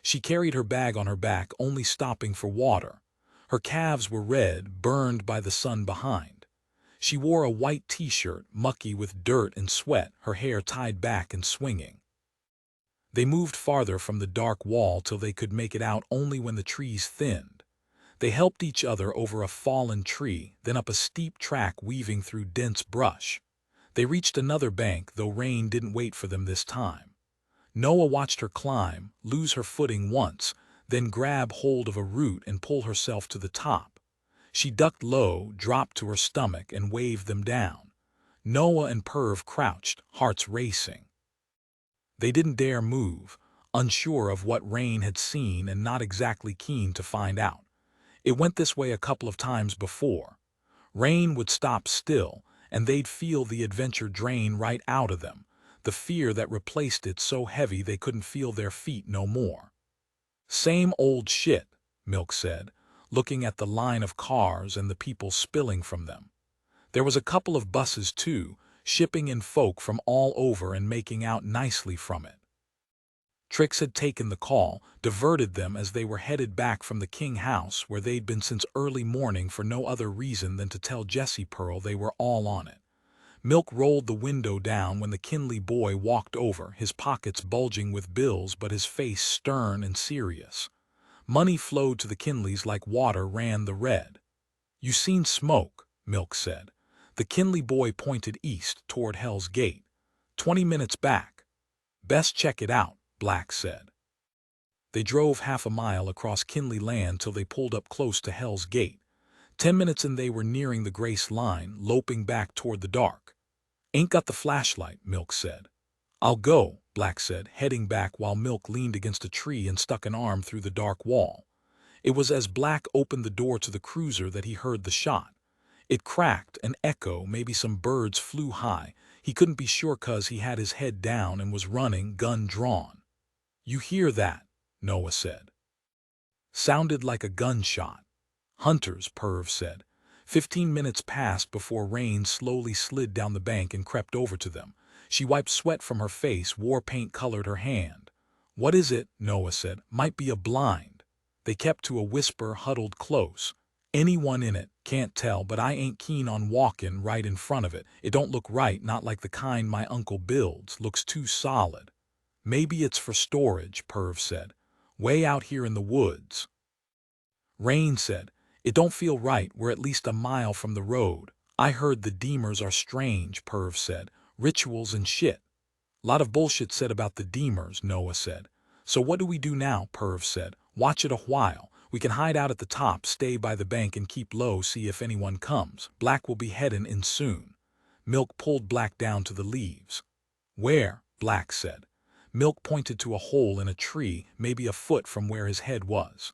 She carried her bag on her back, only stopping for water. Her calves were red, burned by the sun behind. She wore a white t-shirt, mucky with dirt and sweat, her hair tied back and swinging. They moved farther from the dark wall till they could make it out only when the trees thinned. They helped each other over a fallen tree, then up a steep track weaving through dense brush. They reached another bank, though Raine didn't wait for them this time. Noah watched her climb, lose her footing once, then grab hold of a root and pull herself to the top. She ducked low, dropped to her stomach, and waved them down. Noah and Perv crouched, hearts racing. They didn't dare move, unsure of what Raine had seen and not exactly keen to find out. It went this way a couple of times before. Raine would stop still, and they'd feel the adventure drain right out of them, the fear that replaced it so heavy they couldn't feel their feet no more. "Same old shit," Milk said, looking at the line of cars and the people spilling from them. There was a couple of buses, too, shipping in folk from all over and making out nicely from it. Trix had taken the call, diverted them as they were headed back from the King house where they'd been since early morning for no other reason than to tell Jessie Pearl they were all on it. Milk rolled the window down when the Kinley boy walked over, his pockets bulging with bills but his face stern and serious. Money flowed to the Kinleys like water ran the red. "You seen smoke," Milk said. The Kinley boy pointed east toward Hell's Gate. 20 minutes back." "Best check it out," Black said. They drove half a mile across Kinley land till they pulled up close to Hell's Gate. 10 minutes and they were nearing the Grace line, loping back toward the dark. "Ain't got the flashlight," Milk said. "I'll go," Black said, heading back while Milk leaned against a tree and stuck an arm through the dark wall. It was as Black opened the door to the cruiser that he heard the shot. It cracked, an echo, maybe some birds flew high. He couldn't be sure 'cause he had his head down and was running, gun drawn. "You hear that?" Noah said. "Sounded like a gunshot." "Hunters," Perv said. 15 minutes passed before Raine slowly slid down the bank and crept over to them. She wiped sweat from her face, war paint colored her hand. "What is it?" Noah said. "Might be a blind." They kept to a whisper, huddled close. "Anyone in it? Can't tell, but I ain't keen on walking right in front of it. It don't look right, not like the kind my uncle builds. Looks too solid." "Maybe it's for storage," Perv said. "Way out here in the woods." Raine said, "It don't feel right. We're at least a mile from the road." "I heard the Deemers are strange," Perv said. "Rituals and shit." "Lot of bullshit said about the Deemers," Noah said. "So what do we do now?" Perv said. "Watch it a while. We can hide out at the top, stay by the bank and keep low, see if anyone comes. Black will be heading in soon." Milk pulled Black down to the leaves. "Where?" Black said. Milk pointed to a hole in a tree, maybe a foot from where his head was.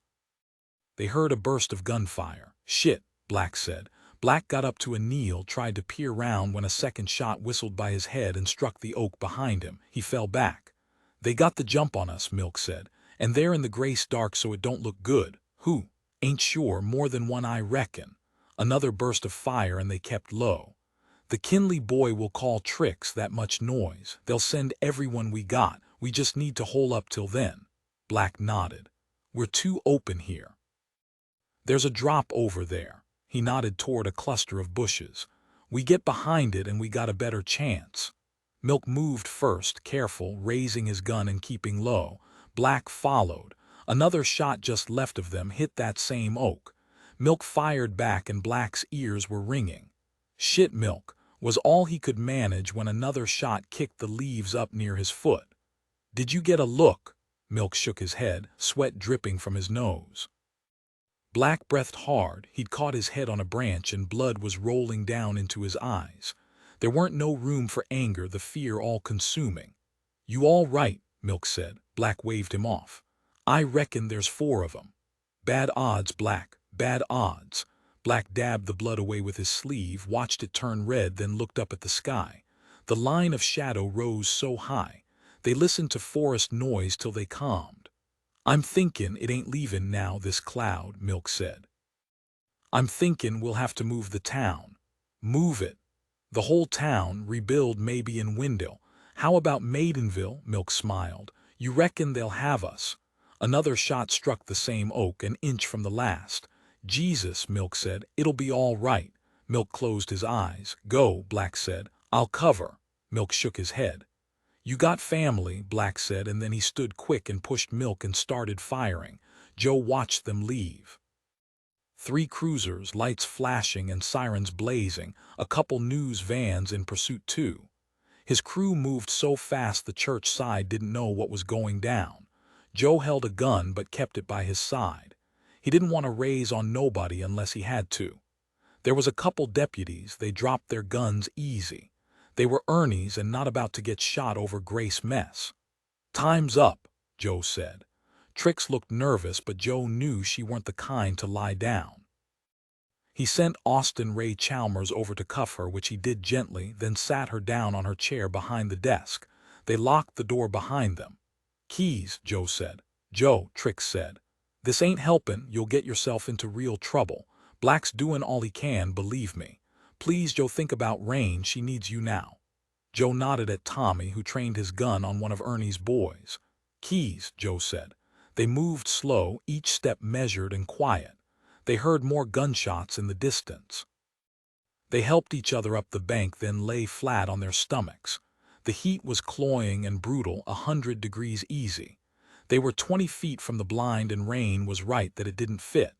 They heard a burst of gunfire. "Shit," Black said. Black got up to a kneel, tried to peer round when a second shot whistled by his head and struck the oak behind him. He fell back. "They got the jump on us," Milk said. "And they're in the Grace dark so it don't look good." "Who?" "Ain't sure. More than one, I reckon." Another burst of fire and they kept low. "The Kinley boy will call Trix, that much noise. They'll send everyone we got. We just need to hole up till then." Black nodded. "We're too open here." "There's a drop over there." He nodded toward a cluster of bushes. "We get behind it and we got a better chance." Milk moved first, careful, raising his gun and keeping low. Black followed. Another shot just left of them hit that same oak. Milk fired back and Black's ears were ringing. "Shit, Milk," was all he could manage when another shot kicked the leaves up near his foot. "Did you get a look?" Milk shook his head, sweat dripping from his nose. Black breathed hard. He'd caught his head on a branch and blood was rolling down into his eyes. There weren't no room for anger, the fear all-consuming. "You all right?" Milk said. Black waved him off. "I reckon there's 4 of 'em." "Bad odds, Black, bad odds." Black dabbed the blood away with his sleeve, watched it turn red, then looked up at the sky. The line of shadow rose so high. They listened to forest noise till they calmed. "I'm thinkin' it ain't leavin' now, this cloud," Milk said. "I'm thinkin' we'll have to move the town." "Move it?" "The whole town, rebuild maybe in Wendell." "How about Maidenville?" Milk smiled. "You reckon they'll have us?" Another shot struck the same oak, an inch from the last. "Jesus," Milk said, "it'll be all right." Milk closed his eyes. "Go," Black said. "I'll cover." Milk shook his head. "You got family," Black said, and then he stood quick and pushed Milk and started firing. Joe watched them leave. 3 cruisers, lights flashing and sirens blazing, a couple news vans in pursuit too. His crew moved so fast the church side didn't know what was going down. Joe held a gun but kept it by his side. He didn't want to raise on nobody unless he had to. There was a couple deputies, they dropped their guns easy. They were Ernie's and not about to get shot over Grace mess. "Time's up," Joe said. Trix looked nervous, but Joe knew she weren't the kind to lie down. He sent Austin Ray Chalmers over to cuff her, which he did gently, then sat her down on her chair behind the desk. They locked the door behind them. "Keys," Joe said. "Joe," Trix said. "This ain't helping, you'll get yourself into real trouble. Black's doing all he can, believe me. Please, Joe, think about Raine, she needs you now." Joe nodded at Tommy, who trained his gun on one of Ernie's boys. "Keys," Joe said. They moved slow, each step measured and quiet. They heard more gunshots in the distance. They helped each other up the bank, then lay flat on their stomachs. The heat was cloying and brutal, 100 degrees easy. They were 20 feet from the blind, and Raine was right that it didn't fit.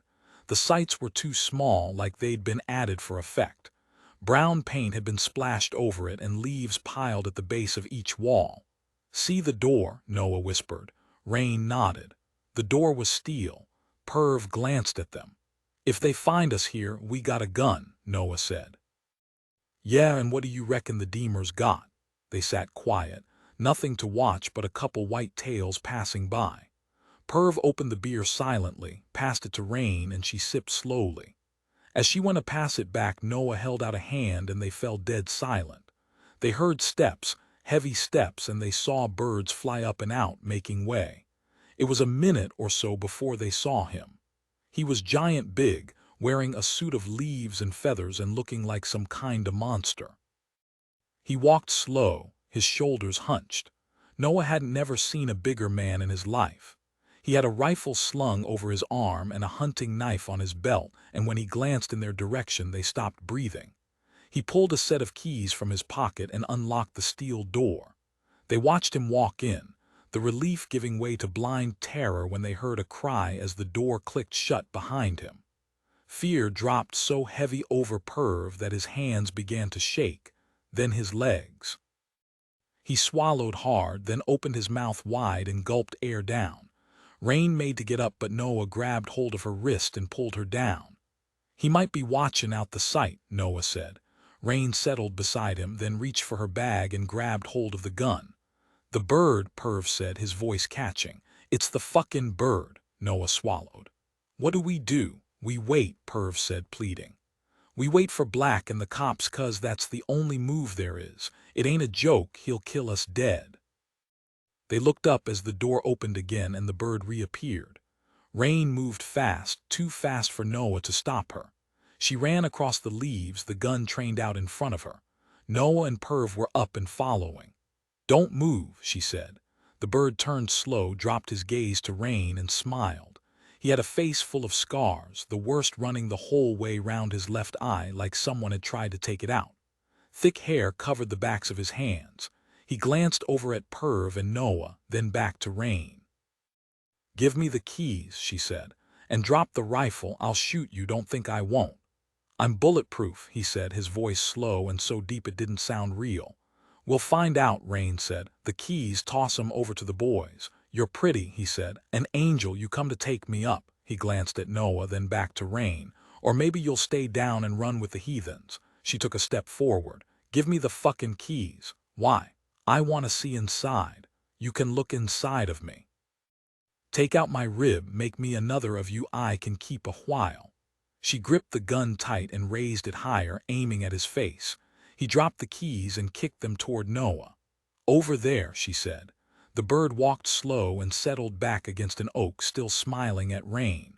The sights were too small, like they'd been added for effect. Brown paint had been splashed over it and leaves piled at the base of each wall. "See the door," Noah whispered. Raine nodded. The door was steel. Perv glanced at them. "If they find us here, we got a gun," Noah said. "Yeah, and what do you reckon the Deemers got?" They sat quiet, nothing to watch but a couple white tails passing by. Perv opened the beer silently, passed it to Raine, and she sipped slowly. As she went to pass it back, Noah held out a hand and they fell dead silent. They heard steps, heavy steps, and they saw birds fly up and out, making way. It was a minute or so before they saw him. He was giant big, wearing a suit of leaves and feathers and looking like some kind of monster. He walked slow, his shoulders hunched. Noah hadn't never seen a bigger man in his life. He had a rifle slung over his arm and a hunting knife on his belt, and when he glanced in their direction, they stopped breathing. He pulled a set of keys from his pocket and unlocked the steel door. They watched him walk in, the relief giving way to blind terror when they heard a cry as the door clicked shut behind him. Fear dropped so heavy over Perv that his hands began to shake, then his legs. He swallowed hard, then opened his mouth wide and gulped air down. Raine made to get up, but Noah grabbed hold of her wrist and pulled her down. "He might be watching out the sight," Noah said. Raine settled beside him, then reached for her bag and grabbed hold of the gun. "The bird," Perv said, his voice catching. "It's the fucking bird," Noah swallowed. "What do? We wait," Perv said, pleading. "We wait for Black and the cops, 'cause that's the only move there is. It ain't a joke, he'll kill us dead." They looked up as the door opened again and the bird reappeared. Raine moved fast, too fast for Noah to stop her. She ran across the leaves, the gun trained out in front of her. Noah and Perv were up and following. "Don't move," she said. The bird turned slow, dropped his gaze to Raine, and smiled. He had a face full of scars, the worst running the whole way round his left eye, like someone had tried to take it out. Thick hair covered the backs of his hands. He glanced over at Perv and Noah, then back to Raine. "Give me the keys," she said, "and drop the rifle. I'll shoot you, don't think I won't." "I'm bulletproof," he said, his voice slow and so deep it didn't sound real. "We'll find out," Raine said. "The keys, toss 'em over to the boys." "You're pretty," he said. "An angel, you come to take me up." He glanced at Noah, then back to Raine. "Or maybe you'll stay down and run with the heathens." She took a step forward. "Give me the fucking keys." "Why?" "I want to see inside. You can look inside of me. Take out my rib, make me another of you I can keep a while." She gripped the gun tight and raised it higher, aiming at his face. He dropped the keys and kicked them toward Noah. "Over there," she said. The bird walked slow and settled back against an oak, still smiling at Raine.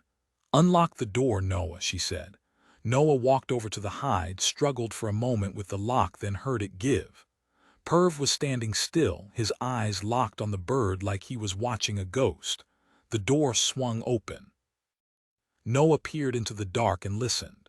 "Unlock the door, Noah," she said. Noah walked over to the hide, struggled for a moment with the lock, then heard it give. Perv was standing still, his eyes locked on the bird like he was watching a ghost. The door swung open. Noah peered into the dark and listened.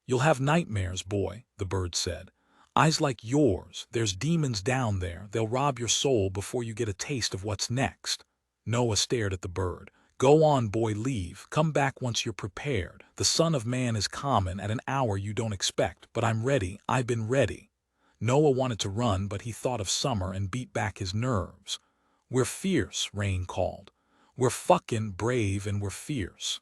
"You'll have nightmares, boy," the bird said. "Eyes like yours. There's demons down there. They'll rob your soul before you get a taste of what's next." Noah stared at the bird. "Go on, boy, leave. Come back once you're prepared. The Son of Man is coming at an hour you don't expect, but I'm ready. I've been ready." Noah wanted to run, but he thought of Summer and beat back his nerves. "We're fierce," Raine called. "We're fucking brave and we're fierce."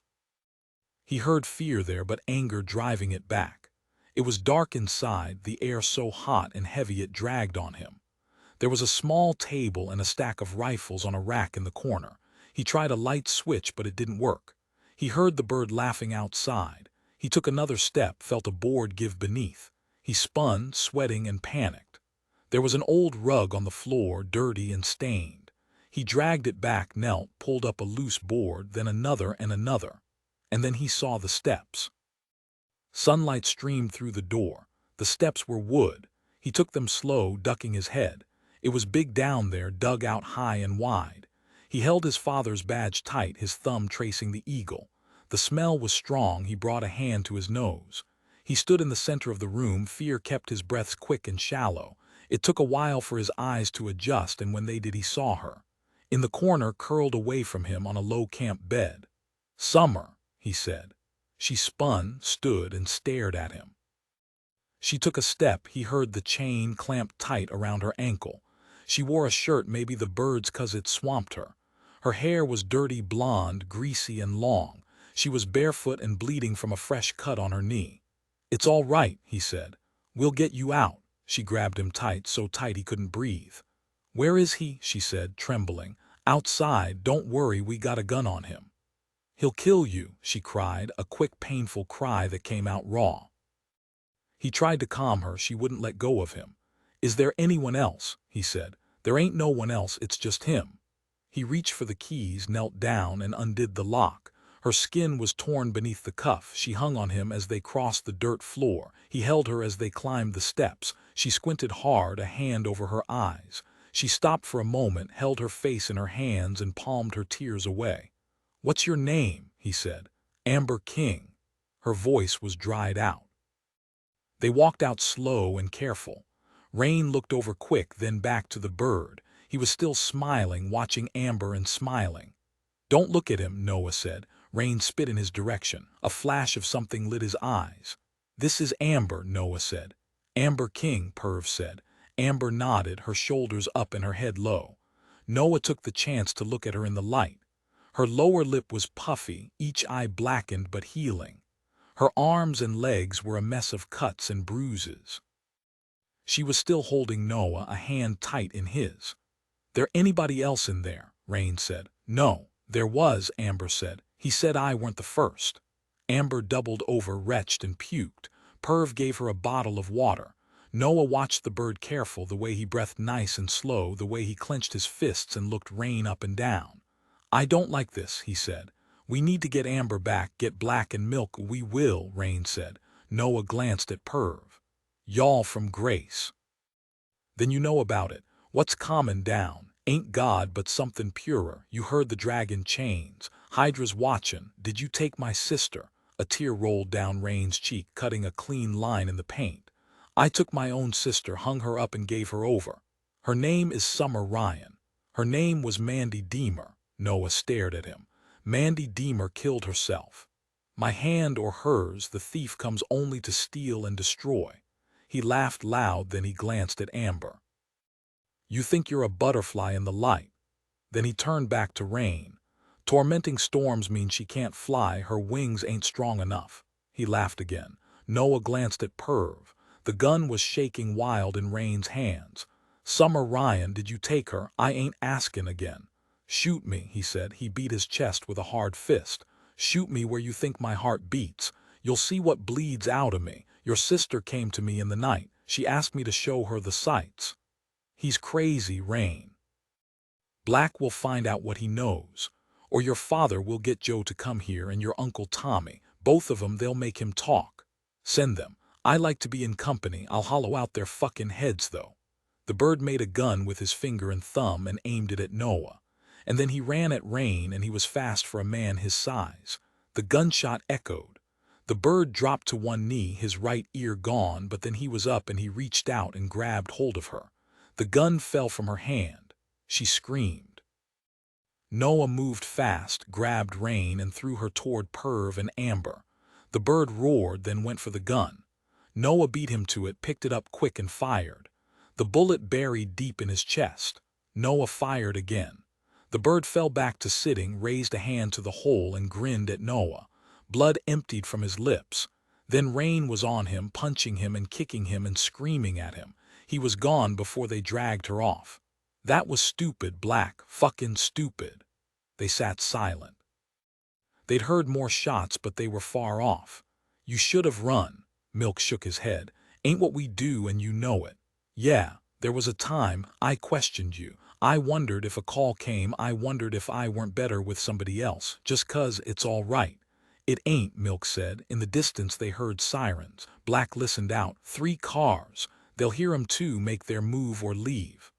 He heard fear there, but anger driving it back. It was dark inside, the air so hot and heavy it dragged on him. There was a small table and a stack of rifles on a rack in the corner. He tried a light switch, but it didn't work. He heard the bird laughing outside. He took another step, felt a board give beneath. He spun, sweating, and panicked. There was an old rug on the floor, dirty and stained. He dragged it back, knelt, pulled up a loose board, then another and another. And then he saw the steps. Sunlight streamed through the door. The steps were wood. He took them slow, ducking his head. It was big down there, dug out high and wide. He held his father's badge tight, his thumb tracing the eagle. The smell was strong. He brought a hand to his nose. He stood in the center of the room. Fear kept his breaths quick and shallow. It took a while for his eyes to adjust, and when they did, he saw her. In the corner, curled away from him on a low camp bed. "Summer," he said. She spun, stood, and stared at him. She took a step. He heard the chain clamped tight around her ankle. She wore a shirt, maybe the bird's 'cause it swamped her. Her hair was dirty blonde, greasy and long. She was barefoot and bleeding from a fresh cut on her knee. "It's all right," he said. "We'll get you out." She grabbed him tight, so tight he couldn't breathe. "Where is he?" she said, trembling. "Outside. Don't worry, we got a gun on him." "He'll kill you," she cried, a quick, painful cry that came out raw. He tried to calm her. She wouldn't let go of him. "Is there anyone else?" he said. "There ain't no one else, it's just him." He reached for the keys, knelt down, and undid the lock. Her skin was torn beneath the cuff. She hung on him as they crossed the dirt floor. He held her as they climbed the steps. She squinted hard, a hand over her eyes. She stopped for a moment, held her face in her hands, and palmed her tears away. "What's your name?" he said. "Amber King." Her voice was dried out. They walked out slow and careful. Raine looked over quick, then back to the bird. He was still smiling, watching Amber and smiling. "Don't look at him," Noah said. Raine spit in his direction. A flash of something lit his eyes. "This is Amber," Noah said. "Amber King," Perv said. Amber nodded, her shoulders up and her head low. Noah took the chance to look at her in the light. Her lower lip was puffy, each eye blackened but healing. Her arms and legs were a mess of cuts and bruises. She was still holding Noah, a hand tight in his. "There anybody else in there?" Raine said. "No, there was," Amber said. "He said I weren't the first." Amber doubled over, retched, and puked. Perv gave her a bottle of water. Noah watched the bird careful, the way he breathed nice and slow, the way he clenched his fists and looked Raine up and down. "I don't like this," he said. "We need to get Amber back, get Black and Milk." "We will," Raine said. Noah glanced at Perv. "Y'all from Grace. Then you know about it. What's common down? Ain't God but something purer. You heard the dragon chains. Hydra's watchin'. Did you take my sister?" A tear rolled down Raine's cheek, cutting a clean line in the paint. "I took my own sister, hung her up and gave her over. Her name is Summer Ryan. Her name was Mandy Deemer." Noah stared at him. "Mandy Deemer killed herself. My hand or hers, the thief comes only to steal and destroy." He laughed loud, then he glanced at Amber. "You think you're a butterfly in the light." Then he turned back to Raine. "Tormenting storms mean she can't fly, her wings ain't strong enough." He laughed again. Noah glanced at Perv. The gun was shaking wild in Raine's hands. "Summer Ryan, did you take her? I ain't askin' again." "Shoot me," he said. He beat his chest with a hard fist. "Shoot me where you think my heart beats. You'll see what bleeds out of me. Your sister came to me in the night. She asked me to show her the sights." "He's crazy, Raine. Black will find out what he knows. Or your father will get Joe to come here, and your Uncle Tommy. Both of 'em, they'll make him talk. Send them. I like to be in company. I'll hollow out their fucking heads, though." The bird made a gun with his finger and thumb and aimed it at Noah. And then he ran at Raine, and he was fast for a man his size. The gunshot echoed. The bird dropped to one knee, his right ear gone, but then he was up and he reached out and grabbed hold of her. The gun fell from her hand. She screamed. Noah moved fast, grabbed Raine, and threw her toward Perv and Amber. The bird roared, then went for the gun. Noah beat him to it, picked it up quick and fired. The bullet buried deep in his chest. Noah fired again. The bird fell back to sitting, raised a hand to the hole, and grinned at Noah. Blood emptied from his lips. Then Raine was on him, punching him and kicking him and screaming at him. He was gone before they dragged her off. That was stupid, Black, fucking stupid. They sat silent. They'd heard more shots, but they were far off. You should have run. Milk shook his head. Ain't what we do, and you know it. Yeah, there was a time I questioned you. I wondered if a call came, I wondered if I weren't better with somebody else, just 'cause it's all right. It ain't, Milk said. In the distance they heard sirens. Black listened out. 3 cars. They'll hear 'em too, make their move or leave.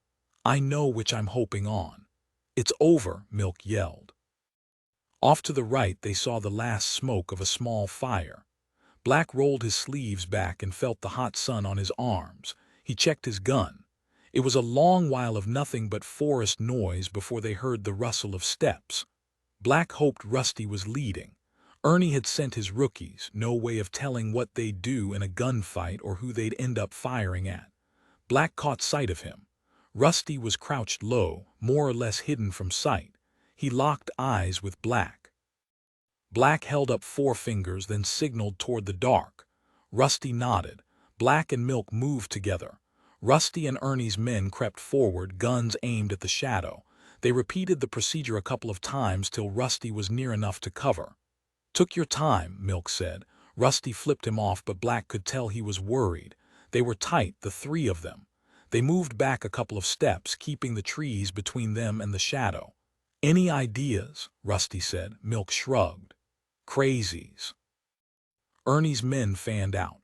I know which I'm hoping on. It's over, Milk yelled. Off to the right they saw the last smoke of a small fire. Black rolled his sleeves back and felt the hot sun on his arms. He checked his gun. It was a long while of nothing but forest noise before they heard the rustle of steps. Black hoped Rusty was leading. Ernie had sent his rookies, no way of telling what they'd do in a gunfight or who they'd end up firing at. Black caught sight of him. Rusty was crouched low, more or less hidden from sight. He locked eyes with Black. Black held up 4 fingers, then signaled toward the dark. Rusty nodded. Black and Milk moved together. Rusty and Ernie's men crept forward, guns aimed at the shadow. They repeated the procedure a couple of times till Rusty was near enough to cover. Took your time, Milk said. Rusty flipped him off, but Black could tell he was worried. They were tight, the 3 of them. They moved back a couple of steps, keeping the trees between them and the shadow. Any ideas? Rusty said. Milk shrugged. Crazies. Ernie's men fanned out.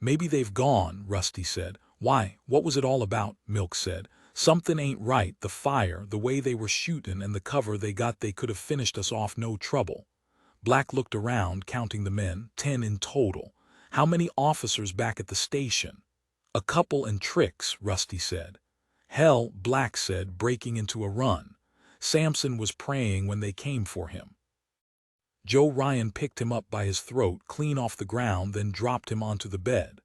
Maybe they've gone, Rusty said. Why, what was it all about? Milk said. Something ain't right, the fire, the way they were shooting, and the cover they got. They could have finished us off no trouble. Black looked around, counting the men, 10 in total. How many officers back at the station? A couple and tricks, Rusty said. Hell, Black said, breaking into a run. Samson was praying when they came for him. Joe Ryan picked him up by his throat, clean off the ground, then dropped him onto the bed.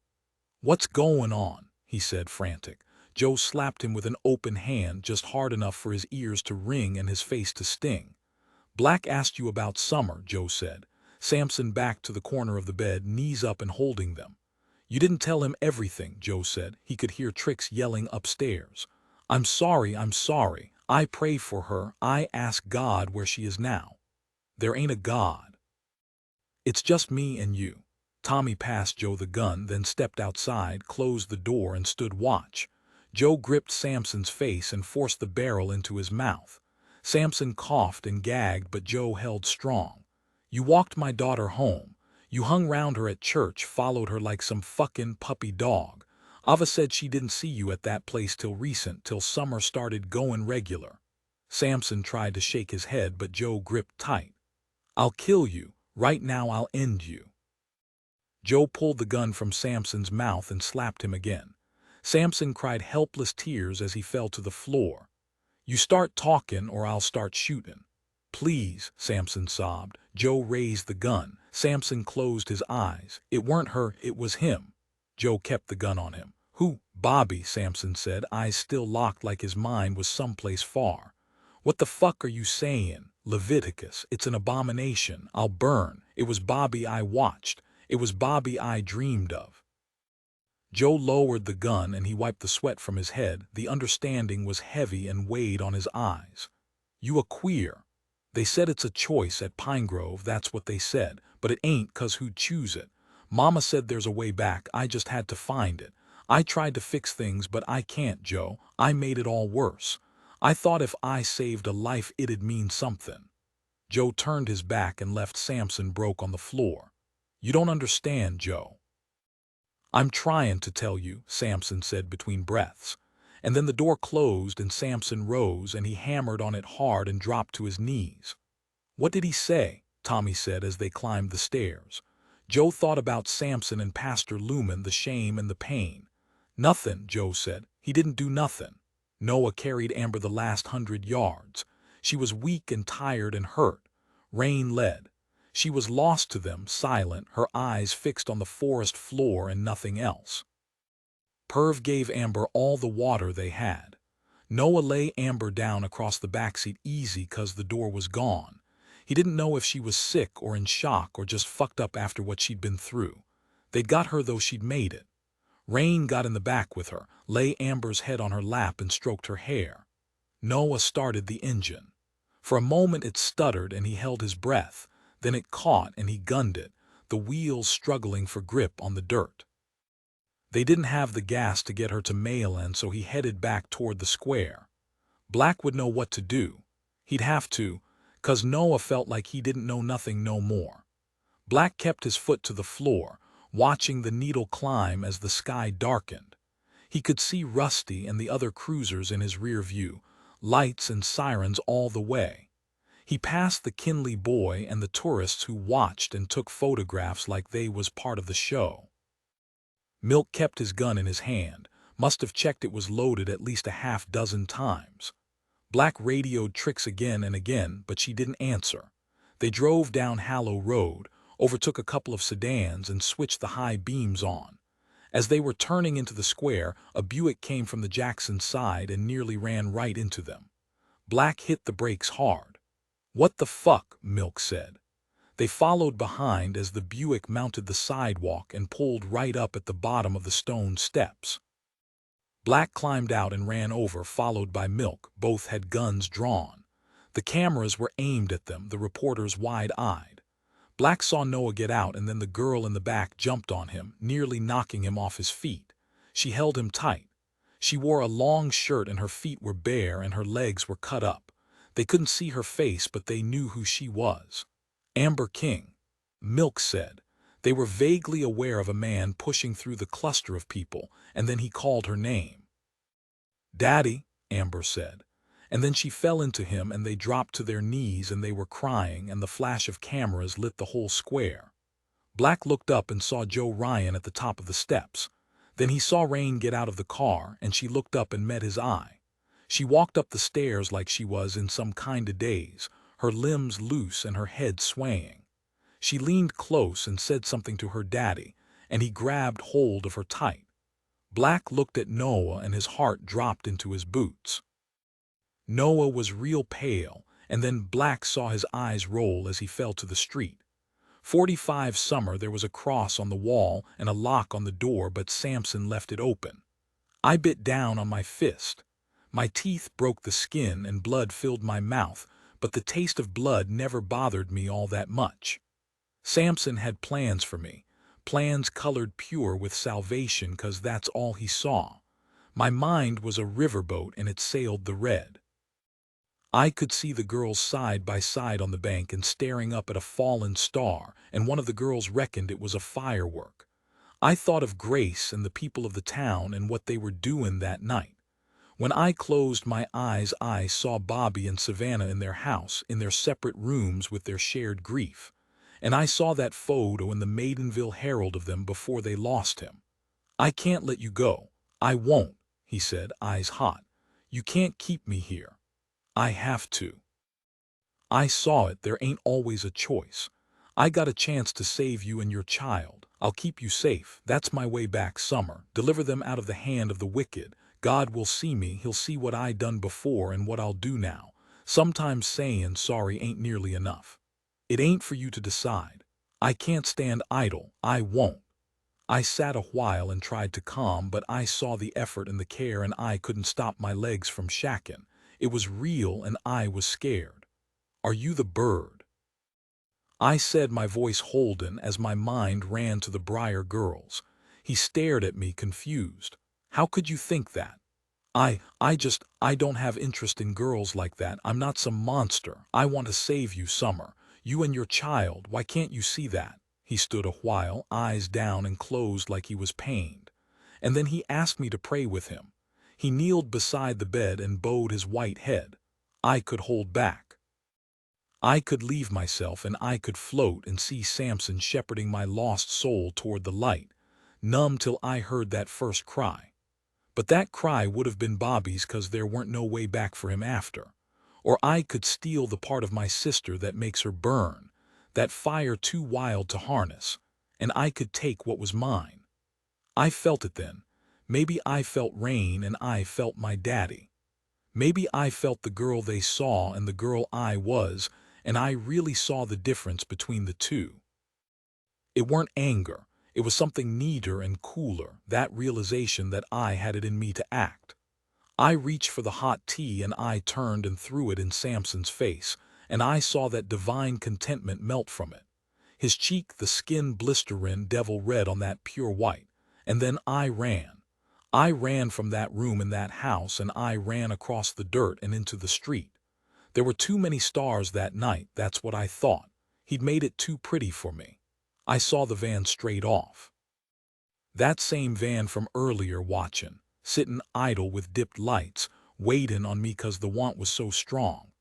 What's going on? He said, frantic. Joe slapped him with an open hand, just hard enough for his ears to ring and his face to sting. Black asked you about Summer, Joe said. Samson backed to the corner of the bed, knees up and holding them. You didn't tell him everything, Joe said. He could hear Trix yelling upstairs. I'm sorry, I'm sorry. I pray for her. I ask God where she is now. There ain't a God. It's just me and you. Tommy passed Joe the gun, then stepped outside, closed the door and stood watch. Joe gripped Samson's face and forced the barrel into his mouth. Samson coughed and gagged, but Joe held strong. You walked my daughter home. You hung round her at church, followed her like some fucking puppy dog. Ava said she didn't see you at that place till recent, till Summer started going regular. Samson tried to shake his head, but Joe gripped tight. I'll kill you. Right now I'll end you. Joe pulled the gun from Samson's mouth and slapped him again. Samson cried helpless tears as he fell to the floor. You start talking or I'll start shooting. Please, Samson sobbed. Joe raised the gun. Samson closed his eyes. It weren't her, it was him. Joe kept the gun on him. Who? Bobby, Samson said, eyes still locked like his mind was someplace far. What the fuck are you saying? Leviticus, it's an abomination. I'll burn. It was Bobby I watched. It was Bobby I dreamed of. Joe lowered the gun and he wiped the sweat from his head. The understanding was heavy and weighed on his eyes. You a queer. They said it's a choice at Pinegrove, that's what they said, but it ain't 'cause who'd choose it. Mama said there's a way back, I just had to find it. I tried to fix things, but I can't, Joe. I made it all worse. I thought if I saved a life it'd mean something. Joe turned his back and left Samson broke on the floor. You don't understand, Joe. I'm trying to tell you, Samson said between breaths. And then the door closed and Samson rose and he hammered on it hard and dropped to his knees. What did he say? Tommy said as they climbed the stairs. Joe thought about Samson and Pastor Lumen, the shame and the pain. Nothing, Joe said. He didn't do nothing. Noah carried Amber the last 100 yards. She was weak and tired and hurt. Raine led. She was lost to them, silent, her eyes fixed on the forest floor and nothing else. Perv gave Amber all the water they had. Noah lay Amber down across the backseat easy 'cause the door was gone. He didn't know if she was sick or in shock or just fucked up after what she'd been through. They'd got her though she'd made it. Raine got in the back with her, lay Amber's head on her lap and stroked her hair. Noah started the engine. For a moment it stuttered and he held his breath. Then it caught and he gunned it, the wheels struggling for grip on the dirt. They didn't have the gas to get her to Mayland, so he headed back toward the square. Black would know what to do. He'd have to, 'cause Noah felt like he didn't know nothing no more. Black kept his foot to the floor, watching the needle climb as the sky darkened. He could see Rusty and the other cruisers in his rear view, lights and sirens all the way. He passed the Kinley boy and the tourists who watched and took photographs like they was part of the show. Milk kept his gun in his hand, must have checked it was loaded at least a half-dozen times. Black radioed Trix again and again, but she didn't answer. They drove down Hallow Road, overtook a couple of sedans and switched the high beams on. As they were turning into the square, a Buick came from the Jackson side and nearly ran right into them. Black hit the brakes hard. "What the fuck?" Milk said. They followed behind as the Buick mounted the sidewalk and pulled right up at the bottom of the stone steps. Black climbed out and ran over, followed by Milk. Both had guns drawn. The cameras were aimed at them, the reporters wide-eyed. Black saw Noah get out, and then the girl in the back jumped on him, nearly knocking him off his feet. She held him tight. She wore a long shirt and her feet were bare and her legs were cut up. They couldn't see her face, but they knew who she was. "Amber King," Milk said. They were vaguely aware of a man pushing through the cluster of people, and then he called her name. "Daddy," Amber said. And then she fell into him and they dropped to their knees and they were crying and the flash of cameras lit the whole square. Black looked up and saw Joe Ryan at the top of the steps. Then he saw Raine get out of the car and she looked up and met his eye. She walked up the stairs like she was in some kind of daze, her limbs loose and her head swaying. She leaned close and said something to her daddy, and he grabbed hold of her tight. Black looked at Noah and his heart dropped into his boots. Noah was real pale, and then Black saw his eyes roll as he fell to the street. 45 Summer, there was a cross on the wall and a lock on the door, but Samson left it open. I bit down on my fist. My teeth broke the skin and blood filled my mouth, but the taste of blood never bothered me all that much. Samson had plans for me, plans colored pure with salvation, 'cause that's all he saw. My mind was a riverboat and it sailed the red. I could see the girls side by side on the bank and staring up at a fallen star, and one of the girls reckoned it was a firework. I thought of Grace and the people of the town and what they were doing that night. When I closed my eyes, I saw Bobby and Savannah in their house, in their separate rooms with their shared grief. And I saw that photo in the Maidenville Herald of them before they lost him. "I can't let you go. I won't," he said, eyes hot. "You can't keep me here. I have to." I saw it. There ain't always a choice. I got a chance to save you and your child. I'll keep you safe. That's my way back, Summer. Deliver them out of the hand of the wicked. God will see me. He'll see what I done before and what I'll do now. Sometimes saying sorry ain't nearly enough. It ain't for you to decide. I can't stand idle. I won't. I sat a while and tried to calm, but I saw the effort and the care and I couldn't stop my legs from shacking. It was real and I was scared. "Are you the bird?" I said, my voice holden as my mind ran to the Briar girls. He stared at me confused. "How could you think that?" I don't have interest in girls like that. I'm not some monster. I want to save you, Summer. You and your child. Why can't you see that?" He stood a while, eyes down and closed like he was pained. And then he asked me to pray with him. He kneeled beside the bed and bowed his white head. I could hold back. I could leave myself and I could float and see Samson shepherding my lost soul toward the light, numb till I heard that first cry. But that cry would have been Bobby's, 'cause there weren't no way back for him after. Or I could steal the part of my sister that makes her burn, that fire too wild to harness, and I could take what was mine. I felt it then. Maybe I felt Raine and I felt my daddy. Maybe I felt the girl they saw and the girl I was, and I really saw the difference between the two. It weren't anger, it was something neater and cooler, that realization that I had it in me to act. I reached for the hot tea and I turned and threw it in Samson's face, and I saw that divine contentment melt from it. His cheek, the skin blistering devil red on that pure white. And then I ran. I ran from that room in that house, and I ran across the dirt and into the street. There were too many stars that night, that's what I thought. He'd made it too pretty for me. I saw the van straight off. That same van from earlier, watching, sitting idle with dipped lights, waiting on me 'cause the want was so strong.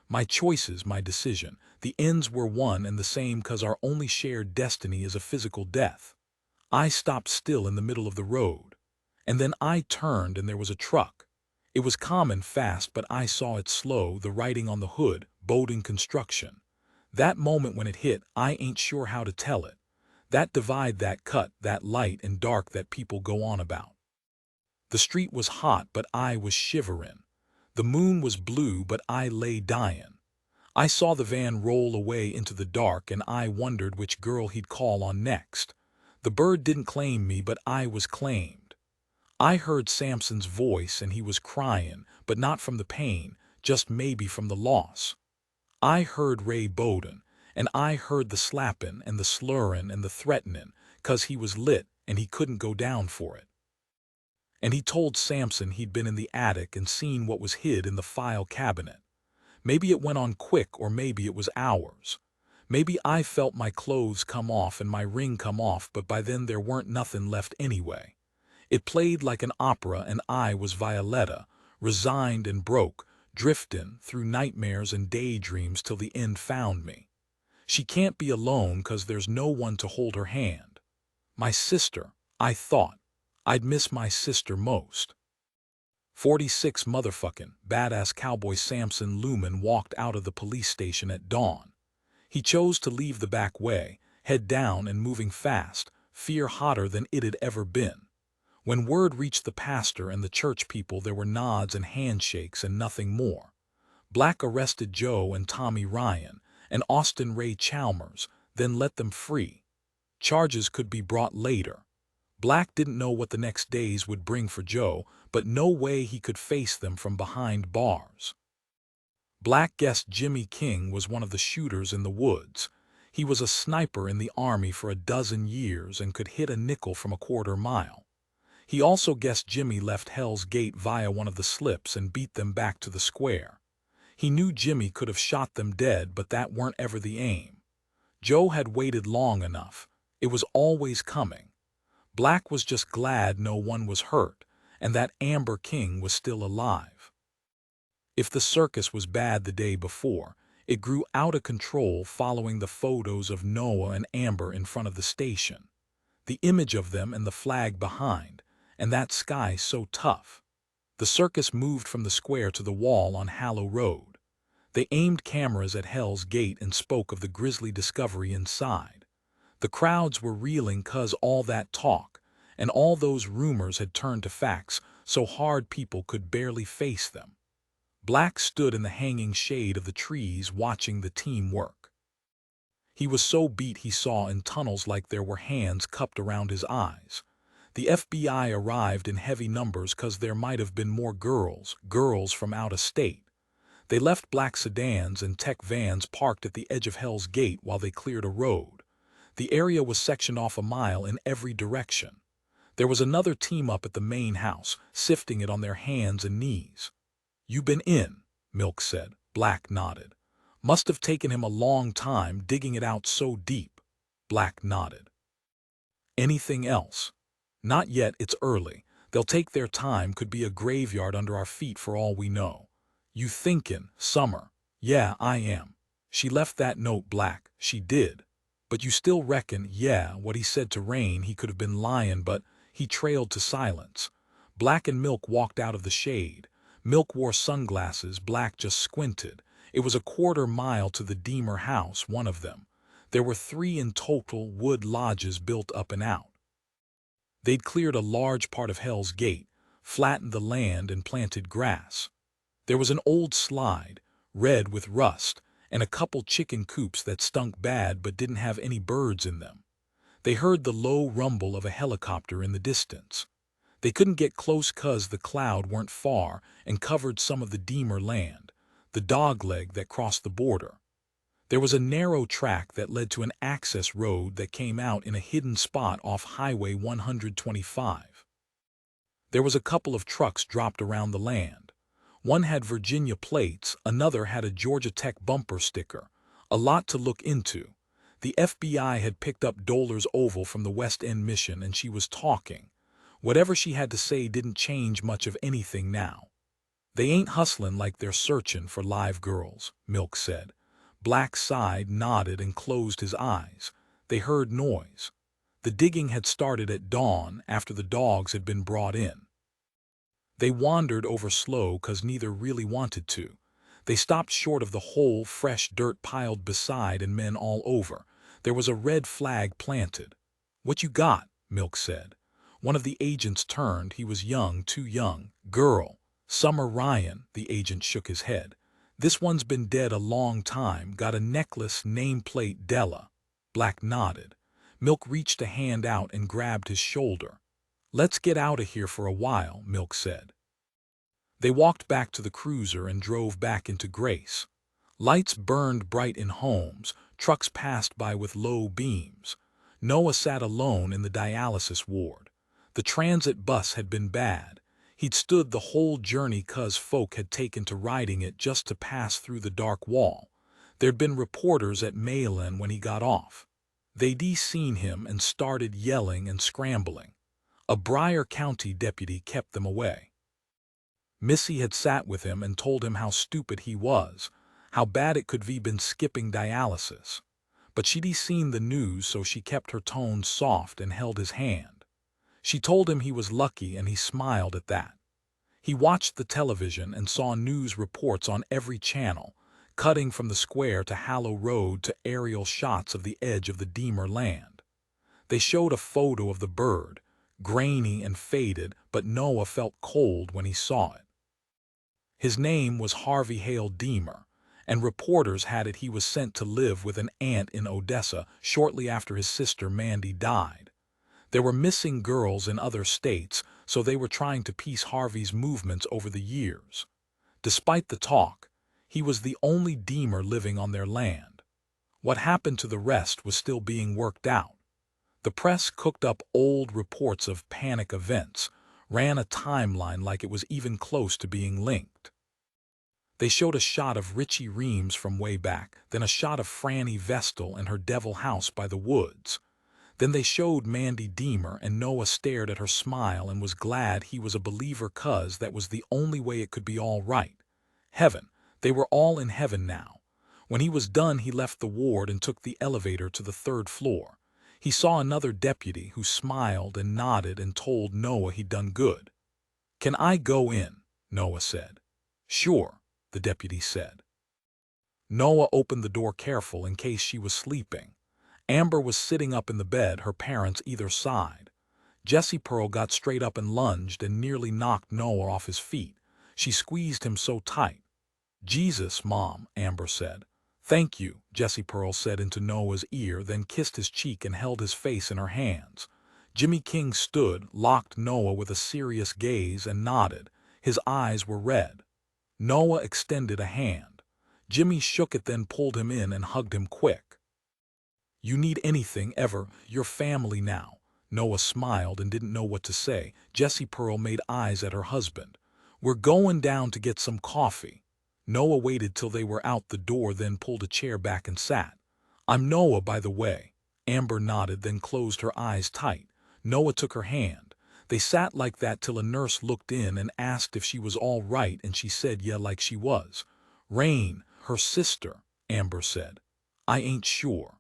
My choices, my decision, the ends were one and the same 'cause our only shared destiny is a physical death. I stopped still in the middle of the road. And then I turned and there was a truck. It was coming fast, but I saw it slow, the writing on the hood, Bowden Construction. That moment when it hit, I ain't sure how to tell it. That divide, that cut, that light and dark that people go on about. The street was hot, but I was shivering. The moon was blue, but I lay dying. I saw the van roll away into the dark, and I wondered which girl he'd call on next. The bird didn't claim me, but I was claimed. I heard Samson's voice, and he was crying, but not from the pain, just maybe from the loss. I heard Ray Bowden, and I heard the slapping and the slurring and the threatening, 'cause he was lit and he couldn't go down for it. And he told Samson he'd been in the attic and seen what was hid in the file cabinet. Maybe it went on quick, or maybe it was hours. Maybe I felt my clothes come off and my ring come off, but by then there weren't nothing left anyway. It played like an opera, and I was Violetta, resigned and broke, drifting through nightmares and daydreams till the end found me. She can't be alone 'cause there's no one to hold her hand. My sister, I thought. I'd miss my sister most. 46 motherfucking badass cowboy Samson Lumen walked out of the police station at dawn. He chose to leave the back way, head down and moving fast, fear hotter than it had ever been. When word reached the pastor and the church people, there were nods and handshakes and nothing more. Black arrested Joe and Tommy Ryan and Austin Ray Chalmers, then let them free. Charges could be brought later. Black didn't know what the next days would bring for Joe, but no way he could face them from behind bars. Black guessed Jimmy King was one of the shooters in the woods. He was a sniper in the Army for a dozen years and could hit a nickel from a quarter mile. He also guessed Jimmy left Hell's Gate via one of the slips and beat them back to the square. He knew Jimmy could have shot them dead, but that weren't ever the aim. Joe had waited long enough. It was always coming. Black was just glad no one was hurt, and that Amber King was still alive. If the circus was bad the day before, it grew out of control following the photos of Noah and Amber in front of the station. The image of them and the flag behind, and that sky so tough. The circus moved from the square to the wall on Hallow Road. They aimed cameras at Hell's Gate and spoke of the grisly discovery inside. The crowds were reeling 'cause all that talk and all those rumors had turned to facts so hard people could barely face them. Black stood in the hanging shade of the trees watching the team work. He was so beat he saw in tunnels like there were hands cupped around his eyes. The FBI arrived in heavy numbers 'cause there might have been more girls from out of state. They left black sedans and tech vans parked at the edge of Hell's Gate while they cleared a road. The area was sectioned off a mile in every direction. There was another team up at the main house, sifting it on their hands and knees. "You been in," Milk said. Black nodded. "Must have taken him a long time digging it out so deep." Black nodded. "Anything else?" "Not yet, it's early. They'll take their time, could be a graveyard under our feet for all we know." "You thinkin', Summer?" "Yeah, I am. She left that note, Black, she did. But you still reckon?" "Yeah, what he said to Raine, he could have been lying, but..." He trailed to silence. Black and Milk walked out of the shade. Milk wore sunglasses, Black just squinted. It was a quarter-mile to the Deemer house, one of them. There were 3 in total, wood lodges built up and out. They'd cleared a large part of Hell's Gate, flattened the land and planted grass. There was an old slide, red with rust, and a couple chicken coops that stunk bad but didn't have any birds in them. They heard the low rumble of a helicopter in the distance. They couldn't get close 'cause the cloud weren't far and covered some of the Deemer land, the dogleg that crossed the border. There was a narrow track that led to an access road that came out in a hidden spot off Highway 125. There was a couple of trucks dropped around the land. One had Virginia plates, another had a Georgia Tech bumper sticker. A lot to look into. The FBI had picked up Dollar's Oval from the West End mission and she was talking. Whatever she had to say didn't change much of anything now. They ain't hustling like they're searching for live girls, Milk said. Black sighed, nodded, and closed his eyes. They heard noise. The digging had started at dawn after the dogs had been brought in. They wandered over slow 'cause neither really wanted to. They stopped short of the hole, fresh dirt piled beside and men all over. There was a red flag planted. "What you got?" Milk said. One of the agents turned. He was young, too young. "Girl. Summer Ryan," the agent shook his head. "This one's been dead a long time. Got a necklace, nameplate Della." Black nodded. Milk reached a hand out and grabbed his shoulder. "Let's get out of here for a while," Milk said. They walked back to the cruiser and drove back into Grace. Lights burned bright in homes, trucks passed by with low beams. Noah sat alone in the dialysis ward. The transit bus had been bad. He'd stood the whole journey 'cause folk had taken to riding it just to pass through the dark wall. There'd been reporters at Mail-In when he got off. They'd seen him and started yelling and scrambling. A Bryer County deputy kept them away. Missy had sat with him and told him how stupid he was, how bad it could be been skipping dialysis. But she'd seen the news, so she kept her tone soft and held his hand. She told him he was lucky and he smiled at that. He watched the television and saw news reports on every channel, cutting from the square to Hallow Road to aerial shots of the edge of the Deemer land. They showed a photo of the bird, grainy and faded, but Noah felt cold when he saw it. His name was Harvey Hale Deemer, and reporters had it he was sent to live with an aunt in Odessa shortly after his sister Mandy died. There were missing girls in other states, so they were trying to piece Harvey's movements over the years. Despite the talk, he was the only Deemer living on their land. What happened to the rest was still being worked out. The press cooked up old reports of panic events, ran a timeline like it was even close to being linked. They showed a shot of Richie Reams from way back, then a shot of Franny Vestal and her devil house by the woods. Then they showed Mandy Deemer, and Noah stared at her smile and was glad he was a believer 'cause that was the only way it could be all right. Heaven. They were all in heaven now. When he was done, he left the ward and took the elevator to the 3rd floor. He saw another deputy who smiled and nodded and told Noah he'd done good. "Can I go in?" Noah said. "Sure," the deputy said. Noah opened the door careful in case she was sleeping. Amber was sitting up in the bed, her parents either side. Jessie Pearl got straight up and lunged and nearly knocked Noah off his feet. She squeezed him so tight. "Jesus, Mom," Amber said. "Thank you," Jessie Pearl said into Noah's ear, then kissed his cheek and held his face in her hands. Jimmy King stood, locked Noah with a serious gaze, and nodded. His eyes were red. Noah extended a hand. Jimmy shook it, then pulled him in and hugged him quick. "You need anything, ever, you're family now." Noah smiled and didn't know what to say. Jessie Pearl made eyes at her husband. "We're going down to get some coffee." Noah waited till they were out the door, then pulled a chair back and sat. "I'm Noah, by the way." Amber nodded, then closed her eyes tight. Noah took her hand. They sat like that till a nurse looked in and asked if she was all right, and she said yeah, like she was. "Raine, her sister," Amber said. "I ain't sure."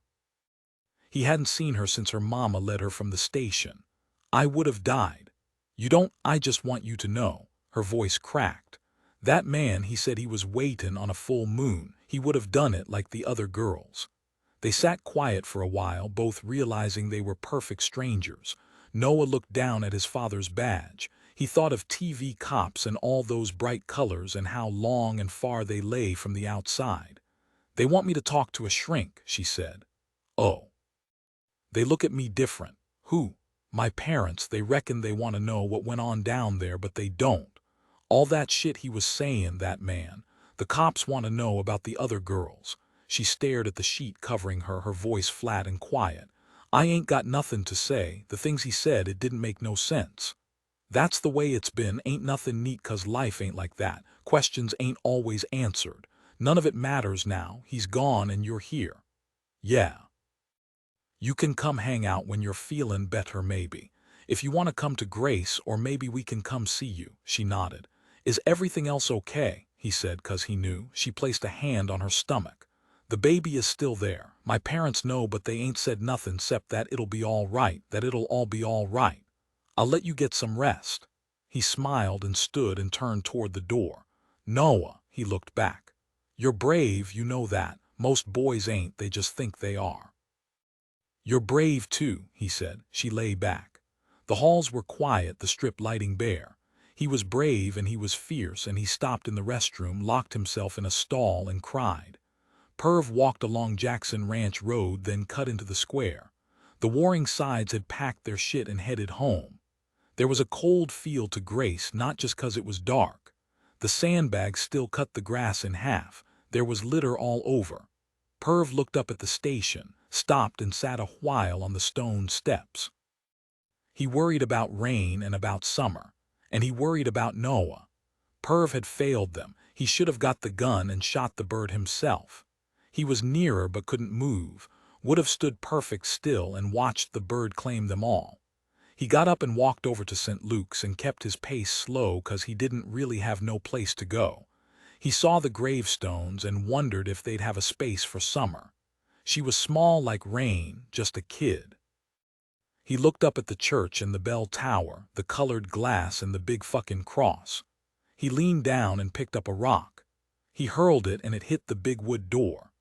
He hadn't seen her since her mama led her from the station. "I would have died." "You don't, I just want you to know." Her voice cracked. "That man, he said he was waiting on a full moon. He would have done it like the other girls." They sat quiet for a while, both realizing they were perfect strangers. Noah looked down at his father's badge. He thought of TV cops and all those bright colors and how long and far they lay from the outside. They want me to talk to a shrink, she said. Oh. They look at me different. Who? My parents. They reckon they want to know what went on down there, but they don't. All that shit he was saying, that man. The cops want to know about the other girls. She stared at the sheet covering her, her voice flat and quiet. I ain't got nothing to say. The things he said, it didn't make no sense. That's the way it's been. Ain't nothing neat 'cause life ain't like that. Questions ain't always answered. None of it matters now. He's gone and you're here. Yeah. You can come hang out when you're feeling better maybe. If you want to come to Grace, or maybe we can come see you. She nodded. Is everything else okay? He said, 'cause he knew. She placed a hand on her stomach. The baby is still there. My parents know, but they ain't said nothing 'cept that it'll be all right, that it'll all be all right. I'll let you get some rest. He smiled and stood and turned toward the door. Noah, he looked back. You're brave, you know that. Most boys ain't, they just think they are. You're brave too, he said. She lay back. The halls were quiet, the strip lighting bare. He was brave and he was fierce, and he stopped in the restroom, locked himself in a stall and cried. Perv walked along Jackson Ranch Road, then cut into the square. The warring sides had packed their shit and headed home. There was a cold feel to Grace, not just 'cause it was dark. The sandbags still cut the grass in half. There was litter all over. Perv looked up at the station, stopped and sat a while on the stone steps. He worried about Raine and about Summer, and he worried about Noah. Perv had failed them. He should have got the gun and shot the bird himself. He was nearer but couldn't move, would have stood perfect still and watched the bird claim them all. He got up and walked over to St. Luke's and kept his pace slow 'cause he didn't really have no place to go. He saw the gravestones and wondered if they'd have a space for Summer. She was small like Raine, just a kid. He looked up at the church and the bell tower, the colored glass and the big fucking cross. He leaned down and picked up a rock. He hurled it and it hit the big wood door.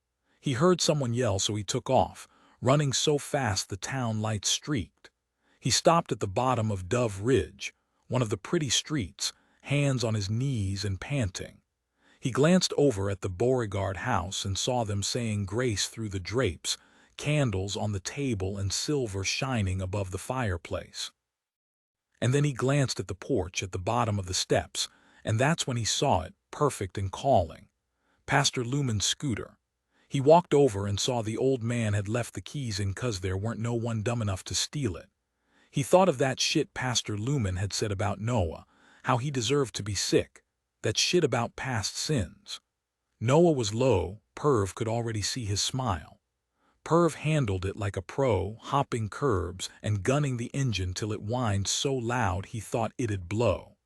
He heard someone yell, so he took off, running so fast the town lights streaked. He stopped at the bottom of Dove Ridge, one of the pretty streets, hands on his knees and panting. He glanced over at the Beauregard house and saw them saying grace through the drapes, candles on the table and silver shining above the fireplace. And then he glanced at the porch at the bottom of the steps, and that's when he saw it, perfect and calling. Pastor Lumen's scooter. He walked over and saw the old man had left the keys in 'cause there weren't no one dumb enough to steal it. He thought of that shit Pastor Lumen had said about Noah, how he deserved to be sick, that shit about past sins. Noah was low. Perv could already see his smile. Perv handled it like a pro, hopping curbs and gunning the engine till it whined so loud he thought it'd blow.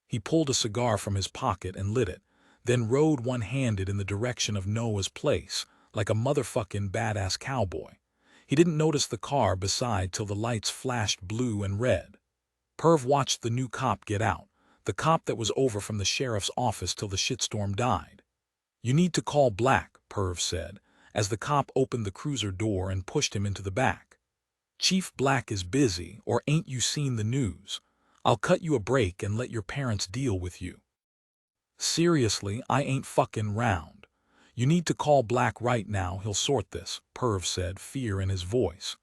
He pulled a cigar from his pocket and lit it, then rode one-handed in the direction of Noah's place, like a motherfucking badass cowboy. He didn't notice the car beside till the lights flashed blue and red. Perv watched the new cop get out, the cop that was over from the sheriff's office till the shitstorm died. You need to call Black, Perv said, as the cop opened the cruiser door and pushed him into the back. Chief Black is busy, or ain't you seen the news? I'll cut you a break and let your parents deal with you. Seriously, I ain't fucking round. You need to call Black right now, he'll sort this, Perv said, fear in his voice.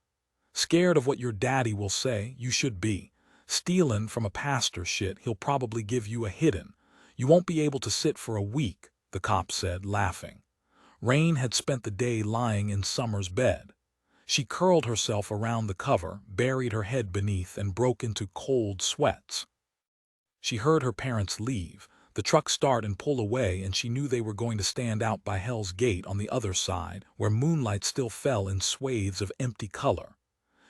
Scared of what your daddy will say? You should be. Stealing from a pastor shit, he'll probably give you a hidden. You won't be able to sit for a week, the cop said, laughing. Raine had spent the day lying in Summer's bed. She curled herself around the cover, buried her head beneath, and broke into cold sweats. She heard her parents leave, the truck start and pull away, and she knew they were going to stand out by Hell's Gate on the other side, where moonlight still fell in swathes of empty color.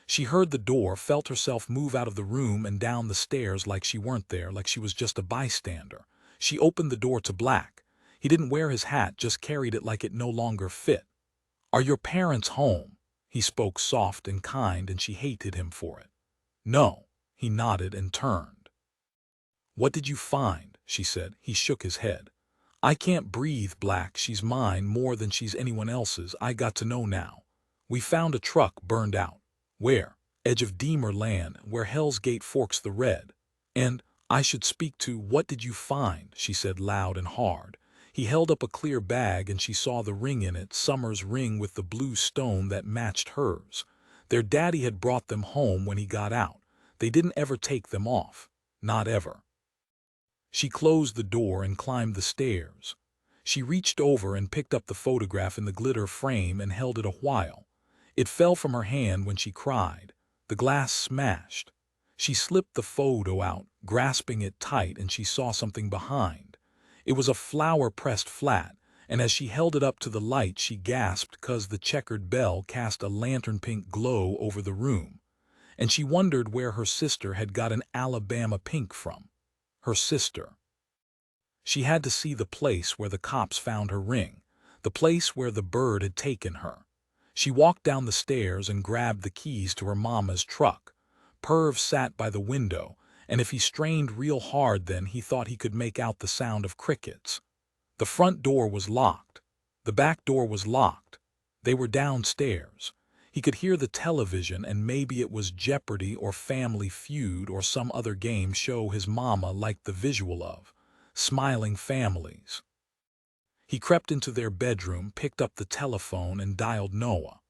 She heard the door, felt herself move out of the room and down the stairs like she weren't there, like she was just a bystander. She opened the door to Black. He didn't wear his hat, just carried it like it no longer fit. Are your parents home? He spoke soft and kind, and she hated him for it. No. He nodded and turned. What did you find? She said. He shook his head. I can't breathe, Black. She's mine more than she's anyone else's. I got to know now. We found a truck burned out. Where? Edge of Deemer Land, where Hell's Gate forks the red. And I should speak to, what did you find? She said loud and hard. He held up a clear bag and she saw the ring in it, Summer's ring with the blue stone that matched hers. Their daddy had brought them home when he got out. They didn't ever take them off. Not ever. She closed the door and climbed the stairs. She reached over and picked up the photograph in the glitter frame and held it a while. It fell from her hand when she cried. The glass smashed. She slipped the photo out, grasping it tight, and she saw something behind. It was a flower pressed flat, and as she held it up to the light she gasped because the checkered bell cast a lantern-pink glow over the room. And she wondered where her sister had got an Alabama pink from. Her sister. She had to see the place where the cops found her ring, the place where the bird had taken her. She walked down the stairs and grabbed the keys to her mama's truck. Perv sat by the window, and if he strained real hard then he thought he could make out the sound of crickets. The front door was locked. The back door was locked. They were downstairs. He could hear the television, and maybe it was Jeopardy or Family Feud or some other game show his mama liked the visual of. Smiling families. He crept into their bedroom, picked up the telephone, and dialed Noah.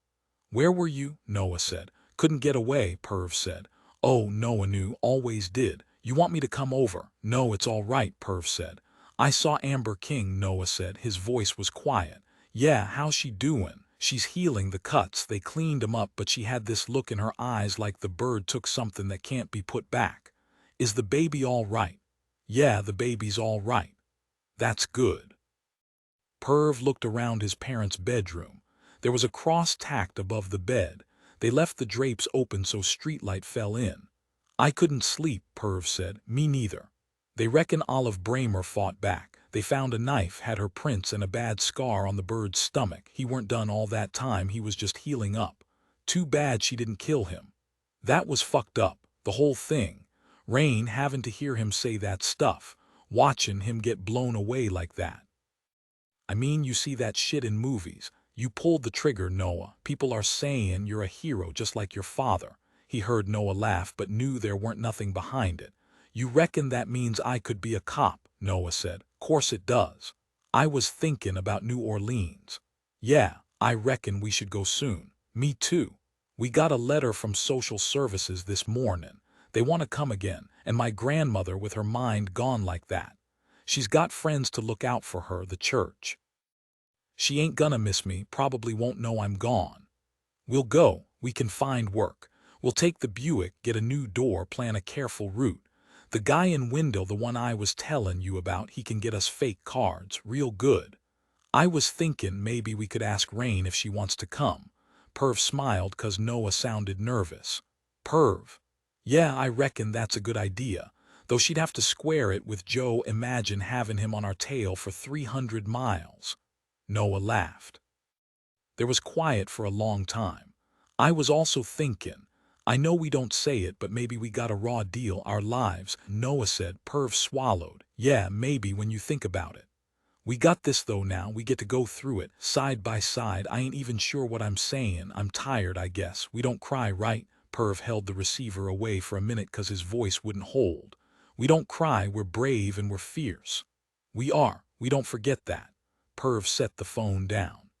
"Where were you?" Noah said. "Couldn't get away," Perv said. "Oh," Noah knew, "always did. You want me to come over?" "No, it's all right," Perv said. "I saw Amber King," Noah said. His voice was quiet. "Yeah, how's she doing?" "She's healing the cuts. They cleaned 'em up, but she had this look in her eyes like the bird took something that can't be put back." "Is the baby all right?" "Yeah, the baby's all right." "That's good." Perv looked around his parents' bedroom. There was a cross tacked above the bed. They left the drapes open so streetlight fell in. "I couldn't sleep," Perv said. "Me neither." "They reckon Olive Bramer fought back. They found a knife, had her prints, and a bad scar on the bird's stomach. He weren't done all that time, he was just healing up. Too bad she didn't kill him." That was fucked up, the whole thing. Raine having to hear him say that stuff, watching him get blown away like that. "I mean, you see that shit in movies. You pulled the trigger, Noah. People are saying you're a hero just like your father." He heard Noah laugh but knew there weren't nothing behind it. "You reckon that means I could be a cop?" Noah said. "Course it does. I was thinking about New Orleans." "Yeah, I reckon we should go soon." "Me too. We got a letter from social services this morning. They want to come again, and my grandmother with her mind gone like that. She's got friends to look out for her, the church. She ain't gonna miss me, probably won't know I'm gone. We'll go, we can find work. We'll take the Buick, get a new door, plan a careful route. The guy in window, the one I was telling you about, he can get us fake cards, real good. I was thinking maybe we could ask Raine if she wants to come." Perv smiled 'cause Noah sounded nervous. "Perv. Yeah, I reckon that's a good idea. Though she'd have to square it with Joe. Imagine having him on our tail for 300 miles. Noah laughed. There was quiet for a long time. "I was also thinking. I know we don't say it, but maybe we got a raw deal, our lives," Noah said. Perv swallowed. "Yeah, maybe when you think about it. We got this though now, we get to go through it, side by side. I ain't even sure what I'm saying. I'm tired, I guess. We don't cry, right?" Perv held the receiver away for a minute 'cause his voice wouldn't hold. "We don't cry, we're brave and we're fierce. We are, we don't forget that." Perv set the phone down.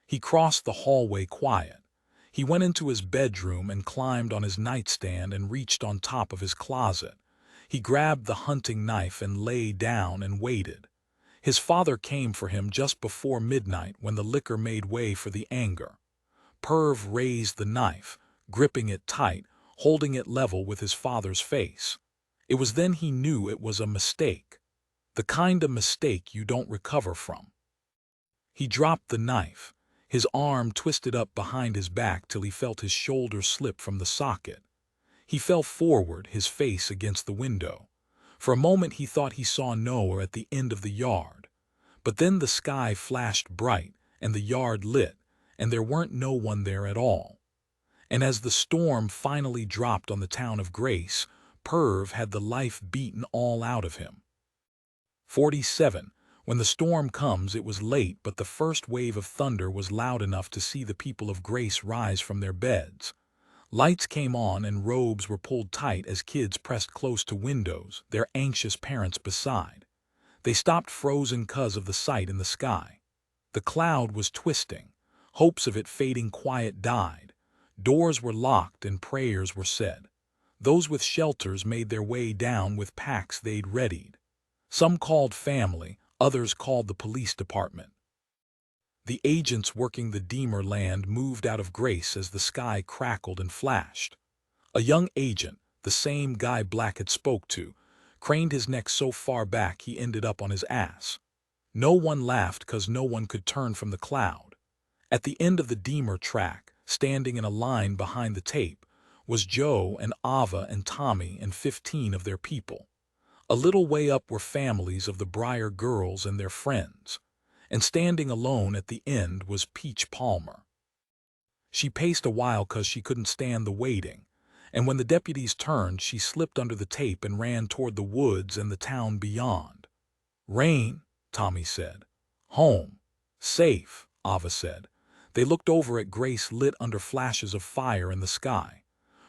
He crossed the hallway quiet. He went into his bedroom and climbed on his nightstand and reached on top of his closet. He grabbed the hunting knife and lay down and waited. His father came for him just before midnight when the liquor made way for the anger. Perv raised the knife, gripping it tight, holding it level with his father's face. It was then he knew it was a mistake. The kind of mistake you don't recover from. He dropped the knife. His arm twisted up behind his back till he felt his shoulder slip from the socket. He fell forward, his face against the window. For a moment he thought he saw Noah at the end of the yard. But then the sky flashed bright, and the yard lit, and there weren't no one there at all. And as the storm finally dropped on the town of Grace, Perv had the life beaten all out of him. 47. When the storm comes, it was late, but the first wave of thunder was loud enough to see the people of Grace rise from their beds. Lights came on and robes were pulled tight as kids pressed close to windows, their anxious parents beside. They stopped frozen 'cause of the sight in the sky. The cloud was twisting. Hopes of it fading quiet died. Doors were locked and prayers were said. Those with shelters made their way down with packs they'd readied. Some called family, others called the police department. The agents working the Deemer land moved out of grace as the sky crackled and flashed. A young agent, the same guy Black had spoke to, craned his neck so far back he ended up on his ass. No one laughed 'cause no one could turn from the cloud. At the end of the Deemer track, standing in a line behind the tape, was Joe and Ava and Tommy and 15 of their people. A little way up were families of the Briar girls and their friends. And standing alone at the end was Peach Palmer. She paced a while 'cause she couldn't stand the waiting, and when the deputies turned she slipped under the tape and ran toward the woods and the town beyond. "Raine," Tommy said. "Home. Safe," Ava said. They looked over at Grace lit under flashes of fire in the sky.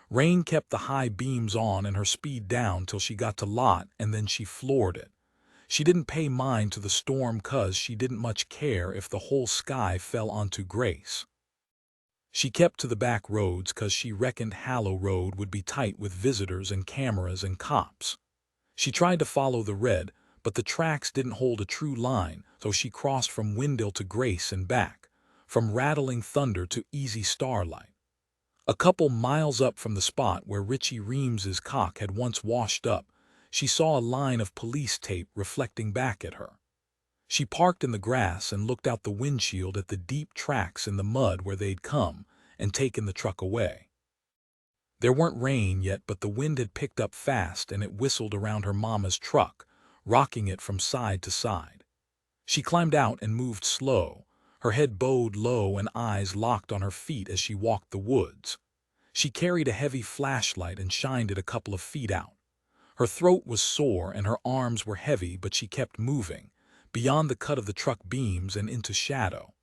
Raine kept the high beams on and her speed down till she got to Lot, and then she floored it. She didn't pay mind to the storm 'cause she didn't much care if the whole sky fell onto Grace. She kept to the back roads 'cause she reckoned Hallow Road would be tight with visitors and cameras and cops. She tried to follow the red, but the tracks didn't hold a true line, so she crossed from Wendell to Grace and back, from rattling thunder to easy starlight. A couple miles up from the spot where Richie Reams's cock had once washed up, she saw a line of police tape reflecting back at her. She parked in the grass and looked out the windshield at the deep tracks in the mud where they'd come and taken the truck away. There weren't rain yet, but the wind had picked up fast and it whistled around her mama's truck, rocking it from side to side. She climbed out and moved slow, her head bowed low and eyes locked on her feet as she walked the woods. She carried a heavy flashlight and shined it a couple of feet out. Her throat was sore and her arms were heavy, but she kept moving, beyond the cut of the truck beams and into shadow.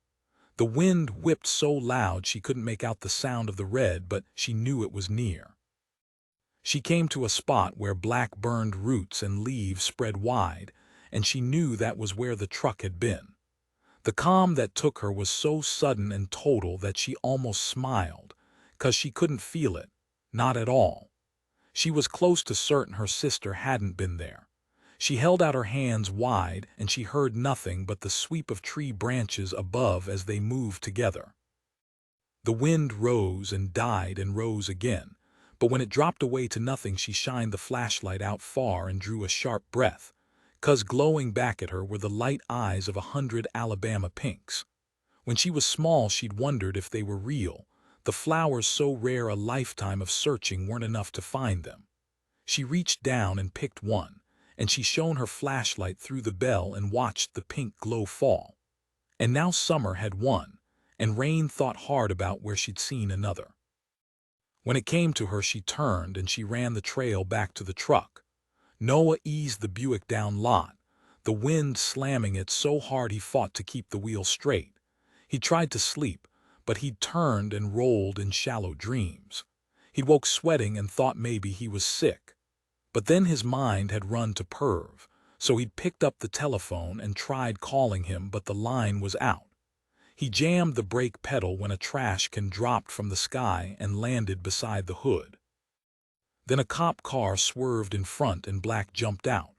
The wind whipped so loud she couldn't make out the sound of the red, but she knew it was near. She came to a spot where black burned roots and leaves spread wide, and she knew that was where the truck had been. The calm that took her was so sudden and total that she almost smiled, 'cause she couldn't feel it, not at all. She was close to certain her sister hadn't been there. She held out her hands wide and she heard nothing but the sweep of tree branches above as they moved together. The wind rose and died and rose again, but when it dropped away to nothing she shined the flashlight out far and drew a sharp breath, 'cause glowing back at her were the light eyes of 100 Alabama pinks. When she was small she'd wondered if they were real. The flowers so rare a lifetime of searching weren't enough to find them. She reached down and picked one, and she shone her flashlight through the bell and watched the pink glow fall. And now summer had won, and Raine thought hard about where she'd seen another. When it came to her she turned and she ran the trail back to the truck. Noah eased the Buick down Lot, the wind slamming it so hard he fought to keep the wheel straight. He tried to sleep, but he'd turned and rolled in shallow dreams. He'd woke sweating and thought maybe he was sick. But then his mind had run to Perv, so he'd picked up the telephone and tried calling him, but the line was out. He jammed the brake pedal when a trash can dropped from the sky and landed beside the hood. Then a cop car swerved in front and Black jumped out.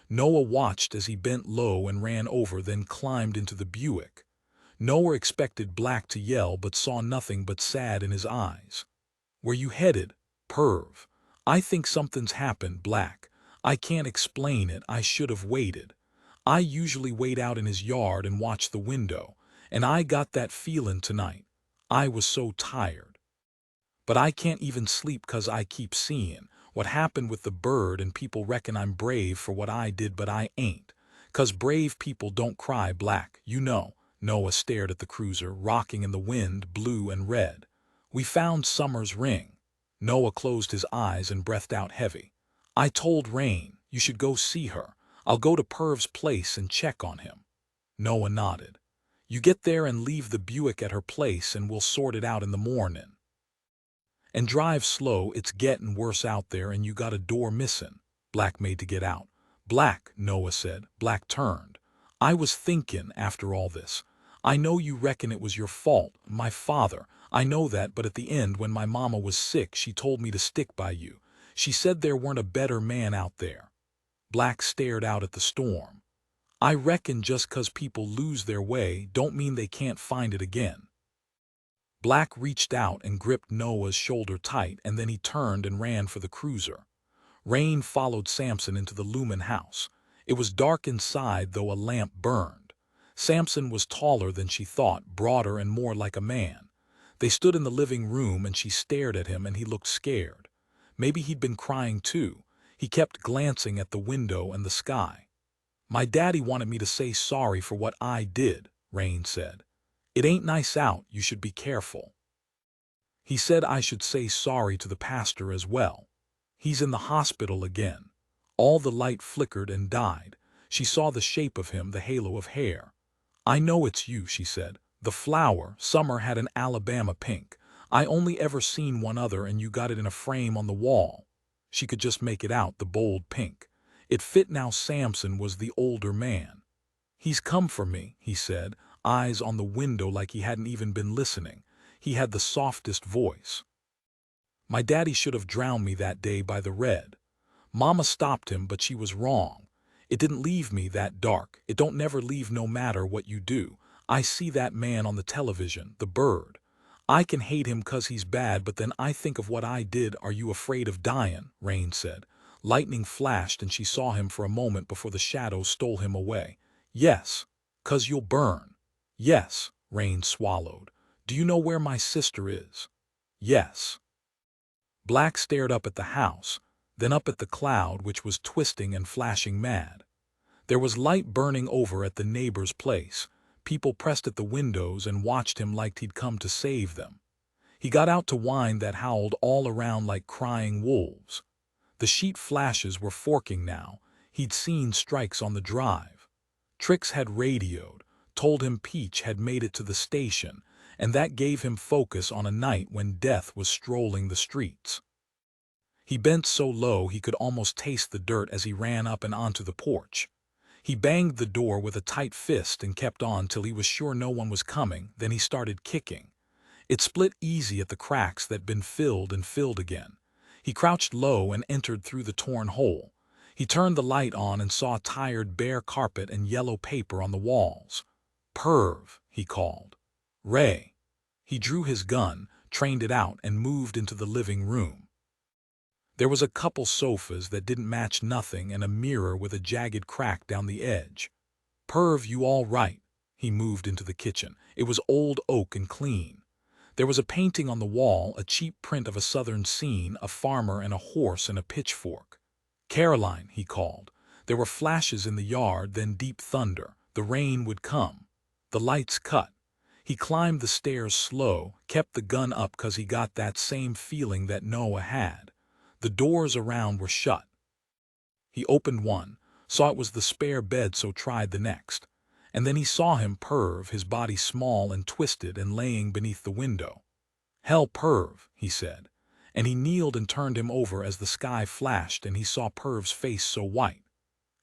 Noah watched as he bent low and ran over, then climbed into the Buick. Noah expected Black to yell but saw nothing but sad in his eyes. "Where you headed, Perv?" "I think something's happened, Black. I can't explain it. I should have waited. I usually wait out in his yard and watch the window, and I got that feeling tonight. I was so tired. But I can't even sleep 'cause I keep seeing what happened with the bird, and people reckon I'm brave for what I did, but I ain't. 'Cause brave people don't cry, Black, you know." Noah stared at the cruiser, rocking in the wind, blue and red. "We found Summer's ring." Noah closed his eyes and breathed out heavy. "I told Raine you should go see her. I'll go to Perv's place and check on him." Noah nodded. "You get there and leave the Buick at her place and we'll sort it out in the morning. And drive slow, it's getting worse out there and you got a door missing." Black made to get out, Black, Noah said. Black turned. I was thinking, after all this. I know you reckon it was your fault, my father. I know that, but at the end, when my mama was sick, she told me to stick by you. She said there weren't a better man out there. Black stared out at the storm. I reckon just 'cause people lose their way don't mean they can't find it again. Black reached out and gripped Noah's shoulder tight, and then he turned and ran for the cruiser. Raine followed Samson into the Lumen house. It was dark inside, though a lamp burned. Samson was taller than she thought, broader and more like a man. They stood in the living room and she stared at him and he looked scared. Maybe he'd been crying too. He kept glancing at the window and the sky. My daddy wanted me to say sorry for what I did, Raine said. It ain't nice out, you should be careful. He said I should say sorry to the pastor as well. He's in the hospital again. All the light flickered and died. She saw the shape of him, the halo of hair. I know it's you, she said. The flower, Summer, had an Alabama pink. I only ever seen one other and you got it in a frame on the wall. She could just make it out, the bold pink. It fit now. Samson was the older man. He's come for me, he said, eyes on the window like he hadn't even been listening. He had the softest voice. My daddy should have drowned me that day by the red. Mama stopped him, but she was wrong. It didn't leave me that dark. It don't never leave no matter what you do. I see that man on the television, the bird. I can hate him 'cause he's bad, but then I think of what I did. Are you afraid of dying? Raine said. Lightning flashed and she saw him for a moment before the shadow stole him away. Yes, 'cause you'll burn. Yes, Raine swallowed. Do you know where my sister is? Yes. Black stared up at the house, then up at the cloud which was twisting and flashing mad. There was light burning over at the neighbor's place. People pressed at the windows and watched him like he'd come to save them. He got out to whine that howled all around like crying wolves. The sheet flashes were forking now. He'd seen strikes on the drive. Trix had radioed, told him Peach had made it to the station, and that gave him focus on a night when death was strolling the streets. He bent so low he could almost taste the dirt as he ran up and onto the porch. He banged the door with a tight fist and kept on till he was sure no one was coming. Then he started kicking. It split easy at the cracks that been filled and filled again. He crouched low and entered through the torn hole. He turned the light on and saw tired bare carpet and yellow paper on the walls. Perv, he called. Ray. He drew his gun, trained it out, and moved into the living room. There was a couple sofas that didn't match nothing and a mirror with a jagged crack down the edge. Perv, you all right? He moved into the kitchen. It was old oak and clean. There was a painting on the wall, a cheap print of a southern scene, a farmer and a horse and a pitchfork. Caroline, he called. There were flashes in the yard, then deep thunder. The rain would come. The lights cut. He climbed the stairs slow, kept the gun up 'cause he got that same feeling that Noah had. The doors around were shut. He opened one, saw it was the spare bed, so tried the next. And then he saw him, Perv, his body small and twisted and laying beneath the window. Hell, Perv, he said. And he kneeled and turned him over as the sky flashed and he saw Perv's face so white.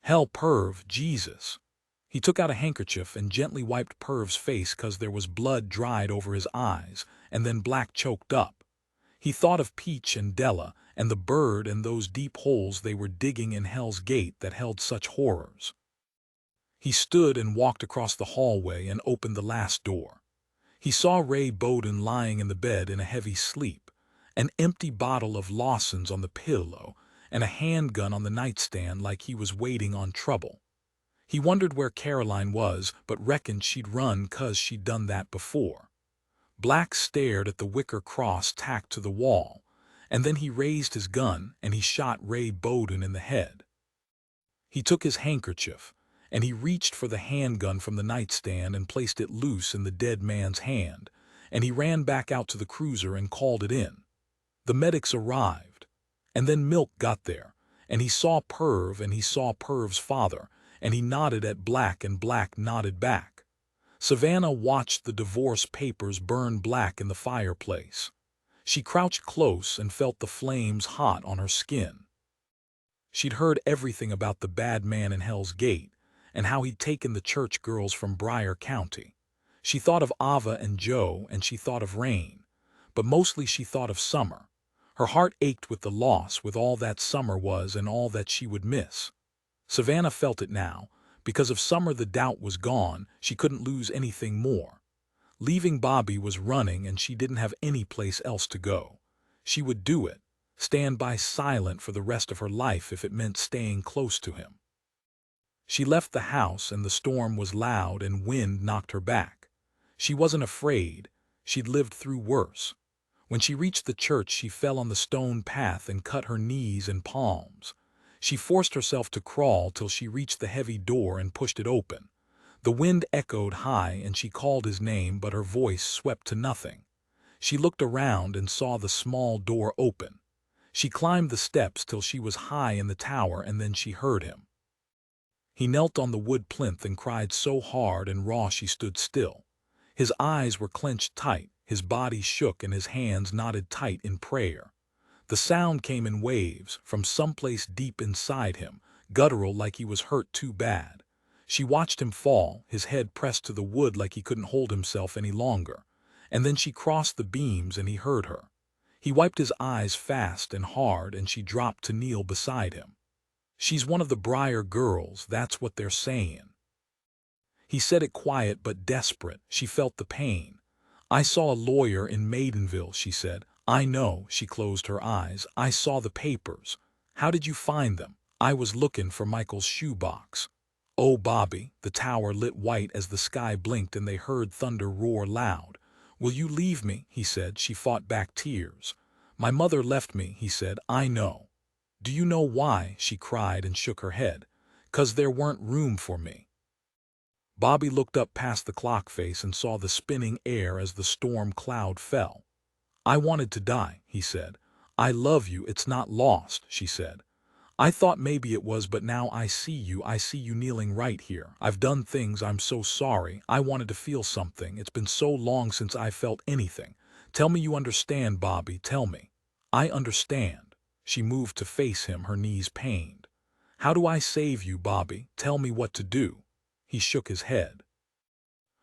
Hell, Perv, Jesus. He took out a handkerchief and gently wiped Perv's face 'cause there was blood dried over his eyes, and then Black choked up. He thought of Peach and Della and the bird and those deep holes they were digging in Hell's Gate that held such horrors. He stood and walked across the hallway and opened the last door. He saw Ray Bowden lying in the bed in a heavy sleep, an empty bottle of Lawson's on the pillow, and a handgun on the nightstand like he was waiting on trouble. He wondered where Caroline was, but reckoned she'd run 'cause she'd done that before. Black stared at the wicker cross tacked to the wall, and then he raised his gun and he shot Ray Bowden in the head. He took his handkerchief, and he reached for the handgun from the nightstand and placed it loose in the dead man's hand, and he ran back out to the cruiser and called it in. The medics arrived, and then Milk got there, and he saw Perv and he saw Perv's father, and he nodded at Black and Black nodded back. Savannah watched the divorce papers burn black in the fireplace. She crouched close and felt the flames hot on her skin. She'd heard everything about the bad man in Hell's Gate and how he'd taken the church girls from Briar County. She thought of Ava and Joe, and she thought of Raine, but mostly she thought of Summer. Her heart ached with the loss, with all that Summer was and all that she would miss. Savannah felt it now. Because of Summer, the doubt was gone. She couldn't lose anything more. Leaving Bobby was running, and she didn't have any place else to go. She would do it, stand by silent for the rest of her life if it meant staying close to him. She left the house, and the storm was loud and wind knocked her back. She wasn't afraid. She'd lived through worse. When she reached the church, she fell on the stone path and cut her knees and palms. She forced herself to crawl till she reached the heavy door and pushed it open. The wind echoed high, and she called his name, but her voice swept to nothing. She looked around and saw the small door open. She climbed the steps till she was high in the tower, and then she heard him. He knelt on the wood plinth and cried so hard and raw she stood still. His eyes were clenched tight, his body shook, and his hands knotted tight in prayer. The sound came in waves from someplace deep inside him, guttural, like he was hurt too bad. She watched him fall, his head pressed to the wood like he couldn't hold himself any longer. And then she crossed the beams and he heard her. He wiped his eyes fast and hard, and she dropped to kneel beside him. "She's one of the Briar girls, that's what they're saying." He said it quiet but desperate. She felt the pain. "I saw a lawyer in Maidenville," she said. "I know." She closed her eyes. "I saw the papers." "How did you find them?" "I was looking for Michael's shoebox." "Oh, Bobby." The tower lit white as the sky blinked, and they heard thunder roar loud. "Will you leave me?" he said. She fought back tears. "My mother left me," he said. "I know." "Do you know why?" she cried and shook her head. "'Cause there weren't room for me." Bobby looked up past the clock face and saw the spinning air as the storm cloud fell. "I wanted to die," he said. "I love you, it's not lost," she said. "I thought maybe it was, but now I see you kneeling right here. I've done things, I'm so sorry. I wanted to feel something. It's been so long since I felt anything. Tell me you understand, Bobby, tell me." "I understand." She moved to face him, her knees pained. "How do I save you, Bobby? Tell me what to do." He shook his head.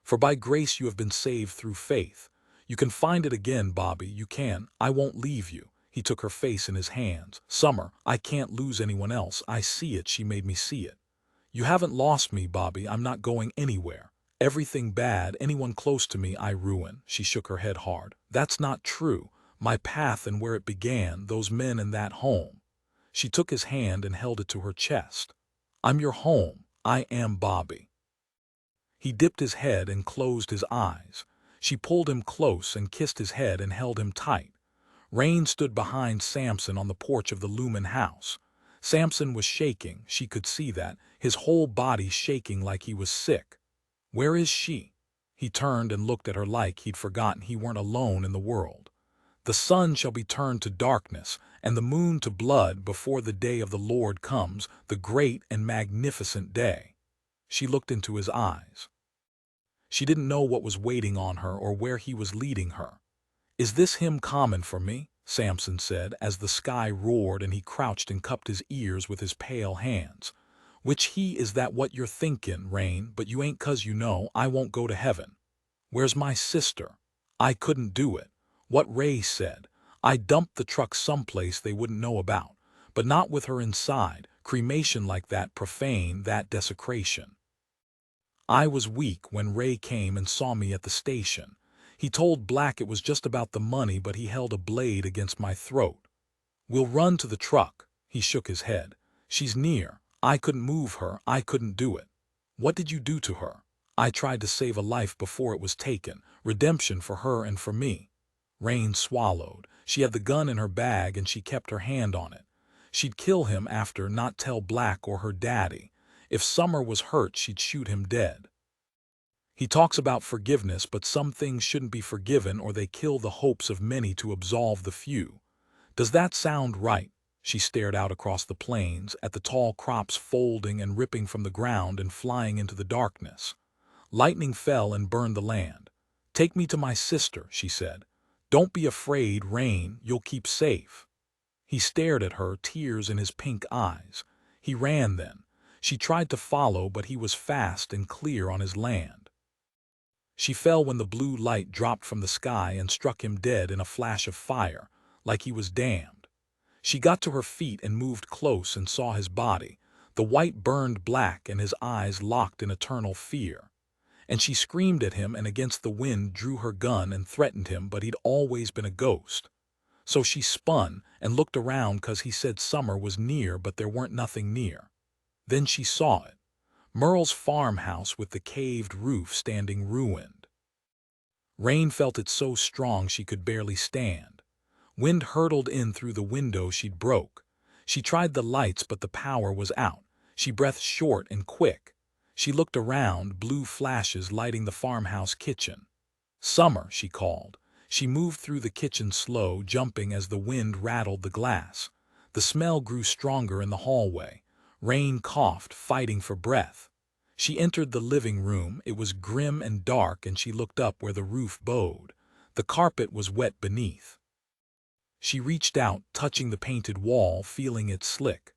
"For by grace you have been saved through faith. You can find it again, Bobby, you can. I won't leave you." He took her face in his hands. "Summer, I can't lose anyone else. I see it, she made me see it. You haven't lost me, Bobby, I'm not going anywhere. Everything bad, anyone close to me, I ruin." She shook her head hard. "That's not true. My path and where it began, those men and that home." She took his hand and held it to her chest. "I'm your home. I am Bobby." He dipped his head and closed his eyes. She pulled him close and kissed his head and held him tight. Raine stood behind Samson on the porch of the Lumen house. Samson was shaking, she could see that, his whole body shaking like he was sick. "Where is she?" He turned and looked at her like he'd forgotten he weren't alone in the world. "The sun shall be turned to darkness, and the moon to blood before the day of the Lord comes, the great and magnificent day." She looked into his eyes. She didn't know what was waiting on her or where he was leading her. "Is this him common for me?" Samson said, as the sky roared and he crouched and cupped his ears with his pale hands. "Which he is that what you're thinking, Raine, but you ain't, 'cause you know I won't go to heaven." "Where's my sister?" "I couldn't do it. What Ray said. I dumped the truck someplace they wouldn't know about, but not with her inside. Cremation like that, profane, that desecration. I was weak when Ray came and saw me at the station. He told Black it was just about the money, but he held a blade against my throat. We'll run to the truck." He shook his head. "She's near. I couldn't move her. I couldn't do it." "What did you do to her?" "I tried to save a life before it was taken. Redemption for her and for me." Raine swallowed. She had the gun in her bag and she kept her hand on it. She'd kill him after, not tell Black or her daddy. If Summer was hurt, she'd shoot him dead. "He talks about forgiveness, but some things shouldn't be forgiven or they kill the hopes of many to absolve the few. Does that sound right?" She stared out across the plains, at the tall crops folding and ripping from the ground and flying into the darkness. Lightning fell and burned the land. "Take me to my sister," she said. "Don't be afraid, Raine, you'll keep safe." He stared at her, tears in his pink eyes. He ran then. She tried to follow, but he was fast and clear on his land. She fell when the blue light dropped from the sky and struck him dead in a flash of fire, like he was damned. She got to her feet and moved close and saw his body. The white burned black and his eyes locked in eternal fear. And she screamed at him and against the wind drew her gun and threatened him, but he'd always been a ghost. So she spun and looked around 'cause he said summer was near, but there weren't nothing near. Then she saw it. Merle's farmhouse with the caved roof standing ruined. Raine felt it so strong she could barely stand. Wind hurtled in through the window she'd broke. She tried the lights, but the power was out. She breathed short and quick. She looked around, blue flashes lighting the farmhouse kitchen. "Summer," she called. She moved through the kitchen slow, jumping as the wind rattled the glass. The smell grew stronger in the hallway. Raine coughed, fighting for breath. She entered the living room. It was grim and dark, and she looked up where the roof bowed. The carpet was wet beneath. She reached out, touching the painted wall, feeling it slick.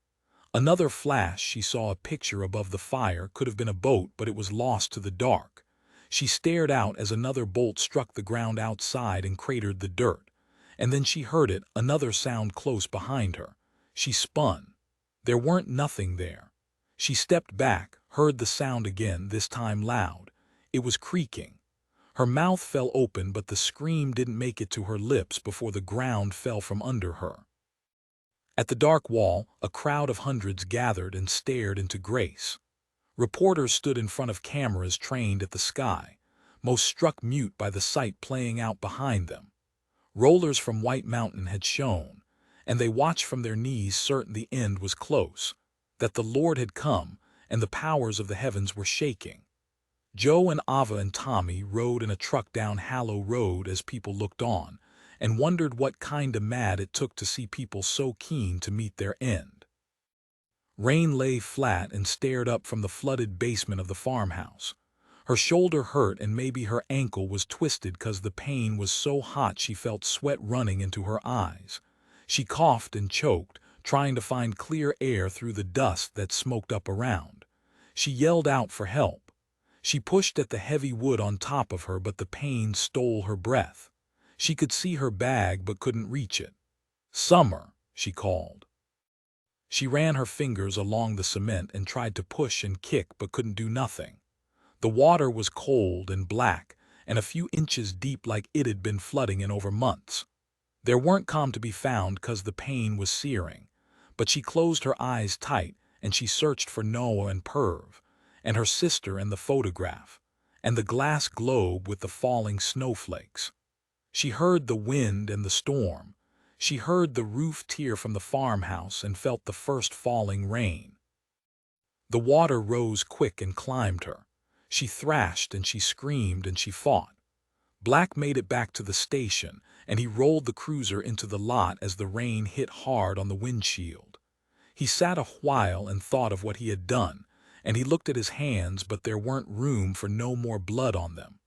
Another flash, she saw a picture above the fire. Could have been a boat, but it was lost to the dark. She stared out as another bolt struck the ground outside and cratered the dirt. And then she heard it, another sound close behind her. She spun. There weren't nothing there. She stepped back, heard the sound again, this time loud. It was creaking. Her mouth fell open, but the scream didn't make it to her lips before the ground fell from under her. At the dark wall, a crowd of hundreds gathered and stared into Grace. Reporters stood in front of cameras trained at the sky, most struck mute by the sight playing out behind them. Rollers from White Mountain had shown, and they watched from their knees, certain the end was close, that the Lord had come, and the powers of the heavens were shaking. Joe and Ava and Tommy rode in a truck down Hallow Road as people looked on, and wondered what kind of mad it took to see people so keen to meet their end. Raine lay flat and stared up from the flooded basement of the farmhouse. Her shoulder hurt and maybe her ankle was twisted 'cause the pain was so hot she felt sweat running into her eyes. She coughed and choked, trying to find clear air through the dust that smoked up around. She yelled out for help. She pushed at the heavy wood on top of her, but the pain stole her breath. She could see her bag but couldn't reach it. "Summer," she called. She ran her fingers along the cement and tried to push and kick but couldn't do nothing. The water was cold and black and a few inches deep, like it had been flooding in over months. There weren't calm to be found 'cause the pain was searing, but she closed her eyes tight and she searched for Noah and Perv, and her sister and the photograph, and the glass globe with the falling snowflakes. She heard the wind and the storm. She heard the roof tear from the farmhouse and felt the first falling rain. The water rose quick and climbed her. She thrashed and she screamed and she fought. Black made it back to the station, and he rolled the cruiser into the lot as the rain hit hard on the windshield. He sat a while and thought of what he had done, and he looked at his hands, but there weren't room for no more blood on them.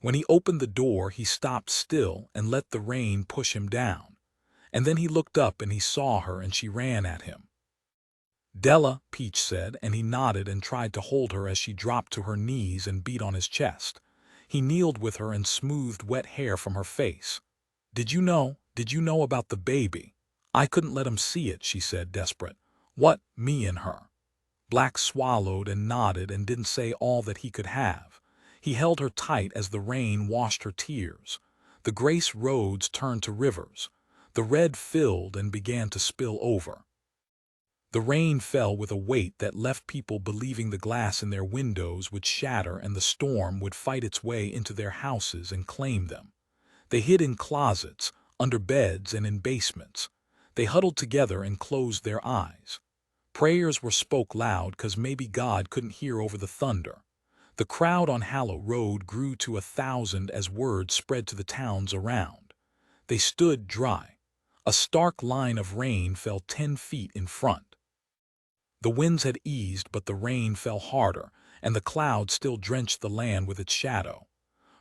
When he opened the door, he stopped still and let the rain push him down. And then he looked up and he saw her, and she ran at him. "Della," Peach said, and he nodded and tried to hold her as she dropped to her knees and beat on his chest. He kneeled with her and smoothed wet hair from her face. Did you know about the baby?" "I couldn't let him see it," she said, desperate. "What, me and her?" Black swallowed and nodded and didn't say all that he could have. He held her tight as the rain washed her tears. The Grace roads turned to rivers. The red filled and began to spill over. The rain fell with a weight that left people believing the glass in their windows would shatter and the storm would fight its way into their houses and claim them. They hid in closets, under beds, and in basements. They huddled together and closed their eyes. Prayers were spoke loud 'cause maybe God couldn't hear over the thunder. The crowd on Hallow Road grew to 1,000 as word spread to the towns around. They stood dry. A stark line of rain fell 10 feet in front. The winds had eased, but the rain fell harder, and the cloud still drenched the land with its shadow.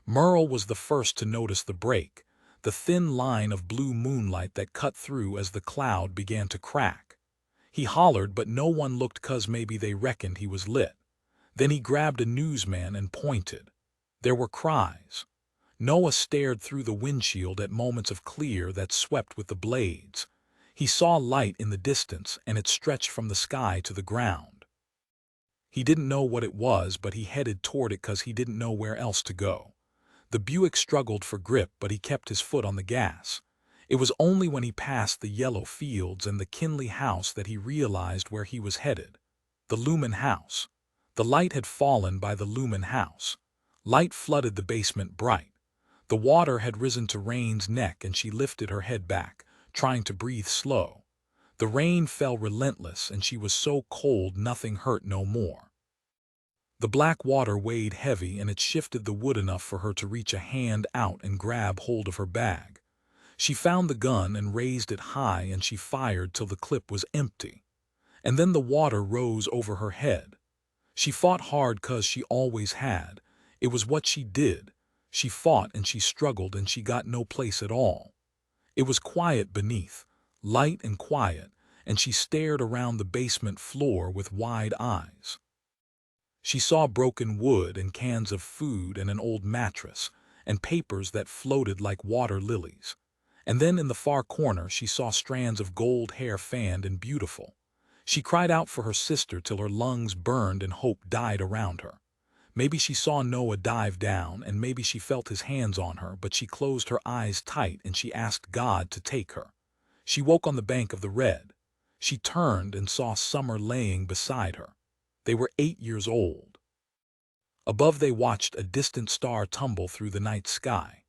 Merle was the first to notice the break. the thin line of blue moonlight that cut through as the cloud began to crack. He hollered, but no one looked 'cause maybe they reckoned he was lit. Then he grabbed a newsman and pointed. There were cries. Noah stared through the windshield at moments of clear that swept with the blades. He saw light in the distance, and it stretched from the sky to the ground. He didn't know what it was, but he headed toward it 'cause he didn't know where else to go. The Buick struggled for grip, but he kept his foot on the gas. It was only when he passed the yellow fields and the Kinley house that he realized where he was headed. The Lumen house. The light had fallen by the Lumen house. Light flooded the basement bright. The water had risen to Raine's neck, and she lifted her head back, trying to breathe slow. The rain fell relentless, and she was so cold nothing hurt no more. The black water weighed heavy, and it shifted the wood enough for her to reach a hand out and grab hold of her bag. She found the gun and raised it high, and she fired till the clip was empty. And then the water rose over her head. She fought hard 'cause she always had. It was what she did. She fought and she struggled and she got no place at all. It was quiet beneath, light and quiet, and she stared around the basement floor with wide eyes. She saw broken wood and cans of food and an old mattress and papers that floated like water lilies. And then in the far corner she saw strands of gold hair fanned and beautiful. She cried out for her sister till her lungs burned and hope died around her. Maybe she saw Noah dive down, and maybe she felt his hands on her, but she closed her eyes tight and she asked God to take her. She woke on the bank of the Red. She turned and saw Summer laying beside her. They were 8 years old. Above they watched a distant star tumble through the night sky.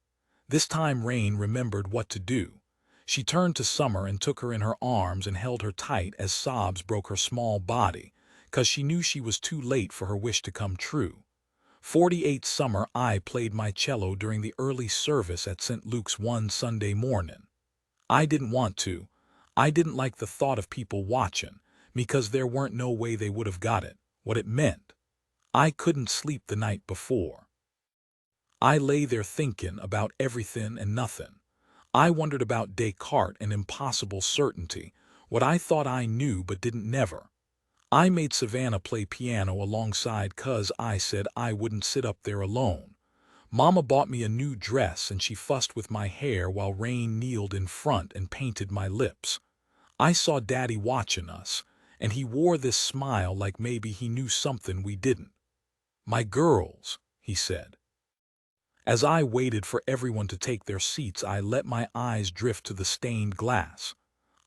This time Raine remembered what to do. She turned to Summer and took her in her arms and held her tight as sobs broke her small body, 'cause she knew she was too late for her wish to come true. 48 Summer I played my cello during the early service at St. Luke's one Sunday morning. I didn't want to. I didn't like the thought of people watching, because there weren't no way they would have got it, what it meant. I couldn't sleep the night before. I lay there thinking about everything and nothing. I wondered about Descartes and impossible certainty, what I thought I knew but didn't never. I made Savannah play piano alongside 'cause I said I wouldn't sit up there alone. Mama bought me a new dress and she fussed with my hair while Raine kneeled in front and painted my lips. I saw Daddy watching us, and he wore this smile like maybe he knew something we didn't. "My girls," he said. As I waited for everyone to take their seats, I let my eyes drift to the stained glass.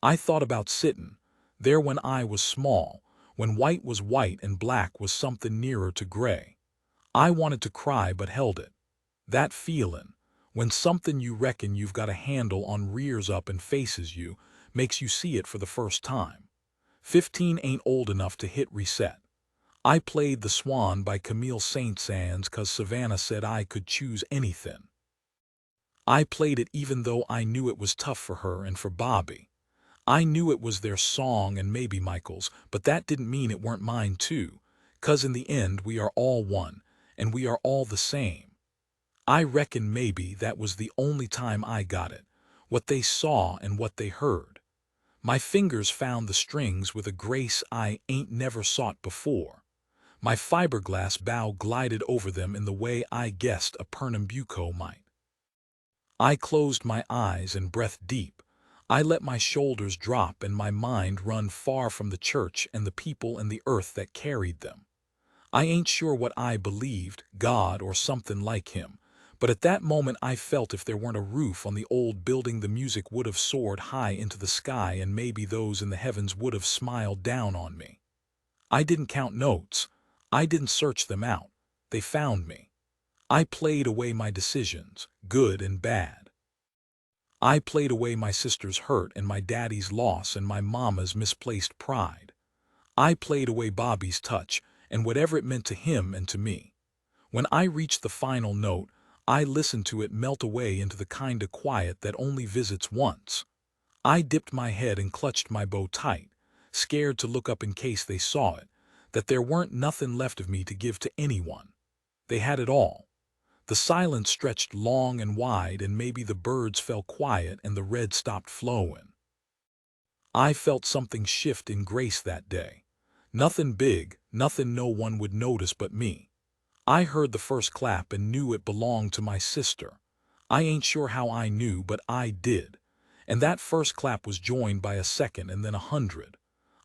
I thought about sitting there when I was small, when white was white and black was something nearer to gray. I wanted to cry but held it. That feeling, when something you reckon you've got a handle on rears up and faces you, makes you see it for the first time. 15 ain't old enough to hit reset. I played The Swan by Camille Saint-Saëns 'cause Savannah said I could choose anything. I played it even though I knew it was tough for her and for Bobby. I knew it was their song and maybe Michael's, but that didn't mean it weren't mine too, 'cause in the end we are all one, and we are all the same. I reckon maybe that was the only time I got it, what they saw and what they heard. My fingers found the strings with a grace I ain't never sought before. My fiberglass bow glided over them in the way I guessed a Pernambuco might. I closed my eyes and breathed deep. I let my shoulders drop and my mind run far from the church and the people and the earth that carried them. I ain't sure what I believed, God or something like him, but at that moment I felt if there weren't a roof on the old building the music would have soared high into the sky and maybe those in the heavens would have smiled down on me. I didn't count notes. I didn't search them out. They found me. I played away my decisions, good and bad. I played away my sister's hurt and my daddy's loss and my mama's misplaced pride. I played away Bobby's touch and whatever it meant to him and to me. When I reached the final note, I listened to it melt away into the kind of quiet that only visits once. I dipped my head and clutched my bow tight, scared to look up in case they saw it, that there weren't nothing left of me to give to anyone. They had it all. The silence stretched long and wide, and maybe the birds fell quiet and the red stopped flowing. I felt something shift in Grace that day. Nothing big, nothing no one would notice but me. I heard the first clap and knew it belonged to my sister. I ain't sure how I knew, but I did. And that first clap was joined by a second and then 100.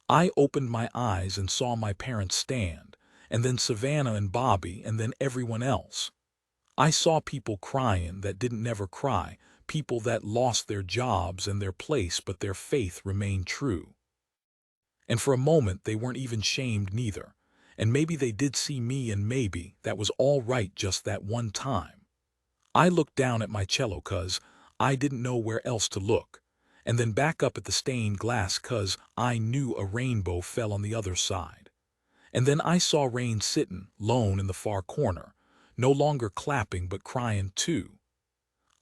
I opened my eyes and saw my parents stand, and then Savannah and Bobby, and then everyone else. I saw people crying that didn't never cry, people that lost their jobs and their place, but their faith remained true. And for a moment they weren't even shamed neither. And maybe they did see me, and maybe that was all right just that one time. I looked down at my cello 'cause I didn't know where else to look, and then back up at the stained glass 'cause I knew a rainbow fell on the other side. And then I saw Raine sittin' lone in the far corner, no longer clapping but crying too.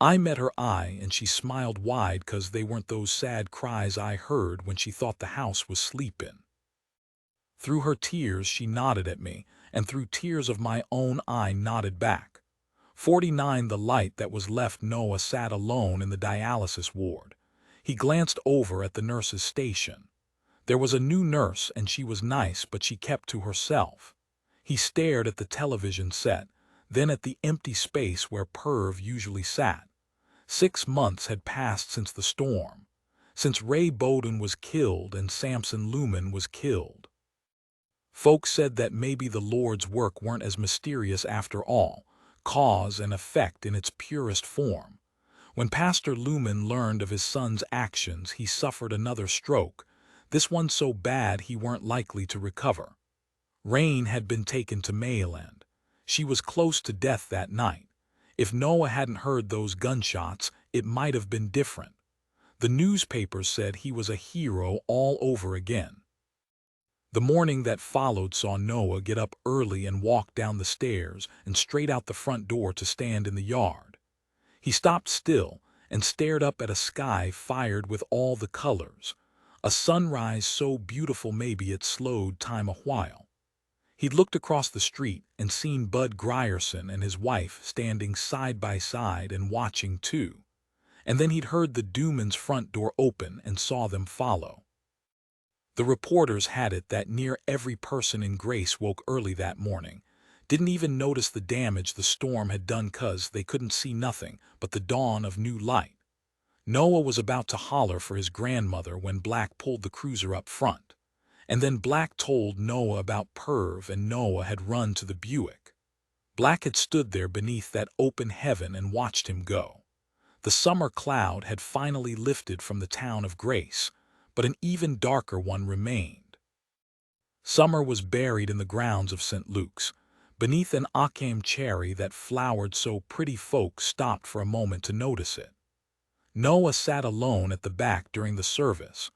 I met her eye and she smiled wide 'cause they weren't those sad cries I heard when she thought the house was sleepin'. Through her tears she nodded at me, and through tears of my own I nodded back. 49 The light that was left. Noah sat alone in the dialysis ward. He glanced over at the nurse's station. There was a new nurse and she was nice, but she kept to herself. He stared at the television set, then at the empty space where Perv usually sat. 6 months had passed since the storm, since Ray Bowden was killed and Samson Lumen was killed. Folks said that maybe the Lord's work weren't as mysterious after all, cause and effect in its purest form. When Pastor Lumen learned of his son's actions, he suffered another stroke, this one so bad he weren't likely to recover. Raine had been taken to Mayland. She was close to death that night. If Noah hadn't heard those gunshots, it might have been different. The newspapers said he was a hero all over again. The morning that followed saw Noah get up early and walk down the stairs and straight out the front door to stand in the yard. He stopped still and stared up at a sky fired with all the colors, a sunrise so beautiful maybe it slowed time a while. He'd looked across the street and seen Bud Grierson and his wife standing side by side and watching too. And then he'd heard the Dumans' front door open and saw them follow. The reporters had it that near every person in Grace woke early that morning, didn't even notice the damage the storm had done 'cause they couldn't see nothing but the dawn of new light. Noah was about to holler for his grandmother when Black pulled the cruiser up front. And then Black told Noah about Perv, and Noah had run to the Buick. Black had stood there beneath that open heaven and watched him go. The summer cloud had finally lifted from the town of Grace, but an even darker one remained. Summer was buried in the grounds of St. Luke's, beneath an Occam cherry that flowered so pretty folks stopped for a moment to notice it. Noah sat alone at the back during the service,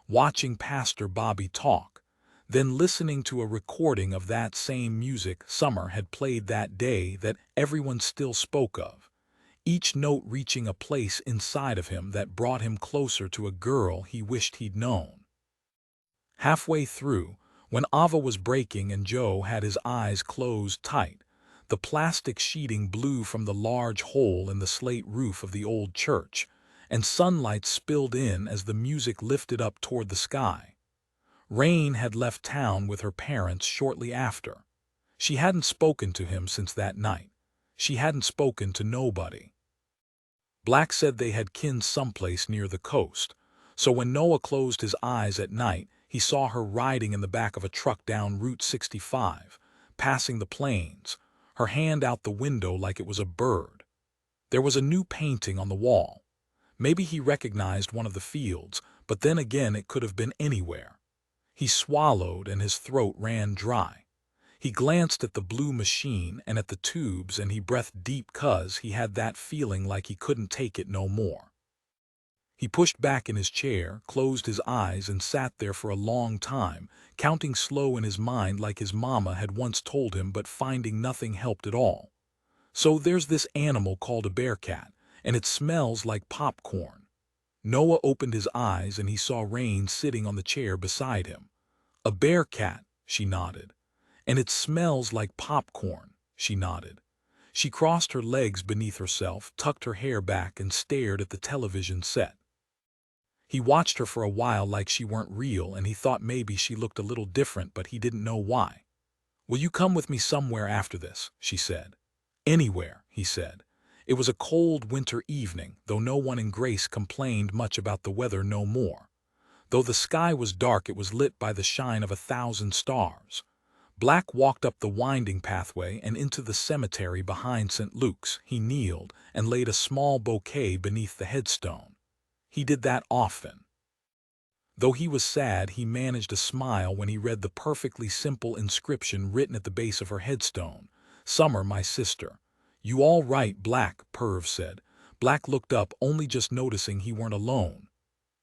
watching Pastor Bobby talk, then listening to a recording of that same music Summer had played that day that everyone still spoke of, each note reaching a place inside of him that brought him closer to a girl he wished he'd known. Halfway through, when Ava was breaking and Joe had his eyes closed tight, the plastic sheeting blew from the large hole in the slate roof of the old church, and sunlight spilled in as the music lifted up toward the sky. Raine had left town with her parents shortly after. She hadn't spoken to him since that night. She hadn't spoken to nobody. Black said they had kin someplace near the coast, so when Noah closed his eyes at night, he saw her riding in the back of a truck down Route 65, passing the plains, her hand out the window like it was a bird. There was a new painting on the wall. Maybe he recognized one of the fields, but then again it could have been anywhere. He swallowed and his throat ran dry. He glanced at the blue machine and at the tubes, and he breathed deep 'cause he had that feeling like he couldn't take it no more. He pushed back in his chair, closed his eyes, and sat there for a long time, counting slow in his mind like his mama had once told him, but finding nothing helped at all. So there's this animal called a bearcat, and it smells like popcorn. Noah opened his eyes and he saw Raine sitting on the chair beside him. A bearcat, she nodded. And it smells like popcorn, she nodded. She crossed her legs beneath herself, tucked her hair back, and stared at the television set. He watched her for a while like she weren't real, and he thought maybe she looked a little different, but he didn't know why. "Will you come with me somewhere after this?" she said. "Anywhere," he said. It was a cold winter evening, though no one in Grace complained much about the weather no more. Though the sky was dark, it was lit by the shine of 1,000 stars. Black walked up the winding pathway and into the cemetery behind St. Luke's. He kneeled and laid a small bouquet beneath the headstone. He did that often. Though he was sad, he managed a smile when he read the perfectly simple inscription written at the base of her headstone. "Summer, my sister." "You all right, Black?" Perv said. Black looked up, only just noticing he weren't alone.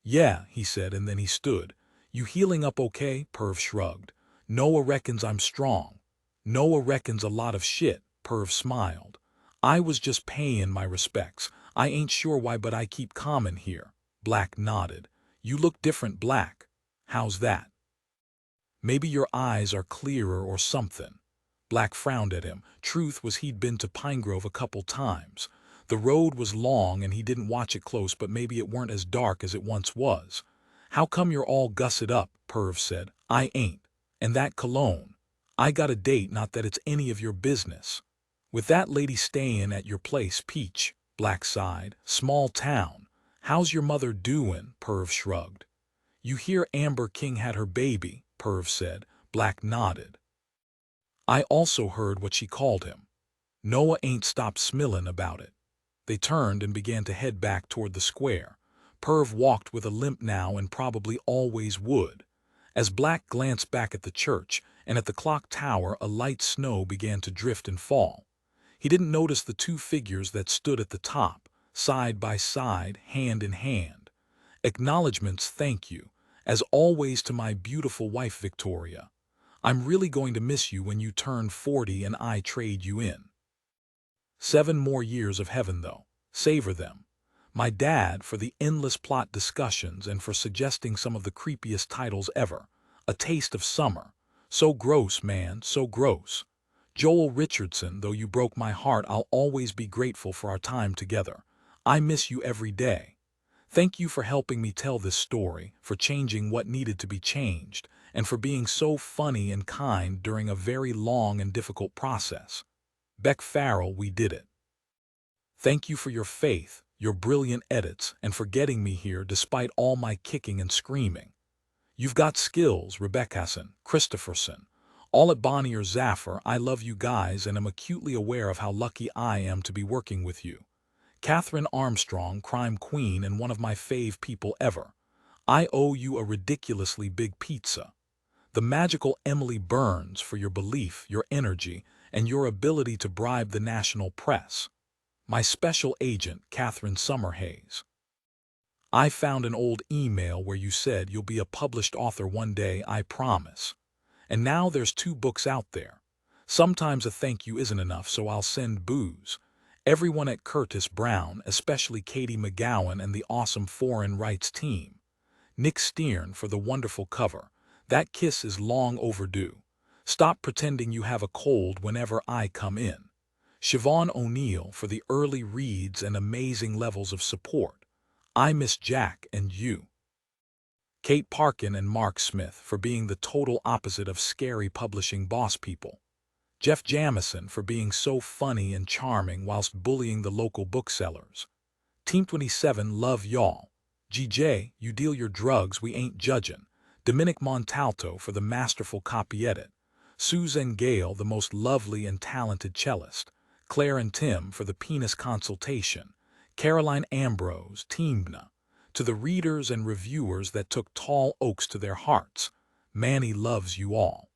"Yeah," he said, and then he stood. "You healing up okay?" Perv shrugged. "Noah reckons I'm strong." "Noah reckons a lot of shit," Perv smiled. "I was just paying my respects. I ain't sure why, but I keep comin' here." Black nodded. "You look different, Black." "How's that?" "Maybe your eyes are clearer or something." Black frowned at him. Truth was, he'd been to Pinegrove a couple times. The road was long and he didn't watch it close, but maybe it weren't as dark as it once was. "How come you're all gusset up?" Perv said. "I ain't. And that cologne. I got a date, not that it's any of your business." "With that lady staying at your place, Peach," Black sighed. "Small town. How's your mother doin'?" Perv shrugged. "You hear Amber King had her baby?" Perv said. Black nodded. "I also heard what she called him. Noah ain't stopped smillin' about it." They turned and began to head back toward the square. Perv walked with a limp now and probably always would. As Black glanced back at the church and at the clock tower, a light snow began to drift and fall. He didn't notice the two figures that stood at the top, side by side, hand in hand. "Acknowledgements, thank you, as always, to my beautiful wife Victoria. I'm really going to miss you when you turn 40 and I trade you in. 7 more years of heaven, though. Savor them. My dad for the endless plot discussions and for suggesting some of the creepiest titles ever. A Taste of Summer. So gross, man, so gross. Joel Richardson, though you broke my heart, I'll always be grateful for our time together. I miss you every day. Thank you for helping me tell this story, for changing what needed to be changed, and for being so funny and kind during a very long and difficult process. Beck Farrell, we did it. Thank you for your faith, your brilliant edits, and for getting me here despite all my kicking and screaming. You've got skills, Rebeccason, Christopherson. All at Bonnier Zaffer, I love you guys and am acutely aware of how lucky I am to be working with you. Catherine Armstrong, crime queen and one of my fave people ever. I owe you a ridiculously big pizza. The magical Emily Burns for your belief, your energy, and your ability to bribe the national press. My special agent, Catherine Summerhays. I found an old email where you said you'll be a published author one day, I promise. And now there's 2 books out there. Sometimes a thank you isn't enough, so I'll send booze. Everyone at Curtis Brown, especially Katie McGowan and the awesome Foreign Rights team. Nick Stearn for the wonderful cover. That kiss is long overdue. Stop pretending you have a cold whenever I come in. Siobhan O'Neill for the early reads and amazing levels of support. I miss Jack and you. Kate Parkin and Mark Smith for being the total opposite of scary publishing boss people. Jeff Jamison for being so funny and charming whilst bullying the local booksellers. Team 27 love y'all. GJ, you deal your drugs, we ain't judgin'. Dominic Montalto for the masterful copy edit. Susan Gale, the most lovely and talented cellist. Claire and Tim for the penis consultation. Caroline Ambrose, Teamna. To the readers and reviewers that took Tall Oaks to their hearts, Manny loves you all.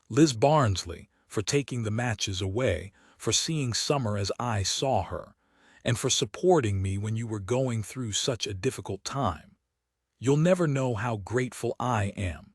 Liz Barnsley for taking the matches away, for seeing Summer as I saw her, and for supporting me when you were going through such a difficult time. You'll never know how grateful I am.